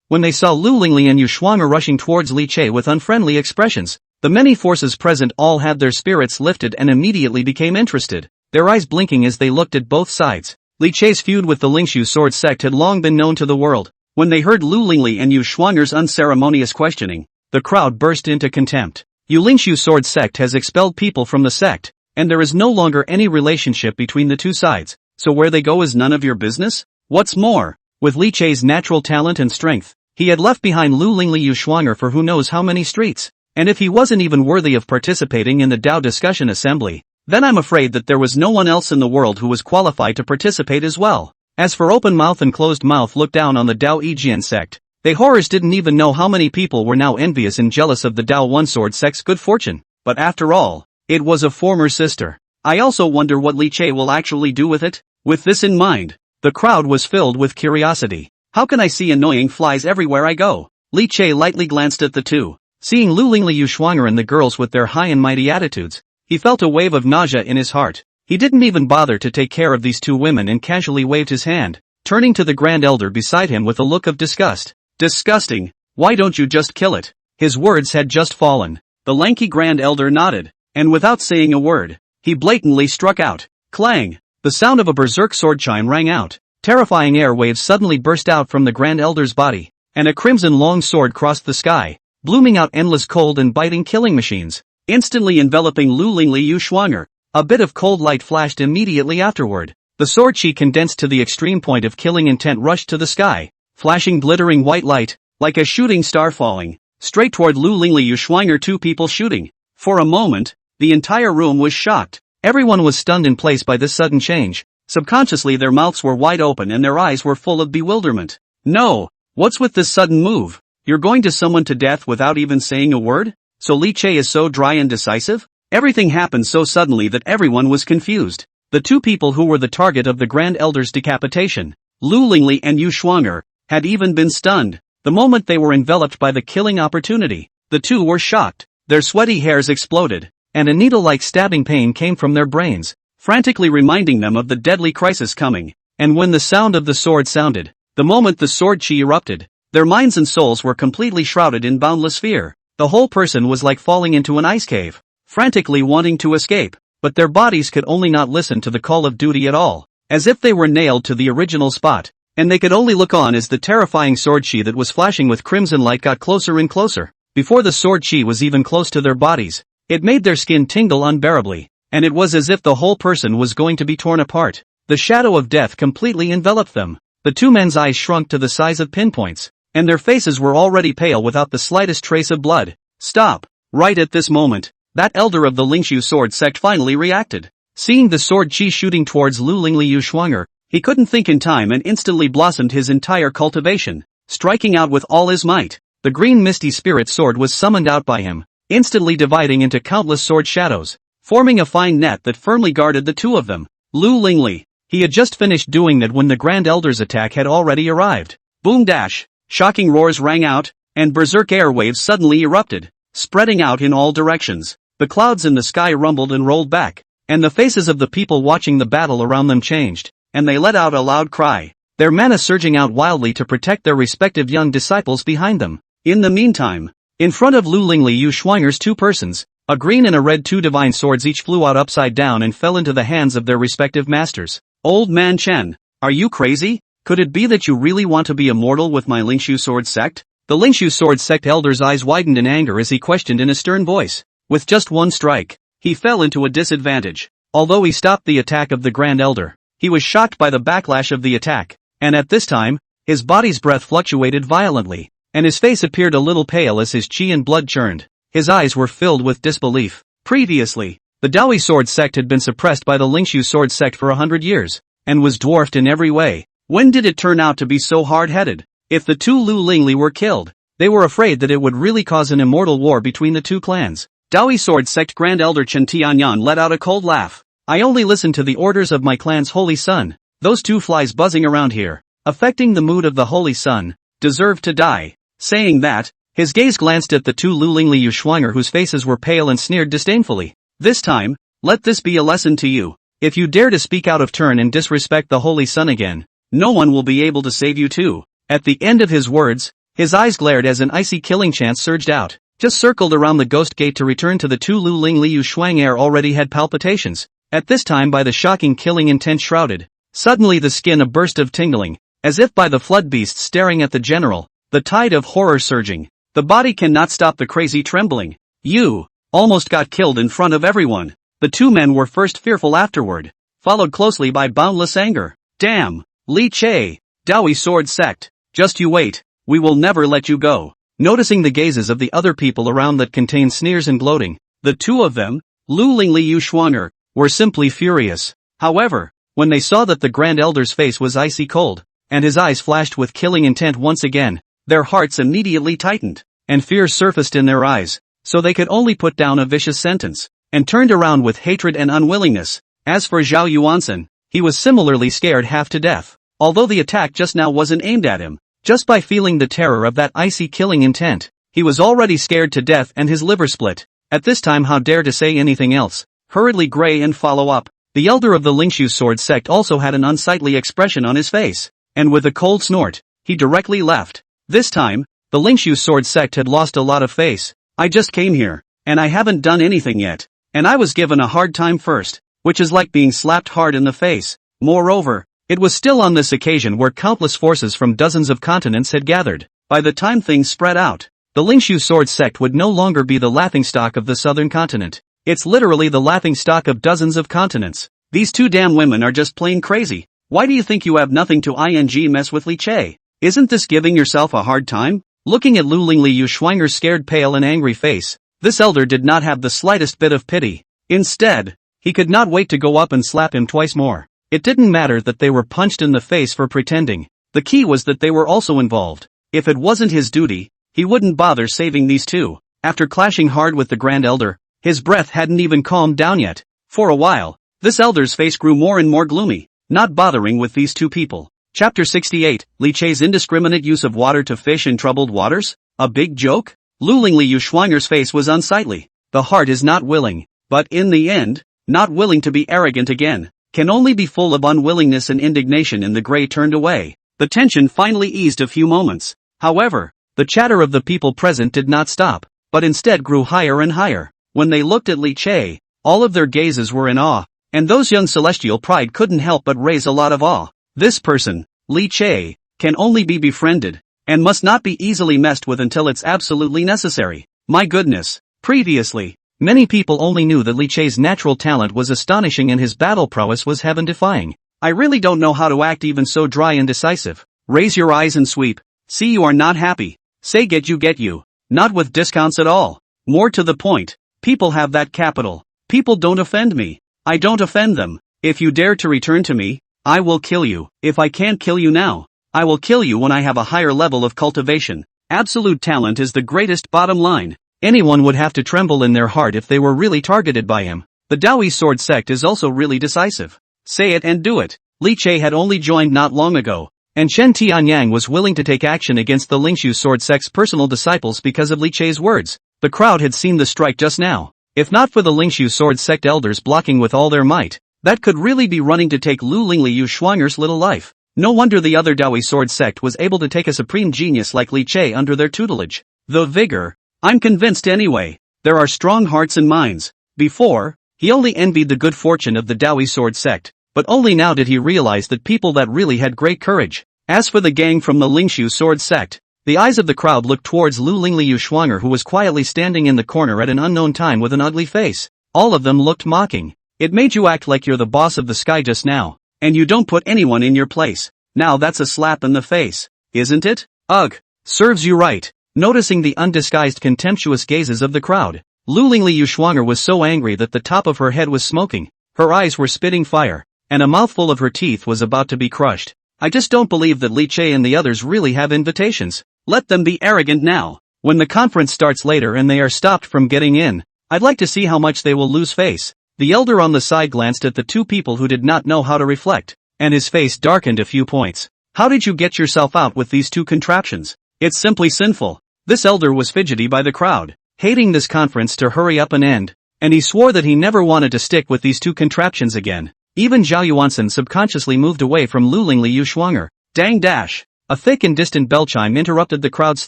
When they saw Lu Lingli and Yu Shuang'er rushing towards Li Che with unfriendly expressions, the many forces present all had their spirits lifted and immediately became interested, their eyes blinking as they looked at both sides. Li Che's feud with the Lingxu sword sect had long been known to the world. When they heard Lu Lingli and Yu Shuang'er's unceremonious questioning, the crowd burst into contempt. Yu Lingxu sword sect has expelled people from the sect, and there is no longer any relationship between the two sides, so where they go is none of your business? What's more, with Li Che's natural talent and strength, he had left behind Lu Lingli Yu Shuang'er for who knows how many streets, and if he wasn't even worthy of participating in the Dao discussion assembly, then I'm afraid that there was no one else in the world who was qualified to participate as well. As for open mouth and closed mouth look down on the Dao Yi sect, they horrors didn't even know how many people were now envious and jealous of the Dao One Sword sect's good fortune, but after all, it was a former sister. I also wonder what Li Che will actually do with it? With this in mind, the crowd was filled with curiosity. How can I see annoying flies everywhere I go? Li Che lightly glanced at the two. Seeing Lu Lingli Yu Shuang'er and the girls with their high and mighty attitudes, he felt a wave of nausea in his heart. He didn't even bother to take care of these two women and casually waved his hand, turning to the Grand Elder beside him with a look of disgust. Disgusting. Why don't you just kill it? His words had just fallen. The lanky Grand Elder nodded, and without saying a word, he blatantly struck out. Clang! The sound of a berserk sword chime rang out. Terrifying air waves suddenly burst out from the Grand Elder's body, and a crimson long sword crossed the sky, blooming out endless cold and biting killing machines, instantly enveloping Lu Lingli Yu Shuang'er. A bit of cold light flashed immediately afterward. The sword chi condensed to the extreme point of killing intent rushed to the sky, flashing glittering white light, like a shooting star falling, straight toward Lu Lingli Yu Shuang'er. Two people shooting. For a moment, the entire room was shocked. Everyone was stunned in place by this sudden change. Subconsciously their mouths were wide open and their eyes were full of bewilderment. No! What's with this sudden move? You're going to someone to death without even saying a word? So Li Che is so dry and decisive? Everything happened so suddenly that everyone was confused. The two people who were the target of the Grand Elder's decapitation, Lu Lingli and Yu Shuang'er, had even been stunned. The moment they were enveloped by the killing opportunity, the two were shocked. Their sweaty hairs exploded, and a needle-like stabbing pain came from their brains, frantically reminding them of the deadly crisis coming. And when the sound of the sword sounded, the moment the sword chi erupted, their minds and souls were completely shrouded in boundless fear. The whole person was like falling into an ice cave, frantically wanting to escape, but their bodies could only not listen to the call of duty at all, as if they were nailed to the original spot, and they could only look on as the terrifying sword chi that was flashing with crimson light got closer and closer. Before the sword chi was even close to their bodies, it made their skin tingle unbearably, and it was as if the whole person was going to be torn apart. The shadow of death completely enveloped them. The two men's eyes shrunk to the size of pinpoints, and their faces were already pale without the slightest trace of blood. Stop! Right at this moment, that elder of the Lingxu sword sect finally reacted. Seeing the sword chi shooting towards Lu Lingli Yu Shuang'er, he couldn't think in time and instantly blossomed his entire cultivation, striking out with all his might. The green misty spirit sword was summoned out by him, instantly dividing into countless sword shadows, forming a fine net that firmly guarded the two of them. Lu Lingli. He had just finished doing that when the Grand Elder's attack had already arrived. Boom dash! Shocking roars rang out, and berserk air waves suddenly erupted, spreading out in all directions. The clouds in the sky rumbled and rolled back, and the faces of the people watching the battle around them changed, and they let out a loud cry, their mana surging out wildly to protect their respective young disciples behind them. In the meantime, in front of Lu Lingli Yu Shuang'er's two persons, a green and a red two divine swords each flew out upside down and fell into the hands of their respective masters. Old man Chen, are you crazy? Could it be that you really want to be immortal with my Lingxu sword sect? The Lingxu sword sect elder's eyes widened in anger as he questioned in a stern voice. With just one strike, he fell into a disadvantage. Although he stopped the attack of the Grand Elder, he was shocked by the backlash of the attack, and at this time, his body's breath fluctuated violently, and his face appeared a little pale as his chi and blood churned. His eyes were filled with disbelief. Previously, the Dao Yi sword sect had been suppressed by the Lingxu sword sect for 100 years, and was dwarfed in every way. When did it turn out to be so hard-headed? If the two Lu Lingli were killed, they were afraid that it would really cause an immortal war between the two clans. Dao Yi sword sect Grand Elder Chen Tianyan let out a cold laugh. I only listen to the orders of my clan's holy son. Those two flies buzzing around here, affecting the mood of the holy son, deserve to die. Saying that, his gaze glanced at the two Lu Lingli Yu Shuang'er whose faces were pale and sneered disdainfully. This time, let this be a lesson to you. If you dare to speak out of turn and disrespect the Holy Sun again, no one will be able to save you too. At the end of his words, his eyes glared as an icy killing chant surged out, just circled around the ghost gate to return to the two Lu Ling Liu Shuang air already had palpitations, at this time by the shocking killing intent shrouded. Suddenly the skin a burst of tingling, as if by the flood beasts staring at the general, the tide of horror surging. The body cannot stop the crazy trembling. You almost got killed in front of everyone. The two men were first fearful afterward, followed closely by boundless anger. Damn! Li Che! Dao Yi sword sect! Just you wait, we will never let you go. Noticing the gazes of the other people around that contained sneers and gloating, the two of them, Lu Ling Liu Shuanger, were simply furious. However, when they saw that the Grand Elder's face was icy cold, and his eyes flashed with killing intent once again, their hearts immediately tightened, and fear surfaced in their eyes, so they could only put down a vicious sentence, and turned around with hatred and unwillingness. As for Zhao Yuansen, he was similarly scared half to death, although the attack just now wasn't aimed at him. Just by feeling the terror of that icy killing intent, he was already scared to death and his liver split. At this time how dare to say anything else? Hurriedly gray and follow up. The elder of the Lingxu sword sect also had an unsightly expression on his face, and with a cold snort, he directly left. This time, the Lingxu sword sect had lost a lot of face. I just came here, and I haven't done anything yet, and I was given a hard time first, which is like being slapped hard in the face. Moreover, it was still on this occasion where countless forces from dozens of continents had gathered. By the time things spread out, the Lingxu sword sect would no longer be the laughingstock of the southern continent. It's literally the laughingstock of dozens of continents. These two damn women are just plain crazy. Why do you think you have nothing to mess with Li Che? Isn't this giving yourself a hard time? Looking at Lu Ling Liu Shuanger's scared pale and angry face, this elder did not have the slightest bit of pity. Instead, he could not wait to go up and slap him twice more. It didn't matter that they were punched in the face for pretending. The key was that they were also involved. If it wasn't his duty, he wouldn't bother saving these two. After clashing hard with the Grand Elder, his breath hadn't even calmed down yet. For a while, this elder's face grew more and more gloomy, not bothering with these two people. Chapter 68, Li Che's indiscriminate use of water to fish in troubled waters? A big joke? Lu Ling Liu Shuanger's face was unsightly. The heart is not willing, but in the end, not willing to be arrogant again. Can only be full of unwillingness and indignation, and the gray turned away. The tension finally eased a few moments. However, the chatter of the people present did not stop, but instead grew higher and higher. When they looked at Li Che, all of their gazes were in awe, and those young celestial pride couldn't help but raise a lot of awe. This person, Li Che, can only be befriended, and must not be easily messed with until it's absolutely necessary. My goodness. Previously, many people only knew that Li Che's natural talent was astonishing and his battle prowess was heaven-defying. I really don't know how to act even so dry and decisive. Raise your eyes and sweep. See, you are not happy. Say get you. Not with discounts at all. More to the point, people have that capital. People don't offend me. I don't offend them. If you dare to return to me, I will kill you. If I can't kill you now, I will kill you when I have a higher level of cultivation. Absolute talent is the greatest bottom line. Anyone would have to tremble in their heart if they were really targeted by him. The Dao Yi sword sect is also really decisive. Say it and do it. Li Che had only joined not long ago, and Shen Tianyang was willing to take action against the Lingxu sword sect's personal disciples because of Li Che's words. The crowd had seen the strike just now. If not for the Lingxu sword sect elders blocking with all their might, that could really be running to take Lu Ling Liu Shuanger's little life. No wonder the other Dao Yi sword sect was able to take a supreme genius like Li Che under their tutelage. The vigor. I'm convinced anyway. There are strong hearts and minds. Before, he only envied the good fortune of the Dao Yi sword sect, but only now did he realize that people that really had great courage. As for the gang from the Lingxu sword sect, the eyes of the crowd looked towards Lu Ling Liu Shuanger, who was quietly standing in the corner at an unknown time with an ugly face. All of them looked mocking. It made you act like you're the boss of the sky just now, and you don't put anyone in your place. Now that's a slap in the face, isn't it? Ugh, serves you right. Noticing the undisguised contemptuous gazes of the crowd, Lu Ling Liu Shuanger was so angry that the top of her head was smoking, her eyes were spitting fire, and a mouthful of her teeth was about to be crushed. I just don't believe that Li Che and the others really have invitations. Let them be arrogant now. When the conference starts later and they are stopped from getting in, I'd like to see how much they will lose face. The elder on the side glanced at the two people who did not know how to reflect, and his face darkened a few points. How did you get yourself out with these two contraptions? It's simply sinful. This elder was fidgety by the crowd, hating this conference to hurry up and end, and he swore that he never wanted to stick with these two contraptions again. Even Zhao Yuansen subconsciously moved away from Lu Lingli Yu Shuanger. Dang dash! A thick and distant bell chime interrupted the crowd's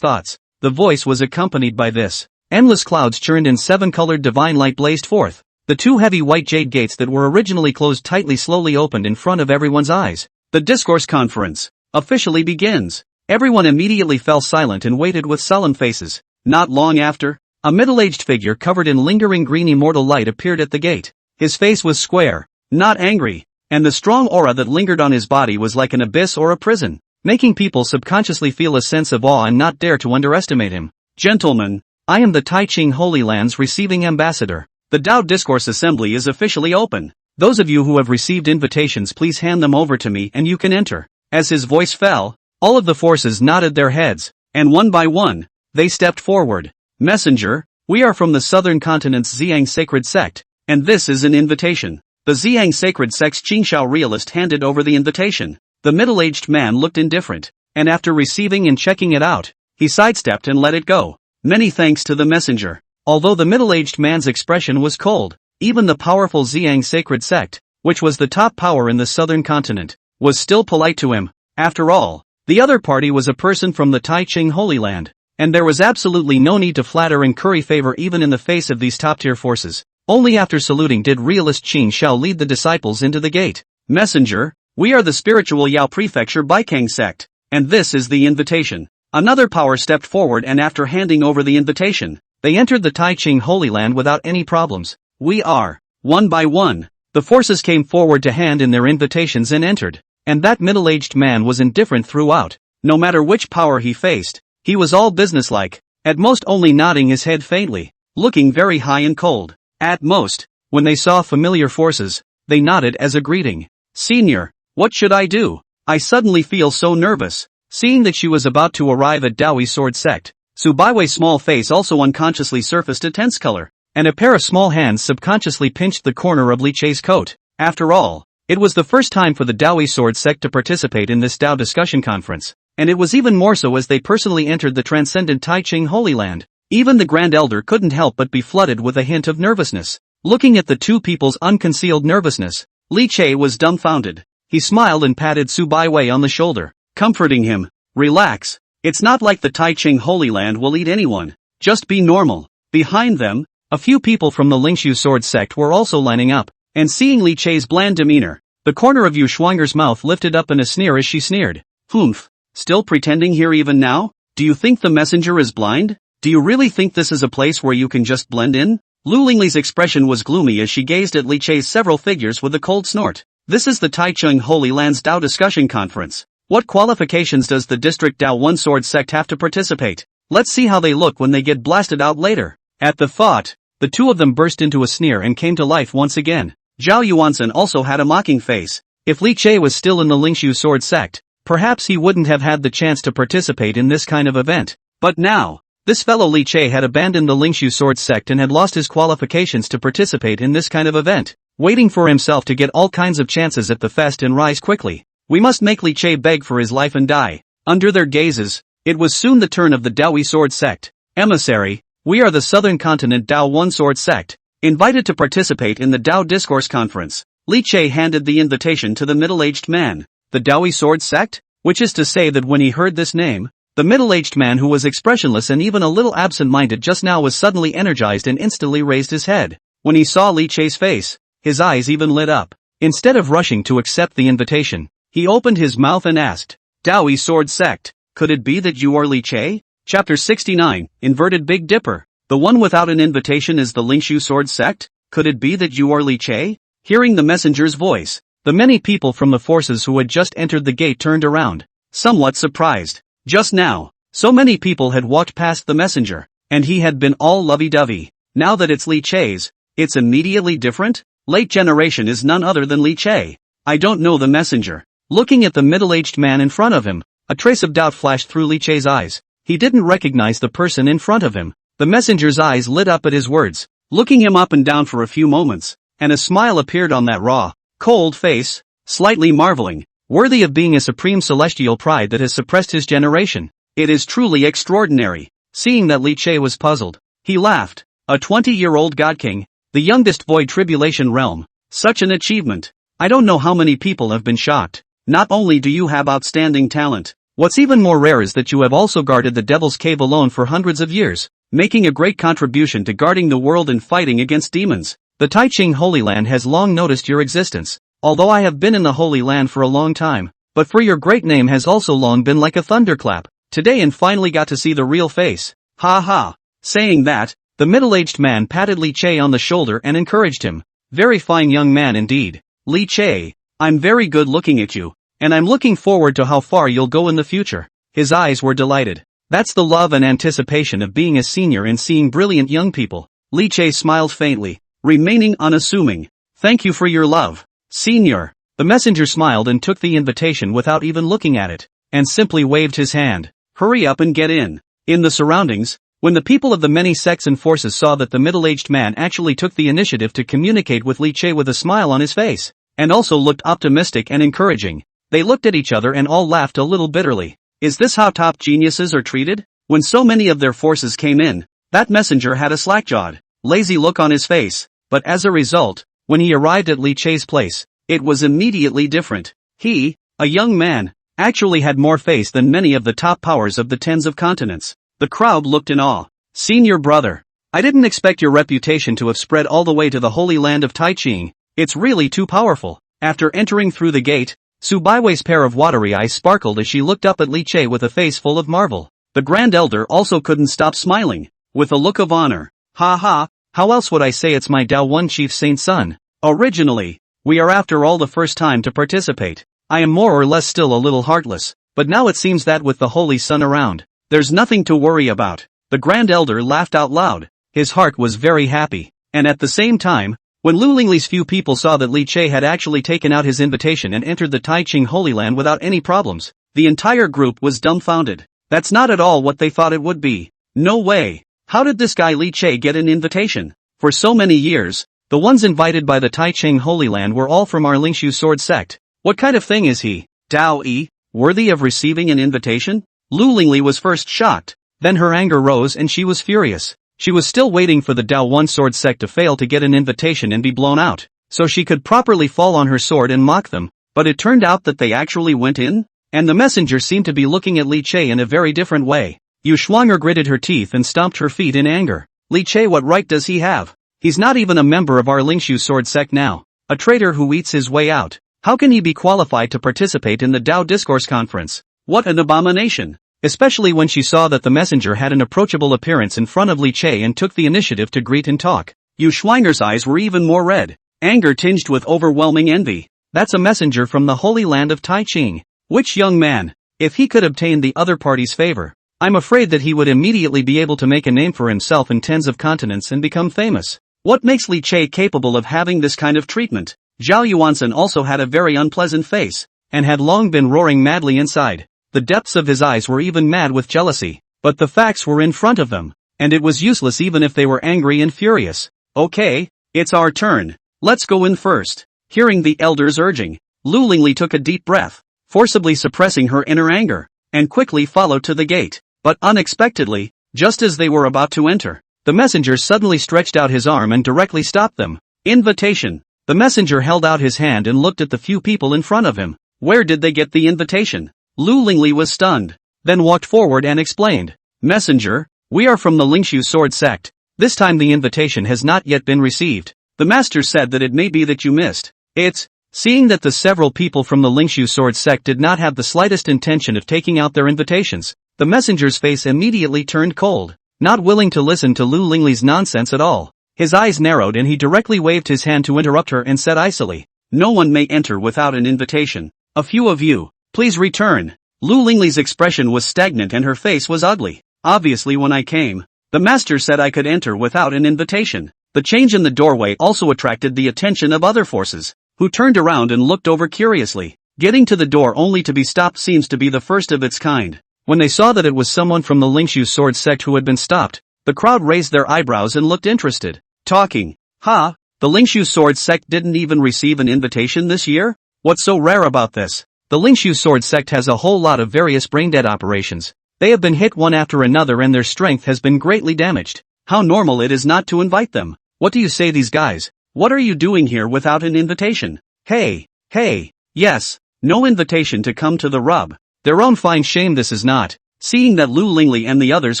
thoughts. The voice was accompanied by this. Endless clouds churned and seven-colored divine light blazed forth. The two heavy white jade gates that were originally closed tightly slowly opened in front of everyone's eyes. The discourse conference officially begins. Everyone immediately fell silent and waited with sullen faces. Not long after, a middle-aged figure covered in lingering green immortal light appeared at the gate. His face was square, not angry, and the strong aura that lingered on his body was like an abyss or a prison, making people subconsciously feel a sense of awe and not dare to underestimate him. Gentlemen, I am the Taiching Holy Land's receiving ambassador. The Dao Discourse Assembly is officially open. Those of you who have received invitations, please hand them over to me and you can enter. As his voice fell, all of the forces nodded their heads, and one by one, they stepped forward. Messenger, we are from the southern continent's Xiang Sacred Sect, and this is an invitation. The Xiang Sacred Sect's Qingshao realist handed over the invitation. The middle-aged man looked indifferent, and after receiving and checking it out, he sidestepped and let it go. Many thanks to the messenger. Although the middle-aged man's expression was cold, even the powerful Xiang Sacred Sect, which was the top power in the southern continent, was still polite to him. After all, the other party was a person from the Taiching Holy Land, and there was absolutely no need to flatter and curry favor even in the face of these top-tier forces. Only after saluting did realist Qin Shao lead the disciples into the gate. Messenger, we are the spiritual Yao Prefecture Baikang Sect, and this is the invitation. Another power stepped forward and after handing over the invitation, they entered the Taiching Holy Land without any problems. We are. One by one, the forces came forward to hand in their invitations and entered, and that middle-aged man was indifferent throughout. No matter which power he faced, he was all businesslike, at most only nodding his head faintly, looking very high and cold. At most, when they saw familiar forces, they nodded as a greeting. Senior, what should I do? I suddenly feel so nervous. Seeing that she was about to arrive at Dao Yi Sword Sect, Su Baiwei's small face also unconsciously surfaced a tense color, and a pair of small hands subconsciously pinched the corner of Li Chei's coat. After all, it was the first time for the Dao Yi Sword Sect to participate in this Dao discussion conference, and it was even more so as they personally entered the transcendent Taiching Holy Land. Even the Grand Elder couldn't help but be flooded with a hint of nervousness. Looking at the two people's unconcealed nervousness, Li Chei was dumbfounded. He smiled and patted Su Baiwei on the shoulder, comforting him. Relax. It's not like the Taiching Holy Land will eat anyone. Just be normal. Behind them, a few people from the Lingxu Sword Sect were also lining up, and seeing Li Chei's bland demeanor, the corner of Yu Shuanger's mouth lifted up in a sneer as she sneered. Humph. Still pretending here even now? Do you think the messenger is blind? Do you really think this is a place where you can just blend in? Lu Lingli's expression was gloomy as she gazed at Li Chei's several figures with a cold snort. This is the Taichung Holy Land's Dao discussion conference. What qualifications does the District Dao One Sword Sect have to participate? Let's see how they look when they get blasted out later. At the thought, the two of them burst into a sneer and came to life once again. Zhao Yuansen also had a mocking face. If Li Chei was still in the Lingxu Sword Sect, perhaps he wouldn't have had the chance to participate in this kind of event. But now, this fellow Li Chei had abandoned the Lingxu Sword Sect and had lost his qualifications to participate in this kind of event, waiting for himself to get all kinds of chances at the fest and rise quickly. We must make Li Chei beg for his life and die. Under their gazes, it was soon the turn of the Dao Yi Sword Sect. Emissary, we are the Southern Continent Dao One Sword Sect, invited to participate in the Dao Discourse Conference. Li Chei handed the invitation to the middle-aged man. The Dao Yi Sword Sect? Which is to say that when he heard this name, the middle-aged man who was expressionless and even a little absent-minded just now was suddenly energized and instantly raised his head. When he saw Li Chei's face, his eyes even lit up. Instead of rushing to accept the invitation, he opened his mouth and asked, Dao Yi Sword Sect, could it be that you are Li Chei? Chapter 69, Inverted Big Dipper. The one without an invitation is the Lingxu Sword Sect? Could it be that you are Li Chei? Hearing the messenger's voice, the many people from the forces who had just entered the gate turned around, somewhat surprised. Just now, so many people had walked past the messenger, and he had been all lovey-dovey. Now that it's Li Chei's, it's immediately different? Late generation is none other than Li Chei. I don't know the messenger. Looking at the middle-aged man in front of him, a trace of doubt flashed through Li Chei's eyes. He didn't recognize the person in front of him. The messenger's eyes lit up at his words, looking him up and down for a few moments, and a smile appeared on that raw, cold face, slightly marveling, worthy of being a supreme celestial pride that has suppressed his generation. It is truly extraordinary. Seeing that Li Chei was puzzled, he laughed. A 20-year-old god king, the youngest void tribulation realm. Such an achievement. I don't know how many people have been shocked. Not only do you have outstanding talent, what's even more rare is that you have also guarded the Devil's Cave alone for hundreds of years, making a great contribution to guarding the world and fighting against demons. The Taiching Holy Land has long noticed your existence, although I have been in the Holy Land for a long time, but for your great name has also long been like a thunderclap. Today and finally got to see the real face. Ha ha. Saying that, the middle-aged man patted Li Che on the shoulder and encouraged him. Very fine young man indeed. Li Che, I'm very good looking at you, and I'm looking forward to how far you'll go in the future. His eyes were delighted. That's the love and anticipation of being a senior and seeing brilliant young people. Li Che smiled faintly, remaining unassuming. Thank you for your love, senior. The messenger smiled and took the invitation without even looking at it, and simply waved his hand. Hurry up and get in. In the surroundings, when the people of the many sects and forces saw that the middle-aged man actually took the initiative to communicate with Li Che with a smile on his face, and also looked optimistic and encouraging, they looked at each other and all laughed a little bitterly. Is this how top geniuses are treated? When so many of their forces came in, that messenger had a slack-jawed, lazy look on his face, but as a result, when he arrived at Li Che's place, it was immediately different. He, a young man, actually had more face than many of the top powers of the tens of continents. The crowd looked in awe. Senior brother, I didn't expect your reputation to have spread all the way to the Holy Land of Taiching. It's really too powerful. After entering through the gate, Su Baiwei's pair of watery eyes sparkled as she looked up at Li Che with a face full of marvel. The Grand Elder also couldn't stop smiling, with a look of honor. Ha ha, how else would I say it's my Dao One Chief Saint son? Originally, we are after all the first time to participate. I am more or less still a little heartless, but now it seems that with the Holy Sun around, there's nothing to worry about. The Grand Elder laughed out loud. His heart was very happy, and at the same time, when Lu Lingli's few people saw that Li Che had actually taken out his invitation and entered the Taiching Holy Land without any problems, the entire group was dumbfounded. That's not at all what they thought it would be. No way. How did this guy Li Che get an invitation? For so many years, the ones invited by the Taiching Holy Land were all from our Lingxu sword sect. What kind of thing is he? Dao Yi, worthy of receiving an invitation? Lu Lingli was first shocked, then her anger rose and she was furious. She was still waiting for the Dao One sword sect to fail to get an invitation and be blown out, so she could properly fall on her sword and mock them, but it turned out that they actually went in? And the messenger seemed to be looking at Li Che in a very different way. Yu Shuanger gritted her teeth and stomped her feet in anger. Li Che, what right does he have? He's not even a member of our Lingxu sword sect now. A traitor who eats his way out. How can he be qualified to participate in the Dao Discourse Conference? What an abomination! Especially when she saw that the messenger had an approachable appearance in front of Li Che and took the initiative to greet and talk. Yu Schwinger's eyes were even more red, anger tinged with overwhelming envy. That's a messenger from the Holy Land of Taiching. Which young man, if he could obtain the other party's favor, I'm afraid that he would immediately be able to make a name for himself in tens of continents and become famous. What makes Li Che capable of having this kind of treatment? Zhao Yuansen also had a very unpleasant face, and had long been roaring madly inside. The depths of his eyes were even mad with jealousy, but the facts were in front of them, and it was useless even if they were angry and furious. Okay, it's our turn. Let's go in first. Hearing the elder's urging, Lu Lingli took a deep breath, forcibly suppressing her inner anger, and quickly followed to the gate. But unexpectedly, just as they were about to enter, the messenger suddenly stretched out his arm and directly stopped them. Invitation. The messenger held out his hand and looked at the few people in front of him. Where did they get the invitation? Lu Lingli was stunned, then walked forward and explained. Messenger, we are from the Lingxu sword sect. This time the invitation has not yet been received. The master said that it may be that you missed it. Seeing that the several people from the Lingxu sword sect did not have the slightest intention of taking out their invitations, the messenger's face immediately turned cold, not willing to listen to Lu Lingli's nonsense at all. His eyes narrowed and he directly waved his hand to interrupt her and said icily, no one may enter without an invitation. A few of you, please return. Lu Lingli's expression was stagnant and her face was ugly. Obviously when I came, the master said I could enter without an invitation. The change in the doorway also attracted the attention of other forces, who turned around and looked over curiously. Getting to the door only to be stopped seems to be the first of its kind. When they saw that it was someone from the Lingxu sword sect who had been stopped, the crowd raised their eyebrows and looked interested. Talking. Ha, the Lingxu sword sect didn't even receive an invitation this year? What's so rare about this? The Lingxu sword sect has a whole lot of various brain-dead operations. They have been hit one after another and their strength has been greatly damaged. How normal it is not to invite them. What do you say, these guys? What are you doing here without an invitation? Hey, Hey, yes, no invitation to come to the rub. Their own fine shame this is not. Seeing that Lu Lingli and the others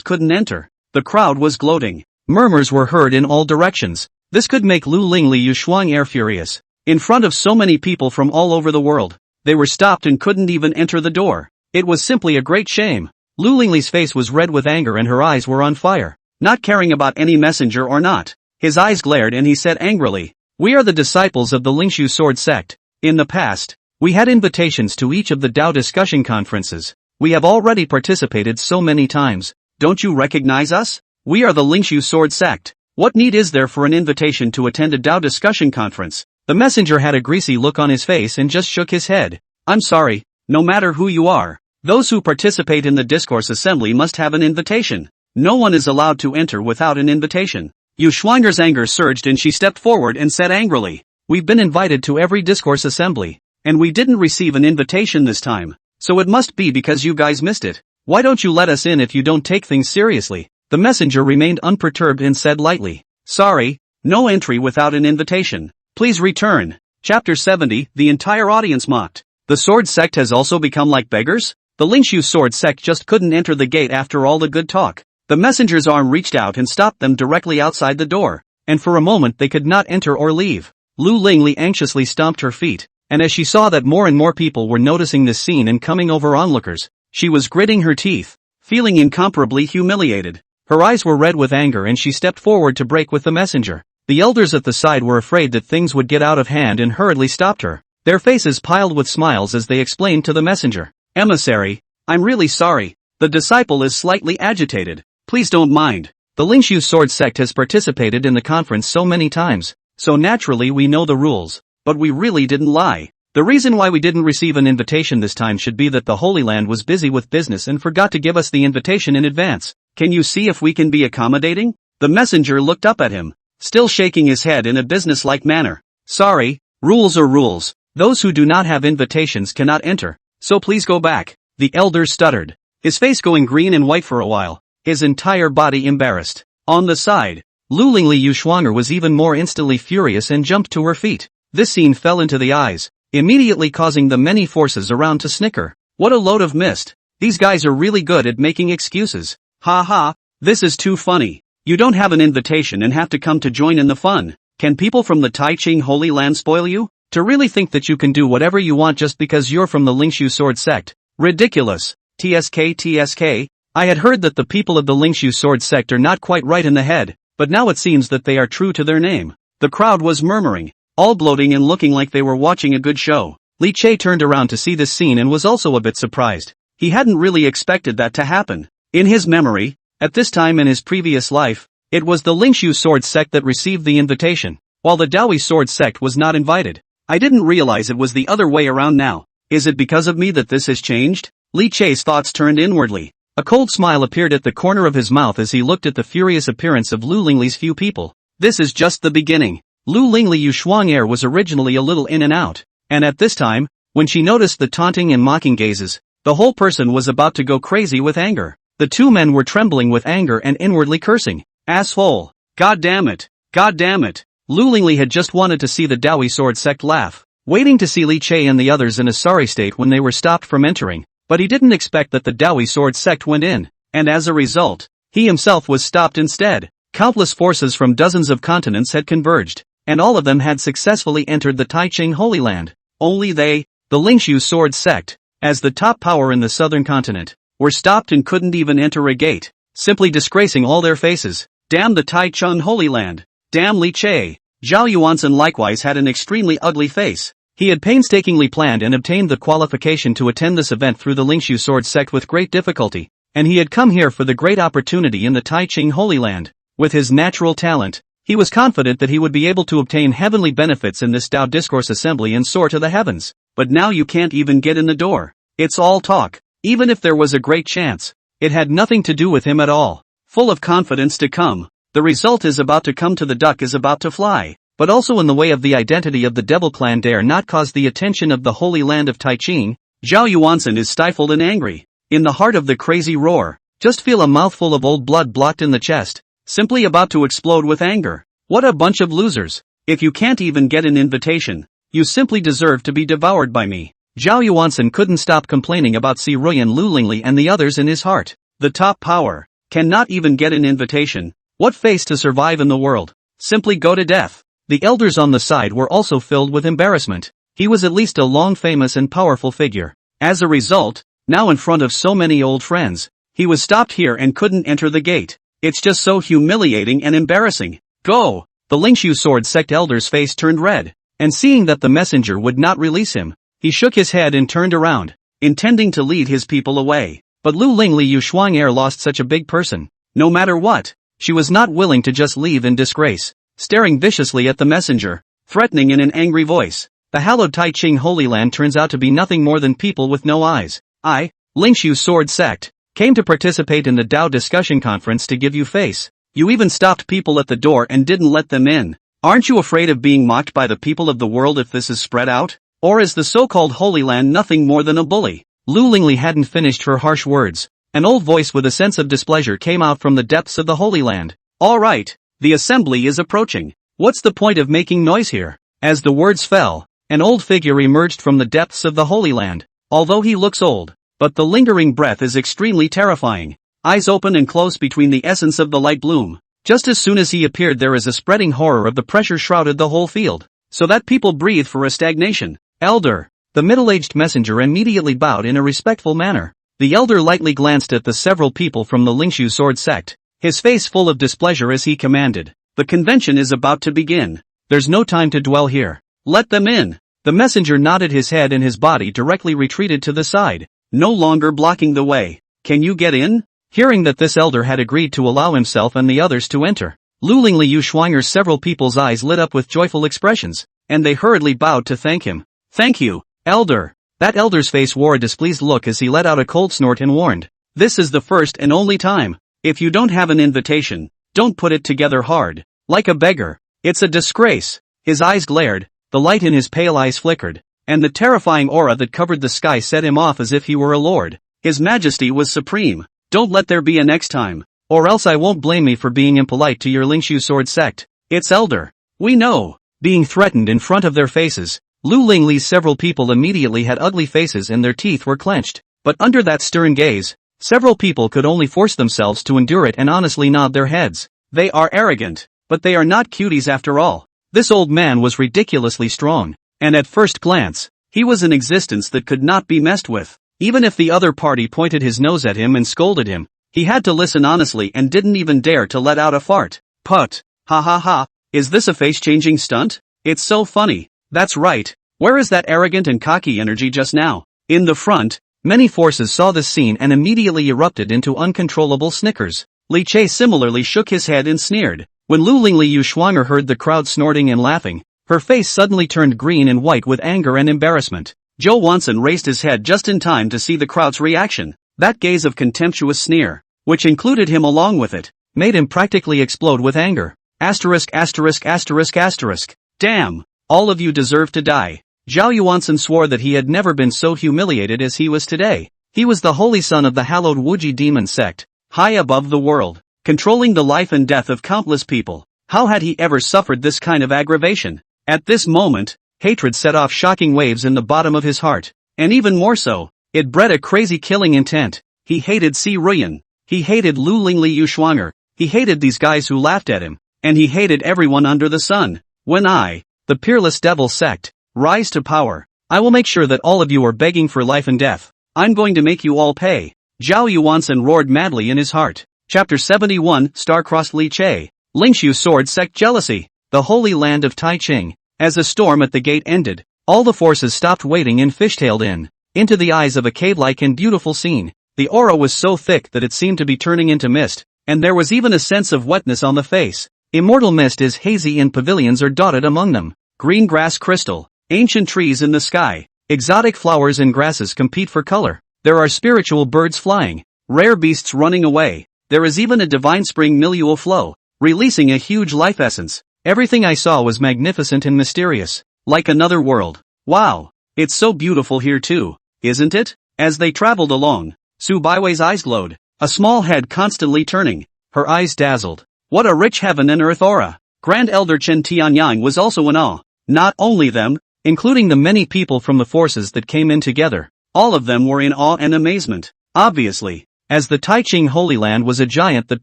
couldn't enter, the crowd was gloating. Murmurs were heard in all directions. This could make Lu Lingli Yushuang furious. In front of so many people from all over the world, they were stopped and couldn't even enter the door. It was simply a great shame. Lu Lingli's face was red with anger and her eyes were on fire. Not caring about any messenger or not, his eyes glared and he said angrily, "We are the disciples of the Lingxu sword sect. In the past, we had invitations to each of the Dao discussion conferences. We have already participated so many times. Don't you recognize us? We are the Lingxu sword sect. What need is there for an invitation to attend a Dao discussion conference?" The messenger had a greasy look on his face and just shook his head. "I'm sorry, no matter who you are, those who participate in the discourse assembly must have an invitation. No one is allowed to enter without an invitation." Yu Shuanger's anger surged and she stepped forward and said angrily, "We've been invited to every discourse assembly, and we didn't receive an invitation this time, so it must be because you guys missed it. Why don't you let us in if you don't take things seriously?" The messenger remained unperturbed and said lightly, "Sorry, no entry without an invitation. Please return." Chapter 70, the entire audience mocked. The sword sect has also become like beggars? The Lingxu sword sect just couldn't enter the gate after all the good talk. The messenger's arm reached out and stopped them directly outside the door, and for a moment they could not enter or leave. Lu Lingli anxiously stomped her feet, and as she saw that more and more people were noticing this scene and coming over onlookers, she was gritting her teeth, feeling incomparably humiliated. Her eyes were red with anger and she stepped forward to break with the messenger. The elders at the side were afraid that things would get out of hand and hurriedly stopped her. Their faces piled with smiles as they explained to the messenger, "Emissary, I'm really sorry. The disciple is slightly agitated. Please don't mind. The Lingxu sword sect has participated in the conference so many times, so naturally we know the rules, but we really didn't lie. The reason why we didn't receive an invitation this time should be that the Holy Land was busy with business and forgot to give us the invitation in advance. Can you see if we can be accommodating?" The messenger looked up at him, still shaking his head in a businesslike manner. "Sorry, rules are rules. Those who do not have invitations cannot enter, so please go back." The elder stuttered, his face going green and white for a while, his entire body embarrassed. On the side, Lu Lingli Yuxuanger was even more instantly furious and jumped to her feet. This scene fell into the eyes, immediately causing the many forces around to snicker. What a load of mist. These guys are really good at making excuses. Ha ha, this is too funny. You don't have an invitation and have to come to join in the fun. Can people from the Tai Ching Holy Land spoil you? To really think that you can do whatever you want just because you're from the Lingxu sword sect. Ridiculous. TSK. I had heard that the people of the Lingxu sword sect are not quite right in the head, but now it seems that they are true to their name. The crowd was murmuring, all gloating and looking like they were watching a good show. Li Che turned around to see this scene and was also a bit surprised. He hadn't really expected that to happen. In his memory, at this time in his previous life, it was the Lingxu sword sect that received the invitation, while the Dao Yi sword sect was not invited. I didn't realize it was the other way around now. Is it because of me that this has changed? Li Che's thoughts turned inwardly. A cold smile appeared at the corner of his mouth as he looked at the furious appearance of Lu Lingli's few people. This is just the beginning. Lu Lingli Yushuang was originally a little in and out, and at this time, when she noticed the taunting and mocking gazes, the whole person was about to go crazy with anger. The two men were trembling with anger and inwardly cursing. Asshole! God damn it! God damn it! Lu Lingli had just wanted to see the Dao Yi sword sect laugh, waiting to see Li Che and the others in a sorry state when they were stopped from entering, but he didn't expect that the Dao Yi sword sect went in, and as a result, he himself was stopped instead. Countless forces from dozens of continents had converged, and all of them had successfully entered the Tai Ching Holy Land. Only they, the Lingxu sword sect, as the top power in the southern continent, were stopped and couldn't even enter a gate, simply disgracing all their faces. Damn the Tai Ching Holy Land! Damn Li Che! Zhao Yuansen likewise had an extremely ugly face. He had painstakingly planned and obtained the qualification to attend this event through the Lingxu sword sect with great difficulty, and he had come here for the great opportunity in the Tai Ching Holy Land. With his natural talent, he was confident that he would be able to obtain heavenly benefits in this Dao Discourse Assembly and soar to the heavens. But now you can't even get in the door. It's all talk. Even if there was a great chance, it had nothing to do with him at all. Full of confidence to come, the result is about to come to the duck is about to fly. But also in the way of the identity of the devil clan dare not cause the attention of the holy land of Tai Ching. Zhao Yuansen is stifled and angry. In the heart of the crazy roar, just feel a mouthful of old blood blocked in the chest, simply about to explode with anger. What a bunch of losers. If you can't even get an invitation, You simply deserve to be devoured by me. Zhao Yuansen couldn't stop complaining about Si Ruyan, Lu Lingli and the others in his heart. The top power cannot even get an invitation. What face to survive in the world? Simply go to death. The elders on the side were also filled with embarrassment. He was at least a long famous and powerful figure. As a result, now in front of so many old friends, he was stopped here and couldn't enter the gate. It's just so humiliating and embarrassing. Go! The Lingxu sword sect elder's face turned red, and seeing that the messenger would not release him, he shook his head and turned around, intending to lead his people away. But Lu Lingli Yuxuang lost such a big person. No matter what, she was not willing to just leave in disgrace, staring viciously at the messenger, threatening in an angry voice. The hallowed Tai Ching Holy Land turns out to be nothing more than people with no eyes. I, Lingxu Sword Sect, came to participate in the Dao discussion conference to give you face. You even stopped people at the door and didn't let them in. Aren't you afraid of being mocked by the people of the world if this is spread out? Or is the so-called Holy Land nothing more than a bully? Lu Lingli hadn't finished her harsh words. An old voice with a sense of displeasure came out from the depths of the Holy Land. All right, the assembly is approaching. What's the point of making noise here? As the words fell, an old figure emerged from the depths of the Holy Land. Although he looks old, but the lingering breath is extremely terrifying. Eyes open and close between the essence of the light bloom. Just as soon as he appeared, there is a spreading horror of the pressure shrouded the whole field, so that people breathe for a stagnation. Elder. The middle-aged messenger immediately bowed in a respectful manner. The elder lightly glanced at the several people from the Lingxu sword sect, his face full of displeasure as he commanded. The convention is about to begin. There's no time to dwell here. Let them in. The messenger nodded his head and his body directly retreated to the side, no longer blocking the way. Can you get in? Hearing that this elder had agreed to allow himself and the others to enter, Lu Lingli Yuxuanger's several people's eyes lit up with joyful expressions, and they hurriedly bowed to thank him. Thank you, elder. That elder's face wore a displeased look as he let out a cold snort and warned. This is the first and only time. If you don't have an invitation, don't put it together hard, like a beggar. It's a disgrace. His eyes glared, the light in his pale eyes flickered, and the terrifying aura that covered the sky set him off as if he were a lord. His majesty was supreme. Don't let there be a next time, or else I won't blame me for being impolite to your Lingxu sword sect. It's elder. We know. Being threatened in front of their faces, Lu Lingli's several people immediately had ugly faces and their teeth were clenched. But under that stern gaze, several people could only force themselves to endure it and honestly nod their heads. They are arrogant, but they are not cuties after all. This old man was ridiculously strong, and at first glance, he was an existence that could not be messed with. Even if the other party pointed his nose at him and scolded him, he had to listen honestly and didn't even dare to let out a fart. Put. Ha ha ha. Is this a face-changing stunt? It's so funny. That's right. Where is that arrogant and cocky energy just now? In the front, many forces saw this scene and immediately erupted into uncontrollable snickers. Li Che similarly shook his head and sneered. When Lu Lingli Yuxuanger heard the crowd snorting and laughing, her face suddenly turned green and white with anger and embarrassment. Zhao Yuansen raised his head just in time to see the crowd's reaction. That gaze of contemptuous sneer, which included him along with it, made him practically explode with anger. Asterisk asterisk asterisk asterisk. Damn! All of you deserve to die. Zhao Yuansen swore that he had never been so humiliated as he was today. He was the holy son of the hallowed Wuji demon sect, high above the world, controlling the life and death of countless people. How had he ever suffered this kind of aggravation? At this moment, hatred set off shocking waves in the bottom of his heart, and even more so, it bred a crazy killing intent. He hated Si Ruyan, he hated Lu Lingli Yuxuanger, he hated these guys who laughed at him, and he hated everyone under the sun. When I, the peerless devil sect, rise to power, I will make sure that all of you are begging for life and death. I'm going to make you all pay. Zhao Yuansen roared madly in his heart. Chapter 71, Star-Crossed Li Che. Lingxu Sword Sect Jealousy. The Holy Land of Tai Ching. As the storm at the gate ended, all the forces stopped waiting and fishtailed into the eyes of a cave-like and beautiful scene. The aura was so thick that it seemed to be turning into mist, and there was even a sense of wetness on the face. Immortal mist is hazy and pavilions are dotted among them. Green grass crystal, ancient trees in the sky, exotic flowers and grasses compete for color. There are spiritual birds flying, rare beasts running away. There is even a divine spring milieu flow, releasing a huge life essence. Everything I saw was magnificent and mysterious, like another world. Wow, it's so beautiful here too, isn't it? As they traveled along, Su Baiwei's eyes glowed, a small head constantly turning, her eyes dazzled. What a rich heaven and earth aura! Grand Elder Chen Tianyang was also in awe. Not only them, including the many people from the forces that came in together. All of them were in awe and amazement. Obviously, as the Taiching Holy Land was a giant that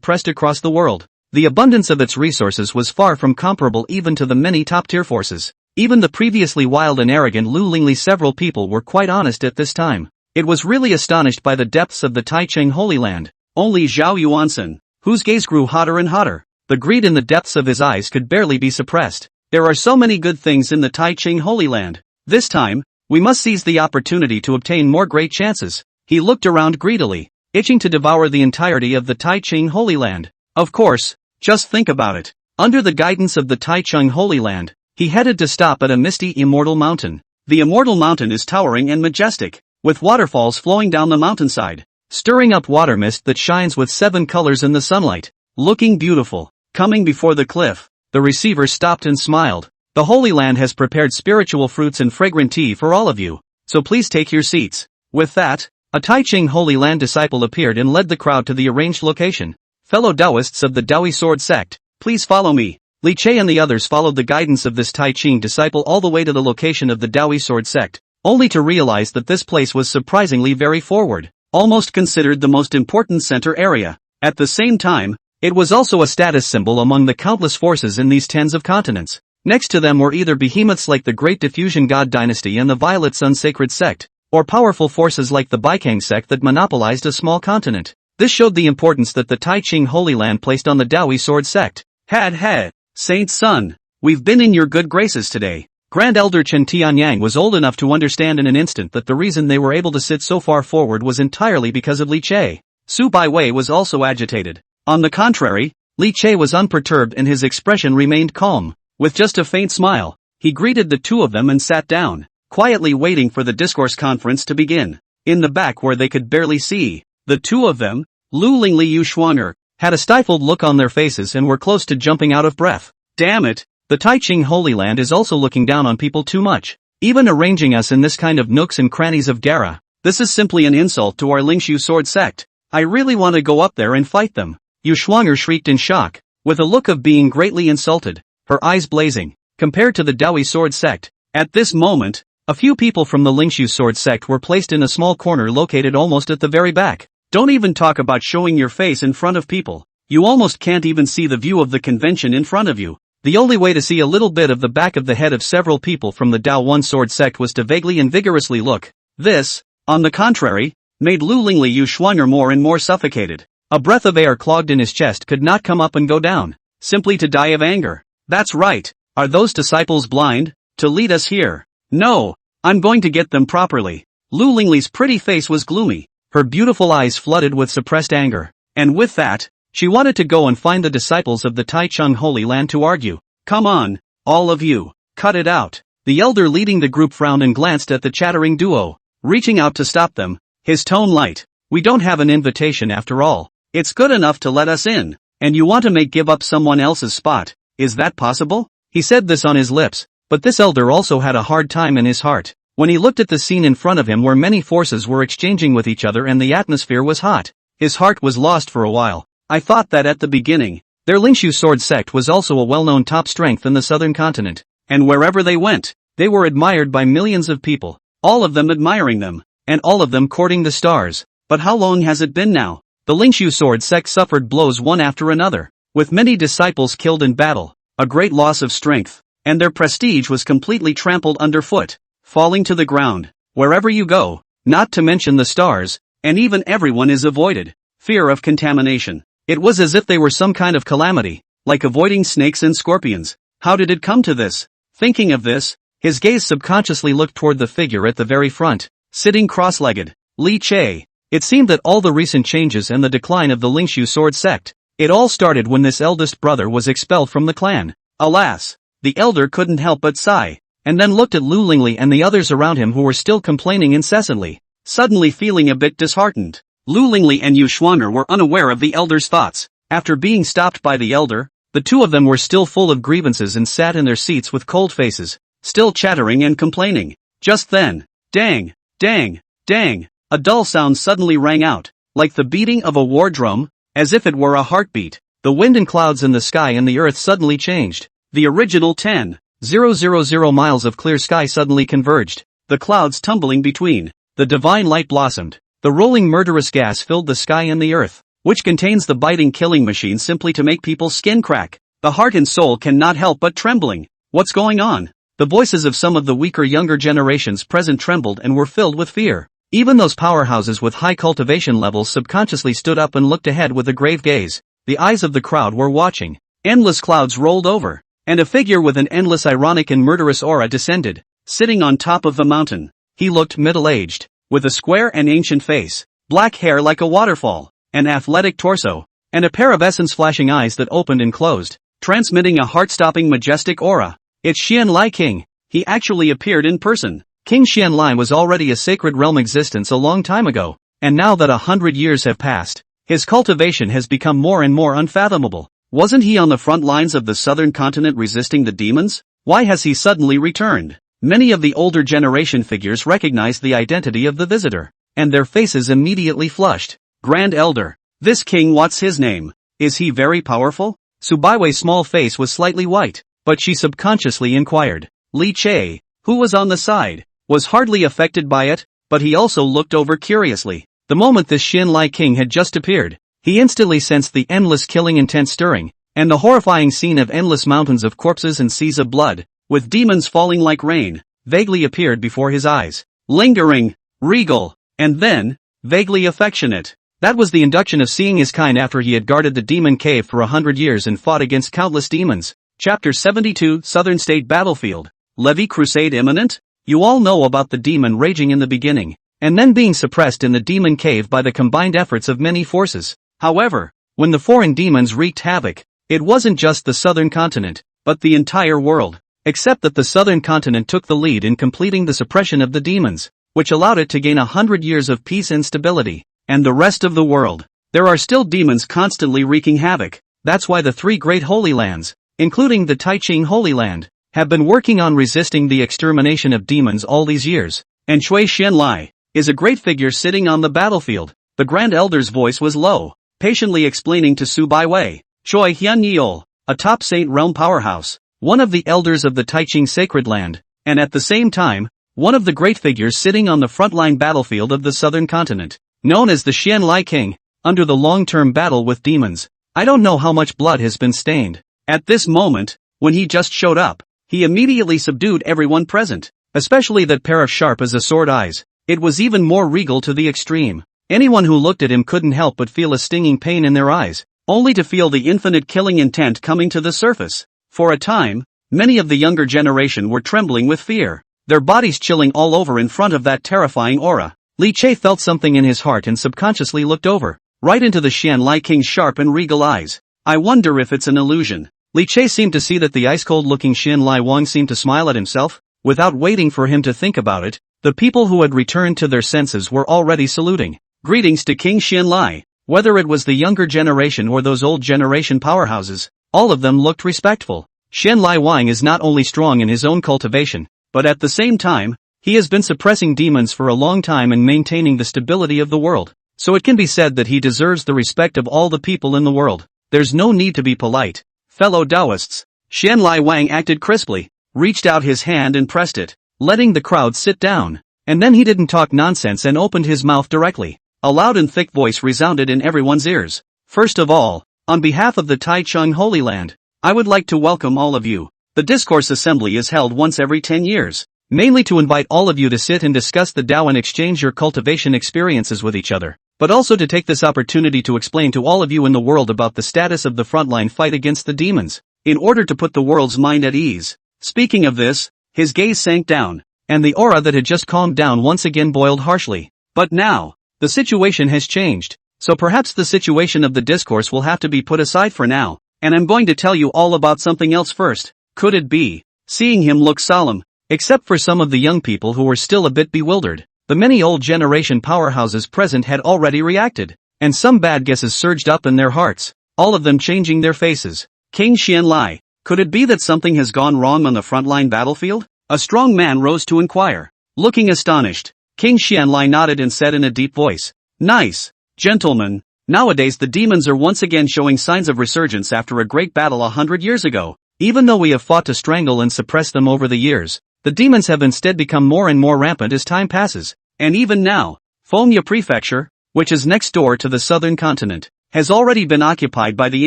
pressed across the world, the abundance of its resources was far from comparable even to the many top-tier forces. Even the previously wild and arrogant Lu Lingli, several people were quite honest at this time. It was really astonished by the depths of the Taiching Holy Land. Only Zhao Yuansen, whose gaze grew hotter and hotter. The greed in the depths of his eyes could barely be suppressed. There are so many good things in the Taiching Holy Land. This time, we must seize the opportunity to obtain more great chances. He looked around greedily, itching to devour the entirety of the Taiching Holy Land. Of course, just think about it. Under the guidance of the Taichung Holy Land, he headed to stop at a misty immortal mountain. The immortal mountain is towering and majestic, with waterfalls flowing down the mountainside, stirring up water mist that shines with 7 colors in the sunlight, looking beautiful. Coming before the cliff, the receiver stopped and smiled. The Holy Land has prepared spiritual fruits and fragrant tea for all of you, so please take your seats. With that, a Taiching Holy Land disciple appeared and led the crowd to the arranged location. Fellow Taoists of the Dao Yi Sword Sect, please follow me. Li Che and the others followed the guidance of this Taiching disciple all the way to the location of the Dao Yi Sword Sect, only to realize that this place was surprisingly very forward, almost considered the most important center area. At the same time, it was also a status symbol among the countless forces in these tens of continents. Next to them were either behemoths like the Great Diffusion God Dynasty and the Violet Sun Sacred Sect, or powerful forces like the Baikang Sect that monopolized a small continent. This showed the importance that the Taiching Holy Land placed on the Dao Yi Sword Sect. Had, Saint's son, we've been in your good graces today. Grand Elder Chen Tianyang was old enough to understand in an instant that the reason they were able to sit so far forward was entirely because of Li Che. Su Baiwei was also agitated. On the contrary, Li Che was unperturbed and his expression remained calm. With just a faint smile, he greeted the two of them and sat down, quietly waiting for the discourse conference to begin. In the back where they could barely see, the two of them, Lu Lingli Yu Shuanger, had a stifled look on their faces and were close to jumping out of breath. Damn it, the Taiching Holy Land is also looking down on people too much, even arranging us in this kind of nooks and crannies of Gara. This is simply an insult to our Lingxu Sword Sect. I really want to go up there and fight them. Yu Shuanger shrieked in shock, with a look of being greatly insulted, her eyes blazing. Compared to the Dao Yi Sword Sect, at this moment, a few people from the Lingxu Sword Sect were placed in a small corner located almost at the very back. Don't even talk about showing your face in front of people. You almost can't even see the view of the convention in front of you. The only way to see a little bit of the back of the head of several people from the Dao One Sword Sect was to vaguely and vigorously look. This, on the contrary, made Lu Lingli Yu Shuanger more and more suffocated. A breath of air clogged in his chest could not come up and go down, simply to die of anger. That's right, are those disciples blind? To lead us here? No, I'm going to get them properly. Lu Lingli's pretty face was gloomy, her beautiful eyes flooded with suppressed anger, and with that, she wanted to go and find the disciples of the Taichung Holy Land to argue. Come on, all of you, cut it out. The elder leading the group frowned and glanced at the chattering duo, reaching out to stop them, his tone light. We don't have an invitation after all. It's good enough to let us in, and you want to give up someone else's spot. Is that possible? He said this on his lips, but this elder also had a hard time in his heart. When he looked at the scene in front of him where many forces were exchanging with each other and the atmosphere was hot, his heart was lost for a while. I thought that at the beginning, their Lingxu Sword Sect was also a well-known top strength in the southern continent, and wherever they went, they were admired by millions of people, all of them admiring them, and all of them courting the stars. But how long has it been now? The Lingxu Sword Sect suffered blows one after another, with many disciples killed in battle, a great loss of strength, and their prestige was completely trampled underfoot, falling to the ground. Wherever you go, not to mention the stars, and even everyone is avoided. Fear of contamination. It was as if they were some kind of calamity, like avoiding snakes and scorpions. How did it come to this? Thinking of this, his gaze subconsciously looked toward the figure at the very front, sitting cross-legged, Li Che. It seemed that all the recent changes and the decline of the Lingxu Sword Sect, it all started when this eldest brother was expelled from the clan. Alas, the elder couldn't help but sigh, and then looked at Lu Lingli and the others around him who were still complaining incessantly, suddenly feeling a bit disheartened. Lu Lingli and Yu Shuanger were unaware of the elder's thoughts. After being stopped by the elder, the two of them were still full of grievances and sat in their seats with cold faces, still chattering and complaining. Just then, dang, dang, dang, a dull sound suddenly rang out, like the beating of a war drum, as if it were a heartbeat. The wind and clouds in the sky and the earth suddenly changed. The original 10. 000 miles of clear sky suddenly converged, the clouds tumbling between. The divine light blossomed. The rolling murderous gas filled the sky and the earth, which contains the biting killing machine simply to make people's skin crack. The heart and soul cannot help but trembling. What's going on? The voices of some of the weaker younger generations present trembled and were filled with fear. Even those powerhouses with high cultivation levels subconsciously stood up and looked ahead with a grave gaze. The eyes of the crowd were watching. Endless clouds rolled over, and a figure with an endless ironic and murderous aura descended, sitting on top of the mountain. He looked middle-aged, with a square and ancient face, black hair like a waterfall, an athletic torso, and a pair of essence-flashing eyes that opened and closed, transmitting a heart-stopping majestic aura. It's Xianlai King. He actually appeared in person. King Xianlai was already a sacred realm existence a long time ago, and now that 100 years have passed, his cultivation has become more and more unfathomable. Wasn't he on the front lines of the southern continent resisting the demons? Why has he suddenly returned? Many of the older generation figures recognized the identity of the visitor, and their faces immediately flushed. Grand Elder. This king, what's his name? Is he very powerful? Subaiwei's small face was slightly white, but she subconsciously inquired. Li Che, who was on the side, was hardly affected by it, but he also looked over curiously. The moment this Xianlai King had just appeared, he instantly sensed the endless killing intent stirring, and the horrifying scene of endless mountains of corpses and seas of blood, with demons falling like rain, vaguely appeared before his eyes. Lingering, regal, and then, vaguely affectionate. That was the induction of seeing his kind after he had guarded the demon cave for 100 years and fought against countless demons. Chapter 72, Southern State Battlefield. Levy Crusade imminent? You all know about the demon raging in the beginning, and then being suppressed in the demon cave by the combined efforts of many forces. However, when the foreign demons wreaked havoc, it wasn't just the southern continent, but the entire world. Except that the southern continent took the lead in completing the suppression of the demons, which allowed it to gain 100 years of peace and stability. And the rest of the world, there are still demons constantly wreaking havoc. That's why the three great holy lands, including the Taiqing Holy Land, have been working on resisting the extermination of demons all these years. And Shui Xianlai is a great figure sitting on the battlefield. The Grand Elder's voice was low, patiently explaining to Su Baiwei. Choi Hyun Yeol, a top Saint Realm powerhouse, one of the elders of the Taiqing Sacred Land, and at the same time, one of the great figures sitting on the frontline battlefield of the southern continent, known as the Xianlai King, under the long-term battle with demons. I don't know how much blood has been stained. At this moment, when he just showed up, he immediately subdued everyone present, especially that pair of sharp as a sword eyes. It was even more regal to the extreme. Anyone who looked at him couldn't help but feel a stinging pain in their eyes, only to feel the infinite killing intent coming to the surface. For a time, many of the younger generation were trembling with fear, their bodies chilling all over in front of that terrifying aura. Li Che felt something in his heart and subconsciously looked over, right into the Xianlai King's sharp and regal eyes. I wonder if it's an illusion. Li Che seemed to see that the ice-cold-looking Xianlai Wang seemed to smile at himself. Without waiting for him to think about it, the people who had returned to their senses were already saluting. Greetings to King Xianlai. Whether it was the younger generation or those old generation powerhouses, all of them looked respectful. Xianlai Wang is not only strong in his own cultivation, but at the same time, he has been suppressing demons for a long time and maintaining the stability of the world. So it can be said that he deserves the respect of all the people in the world. There's no need to be polite, fellow Taoists. Xianlai Wang acted crisply, reached out his hand and pressed it, letting the crowd sit down. And then he didn't talk nonsense and opened his mouth directly. A loud and thick voice resounded in everyone's ears. First of all, on behalf of the Taichung Holy Land, I would like to welcome all of you. The Discourse Assembly is held once every 10 years, mainly to invite all of you to sit and discuss the Tao and exchange your cultivation experiences with each other, but also to take this opportunity to explain to all of you in the world about the status of the frontline fight against the demons, in order to put the world's mind at ease. Speaking of this, his gaze sank down, and the aura that had just calmed down once again boiled harshly. But now, the situation has changed, so perhaps the situation of the discourse will have to be put aside for now, and I'm going to tell you all about something else first. Could it be? Seeing him look solemn, except for some of the young people who were still a bit bewildered, the many old generation powerhouses present had already reacted, and some bad guesses surged up in their hearts, all of them changing their faces. King Xianlai, could it be that something has gone wrong on the frontline battlefield? A strong man rose to inquire. Looking astonished, King Xianlai nodded and said in a deep voice, "Nice, gentlemen. Nowadays the demons are once again showing signs of resurgence after a great battle 100 years ago. Even though we have fought to strangle and suppress them over the years, the demons have instead become more and more rampant as time passes. And even now, Fengya Prefecture, which is next door to the southern continent, has already been occupied by the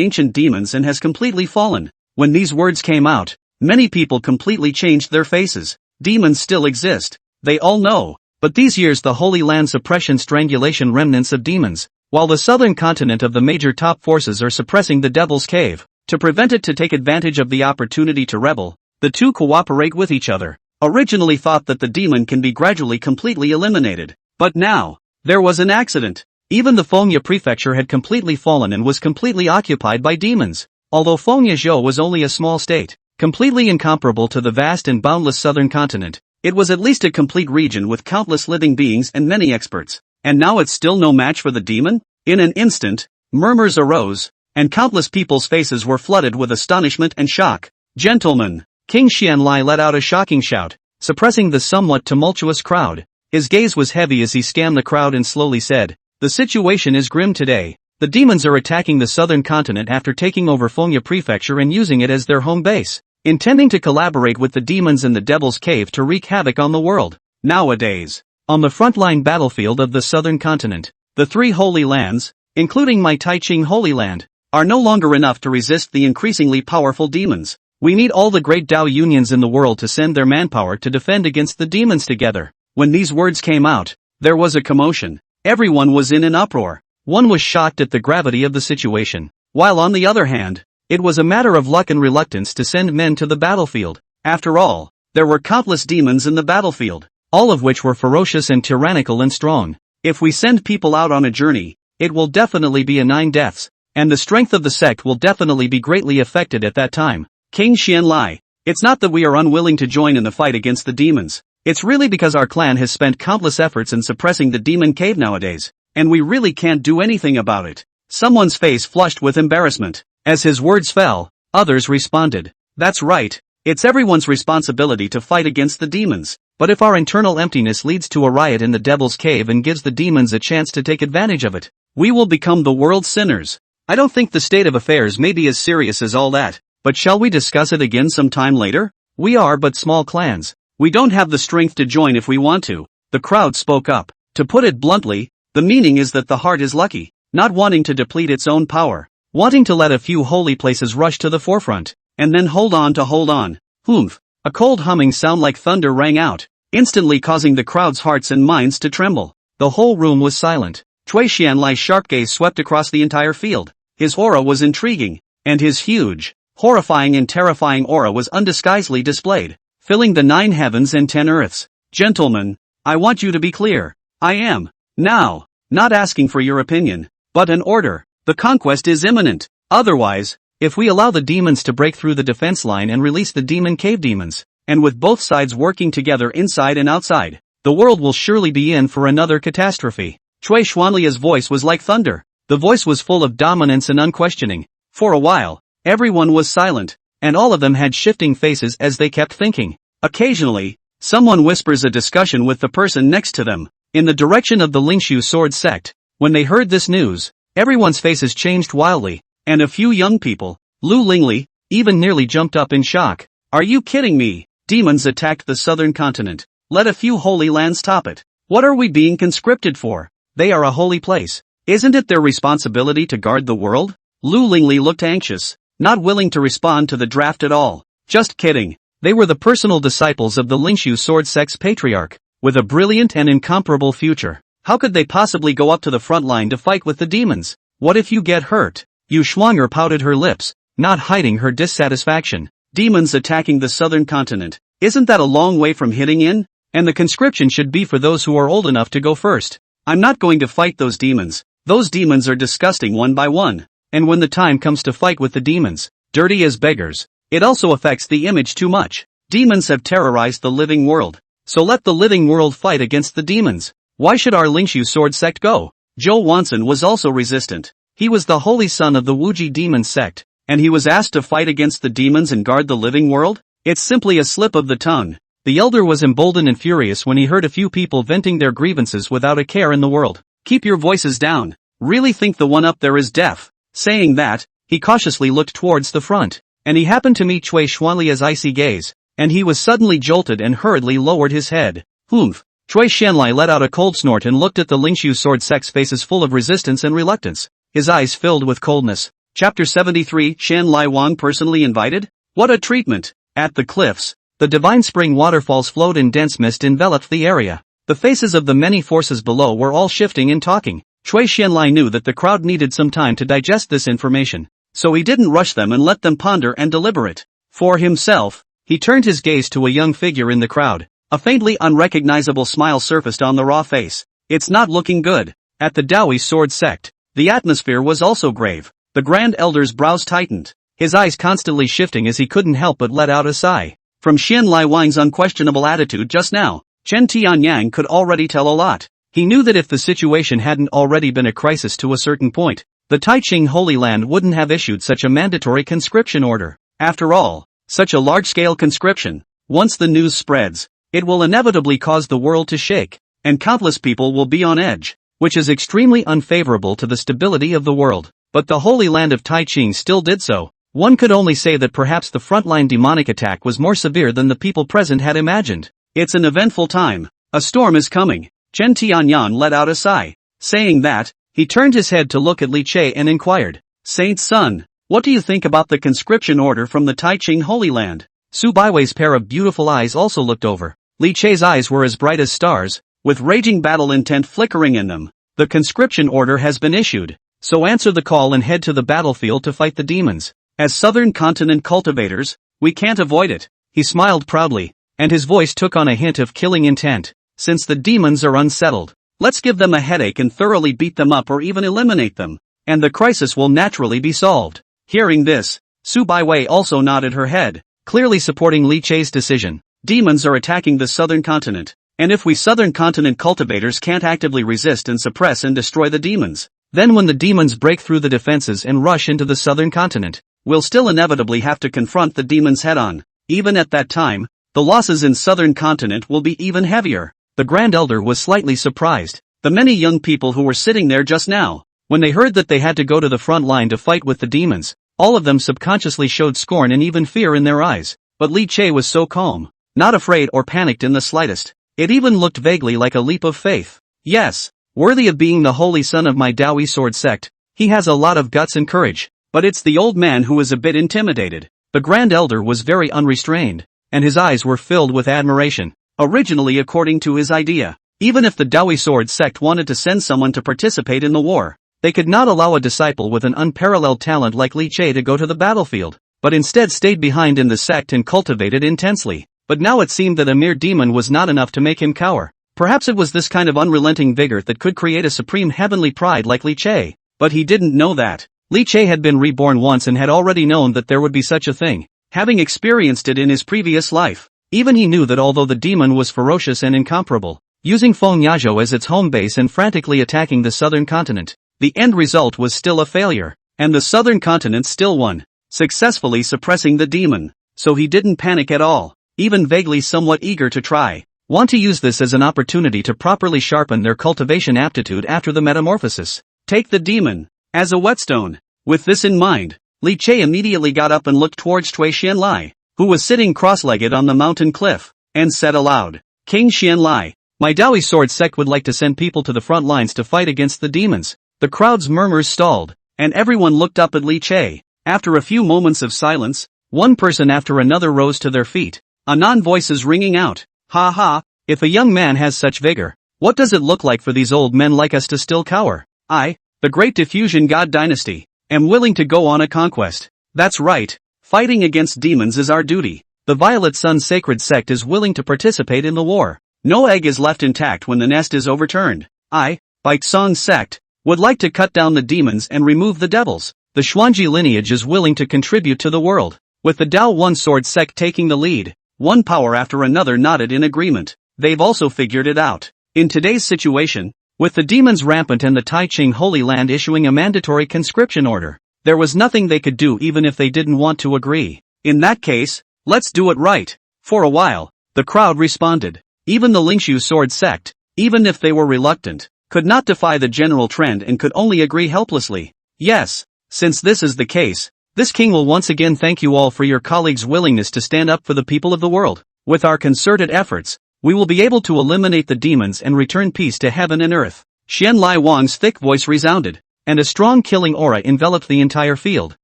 ancient demons and has completely fallen. When these words came out, many people completely changed their faces. Demons still exist. They all know. But these years the Holy Land suppression strangulation remnants of demons, while the southern continent of the major top forces are suppressing the Devil's Cave. To prevent it to take advantage of the opportunity to rebel, the two cooperate with each other. Originally thought that the demon can be gradually completely eliminated. But now, there was an accident. Even the Fengya Prefecture had completely fallen and was completely occupied by demons. Although Fengya was only a small state, completely incomparable to the vast and boundless southern continent, it was at least a complete region with countless living beings and many experts. And now it's still no match for the demon? In an instant, murmurs arose, and countless people's faces were flooded with astonishment and shock. Gentlemen, King Xianlai let out a shocking shout, suppressing the somewhat tumultuous crowd. His gaze was heavy as he scanned the crowd and slowly said, "The situation is grim today. The demons are attacking the southern continent after taking over Fengya Prefecture and using it as their home base, intending to collaborate with the demons in the Devil's Cave to wreak havoc on the world. Nowadays, on the frontline battlefield of the southern continent, the three holy lands, including my Taiching Holy Land, are no longer enough to resist the increasingly powerful demons. We need all the great Dao unions in the world to send their manpower to defend against the demons together." When these words came out, there was a commotion. Everyone was in an uproar. One was shocked at the gravity of the situation, while on the other hand, it was a matter of luck and reluctance to send men to the battlefield. After all, there were countless demons in the battlefield, all of which were ferocious and tyrannical and strong. If we send people out on a journey, it will definitely be 9 deaths, and the strength of the sect will definitely be greatly affected at that time. King Xianlai, it's not that we are unwilling to join in the fight against the demons. It's really because our clan has spent countless efforts in suppressing the demon cave nowadays, and we really can't do anything about it. Someone's face flushed with embarrassment. As his words fell, others responded, "That's right, it's everyone's responsibility to fight against the demons. But if our internal emptiness leads to a riot in the Devil's Cave and gives the demons a chance to take advantage of it, we will become the world's sinners. I don't think the state of affairs may be as serious as all that. But shall we discuss it again sometime later? We are but small clans. We don't have the strength to join if we want to." The crowd spoke up. To put it bluntly, the meaning is that the heart is lucky, not wanting to deplete its own power, wanting to let a few holy places rush to the forefront, and then hold on. Humph. A cold humming sound like thunder rang out, instantly causing the crowd's hearts and minds to tremble. The whole room was silent. Cui Xianlai's sharp gaze swept across the entire field. His aura was intriguing, and his huge, horrifying and terrifying aura was undisguisedly displayed, filling the 9 heavens and 10 earths. Gentlemen, I want you to be clear. I am, now, not asking for your opinion, but an order. The conquest is imminent. Otherwise, if we allow the demons to break through the defense line and release the demon cave demons, and with both sides working together inside and outside, the world will surely be in for another catastrophe. Cui Xuanlia's voice was like thunder. The voice was full of dominance and unquestioning. For a while, everyone was silent, and all of them had shifting faces as they kept thinking. Occasionally, someone whispers a discussion with the person next to them, in the direction of the Lingxu sword sect. When they heard this news, everyone's faces changed wildly, and a few young people, Lu Lingli, even nearly jumped up in shock. "Are you kidding me? Demons attacked the southern continent. Let a few holy lands top it. What are we being conscripted for? They are a holy place. Isn't it their responsibility to guard the world?" Lu Lingli looked anxious, not willing to respond to the draft at all. Just kidding. They were the personal disciples of the Lingxu sword sect's patriarch, with a brilliant and incomparable future. How could they possibly go up to the front line to fight with the demons? What if you get hurt? Yu Shuanger pouted her lips, not hiding her dissatisfaction. Demons attacking the southern continent. Isn't that a long way from hitting in? And the conscription should be for those who are old enough to go first. I'm not going to fight those demons. Those demons are disgusting one by one. And when the time comes to fight with the demons, dirty as beggars, it also affects the image too much. Demons have terrorized the living world. So let the living world fight against the demons. Why should our Lingxu sword sect go? Zhao Yuansen was also resistant. He was the holy son of the Wuji demon sect, and he was asked to fight against the demons and guard the living world? It's simply a slip of the tongue. The elder was emboldened and furious when he heard a few people venting their grievances without a care in the world. "Keep your voices down. Really think the one up there is deaf?" Saying that, he cautiously looked towards the front. and he happened to meet Cui Xuanlia's icy gaze, and he was suddenly jolted and hurriedly lowered his head. Humph. Cui Xianlai let out a cold snort and looked at the Lingxu sword sect's faces full of resistance and reluctance. His eyes filled with coldness. Chapter 73 Xianlai Wang personally invited? What a treatment! At the cliffs, the divine spring waterfalls flowed in dense mist enveloped the area. The faces of the many forces below were all shifting and talking. Cui Xianlai knew that the crowd needed some time to digest this information, so he didn't rush them and let them ponder and deliberate. For himself, he turned his gaze to a young figure in the crowd. A faintly unrecognizable smile surfaced on the raw face. It's not looking good. At the Dao Yi sword sect, the atmosphere was also grave. The Grand Elder's brows tightened, his eyes constantly shifting as he couldn't help but let out a sigh. From Xianlai Wang's unquestionable attitude just now, Chen Tianyang could already tell a lot. He knew that if the situation hadn't already been a crisis to a certain point, the Taiqing Holy Land wouldn't have issued such a mandatory conscription order. After all, such a large-scale conscription, once the news spreads, it will inevitably cause the world to shake, and countless people will be on edge, which is extremely unfavorable to the stability of the world. But the Holy Land of Taiqing still did so. One could only say that perhaps the frontline demonic attack was more severe than the people present had imagined. It's an eventful time. A storm is coming. Chen Tianyang let out a sigh. Saying that, he turned his head to look at Li Che and inquired, Saint's son, what do you think about the conscription order from the Taiqing Holy Land? Su Baiwei's pair of beautiful eyes also looked over. Li Che's eyes were as bright as stars, with raging battle intent flickering in them. The conscription order has been issued, so answer the call and head to the battlefield to fight the demons. As Southern Continent cultivators, we can't avoid it. He smiled proudly, and his voice took on a hint of killing intent. Since the demons are unsettled, let's give them a headache and thoroughly beat them up or even eliminate them, and the crisis will naturally be solved. Hearing this, Su Baiwei also nodded her head, clearly supporting Li Che's decision. Demons are attacking the Southern Continent, and if we Southern Continent cultivators can't actively resist and suppress and destroy the demons, then when the demons break through the defenses and rush into the Southern Continent, we'll still inevitably have to confront the demons head-on. Even at that time, the losses in Southern Continent will be even heavier. The Grand Elder was slightly surprised. The many young people who were sitting there just now, when they heard that they had to go to the front line to fight with the demons, all of them subconsciously showed scorn and even fear in their eyes. But Li Che was so calm, not afraid or panicked in the slightest. It even looked vaguely like a leap of faith. Yes, worthy of being the holy son of my Dao Yi sword sect, he has a lot of guts and courage. But it's the old man who is a bit intimidated. The Grand Elder was very unrestrained, and his eyes were filled with admiration. Originally, according to his idea, even if the Dao Yi sword sect wanted to send someone to participate in the war, they could not allow a disciple with an unparalleled talent like Li Che to go to the battlefield, but instead stayed behind in the sect and cultivated intensely. But now it seemed that a mere demon was not enough to make him cower. Perhaps it was this kind of unrelenting vigor that could create a supreme heavenly pride like Li Che. But he didn't know that. Li Che had been reborn once and had already known that there would be such a thing, having experienced it in his previous life. Even he knew that although the demon was ferocious and incomparable, using Feng Yazhou as its home base and frantically attacking the Southern Continent, the end result was still a failure, and the Southern Continent still won, successfully suppressing the demon. So he didn't panic at all, even vaguely somewhat eager to want to use this as an opportunity to properly sharpen their cultivation aptitude after the metamorphosis. Take the demon as a whetstone. With this in mind, Li Che immediately got up and looked towards Cui Xianlai, who was sitting cross-legged on the mountain cliff, and said aloud, King Xianlai, my Dao Yi sword sect would like to send people to the front lines to fight against the demons. The crowd's murmurs stalled, and everyone looked up at Li Che. After a few moments of silence, one person after another rose to their feet, anon voices ringing out, ha ha, if a young man has such vigor, what does it look like for these old men like us to still cower? I, the great diffusion god dynasty, am willing to go on a conquest. That's right, fighting against demons is our duty. The Violet Sun Sacred Sect is willing to participate in the war. No egg is left intact when the nest is overturned. I, Baixong Sect, would like to cut down the demons and remove the devils. The Xuanji lineage is willing to contribute to the world. With the Dao One Sword Sect taking the lead, one power after another nodded in agreement. They've also figured it out. In today's situation, with the demons rampant and the Taiqing Holy Land issuing a mandatory conscription order, there was nothing they could do even if they didn't want to agree. In that case, let's do it right. For a while, the crowd responded. Even the Lingxu sword sect, even if they were reluctant, could not defy the general trend and could only agree helplessly. Yes, since this is the case, This king will once again thank you all for your colleagues' willingness to stand up for the people of the world. With our concerted efforts, we will be able to eliminate the demons and return peace to heaven and earth. Xianlai Wang's thick voice resounded, and a strong killing aura enveloped the entire field,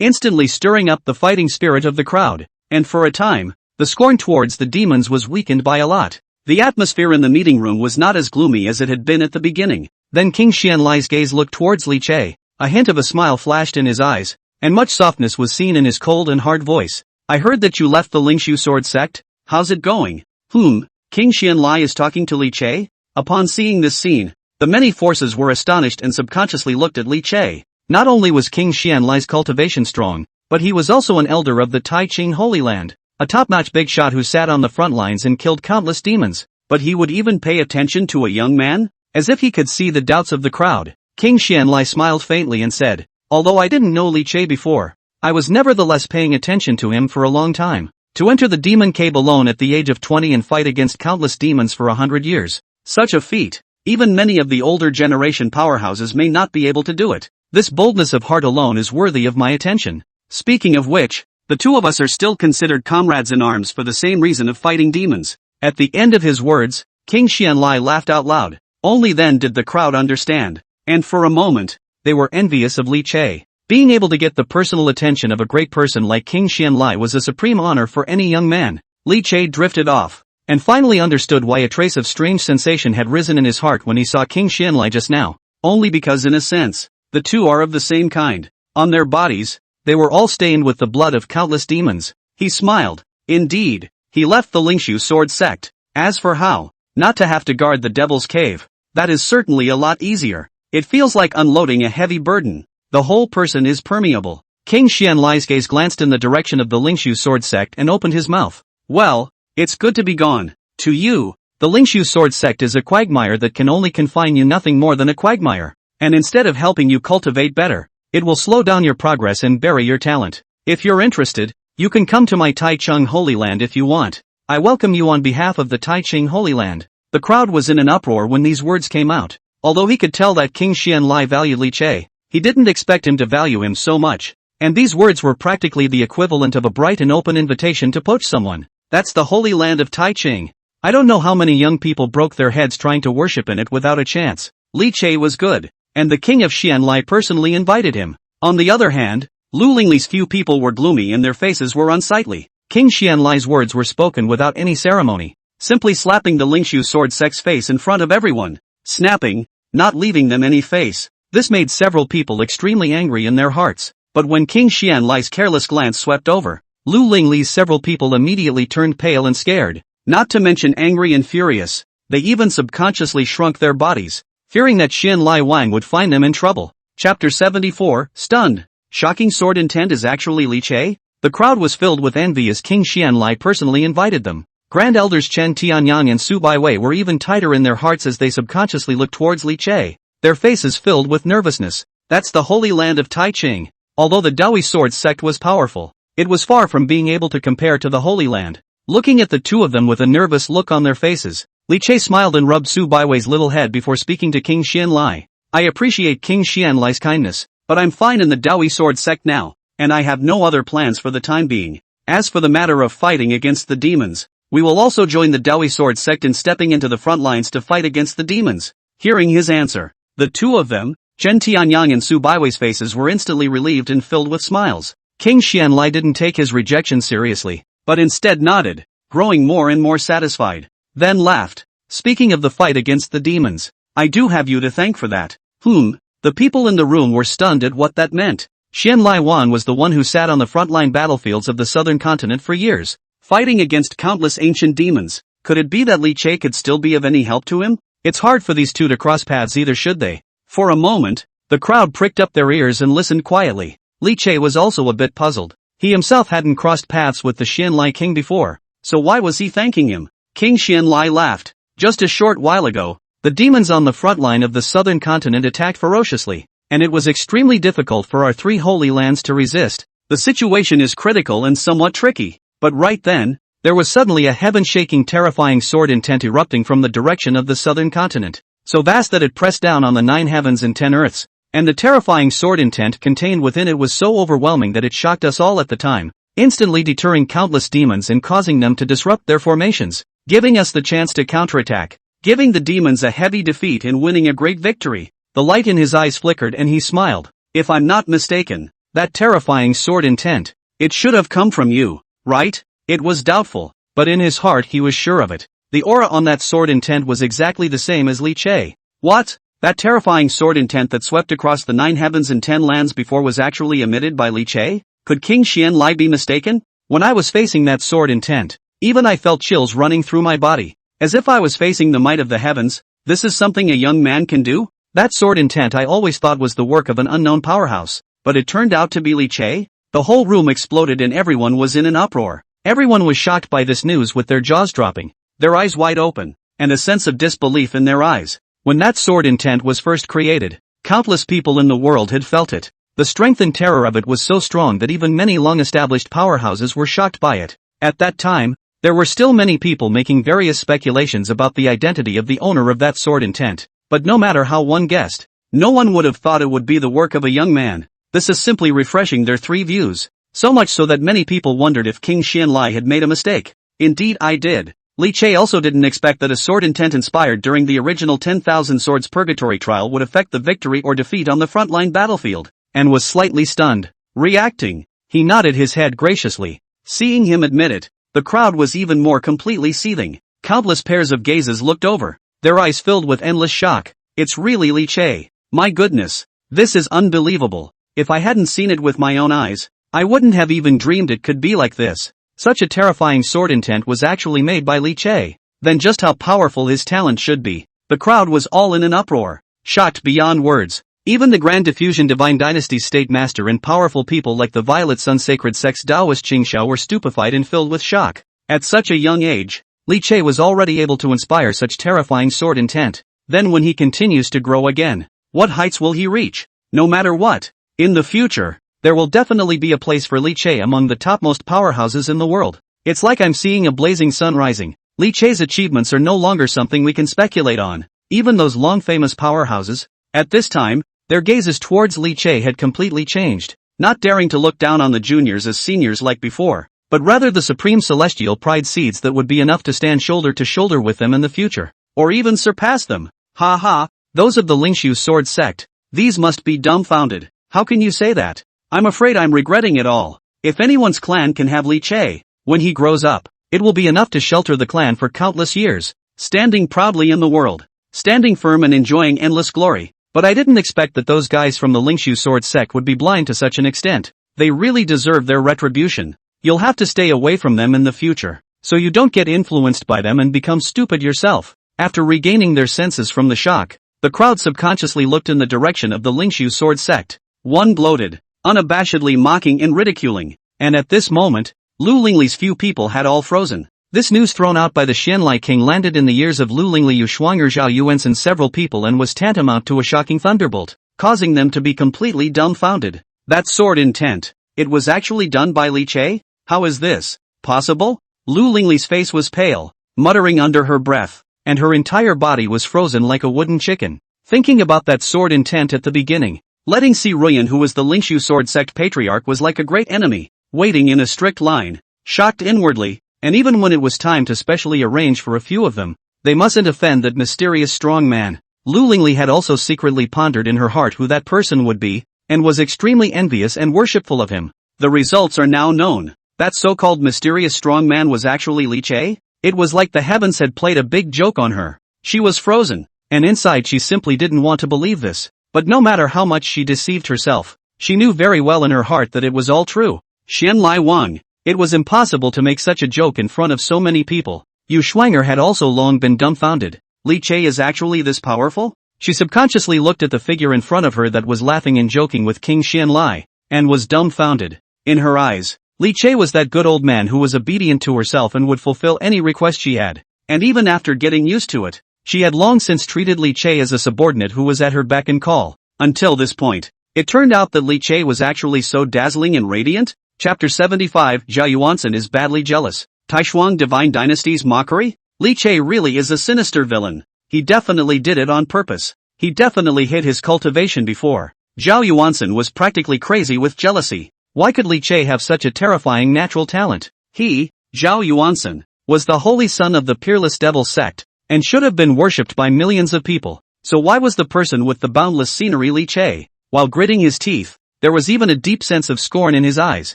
instantly stirring up the fighting spirit of the crowd, and for a time, the scorn towards the demons was weakened by a lot. The atmosphere in the meeting room was not as gloomy as it had been at the beginning. Then King Xianlai's gaze looked towards Li Che, a hint of a smile flashed in his eyes, and much softness was seen in his cold and hard voice. I heard that you left the Lingxu sword sect, how's it going? King Xianlai is talking to Li Che? Upon seeing this scene, the many forces were astonished and subconsciously looked at Li Che. Not only was King Xianlai's cultivation strong, but he was also an elder of the Tai Ching Holy Land, a top-notch big shot who sat on the front lines and killed countless demons. But he would even pay attention to a young man? As if he could see the doubts of the crowd, King Xianlai smiled faintly and said, although I didn't know Li Che before, I was nevertheless paying attention to him for a long time. To enter the demon cave alone at the age of 20 and fight against countless demons for 100 years. Such a feat, even many of the older generation powerhouses may not be able to do it. This boldness of heart alone is worthy of my attention. Speaking of which, the two of us are still considered comrades in arms for the same reason of fighting demons. At the end of his words, King Xianlai laughed out loud. Only then did the crowd understand, and for a moment, they were envious of Li Che. Being able to get the personal attention of a great person like King Xianlai was a supreme honor for any young man. Li Che drifted off, and finally understood why a trace of strange sensation had risen in his heart when he saw King Xianlai just now. Only because in a sense, the two are of the same kind. On their bodies, they were all stained with the blood of countless demons. He smiled. Indeed, he left the Lingxu sword sect. As for how not to have to guard the devil's cave, that is certainly a lot easier. It feels like unloading a heavy burden. The whole person is permeable. King Xianlai's gaze glanced in the direction of the Lingxu sword sect and opened his mouth. Well, it's good to be gone. To you, the Lingxu sword sect is a quagmire that can only confine you, nothing more than a quagmire. And instead of helping you cultivate better, it will slow down your progress and bury your talent. If you're interested, you can come to my Tai Ching Holy Land if you want. I welcome you on behalf of the Tai Ching Holy Land. The crowd was in an uproar when these words came out. Although he could tell that King Xianlai valued Li Che, he didn't expect him to value him so much. And these words were practically the equivalent of a bright and open invitation to poach someone. That's the Holy Land of Tai Ching. I don't know how many young people broke their heads trying to worship in it without a chance. Li Che was good, and the king of Xianlai personally invited him. On the other hand, Lu Lingli's few people were gloomy and their faces were unsightly. King Xianlai's words were spoken without any ceremony, simply slapping the Lingxu sword sect's face in front of everyone. Snapping, not leaving them any face. This made several people extremely angry in their hearts. But when King Xianlai's careless glance swept over, Lu Lingli's several people immediately turned pale and scared. Not to mention angry and furious, they even subconsciously shrunk their bodies, fearing that Xianlai Wang would find them in trouble. Chapter 74, Stunned. Shocking sword intent is actually Li Che? The crowd was filled with envy as King Xianlai personally invited them. Grand Elders Chen Tianyang and Su Baiwei were even tighter in their hearts as they subconsciously looked towards Li Che, their faces filled with nervousness. That's the Holy Land of Tai Ching. Although the Dao Yi sword sect was powerful, it was far from being able to compare to the Holy Land. Looking at the two of them with a nervous look on their faces, Li Che smiled and rubbed Su Baiwei's little head before speaking to King Xianlai. I appreciate King Xianlai's kindness, but I'm fine in the Dao Yi sword sect now, and I have no other plans for the time being. As for the matter of fighting against the demons, we will also join the Dao Yi sword sect in stepping into the front lines to fight against the demons. Hearing his answer, the two of them, Chen Tianyang and Su Baiwei's faces were instantly relieved and filled with smiles. King Xianlai didn't take his rejection seriously, but instead nodded, growing more and more satisfied. Then laughed. Speaking of the fight against the demons, I do have you to thank for that. The people in the room were stunned at what that meant. Xianlai Wan was the one who sat on the frontline battlefields of the southern continent for years, fighting against countless ancient demons. Could it be that Li Che could still be of any help to him? It's hard for these two to cross paths, either should they. For a moment, the crowd pricked up their ears and listened quietly. Li Che was also a bit puzzled. He himself hadn't crossed paths with the Xianlai king before, so why was he thanking him? King Xianlai laughed. Just a short while ago, the demons on the front line of the southern continent attacked ferociously, and it was extremely difficult for our three holy lands to resist. The situation is critical and somewhat tricky. But right then, there was suddenly a heaven-shaking, terrifying sword intent erupting from the direction of the southern continent, so vast that it pressed down on the 9 heavens and 10 earths. And the terrifying sword intent contained within it was so overwhelming that it shocked us all at the time, instantly deterring countless demons and causing them to disrupt their formations, giving us the chance to counterattack, giving the demons a heavy defeat and winning a great victory. The light in his eyes flickered and he smiled. If I'm not mistaken, that terrifying sword intent, it should have come from you, right? It was doubtful, but in his heart he was sure of it. The aura on that sword intent was exactly the same as Li Che. What? That terrifying sword intent that swept across the 9 heavens and 10 lands before was actually emitted by Li Che? Could King Xianlai be mistaken? When I was facing that sword intent, even I felt chills running through my body, as if I was facing the might of the heavens. This is something a young man can do? That sword intent I always thought was the work of an unknown powerhouse, but it turned out to be Li Che? The whole room exploded and everyone was in an uproar. Everyone was shocked by this news with their jaws dropping, their eyes wide open, and a sense of disbelief in their eyes. When that sword intent was first created, countless people in the world had felt it. The strength and terror of it was so strong that even many long-established powerhouses were shocked by it. At that time, there were still many people making various speculations about the identity of the owner of that sword intent, but no matter how one guessed, no one would have thought it would be the work of a young man. This is simply refreshing their 3 views, so much so that many people wondered if King Xianlai had made a mistake. Indeed I did. Li Che also didn't expect that a sword intent inspired during the original 10,000 Swords Purgatory trial would affect the victory or defeat on the frontline battlefield, and was slightly stunned. Reacting, he nodded his head graciously. Seeing him admit it, the crowd was even more completely seething. Countless pairs of gazes looked over, their eyes filled with endless shock. It's really Li Che. My goodness, this is unbelievable. If I hadn't seen it with my own eyes, I wouldn't have even dreamed it could be like this. Such a terrifying sword intent was actually made by Li Che. Then just how powerful his talent should be. The crowd was all in an uproar, shocked beyond words. Even the Grand Diffusion Divine Dynasty's State Master and powerful people like the Violet Sun Sacred Sect's Taoist Qingxiao were stupefied and filled with shock. At such a young age, Li Che was already able to inspire such terrifying sword intent. Then when he continues to grow again, what heights will he reach? No matter what, in the future, there will definitely be a place for Li Che among the topmost powerhouses in the world. It's like I'm seeing a blazing sun rising. Li Che's achievements are no longer something we can speculate on. Even those long-famous powerhouses, at this time, their gazes towards Li Che had completely changed, not daring to look down on the juniors as seniors like before, but rather the supreme celestial pride seeds that would be enough to stand shoulder to shoulder with them in the future, or even surpass them. Ha ha, those of the Lingxu sword sect, these must be dumbfounded. How can you say that? I'm afraid I'm regretting it all. If anyone's clan can have Li Che, when he grows up, it will be enough to shelter the clan for countless years, standing proudly in the world, standing firm and enjoying endless glory. But I didn't expect that those guys from the Lingxu sword sect would be blind to such an extent. They really deserve their retribution. You'll have to stay away from them in the future, so you don't get influenced by them and become stupid yourself. After regaining their senses from the shock, the crowd subconsciously looked in the direction of the Lingxu sword sect. One gloated, unabashedly mocking and ridiculing, and at this moment, Lu Lingli's few people had all frozen. This news thrown out by the Xianlai king landed in the ears of Lu Lingli Yuxuanger Zhao Yuansen several people and was tantamount to a shocking thunderbolt, causing them to be completely dumbfounded. That sword intent, it was actually done by Li Che? How is this possible? Lu Lingli's face was pale, muttering under her breath, and her entire body was frozen like a wooden chicken. Thinking about that sword intent at the beginning, letting Si Ruyan, who was the Lingxu sword sect patriarch, was like a great enemy, waiting in a strict line, shocked inwardly, and even when it was time to specially arrange for a few of them, they mustn't offend that mysterious strong man. Lu Lingli had also secretly pondered in her heart who that person would be, and was extremely envious and worshipful of him. The results are now known. That so-called mysterious strong man was actually Li Che? It was like the heavens had played a big joke on her. She was frozen, and inside she simply didn't want to believe this. But no matter how much she deceived herself, she knew very well in her heart that it was all true. Xianlai Wang. It was impossible to make such a joke in front of so many people. Yu Shuanger had also long been dumbfounded. Li Che is actually this powerful? She subconsciously looked at the figure in front of her that was laughing and joking with King Xianlai, and was dumbfounded. In her eyes, Li Che was that good old man who was obedient to herself and would fulfill any request she had. And even after getting used to it, she had long since treated Li Che as a subordinate who was at her beck and call. Until this point, it turned out that Li Che was actually so dazzling and radiant. Chapter 75. Zhao Yuansen is badly jealous. Taishuang Divine Dynasty's mockery? Li Che really is a sinister villain. He definitely did it on purpose. He definitely hid his cultivation before, Zhao Yuansen was practically crazy with jealousy. Why could Li Che have such a terrifying natural talent? He, Zhao Yuansen, was the holy son of the peerless devil sect, and should have been worshipped by millions of people. So why was the person with the boundless scenery Li Che? While gritting his teeth, there was even a deep sense of scorn in his eyes.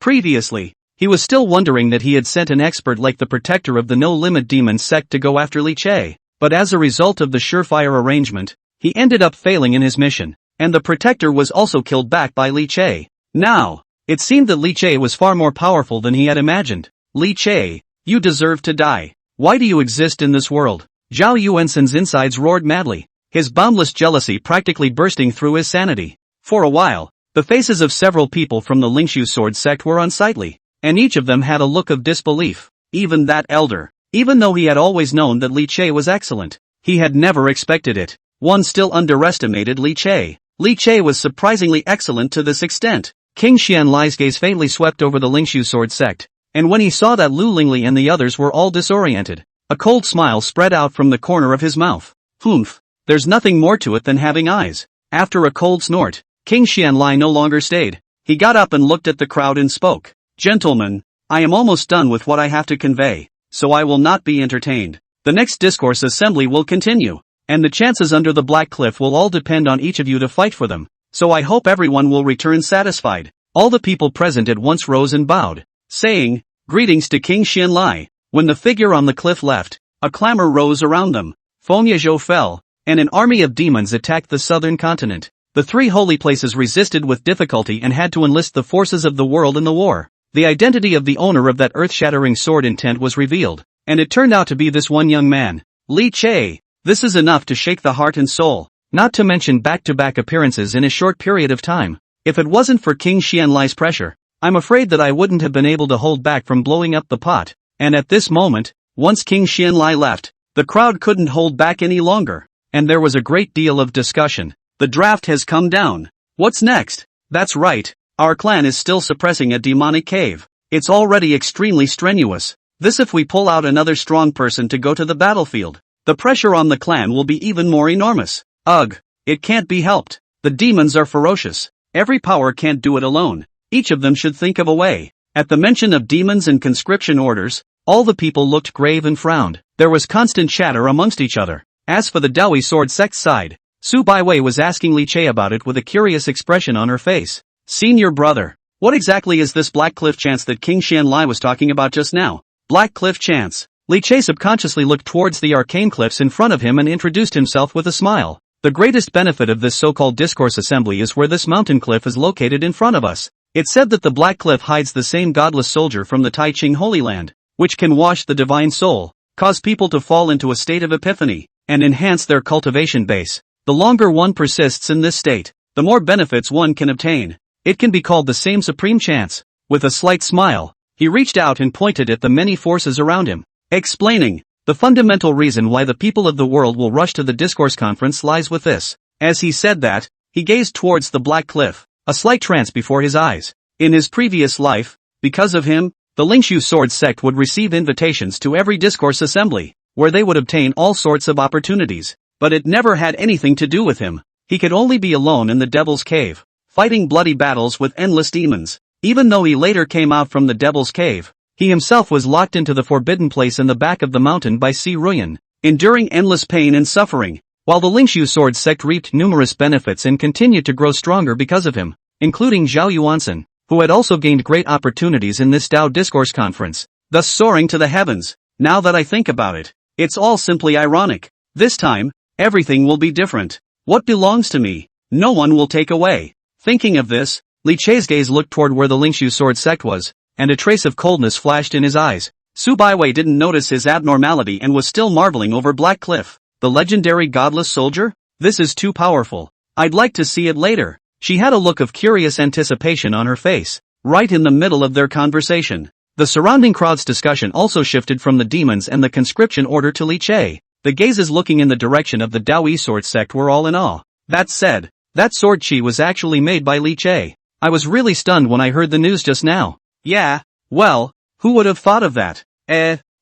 Previously, he was still wondering that he had sent an expert like the protector of the no-limit demon sect to go after Li Che, but as a result of the surefire arrangement, he ended up failing in his mission, and the protector was also killed back by Li Che. Now, it seemed that Li Che was far more powerful than he had imagined. Li Che, you deserve to die. Why do you exist in this world? Zhao Yuansen's insides roared madly, his boundless jealousy practically bursting through his sanity. For a while, the faces of several people from the Lingxu sword sect were unsightly, and each of them had a look of disbelief. Even that elder, even though he had always known that Li Che was excellent, he had never expected it. One still underestimated Li Che. Li Che was surprisingly excellent to this extent. King Xianlai's gaze faintly swept over the Lingxu sword sect, and when he saw that Lu Lingli and the others were all disoriented, a cold smile spread out from the corner of his mouth. Humph, there's nothing more to it than having eyes. After a cold snort, King Xianlai no longer stayed. He got up and looked at the crowd and spoke. Gentlemen, I am almost done with what I have to convey, so I will not be entertained. The next discourse assembly will continue, and the chances under the Black Cliff will all depend on each of you to fight for them, so I hope everyone will return satisfied. All the people present at once rose and bowed, saying, greetings to King Xianlai. When the figure on the cliff left, a clamor rose around them. Fengyezhou fell, and an army of demons attacked the southern continent. The three holy places resisted with difficulty and had to enlist the forces of the world in the war. The identity of the owner of that earth-shattering sword intent was revealed, and it turned out to be this one young man, Li Che. This is enough to shake the heart and soul, not to mention back-to-back appearances in a short period of time. If it wasn't for King Xianlai's pressure, I'm afraid that I wouldn't have been able to hold back from blowing up the pot. And at this moment, once King Xianlai left, the crowd couldn't hold back any longer, and there was a great deal of discussion. The draft has come down. What's next? That's right, our clan is still suppressing a demonic cave. It's already extremely strenuous. This if we pull out another strong person to go to the battlefield, the pressure on the clan will be even more enormous. Ugh, it can't be helped. The demons are ferocious. Every power can't do it alone. Each of them should think of a way. At the mention of demons and conscription orders, all the people looked grave and frowned. There was constant chatter amongst each other. As for the Dao Yi sword sect side, Su Baiwei was asking Li Che about it with a curious expression on her face. Senior brother, what exactly is this Black Cliff chance that King Xianlai was talking about just now? Black Cliff chance. Li Che subconsciously looked towards the arcane cliffs in front of him and introduced himself with a smile. The greatest benefit of this so-called discourse assembly is where this mountain cliff is located in front of us. It's said that the Black Cliff hides the same godless soldier from the Tai Ching Holy Land, which can wash the divine soul, cause people to fall into a state of epiphany, and enhance their cultivation base. The longer one persists in this state, the more benefits one can obtain. It can be called the same supreme chance. With a slight smile, he reached out and pointed at the many forces around him, explaining, the fundamental reason why the people of the world will rush to the discourse conference lies with this. As he said that, he gazed towards the Black Cliff, a slight trance before his eyes. In his previous life, because of him, the Lingxu sword sect would receive invitations to every discourse assembly, where they would obtain all sorts of opportunities, but it never had anything to do with him. He could only be alone in the Devil's Cave, fighting bloody battles with endless demons. Even though he later came out from the Devil's Cave, he himself was locked into the forbidden place in the back of the mountain by Si Ruyan, enduring endless pain and suffering, while the Lingxu sword sect reaped numerous benefits and continued to grow stronger because of him, including Zhao Yuansen, who had also gained great opportunities in this Dao Discourse Conference, thus soaring to the heavens. Now that I think about it, it's all simply ironic. This time, everything will be different. What belongs to me, no one will take away. Thinking of this, Li Che's gaze looked toward where the Lingxu sword sect was, and a trace of coldness flashed in his eyes. Su Baiwei didn't notice his abnormality and was still marveling over Black Cliff. The legendary godless soldier? This is too powerful. I'd like to see it later. She had a look of curious anticipation on her face, right in the middle of their conversation. The surrounding crowd's discussion also shifted from the demons and the conscription order to Li Che. The gazes looking in the direction of the Dao Yi sword sect were all in awe. That said, that sword chi was actually made by Li Che. I was really stunned when I heard the news just now. Yeah, well, who would have thought of that?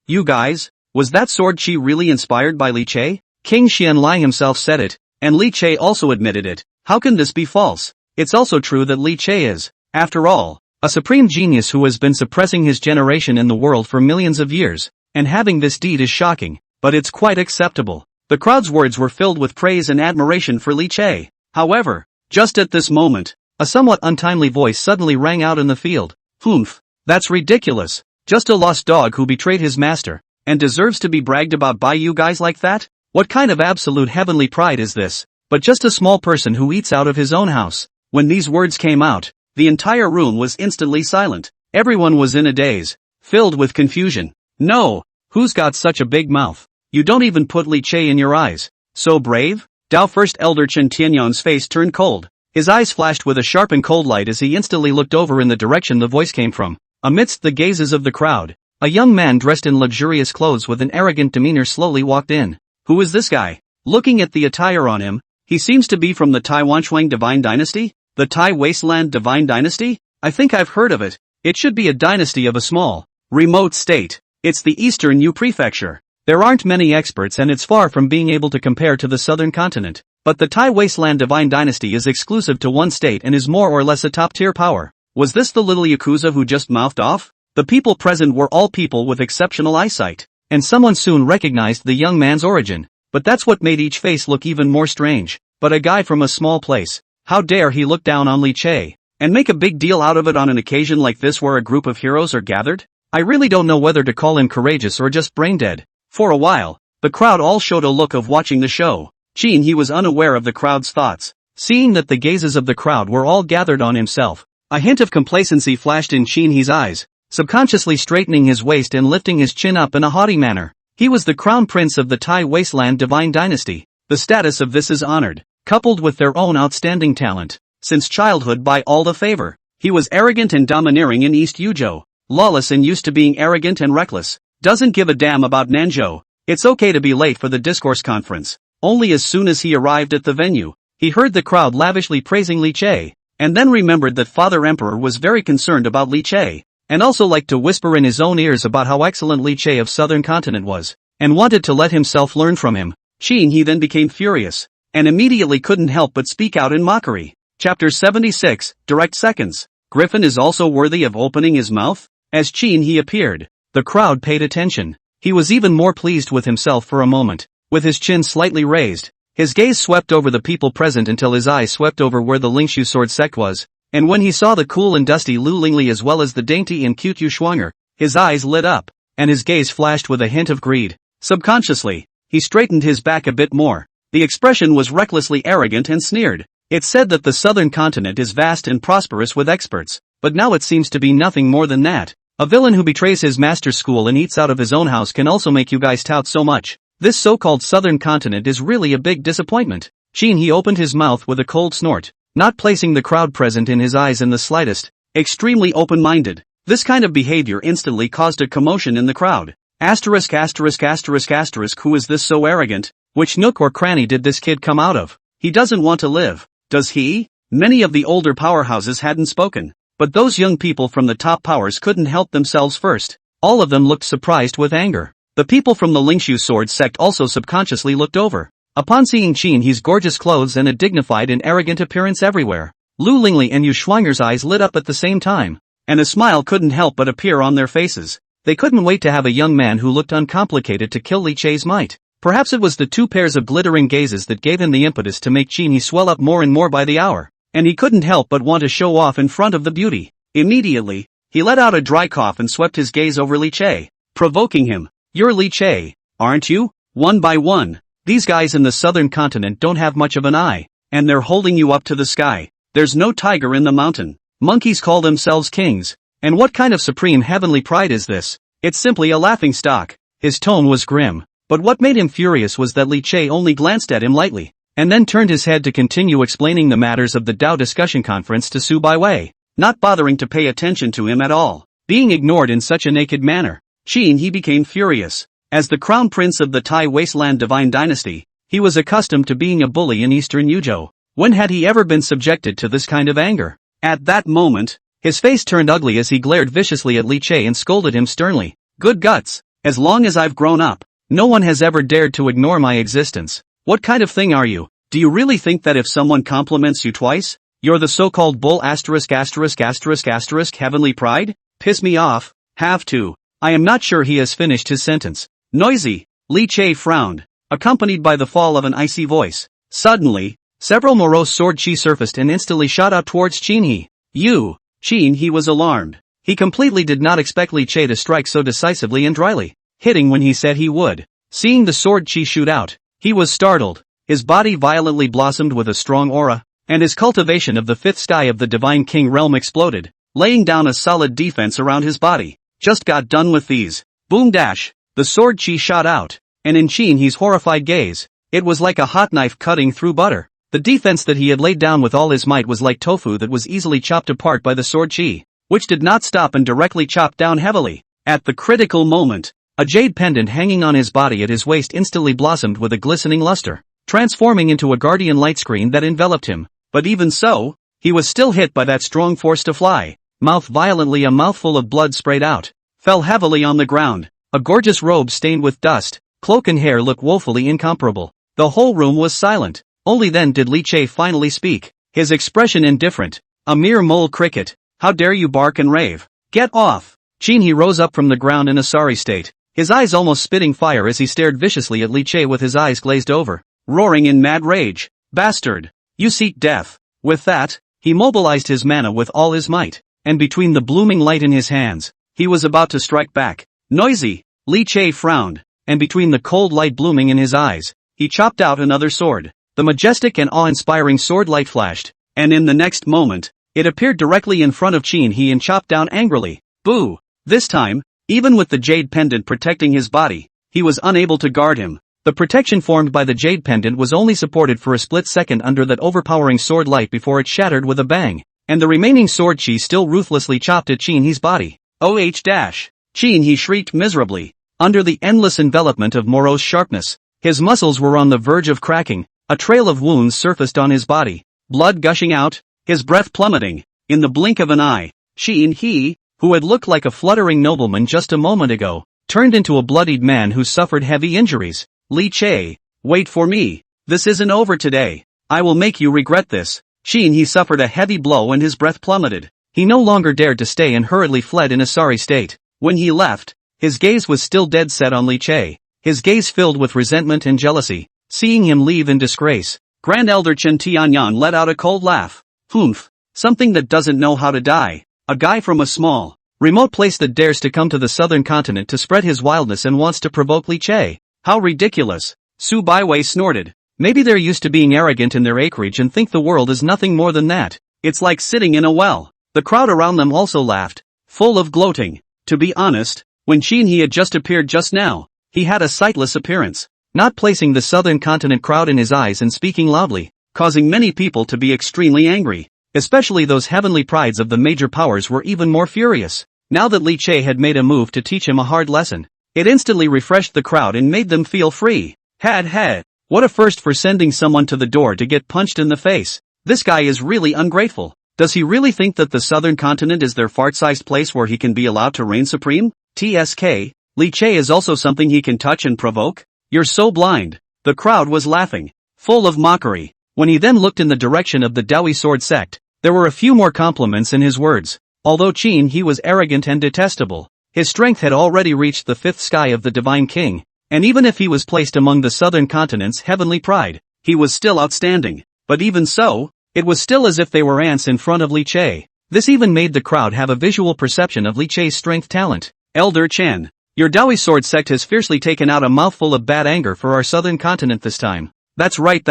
You guys, was that sword chi really inspired by Li Che? King Xianlai himself said it, and Li Che also admitted it. How can this be false? it's also true that Li Che is, after all, a supreme genius who has been suppressing his generation in the world for millions of years, and having this deed is shocking, but it's quite acceptable. The crowd's words were filled with praise and admiration for Li Che. However, just at this moment, a somewhat untimely voice suddenly rang out in the field. Humph, that's ridiculous. Just a lost dog who betrayed his master, and deserves to be bragged about by you guys like that? What kind of absolute heavenly pride is this? But just a small person who eats out of his own house. When these words came out, the entire room was instantly silent. Everyone was in a daze, filled with confusion. No, who's got such a big mouth? You don't even put Li Che in your eyes. So brave? Dao First Elder Chen Tianyang's face turned cold. His eyes flashed with a sharp and cold light as he instantly looked over in the direction the voice came from. Amidst the gazes of the crowd, a young man dressed in luxurious clothes with an arrogant demeanor slowly walked in. Who is this guy? Looking at the attire on him, he seems to be from the Taiwanshuang Divine Dynasty? The Tai Wasteland Divine Dynasty? I think I've heard of it. It should be a dynasty of a small, remote state. It's the Eastern Yu Prefecture. There aren't many experts and it's far from being able to compare to the southern continent. But the Tai Wasteland Divine Dynasty is exclusive to one state and is more or less a top-tier power. Was this the little Yakuza who just mouthed off? The people present were all people with exceptional eyesight, and someone soon recognized the young man's origin. But that's what made each face look even more strange. But a guy from a small place. How dare he look down on Li Che, and make a big deal out of it on an occasion like this where a group of heroes are gathered? I really don't know whether to call him courageous or just brain-dead. For a while, the crowd all showed a look of watching the show. Qin he was unaware of the crowd's thoughts. Seeing that the gazes of the crowd were all gathered on himself, a hint of complacency flashed in Qin he's eyes, subconsciously straightening his waist and lifting his chin up in a haughty manner. He was the crown prince of the Tai Wasteland Divine Dynasty. The status of this is honored, coupled with their own outstanding talent. Since childhood by all the favor, he was arrogant and domineering in East Yuzhou, lawless and used to being arrogant and reckless. Doesn't give a damn about Nanzhou. It's okay to be late for the discourse conference. Only as soon as he arrived at the venue, he heard the crowd lavishly praising Li Che, and then remembered that Father Emperor was very concerned about Li Che, and also liked to whisper in his own ears about how excellent Li Che of Southern Continent was, and wanted to let himself learn from him. Qin he then became furious, and immediately couldn't help but speak out in mockery. Chapter 76, Direct Seconds. Griffin is also worthy of opening his mouth? As Qin he appeared, the crowd paid attention. He was even more pleased with himself for a moment. With his chin slightly raised, his gaze swept over the people present until his eyes swept over where the Lingxu sword sect was, and when he saw the cool and dusty Lu Lingli as well as the dainty and cute Yu Shuanger, his eyes lit up, and his gaze flashed with a hint of greed. Subconsciously, he straightened his back a bit more. The expression was recklessly arrogant and sneered. It said that the southern continent is vast and prosperous with experts, but now it seems to be nothing more than that. A villain who betrays his master's school and eats out of his own house can also make you guys tout so much. This so-called southern continent is really a big disappointment. Qin he opened his mouth with a cold snort, not placing the crowd present in his eyes in the slightest. Extremely open-minded. This kind of behavior instantly caused a commotion in the crowd. Asterisk asterisk asterisk asterisk who is this so arrogant? Which nook or cranny did this kid come out of? He doesn't want to live, does he? Many of the older powerhouses hadn't spoken, but those young people from the top powers couldn't help themselves first. All of them looked surprised with anger. The people from the Lingxu sword sect also subconsciously looked over. Upon seeing Qin he's gorgeous clothes and a dignified and arrogant appearance everywhere, Lu Lingli and Yu Shuanger's eyes lit up at the same time, and a smile couldn't help but appear on their faces. They couldn't wait to have a young man who looked uncomplicated to kill Li Che's might. Perhaps it was the two pairs of glittering gazes that gave him the impetus to make Qin he swell up more and more by the hour, and he couldn't help but want to show off in front of the beauty. Immediately, he let out a dry cough and swept his gaze over Li Che, provoking him. You're Li Che, aren't you? One by one, these guys in the southern continent don't have much of an eye, and they're holding you up to the sky. There's no tiger in the mountain. Monkeys call themselves kings. And what kind of supreme heavenly pride is this? It's simply a laughing stock. His tone was grim, but what made him furious was that Li Che only glanced at him lightly, and then turned his head to continue explaining the matters of the Dao discussion conference to Su Baiwei, not bothering to pay attention to him at all. Being ignored in such a naked manner, Qin he became furious. As the crown prince of the Tai Wasteland Divine Dynasty, he was accustomed to being a bully in Eastern Yuzhou. When had he ever been subjected to this kind of anger? At that moment, his face turned ugly as he glared viciously at Li Che and scolded him sternly. Good guts. As long as I've grown up, no one has ever dared to ignore my existence. What kind of thing are you? Do you really think that if someone compliments you twice, You're the so-called bull asterisk asterisk asterisk asterisk heavenly pride? Piss me off, have to. I am not sure he has finished his sentence. Noisy, Li Che frowned, accompanied by the fall of an icy voice. Suddenly, several morose sword chi surfaced and instantly shot out towards Qin He. You, Qin He was alarmed. He completely did not expect Li Che to strike so decisively and dryly, hitting when he said he would. Seeing the sword chi shoot out, he was startled. His body violently blossomed with a strong aura, and his cultivation of the fifth sky of the Divine King realm exploded, laying down a solid defense around his body. Just got done with these. Boom dash. The sword chi shot out, and in Qin He's horrified gaze, it was like a hot knife cutting through butter. The defense that he had laid down with all his might was like tofu that was easily chopped apart by the sword chi, which did not stop and directly chopped down heavily. At the critical moment, a jade pendant hanging on his body at his waist instantly blossomed with a glistening luster, transforming into a guardian light screen that enveloped him. But even so, he was still hit by that strong force to fly. Mouth violently, a mouthful of blood sprayed out, fell heavily on the ground. A gorgeous robe stained with dust, cloak and hair looked woefully incomparable. The whole room was silent. Only then did Li Che finally speak, his expression indifferent. A mere mole cricket. How dare you bark and rave? Get off! Qin He rose up from the ground in a sorry state, his eyes almost spitting fire as he stared viciously at Li Che with his eyes glazed over, roaring in mad rage. Bastard! You seek death. With that, he mobilized his mana with all his might, and between the blooming light in his hands, he was about to strike back. Noisy, Li Che frowned, and between the cold light blooming in his eyes, he chopped out another sword. The majestic and awe-inspiring sword light flashed, and in the next moment, it appeared directly in front of Qin He and chopped down angrily. Boo! This time, even with the jade pendant protecting his body, he was unable to guard him. The protection formed by the jade pendant was only supported for a split second under that overpowering sword light before it shattered with a bang, and the remaining sword chi still ruthlessly chopped at Qin He's body. Qin He shrieked miserably. Under the endless envelopment of morose sharpness, his muscles were on the verge of cracking, a trail of wounds surfaced on his body, blood gushing out, his breath plummeting. In the blink of an eye, Qin He, who had looked like a fluttering nobleman just a moment ago, turned into a bloodied man who suffered heavy injuries. Li Che, wait for me. This isn't over today. I will make you regret this. Qin He suffered a heavy blow and his breath plummeted. He no longer dared to stay and hurriedly fled in a sorry state. When he left, his gaze was still dead set on Li Che, his gaze filled with resentment and jealousy. Seeing him leave in disgrace, Grand Elder Chen Tianyan let out a cold laugh. Humph, something that doesn't know how to die. A guy from a small, remote place that dares to come to the southern continent to spread his wildness and wants to provoke Li Che. How ridiculous. Su Baiwei snorted. Maybe they're used to being arrogant in their acreage and think the world is nothing more than that. It's like sitting in a well. The crowd around them also laughed, full of gloating. To be honest, when Qin He had just appeared just now, he had a sightless appearance, not placing the southern continent crowd in his eyes and speaking loudly, causing many people to be extremely angry. Especially those heavenly prides of the major powers were even more furious. Now that Li Che had made a move to teach him a hard lesson, it instantly refreshed the crowd and made them feel free. Had. What a first for sending someone to the door to get punched in the face. This guy is really ungrateful. Does he really think that the southern continent is their fart-sized place where he can be allowed to reign supreme? TSK, Li Che is also something he can touch and provoke? You're so blind. The crowd was laughing, full of mockery. When he then looked in the direction of the Dao Yi sword sect, there were a few more compliments in his words. Although Qin He was arrogant and detestable, his strength had already reached the fifth sky of the Divine King, and even if he was placed among the southern continent's heavenly pride, he was still outstanding. But even so, it was still as if they were ants in front of Li Che. This even made the crowd have a visual perception of Li Che's strength talent. Elder Chen, your Dao Yi sword sect has fiercely taken out a mouthful of bad anger for our southern continent this time. That's right.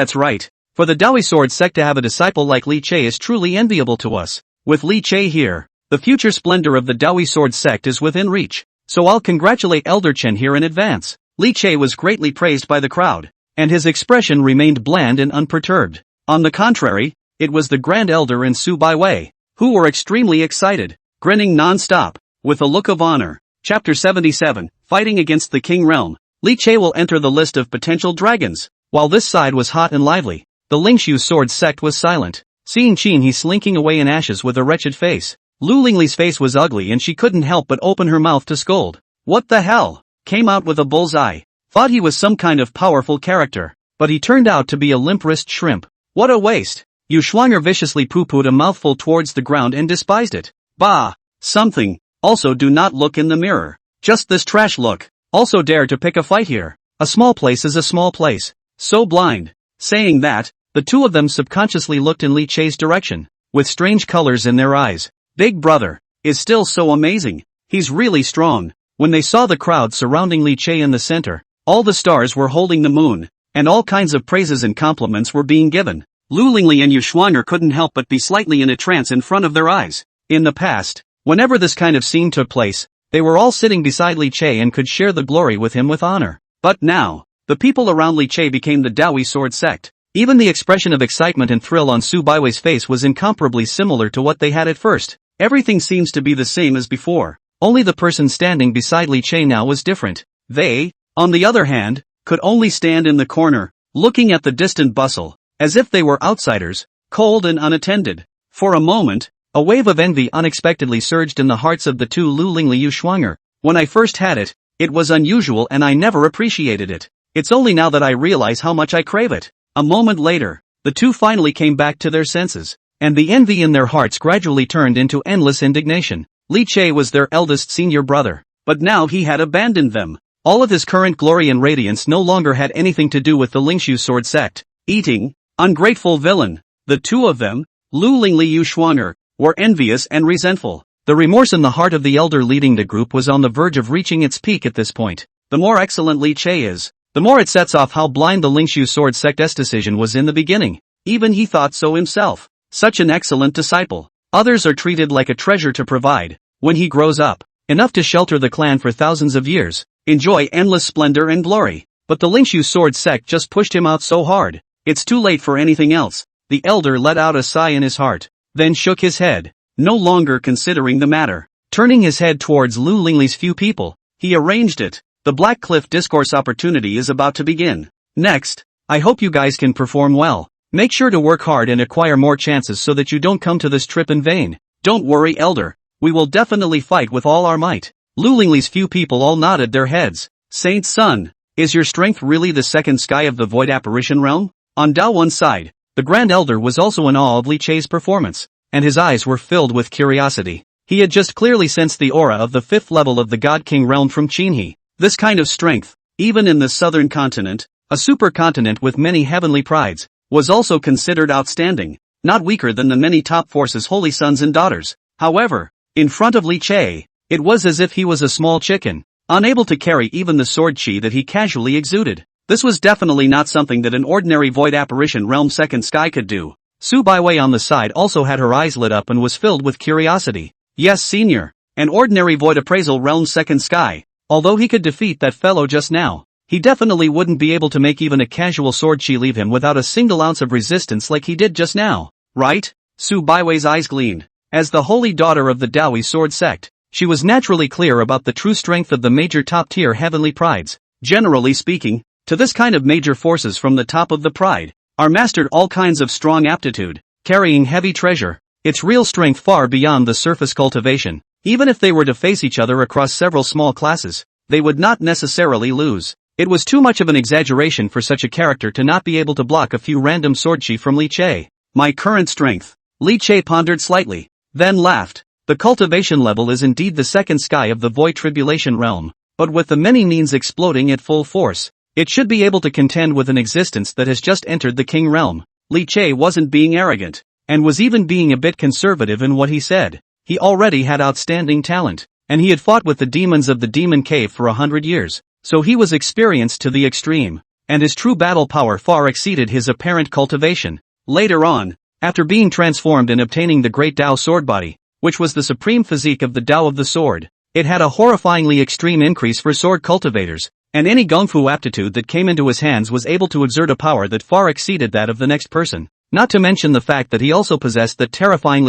For the Dao Yi sword sect to have a disciple like Li Che is truly enviable to us. With Li Che here, the future splendor of the Dao Yi sword sect is within reach. So I'll congratulate Elder Chen here in advance. Li Che was greatly praised by the crowd, and his expression remained bland and unperturbed. On the contrary, it was the Grand Elder and Su Baiwei, who were extremely excited, grinning non-stop, with a look of honor. Chapter 77, Fighting Against the King Realm. Li Che will enter the list of potential dragons. While this side was hot and lively, the Lingxu sword sect was silent. Seeing Qin He slinking away in ashes with a wretched face, Lu Lingli's face was ugly and she couldn't help but open her mouth to scold. What the hell? Came out with a bullseye. Thought he was some kind of powerful character, but he turned out to be a limp-wrist shrimp. What a waste. Yuschwanger viciously poo-pooed a mouthful towards the ground and despised it. Bah! Something. Also do not look in the mirror. Just this trash look. Also dare to pick a fight here. A small place is a small place. So blind. Saying that, the two of them subconsciously looked in Li Che's direction, with strange colors in their eyes. Big brother is still so amazing. He's really strong. When they saw the crowd surrounding Li Che in the center, all the stars were holding the moon, and all kinds of praises and compliments were being given. Lu Lingli and Yuschwanger couldn't help but be slightly in a trance in front of their eyes. In the past, whenever this kind of scene took place, they were all sitting beside Li Che and could share the glory with him with honor. But now, the people around Li Che became the Dao Yi sword sect. Even the expression of excitement and thrill on Su Baiwei's face was incomparably similar to what they had at first. Everything seems to be the same as before. Only the person standing beside Li Che now was different. They, on the other hand, could only stand in the corner, looking at the distant bustle, as if they were outsiders, cold and unattended. For a moment, a wave of envy unexpectedly surged in the hearts of the two Lu Lingli Yuschwanger. When I first had it, it was unusual and I never appreciated it. It's only now that I realize how much I crave it. A moment later, the two finally came back to their senses, and the envy in their hearts gradually turned into endless indignation. Li Che was their eldest senior brother, but now he had abandoned them. All of his current glory and radiance no longer had anything to do with the Lingxu sword sect. Eating, ungrateful villain. The two of them, Lu Lingli Yuschwanger, were envious and resentful. The remorse in the heart of the elder leading the group was on the verge of reaching its peak at this point. The more excellent Li Che is, the more it sets off how blind the Lingxu sword sect's decision was in the beginning. Even he thought so himself. Such an excellent disciple. Others are treated like a treasure to provide, when he grows up, enough to shelter the clan for thousands of years, enjoy endless splendor and glory. But the Lingxu sword sect just pushed him out so hard. It's too late for anything else. The elder let out a sigh in his heart, then shook his head, no longer considering the matter. Turning his head towards Lu Lingli's few people, he arranged it. The Black Cliff discourse opportunity is about to begin. Next, I hope you guys can perform well. Make sure to work hard and acquire more chances so that you don't come to this trip in vain. Don't worry, elder. We will definitely fight with all our might. Lu Lingli's few people all nodded their heads. Saint Sun, is your strength really the second sky of the void apparition realm? On Dao Yuan's side, the Grand Elder was also in awe of Li Che's performance, and his eyes were filled with curiosity. He had just clearly sensed the aura of the fifth level of the God King realm from Qinhe. This kind of strength, even in the southern continent, a supercontinent with many heavenly prides, was also considered outstanding, not weaker than the many top forces' holy sons and daughters. However, in front of Li Che, it was as if he was a small chicken, unable to carry even the sword chi that he casually exuded. This was definitely not something that an ordinary void apparition realm second sky could do. Su Baiwei on the side also had her eyes lit up and was filled with curiosity. Yes, senior, an ordinary void appraisal realm second sky. Although he could defeat that fellow just now, he definitely wouldn't be able to make even a casual sword chi leave him without a single ounce of resistance like he did just now, right? Su Baiwei's eyes gleamed. As the holy daughter of the Dao Yi sword sect, she was naturally clear about the true strength of the major top-tier heavenly prides. Generally speaking, to this kind of major forces from the top of the pride, are mastered all kinds of strong aptitude, carrying heavy treasure, its real strength far beyond the surface cultivation. Even if they were to face each other across several small classes, they would not necessarily lose. It was too much of an exaggeration for such a character to not be able to block a few random sword chi from Li Che. My current strength. Li Che pondered slightly, then laughed. The cultivation level is indeed the second sky of the void tribulation realm, but with the many means exploding at full force, it should be able to contend with an existence that has just entered the king realm. Li Che wasn't being arrogant, and was even being a bit conservative in what he said. He already had outstanding talent, and he had fought with the demons of the demon cave for 100 years, so he was experienced to the extreme, and his true battle power far exceeded his apparent cultivation. Later on, after being transformed and obtaining the great Dao sword body, which was the supreme physique of the Dao of the sword, it had a horrifyingly extreme increase for sword cultivators, and any gongfu aptitude that came into his hands was able to exert a power that far exceeded that of the next person. Not to mention the fact that he also possessed that terrifying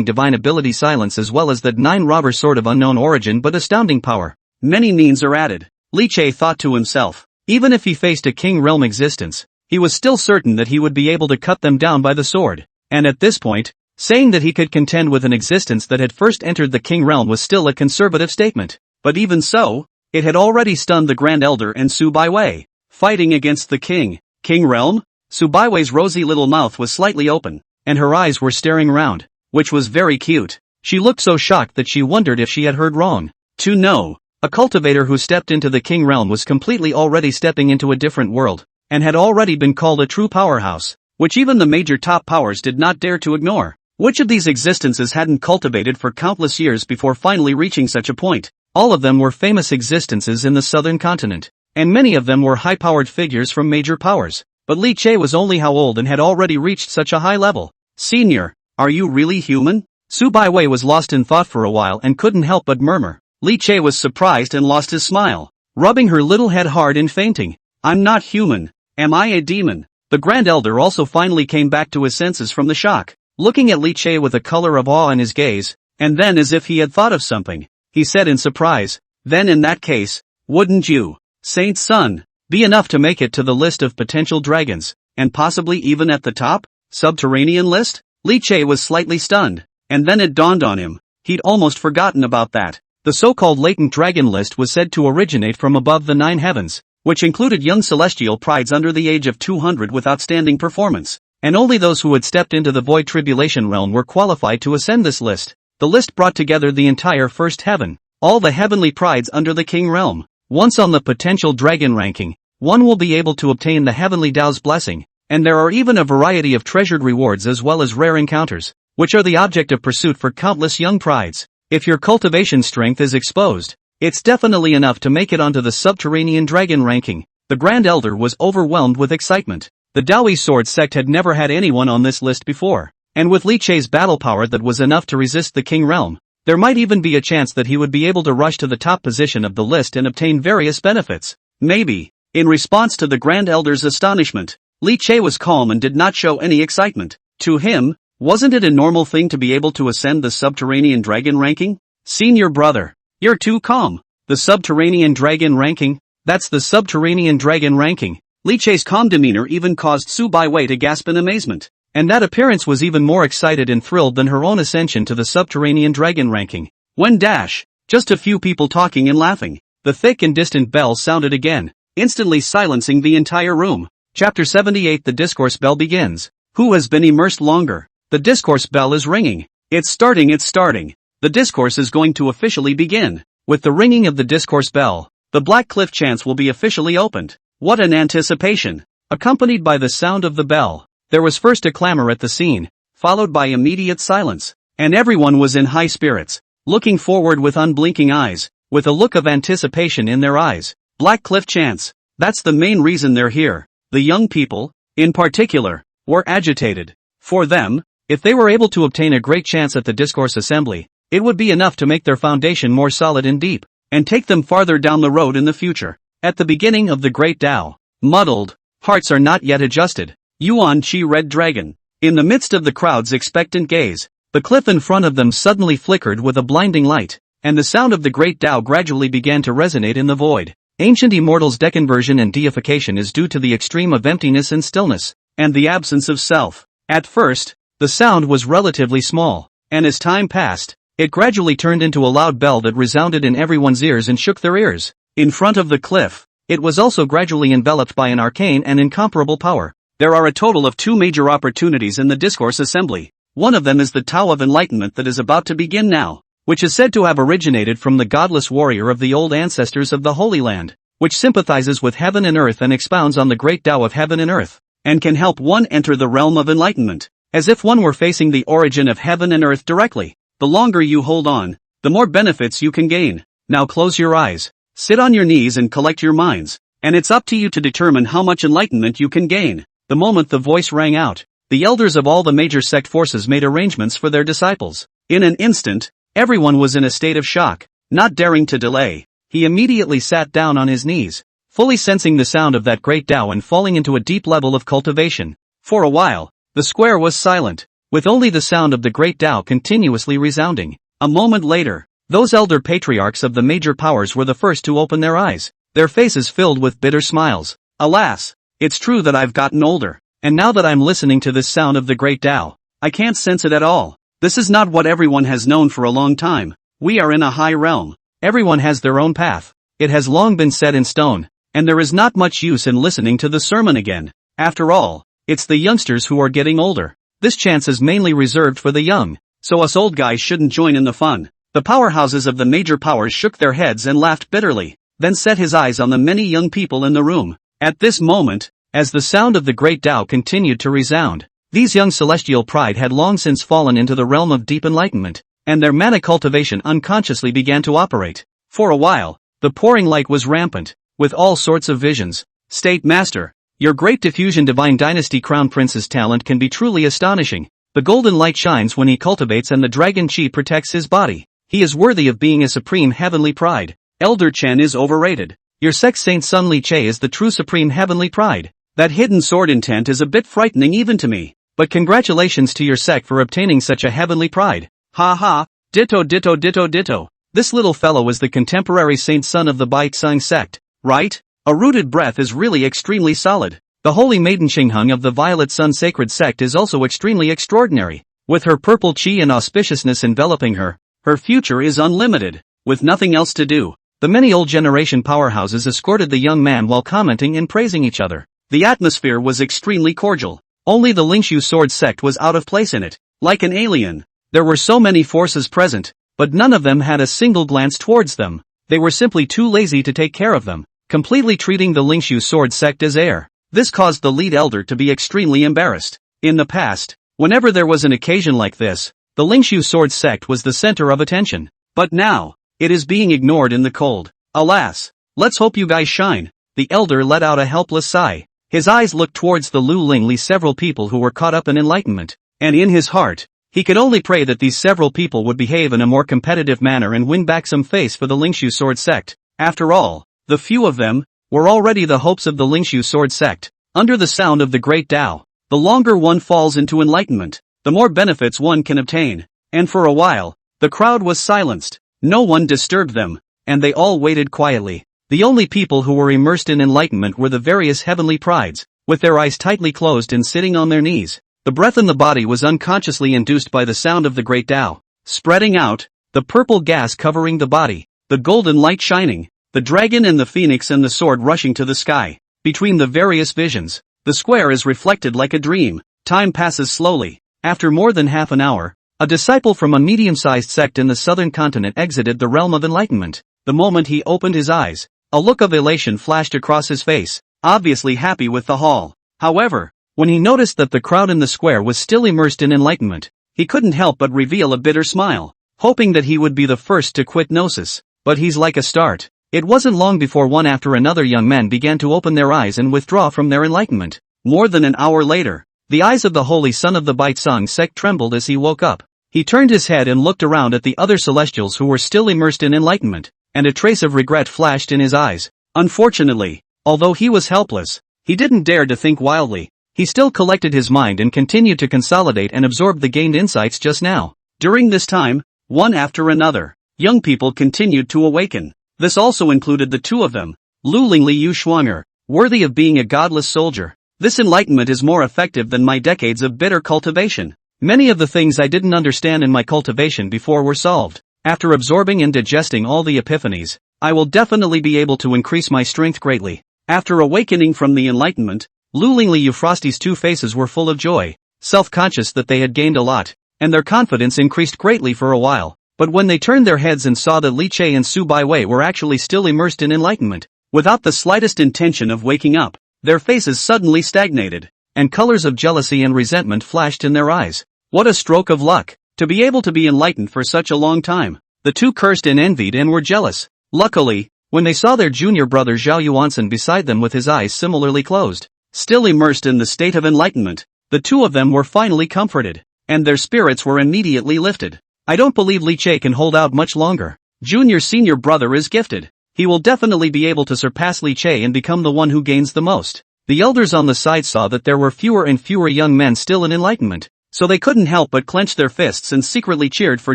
divine ability silence as well as that 9 robber sword of unknown origin but astounding power. Many means are added. Li Che thought to himself. Even if he faced a king realm existence, he was still certain that he would be able to cut them down by the sword. And at this point, saying that he could contend with an existence that had first entered the king realm was still a conservative statement. But even so, it had already stunned the Grand Elder and Su Baiwei. Fighting against the king realm? Su Baiwei's rosy little mouth was slightly open. and her eyes were staring round, which was very cute. She looked so shocked that she wondered if she had heard wrong. No. A cultivator who stepped into the king realm was completely already stepping into a different world, and had already been called a true powerhouse, which even the major top powers did not dare to ignore. Which of these existences hadn't cultivated for countless years before finally reaching such a point? All of them were famous existences in the southern continent, and many of them were high-powered figures from major powers. But Li Che was only how old and had already reached such a high level? Senior, are you really human? Su Baiwei was lost in thought for a while and couldn't help but murmur. Li Che was surprised and lost his smile, rubbing her little head hard and fainting. I'm not human. Am I a demon? The Grand Elder also finally came back to his senses from the shock, looking at Li Che with a color of awe in his gaze, and then as if he had thought of something, he said in surprise, then in that case, wouldn't you, Saint's son, be enough to make it to the list of potential dragons, and possibly even at the top, subterranean list? Li Che was slightly stunned, and then it dawned on him, he'd almost forgotten about that. The so-called latent dragon list was said to originate from above the 9 heavens, which included young celestial prides under the age of 200 with outstanding performance, and only those who had stepped into the void tribulation realm were qualified to ascend this list. The list brought together the entire first heaven, all the heavenly prides under the king realm. Once on the potential dragon ranking, one will be able to obtain the heavenly Dao's blessing, and there are even a variety of treasured rewards as well as rare encounters, which are the object of pursuit for countless young prides. If your cultivation strength is exposed, it's definitely enough to make it onto the subterranean dragon ranking. The Grand Elder was overwhelmed with excitement. The Dao Yi sword sect had never had anyone on this list before, and with Li Che's battle power that was enough to resist the king realm, there might even be a chance that he would be able to rush to the top position of the list and obtain various benefits. Maybe. In response to the Grand Elder's astonishment, Li Che was calm and did not show any excitement. To him, wasn't it a normal thing to be able to ascend the subterranean dragon ranking? Senior brother, you're too calm. The subterranean dragon ranking? That's the subterranean dragon ranking. Li Che's calm demeanor even caused Su Baiwei to gasp in amazement, and that appearance was even more excited and thrilled than her own ascension to the subterranean dragon ranking. When just a few people talking and laughing, the thick and distant bell sounded again, instantly silencing the entire room. Chapter 78. The discourse bell begins. Who has been immersed longer? The discourse bell is ringing. It's starting. The discourse is going to officially begin. With the ringing of the discourse bell, the Black Cliff chants will be officially opened. What an anticipation! Accompanied by the sound of the bell, there was first a clamor at the scene, followed by immediate silence, and everyone was in high spirits, looking forward with unblinking eyes, with a look of anticipation in their eyes. Black Cliff chants. That's the main reason they're here. The young people, in particular, were agitated. For them, if they were able to obtain a great chance at the discourse assembly, it would be enough to make their foundation more solid and deep, and take them farther down the road in the future. At the beginning of the Great Tao, muddled hearts are not yet adjusted. Yuan Qi Red Dragon. In the midst of the crowd's expectant gaze, the cliff in front of them suddenly flickered with a blinding light, and the sound of the Great Tao gradually began to resonate in the void. Ancient immortals' deconversion and deification is due to the extreme of emptiness and stillness, and the absence of self. At first, the sound was relatively small, and as time passed, it gradually turned into a loud bell that resounded in everyone's ears and shook their ears. In front of the cliff, it was also gradually enveloped by an arcane and incomparable power. There are a total of 2 major opportunities in the discourse assembly. One of them is the Tao of Enlightenment that is about to begin now, which is said to have originated from the godless warrior of the old ancestors of the Holy Land, which sympathizes with heaven and earth and expounds on the great Tao of heaven and earth, and can help one enter the realm of enlightenment, as if one were facing the origin of heaven and earth directly. The longer you hold on, the more benefits you can gain. Now close your eyes, sit on your knees and collect your minds, and it's up to you to determine how much enlightenment you can gain. The moment the voice rang out, the elders of all the major sect forces made arrangements for their disciples. In an instant, everyone was in a state of shock. Not daring to delay, he immediately sat down on his knees, fully sensing the sound of that great Tao and falling into a deep level of cultivation. For a while, the square was silent, with only the sound of the great Tao continuously resounding. A moment later, those elder patriarchs of the major powers were the first to open their eyes, their faces filled with bitter smiles. Alas, it's true that I've gotten older, and now that I'm listening to this sound of the great Tao, I can't sense it at all. This is not what everyone has known for a long time. We are in a high realm. Everyone has their own path. It has long been set in stone, and there is not much use in listening to the sermon again. After all, it's the youngsters who are getting older. This chance is mainly reserved for the young, so us old guys shouldn't join in the fun. The powerhouses of the major powers shook their heads and laughed bitterly, then set his eyes on the many young people in the room. At this moment, as the sound of the great Tao continued to resound, these young celestial pride had long since fallen into the realm of deep enlightenment, and their mana cultivation unconsciously began to operate. For a while, the pouring light was rampant, with all sorts of visions. State Master, your great diffusion divine dynasty crown prince's talent can be truly astonishing. The golden light shines when he cultivates and the dragon chi protects his body. He is worthy of being a supreme heavenly pride. Elder Chen is overrated. Your Sect Saint Sun Li Che is the true supreme heavenly pride. That hidden sword intent is a bit frightening even to me. But congratulations to your sect for obtaining such a heavenly pride. Ha ha, ditto ditto ditto ditto. This little fellow is the contemporary Saint Son of the Bai Tsung sect, right? A rooted breath is really extremely solid. The holy maiden Xingheng of the Violet Sun Sacred Sect is also extremely extraordinary. With her purple chi and auspiciousness enveloping her, her future is unlimited. With nothing else to do, the many old generation powerhouses escorted the young man while commenting and praising each other. The atmosphere was extremely cordial. Only the Lingxu sword sect was out of place in it. Like an alien, there were so many forces present, but none of them had a single glance towards them. They were simply too lazy to take care of them, completely treating the Lingxu sword sect as air. This caused the lead elder to be extremely embarrassed. In the past, whenever there was an occasion like this, the Lingxu sword sect was the center of attention. But now, it is being ignored in the cold. Alas, let's hope you guys shine. The elder let out a helpless sigh. His eyes looked towards the Lu Lingli several people who were caught up in enlightenment, and in his heart, he could only pray that these several people would behave in a more competitive manner and win back some face for the Lingxu sword sect. After all, the few of them were already the hopes of the Lingxu sword sect. Under the sound of the great Tao, the longer one falls into enlightenment, the more benefits one can obtain. And for a while, the crowd was silenced. No one disturbed them, and they all waited quietly. The only people who were immersed in enlightenment were the various heavenly prides, with their eyes tightly closed and sitting on their knees. The breath in the body was unconsciously induced by the sound of the great Tao, spreading out, the purple gas covering the body, the golden light shining, the dragon and the phoenix and the sword rushing to the sky. Between the various visions, the square is reflected like a dream. Time passes slowly. After more than half an hour, a disciple from a medium-sized sect in the southern continent exited the realm of enlightenment. The moment he opened his eyes, a look of elation flashed across his face, obviously happy with the haul. However, when he noticed that the crowd in the square was still immersed in enlightenment, he couldn't help but reveal a bitter smile, hoping that he would be the first to quit Gnosis. But he's like a start. It wasn't long before one after another young men began to open their eyes and withdraw from their enlightenment. More than an hour later, the eyes of the holy son of the Bai Tsung sect trembled as he woke up. He turned his head and looked around at the other celestials who were still immersed in enlightenment, and a trace of regret flashed in his eyes. Unfortunately, although he was helpless, he didn't dare to think wildly. He still collected his mind and continued to consolidate and absorb the gained insights just now. During this time, one after another, young people continued to awaken. This also included the two of them, Lu Lingli Yu Shuanger, worthy of being a godless soldier. This enlightenment is more effective than my decades of bitter cultivation. Many of the things I didn't understand in my cultivation before were solved. After absorbing and digesting all the epiphanies, I will definitely be able to increase my strength greatly. After awakening from the enlightenment, Lu Lingli Euphrosty's two faces were full of joy, self-conscious that they had gained a lot, and their confidence increased greatly for a while. But when they turned their heads and saw that Li Che and Su Baiwei were actually still immersed in enlightenment, without the slightest intention of waking up, their faces suddenly stagnated, and colors of jealousy and resentment flashed in their eyes. What a stroke of luck, to be able to be enlightened for such a long time. The two cursed and envied and were jealous. Luckily, when they saw their junior brother Zhao Yuansen beside them with his eyes similarly closed, still immersed in the state of enlightenment, the two of them were finally comforted, and their spirits were immediately lifted. I don't believe Li Che can hold out much longer. Junior's senior brother is gifted. He will definitely be able to surpass Li Che and become the one who gains the most. The elders on the side saw that there were fewer and fewer young men still in enlightenment, so they couldn't help but clench their fists and secretly cheered for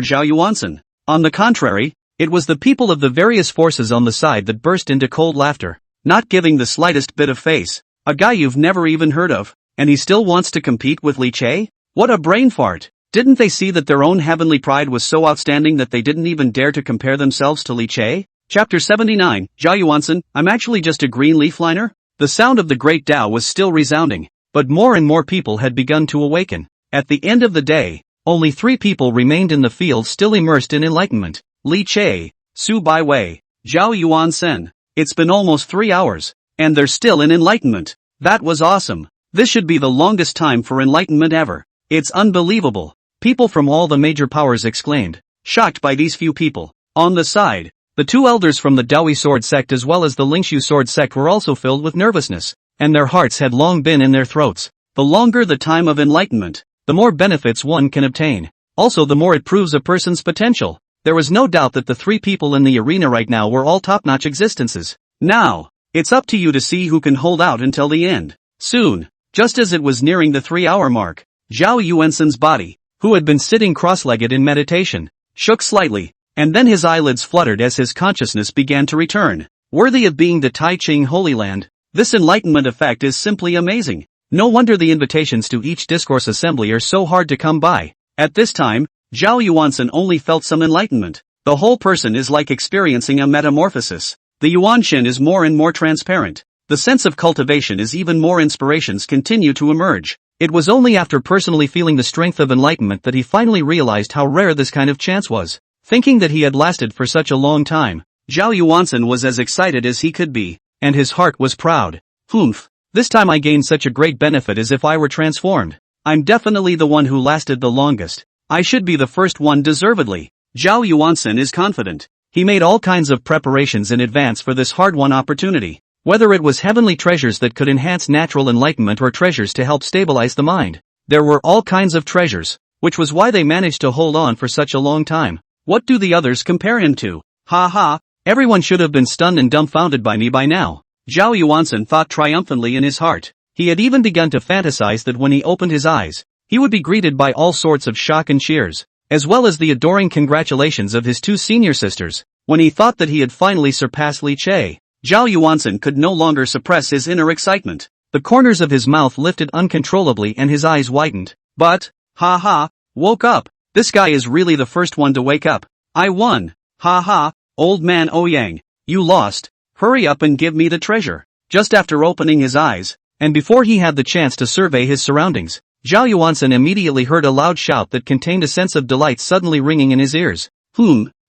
Zhao Yuansen. On the contrary, it was the people of the various forces on the side that burst into cold laughter, not giving the slightest bit of face. A guy you've never even heard of, and he still wants to compete with Li Che? What a brain fart! Didn't they see that their own heavenly pride was so outstanding that they didn't even dare to compare themselves to Li Che? Chapter 79, Zhao Yuansen, I'm actually just a green leaf liner? The sound of the great Tao was still resounding, but more and more people had begun to awaken. At the end of the day, only 3 people remained in the field still immersed in enlightenment: Li Che, Su Baiwei, Zhao Yuansen. It's been almost 3 hours, and they're still in enlightenment. That was awesome. This should be the longest time for enlightenment ever. It's unbelievable. People from all the major powers exclaimed, shocked by these few people. On the side, the 2 elders from the Dao Yi sword sect as well as the Lingxu sword sect were also filled with nervousness, and their hearts had long been in their throats. The longer the time of enlightenment, the more benefits one can obtain. Also, the more it proves a person's potential. There was no doubt that the 3 people in the arena right now were all top-notch existences. Now, it's up to you to see who can hold out until the end. Soon, just as it was nearing the 3-hour mark, Zhao Yuansen's body, who had been sitting cross-legged in meditation, shook slightly, and then his eyelids fluttered as his consciousness began to return. Worthy of being the Tai Ching Holy Land, this enlightenment effect is simply amazing. No wonder the invitations to each discourse assembly are so hard to come by. At this time, Zhao Yuansen only felt some enlightenment. The whole person is like experiencing a metamorphosis. The Yuanshin is more and more transparent. The sense of cultivation is even more. Inspirations continue to emerge. It was only after personally feeling the strength of enlightenment that he finally realized how rare this kind of chance was. Thinking that he had lasted for such a long time, Zhao Yuansen was as excited as he could be, and his heart was proud. Humph, this time I gained such a great benefit as if I were transformed. I'm definitely the one who lasted the longest. I should be the first one deservedly. Zhao Yuansen is confident. He made all kinds of preparations in advance for this hard-won opportunity. Whether it was heavenly treasures that could enhance natural enlightenment or treasures to help stabilize the mind. There were all kinds of treasures, which was why they managed to hold on for such a long time. What do the others compare him to? Ha ha, everyone should have been stunned and dumbfounded by me by now. Zhao Yuansen thought triumphantly in his heart. He had even begun to fantasize that when he opened his eyes, he would be greeted by all sorts of shock and cheers, as well as the adoring congratulations of his 2 senior sisters. When he thought that he had finally surpassed Li Che, Zhao Yuansen could no longer suppress his inner excitement. The corners of his mouth lifted uncontrollably and his eyes widened. But, ha ha, woke up. This guy is really the first one to wake up. I won. Ha ha, old man Ouyang, you lost. Hurry up and give me the treasure. Just after opening his eyes, and before he had the chance to survey his surroundings, Zhao Yuansen immediately heard a loud shout that contained a sense of delight suddenly ringing in his ears.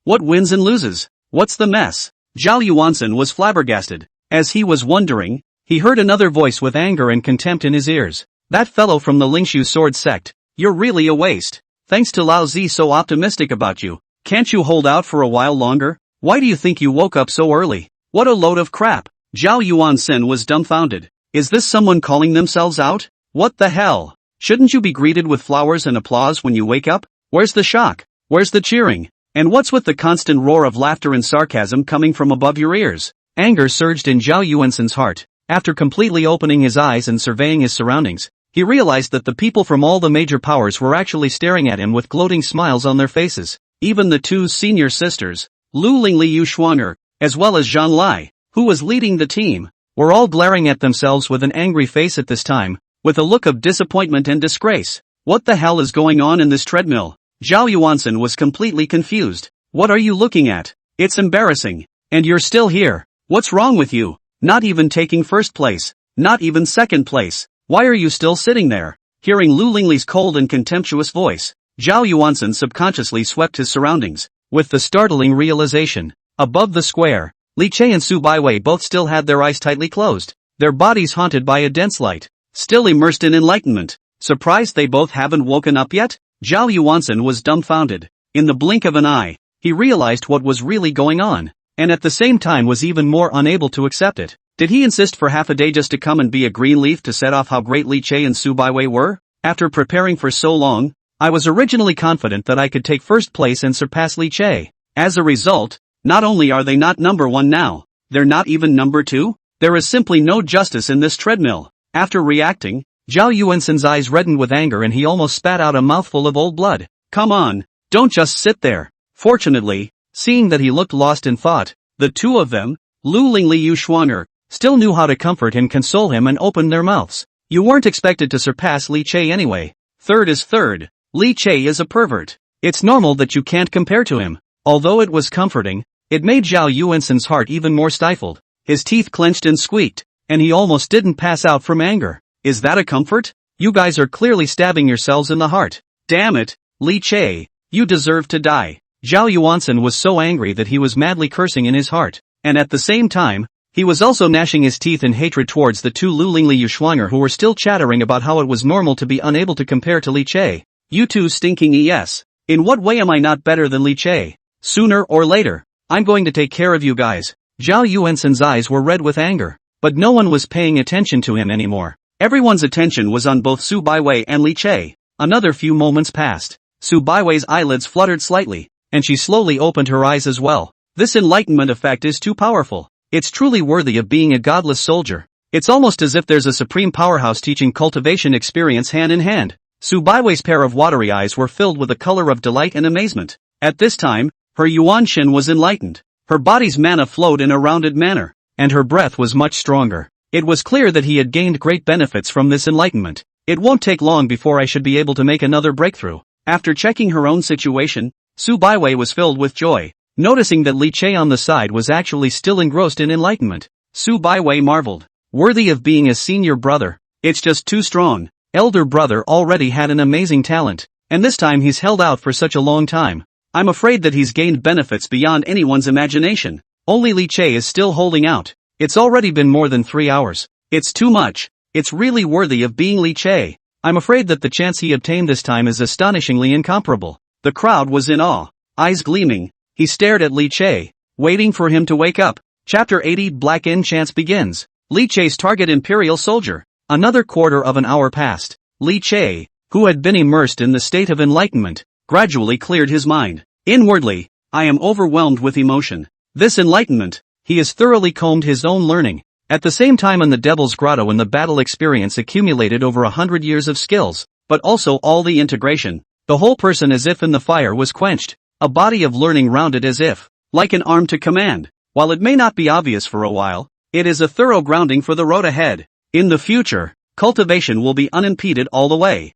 What wins and loses? What's the mess? Zhao Yuansen was flabbergasted. As he was wondering, he heard another voice with anger and contempt in his ears. That fellow from the Lingxu sword sect, you're really a waste. Thanks to Lao Zi so optimistic about you. Can't you hold out for a while longer? Why do you think you woke up so early? What a load of crap. Zhao Yuansen was dumbfounded. Is this someone calling themselves out? What the hell? Shouldn't you be greeted with flowers and applause when you wake up? Where's the shock? Where's the cheering? And what's with the constant roar of laughter and sarcasm coming from above your ears? Anger surged in Zhao Yuansen's heart. After completely opening his eyes and surveying his surroundings, he realized that the people from all the major powers were actually staring at him with gloating smiles on their faces. Even the 2 senior sisters, Lu Lingli Shuanger, as well as Zhang Lai, who was leading the team, were all glaring at themselves with an angry face at this time, with a look of disappointment and disgrace. What the hell is going on in this treadmill? Zhao Yuansen was completely confused. What are you looking at? It's embarrassing. And you're still here. What's wrong with you? Not even taking first place. Not even second place. Why are you still sitting there? Hearing Lu Lingli's cold and contemptuous voice, Zhao Yuansen subconsciously swept his surroundings, with the startling realization. Above the square, Li Che and Su Baiwei both still had their eyes tightly closed, their bodies haunted by a dense light, still immersed in enlightenment. Surprised they both haven't woken up yet? Zhao Yuansen was dumbfounded. In the blink of an eye, he realized what was really going on, and at the same time was even more unable to accept it. Did he insist for half a day just to come and be a green leaf to set off how great Li Che and Su Baiwei were? After preparing for so long, I was originally confident that I could take first place and surpass Li Che. As a result, not only are they not number 1 now, they're not even number 2? There is simply no justice in this treadmill. After reacting, Zhao Yuansen's eyes reddened with anger and he almost spat out a mouthful of old blood. Come on, don't just sit there. Fortunately, seeing that he looked lost in thought, the 2 of them, Lu Lingli Shuanger, still knew how to comfort and console him and opened their mouths. You weren't expected to surpass Li Che anyway. Third is third. Li Che is a pervert. It's normal that you can't compare to him. Although it was comforting, it made Zhao Yuansen's heart even more stifled. His teeth clenched and squeaked, and he almost didn't pass out from anger. Is that a comfort? You guys are clearly stabbing yourselves in the heart. Damn it, Li Che, you deserve to die. Zhao Yuansen was so angry that he was madly cursing in his heart, and at the same time, he was also gnashing his teeth in hatred towards the two Lulingli Yushwanger who were still chattering about how it was normal to be unable to compare to Li Che. You two stinking ES. In what way am I not better than Li Che? Sooner or later, I'm going to take care of you guys. Zhao Yuansen's eyes were red with anger, but no one was paying attention to him anymore. Everyone's attention was on both Su Baiwei and Li Che. Another few moments passed. Su Baiwei's eyelids fluttered slightly, and she slowly opened her eyes as well. This enlightenment effect is too powerful. It's truly worthy of being a godless soldier. It's almost as if there's a supreme powerhouse teaching cultivation experience hand in hand. Su Baiwei's pair of watery eyes were filled with a color of delight and amazement. At this time, her Yuanshen was enlightened. Her body's mana flowed in a rounded manner, and her breath was much stronger. It was clear that he had gained great benefits from this enlightenment. It won't take long before I should be able to make another breakthrough. After checking her own situation, Su Baiwei was filled with joy, noticing that Li Che on the side was actually still engrossed in enlightenment. Su Baiwei marveled. Worthy of being a senior brother. It's just too strong. Elder brother already had an amazing talent, and this time he's held out for such a long time. I'm afraid that he's gained benefits beyond anyone's imagination. Only Li Che is still holding out. It's already been more than 3 hours. It's too much. It's really worthy of being Li Che. I'm afraid that the chance he obtained this time is astonishingly incomparable. The crowd was in awe. Eyes gleaming, he stared at Li Che, waiting for him to wake up. Chapter 80 Black Enchants begins. Li Che's target Imperial Soldier. Another quarter of an hour passed. Li Che, who had been immersed in the state of enlightenment, gradually cleared his mind. Inwardly, I am overwhelmed with emotion. This enlightenment, he has thoroughly combed his own learning. At the same time in the Devil's Grotto and the battle experience accumulated over 100 years of skills, but also all the integration. The whole person as if in the fire was quenched. A body of learning rounded as if, like an arm to command. While it may not be obvious for a while, it is a thorough grounding for the road ahead. In the future, cultivation will be unimpeded all the way.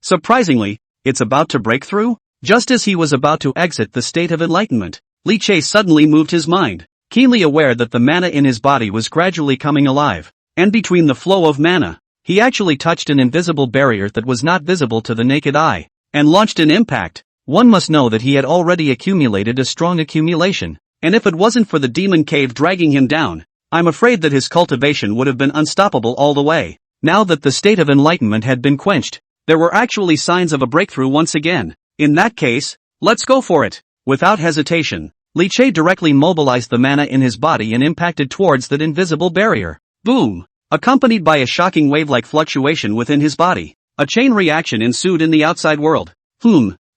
Surprisingly, it's about to break through? Just as he was about to exit the state of enlightenment, Li Che suddenly moved his mind, keenly aware that the mana in his body was gradually coming alive. And between the flow of mana, he actually touched an invisible barrier that was not visible to the naked eye, and launched an impact. One must know that he had already accumulated a strong accumulation, and if it wasn't for the demon cave dragging him down, I'm afraid that his cultivation would have been unstoppable all the way. Now that the state of enlightenment had been quenched, there were actually signs of a breakthrough once again. In that case, let's go for it. Without hesitation, Li Che directly mobilized the mana in his body and impacted towards that invisible barrier. Boom! Accompanied by a shocking wave-like fluctuation within his body, a chain reaction ensued in the outside world.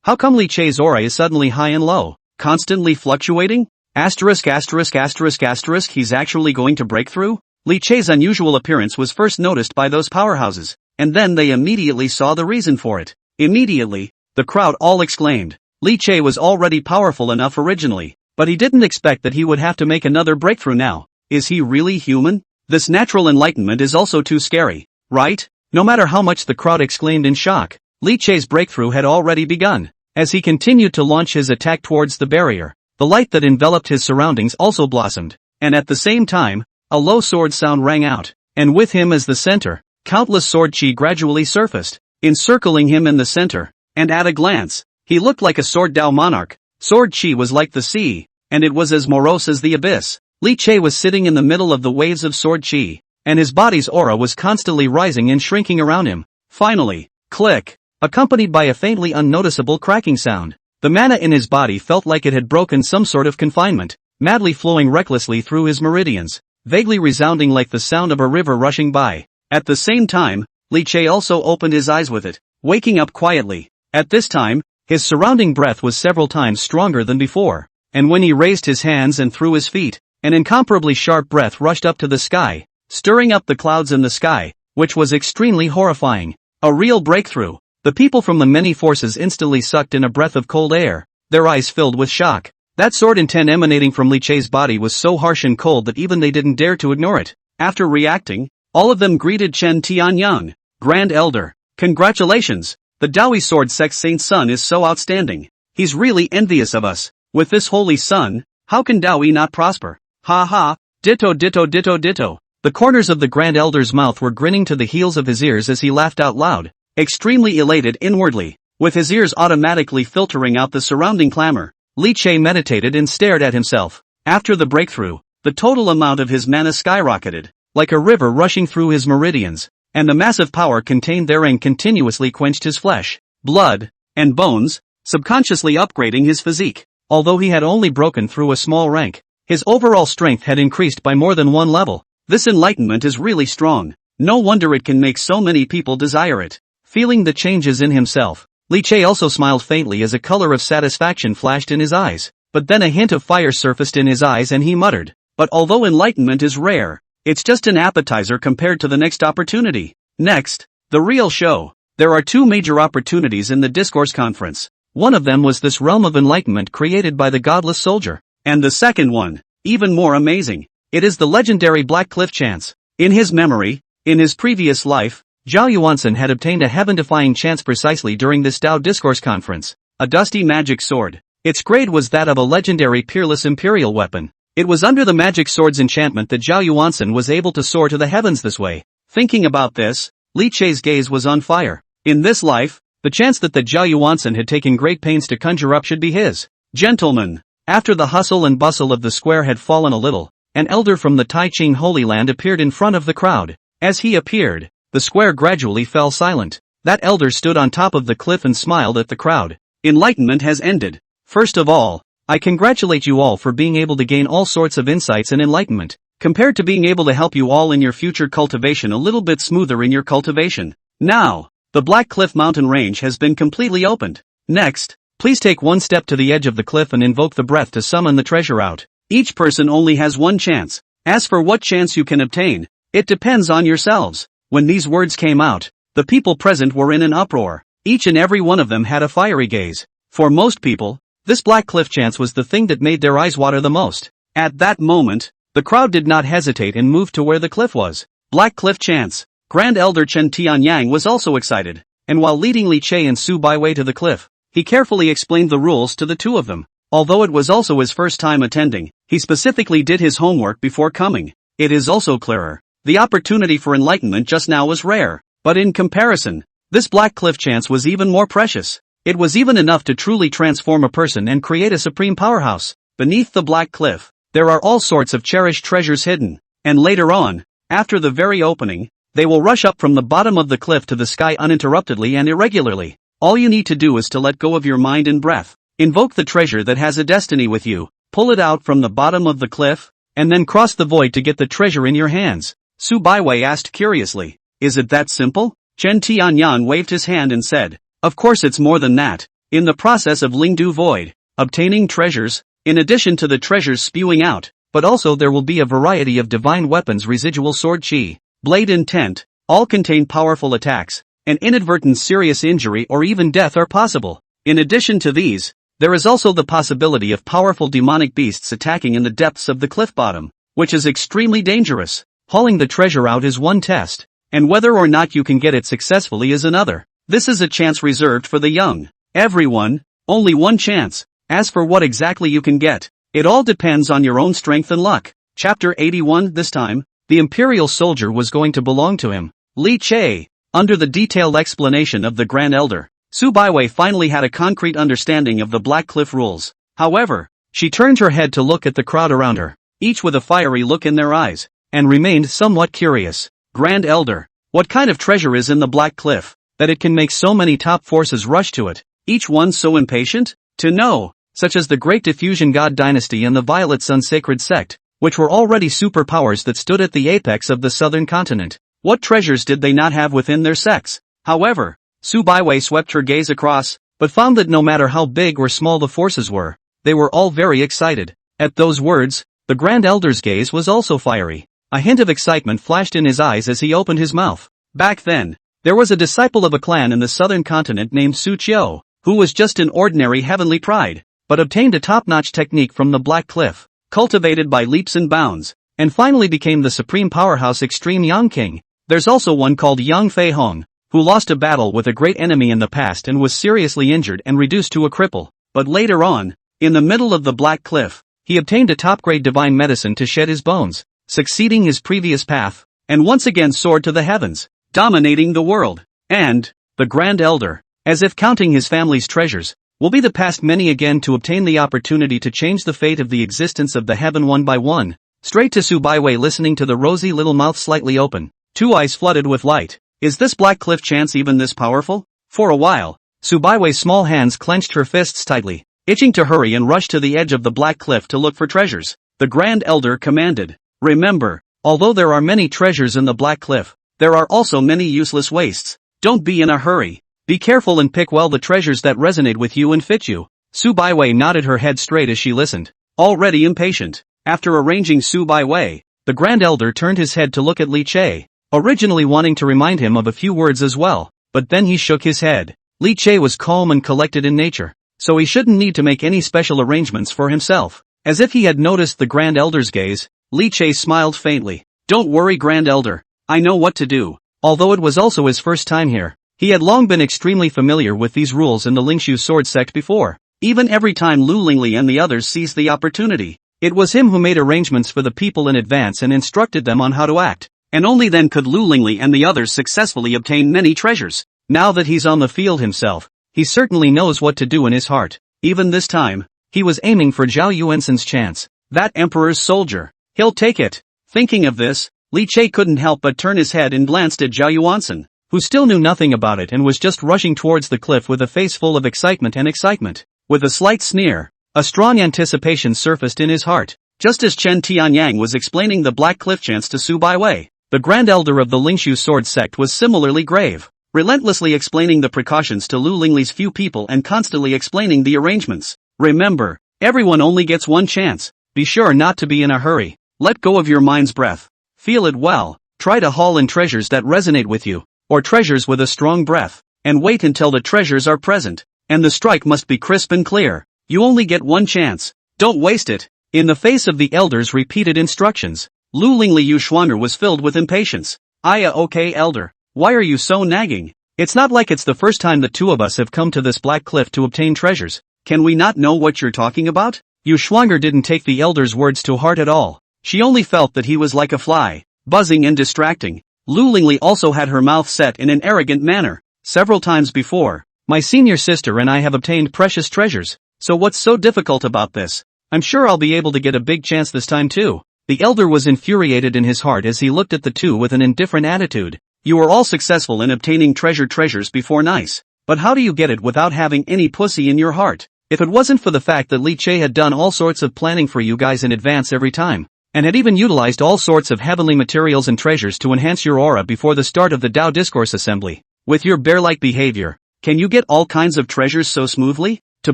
How come Li Che's aura is suddenly high and low, constantly fluctuating? He's actually going to break through? Li Che's unusual appearance was first noticed by those powerhouses, and then they immediately saw the reason for it. Immediately, the crowd all exclaimed. Li Che was already powerful enough originally, but he didn't expect that he would have to make another breakthrough now. Is he really human? This natural enlightenment is also too scary, right? No matter how much the crowd exclaimed in shock, Li Che's breakthrough had already begun. As he continued to launch his attack towards the barrier, the light that enveloped his surroundings also blossomed, and at the same time, a low sword sound rang out, and with him as the center, countless sword chi gradually surfaced, encircling him in the center, and at a glance, he looked like a sword Dao monarch. Sword chi was like the sea, and it was as morose as the abyss. Li Che was sitting in the middle of the waves of sword chi, and his body's aura was constantly rising and shrinking around him. Finally, click, accompanied by a faintly unnoticeable cracking sound. The mana in his body felt like it had broken some sort of confinement, madly flowing recklessly through his meridians, vaguely resounding like the sound of a river rushing by. At the same time, Li Che also opened his eyes with it, waking up quietly. At this time, his surrounding breath was several times stronger than before, and when he raised his hands and threw his feet, an incomparably sharp breath rushed up to the sky, stirring up the clouds in the sky, which was extremely horrifying. A real breakthrough. The people from the many forces instantly sucked in a breath of cold air, their eyes filled with shock. That sword intent emanating from Li Che's body was so harsh and cold that even they didn't dare to ignore it. After reacting, all of them greeted Chen Tianyang, Grand Elder. Congratulations! The Dao Yi sword Sect Saint's son is so outstanding. He's really envious of us. With this holy son, how can Dao Yi not prosper? Ha ha, ditto ditto ditto ditto. The corners of the Grand Elder's mouth were grinning to the heels of his ears as he laughed out loud, extremely elated inwardly. With his ears automatically filtering out the surrounding clamor, Li Che meditated and stared at himself. After the breakthrough, the total amount of his mana skyrocketed, like a river rushing through his meridians, and the massive power contained therein continuously quenched his flesh, blood, and bones, subconsciously upgrading his physique. Although he had only broken through a small rank, his overall strength had increased by more than one level. This enlightenment is really strong. No wonder it can make so many people desire it. Feeling the changes in himself, Li Che also smiled faintly as a color of satisfaction flashed in his eyes. But then a hint of fire surfaced in his eyes and he muttered, "But although enlightenment is rare, it's just an appetizer compared to the next opportunity." Next, the real show. There are two major opportunities in the discourse conference. One of them was this realm of enlightenment created by the godless soldier. And the second one, even more amazing. It is the legendary Black Cliff chance. In his memory, in his previous life, Zhao Yuansen had obtained a heaven-defying chance precisely during this Dao discourse conference. A dusty magic sword. Its grade was that of a legendary peerless imperial weapon. It was under the magic sword's enchantment that Zhao Yuansen was able to soar to the heavens this way. Thinking about this, Li Che's gaze was on fire. In this life, the chance that Zhao Yuansen had taken great pains to conjure up should be his. Gentlemen, after the hustle and bustle of the square had fallen a little, an elder from the Tai Ching Holy Land appeared in front of the crowd. As he appeared, the square gradually fell silent. That elder stood on top of the cliff and smiled at the crowd. Enlightenment has ended. First of all, I congratulate you all for being able to gain all sorts of insights and enlightenment, compared to being able to help you all in your future cultivation a little bit smoother in your cultivation. Now, the Black Cliff mountain range has been completely opened. Next, please take one step to the edge of the cliff and invoke the breath to summon the treasure out. Each person only has one chance. As for what chance you can obtain, it depends on yourselves. When these words came out, the people present were in an uproar. Each and every one of them had a fiery gaze. For most people, this Black Cliff chance was the thing that made their eyes water the most. At that moment, the crowd did not hesitate and moved to where the cliff was. Black Cliff chance. Grand Elder Chen Tianyang was also excited, and while leading Li Che and Su Baiwei to the cliff, he carefully explained the rules to the two of them. Although it was also his first time attending, he specifically did his homework before coming. It is also clearer. The opportunity for enlightenment just now was rare, but in comparison, this Black Cliff chance was even more precious. It was even enough to truly transform a person and create a supreme powerhouse. Beneath the Black Cliff, there are all sorts of cherished treasures hidden, and later on, after the very opening, they will rush up from the bottom of the cliff to the sky uninterruptedly and irregularly. All you need to do is to let go of your mind and breath. Invoke the treasure that has a destiny with you, pull it out from the bottom of the cliff, and then cross the void to get the treasure in your hands. Su Baiwei asked curiously, "Is it that simple?" Chen Tianyan waved his hand and said, "Of course it's more than that. In the process of Lingdu Void, obtaining treasures, in addition to the treasures spewing out, but also there will be a variety of divine weapons, residual sword chi, blade intent, all contain powerful attacks, and inadvertent serious injury or even death are possible. In addition to these, there is also the possibility of powerful demonic beasts attacking in the depths of the cliff bottom, which is extremely dangerous. Hauling the treasure out is one test, and whether or not you can get it successfully is another. This is a chance reserved for the young. Everyone, only one chance. As for what exactly you can get, it all depends on your own strength and luck." Chapter 81. This time, the Imperial soldier was going to belong to him. Li Che. Under the detailed explanation of the Grand Elder, Su Baiwei finally had a concrete understanding of the Black Cliff rules. However, she turned her head to look at the crowd around her, each with a fiery look in their eyes, and remained somewhat curious. "Grand Elder, what kind of treasure is in the Black Cliff, that it can make so many top forces rush to it, each one so impatient to know, such as the Great Diffusion God Dynasty and the Violet Sun Sacred Sect, which were already superpowers that stood at the apex of the southern continent? What treasures did they not have within their sects?" However, Su Baiwei swept her gaze across, but found that no matter how big or small the forces were, they were all very excited. At those words, the Grand Elder's gaze was also fiery. A hint of excitement flashed in his eyes as he opened his mouth. Back then, there was a disciple of a clan in the southern continent named Su Qiu, who was just an ordinary heavenly pride, but obtained a top-notch technique from the Black Cliff, cultivated by leaps and bounds, and finally became the supreme powerhouse Extreme Yang King. There's also one called Yang Fei Hong, who lost a battle with a great enemy in the past and was seriously injured and reduced to a cripple, but later on, in the middle of the Black Cliff, he obtained a top-grade divine medicine to shed his bones. succeeding his previous path, and once again soared to the heavens, dominating the world. And the Grand Elder, as if counting his family's treasures, will be the past many again to obtain the opportunity to change the fate of the existence of the heaven one by one. Straight to Su Baiwei, listening to the rosy little mouth slightly open, 2 eyes flooded with light. Is this black cliff chance even this powerful? For a while, Su Baiwei's small hands clenched her fists tightly, itching to hurry and rush to the edge of the black cliff to look for treasures. The Grand Elder commanded, remember, although there are many treasures in the black cliff, there are also many useless wastes. Don't be in a hurry. Be careful and pick well the treasures that resonate with you and fit you. Su Baiwei nodded her head straight as she listened, already impatient. After arranging Su Baiwei, the Grand Elder turned his head to look at Li Che, originally wanting to remind him of a few words as well, but then he shook his head. Li Che was calm and collected in nature, so he shouldn't need to make any special arrangements for himself. As if he had noticed the Grand Elder's gaze, Li Che smiled faintly. Don't worry, Grand Elder, I know what to do. Although it was also his first time here, he had long been extremely familiar with these rules in the Lingxu sword sect before. Even every time Lu Lingli and the others seized the opportunity, it was him who made arrangements for the people in advance and instructed them on how to act. And only then could Lu Lingli and the others successfully obtain many treasures. Now that he's on the field himself, he certainly knows what to do in his heart. Even this time, he was aiming for Zhao Yuansen's chance. That Emperor's soldier. He'll take it. Thinking of this, Li Che couldn't help but turn his head and glanced at Zhao Yuansen, who still knew nothing about it and was just rushing towards the cliff with a face full of excitement. With a slight sneer, a strong anticipation surfaced in his heart. Just as Chen Tianyang was explaining the black cliff chance to Su Baiwei, the Grand Elder of the Lingxu sword sect was similarly grave, relentlessly explaining the precautions to Lu Lingli's few people and constantly explaining the arrangements. Remember, everyone only gets one chance. Be sure not to be in a hurry. Let go of your mind's breath. Feel it well. Try to haul in treasures that resonate with you, or treasures with a strong breath, and wait until the treasures are present. And the strike must be crisp and clear. You only get one chance. Don't waste it. In the face of the elder's repeated instructions, Lu Lingli Yuxuanger was filled with impatience. Okay, Elder. Why are you so nagging? It's not like it's the first time the two of us have come to this black cliff to obtain treasures. Can we not know what you're talking about? Yuxuanger didn't take the elder's words to heart at all. She only felt that he was like a fly, buzzing and distracting. Lu Lingli also had her mouth set in an arrogant manner. Several times before, my senior sister and I have obtained precious treasures, so what's so difficult about this? I'm sure I'll be able to get a big chance this time too. The elder was infuriated in his heart as he looked at the two with an indifferent attitude. You are all successful in obtaining treasures before nice, but how do you get it without having any pussy in your heart? If it wasn't for the fact that Li Che had done all sorts of planning for you guys in advance every time, and had even utilized all sorts of heavenly materials and treasures to enhance your aura before the start of the Dao Discourse Assembly, with your bear-like behavior, can you get all kinds of treasures so smoothly? To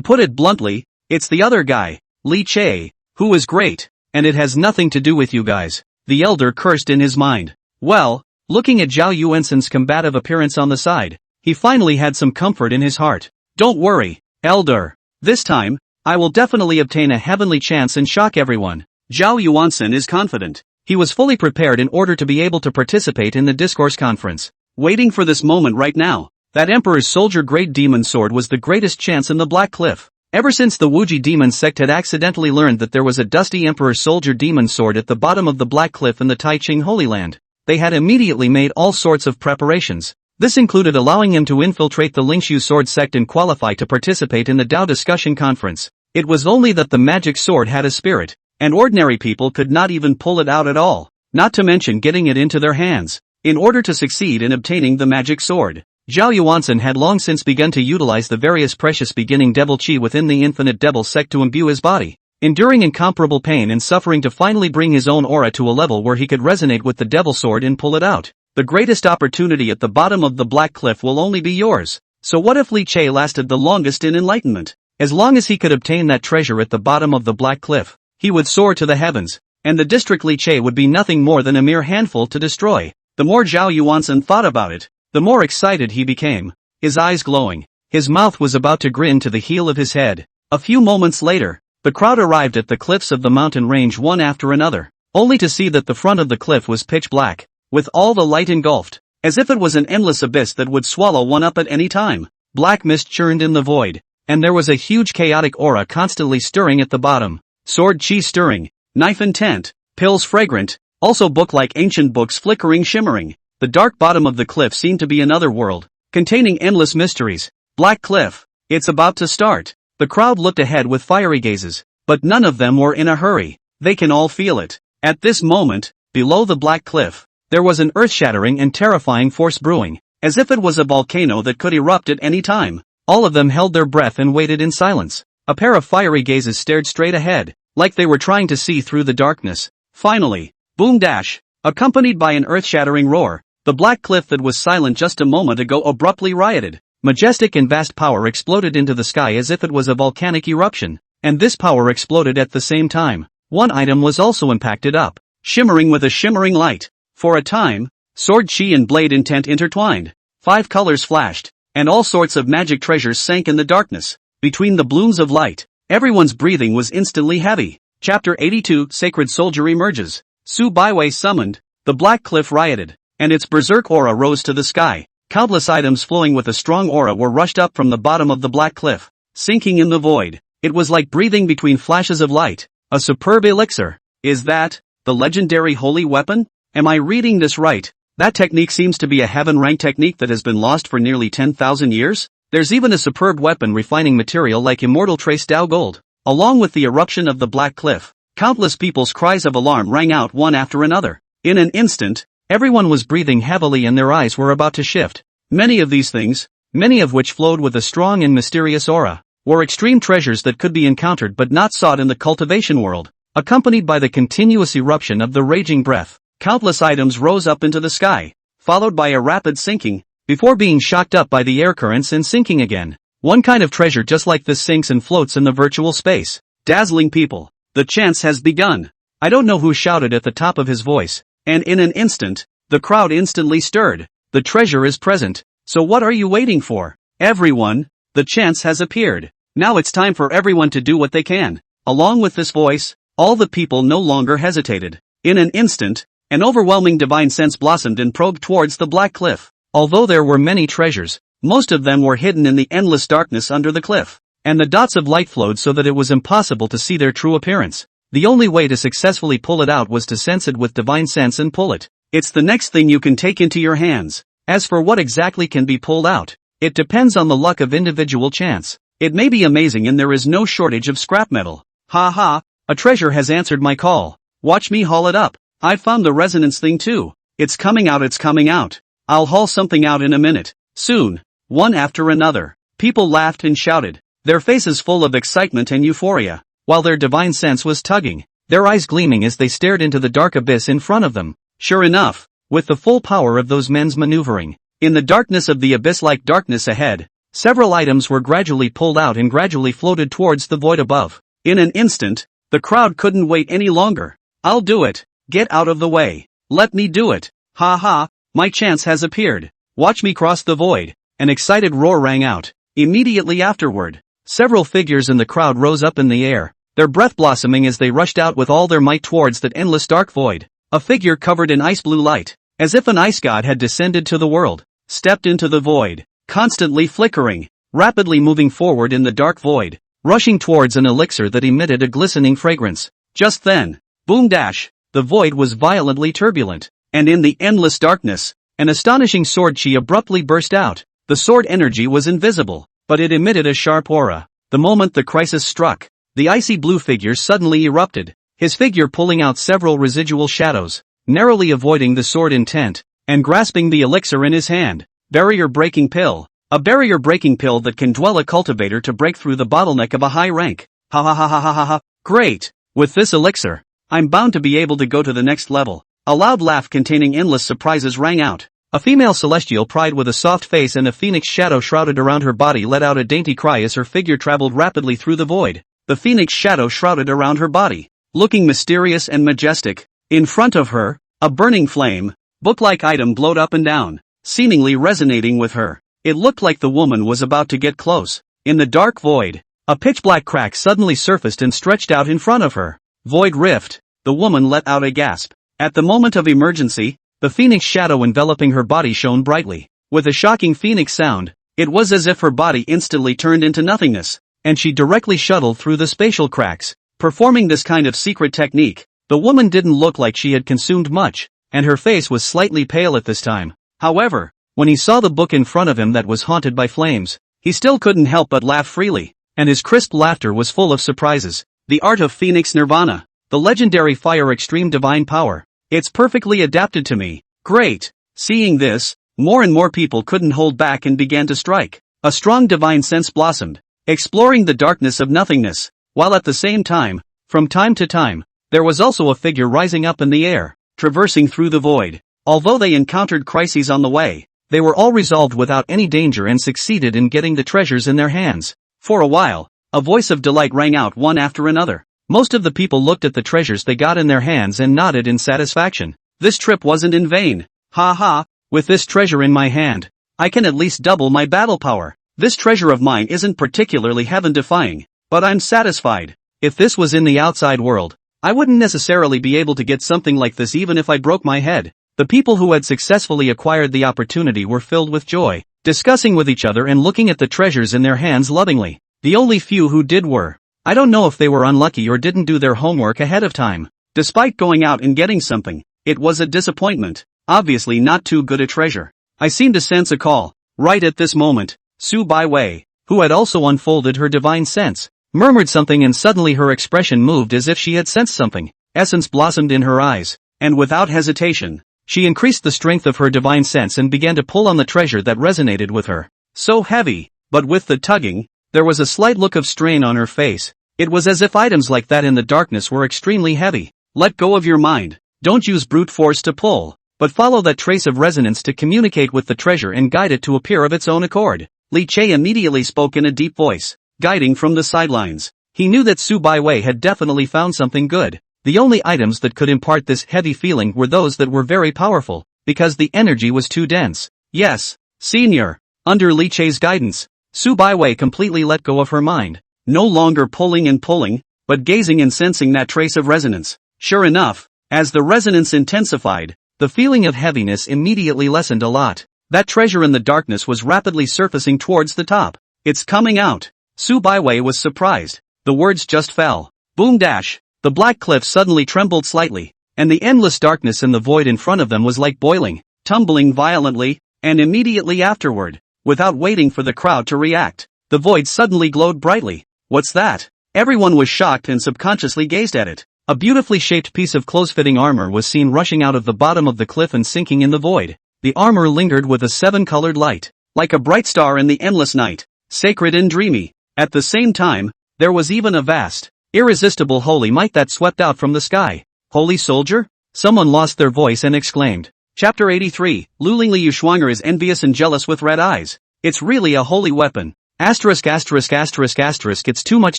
put it bluntly, it's the other guy, Li Che, who is great, and it has nothing to do with you guys. The elder cursed in his mind. Well, looking at Zhao Yuansen's combative appearance on the side, he finally had some comfort in his heart. Don't worry, Elder. This time, I will definitely obtain a heavenly chance and shock everyone. Zhao Yuansen is confident. He was fully prepared in order to be able to participate in the discourse conference. Waiting for this moment right now. That Emperor's Soldier Great Demon Sword was the greatest chance in the Black Cliff. Ever since the Wuji Demon Sect had accidentally learned that there was a dusty Emperor's Soldier Demon Sword at the bottom of the Black Cliff in the Taiching Holy Land, they had immediately made all sorts of preparations. This included allowing him to infiltrate the Lingxu Sword Sect and qualify to participate in the Dao Discussion Conference. It was only that the magic sword had a spirit, and ordinary people could not even pull it out at all, not to mention getting it into their hands. In order to succeed in obtaining the magic sword, Zhao Yuansen had long since begun to utilize the various precious beginning devil chi within the infinite devil sect to imbue his body, enduring incomparable pain and suffering to finally bring his own aura to a level where he could resonate with the devil sword and pull it out. The greatest opportunity at the bottom of the Black Cliff will only be yours. So what if Li Che lasted the longest in enlightenment? As long as he could obtain that treasure at the bottom of the Black Cliff, he would soar to the heavens, and the district Li Che would be nothing more than a mere handful to destroy. The more Zhao Yuansen thought about it, the more excited he became, his eyes glowing. His mouth was about to grin to the heel of his head. A few moments later, the crowd arrived at the cliffs of the mountain range one after another, only to see that the front of the cliff was pitch black, with all the light engulfed, as if it was an endless abyss that would swallow one up at any time. Black mist churned in the void, and there was a huge chaotic aura constantly stirring at the bottom. Sword chi stirring, knife intent, pills fragrant, Also book-like ancient books flickering shimmering. The dark bottom of the cliff seemed to be another world, containing endless mysteries. Black Cliff. It's about to start. The crowd looked ahead with fiery gazes, but none of them were in a hurry. They can all feel it. At this moment, below the Black Cliff, there was an earth-shattering and terrifying force brewing, as if it was a volcano that could erupt at any time. All of them held their breath and waited in silence. A pair of fiery gazes stared straight ahead, like they were trying to see through the darkness. Finally, boom dash, accompanied by an earth-shattering roar, the Black Cliff that was silent just a moment ago abruptly rioted. Majestic and vast power exploded into the sky as if it was a volcanic eruption, and this power exploded at the same time. One item was also impacted up, shimmering with a shimmering light. For a time, sword chi and blade intent intertwined. 5 colors flashed, and all sorts of magic treasures sank in the darkness. Between the blooms of light, everyone's breathing was instantly heavy. Chapter 82 Sacred Soldier emerges. Su Baiwei summoned, the Black Cliff rioted, and its berserk aura rose to the sky. Countless items flowing with a strong aura were rushed up from the bottom of the Black Cliff, sinking in the void. It was like breathing between flashes of light. A superb elixir. Is that the legendary holy weapon? Am I reading this right? That technique seems to be a heaven-rank technique that has been lost for nearly 10,000 years. There's even a superb weapon refining material like immortal trace Dao gold. Along with the eruption of the Black Cliff, countless people's cries of alarm rang out one after another. In an instant, everyone was breathing heavily and their eyes were about to shift. Many of these things, many of which flowed with a strong and mysterious aura, were extreme treasures that could be encountered but not sought in the cultivation world. Accompanied by the continuous eruption of the raging breath, countless items rose up into the sky, followed by a rapid sinking, before being shocked up by the air currents and sinking again. One kind of treasure just like this sinks and floats in the virtual space. Dazzling people. The chance has begun. I don't know who shouted at the top of his voice, and in an instant, the crowd instantly stirred. The treasure is present, so what are you waiting for? Everyone, the chance has appeared. Now it's time for everyone to do what they can. Along with this voice, all the people no longer hesitated. In an instant, an overwhelming divine sense blossomed and probed towards the Black Cliff. Although there were many treasures, most of them were hidden in the endless darkness under the cliff, and the dots of light flowed so that it was impossible to see their true appearance. The only way to successfully pull it out was to sense it with divine sense and pull it. It's the next thing you can take into your hands. As for what exactly can be pulled out, it depends on the luck of individual chance. It may be amazing and there is no shortage of scrap metal. Ha ha, a treasure has answered my call. Watch me haul it up. I found the resonance thing too. It's coming out, it's coming out. I'll haul something out in a minute. Soon. One after another. People laughed and shouted, their faces full of excitement and euphoria, while their divine sense was tugging, their eyes gleaming as they stared into the dark abyss in front of them. Sure enough, with the full power of those men's maneuvering, in the darkness of the abyss-like darkness ahead, several items were gradually pulled out and gradually floated towards the void above. In an instant, the crowd couldn't wait any longer. I'll do it. Get out of the way. Let me do it. Ha ha, my chance has appeared. Watch me cross the void. An excited roar rang out. Immediately afterward, several figures in the crowd rose up in the air, their breath blossoming as they rushed out with all their might towards that endless dark void. A figure covered in ice blue light, as if an ice god had descended to the world, stepped into the void, constantly flickering, rapidly moving forward in the dark void, rushing towards an elixir that emitted a glistening fragrance. Just then, boom dash, the void was violently turbulent, and in the endless darkness, an astonishing sword chi abruptly burst out. The sword energy was invisible, but it emitted a sharp aura. The moment the crisis struck, the icy blue figure suddenly erupted, his figure pulling out several residual shadows, narrowly avoiding the sword intent, and grasping the elixir in his hand. Barrier-breaking pill. A barrier-breaking pill that can dwell a cultivator to break through the bottleneck of a high rank. Ha ha ha ha ha ha ha. Great! With this elixir, I'm bound to be able to go to the next level. A loud laugh containing endless surprises rang out. A female celestial pride with a soft face and a phoenix shadow shrouded around her body let out a dainty cry as her figure traveled rapidly through the void. The phoenix shadow shrouded around her body, looking mysterious and majestic. In front of her, a burning flame, book-like item glowed up and down, seemingly resonating with her. It looked like the woman was about to get close. In the dark void, a pitch-black crack suddenly surfaced and stretched out in front of her. Void rift. The woman let out a gasp. At the moment of emergency, the phoenix shadow enveloping her body shone brightly. With a shocking phoenix sound, it was as if her body instantly turned into nothingness, and she directly shuttled through the spatial cracks. Performing this kind of secret technique, The woman didn't look like she had consumed much, and her face was slightly pale at this time. However, when he saw the book in front of him that was haunted by flames, he still couldn't help but laugh freely, and his crisp laughter was full of surprises. The Art of Phoenix Nirvana. The legendary fire extreme divine power. It's perfectly adapted to me. Great. Seeing this, more and more people couldn't hold back and began to strike. A strong divine sense blossomed, exploring the darkness of nothingness, while at the same time, from time to time, there was also a figure rising up in the air, traversing through the void. Although they encountered crises on the way, they were all resolved without any danger and succeeded in getting the treasures in their hands. For a while, a voice of delight rang out one after another. Most of the people looked at the treasures they got in their hands and nodded in satisfaction. This trip wasn't in vain. Ha ha, with this treasure in my hand, I can at least double my battle power. This treasure of mine isn't particularly heaven-defying, but I'm satisfied. If this was in the outside world, I wouldn't necessarily be able to get something like this even if I broke my head. The people who had successfully acquired the opportunity were filled with joy, discussing with each other and looking at the treasures in their hands lovingly. The only few who did were, I don't know if they were unlucky or didn't do their homework ahead of time. Despite going out and getting something, it was a disappointment. Obviously not too good a treasure. I seem to sense a call. Right at this moment, Su Baiwei, who had also unfolded her divine sense, murmured something and suddenly her expression moved as if she had sensed something. Essence blossomed in her eyes, and without hesitation, she increased the strength of her divine sense and began to pull on the treasure that resonated with her. So heavy, but with the tugging, there was a slight look of strain on her face. It was as if items like that in the darkness were extremely heavy. Let go of your mind. Don't use brute force to pull, but follow that trace of resonance to communicate with the treasure and guide it to appear of its own accord. Li Che immediately spoke in a deep voice, guiding from the sidelines. He knew that Su Baiwei had definitely found something good. The only items that could impart this heavy feeling were those that were very powerful, because the energy was too dense. Yes, senior. Under Li Che's guidance, Su Baiwei completely let go of her mind, no longer pulling and pulling, but gazing and sensing that trace of resonance. Sure enough, as the resonance intensified, the feeling of heaviness immediately lessened a lot. That treasure in the darkness was rapidly surfacing towards the top. It's coming out. Su Baiwei was surprised. The words just fell. Boom dash. The black cliff suddenly trembled slightly, and the endless darkness in the void in front of them was like boiling, tumbling violently, and immediately afterward, without waiting for the crowd to react, the void suddenly glowed brightly. What's that? Everyone was shocked and subconsciously gazed at it. A beautifully shaped piece of close-fitting armor was seen rushing out of the bottom of the cliff and sinking in the void. The armor lingered with a seven-colored light, like a bright star in the endless night, sacred and dreamy. At the same time, there was even a vast, irresistible holy might that swept out from the sky. Holy soldier? Someone lost their voice and exclaimed. Chapter 83, Lu Lingli Yushuanger is envious and jealous with red eyes. It's really a holy weapon. Asterisk asterisk asterisk asterisk. It's too much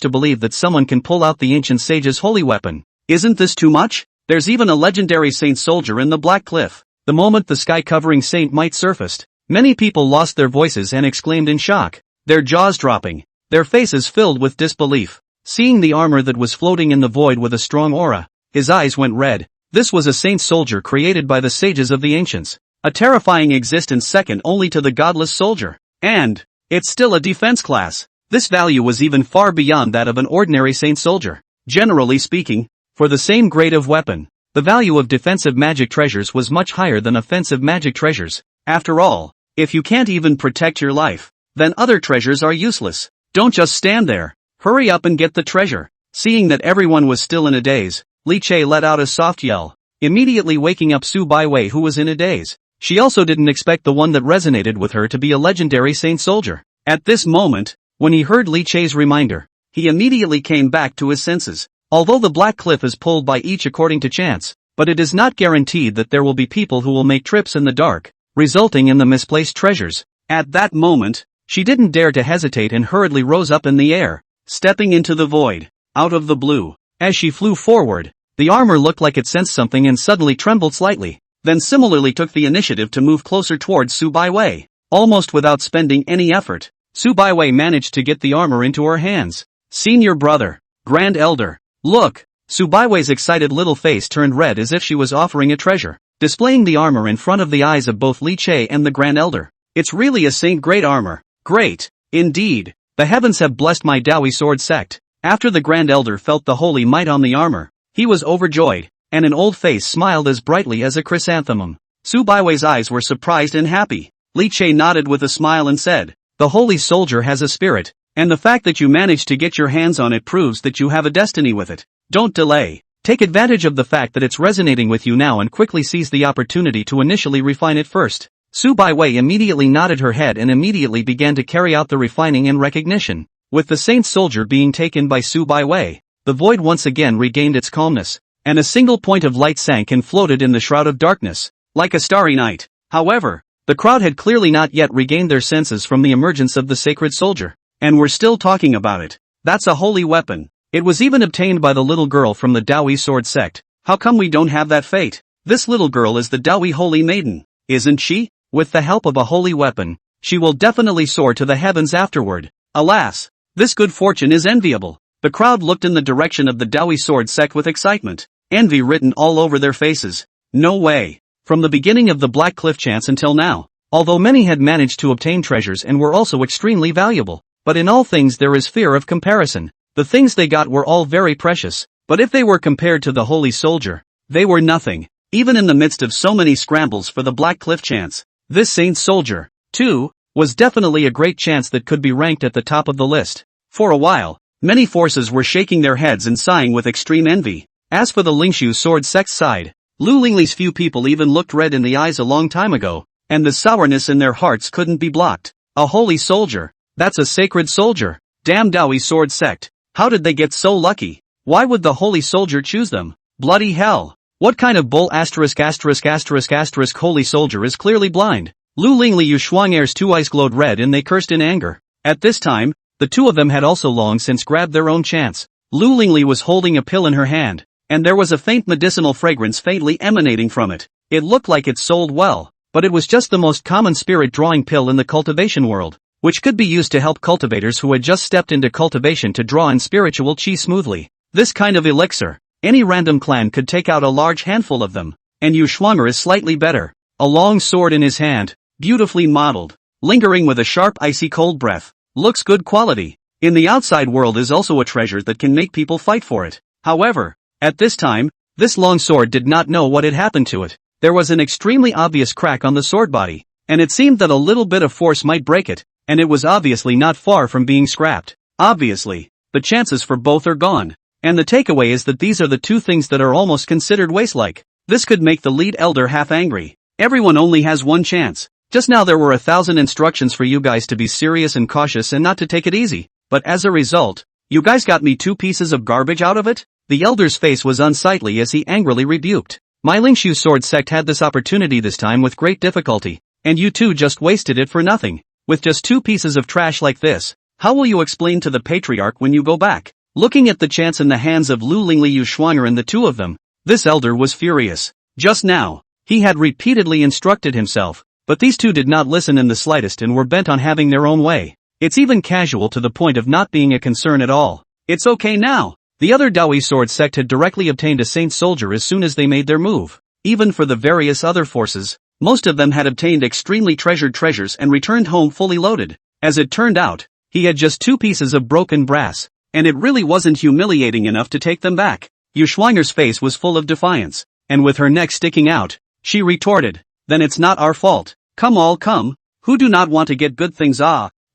to believe that someone can pull out the ancient sage's holy weapon. Isn't this too much? There's even a legendary saint soldier in the Black Cliff. The moment the sky-covering saint might surfaced, many people lost their voices and exclaimed in shock, their jaws dropping, their faces filled with disbelief. Seeing the armor that was floating in the void with a strong aura, his eyes went red. This was a saint soldier created by the sages of the ancients, a terrifying existence second only to the godless soldier. And it's still a defense class. This value was even far beyond that of an ordinary saint soldier. Generally speaking, for the same grade of weapon, the value of defensive magic treasures was much higher than offensive magic treasures. After all, if you can't even protect your life, then other treasures are useless. Don't just stand there. Hurry up and get the treasure. Seeing that everyone was still in a daze, Li Che let out a soft yell, immediately waking up Su Baiwei, who was in a daze. She also didn't expect the one that resonated with her to be a legendary saint soldier. At this moment, when he heard Li Che's reminder, he immediately came back to his senses. Although the Black Cliff is pulled by each according to chance, but it is not guaranteed that there will be people who will make trips in the dark, resulting in the misplaced treasures. At that moment, she didn't dare to hesitate and hurriedly rose up in the air, stepping into the void, out of the blue. As she flew forward, the armor looked like it sensed something and suddenly trembled slightly, then similarly took the initiative to move closer towards Su Baiwei. Almost without spending any effort, Su Baiwei managed to get the armor into her hands. Senior brother, Grand Elder, look! Su Baiwei's excited little face turned red as if she was offering a treasure, displaying the armor in front of the eyes of both Li Che and the Grand Elder. It's really a saint-grade armor. Great! Indeed! The heavens have blessed my Dao Yi sword sect. After the Grand Elder felt the holy might on the armor, he was overjoyed. and an old face smiled as brightly as a chrysanthemum. Su Baiwei's eyes were surprised and happy. Li Che nodded with a smile and said, "The holy soldier has a spirit, and the fact that you managed to get your hands on it proves that you have a destiny with it. Don't delay. Take advantage of the fact that it's resonating with you now and quickly seize the opportunity to initially refine it first." Su Baiwei immediately nodded her head and immediately began to carry out the refining and recognition. With the saint soldier being taken by Su Baiwei, the void once again regained its calmness, and a single point of light sank and floated in the shroud of darkness, like a starry night. However, the crowd had clearly not yet regained their senses from the emergence of the sacred soldier, and were still talking about it. That's a holy weapon. It was even obtained by the little girl from the Dao Yi sword sect. How come we don't have that fate? This little girl is the Dao Yi holy maiden, isn't she? With the help of a holy weapon, she will definitely soar to the heavens afterward. Alas, this good fortune is enviable. The crowd looked in the direction of the Dao Yi sword sect with excitement, envy written all over their faces. No way. From the beginning of the Black Cliff chance until now, although many had managed to obtain treasures and were also extremely valuable, but in all things there is fear of comparison. The things they got were all very precious, but if they were compared to the holy soldier, they were nothing. Even in the midst of so many scrambles for the Black Cliff chance, this saint soldier, too, was definitely a great chance that could be ranked at the top of the list. For a while, many forces were shaking their heads and sighing with extreme envy. As for the Lingxu sword sect side, Lu Lingli's few people even looked red in the eyes a long time ago, and the sourness in their hearts couldn't be blocked. A holy soldier, that's a sacred soldier. Damn Dao Yi sword sect, how did they get so lucky? Why would the holy soldier choose them? Bloody hell. What kind of bull ***** holy soldier is clearly blind? Lu Lingli Yuxuang'er's two eyes glowed red and they cursed in anger. At this time, the two of them had also long since grabbed their own chance. Lu Lingli was holding a pill in her hand, and there was a faint medicinal fragrance faintly emanating from it. It looked like it sold well, but it was just the most common spirit-drawing pill in the cultivation world, which could be used to help cultivators who had just stepped into cultivation to draw in spiritual chi smoothly. This kind of elixir, any random clan could take out a large handful of them, and Yuxuanger is slightly better. A long sword in his hand, beautifully modeled, lingering with a sharp icy cold breath, looks good quality. In the outside world is also a treasure that can make people fight for it. However, at this time, this long sword did not know what had happened to it. There was an extremely obvious crack on the sword body, and it seemed that a little bit of force might break it, and it was obviously not far from being scrapped. Obviously, the chances for both are gone, and the takeaway is that these are the two things that are almost considered waste-like. This could make the lead elder half angry. Everyone only has one chance. Just now there were 1,000 instructions for you guys to be serious and cautious and not to take it easy. But as a result, you guys got me 2 pieces of garbage out of it? The elder's face was unsightly as he angrily rebuked. My Lingxu sword sect had this opportunity this time with great difficulty, and you two just wasted it for nothing. With just 2 pieces of trash like this, how will you explain to the patriarch when you go back? Looking at the chance in the hands of Lu Lingli Yuxuanger and the two of them, this elder was furious. Just now, he had repeatedly instructed himself, but these two did not listen in the slightest and were bent on having their own way. It's even casual to the point of not being a concern at all. It's okay now. The other Dao Yi sword sect had directly obtained a saint soldier as soon as they made their move. Even for the various other forces, most of them had obtained extremely treasured treasures and returned home fully loaded. As it turned out, he had just 2 pieces of broken brass, and it really wasn't humiliating enough to take them back. Yuxuanger's face was full of defiance, and with her neck sticking out, she retorted, "Then it's not our fault. Come. Who do not want to get good things?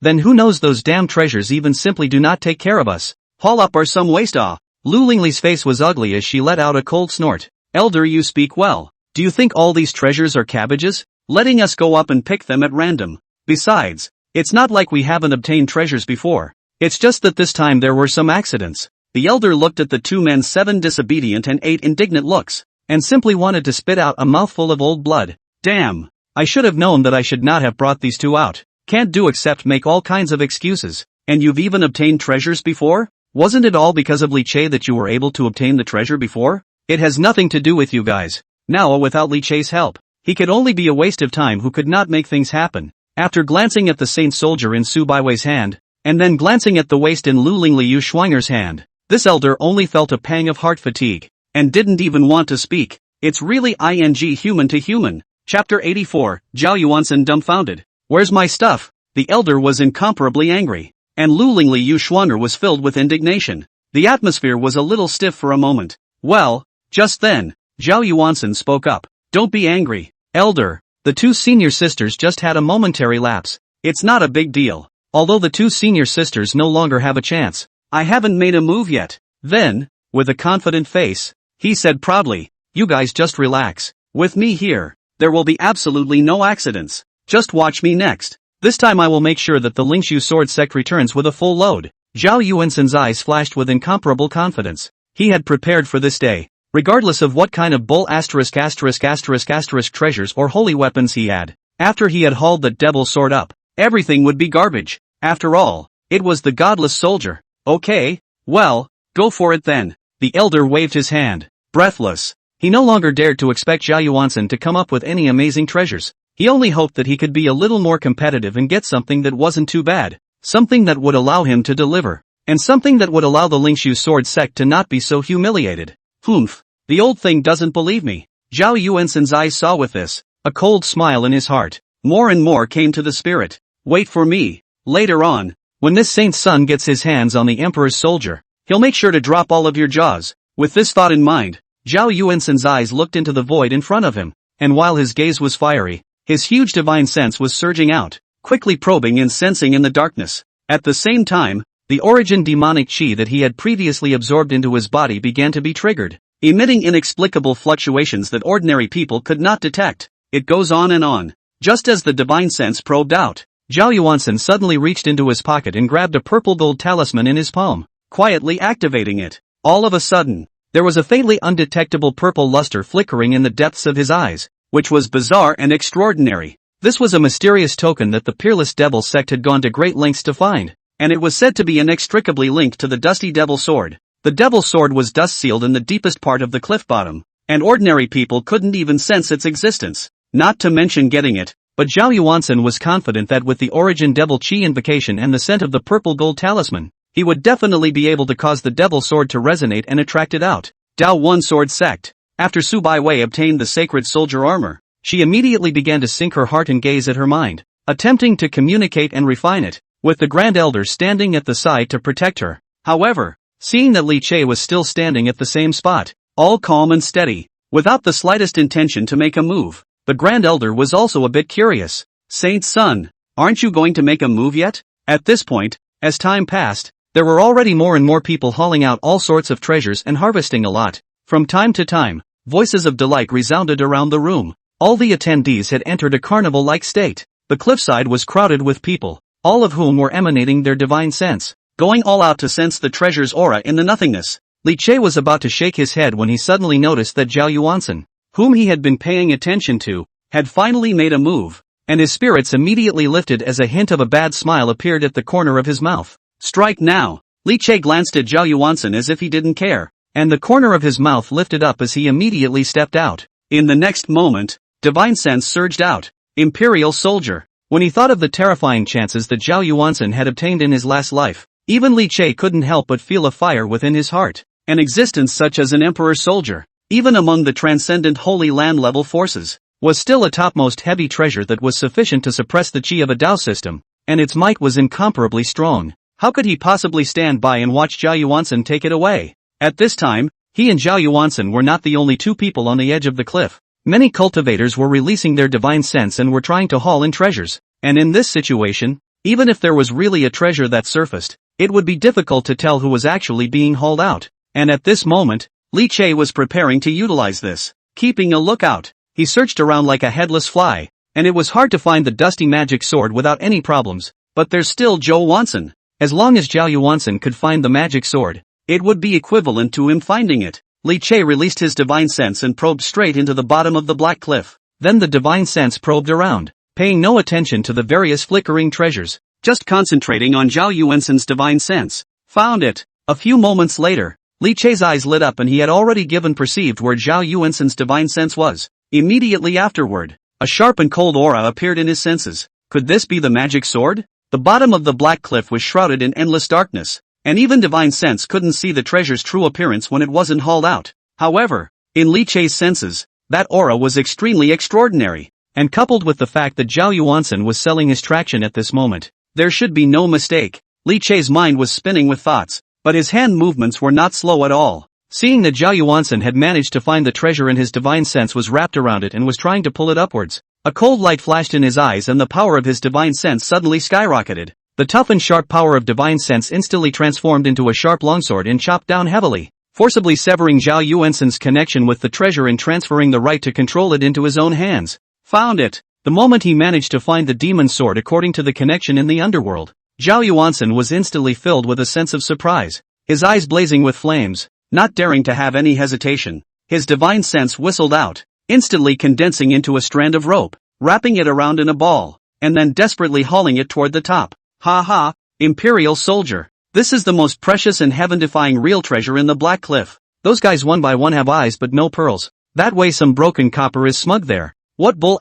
Then who knows those damn treasures even simply do not take care of us. Haul up are some waste. Lu Lingli's face was ugly as she let out a cold snort. Elder, you speak well. Do you think all these treasures are cabbages? Letting us go up and pick them at random. Besides, it's not like we haven't obtained treasures before. It's just that this time there were some accidents." The elder looked at the 2 men, 7 disobedient and 8 indignant looks, and simply wanted to spit out a mouthful of old blood. Damn. I should have known that I should not have brought these 2 out. Can't do except make all kinds of excuses. And you've even obtained treasures before? Wasn't it all because of Li Che that you were able to obtain the treasure before? It has nothing to do with you guys. Now without Li Che's help, he could only be a waste of time who could not make things happen. After glancing at the saint soldier in Su Baiwei's hand, and then glancing at the waste in Lu Lingli Yuxuanger's hand, this elder only felt a pang of heart fatigue, and didn't even want to speak. It's really human to human. Chapter 84, Zhao Yuansen dumbfounded. Where's my stuff? The elder was incomparably angry, and Lu Lingli Yuxuanger was filled with indignation. The atmosphere was a little stiff for a moment. Well, just then, Zhao Yuansen spoke up. Don't be angry, elder. The two senior sisters just had a momentary lapse. It's not a big deal. Although the two senior sisters no longer have a chance. I haven't made a move yet. Then, with a confident face, he said proudly, you guys just relax. With me here, there will be absolutely no accidents. Just watch me next. This time I will make sure that the Lingxu sword sect returns with a full load. Zhao Yuansen's eyes flashed with incomparable confidence. He had prepared for this day. Regardless of what kind of bull ***** treasures or holy weapons he had. After he had hauled the devil sword up, everything would be garbage. After all, it was the godless soldier. Okay, well, go for it then. The elder waved his hand, breathless. He no longer dared to expect Zhao Yuansen to come up with any amazing treasures. He only hoped that he could be a little more competitive and get something that wasn't too bad. Something that would allow him to deliver. And something that would allow the Lingxu sword sect to not be so humiliated. Humph, the old thing doesn't believe me. Zhao Yuansen's eyes saw with this, a cold smile in his heart. More and more came to the spirit. Wait for me. Later on, when this saint's son gets his hands on the emperor's soldier, he'll make sure to drop all of your jaws. With this thought in mind, Zhao Yuansen's eyes looked into the void in front of him, and while his gaze was fiery, his huge divine sense was surging out, quickly probing and sensing in the darkness. At the same time, the origin demonic chi that he had previously absorbed into his body began to be triggered, emitting inexplicable fluctuations that ordinary people could not detect. It goes on and on. Just as the divine sense probed out, Zhao Yuansen suddenly reached into his pocket and grabbed a purple gold talisman in his palm, quietly activating it. All of a sudden, there was a faintly undetectable purple luster flickering in the depths of his eyes, which was bizarre and extraordinary. This was a mysterious token that the peerless devil sect had gone to great lengths to find, and it was said to be inextricably linked to the dusty devil sword. The devil sword was dust-sealed in the deepest part of the cliff bottom, and ordinary people couldn't even sense its existence, not to mention getting it. But Zhao Yuansen was confident that with the origin devil chi invocation and the scent of the purple gold talisman, he would definitely be able to cause the devil sword to resonate and attract it out. Dao One Sword Sect. After Su Baiwei obtained the sacred soldier armor, she immediately began to sink her heart and gaze at her mind, attempting to communicate and refine it, with the Grand Elder standing at the side to protect her. However, seeing that Li Che was still standing at the same spot, all calm and steady, without the slightest intention to make a move, the Grand Elder was also a bit curious. Saint's son, aren't you going to make a move yet? At this point, as time passed, there were already more and more people hauling out all sorts of treasures and harvesting a lot. From time to time, voices of delight resounded around the room. All the attendees had entered a carnival-like state. The cliffside was crowded with people, all of whom were emanating their divine sense, going all out to sense the treasure's aura in the nothingness. Li Che was about to shake his head when he suddenly noticed that Zhao Yuansen, whom he had been paying attention to, had finally made a move, and his spirits immediately lifted as a hint of a bad smile appeared at the corner of his mouth. Strike now! Li Che glanced at Zhao Yuansen as if he didn't care, and the corner of his mouth lifted up as he immediately stepped out. In the next moment, divine sense surged out. Imperial soldier. When he thought of the terrifying chances that Zhao Yuansen had obtained in his last life, even Li Che couldn't help but feel a fire within his heart. An existence such as an emperor soldier, even among the transcendent Holy Land level forces, was still a topmost heavy treasure that was sufficient to suppress the chi of a Dao system, and its might was incomparably strong. How could he possibly stand by and watch Zhao Yuansen take it away? At this time, he and Zhao Yuansen were not the only two people on the edge of the cliff. Many cultivators were releasing their divine sense and were trying to haul in treasures, and in this situation, even if there was really a treasure that surfaced, it would be difficult to tell who was actually being hauled out. And at this moment, Li Che was preparing to utilize this. Keeping a lookout, he searched around like a headless fly, and it was hard to find the dusty magic sword without any problems. But there's still Zhao Yuansen. As long as Zhao Yuansen could find the magic sword, it would be equivalent to him finding it. Li Che released his divine sense and probed straight into the bottom of the black cliff. Then the divine sense probed around, paying no attention to the various flickering treasures, just concentrating on Zhao Yuansen's divine sense. Found it. A few moments later, Li Che's eyes lit up and he had already perceived where Zhao Yuansen's divine sense was. Immediately afterward, a sharp and cold aura appeared in his senses. Could this be the magic sword? The bottom of the black cliff was shrouded in endless darkness, and even divine sense couldn't see the treasure's true appearance when it wasn't hauled out. However, in Li Che's senses, that aura was extremely extraordinary, and coupled with the fact that Zhao Yuansen was selling his traction at this moment, there should be no mistake. Li Che's mind was spinning with thoughts, but his hand movements were not slow at all. Seeing that Zhao Yuansen had managed to find the treasure and his divine sense was wrapped around it and was trying to pull it upwards, a cold light flashed in his eyes and the power of his divine sense suddenly skyrocketed. The tough and sharp power of divine sense instantly transformed into a sharp longsword and chopped down heavily, forcibly severing Zhao Yuansen's connection with the treasure and transferring the right to control it into his own hands. Found it! The moment he managed to find the demon sword according to the connection in the underworld, Zhao Yuansen was instantly filled with a sense of surprise, his eyes blazing with flames. Not daring to have any hesitation, his divine sense whistled out, instantly condensing into a strand of rope, wrapping it around in a ball, and then desperately hauling it toward the top. Ha ha, Imperial Soldier. This is the most precious and heaven-defying real treasure in the Black Cliff. Those guys one by one have eyes but no pearls. That way some broken copper is smug there. What bull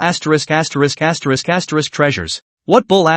treasures. What bull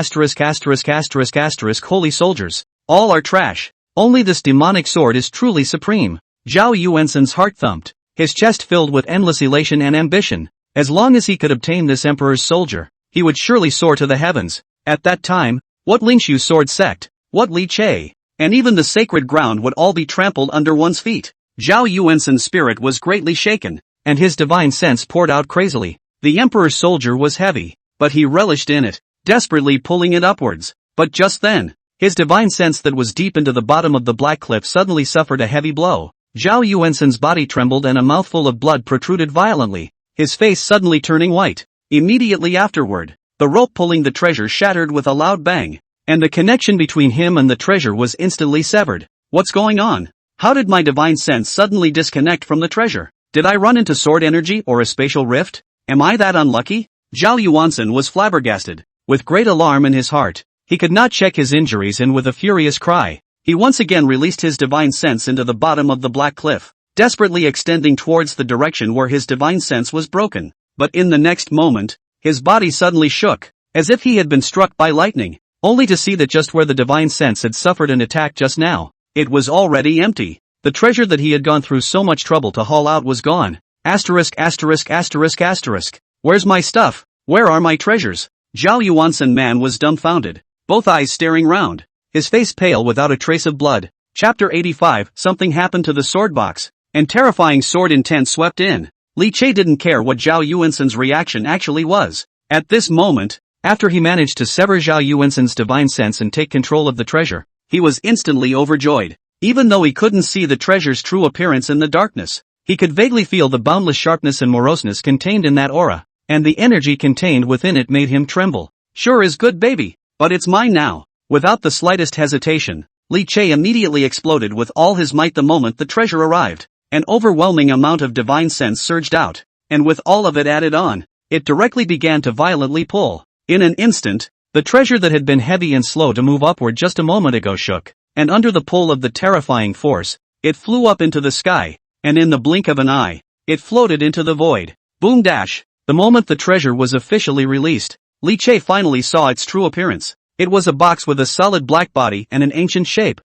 holy soldiers. All are trash. Only this demonic sword is truly supreme. Zhao Yuansen's heart thumped, his chest filled with endless elation and ambition. As long as he could obtain this emperor's soldier, he would surely soar to the heavens. At that time, what Lingxu sword sect, what Li Che, and even the sacred ground would all be trampled under one's feet. Zhao Yuansen's spirit was greatly shaken, and his divine sense poured out crazily. The emperor's soldier was heavy, but he relished in it, desperately pulling it upwards. But just then, his divine sense that was deep into the bottom of the black cliff suddenly suffered a heavy blow. Zhao Yuansen's body trembled and a mouthful of blood protruded violently, his face suddenly turning white. Immediately afterward, the rope pulling the treasure shattered with a loud bang, and the connection between him and the treasure was instantly severed. What's going on? How did my divine sense suddenly disconnect from the treasure? Did I run into sword energy or a spatial rift? Am I that unlucky? Zhao Yuansen was flabbergasted, with great alarm in his heart. He could not check his injuries and with a furious cry, he once again released his divine sense into the bottom of the black cliff, desperately extending towards the direction where his divine sense was broken. But in the next moment, his body suddenly shook, as if he had been struck by lightning, only to see that just where the divine sense had suffered an attack just now, it was already empty. The treasure that he had gone through so much trouble to haul out was gone. Where's my stuff? Where are my treasures? Zhao Yuansen man was dumbfounded, both eyes staring round, his face pale without a trace of blood. Chapter 85. Something happened to the sword box, and terrifying sword intent swept in. Li Che didn't care what Zhao Yuansen's reaction actually was. At this moment, after he managed to sever Zhao Yuansen's divine sense and take control of the treasure, he was instantly overjoyed. Even though he couldn't see the treasure's true appearance in the darkness, he could vaguely feel the boundless sharpness and moroseness contained in that aura, and the energy contained within it made him tremble. Sure is good, baby, but it's mine now. Without the slightest hesitation, Li Che immediately exploded with all his might the moment the treasure arrived. An overwhelming amount of divine sense surged out, and with all of it added on, it directly began to violently pull. In an instant, the treasure that had been heavy and slow to move upward just a moment ago shook, and under the pull of the terrifying force, it flew up into the sky, and in the blink of an eye, it floated into the void. Boom dash! The moment the treasure was officially released, Li Che finally saw its true appearance. It was a box with a solid black body and an ancient shape.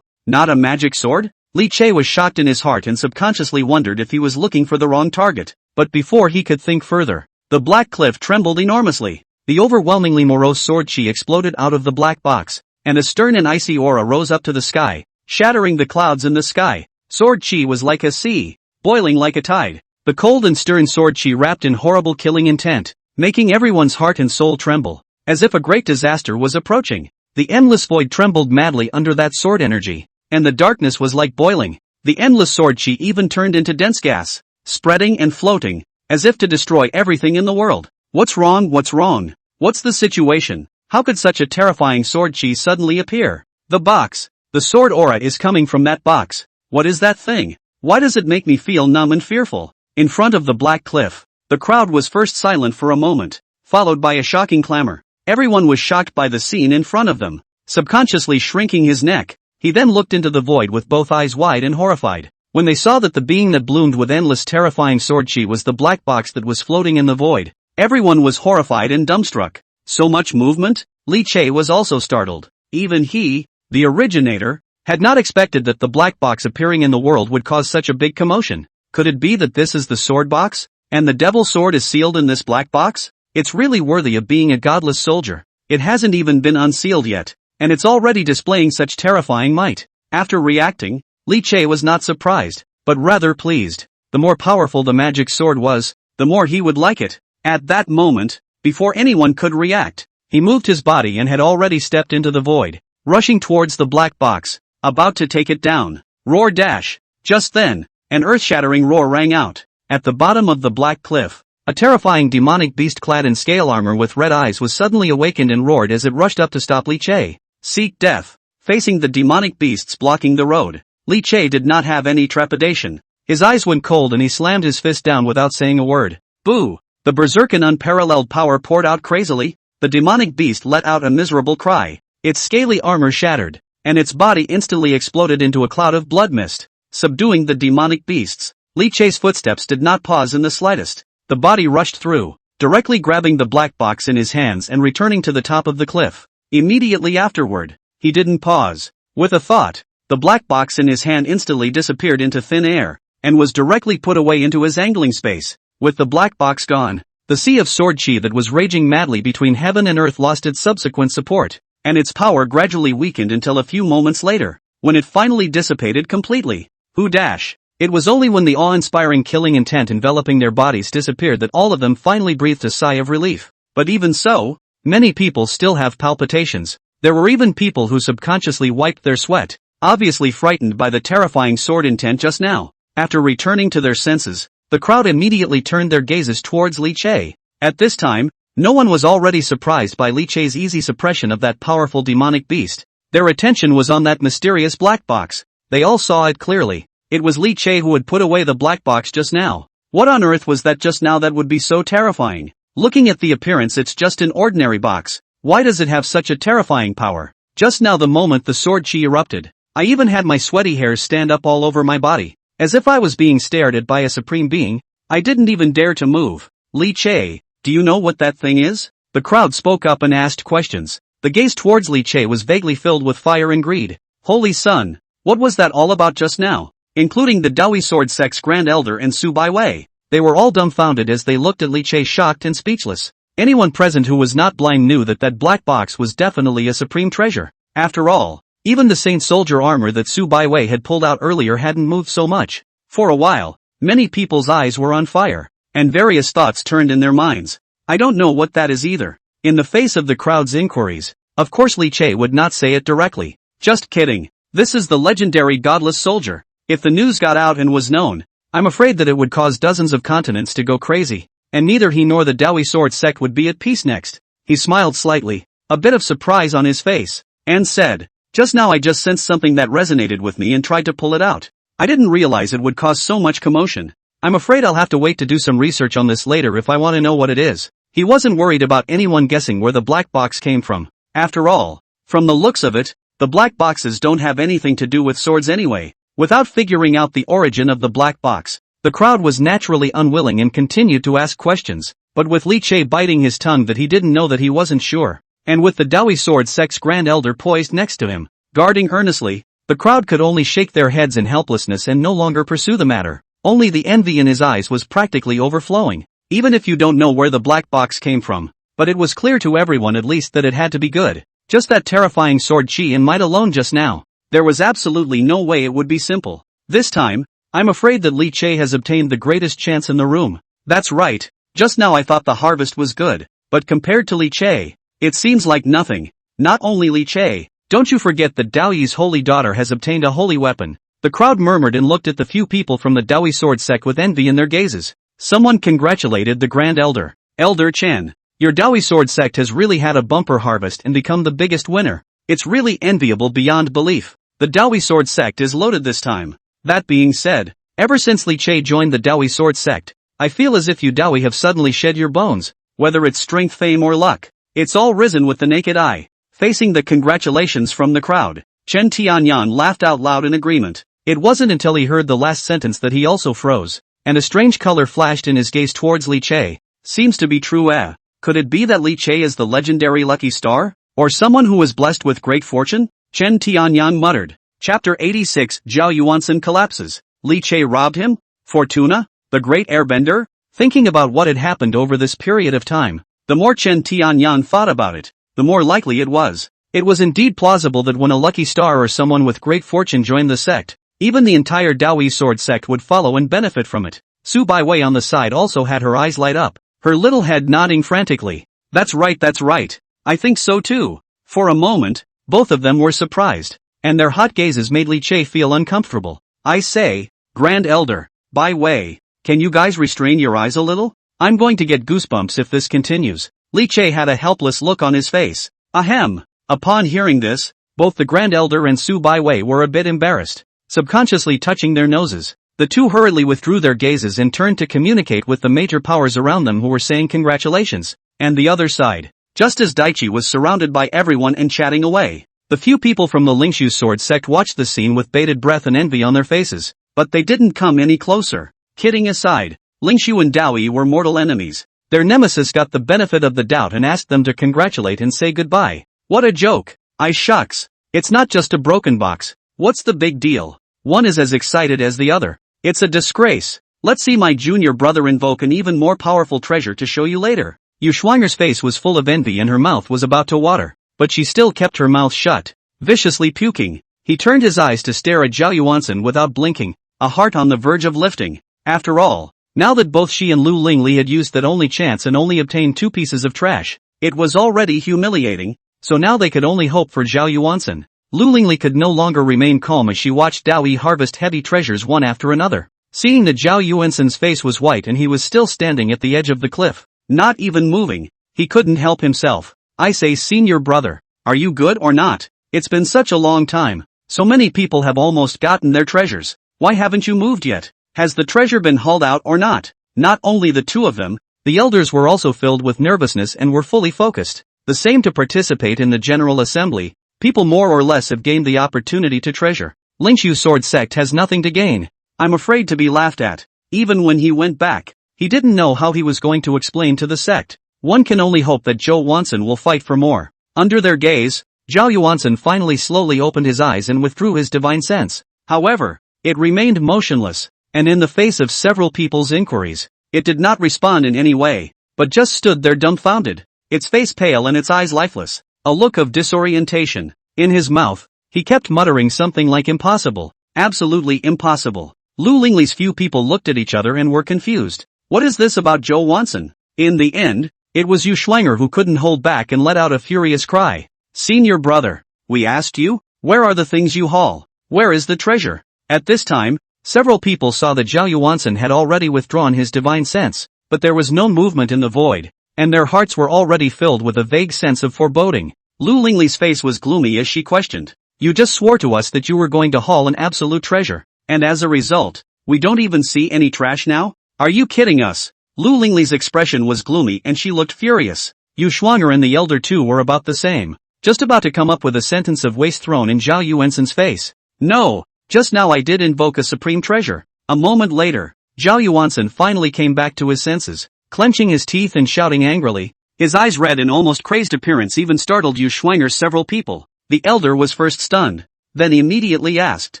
Not a magic sword? Li Che was shocked in his heart and subconsciously wondered if he was looking for the wrong target. But before he could think further, the black cliff trembled enormously. The overwhelmingly morose sword chi exploded out of the black box, and a stern and icy aura rose up to the sky, shattering the clouds in the sky. Sword chi was like a sea, boiling like a tide. The cold and stern sword chi wrapped in horrible killing intent, making everyone's heart and soul tremble, as if a great disaster was approaching. The endless void trembled madly under that sword energy, and the darkness was like boiling. The endless sword chi even turned into dense gas, spreading and floating, as if to destroy everything in the world. What's wrong? What's wrong? What's the situation? How could such a terrifying sword chi suddenly appear? The box. The sword aura is coming from that box. What is that thing? Why does it make me feel numb and fearful? In front of the black cliff, the crowd was first silent for a moment, followed by a shocking clamor. Everyone was shocked by the scene in front of them, subconsciously shrinking his neck. He then looked into the void with both eyes wide and horrified. When they saw that the being that bloomed with endless terrifying sword chi was the black box that was floating in the void, everyone was horrified and dumbstruck. So much movement? Li Che was also startled. Even he, the originator, had not expected that the black box appearing in the world would cause such a big commotion. Could it be that this is the sword box, and the devil sword is sealed in this black box? It's really worthy of being a godless soldier. It hasn't even been unsealed yet, and it's already displaying such terrifying might. After reacting, Li Che was not surprised, but rather pleased. The more powerful the magic sword was, the more he would like it. At that moment, before anyone could react, he moved his body and had already stepped into the void, rushing towards the black box, about to take it down. Roar dash! Just then, an earth-shattering roar rang out. At the bottom of the black cliff, a terrifying demonic beast clad in scale armor with red eyes was suddenly awakened and roared as it rushed up to stop Li Che. Seek death. Facing the demonic beasts blocking the road, Li Che did not have any trepidation. His eyes went cold and he slammed his fist down without saying a word. Boo! The berserk and unparalleled power poured out crazily. The demonic beast let out a miserable cry. Its scaly armor shattered, and its body instantly exploded into a cloud of blood mist, subduing the demonic beasts. Li Che's footsteps did not pause in the slightest. The body rushed through, directly grabbing the black box in his hands and returning to the top of the cliff. Immediately afterward, he didn't pause. With a thought, the black box in his hand instantly disappeared into thin air, and was directly put away into his angling space. With the black box gone, the sea of sword chi that was raging madly between heaven and earth lost its subsequent support, and its power gradually weakened until a few moments later, when it finally dissipated completely. Who dash? It was only when the awe-inspiring killing intent enveloping their bodies disappeared that all of them finally breathed a sigh of relief. But even so, many people still have palpitations. There were even people who subconsciously wiped their sweat, obviously frightened by the terrifying sword intent just now. After returning to their senses, the crowd immediately turned their gazes towards Li Che. At this time, no one was already surprised by Li Che's easy suppression of that powerful demonic beast. Their attention was on that mysterious black box. They all saw it clearly. It was Li Che who had put away the black box just now. What on earth was that just now that would be so terrifying? Looking at the appearance, it's just an ordinary box. Why does it have such a terrifying power? Just now, the moment the sword chi erupted, I even had my sweaty hairs stand up all over my body, as if I was being stared at by a supreme being. I didn't even dare to move. Li Che, do you know what that thing is? The crowd spoke up and asked questions. The gaze towards Li Che was vaguely filled with fire and greed. Holy sun, what was that all about just now? Including the Dao Yi Sword Sect's Grand Elder and Su Baiwei. They were all dumbfounded as they looked at Li Che, shocked and speechless. Anyone present who was not blind knew that that black box was definitely a supreme treasure. After all, even the Saint Soldier armor that Su Baiwei had pulled out earlier hadn't moved so much. For a while, many people's eyes were on fire, and various thoughts turned in their minds. I don't know what that is either. In the face of the crowd's inquiries, of course Li Che would not say it directly. Just kidding. This is the legendary godless soldier. If the news got out and was known, I'm afraid that it would cause dozens of continents to go crazy, and neither he nor the Dao Yi Sword Sect would be at peace next. He smiled slightly, a bit of surprise on his face, and said, just now I just sensed something that resonated with me and tried to pull it out. I didn't realize it would cause so much commotion. I'm afraid I'll have to wait to do some research on this later if I want to know what it is. He wasn't worried about anyone guessing where the black box came from. After all, from the looks of it, the black boxes don't have anything to do with swords anyway. Without figuring out the origin of the black box, the crowd was naturally unwilling and continued to ask questions, but with Li Che biting his tongue that he didn't know that he wasn't sure, and with the Dao Yi Sword Sect's Grand Elder poised next to him, guarding earnestly, the crowd could only shake their heads in helplessness and no longer pursue the matter. Only the envy in his eyes was practically overflowing. Even if you don't know where the black box came from, but it was clear to everyone at least that it had to be good. Just that terrifying sword chi and might alone just now. There was absolutely no way it would be simple. This time, I'm afraid that Li Che has obtained the greatest chance in the room. That's right, just now I thought the harvest was good, but compared to Li Che, it seems like nothing. Not only Li Che, don't you forget that Dao Yi's holy daughter has obtained a holy weapon. The crowd murmured and looked at the few people from the Dao Yi Sword Sect with envy in their gazes. Someone congratulated the Grand Elder. Elder Chen, your Dao Yi Sword Sect has really had a bumper harvest and become the biggest winner. It's really enviable beyond belief. The Dao Yi Sword Sect is loaded this time. That being said, ever since Li Che joined the Dao Yi Sword Sect, I feel as if you Dao Yi have suddenly shed your bones. Whether it's strength, fame or luck, it's all risen with the naked eye. Facing the congratulations from the crowd, Chen Tianyan laughed out loud in agreement. It wasn't until he heard the last sentence that he also froze, and a strange color flashed in his gaze towards Li Che. Seems to be true. Could it be that Li Che is the legendary lucky star? Or someone who was blessed with great fortune? Chen Tianyan muttered. Chapter 86, Zhao Yuansen collapses. Li Che robbed him? Fortuna? The great airbender? Thinking about what had happened over this period of time, the more Chen Tianyan thought about it, the more likely it was. It was indeed plausible that when a lucky star or someone with great fortune joined the sect, Even the entire Dao Yi sword sect would follow and benefit from it. Su Baiwei on the side also had her eyes light up, her little head nodding frantically. That's right. I think so too. For a moment, both of them were surprised, and their hot gazes made Li Che feel uncomfortable. I say, Grand Elder, Baiwei, can you guys restrain your eyes a little? I'm going to get goosebumps if this continues. Li Che had a helpless look on his face. Ahem. Upon hearing this, both the Grand Elder and Su Baiwei were a bit embarrassed. Subconsciously touching their noses, the two hurriedly withdrew their gazes and turned to communicate with the major powers around them who were saying congratulations. And the other side, just as Daichi was surrounded by everyone and chatting away, the few people from the Lingxu sword sect watched the scene with bated breath and envy on their faces, but they didn't come any closer. Kidding aside, Lingxu and Dao Yi were mortal enemies. Their nemesis got the benefit of the doubt and asked them to congratulate and say goodbye. What a joke! Shucks. It's not just a broken box. What's the big deal? One is as excited as the other. It's a disgrace. Let's see my junior brother invoke an even more powerful treasure to show you later. Yu Schwanger's face was full of envy and her mouth was about to water, but she still kept her mouth shut, viciously puking. He turned his eyes to stare at Zhao Yuansen without blinking, a heart on the verge of lifting. After all, now that both she and Lu Lingli had used that only chance and only obtained 2 pieces of trash, it was already humiliating, so now they could only hope for Zhao Yuansen. Lu Lingli could no longer remain calm as she watched Dao Yi harvest heavy treasures one after another. Seeing that Zhao Yuansen's face was white and he was still standing at the edge of the cliff, not even moving, he couldn't help himself. I say, senior brother, are you good or not? It's been such a long time. So many people have almost gotten their treasures. Why haven't you moved yet? Has the treasure been hauled out or not? Not only the two of them, the elders were also filled with nervousness and were fully focused. The same to participate in the General Assembly. People more or less have gained the opportunity to treasure. Lingxu sword sect has nothing to gain. I'm afraid to be laughed at. Even when he went back, he didn't know how he was going to explain to the sect. One can only hope that Zhao Yuansen will fight for more. Under their gaze, Zhao Yuansen finally slowly opened his eyes and withdrew his divine sense. However, it remained motionless, and in the face of several people's inquiries, it did not respond in any way, but just stood there dumbfounded, its face pale and its eyes lifeless. A look of disorientation. In his mouth, he kept muttering something like impossible, absolutely impossible. Lu Lingli's few people looked at each other and were confused. What is this about Zhao Yuansen? In the end, it was Yu Schwanger who couldn't hold back and let out a furious cry. Senior brother, we asked you, where are the things you haul? Where is the treasure? At this time, several people saw that Zhao Yuansen had already withdrawn his divine sense, but there was no movement in the void, and their hearts were already filled with a vague sense of foreboding. Lu Lingli's face was gloomy as she questioned. You just swore to us that you were going to haul an absolute treasure, and as a result, we don't even see any trash now? Are you kidding us? Lu Lingli's expression was gloomy and she looked furious. Yu Schwanger and the elder too were about the same, just about to come up with a sentence of waste thrown in Zhao Yuansen's face. No, just now I did invoke a supreme treasure. A moment later, Zhao Yuansen finally came back to his senses, clenching his teeth and shouting angrily. His eyes red and almost crazed appearance even startled Yu Schwanger's several people. The elder was first stunned, then immediately asked,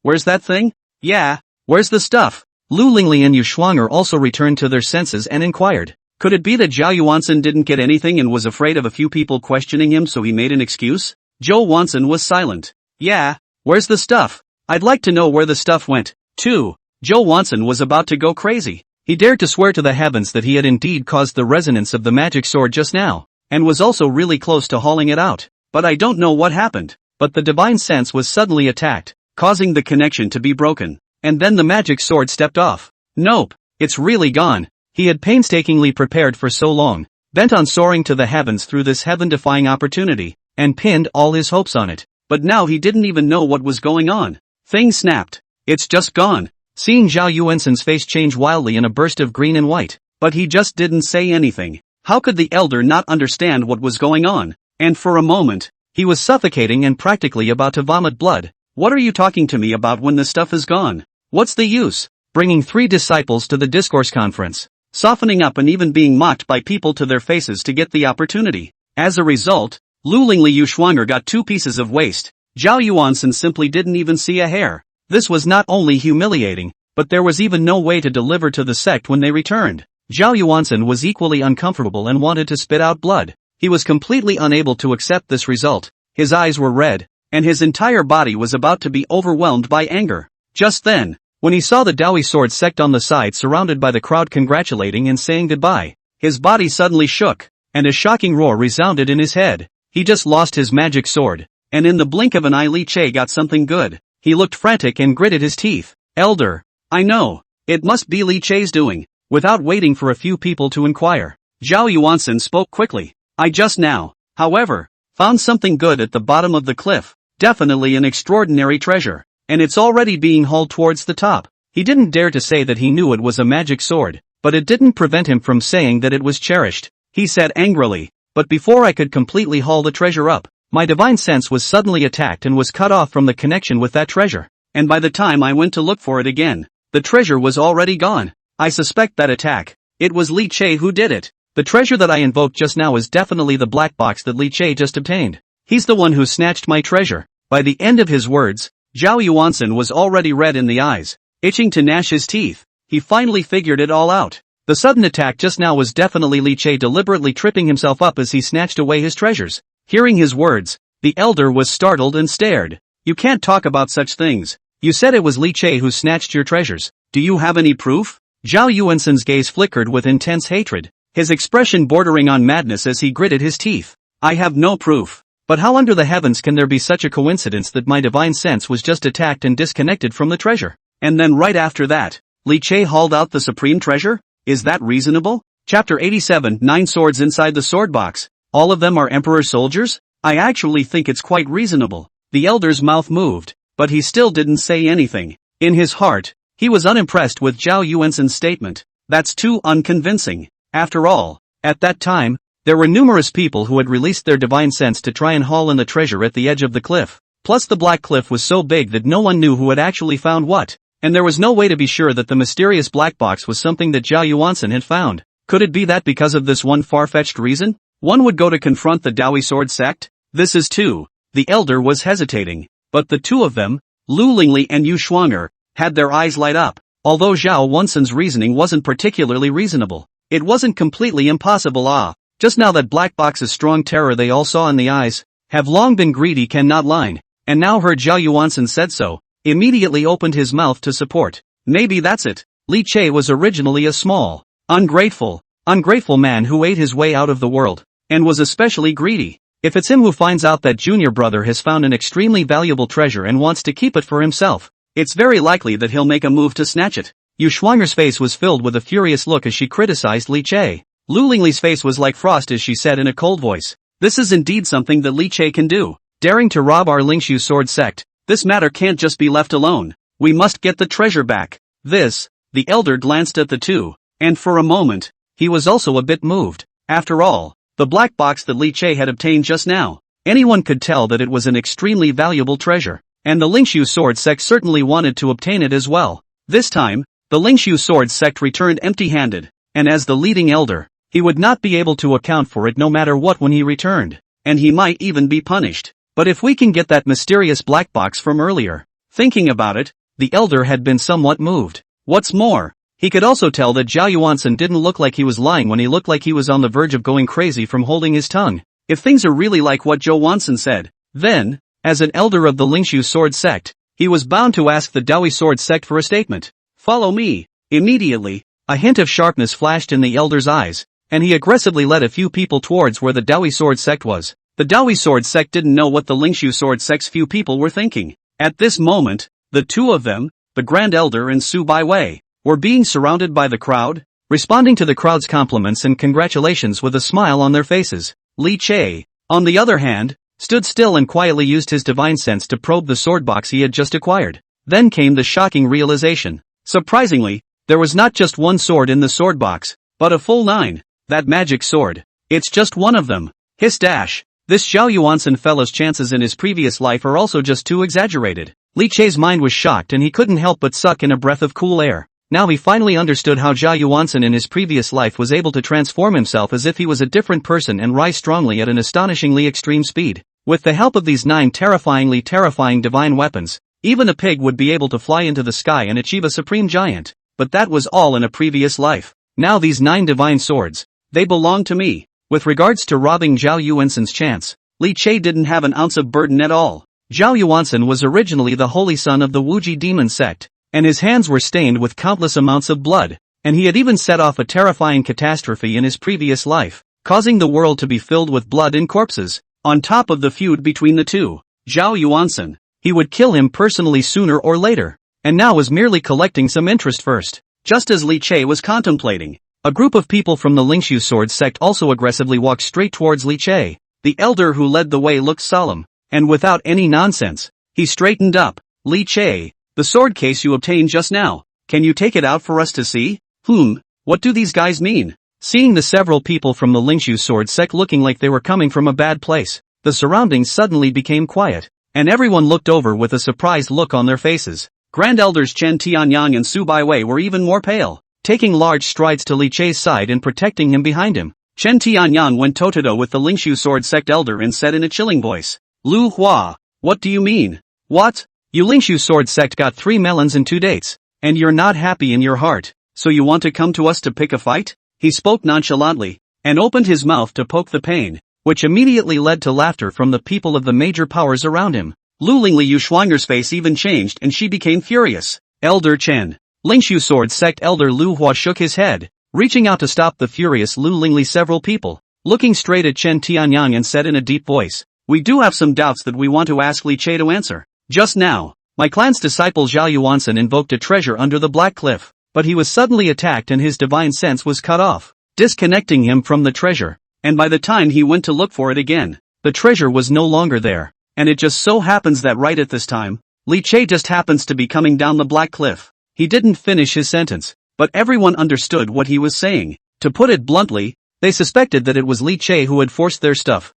where's that thing? Yeah, where's the stuff? Lu Lingli and Yu Schwanger also returned to their senses and inquired. Could it be that Zhao Yuansen didn't get anything and was afraid of a few people questioning him so he made an excuse? Zhao Yuansen was silent. Yeah, where's the stuff? I'd like to know where the stuff went, too. Zhao Yuansen was about to go crazy. He dared to swear to the heavens that he had indeed caused the resonance of the magic sword just now, and was also really close to hauling it out. But I don't know what happened. But the divine sense was suddenly attacked, causing the connection to be broken. And then the magic sword stepped off. Nope, it's really gone. He had painstakingly prepared for so long, bent on soaring to the heavens through this heaven-defying opportunity, and pinned all his hopes on it. But now he didn't even know what was going on. Things snapped. It's just gone. Seeing Zhao Yuansen's face change wildly in a burst of green and white, but he just didn't say anything. How could the elder not understand what was going on? And for a moment, he was suffocating and practically about to vomit blood. What are you talking to me about when the stuff is gone? What's the use? Bringing 3 disciples to the discourse conference, softening up and even being mocked by people to their faces to get the opportunity. As a result, Lu Lingli Yu Schwanger got 2 pieces of waste. Zhao Yuansen simply didn't even see a hair. This was not only humiliating, but there was even no way to deliver to the sect when they returned. Zhao Yuansen was equally uncomfortable and wanted to spit out blood. He was completely unable to accept this result. His eyes were red, and his entire body was about to be overwhelmed by anger. Just then, when he saw the Dao Yi sword sect on the side surrounded by the crowd congratulating and saying goodbye, his body suddenly shook, and a shocking roar resounded in his head. He just lost his magic sword, and in the blink of an eye Li Che got something good. He looked frantic and gritted his teeth. Elder, I know, it must be Li Che's doing. Without waiting for a few people to inquire, Zhao Yuansen spoke quickly. I just now, however, found something good at the bottom of the cliff, definitely an extraordinary treasure, and it's already being hauled towards the top. He didn't dare to say that he knew it was a magic sword, but it didn't prevent him from saying that it was cherished. He said angrily, but before I could completely haul the treasure up, my divine sense was suddenly attacked and was cut off from the connection with that treasure, and by the time I went to look for it again, the treasure was already gone. I suspect that attack. It was Li Che who did it. The treasure that I invoked just now is definitely the black box that Li Che just obtained. He's the one who snatched my treasure. By the end of his words, Zhao Yuansen was already red in the eyes, itching to gnash his teeth. He finally figured it all out. The sudden attack just now was definitely Li Che deliberately tripping himself up as he snatched away his treasures. Hearing his words, the elder was startled and stared. You can't talk about such things. You said it was Li Che who snatched your treasures. Do you have any proof? Zhao Yuansen's gaze flickered with intense hatred, his expression bordering on madness as he gritted his teeth. I have no proof. But how under the heavens can there be such a coincidence that my divine sense was just attacked and disconnected from the treasure? And then right after that, Li Che hauled out the supreme treasure? Is that reasonable? Chapter 87 9 swords inside the sword box. All of them are Emperor soldiers? I actually think it's quite reasonable. The elder's mouth moved, but he still didn't say anything. In his heart, he was unimpressed with Zhao Yuansen's statement. That's too unconvincing. After all, at that time, there were numerous people who had released their divine sense to try and haul in the treasure at the edge of the cliff. Plus the black cliff was so big that no one knew who had actually found what, and there was no way to be sure that the mysterious black box was something that Zhao Yuansen had found. Could it be that because of this one far-fetched reason, one would go to confront the Dao Yi sword sect? This is too. The elder was hesitating, but the two of them, Lu Lingli and Yu Shuanger, had their eyes light up. Although Zhao Yuansen's reasoning wasn't particularly reasonable, it wasn't completely impossible. Just now that black box's strong terror they all saw in the eyes, have long been greedy cannot lie, and now heard Zhao Yuansen said so, immediately opened his mouth to support. Maybe that's it. Li Che was originally a small, ungrateful man who ate his way out of the world, and was especially greedy. If it's him who finds out that junior brother has found an extremely valuable treasure and wants to keep it for himself, it's very likely that he'll make a move to snatch it. Yu Shuanger's face was filled with a furious look as she criticized Li Che. Lu Lingli's face was like frost as she said in a cold voice, this is indeed something that Li Che can do. Daring to rob our Lingxu sword sect, this matter can't just be left alone. We must get the treasure back. The elder glanced at the two, and for a moment, he was also a bit moved. After all, the black box that Li Che had obtained just now, anyone could tell that it was an extremely valuable treasure, and the Lingxu sword sect certainly wanted to obtain it as well. This time, the Lingxu sword sect returned empty-handed, and as the leading elder, he would not be able to account for it no matter what when he returned, and he might even be punished. But if we can get that mysterious black box from earlier. Thinking about it, the elder had been somewhat moved. What's more, he could also tell that Zhao Yuansen didn't look like he was lying when he looked like he was on the verge of going crazy from holding his tongue. If things are really like what Zhao Yuansen said, then, as an elder of the Lingxu sword sect, he was bound to ask the Dao Yi sword sect for a statement. Follow me. Immediately, a hint of sharpness flashed in the elder's eyes, and he aggressively led a few people towards where the Dao Yi sword sect was. The Dao Yi sword sect didn't know what the Lingxu sword sect's few people were thinking. At this moment, the two of them, the Grand Elder and Su Baiwei, were being surrounded by the crowd, responding to the crowd's compliments and congratulations with a smile on their faces. Li Che, on the other hand, stood still and quietly used his divine sense to probe the sword box he had just acquired. Then came the shocking realization. Surprisingly, there was not just one sword in the sword box, but a full 9. That magic sword. It's just one of them. Hiss dash. This Zhao Yuansen fellow's chances in his previous life are also just too exaggerated. Li Che's mind was shocked and he couldn't help but suck in a breath of cool air. Now he finally understood how Zhao Yuansen in his previous life was able to transform himself as if he was a different person and rise strongly at an astonishingly extreme speed. With the help of these 9 terrifying divine weapons, even a pig would be able to fly into the sky and achieve a supreme giant. But that was all in a previous life. Now these 9 divine swords, they belong to me. With regards to robbing Zhao Yuansen's chance, Li Che didn't have an ounce of burden at all. Zhao Yuansen was originally the holy son of the Wuji demon sect, and his hands were stained with countless amounts of blood, and he had even set off a terrifying catastrophe in his previous life, causing the world to be filled with blood and corpses. On top of the feud between the two, Zhao Yuansen, he would kill him personally sooner or later, and now was merely collecting some interest first. Just as Li Che was contemplating, a group of people from the Lingxu sword sect also aggressively walked straight towards Li Che. The elder who led the way looked solemn, and without any nonsense, he straightened up. Li Che, the sword case you obtained just now, can you take it out for us to see? What do these guys mean? Seeing the several people from the Lingxu sword sect looking like they were coming from a bad place, the surroundings suddenly became quiet, and everyone looked over with a surprised look on their faces. Grand Elders Chen Tianyang and Su Baiwei were even more pale, taking large strides to Li Che's side and protecting him behind him. Chen Tianyang went toe-to-toe with the Lingxu sword sect elder and said in a chilling voice, Lu Hua, what do you mean? What? You Lingxu sword sect got 3 melons and 2 dates, and you're not happy in your heart, so you want to come to us to pick a fight? He spoke nonchalantly, and opened his mouth to poke the pain, which immediately led to laughter from the people of the major powers around him. Lu Lingli Yuxuanger's face even changed and she became furious. Elder Chen. Lingxu sword sect elder Lu Hua shook his head, reaching out to stop the furious Lu Lingli. Several people, looking straight at Chen Tianyang and said in a deep voice, we do have some doubts that we want to ask Li Che to answer. Just now, my clan's disciple Zhao Yuansen invoked a treasure under the Black Cliff, but he was suddenly attacked and his divine sense was cut off, disconnecting him from the treasure, and by the time he went to look for it again, the treasure was no longer there. And it just so happens that right at this time, Li Che just happens to be coming down the Black Cliff. He didn't finish his sentence, but everyone understood what he was saying. To put it bluntly, they suspected that it was Li Che who had forced their stuff.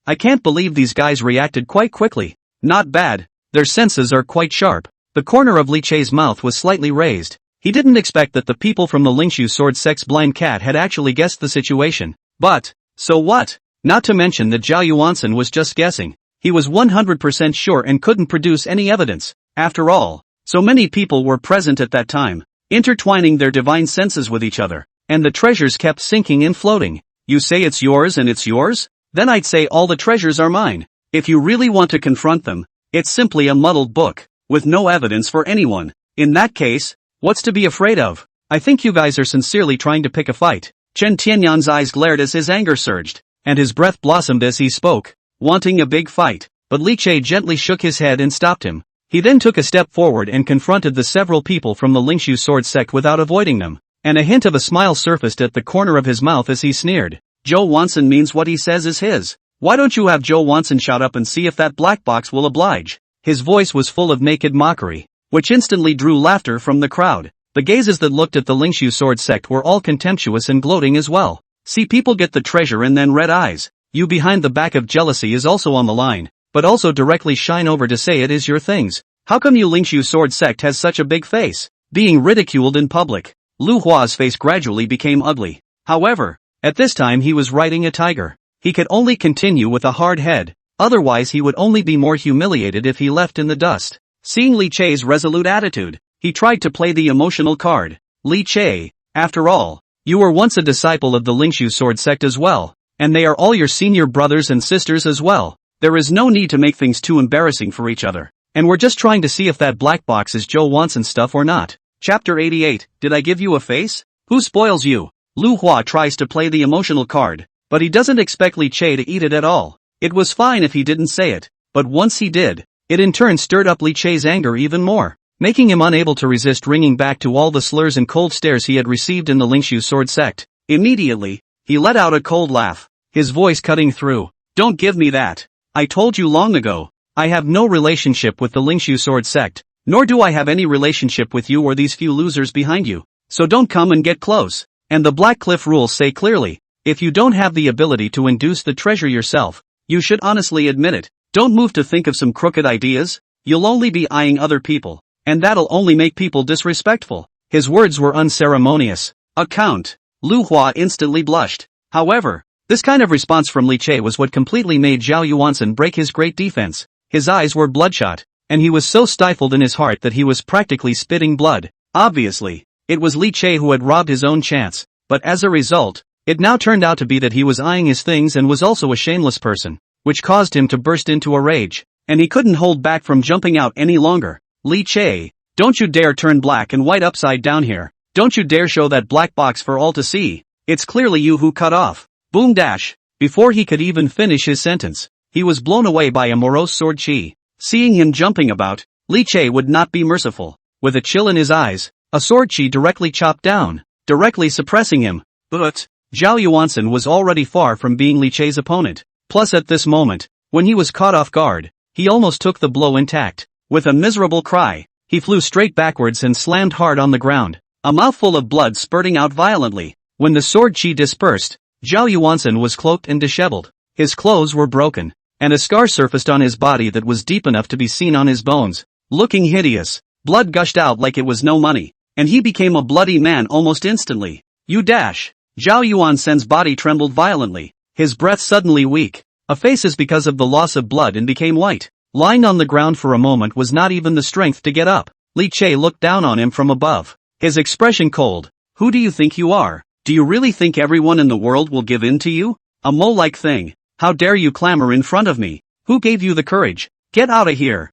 I can't believe these guys reacted quite quickly. Not bad, their senses are quite sharp. The corner of Li Che's mouth was slightly raised. He didn't expect that the people from the Lingxu sword sect's blind cat had actually guessed the situation. But, so what? Not to mention that Zhao Yuansen was just guessing. He was 100% sure and couldn't produce any evidence. After all, so many people were present at that time, intertwining their divine senses with each other, and the treasures kept sinking and floating. You say it's yours and it's yours? Then I'd say all the treasures are mine. If you really want to confront them, it's simply a muddled book, with no evidence for anyone. In that case, what's to be afraid of? I think you guys are sincerely trying to pick a fight. Chen Tianyang's eyes glared as his anger surged, and his breath blossomed as he spoke, wanting a big fight, but Li Che gently shook his head and stopped him. He then took a step forward and confronted the several people from the Lingxu sword sect without avoiding them, and a hint of a smile surfaced at the corner of his mouth as he sneered. Zhao Yuansen means what he says is his. Why don't you have Zhao Yuansen shout up and see if that black box will oblige? His voice was full of naked mockery, which instantly drew laughter from the crowd. The gazes that looked at the Lingxu sword sect were all contemptuous and gloating as well. See people get the treasure and then red eyes. You behind the back of jealousy is also on the line, but also directly shine over to say it is your things. How come you Lingxu sword sect has such a big face? Being ridiculed in public. Lu Hua's face gradually became ugly. However, at this time he was riding a tiger. He could only continue with a hard head, otherwise he would only be more humiliated if he left in the dust. Seeing Li Che's resolute attitude, he tried to play the emotional card. Li Che, after all, you were once a disciple of the Lingxu sword sect as well. And they are all your senior brothers and sisters as well. There is no need to make things too embarrassing for each other. And we're just trying to see if that black box is Zhao Yuansen's stuff or not. Chapter 88, Did I give you a face? Who spoils you? Lu Hua tries to play the emotional card, but he doesn't expect Li Che to eat it at all. It was fine if he didn't say it, but once he did, it in turn stirred up Li Che's anger even more, making him unable to resist ringing back to all the slurs and cold stares he had received in the Lingxu sword sect. Immediately, he let out a cold laugh, his voice cutting through. Don't give me that. I told you long ago, I have no relationship with the Lingxu sword sect, nor do I have any relationship with you or these few losers behind you, so don't come and get close. And the Black Cliff rules say clearly, if you don't have the ability to induce the treasure yourself, you should honestly admit it. Don't move to think of some crooked ideas, you'll only be eyeing other people, and that'll only make people disrespectful. His words were unceremonious. Account. Lu Hua instantly blushed. However, this kind of response from Li Che was what completely made Zhao Yuansen break his great defense. His eyes were bloodshot, and he was so stifled in his heart that he was practically spitting blood. Obviously, it was Li Che who had robbed his own chance, but as a result, it now turned out to be that he was eyeing his things and was also a shameless person, which caused him to burst into a rage. and he couldn't hold back from jumping out any longer. Li Che, don't you dare turn black and white upside down here. Don't you dare show that black box for all to see. It's clearly you who cut off. Boom dash. Before he could even finish his sentence, he was blown away by a morose sword chi. Seeing him jumping about, Li Che would not be merciful. With a chill in his eyes, a sword chi directly chopped down, directly suppressing him. But Zhao Yuansen was already far from being Li Che's opponent. Plus at this moment, when he was caught off guard, he almost took the blow intact. With a miserable cry, he flew straight backwards and slammed hard on the ground, a mouthful of blood spurting out violently. When the sword chi dispersed, Zhao Yuansen was cloaked and disheveled. His clothes were broken, and a scar surfaced on his body that was deep enough to be seen on his bones. Looking hideous, blood gushed out like it was no money, and he became a bloody man almost instantly. You dash! Zhao Yuansen's body trembled violently, his breath suddenly weak. A face is because of the loss of blood and became white. Lying on the ground for a moment was not even the strength to get up. Li Che looked down on him from above, his expression cold. Who do you think you are? Do you really think everyone in the world will give in to you? A mole-like thing. How dare you clamor in front of me? Who gave you the courage? Get out of here.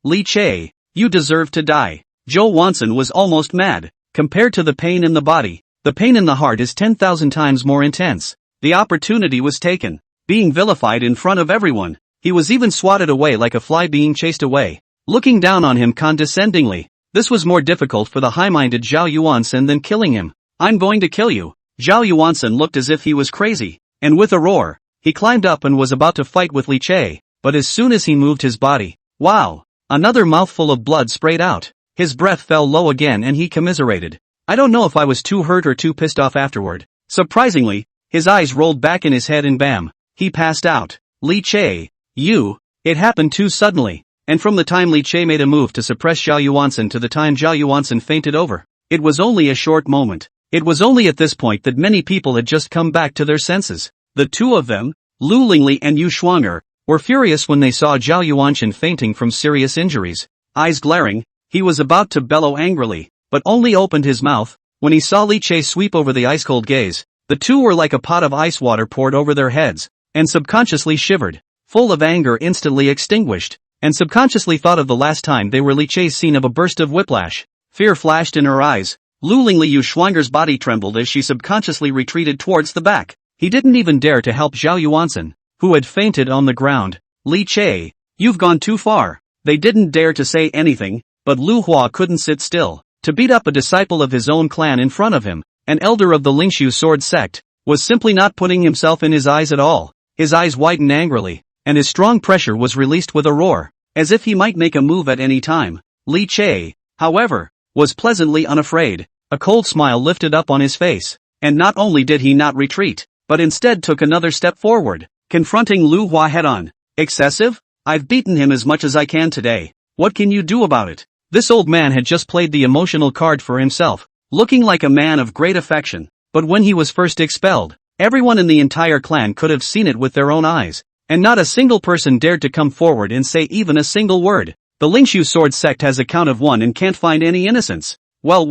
Li Che, you deserve to die. Zhao Yuansen was almost mad. Compared to the pain in the body, the pain in the heart is 10,000 times more intense. The opportunity was taken. Being vilified in front of everyone, he was even swatted away like a fly being chased away. Looking down on him condescendingly, this was more difficult for the high-minded Zhao Yuansen than killing him. I'm going to kill you. Zhao Yuansen looked as if he was crazy, and with a roar, he climbed up and was about to fight with Li Che, but as soon as he moved his body, wow! Another mouthful of blood sprayed out. His breath fell low again and he commiserated. I don't know if I was too hurt or too pissed off afterward. Surprisingly, his eyes rolled back in his head and bam, he passed out. Li Che, it happened too suddenly, and from the time Li Che made a move to suppress Zhao Yuansen to the time Zhao Yuansen fainted over, it was only a short moment. It was only at this point that many people had just come back to their senses. The two of them, Lu Lingli and Yu Shuanger, were furious when they saw Zhao Yuansen fainting from serious injuries. Eyes glaring, he was about to bellow angrily, but only opened his mouth when he saw Li Che sweep over the ice-cold gaze. The two were like a pot of ice water poured over their heads, and subconsciously shivered, full of anger instantly extinguished, and subconsciously thought of the last time they were Li Che's scene of a burst of whiplash. Fear flashed in her eyes. Lu Lingli Yu Shuanger's body trembled as she subconsciously retreated towards the back. He didn't even dare to help Zhao Yuansen, who had fainted on the ground. Li Che, you've gone too far. They didn't dare to say anything, but Lu Hua couldn't sit still. To beat up a disciple of his own clan in front of him, an elder of the Lingxu sword sect, was simply not putting himself in his eyes at all. His eyes widened angrily, and his strong pressure was released with a roar, as if he might make a move at any time. Li Che, however, was pleasantly unafraid. A cold smile lifted up on his face, and not only did he not retreat, but instead took another step forward, confronting Lu Hua head-on. Excessive? I've beaten him as much as I can today. What can you do about it? This old man had just played the emotional card for himself, looking like a man of great affection, but when he was first expelled, everyone in the entire clan could have seen it with their own eyes, and not a single person dared to come forward and say even a single word. The Lingxu sword sect has a count of 1 and can't find any innocents. Well,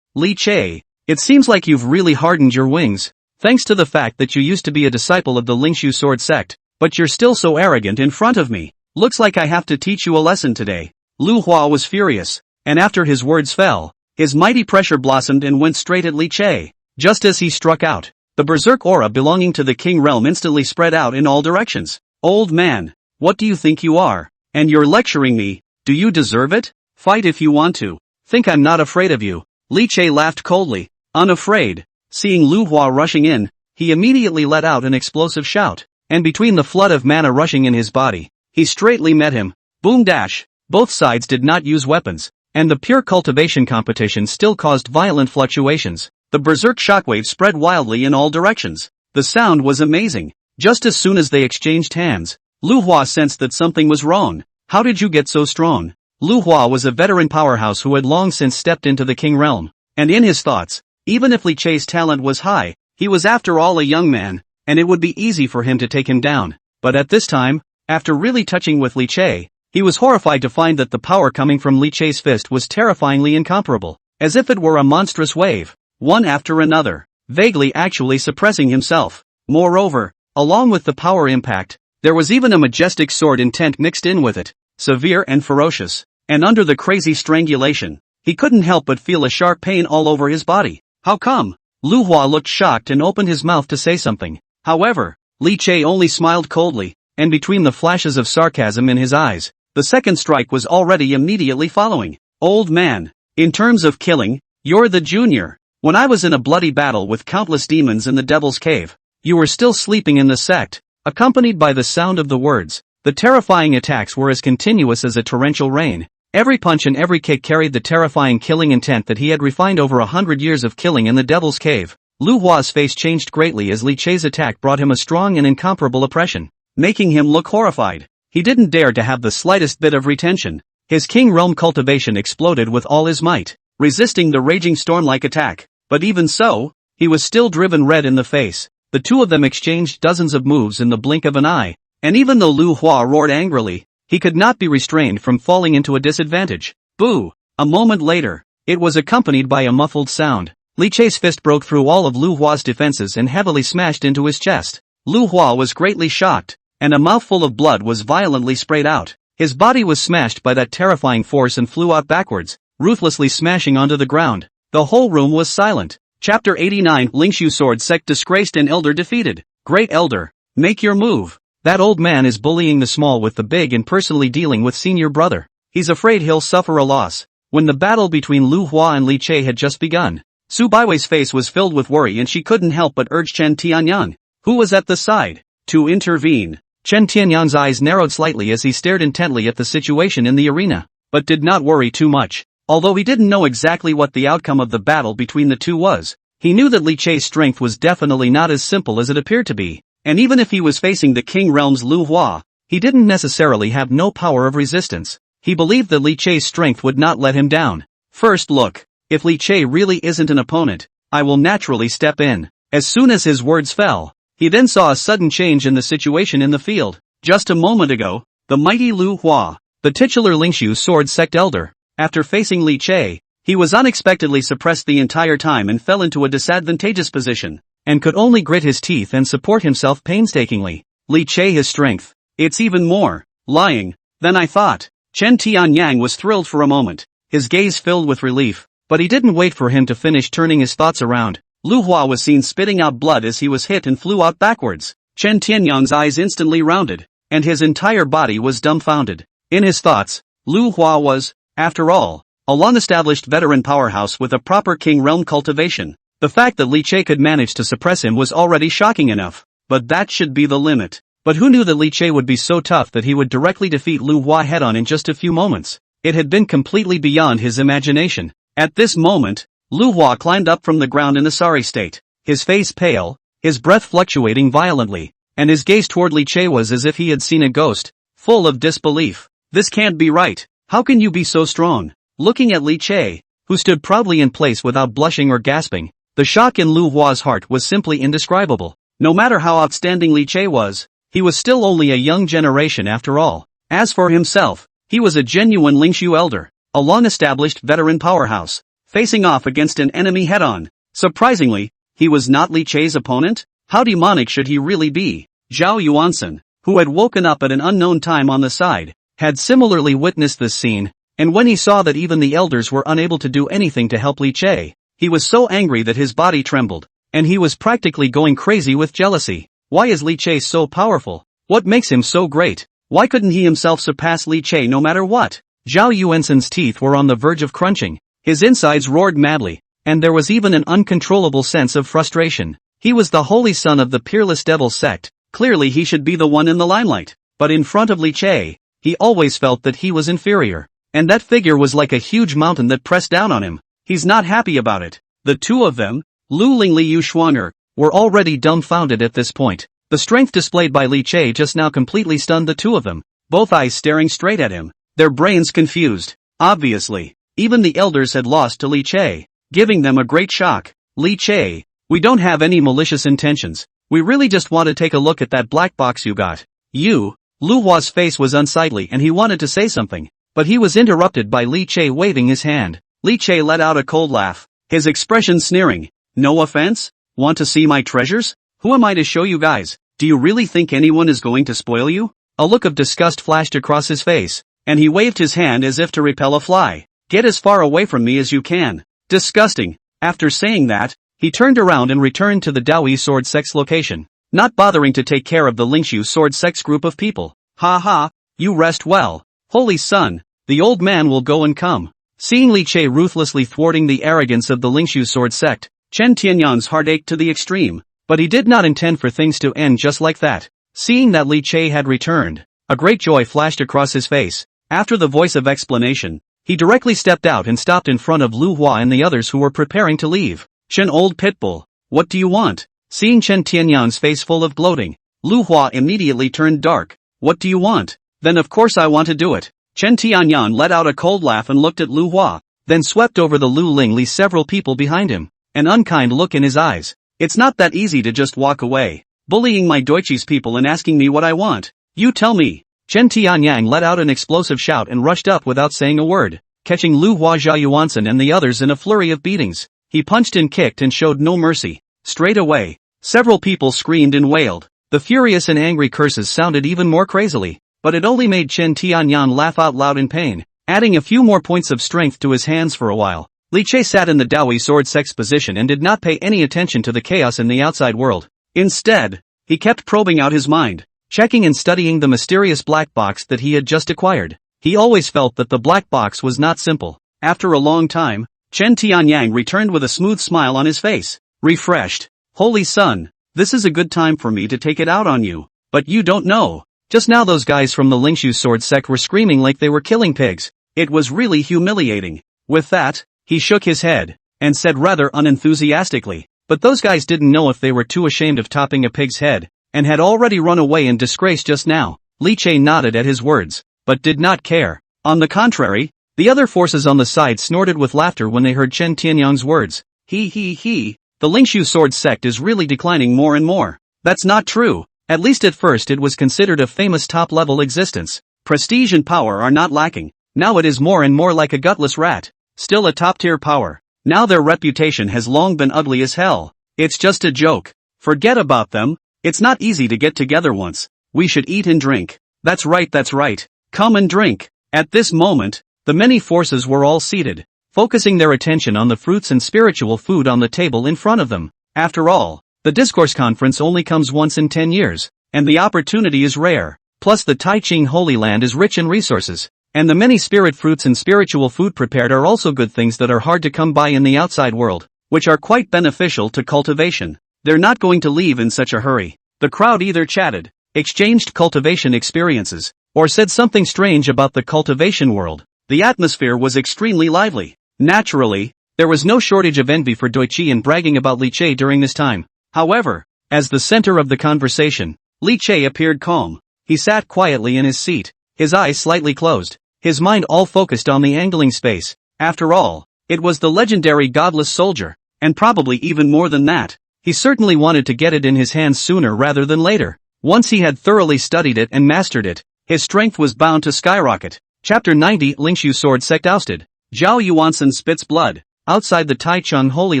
Li Che, it seems like you've really hardened your wings, thanks to the fact that you used to be a disciple of the Lingxu sword sect, but you're still so arrogant in front of me. Looks like I have to teach you a lesson today. Lu Hua was furious, and after his words fell, his mighty pressure blossomed and went straight at Li Che. Just as he struck out, the berserk aura belonging to the king realm instantly spread out in all directions. Old man, what do you think you are? And you're lecturing me? Do you deserve it? Fight if you want to. Think I'm not afraid of you? Li Che laughed coldly. Unafraid. Seeing Lu Hua rushing in, he immediately let out an explosive shout, and between the flood of mana rushing in his body, he straightly met him. Boom dash. Both sides did not use weapons, and the pure cultivation competition still caused violent fluctuations. The berserk shockwave spread wildly in all directions. The sound was amazing. Just as soon as they exchanged hands, Lu Hua sensed that something was wrong. How did you get so strong? Lu Hua was a veteran powerhouse who had long since stepped into the king realm, and in his thoughts, even if Li Che's talent was high, he was after all a young man, and it would be easy for him to take him down. But at this time, after really touching with Li Che, he was horrified to find that the power coming from Li Che's fist was terrifyingly incomparable, as if it were a monstrous wave, one after another, vaguely actually suppressing himself. Moreover, along with the power impact, There was even a majestic sword intent mixed in with it, severe and ferocious. And under the crazy strangulation, he couldn't help but feel a sharp pain all over his body. How come? Lu Hua looked shocked and opened his mouth to say something. However, Li Che only smiled coldly, and between the flashes of sarcasm in his eyes, the second strike was already immediately following. Old man, in terms of killing, you're the junior. When I was in a bloody battle with countless demons in the Devil's Cave, you were still sleeping in the sect. Accompanied by the sound of the words, the terrifying attacks were as continuous as a torrential rain. Every punch and every kick carried the terrifying killing intent that he had refined over 100 years of killing in the Devil's Cave. Lu Hua's face changed greatly as Li Che's attack brought him a strong and incomparable oppression, making him look horrified. He didn't dare to have the slightest bit of retention. His King Realm cultivation exploded with all his might, resisting the raging storm-like attack. But even so, he was still driven red in the face. The two of them exchanged dozens of moves in the blink of an eye, and even though Lu Hua roared angrily, he could not be restrained from falling into a disadvantage. Boo! A moment later, it was accompanied by a muffled sound. Li Che's fist broke through all of Lu Hua's defenses and heavily smashed into his chest. Lu Hua was greatly shocked, and a mouthful of blood was violently sprayed out. His body was smashed by that terrifying force and flew out backwards, ruthlessly smashing onto the ground. The whole room was silent. Chapter 89 Lingxu Sword Sect disgraced and elder defeated. Great elder, make your move. That old man is bullying the small with the big and personally dealing with senior brother. He's afraid he'll suffer a loss. When the battle between Lu Hua and Li Che had just begun, Su Baiwei's face was filled with worry and she couldn't help but urge Chen Tianyang, who was at the side, to intervene. Chen Tianyang's eyes narrowed slightly as he stared intently at the situation in the arena, but did not worry too much. Although he didn't know exactly what the outcome of the battle between the two was, he knew that Li Che's strength was definitely not as simple as it appeared to be, and even if he was facing the King Realm's Lu Hua, he didn't necessarily have no power of resistance. He believed that Li Che's strength would not let him down. First look, if Li Che really isn't an opponent, I will naturally step in. As soon as his words fell, he then saw a sudden change in the situation in the field. Just a moment ago, the mighty Lu Hua, the titular Lingxu Sword Sect elder, after facing Li Che, he was unexpectedly suppressed the entire time and fell into a disadvantageous position, and could only grit his teeth and support himself painstakingly. Li Che his strength, it's even more lying than I thought. Chen Tianyang was thrilled for a moment, his gaze filled with relief, but he didn't wait for him to finish turning his thoughts around. Lu Hua was seen spitting out blood as he was hit and flew out backwards. Chen Tianyang's eyes instantly rounded, and his entire body was dumbfounded. In his thoughts, Lu Hua was, after all, a long-established veteran powerhouse with a proper King Realm cultivation. The fact that Li Che could manage to suppress him was already shocking enough, but that should be the limit. But who knew that Li Che would be so tough that he would directly defeat Lu Hua head-on in just a few moments? It had been completely beyond his imagination. At this moment, Lu Hua climbed up from the ground in a sorry state, his face pale, his breath fluctuating violently, and his gaze toward Li Che was as if he had seen a ghost, full of disbelief. This can't be right. How can you be so strong? Looking at Li Che, who stood proudly in place without blushing or gasping, the shock in Lu Hua's heart was simply indescribable. No matter how outstanding Li Che was, he was still only a young generation after all. As for himself, he was a genuine Lingxu elder, a long-established veteran powerhouse, facing off against an enemy head-on. Surprisingly, he was not Li Che's opponent? How demonic should he really be? Zhao Yuansen, who had woken up at an unknown time on the side, had similarly witnessed this scene, and when he saw that even the elders were unable to do anything to help Li Che, he was so angry that his body trembled, and he was practically going crazy with jealousy. Why is Li Che so powerful? What makes him so great? Why couldn't he himself surpass Li Che no matter what? Zhao Yuansen's teeth were on the verge of crunching, his insides roared madly, and there was even an uncontrollable sense of frustration. He was the holy son of the peerless Devil Sect, clearly he should be the one in the limelight, but in front of Li Che, he always felt that he was inferior, and that figure was like a huge mountain that pressed down on him. He's not happy about it. The two of them, Lu Lingli Xuaner, were already dumbfounded at this point. The strength displayed by Li Che just now completely stunned the two of them, both eyes staring straight at him, their brains confused. Obviously, even the elders had lost to Li Che, giving them a great shock. Li Che, we don't have any malicious intentions, we really just want to take a look at that black box you got. You, Lu Hua's face was unsightly and he wanted to say something, but he was interrupted by Li Che waving his hand. Li Che let out a cold laugh, his expression sneering. No offense? Want to see my treasures? Who am I to show you guys? Do you really think anyone is going to spoil you? A look of disgust flashed across his face, and he waved his hand as if to repel a fly. Get as far away from me as you can. Disgusting. After saying that, he turned around and returned to the Dao Yi Sword Sect's location, not bothering to take care of the Lingxu Sword Sect's group of people. Ha ha, you rest well. Holy son, the old man will go and come. Seeing Li Che ruthlessly thwarting the arrogance of the Lingxu Sword Sect, Chen Tianyan's heart ached to the extreme, but he did not intend for things to end just like that. Seeing that Li Che had returned, a great joy flashed across his face. After the voice of explanation, he directly stepped out and stopped in front of Lu Hua and the others who were preparing to leave. Chen, old pitbull, what do you want? Seeing Chen Tianyan's face full of gloating, Lu Hua immediately turned dark. What do you want? Then of course I want to do it. Chen Tianyan let out a cold laugh and looked at Lu Hua, then swept over the Lu Lingli several people behind him, an unkind look in his eyes. It's not that easy to just walk away, bullying my Deutsches people and asking me what I want. You tell me. Chen Tianyang let out an explosive shout and rushed up without saying a word, catching Lu Hua, Zhao Yuansen and the others in a flurry of beatings. He punched and kicked and showed no mercy. Straight away, several people screamed and wailed. The furious and angry curses sounded even more crazily, but it only made Chen Tianyan laugh out loud in pain, adding a few more points of strength to his hands for a while. Li Che sat in the Dao Yi Sword Sect's position and did not pay any attention to the chaos in the outside world. Instead, he kept probing out his mind, checking and studying the mysterious black box that he had just acquired. He always felt that the black box was not simple. After a long time, Chen Tianyang returned with a smooth smile on his face. Refreshed. Holy son, this is a good time for me to take it out on you. But you don't know. Just now those guys from the Lingxu Sword Sect were screaming like they were killing pigs. It was really humiliating. With that, he shook his head, and said rather unenthusiastically, but those guys didn't know if they were too ashamed of topping a pig's head, and had already run away in disgrace just now. Li Che nodded at his words, but did not care. On the contrary, the other forces on the side snorted with laughter when they heard Chen Tianyang's words. He, the Lingxu Sword Sect is really declining more and more. That's not true. At least at first it was considered a famous top-level existence. Prestige and power are not lacking. Now it is more and more like a gutless rat. Still a top-tier power. Now their reputation has long been ugly as hell. It's just a joke. Forget about them. It's not easy to get together once. We should eat and drink. That's right. Come and drink. At this moment, the many forces were all seated, focusing their attention on the fruits and spiritual food on the table in front of them. After all, the discourse conference only comes once in 10 years, and the opportunity is rare. Plus the Tai Ching Holy Land is rich in resources, and the many spirit fruits and spiritual food prepared are also good things that are hard to come by in the outside world, which are quite beneficial to cultivation. They're not going to leave in such a hurry. The crowd either chatted, exchanged cultivation experiences, or said something strange about the cultivation world. The atmosphere was extremely lively. Naturally, there was no shortage of envy for Doichi and bragging about Li Che during this time. However, as the center of the conversation, Li Che appeared calm. He sat quietly in his seat, his eyes slightly closed, his mind all focused on the angling space. After all, it was the legendary godless soldier, and probably even more than that. He certainly wanted to get it in his hands sooner rather than later. Once he had thoroughly studied it and mastered it, his strength was bound to skyrocket. Chapter 90 Lingxu Sword Sect ousted. Zhao Yuansen spits blood. Outside the Taichung Holy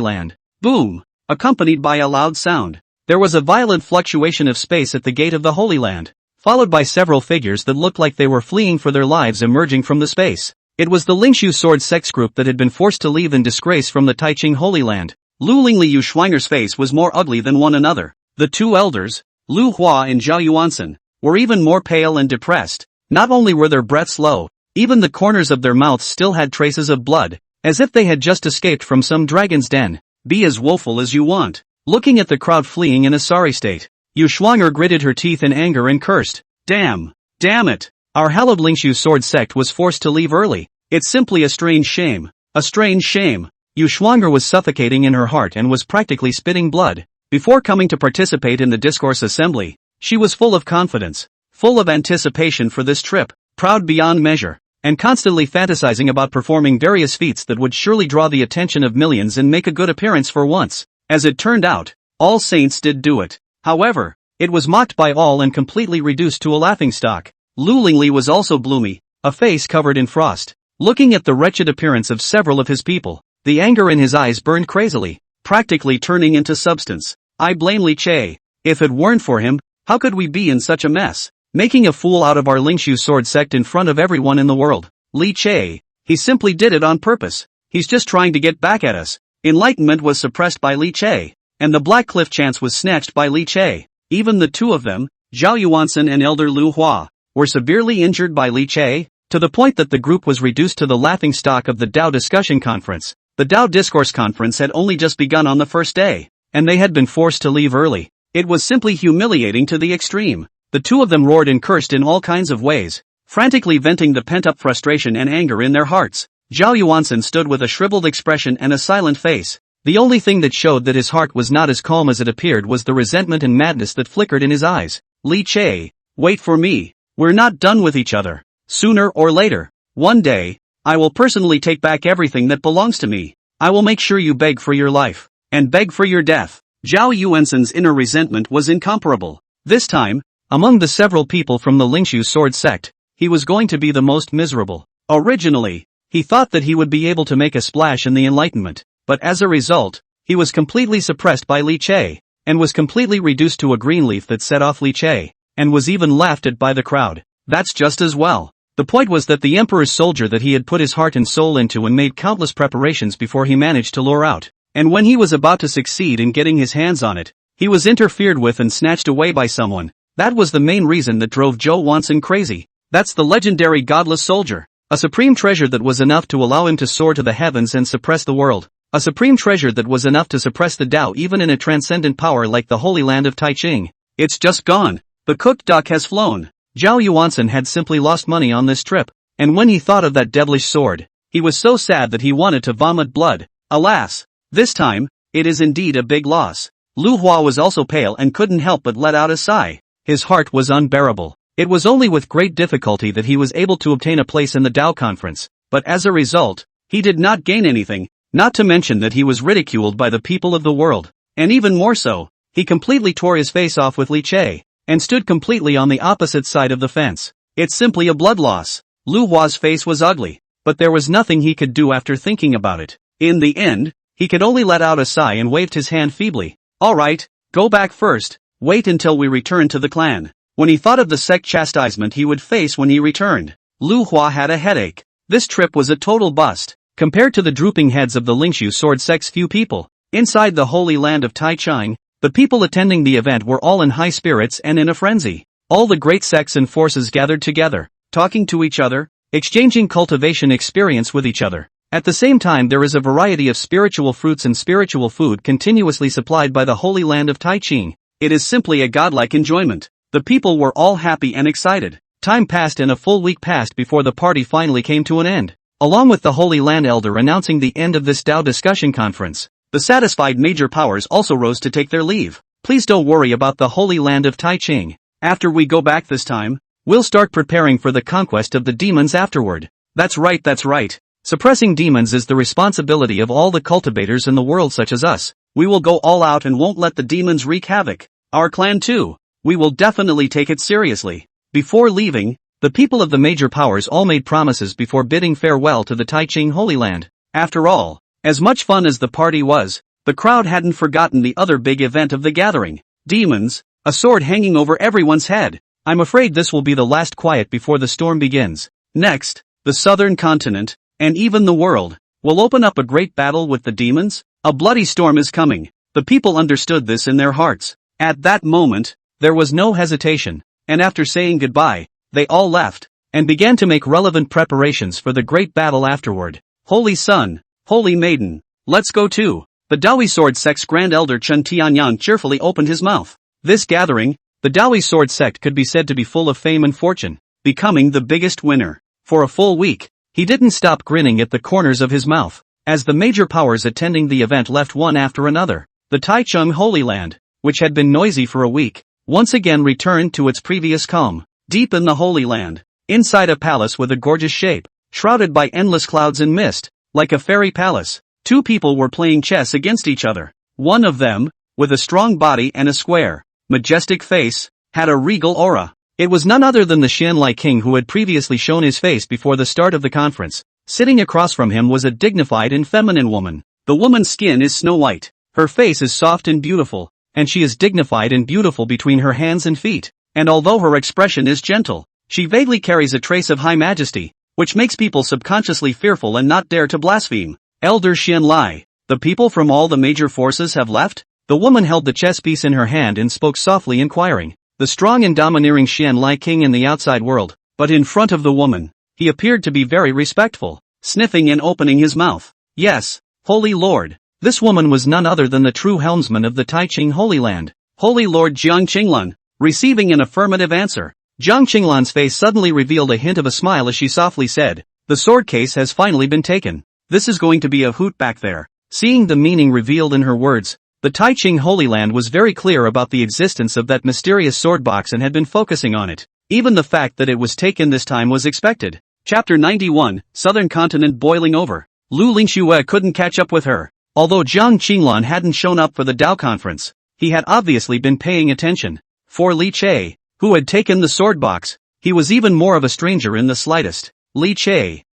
Land. Boom! Accompanied by a loud sound. There was a violent fluctuation of space at the gate of the Holy Land, followed by several figures that looked like they were fleeing for their lives emerging from the space. It was the Lingxu Sword Sect's group that had been forced to leave in disgrace from the Taichung Holy Land. Lu Lingli Yu Schwinger's face was more ugly than one another. The two elders, Lu Hua and Zhao Yuansen, were even more pale and depressed. Not only were their breaths low, even the corners of their mouths still had traces of blood, as if they had just escaped from some dragon's den. Be as woeful as you want. Looking at the crowd fleeing in a sorry state, Yu Schwanger gritted her teeth in anger and cursed. Damn it. Our hallowed Lingxu Sword Sect was forced to leave early. It's simply a strange shame. A strange shame. Yu Schwanger was suffocating in her heart and was practically spitting blood. Before coming to participate in the discourse assembly, she was full of confidence, full of anticipation for this trip, proud beyond measure, and constantly fantasizing about performing various feats that would surely draw the attention of millions and make a good appearance for once. As it turned out, all saints did do it. However, it was mocked by all and completely reduced to a laughingstock. Lu Lingli was also gloomy, a face covered in frost. Looking at the wretched appearance of several of his people, the anger in his eyes burned crazily, practically turning into substance. I blame Li Che. If it weren't for him, How could we be in such a mess? Making a fool out of our Lingxu sword sect in front of everyone in the world. Li Che. He simply did it on purpose. He's just trying to get back at us. Enlightenment was suppressed by Li Che, and the Black Cliff chance was snatched by Li Che. Even the two of them, Zhao Yuansen and Elder Lu Hua, were severely injured by Li Che, to the point that the group was reduced to the laughingstock of the Dao Discussion Conference. The Dao Discourse Conference had only just begun on the first day, and they had been forced to leave early. It was simply humiliating to the extreme. The two of them roared and cursed in all kinds of ways, frantically venting the pent-up frustration and anger in their hearts. Zhao Yuansen stood with a shriveled expression and a silent face. The only thing that showed that his heart was not as calm as it appeared was the resentment and madness that flickered in his eyes. Li Che, wait for me. We're not done with each other. Sooner or later, one day, I will personally take back everything that belongs to me. I will make sure you beg for your life, and beg for your death. Zhao Yuansen's inner resentment was incomparable. This time, among the several people from the Lingxu sword sect, he was going to be the most miserable. Originally, he thought that he would be able to make a splash in the Enlightenment, but as a result, he was completely suppressed by Li Che, and was completely reduced to a green leaf that set off Li Che, and was even laughed at by the crowd. That's just as well. The point was that the Emperor's soldier that he had put his heart and soul into and made countless preparations before he managed to lure out, and when he was about to succeed in getting his hands on it, he was interfered with and snatched away by someone. That was the main reason that drove Zhao Yuansen crazy. That's the legendary godless soldier. A supreme treasure that was enough to allow him to soar to the heavens and suppress the world. A supreme treasure that was enough to suppress the Dao even in a transcendent power like the Holy Land of Taiching. It's just gone. The cooked duck has flown. Zhao Yuansen had simply lost money on this trip, and when he thought of that devilish sword, he was so sad that he wanted to vomit blood. Alas! This time, it is indeed a big loss. Lu Hua was also pale and couldn't help but let out a sigh. His heart was unbearable. It was only with great difficulty that he was able to obtain a place in the Dao conference, but as a result, he did not gain anything, not to mention that he was ridiculed by the people of the world, and even more so, he completely tore his face off with Li Che, and stood completely on the opposite side of the fence. It's simply a blood loss. Lu Hua's face was ugly, but there was nothing he could do after thinking about it. In the end, he could only let out a sigh and waved his hand feebly. Alright, go back first, wait until we return to the clan. When he thought of the sect chastisement he would face when he returned, Lu Hua had a headache. This trip was a total bust, compared to the drooping heads of the Lingxu sword sect's few people. Inside the holy land of Taiching, the people attending the event were all in high spirits and in a frenzy. All the great sects and forces gathered together, talking to each other, exchanging cultivation experience with each other. At the same time there is a variety of spiritual fruits and spiritual food continuously supplied by the holy land of Taiching. It is simply a godlike enjoyment. The people were all happy and excited. Time passed and a full week passed before the party finally came to an end. Along with the Holy Land Elder announcing the end of this Dao discussion conference, the satisfied major powers also rose to take their leave. Please don't worry about the Holy Land of Taiching. After we go back this time, we'll start preparing for the conquest of the demons afterward. That's right. Suppressing demons is the responsibility of all the cultivators in the world such as us. We will go all out and won't let the demons wreak havoc. Our clan too. We will definitely take it seriously. Before leaving, the people of the major powers all made promises before bidding farewell to the Taiching Holy Land. After all, as much fun as the party was, the crowd hadn't forgotten the other big event of the gathering. Demons, a sword hanging over everyone's head. I'm afraid this will be the last quiet before the storm begins. Next, the southern continent, and even the world, will open up a great battle with the demons. A bloody storm is coming. The people understood this in their hearts. At that moment, there was no hesitation, and after saying goodbye, they all left, and began to make relevant preparations for the great battle afterward. Holy Sun, Holy Maiden, let's go too. The Dao Yi Sword Sect's Grand Elder Chen Tianyang cheerfully opened his mouth. This gathering, the Dao Yi Sword Sect could be said to be full of fame and fortune, becoming the biggest winner. For a full week, he didn't stop grinning at the corners of his mouth, as the major powers attending the event left one after another. The Taichung Holy Land, which had been noisy for a week, once again returned to its previous calm. Deep in the Holy Land, inside a palace with a gorgeous shape, shrouded by endless clouds and mist, like a fairy palace, two people were playing chess against each other. One of them, with a strong body and a square, majestic face, had a regal aura. It was none other than the Xianlai King who had previously shown his face before the start of the conference. Sitting across from him was a dignified and feminine woman. The woman's skin is snow white, her face is soft and beautiful, and she is dignified and beautiful between her hands and feet. And although her expression is gentle, she vaguely carries a trace of high majesty, which makes people subconsciously fearful and not dare to blaspheme. Elder Xianlai, the people from all the major forces have left? The woman held the chess piece in her hand and spoke softly inquiring. The strong and domineering Xianlai king in the outside world, but in front of the woman, he appeared to be very respectful, sniffing and opening his mouth. Yes, Holy Lord. This woman was none other than the true helmsman of the Taiqing Holy Land, Holy Lord Jiang Qinglan. Receiving an affirmative answer, Jiang Qinglan's face suddenly revealed a hint of a smile as she softly said, "The sword case has finally been taken. This is going to be a hoot back there." Seeing the meaning revealed in her words, the Taiqing Holy Land was very clear about the existence of that mysterious sword box and had been focusing on it. Even the fact that it was taken this time was expected. Chapter 91, Southern Continent boiling over. Lu Lingxu couldn't catch up with her. Although Jiang Qinglan hadn't shown up for the Dao conference, he had obviously been paying attention. For Li Che, who had taken the sword box, he was even more of a stranger in the slightest. Li Che,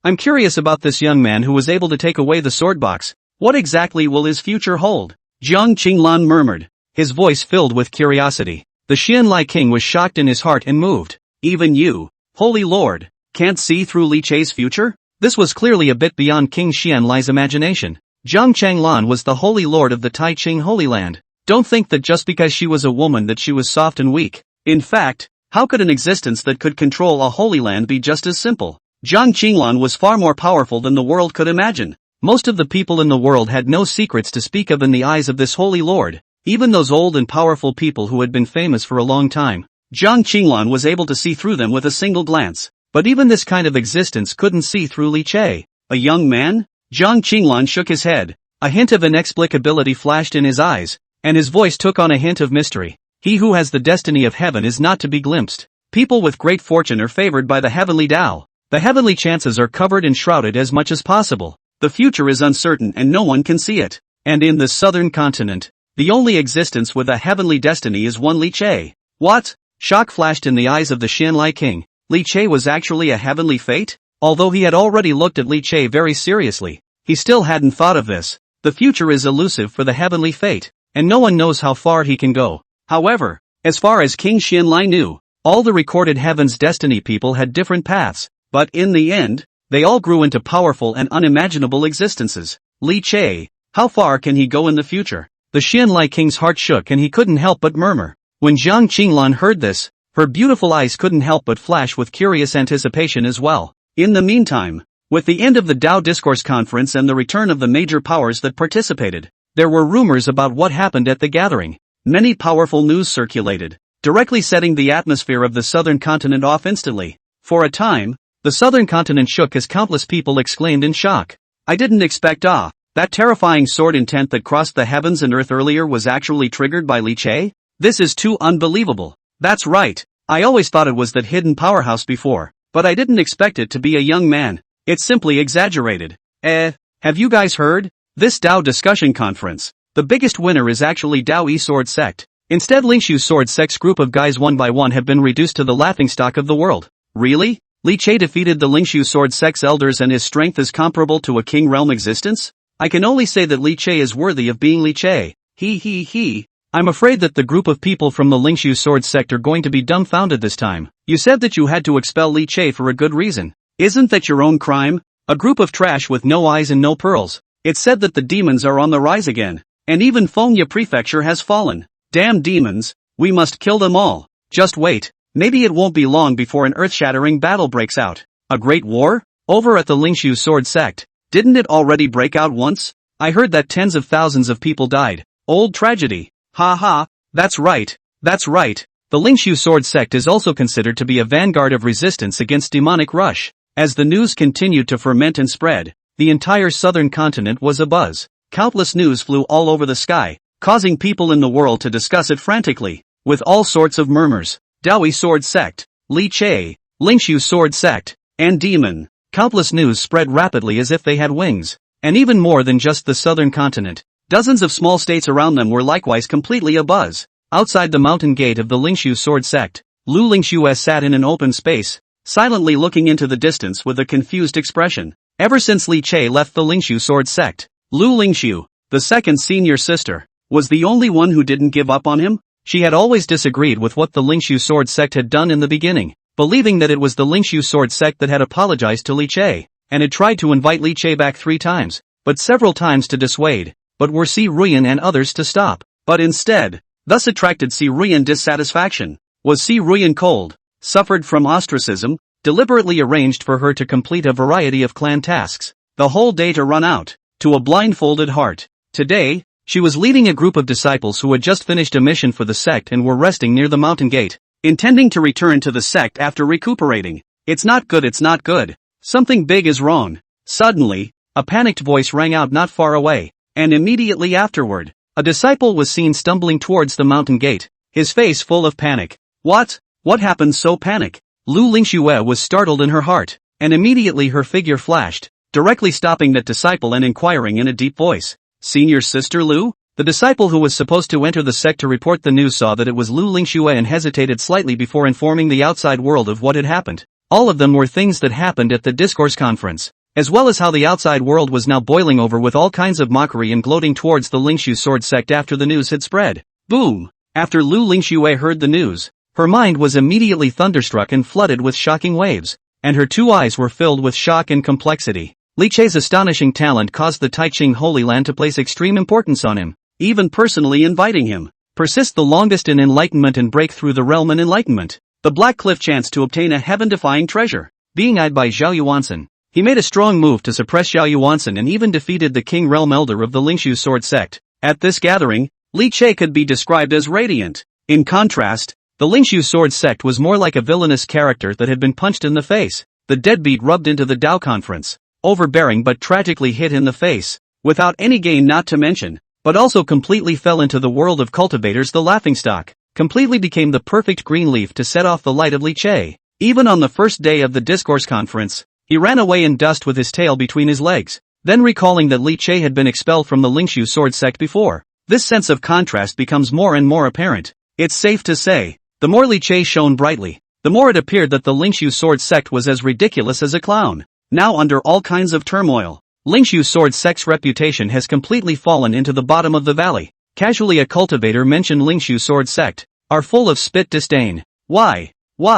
I'm curious about this young man who was able to take away the sword box. What exactly will his future hold? Jiang Qinglan murmured, his voice filled with curiosity. The Xianlai king was shocked in his heart and moved. Even you, Holy Lord, can't see through Li Che's future? This was clearly a bit beyond King Xianlai's imagination. Jiang Changlan was the Holy Lord of the Taiqing Holy Land. Don't think that just because she was a woman that she was soft and weak. In fact, how could an existence that could control a holy land be just as simple? Jiang Qinglan was far more powerful than the world could imagine. Most of the people in the world had no secrets to speak of in the eyes of this Holy Lord, even those old and powerful people who had been famous for a long time. Jiang Qinglan was able to see through them with a single glance. But even this kind of existence couldn't see through Li Che. A young man? Jiang Qinglan shook his head. A hint of inexplicability flashed in his eyes, and his voice took on a hint of mystery. He who has the destiny of heaven is not to be glimpsed. People with great fortune are favored by the heavenly Dao. The heavenly chances are covered and shrouded as much as possible. The future is uncertain and no one can see it. And in the southern continent, the only existence with a heavenly destiny is one Li Che. What? Shock flashed in the eyes of the Xianlai king. Li Che was actually a heavenly fate? Although he had already looked at Li Che very seriously, he still hadn't thought of this. The future is elusive for the heavenly fate, and no one knows how far he can go. However, as far as King Xianlai knew, all the recorded heaven's destiny people had different paths, but in the end, they all grew into powerful and unimaginable existences. Li Che, how far can he go in the future? The Xianlai king's heart shook and he couldn't help but murmur. When Jiang Qinglan heard this, her beautiful eyes couldn't help but flash with curious anticipation as well. In the meantime, with the end of the Dao Discourse Conference and the return of the major powers that participated, there were rumors about what happened at the gathering. Many powerful news circulated, directly setting the atmosphere of the southern continent off instantly. For a time, the southern continent shook as countless people exclaimed in shock. I didn't expect that terrifying sword intent that crossed the heavens and earth earlier was actually triggered by Li Che? This is too unbelievable. That's right, I always thought it was that hidden powerhouse before, but I didn't expect it to be a young man. It's simply exaggerated. Have you guys heard? This Dao discussion conference, the biggest winner is actually Dao Yi Sword Sect. Instead Lingxu Sword Sect's group of guys one by one have been reduced to the laughingstock of the world. Really? Li Che defeated the Lingxu Sword Sect's elders and his strength is comparable to a king realm existence? I can only say that Li Che is worthy of being Li Che. He. I'm afraid that the group of people from the Lingxu Sword Sect are going to be dumbfounded this time. You said that you had to expel Li Che for a good reason. Isn't that your own crime? A group of trash with no eyes and no pearls. It's said that the demons are on the rise again. And even Fengya Prefecture has fallen. Damn demons, we must kill them all. Just wait, maybe it won't be long before an earth-shattering battle breaks out. A great war? Over at the Lingxu Sword Sect. Didn't it already break out once? I heard that tens of thousands of people died. Old tragedy. Ha, that's right. The Lingxu Sword Sect is also considered to be a vanguard of resistance against demonic rush. As the news continued to ferment and spread, the entire southern continent was abuzz. Countless news flew all over the sky, causing people in the world to discuss it frantically, with all sorts of murmurs. Dao Yi Sword Sect, Li Che, Lingxu Sword Sect, and Demon. Countless news spread rapidly as if they had wings. And even more than just the southern continent, dozens of small states around them were likewise completely abuzz. Outside the mountain gate of the Lingxu Sword Sect, Lu Lingxu sat in an open space, silently looking into the distance with a confused expression. Ever since Li Che left the Lingxu Sword Sect, Lu Lingxu, the second senior sister, was the only one who didn't give up on him? She had always disagreed with what the Lingxu Sword Sect had done in the beginning, believing that it was the Lingxu Sword Sect that had apologized to Li Che, and had tried to invite Li Che back 3 times, but several times to dissuade, but were Si Ruyan and others to stop, but instead, thus attracted Si Ruyan dissatisfaction. Was Si Ruyan cold, suffered from ostracism, deliberately arranged for her to complete a variety of clan tasks, the whole day to run out, to a blindfolded heart. Today, she was leading a group of disciples who had just finished a mission for the sect and were resting near the mountain gate, intending to return to the sect after recuperating. It's not good, it's not good. Something big is wrong. Suddenly, a panicked voice rang out not far away, and immediately afterward, a disciple was seen stumbling towards the mountain gate, his face full of panic. What? What happened so panic? Lu Lingxue was startled in her heart, and immediately her figure flashed, directly stopping that disciple and inquiring in a deep voice. Senior Sister Lu? The disciple who was supposed to enter the sect to report the news saw that it was Lu Lingxue and hesitated slightly before informing the outside world of what had happened. All of them were things that happened at the discourse conference, as well as how the outside world was now boiling over with all kinds of mockery and gloating towards the Lingxu Sword Sect after the news had spread. Boom! After Lu Lingxue heard the news, her mind was immediately thunderstruck and flooded with shocking waves, and her 2 eyes were filled with shock and complexity. Li Che's astonishing talent caused the Taiqing Holy Land to place extreme importance on him, even personally inviting him. Persist the longest in enlightenment and break through the realm in enlightenment. The Black Cliff chanced to obtain a heaven-defying treasure. Being eyed by Zhao Yuansen, he made a strong move to suppress Zhao Yuansen and even defeated the King Realm Elder of the Lingxu Sword Sect. At this gathering, Li Che could be described as radiant. In contrast, the Lingxu Sword Sect was more like a villainous character that had been punched in the face. The deadbeat rubbed into the Dao conference, overbearing but tragically hit in the face, without any gain not to mention, but also completely fell into the world of cultivators. The laughingstock completely became the perfect green leaf to set off the light of Li Che. Even on the first day of the discourse conference, he ran away in dust with his tail between his legs, then recalling that Li Che had been expelled from the Lingxu Sword Sect before. This sense of contrast becomes more and more apparent. It's safe to say, the more Li Che shone brightly, the more it appeared that the Lingxu Sword Sect was as ridiculous as a clown. Now under all kinds of turmoil, Lingxu Sword Sect's reputation has completely fallen into the bottom of the valley. Casually a cultivator mentioned Lingxu Sword Sect, are full of spit disdain. Why? Lu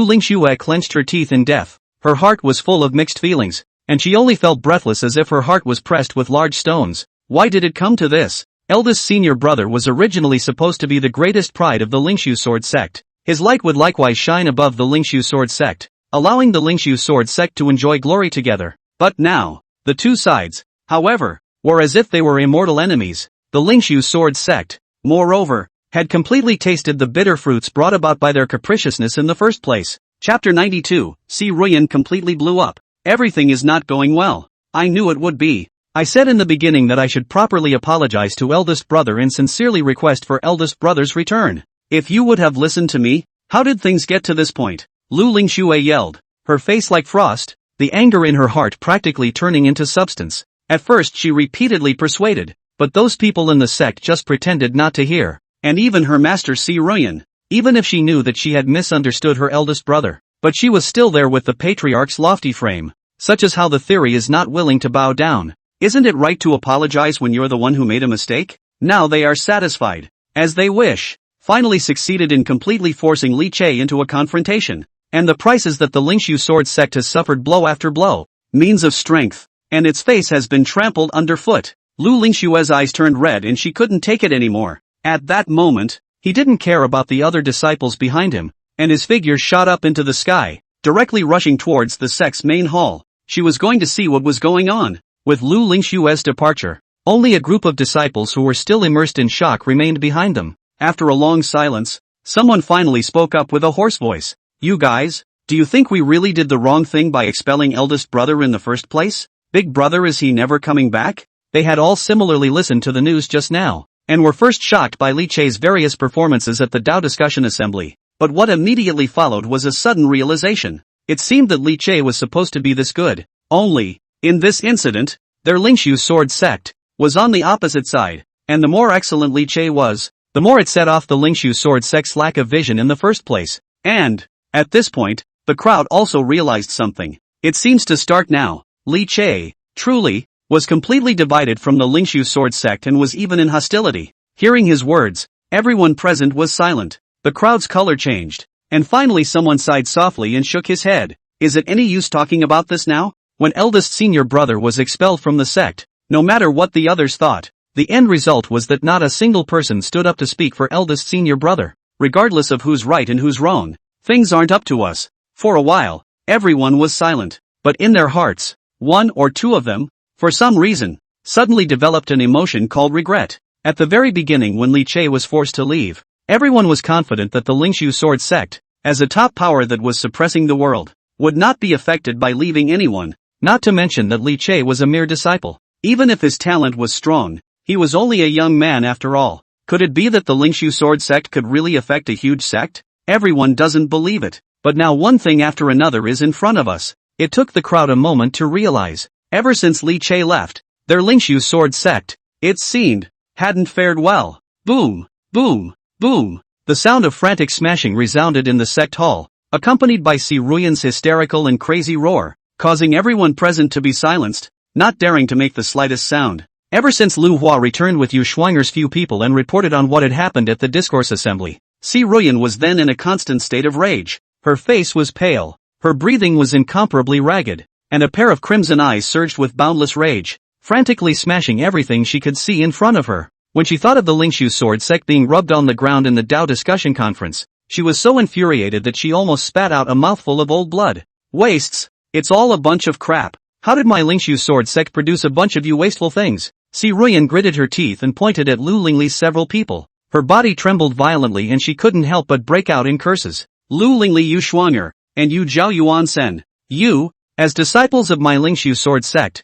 Lingxue clenched her teeth in death. Her heart was full of mixed feelings, and she only felt breathless as if her heart was pressed with large stones. Why did it come to this? Eldest senior brother was originally supposed to be the greatest pride of the Lingxu Sword Sect. His light would likewise shine above the Lingxu Sword Sect, allowing the Lingxu Sword Sect to enjoy glory together. But now, the two sides, however, were as if they were immortal enemies. The Lingxu Sword Sect, moreover, had completely tasted the bitter fruits brought about by their capriciousness in the first place. Chapter 92, Si Ruyan completely blew up. Everything is not going well. I knew it would be. I said in the beginning that I should properly apologize to eldest brother and sincerely request for eldest brother's return. If you would have listened to me, how did things get to this point? Lu Lingxue yelled, her face like frost, the anger in her heart practically turning into substance. At first she repeatedly persuaded, but those people in the sect just pretended not to hear. And even her master Si Ruyan, even if she knew that she had misunderstood her eldest brother, but she was still there with the patriarch's lofty frame, such as how the theory is not willing to bow down. Isn't it right to apologize when you're the one who made a mistake? Now they are satisfied, as they wish, finally succeeded in completely forcing Li Che into a confrontation, and the price is that the Lingxu Sword Sect has suffered blow after blow, means of strength, and its face has been trampled underfoot. Lu Lingxue's eyes turned red and she couldn't take it anymore. At that moment, he didn't care about the other disciples behind him, and his figure shot up into the sky, directly rushing towards the sect's main hall. She was going to see what was going on. With Lu Lingxue's departure, only a group of disciples who were still immersed in shock remained behind them. After a long silence, someone finally spoke up with a hoarse voice. You guys, do you think we really did the wrong thing by expelling eldest brother in the first place? Big brother, is he never coming back? They had all similarly listened to the news just now, and were first shocked by Li Che's various performances at the Dao discussion assembly. But what immediately followed was a sudden realization. It seemed that Li Che was supposed to be this good, only, in this incident, their Lingxu Sword Sect was on the opposite side, and the more excellent Li Che was, the more it set off the Lingxu Sword Sect's lack of vision in the first place. And, at this point, the crowd also realized something. It seems to start now. Li Che, truly, was completely divided from the Lingxu sword sect and was even in hostility. Hearing his words, everyone present was silent. The crowd's color changed. And finally someone sighed softly and shook his head. Is it any use talking about this now? When eldest senior brother was expelled from the sect, no matter what the others thought, the end result was that not a single person stood up to speak for eldest senior brother. Regardless of who's right and who's wrong, things aren't up to us. For a while, everyone was silent. But in their hearts, one or two of them, for some reason, suddenly developed an emotion called regret. At the very beginning when Li Che was forced to leave, everyone was confident that the Lingxu sword sect, as a top power that was suppressing the world, would not be affected by leaving anyone, not to mention that Li Che was a mere disciple. Even if his talent was strong, he was only a young man after all. Could it be that the Lingxu sword sect could really affect a huge sect? Everyone doesn't believe it. But now one thing after another is in front of us. It took the crowd a moment to realize, ever since Li Che left, their Lingxu sword sect, it seemed, hadn't fared well. Boom, boom, boom. The sound of frantic smashing resounded in the sect hall, accompanied by Si Ruyan's hysterical and crazy roar, causing everyone present to be silenced, not daring to make the slightest sound. Ever since Lu Hua returned with Yu Schwinger's few people and reported on what had happened at the discourse assembly, Si Ruyan was then in a constant state of rage. Her face was pale, her breathing was incomparably ragged, and a pair of crimson eyes surged with boundless rage, frantically smashing everything she could see in front of her. When she thought of the Lingxu sword sect being rubbed on the ground in the Dao discussion conference, she was so infuriated that she almost spat out a mouthful of old blood. Wastes, it's all a bunch of crap. How did my Lingxu sword sect produce a bunch of you wasteful things? Si Ruyan gritted her teeth and pointed at Lu Lingli's several people. Her body trembled violently and she couldn't help but break out in curses. Lu Lingli Yu Schwanger, and you Zhao Yuansen, you, as disciples of my Lingxu sword sect,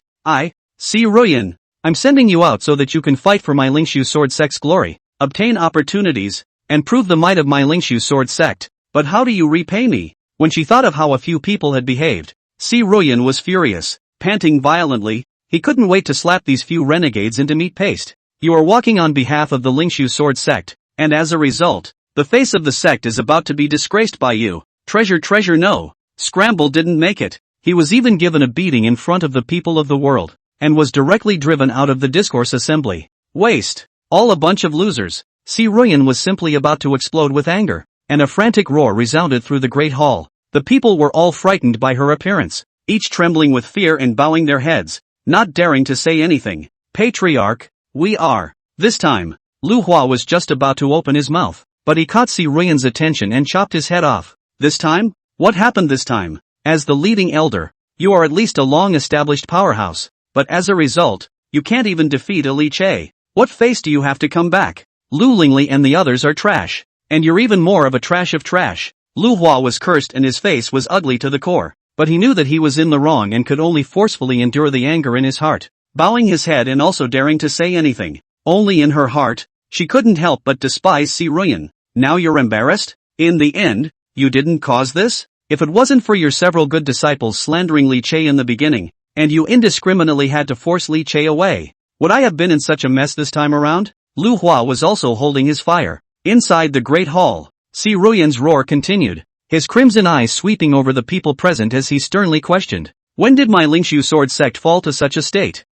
Si Ruyan, I'm sending you out so that you can fight for my Lingxu sword sect's glory, obtain opportunities, and prove the might of my Lingxu sword sect. But how do you repay me? When she thought of how a few people had behaved, Si Ruyan was furious, panting violently. He couldn't wait to slap these few renegades into meat paste. You are walking on behalf of the Lingxu sword sect, and as a result, the face of the sect is about to be disgraced by you. Treasure no. Scramble didn't make it. He was even given a beating in front of the people of the world, and was directly driven out of the discourse assembly. Waste. All a bunch of losers. Si Ruyan was simply about to explode with anger, and a frantic roar resounded through the great hall. The people were all frightened by her appearance, each trembling with fear and bowing their heads, not daring to say anything. Patriarch, we are. This time, Lu Hua was just about to open his mouth, but he caught Si Ruyan's attention and chopped his head off. This time? What happened this time? As the leading elder, you are at least a long-established powerhouse, but as a result, you can't even defeat a Li Che. What face do you have to come back? Lu Lingli and the others are trash, and you're even more of a trash of trash. Lu Hua was cursed and his face was ugly to the core. But he knew that he was in the wrong and could only forcefully endure the anger in his heart, bowing his head and also daring to say anything. Only in her heart, she couldn't help but despise Si Ruyan. Now you're embarrassed? In the end, you didn't cause this? If it wasn't for your several good disciples slandering Li Che in the beginning, and you indiscriminately had to force Li Che away, would I have been in such a mess this time around? Lu Hua was also holding his fire. Inside the great hall, Si Ruyan's roar continued, his crimson eyes sweeping over the people present as he sternly questioned. When did my Lingxu sword sect fall to such a state?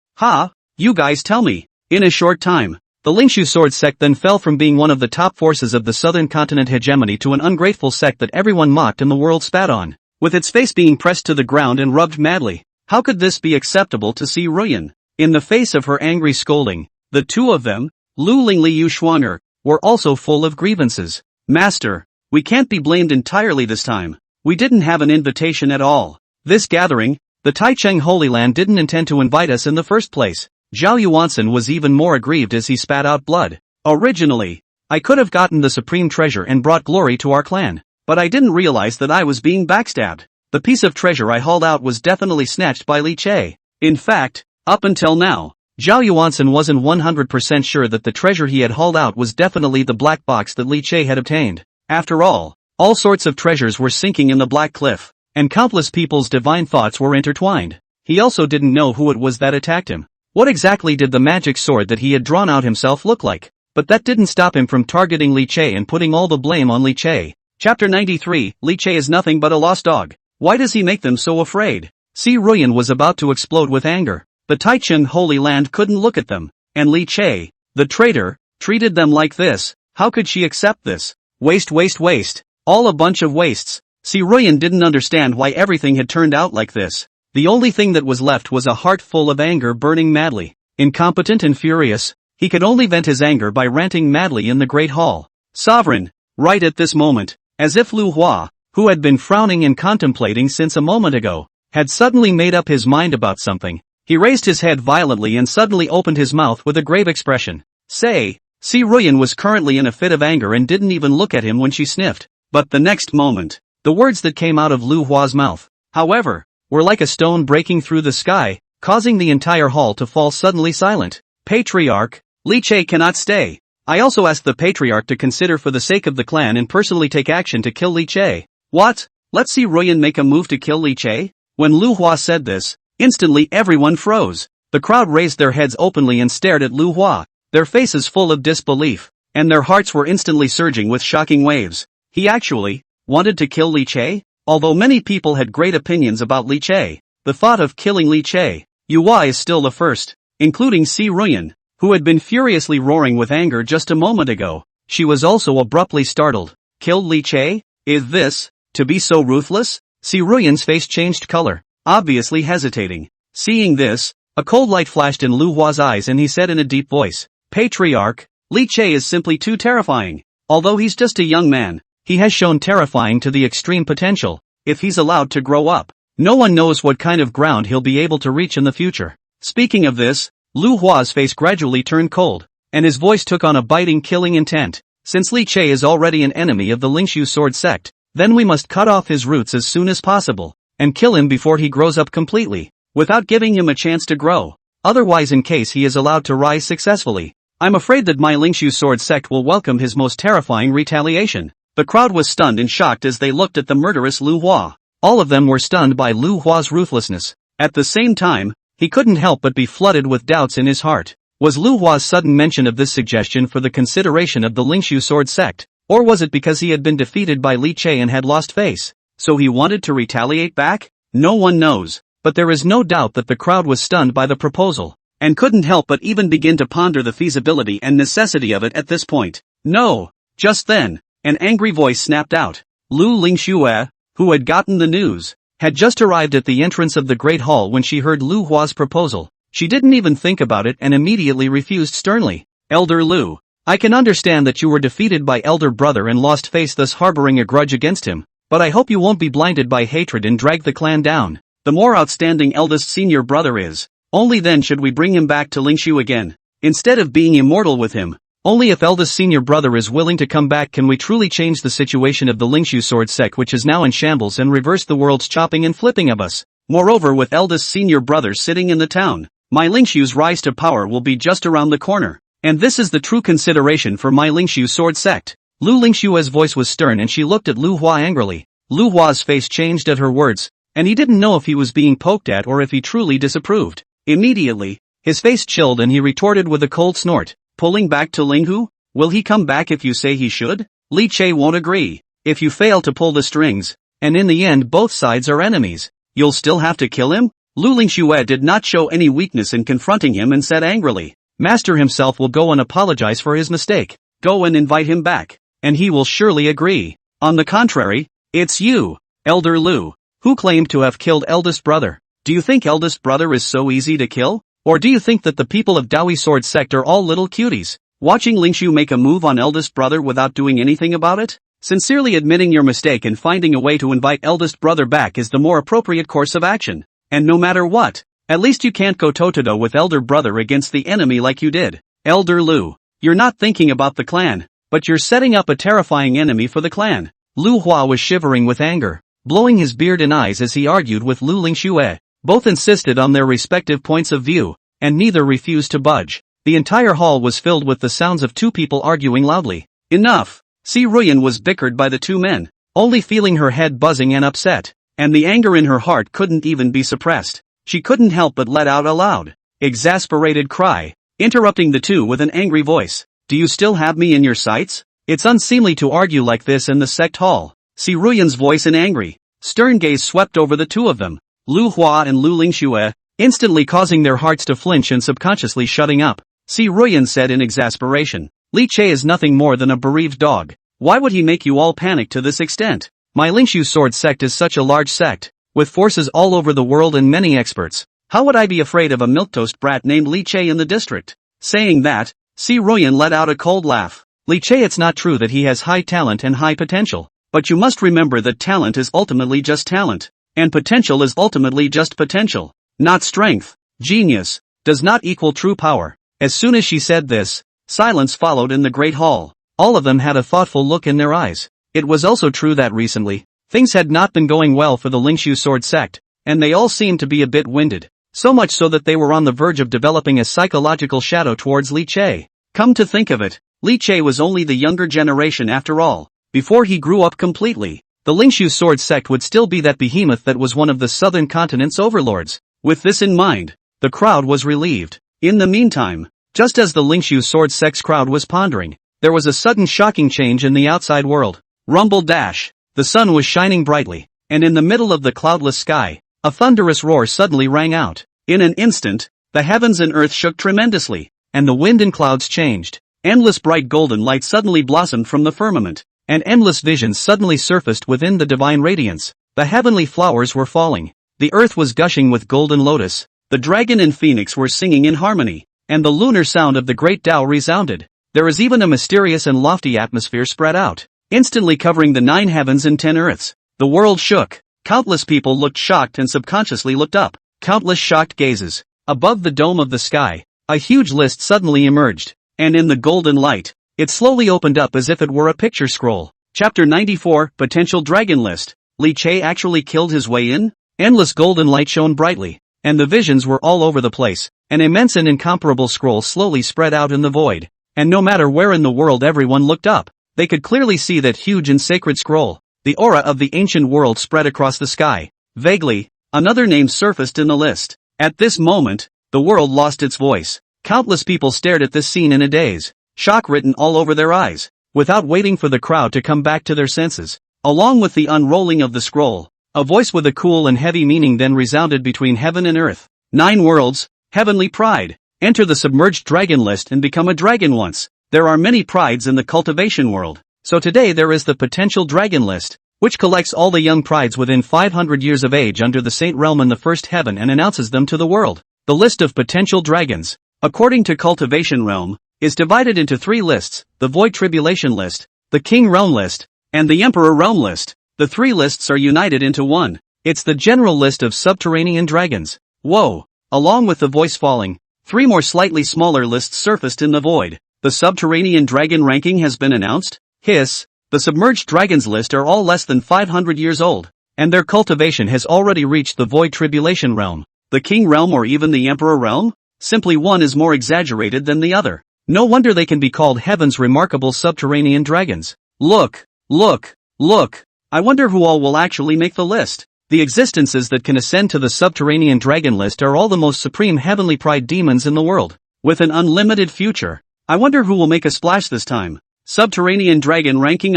You guys tell me. In a short time, the Lingxu sword sect then fell from being one of the top forces of the southern continent hegemony to an ungrateful sect that everyone mocked and the world spat on, with its face being pressed to the ground and rubbed madly. How could this be acceptable to Si Ruyan? In the face of her angry scolding, the two of them, Lu Lingli Yu Schwanger, were also full of grievances. Master, we can't be blamed entirely this time. We didn't have an invitation at all. This gathering, the Taicheng Holy Land didn't intend to invite us in the first place. Zhao Yuansen was even more aggrieved as he spat out blood. Originally, I could have gotten the supreme treasure and brought glory to our clan, but I didn't realize that I was being backstabbed. The piece of treasure I hauled out was definitely snatched by Li Che. In fact, up until now, Zhao Yuansen wasn't 100% sure that the treasure he had hauled out was definitely the black box that Li Che had obtained. After all sorts of treasures were sinking in the Black Cliff, and countless people's divine thoughts were intertwined. He also didn't know who it was that attacked him. What exactly did the magic sword that he had drawn out himself look like? But that didn't stop him from targeting Li Che and putting all the blame on Li Che. Chapter 93, Li Che is nothing but a lost dog. Why does he make them so afraid? Si Ruyan was about to explode with anger, The Taichung Holy Land couldn't look at them, and Li Che, the traitor, treated them like this. How could she accept this? Waste, waste, waste. All a bunch of wastes. Si Ruyan didn't understand why everything had turned out like this. The only thing that was left was a heart full of anger burning madly. Incompetent and furious, he could only vent his anger by ranting madly in the Great Hall. Sovereign! Right at this moment, as if Lu Hua, who had been frowning and contemplating since a moment ago, had suddenly made up his mind about something, he raised his head violently and suddenly opened his mouth with a grave expression. Say, Si Ruyan was currently in a fit of anger and didn't even look at him when she sniffed. But the next moment, the words that came out of Lu Hua's mouth, however, were like a stone breaking through the sky, causing the entire hall to fall suddenly silent. Patriarch, Li Che cannot stay. I also asked the Patriarch to consider for the sake of the clan and personally take action to kill Li Che. What? Let's see Ruyan make a move to kill Li Che? When Lu Hua said this, instantly everyone froze. The crowd raised their heads openly and stared at Lu Hua, their faces full of disbelief, and their hearts were instantly surging with shocking waves. He actually wanted to kill Li Che? Although many people had great opinions about Li Che, the thought of killing Li Che, Ui is still the first, including Si Ruyan, who had been furiously roaring with anger just a moment ago. She was also abruptly startled. Killed Li Che? Is this to be so ruthless? Si Ruyan's face changed color, obviously hesitating. Seeing this, a cold light flashed in Lu Hua's eyes and he said in a deep voice, Patriarch, Li Che is simply too terrifying. Although he's just a young man, he has shown terrifying to the extreme potential. If he's allowed to grow up, no one knows what kind of ground he'll be able to reach in the future. Speaking of this, Lu Hua's face gradually turned cold, and his voice took on a biting killing intent. Since Li Che is already an enemy of the Lingxu sword sect, then we must cut off his roots as soon as possible, and kill him before he grows up completely, without giving him a chance to grow. Otherwise, in case he is allowed to rise successfully, I'm afraid that my Lingxu sword sect will welcome his most terrifying retaliation. The crowd was stunned and shocked as they looked at the murderous Lu Hua. All of them were stunned by Lu Hua's ruthlessness. At the same time, he couldn't help but be flooded with doubts in his heart. Was Lu Hua's sudden mention of this suggestion for the consideration of the Lingxu sword sect, or was it because he had been defeated by Li Che and had lost face, so he wanted to retaliate back? No one knows, but there is no doubt that the crowd was stunned by the proposal, and couldn't help but even begin to ponder the feasibility and necessity of it at this point. No! Just then, an angry voice snapped out. Lu Lingxu, who had gotten the news, had just arrived at the entrance of the Great Hall when she heard Lu Hua's proposal. She didn't even think about it and immediately refused sternly. Elder Lu, I can understand that you were defeated by elder brother and lost face, thus harboring a grudge against him, but I hope you won't be blinded by hatred and drag the clan down. The more outstanding eldest senior brother is, only then should we bring him back to Lingxu again, instead of being immortal with him. Only if eldest senior brother is willing to come back can we truly change the situation of the Lingxu sword sect, which is now in shambles, and reverse the world's chopping and flipping of us. Moreover, with eldest senior brother sitting in the town, my Lingxu's rise to power will be just around the corner. And this is the true consideration for my Lingxu sword sect. Lu Lingxu's voice was stern and she looked at Lu Hua angrily. Lu Hua's face changed at her words, and he didn't know if he was being poked at or if he truly disapproved. Immediately, his face chilled and he retorted with a cold snort. Pulling back to Linghu? Will he come back if you say he should? Li Che won't agree. If you fail to pull the strings, and in the end both sides are enemies, you'll still have to kill him? Lu Lingxu did not show any weakness in confronting him and said angrily, Master himself will go and apologize for his mistake. Go and invite him back, and he will surely agree. On the contrary, it's you, Elder Lu, who claimed to have killed eldest brother. Do you think eldest brother is so easy to kill? Or do you think that the people of Dao Yi sword sect are all little cuties, watching Lingxu make a move on eldest brother without doing anything about it? Sincerely admitting your mistake and finding a way to invite eldest brother back is the more appropriate course of action. And no matter what, at least you can't go toe-to-toe with elder brother against the enemy like you did. Elder Lu, you're not thinking about the clan, but you're setting up a terrifying enemy for the clan. Lu Hua was shivering with anger, blowing his beard and eyes as he argued with Lu Lingxu. Both insisted on their respective points of view, and neither refused to budge. The entire hall was filled with the sounds of two people arguing loudly. Enough! Si Ruyan was bickered by the two men, only feeling her head buzzing and upset, and the anger in her heart couldn't even be suppressed. She couldn't help but let out a loud, exasperated cry, interrupting the two with an angry voice. Do you still have me in your sights? It's unseemly to argue like this in the sect hall. Si Ruyan's voice in angry, stern gaze swept over the two of them. Lu Hua and Lu Lingxu, instantly causing their hearts to flinch and subconsciously shutting up. Si Ruyan said in exasperation. Li Che is nothing more than a bereaved dog. Why would he make you all panic to this extent? My Lingxu sword sect is such a large sect, with forces all over the world and many experts. How would I be afraid of a milquetoast brat named Li Che in the district? Saying that, Si Ruyan let out a cold laugh. Li Che, it's not true that he has high talent and high potential, but you must remember that talent is ultimately just talent, and potential is ultimately just potential, not strength. Genius does not equal true power. As soon as she said this, silence followed in the great hall. All of them had a thoughtful look in their eyes. It was also true that recently, things had not been going well for the Lingxu sword sect, and they all seemed to be a bit winded. So much so that they were on the verge of developing a psychological shadow towards Li Che. Come to think of it, Li Che was only the younger generation after all. Before he grew up completely, the Lingxu sword sect would still be that behemoth that was one of the southern continent's overlords. With this in mind, the crowd was relieved. In the meantime, just as the Lingxu sword sect's crowd was pondering, there was a sudden shocking change in the outside world. Rumble dash. The sun was shining brightly, and in the middle of the cloudless sky, a thunderous roar suddenly rang out. In an instant, the heavens and earth shook tremendously, and the wind and clouds changed. Endless bright golden light suddenly blossomed from the firmament, and endless visions suddenly surfaced within the divine radiance. The heavenly flowers were falling, the earth was gushing with golden lotus, the dragon and phoenix were singing in harmony, and the lunar sound of the great Tao resounded. There is even a mysterious and lofty atmosphere spread out, instantly covering the 9 heavens and 10 earths. The world shook. Countless people looked shocked and subconsciously looked up. Countless shocked gazes. Above the dome of the sky, a huge list suddenly emerged, and in the golden light, it slowly opened up as if it were a picture scroll. Chapter 94, Potential Dragon List. Li Che actually killed his way in? Endless golden light shone brightly, and the visions were all over the place. An immense and incomparable scroll slowly spread out in the void, and no matter where in the world everyone looked up, they could clearly see that huge and sacred scroll. The aura of the ancient world spread across the sky. Vaguely, another name surfaced in the list. At this moment, the world lost its voice. Countless people stared at this scene in a daze, shock written all over their eyes, without waiting for the crowd to come back to their senses. Along with the unrolling of the scroll, a voice with a cool and heavy meaning then resounded between heaven and earth. 9 worlds, heavenly pride. Enter the submerged dragon list and become a dragon once. There are many prides in the cultivation world, so today there is the potential dragon list, which collects all the young prides within 500 years of age under the Saint Realm in the first heaven and announces them to the world. The list of potential dragons, according to Cultivation Realm, is divided into 3 lists: the Void Tribulation list, the King Realm list, and the Emperor Realm list. The 3 lists are united into one. It's the general list of subterranean dragons. Whoa! Along with the voice falling, 3 more slightly smaller lists surfaced in the void. The subterranean dragon ranking has been announced? Hiss! The submerged dragons list are all less than 500 years old, and their cultivation has already reached the Void Tribulation Realm. The King Realm or even the Emperor Realm? Simply one is more exaggerated than the other. No wonder they can be called heaven's remarkable subterranean dragons. Look! Look! Look! I wonder who all will actually make the list. The existences that can ascend to the subterranean dragon list are all the most supreme heavenly pride demons in the world, with an unlimited future. I wonder who will make a splash this time. Subterranean dragon ranking.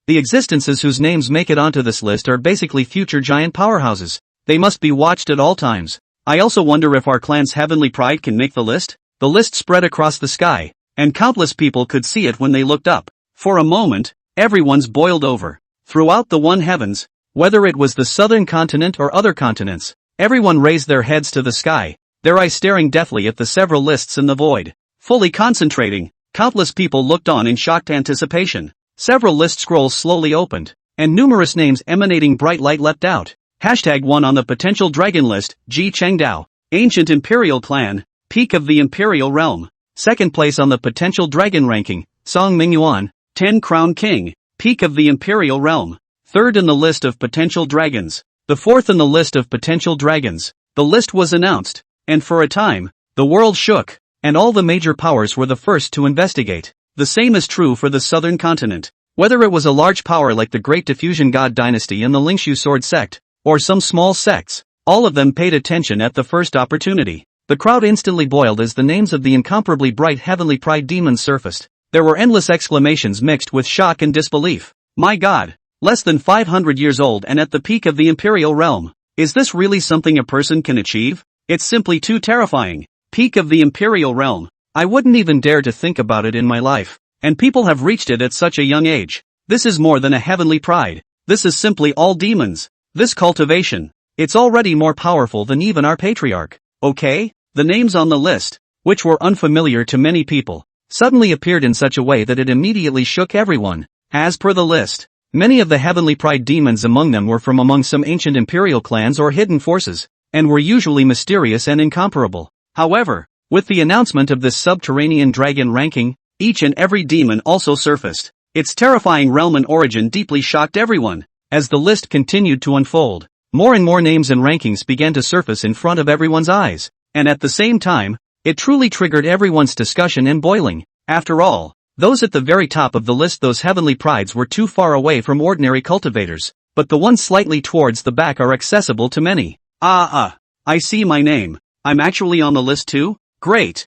The existences whose names make it onto this list are basically future giant powerhouses. They must be watched at all times. I also wonder if our clan's heavenly pride can make the list. The list spread across the sky, and countless people could see it when they looked up. For a moment, everyone's boiled over. Throughout the 1 heavens, whether it was the southern continent or other continents, everyone raised their heads to the sky, their eyes staring deathly at the several lists in the void. Fully concentrating, countless people looked on in shocked anticipation. Several list scrolls slowly opened, and numerous names emanating bright light leapt out. #1 on the potential dragon list, Ji Chengdao, Ancient Imperial Clan, Peak of the Imperial Realm. 2nd place on the potential dragon ranking, Song Mingyuan, 10 Crown King, Peak of the Imperial Realm. 3rd in the list of potential dragons. The 4th in the list of potential dragons. The list was announced, and for a time, the world shook, and all the major powers were the first to investigate. The same is true for the southern continent. Whether it was a large power like the Great Diffusion God Dynasty and the Lingxu Sword Sect, or some small sects, all of them paid attention at the first opportunity. The crowd instantly boiled as the names of the incomparably bright heavenly pride demons surfaced. There were endless exclamations mixed with shock and disbelief. My God! Less than 500 years old and at the peak of the Imperial Realm. Is this really something a person can achieve? It's simply too terrifying. Peak of the Imperial Realm. I wouldn't even dare to think about it in my life. And people have reached it at such a young age. This is more than a heavenly pride. This is simply all demons. This cultivation. It's already more powerful than even our patriarch. Okay? The names on the list, which were unfamiliar to many people, suddenly appeared in such a way that it immediately shook everyone. As per the list, many of the heavenly pride demons among them were from among some ancient imperial clans or hidden forces, and were usually mysterious and incomparable. However, with the announcement of this subterranean dragon ranking, each and every demon also surfaced. Its terrifying realm and origin deeply shocked everyone. As the list continued to unfold, more and more names and rankings began to surface in front of everyone's eyes, and at the same time, it truly triggered everyone's discussion and boiling. After all, those at the very top of the list, those heavenly prides, were too far away from ordinary cultivators, but the ones slightly towards the back are accessible to many. I see my name. I'm actually on the list too? Great.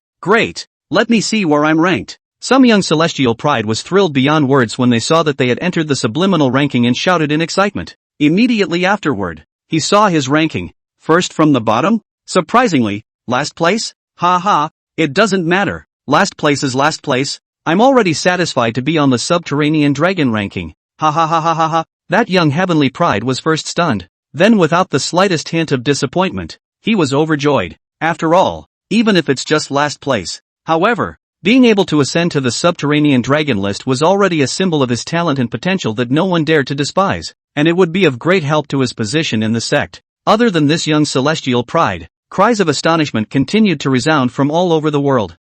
Let me see where I'm ranked. Some young celestial pride was thrilled beyond words when they saw that they had entered the subliminal ranking and shouted in excitement. Immediately afterward, he saw his ranking. First from the bottom? Surprisingly, last place? It doesn't matter. Last place is last place. I'm already satisfied to be on the subterranean dragon ranking. That young heavenly pride was first stunned. Then, without the slightest hint of disappointment, he was overjoyed. After all, even if it's just last place. However, being able to ascend to the subterranean dragon list was already a symbol of his talent and potential that no one dared to despise, and it would be of great help to his position in the sect. Other than this young celestial pride, cries of astonishment continued to resound from all over the world.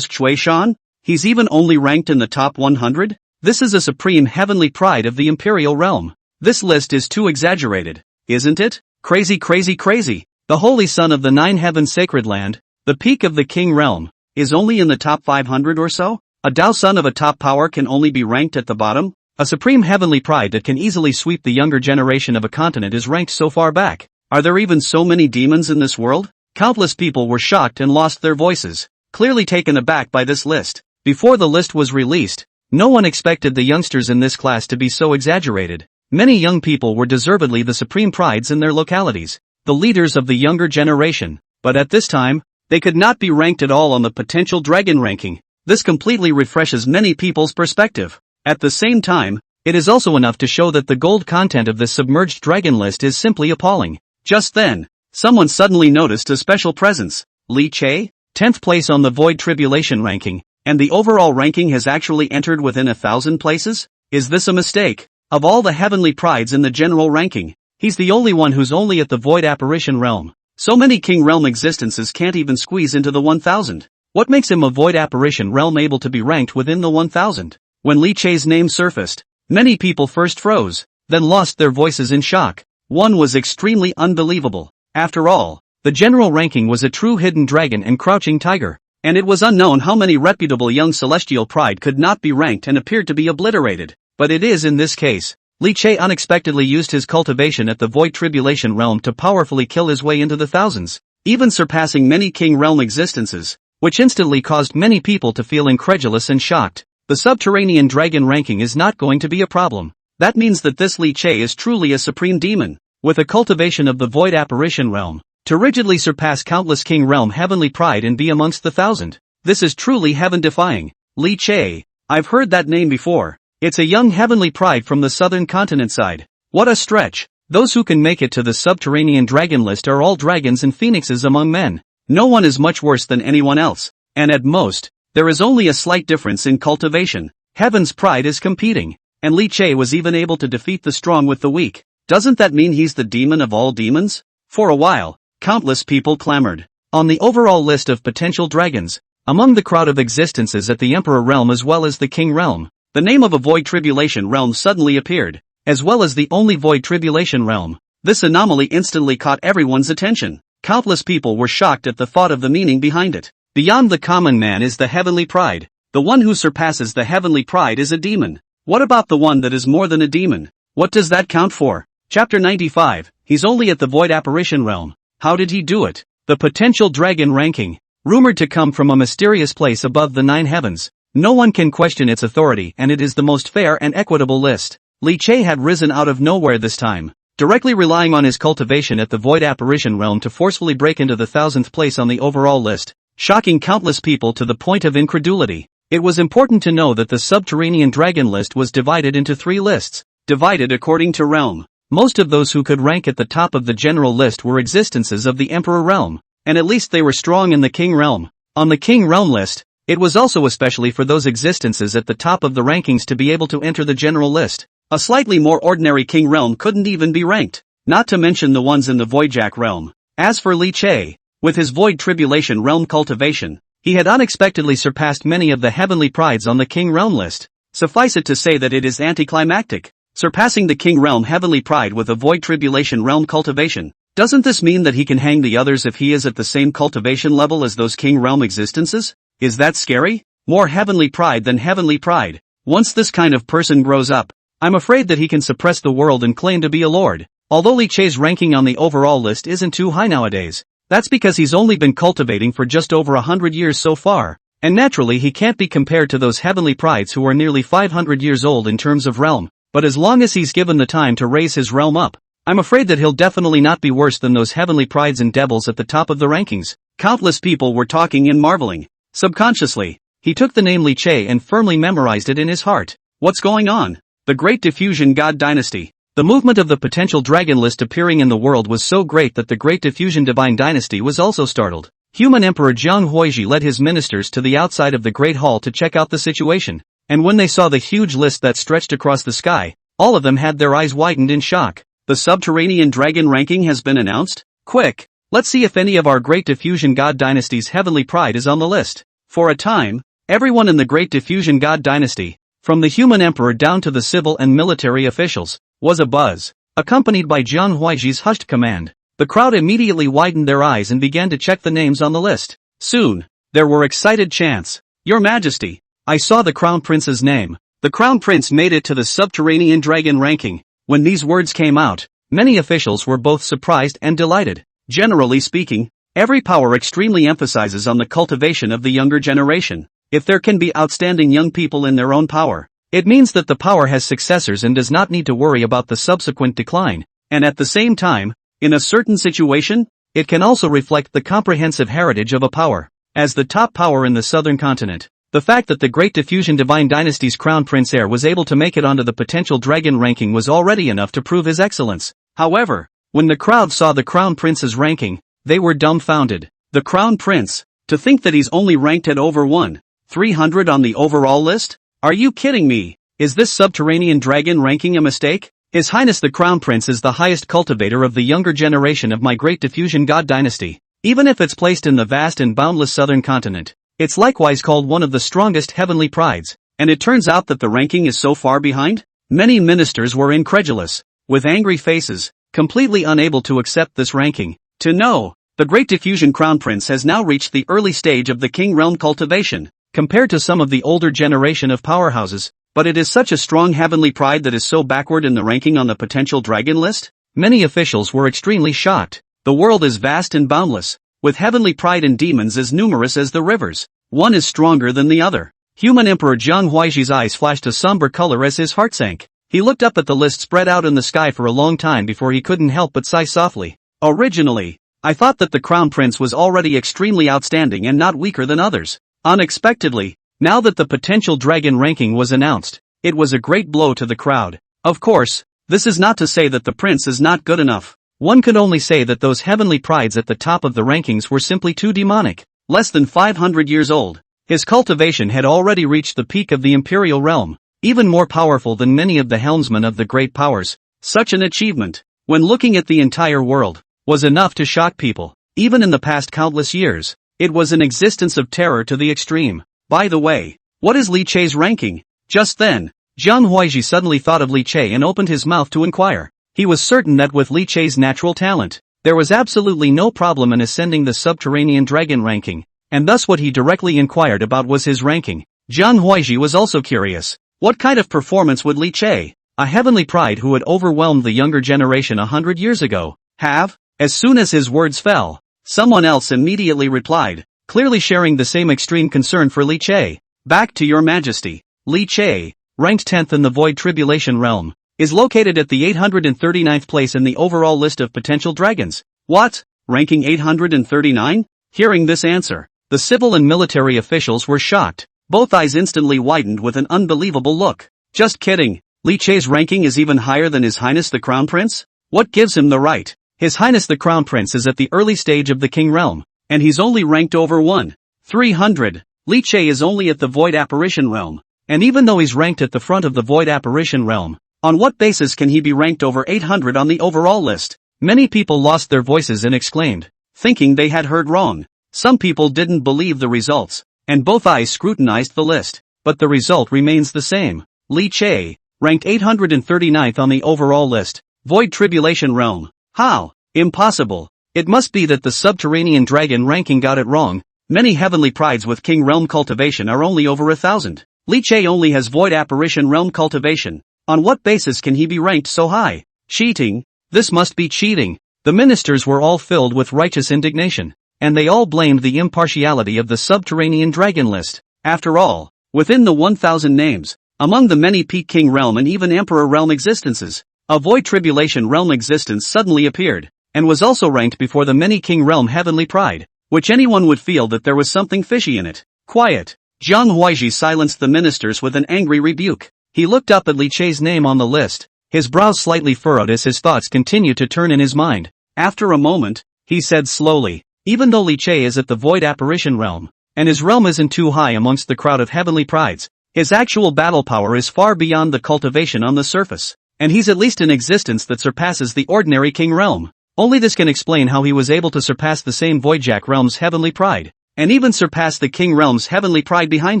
Shui Shan? He's even only ranked in the top 100? This is a supreme heavenly pride of the Imperial Realm. This list is too exaggerated, isn't it? Crazy. The holy son of the nine heavens sacred land, the peak of the king realm, is only in the top 500 or so? A Dao son of a top power can only be ranked at the bottom? A supreme heavenly pride that can easily sweep the younger generation of a continent is ranked so far back. Are there even so many demons in this world? Countless people were shocked and lost their voices, clearly taken aback by this list. Before the list was released, no one expected the youngsters in this class to be so exaggerated. Many young people were deservedly the supreme prides in their localities, the leaders of the younger generation, but at this time, they could not be ranked at all on the potential dragon ranking. This completely refreshes many people's perspective. At the same time, it is also enough to show that the gold content of this submerged dragon list is simply appalling. Just then, someone suddenly noticed a special presence. Li Che, 10th place on the Void Tribulation ranking, and the overall ranking has actually entered within 1,000 places? Is this a mistake? Of all the heavenly prides in the general ranking, he's the only one who's only at the Void Apparition realm. So many King Realm existences can't even squeeze into the 1,000. What makes him a Void Apparition realm able to be ranked within the 1,000? When Li Che's name surfaced, many people first froze, then lost their voices in shock. One was extremely unbelievable. After all, the general ranking was a true hidden dragon and crouching tiger, and it was unknown how many reputable young celestial pride could not be ranked and appeared to be obliterated. But it is in this case. Li Che unexpectedly used his cultivation at the Void Tribulation realm to powerfully kill his way into the thousands, even surpassing many King Realm existences, which instantly caused many people to feel incredulous and shocked. The subterranean dragon ranking is not going to be a problem. That means that this Li Che is truly a supreme demon, with a cultivation of the Void Apparition realm, to rigidly surpass countless King Realm heavenly pride and be amongst the 1,000. This is truly heaven-defying. Li Che, I've heard that name before. It's a young heavenly pride from the southern continent side. What a stretch. Those who can make it to the subterranean dragon list are all dragons and phoenixes among men. No one is much worse than anyone else, and at most, there is only a slight difference in cultivation. Heaven's pride is competing, and Li Che was even able to defeat the strong with the weak. Doesn't that mean he's the demon of all demons? For a while, countless people clamored. On the overall list of potential dragons, among the crowd of existences at the Emperor Realm as well as the King Realm, the name of a Void Tribulation realm suddenly appeared, as well as the only Void Tribulation realm. This anomaly instantly caught everyone's attention. Countless people were shocked at the thought of the meaning behind it. Beyond the common man is the heavenly pride. The one who surpasses the heavenly pride is a demon. What about the one that is more than a demon? What does that count for? Chapter 95, he's only at the Void Apparition realm. How did he do it? The potential dragon ranking, rumored to come from a mysterious place above the 9 heavens. No one can question its authority and it is the most fair and equitable list. Li Che had risen out of nowhere this time. directly relying on his cultivation at the Void Apparition realm to forcefully break into the 1000th place on the overall list, shocking countless people to the point of incredulity. It was important to know that the Subterranean Dragon list was divided into 3 lists, divided according to realm. Most of those who could rank at the top of the general list were existences of the Emperor realm, and at least they were strong in the King realm. On the King realm list, it was also especially for those existences at the top of the rankings to be able to enter the general list. A slightly more ordinary King realm couldn't even be ranked, not to mention the ones in the Voidjack realm. As for Li Che, with his Void Tribulation realm cultivation, he had unexpectedly surpassed many of the heavenly prides on the King realm list. Suffice it to say that it is anticlimactic, surpassing the King realm heavenly pride with a Void Tribulation realm cultivation. Doesn't this mean that he can hang the others if he is at the same cultivation level as those King realm existences? Is that scary? More heavenly pride than heavenly pride. Once this kind of person grows up, I'm afraid that he can suppress the world and claim to be a lord. Although Li Che's ranking on the overall list isn't too high nowadays, that's because he's only been cultivating for just over 100 years so far, and naturally he can't be compared to those heavenly prides who are nearly 500 years old in terms of realm, but as long as he's given the time to raise his realm up, I'm afraid that he'll definitely not be worse than those heavenly prides and devils at the top of the rankings. Countless people were talking and marveling. Subconsciously, he took the name Li Che and firmly memorized it in his heart. What's going on? The Great Diffusion God Dynasty. The movement of the potential dragon list appearing in the world was so great that the Great Diffusion Divine Dynasty was also startled. Human Emperor Jiang Huiji led his ministers to the outside of the Great Hall to check out the situation, and when they saw the huge list that stretched across the sky, all of them had their eyes widened in shock. The Subterranean Dragon ranking has been announced? Quick! Let's see if any of our Great Diffusion God Dynasty's heavenly pride is on the list. For a time, everyone in the Great Diffusion God Dynasty, from the human emperor down to the civil and military officials, was abuzz. Accompanied by Jiang Huiji's hushed command, the crowd immediately widened their eyes and began to check the names on the list. Soon, there were excited chants. Your Majesty, I saw the Crown Prince's name. The Crown Prince made it to the Subterranean Dragon ranking. When these words came out, many officials were both surprised and delighted. Generally speaking, every power extremely emphasizes on the cultivation of the younger generation. If there can be outstanding young people in their own power, it means that the power has successors and does not need to worry about the subsequent decline. And at the same time, in a certain situation, it can also reflect the comprehensive heritage of a power. As the top power in the southern continent, the fact that the Great Diffusion Divine Dynasty's Crown Prince heir was able to make it onto the potential dragon ranking was already enough to prove his excellence. However, when the crowd saw the Crown Prince's ranking, they were dumbfounded. The Crown Prince, to think that he's only ranked at over 1/300 on the overall list? Are you kidding me? Is this Subterranean Dragon ranking a mistake? His Highness the Crown Prince is the highest cultivator of the younger generation of my Great Diffusion God Dynasty. Even if it's placed in the vast and boundless southern continent, it's likewise called one of the strongest heavenly prides, and it turns out that the ranking is so far behind? Many ministers were incredulous, with angry faces, completely unable to accept this ranking. To know, the Great Diffusion Crown Prince has now reached the early stage of the King realm cultivation, compared to some of the older generation of powerhouses, but it is such a strong heavenly pride that is so backward in the ranking on the potential dragon list? Many officials were extremely shocked. The world is vast and boundless, with heavenly pride and demons as numerous as the rivers. One is stronger than the other. Human Emperor Jiang Huiji's eyes flashed a somber color as his heart sank. He looked up at the list spread out in the sky for a long time before he couldn't help but sigh softly. Originally, I thought that the Crown Prince was already extremely outstanding and not weaker than others. Unexpectedly, now that the potential dragon ranking was announced, it was a great blow to the crowd. Of course, this is not to say that the prince is not good enough. One could only say that those heavenly prides at the top of the rankings were simply too demonic. Less than 500 years old, his cultivation had already reached the peak of the imperial realm, even more powerful than many of the helmsmen of the great powers. Such an achievement, when looking at the entire world, was enough to shock people. Even in the past countless years, it was an existence of terror to the extreme. By the way, what is Li Che's ranking? Just then, Jiang Huiji suddenly thought of Li Che and opened his mouth to inquire. He was certain that with Li Che's natural talent, there was absolutely no problem in ascending the Subterranean Dragon ranking, and thus what he directly inquired about was his ranking. Jiang Huiji was also curious. What kind of performance would Li Che, a heavenly pride who had overwhelmed the younger generation 100 years ago, have? As soon as his words fell, someone else immediately replied, clearly sharing the same extreme concern for Li Che. Back to your Majesty. Li Che, ranked 10th in the Void Tribulation realm, is located at the 839th place in the overall list of potential dragons. What? Ranking 839? Hearing this answer, the civil and military officials were shocked. Both eyes instantly widened with an unbelievable look. Just kidding. Li Che's ranking is even higher than His Highness the Crown Prince? What gives him the right? His Highness the Crown Prince is at the early stage of the King Realm, and he's only ranked over 1,300. Li Che is only at the Void Apparition Realm, and even though he's ranked at the front of the Void Apparition Realm, on what basis can he be ranked over 800 on the overall list? Many people lost their voices and exclaimed, thinking they had heard wrong. Some people didn't believe the results, and both eyes scrutinized the list, but the result remains the same. Li Che, ranked 839th on the overall list. Void Tribulation Realm. How? Impossible. It must be that the subterranean dragon ranking got it wrong. Many heavenly prides with King Realm cultivation are only over 1,000. Li Che only has Void Apparition Realm cultivation. On what basis can he be ranked so high? Cheating? This must be cheating. The ministers were all filled with righteous indignation, and they all blamed the impartiality of the subterranean dragon list. After all, within the 1,000 names, among the many Peak King Realm and even Emperor Realm existences, a Void Tribulation Realm existence suddenly appeared, and was also ranked before the many King Realm Heavenly Pride, which anyone would feel that there was something fishy in it. Quiet. Zhang Huaiji silenced the ministers with an angry rebuke. He looked up at Li Che's name on the list, his brows slightly furrowed as his thoughts continued to turn in his mind. After a moment, he said slowly, even though Li Che is at the Void Apparition Realm, and his realm isn't too high amongst the crowd of heavenly prides, his actual battle power is far beyond the cultivation on the surface, and he's at least an existence that surpasses the ordinary King Realm. Only this can explain how he was able to surpass the same Voidjack Realm's heavenly pride, and even surpass the King Realm's heavenly pride behind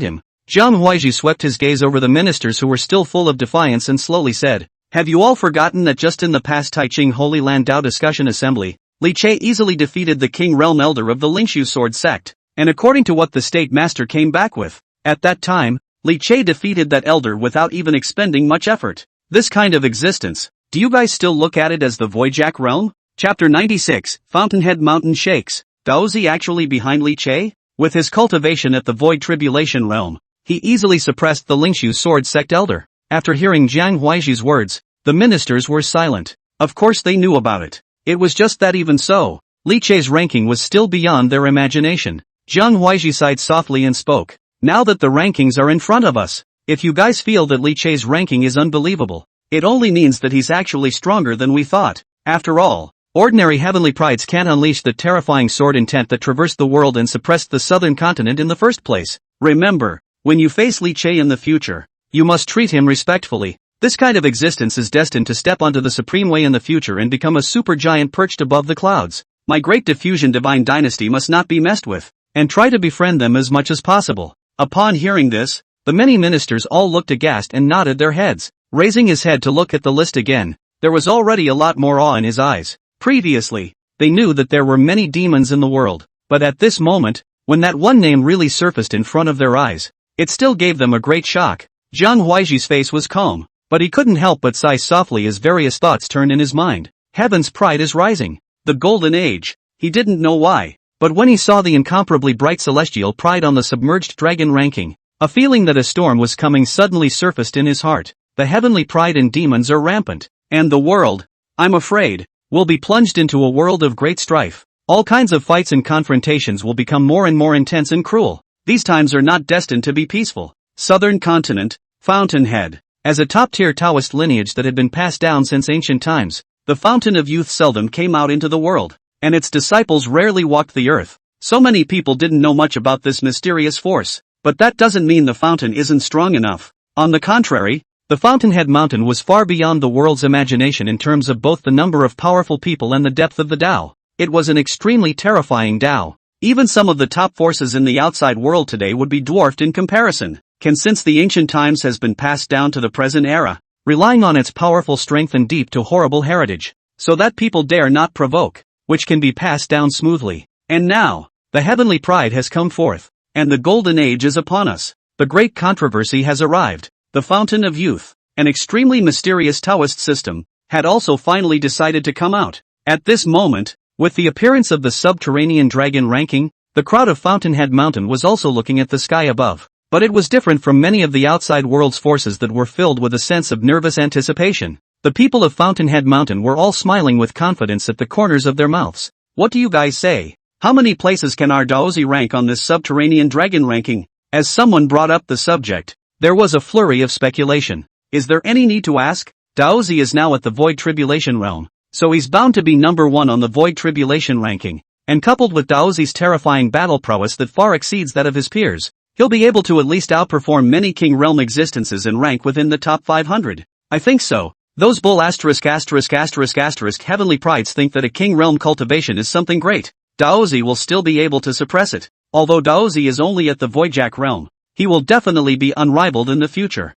him. Zhang Huaiji swept his gaze over the ministers who were still full of defiance and slowly said, have you all forgotten that just in the past Taiching Holy Land Dao Discussion Assembly, Li Che easily defeated the King Realm Elder of the Lingxu Sword Sect, and according to what the State Master came back with, at that time, Li Che defeated that Elder without even expending much effort. This kind of existence, do you guys still look at it as the Voidjack Realm? Chapter 96, Fountainhead Mountain Shakes. Dao Yi actually behind Li Che? With his cultivation at the Void Tribulation Realm, he easily suppressed the Lingxu Sword Sect Elder. After hearing Zhang Huaiji's words, the ministers were silent. Of course they knew about it. It was just that even so, Li Che's ranking was still beyond their imagination. Zhang Huaiji sighed softly and spoke. Now that the rankings are in front of us, if you guys feel that Li Che's ranking is unbelievable, it only means that he's actually stronger than we thought. After all, ordinary heavenly prides can't unleash the terrifying sword intent that traversed the world and suppressed the southern continent in the first place. Remember, when you face Li Che in the future, you must treat him respectfully. This kind of existence is destined to step onto the supreme way in the future and become a supergiant perched above the clouds. My great diffusion divine dynasty must not be messed with, and try to befriend them as much as possible. Upon hearing this, the many ministers all looked aghast and nodded their heads. Raising his head to look at the list again, there was already a lot more awe in his eyes. Previously, they knew that there were many demons in the world, but at this moment, when that one name really surfaced in front of their eyes, it still gave them a great shock. Zhang Huaiji's face was calm, but he couldn't help but sigh softly as various thoughts turned in his mind. Heaven's pride is rising. The Golden Age. He didn't know why, but when he saw the incomparably bright celestial pride on the submerged dragon ranking, a feeling that a storm was coming suddenly surfaced in his heart. The heavenly pride and demons are rampant, and the world, I'm afraid, will be plunged into a world of great strife. All kinds of fights and confrontations will become more and more intense and cruel. These times are not destined to be peaceful. Southern Continent, Fountainhead. As a top-tier Taoist lineage that had been passed down since ancient times, the Fountain of Youth seldom came out into the world, and its disciples rarely walked the earth. So many people didn't know much about this mysterious force, but that doesn't mean the fountain isn't strong enough. On the contrary, the Fountainhead Mountain was far beyond the world's imagination in terms of both the number of powerful people and the depth of the Tao. It was an extremely terrifying Tao. Even some of the top forces in the outside world today would be dwarfed in comparison. Since the ancient times has been passed down to the present era, relying on its powerful strength and deep to horrible heritage, so that people dare not provoke, which can be passed down smoothly. And now, the heavenly pride has come forth, and the golden age is upon us. The great controversy has arrived. The Fountain of Youth, an extremely mysterious Taoist system, had also finally decided to come out. At this moment, with the appearance of the subterranean dragon ranking, the crowd of Fountainhead Mountain was also looking at the sky above. But it was different from many of the outside world's forces that were filled with a sense of nervous anticipation. The people of Fountainhead Mountain were all smiling with confidence at the corners of their mouths. What do you guys say? How many places can our Dao Yi rank on this subterranean dragon ranking? As someone brought up the subject, there was a flurry of speculation. Is there any need to ask? Dao Yi is now at the Void Tribulation realm, so he's bound to be number 1 on the Void Tribulation ranking. And coupled with Dao Yi's terrifying battle prowess that far exceeds that of his peers, he'll be able to at least outperform many King Realm existences and rank within the top 500. I think so. Those bull heavenly prides think that a King Realm cultivation is something great. Dao Yi will still be able to suppress it. Although Dao Yi is only at the Voidjack realm, he will definitely be unrivaled in the future.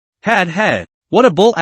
What a bull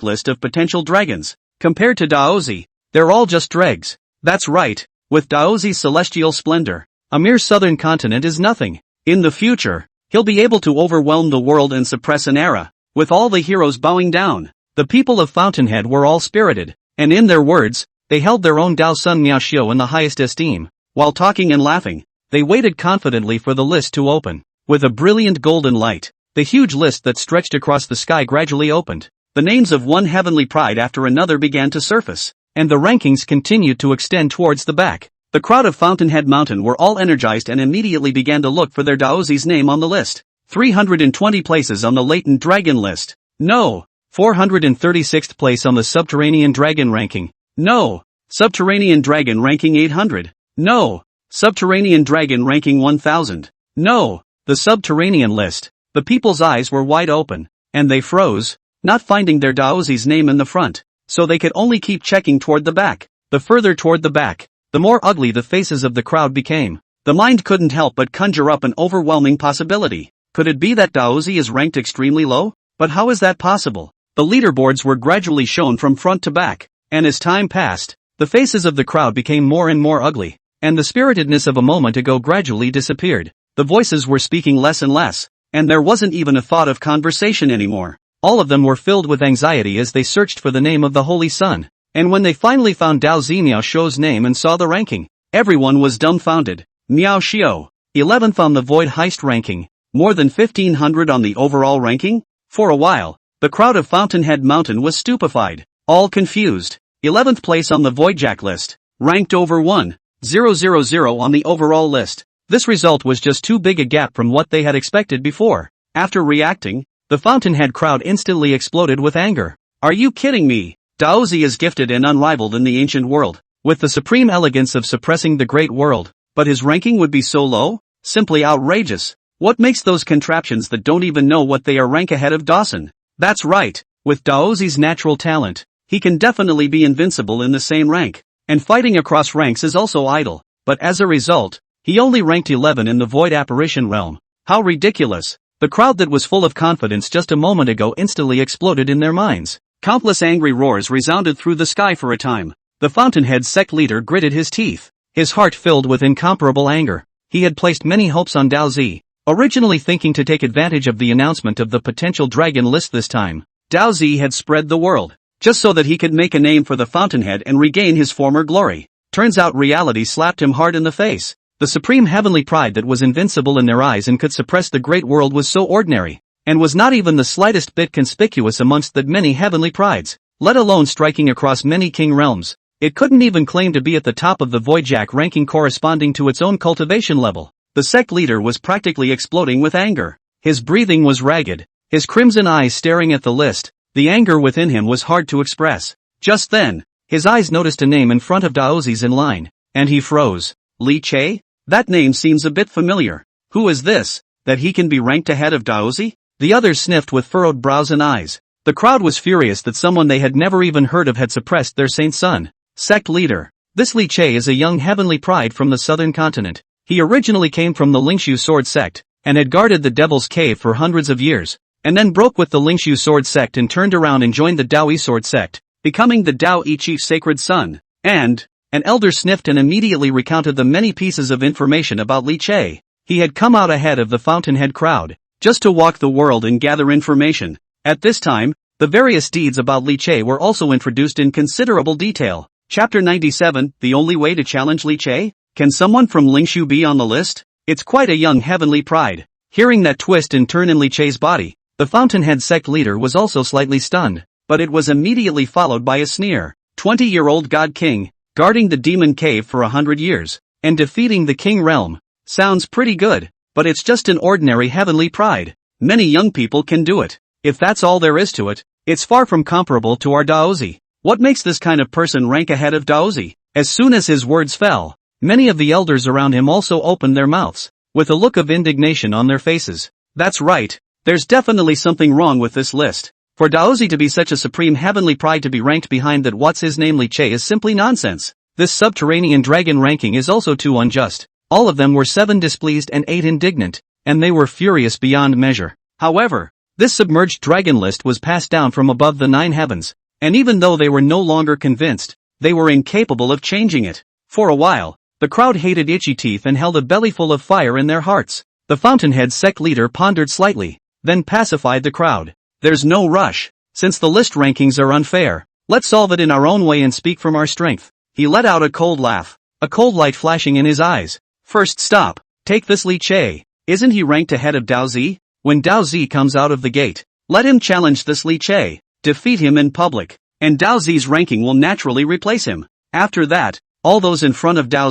list of potential dragons. Compared to Dao Yi, they're all just dregs. That's right, with Dao Yi's celestial splendor, a mere southern continent is nothing. In the future, he'll be able to overwhelm the world and suppress an era, with all the heroes bowing down. The people of Fountainhead were all spirited, and in their words, they held their own Dao Sun Miao Xiu in the highest esteem. While talking and laughing, they waited confidently for the list to open. With a brilliant golden light, the huge list that stretched across the sky gradually opened. The names of one heavenly pride after another began to surface, and the rankings continued to extend towards the back. The crowd of Fountainhead Mountain were all energized and immediately began to look for their Dao Yi's name on the list. 320 places on the latent dragon list. No. 436th place on the subterranean dragon ranking. No. Subterranean dragon ranking 800. No. Subterranean dragon ranking 1000. No. The subterranean list. The people's eyes were wide open, and they froze, not finding their Dao Yi's name in the front, so they could only keep checking toward the back. The further toward the back, the more ugly the faces of the crowd became. The mind couldn't help but conjure up an overwhelming possibility. Could it be that Dao Yi is ranked extremely low? But how is that possible? The leaderboards were gradually shown from front to back, and as time passed, the faces of the crowd became more and more ugly, and the spiritedness of a moment ago gradually disappeared. The voices were speaking less and less, and there wasn't even a thought of conversation anymore. All of them were filled with anxiety as they searched for the name of the Holy Sun, and when they finally found Dao Yi Miao Xiu's name and saw the ranking, everyone was dumbfounded. Miao Xiu, 11th on the Void Heist ranking, more than 1500 on the overall ranking? For a while, the crowd of Fountainhead Mountain was stupefied, all confused. 11th place on the Voidjack list, ranked over 1,000 on the overall list. This result was just too big a gap from what they had expected before. After reacting, the Fountainhead crowd instantly exploded with anger. Are you kidding me? Dao Yi is gifted and unrivaled in the ancient world, with the supreme elegance of suppressing the great world, but his ranking would be so low? Simply outrageous. What makes those contraptions that don't even know what they are rank ahead of Dawson? That's right, with Dao Yi's natural talent, he can definitely be invincible in the same rank, and fighting across ranks is also idle, but as a result, he only ranked 11 in the Void Apparition realm. How ridiculous! The crowd that was full of confidence just a moment ago instantly exploded in their minds. Countless angry roars resounded through the sky for a time. The Fountainhead Sect leader gritted his teeth, his heart filled with incomparable anger. He had placed many hopes on Dao Yi, originally thinking to take advantage of the announcement of the potential dragon list this time. Dao Yi had spread the world, just so that he could make a name for the Fountainhead and regain his former glory. Turns out reality slapped him hard in the face. The supreme heavenly pride that was invincible in their eyes and could suppress the great world was so ordinary, and was not even the slightest bit conspicuous amongst that many heavenly prides, let alone striking across many king realms. It couldn't even claim to be at the top of the Voidjack ranking corresponding to its own cultivation level. The sect leader was practically exploding with anger. His breathing was ragged, his crimson eyes staring at the list. The anger within him was hard to express. Just then, his eyes noticed a name in front of Dao Yi's in line, and he froze. Li Che? That name seems a bit familiar. Who is this, that he can be ranked ahead of Dao Yi? The others sniffed with furrowed brows and eyes. The crowd was furious that someone they had never even heard of had suppressed their saint son. Sect leader. This Li Che is a young heavenly pride from the southern continent. He originally came from the Lingxu sword sect, and had guarded the Devil's Cave for hundreds of years, and then broke with the Lingxu sword sect and turned around and joined the Dao Yi sword sect, becoming the Dao Yi chief sacred son. And an elder sniffed and immediately recounted the many pieces of information about Li Che. He had come out ahead of the Fountainhead crowd, just to walk the world and gather information. At this time, the various deeds about Li Che were also introduced in considerable detail. Chapter 97, The Only Way to Challenge Li Che? Can someone from Lingxu be on the list? It's quite a young heavenly pride. Hearing that twist and turn in Li Che's body, the Fountainhead sect leader was also slightly stunned. but it was immediately followed by a sneer. 20-year-old God King, guarding the demon cave for 100 years, and defeating the king realm. Sounds pretty good, but it's just an ordinary heavenly pride. Many young people can do it. If that's all there is to it, it's far from comparable to our Dao Yi. What makes this kind of person rank ahead of Dao Yi? As soon as his words fell, many of the elders around him also opened their mouths, with a look of indignation on their faces. That's right, there's definitely something wrong with this list. For Dao Yi to be such a supreme heavenly pride to be ranked behind that what's his name Li Che is simply nonsense. This subterranean dragon ranking is also too unjust. All of them were 7 displeased and 8 indignant, and they were furious beyond measure. However, this submerged dragon list was passed down from above the 9 heavens, and even though they were no longer convinced, they were incapable of changing it. For a while, the crowd hated Itchy Teeth and held a bellyful of fire in their hearts. The Fountainhead sect leader pondered slightly, then pacified the crowd. There's no rush. Since the list rankings are unfair, let's solve it in our own way and speak from our strength. He let out a cold laugh, a cold light flashing in his eyes. First stop, take this Li Che. Isn't he ranked ahead of Dao Yi? When Dao Yi comes out of the gate, let him challenge this Li Che, defeat him in public, and Dao Yi's ranking will naturally replace him. After that, all those in front of Dao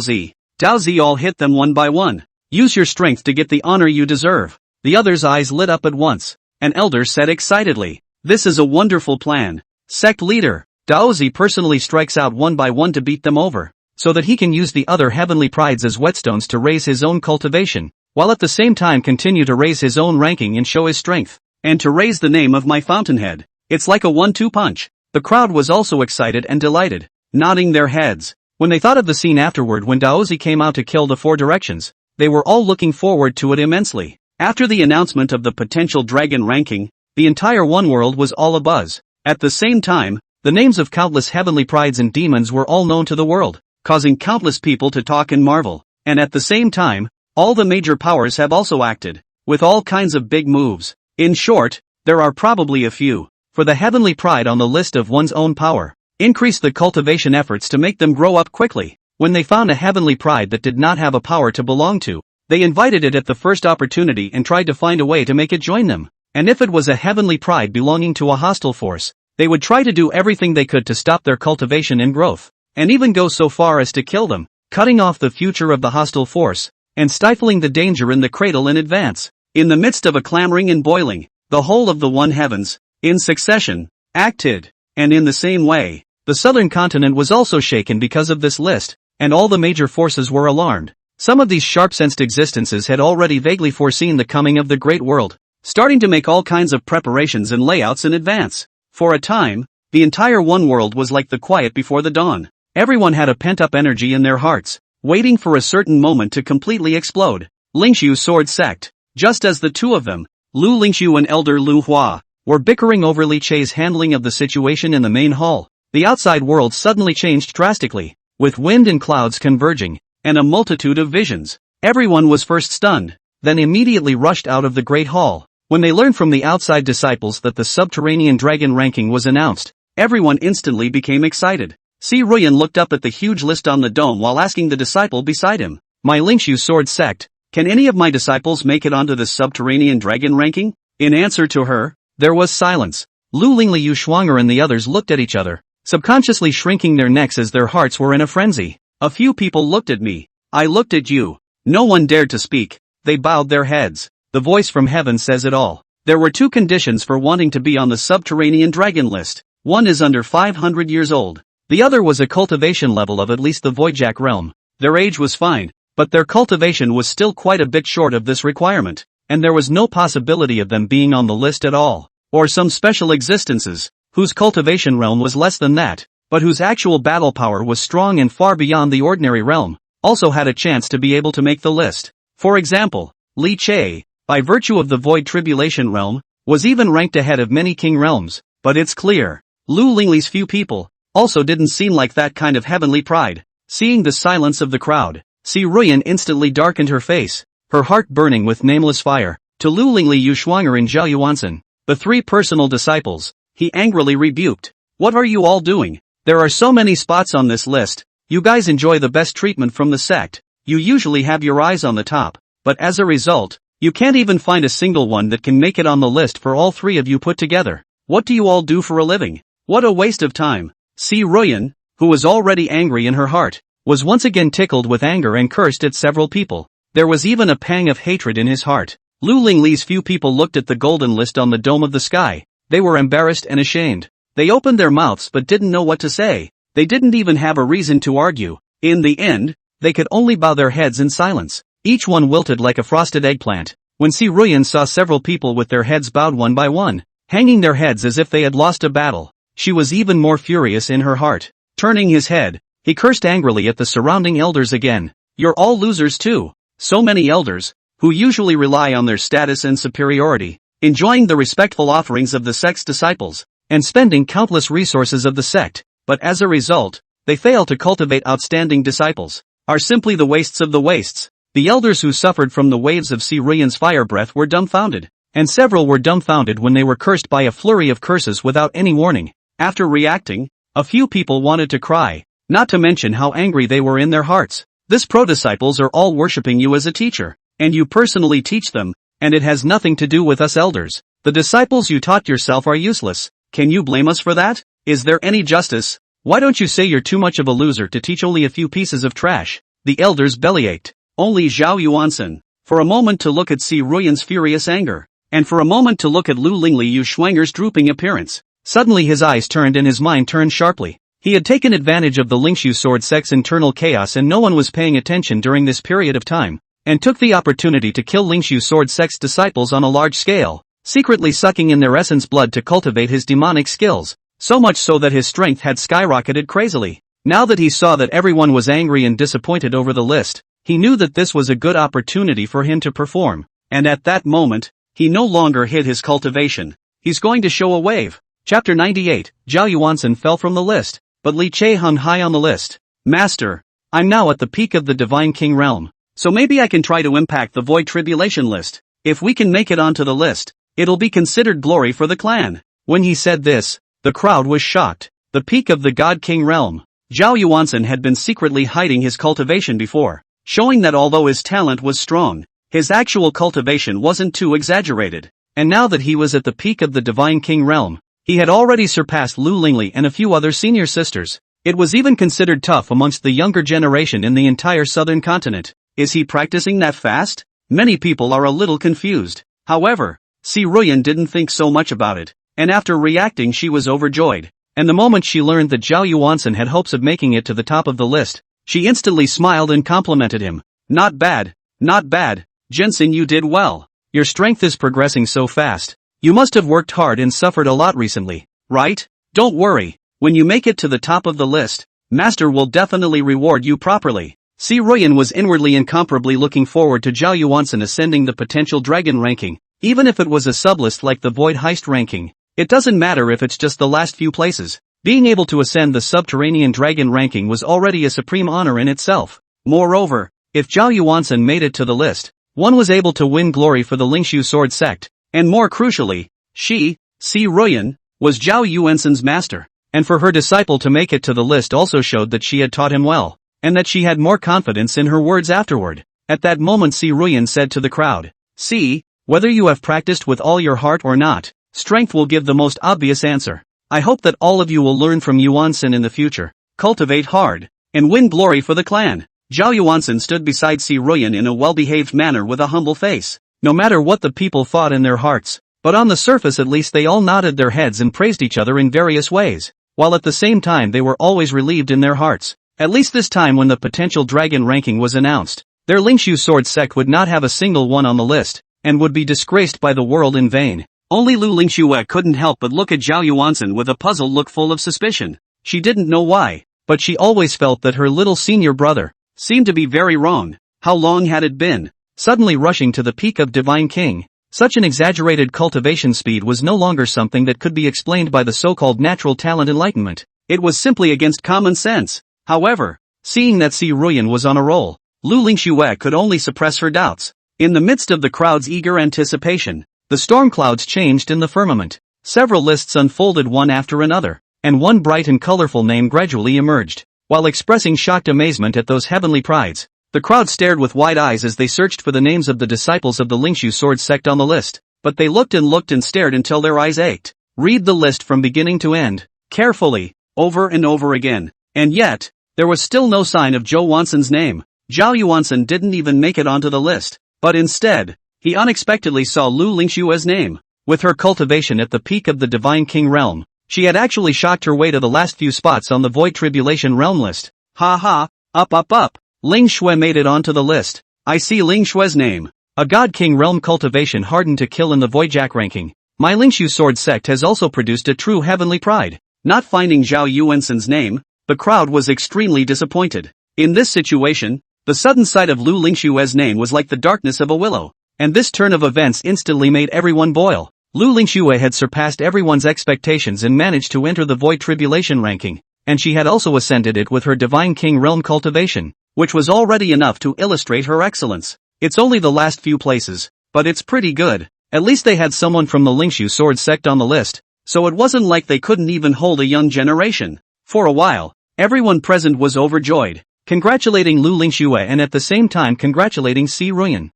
Yi all hit them one by one. Use your strength to get the honor you deserve. The others' eyes lit up at once. An elder said excitedly, "This is a wonderful plan. Sect leader, Dao Yi personally strikes out one by one to beat them over, so that he can use the other heavenly prides as whetstones to raise his own cultivation, while at the same time continue to raise his own ranking and show his strength, and to raise the name of my fountainhead. It's like a 1-2 punch." The crowd was also excited and delighted, nodding their heads. When they thought of the scene afterward when Dao Yi came out to kill the 4 directions, they were all looking forward to it immensely. After the announcement of the potential dragon ranking, the entire One World was all abuzz. At the same time, the names of countless heavenly prides and demons were all known to the world, causing countless people to talk and marvel. And at the same time, all the major powers have also acted, with all kinds of big moves. In short, there are probably a few, for the heavenly pride on the list of one's own power. Increase the cultivation efforts to make them grow up quickly. When they found a heavenly pride that did not have a power to belong to, they invited it at the first opportunity and tried to find a way to make it join them. And if it was a heavenly pride belonging to a hostile force, they would try to do everything they could to stop their cultivation and growth, and even go so far as to kill them, cutting off the future of the hostile force, and stifling the danger in the cradle in advance. In the midst of a clamoring and boiling, the whole of the 1 heavens, in succession, acted, and in the same way, the southern continent was also shaken because of this list, and all the major forces were alarmed. Some of these sharp-sensed existences had already vaguely foreseen the coming of the Great World, starting to make all kinds of preparations and layouts in advance. For a time, the entire One World was like the quiet before the dawn. Everyone had a pent-up energy in their hearts, waiting for a certain moment to completely explode. Lingxu Sword Sect. Just as the 2 of them, Lu Lingxu and Elder Lu Hua, were bickering over Li Che's handling of the situation in the main hall, the outside world suddenly changed drastically, with wind and clouds converging, and a multitude of visions. Everyone was first stunned, then immediately rushed out of the great hall. When they learned from the outside disciples that the subterranean dragon ranking was announced, everyone instantly became excited. Si Ruyan looked up at the huge list on the dome while asking the disciple beside him, "My Lingxu Sword Sect, can any of my disciples make it onto the subterranean dragon ranking?" In answer to her, there was silence. Lu Lingli Shuanger and the others looked at each other, subconsciously shrinking their necks as their hearts were in a frenzy. A few people looked at me. I looked at you. No one dared to speak. They bowed their heads. The voice from heaven says it all. There were 2 conditions for wanting to be on the subterranean dragon list. One is under 500 years old. The other was a cultivation level of at least the Voidjack realm. Their age was fine, but their cultivation was still quite a bit short of this requirement, and there was no possibility of them being on the list at all. Or some special existences, whose cultivation realm was less than that, but whose actual battle power was strong and far beyond the ordinary realm, also had a chance to be able to make the list. For example, Li Che, by virtue of the Void Tribulation realm, was even ranked ahead of many king realms, but it's clear, Lu Lingli's few people, also didn't seem like that kind of heavenly pride. Seeing the silence of the crowd, Si Ruyan instantly darkened her face, her heart burning with nameless fire. To Lu Lingli Shuanger and Zhao Yuansen, the 3 personal disciples, he angrily rebuked. "What are you all doing? There are so many spots on this list. You guys enjoy the best treatment from the sect. You usually have your eyes on the top, but as a result, you can't even find a single one that can make it on the list for all 3 of you put together. What do you all do for a living? What a waste of time. Si Ruyan, who was already angry in her heart, was once again tickled with anger and cursed at several people. There was even a pang of hatred in his heart. Lu Lingli's few people looked at the golden list on the dome of the sky. They were embarrassed and ashamed. They opened their mouths but didn't know what to say. They didn't even have a reason to argue. In the end, they could only bow their heads in silence. Each one wilted like a frosted eggplant. When Si Ruyan saw several people with their heads bowed one by one, hanging their heads as if they had lost a battle, she was even more furious in her heart. Turning his head, he cursed angrily at the surrounding elders again. You're all losers too. So many elders, who usually rely on their status and superiority, enjoying the respectful offerings of the sect's disciples, and spending countless resources of the sect, but as a result, they fail to cultivate outstanding disciples, are simply the wastes of the wastes. The elders who suffered from the waves of Si Ruyan's fire breath were dumbfounded, and several were dumbfounded when they were cursed by a flurry of curses without any warning. After reacting, a few people wanted to cry, not to mention how angry they were in their hearts. This pro-disciples are all worshipping you as a teacher, and you personally teach them, and it has nothing to do with us elders. The disciples you taught yourself are useless. Can you blame us for that? Is there any justice? Why don't you say you're too much of a loser to teach only a few pieces of trash? The elders bellyached. Only Zhao Yuansen, for a moment to look at Si Ruyan's furious anger, and for a moment to look at Lu Lingli Yu Shuanger's drooping appearance. Suddenly his eyes turned and his mind turned sharply. He had taken advantage of the Lingxu sword sect's internal chaos and no one was paying attention during this period of time, and took the opportunity to kill Lingxu sword sect's disciples on a large scale, secretly sucking in their essence blood to cultivate his demonic skills, so much so that his strength had skyrocketed crazily. Now that he saw that everyone was angry and disappointed over the list, he knew that this was a good opportunity for him to perform, and at that moment, he no longer hid his cultivation. He's going to show a wave. Chapter 98, Zhao Yuansen fell from the list, but Li Che hung high on the list. Master, I'm now at the peak of the Divine King realm, so maybe I can try to impact the Void Tribulation list. If we can make it onto the list, it'll be considered glory for the clan. When he said this, the crowd was shocked. The peak of the God King realm. Zhao Yuansen had been secretly hiding his cultivation before, showing that although his talent was strong, his actual cultivation wasn't too exaggerated. And now that he was at the peak of the Divine King realm, he had already surpassed Lu Lingli and a few other senior sisters. It was even considered tough amongst the younger generation in the entire southern continent. Is he practicing that fast? Many people are a little confused. However, Si Ruyan didn't think so much about it, and after reacting she was overjoyed. And the moment she learned that Zhao Yuansen had hopes of making it to the top of the list, she instantly smiled and complimented him. Not bad, not bad, Jensen, you did well. Your strength is progressing so fast. You must have worked hard and suffered a lot recently, right? Don't worry, when you make it to the top of the list, Master will definitely reward you properly. Si Ruyan was inwardly incomparably looking forward to Zhao Yuansen ascending the potential dragon ranking, even if it was a sublist like the Void Heist ranking. It doesn't matter if it's just the last few places. Being able to ascend the subterranean dragon ranking was already a supreme honor in itself. Moreover, if Zhao Yuansen made it to the list, one was able to win glory for the Lingxu sword sect, and more crucially, she, Si Ruyan, was Zhao Yuansen's master, and for her disciple to make it to the list also showed that she had taught him well, and that she had more confidence in her words afterward. At that moment Si Ruyan said to the crowd, "See, whether you have practiced with all your heart or not, strength will give the most obvious answer. I hope that all of you will learn from Yuansen in the future, cultivate hard, and win glory for the clan." Zhao Yuansen stood beside Si Ruyan in a well-behaved manner with a humble face. No matter what the people thought in their hearts, but on the surface at least they all nodded their heads and praised each other in various ways, while at the same time they were always relieved in their hearts. At least this time when the potential dragon ranking was announced, their Lingxu sword sect would not have a single one on the list, and would be disgraced by the world in vain. Only Lu Lingxu couldn't help but look at Zhao Yuansen with a puzzled look full of suspicion. She didn't know why, but she always felt that her little senior brother seemed to be very wrong. How long had it been? Suddenly rushing to the peak of Divine King, such an exaggerated cultivation speed was no longer something that could be explained by the so-called natural talent enlightenment. It was simply against common sense. However, seeing that Si Ruyan was on a roll, Lu Lingxu could only suppress her doubts. In the midst of the crowd's eager anticipation, the storm clouds changed in the firmament. Several lists unfolded one after another, and one bright and colorful name gradually emerged. While expressing shocked amazement at those heavenly prides, the crowd stared with wide eyes as they searched for the names of the disciples of the Lingxu sword sect on the list, but they looked and stared until their eyes ached. Read the list from beginning to end. carefully, over and over again. And yet, there was still no sign of Zhao Yuansen's name. Zhao Yuansen didn't even make it onto the list, but instead, he unexpectedly saw Lu Lingxu's name. With her cultivation at the peak of the Divine King realm, she had actually shocked her way to the last few spots on the Void Tribulation realm list. Ha ha, up. Lingxu made it onto the list. I see Lingxu's name. A God King realm cultivation hardened to kill in the Voidjack ranking. My Lingxu sword sect has also produced a true heavenly pride. Not finding Zhao Yuansen's name, the crowd was extremely disappointed. In this situation, the sudden sight of Lu Lingxu's name was like the darkness of a willow, and this turn of events instantly made everyone boil. Lu Lingxu had surpassed everyone's expectations and managed to enter the Void Tribulation ranking, and she had also ascended it with her Divine King realm cultivation, which was already enough to illustrate her excellence. It's only the last few places, but it's pretty good. At least they had someone from the Lingxu sword sect on the list, so it wasn't like they couldn't even hold a young generation. For a while, everyone present was overjoyed, congratulating Lu Lingxu and at the same time congratulating Si Ruyan.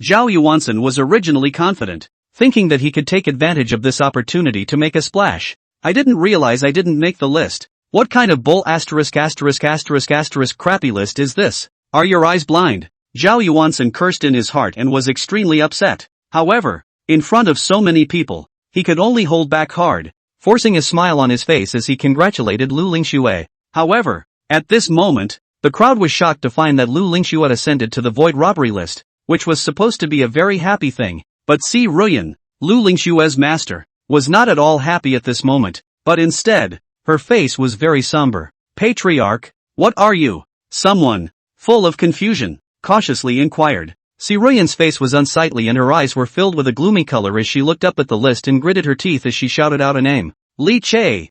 Zhao Yuansen was originally confident, thinking that he could take advantage of this opportunity to make a splash. I didn't realize I didn't make the list. What kind of bull crappy list is this? Are your eyes blind? Zhao Yuansen cursed in his heart and was extremely upset. However, in front of so many people, he could only hold back hard, forcing a smile on his face as he congratulated Lu Lingxu. However, at this moment, the crowd was shocked to find that Lu Lingxu had ascended to the Void Robbery list, which was supposed to be a very happy thing. But Si Ruyan, Lu Lingxu's master, was not at all happy at this moment, but instead, her face was very somber. Patriarch, what are you? Someone, full of confusion, cautiously inquired. Si Ruyan's face was unsightly and her eyes were filled with a gloomy color as she looked up at the list and gritted her teeth as she shouted out a name. Li Che.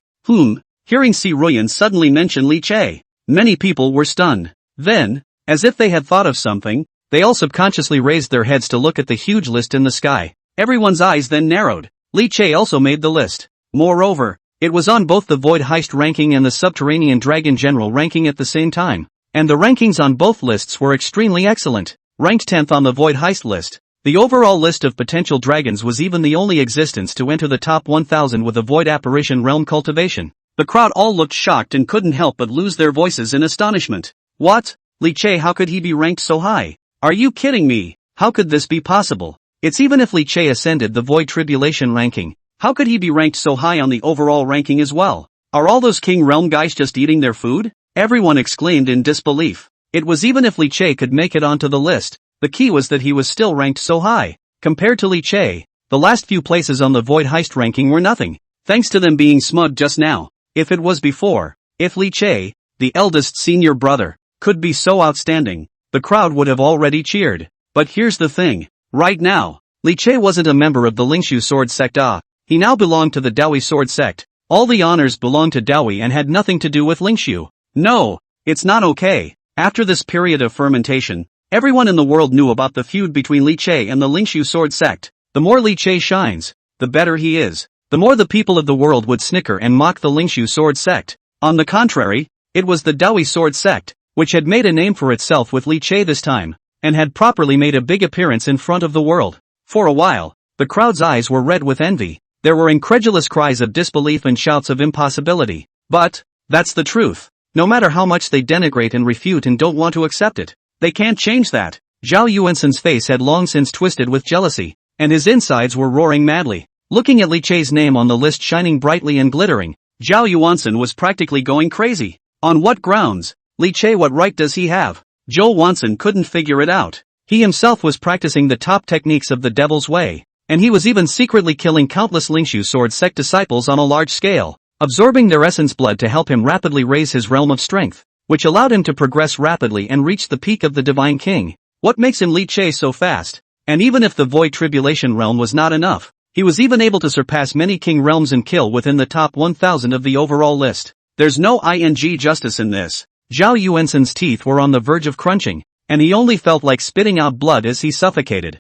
Hearing Si Ruyan suddenly mention Li Che, many people were stunned. Then, as if they had thought of something, they all subconsciously raised their heads to look at the huge list in the sky. Everyone's eyes then narrowed. Li Che also made the list. Moreover, it was on both the Void Heist ranking and the Subterranean Dragon General ranking at the same time. And the rankings on both lists were extremely excellent. Ranked 10th on the Void Heist list, the overall list of potential dragons was even the only existence to enter the top 1000 with a Void Apparition realm cultivation. The crowd all looked shocked and couldn't help but lose their voices in astonishment. What? Li Che, how could he be ranked so high? Are you kidding me? How could this be possible? It's even if Li Che ascended the Void Tribulation ranking, how could he be ranked so high on the overall ranking as well? Are all those King Realm guys just eating their food? Everyone exclaimed in disbelief. It was even if Li Che could make it onto the list, the key was that he was still ranked so high. Compared to Li Che, the last few places on the Void Heist ranking were nothing, thanks to them being smug just now. If it was before, if Li Che, the eldest senior brother, could be so outstanding, the crowd would have already cheered. But here's the thing, right now, Li Che wasn't a member of the Lingxu sword sect. He now belonged to the Dao Yi sword sect. All the honors belonged to Dao Yi and had nothing to do with Lingxu. No, it's not okay. After this period of fermentation, everyone in the world knew about the feud between Li Che and the Lingxu sword sect. The more Li Che shines, the better he is. The more the people of the world would snicker and mock the Lingxu sword sect. On the contrary, it was the Dao Yi sword sect, which had made a name for itself with Li Che this time, and had properly made a big appearance in front of the world. For a while, the crowd's eyes were red with envy. There were incredulous cries of disbelief and shouts of impossibility. But, that's the truth. No matter how much they denigrate and refute and don't want to accept it, they can't change that. Zhao Yuansen's face had long since twisted with jealousy, and his insides were roaring madly. Looking at Li Che's name on the list shining brightly and glittering, Zhao Yuansen was practically going crazy. On what grounds? Li Che, what right does he have? Zhao Yuansen couldn't figure it out. He himself was practicing the top techniques of the Devil's Way, and he was even secretly killing countless Lingxu sword sect disciples on a large scale, absorbing their essence blood to help him rapidly raise his realm of strength, which allowed him to progress rapidly and reach the peak of the Divine King. What makes him Li Che so fast? And even if the Void Tribulation realm was not enough, he was even able to surpass many King realms and kill within the top 1000 of the overall list. There's no justice in this. Zhao Yuansen's teeth were on the verge of crunching, and he only felt like spitting out blood as he suffocated.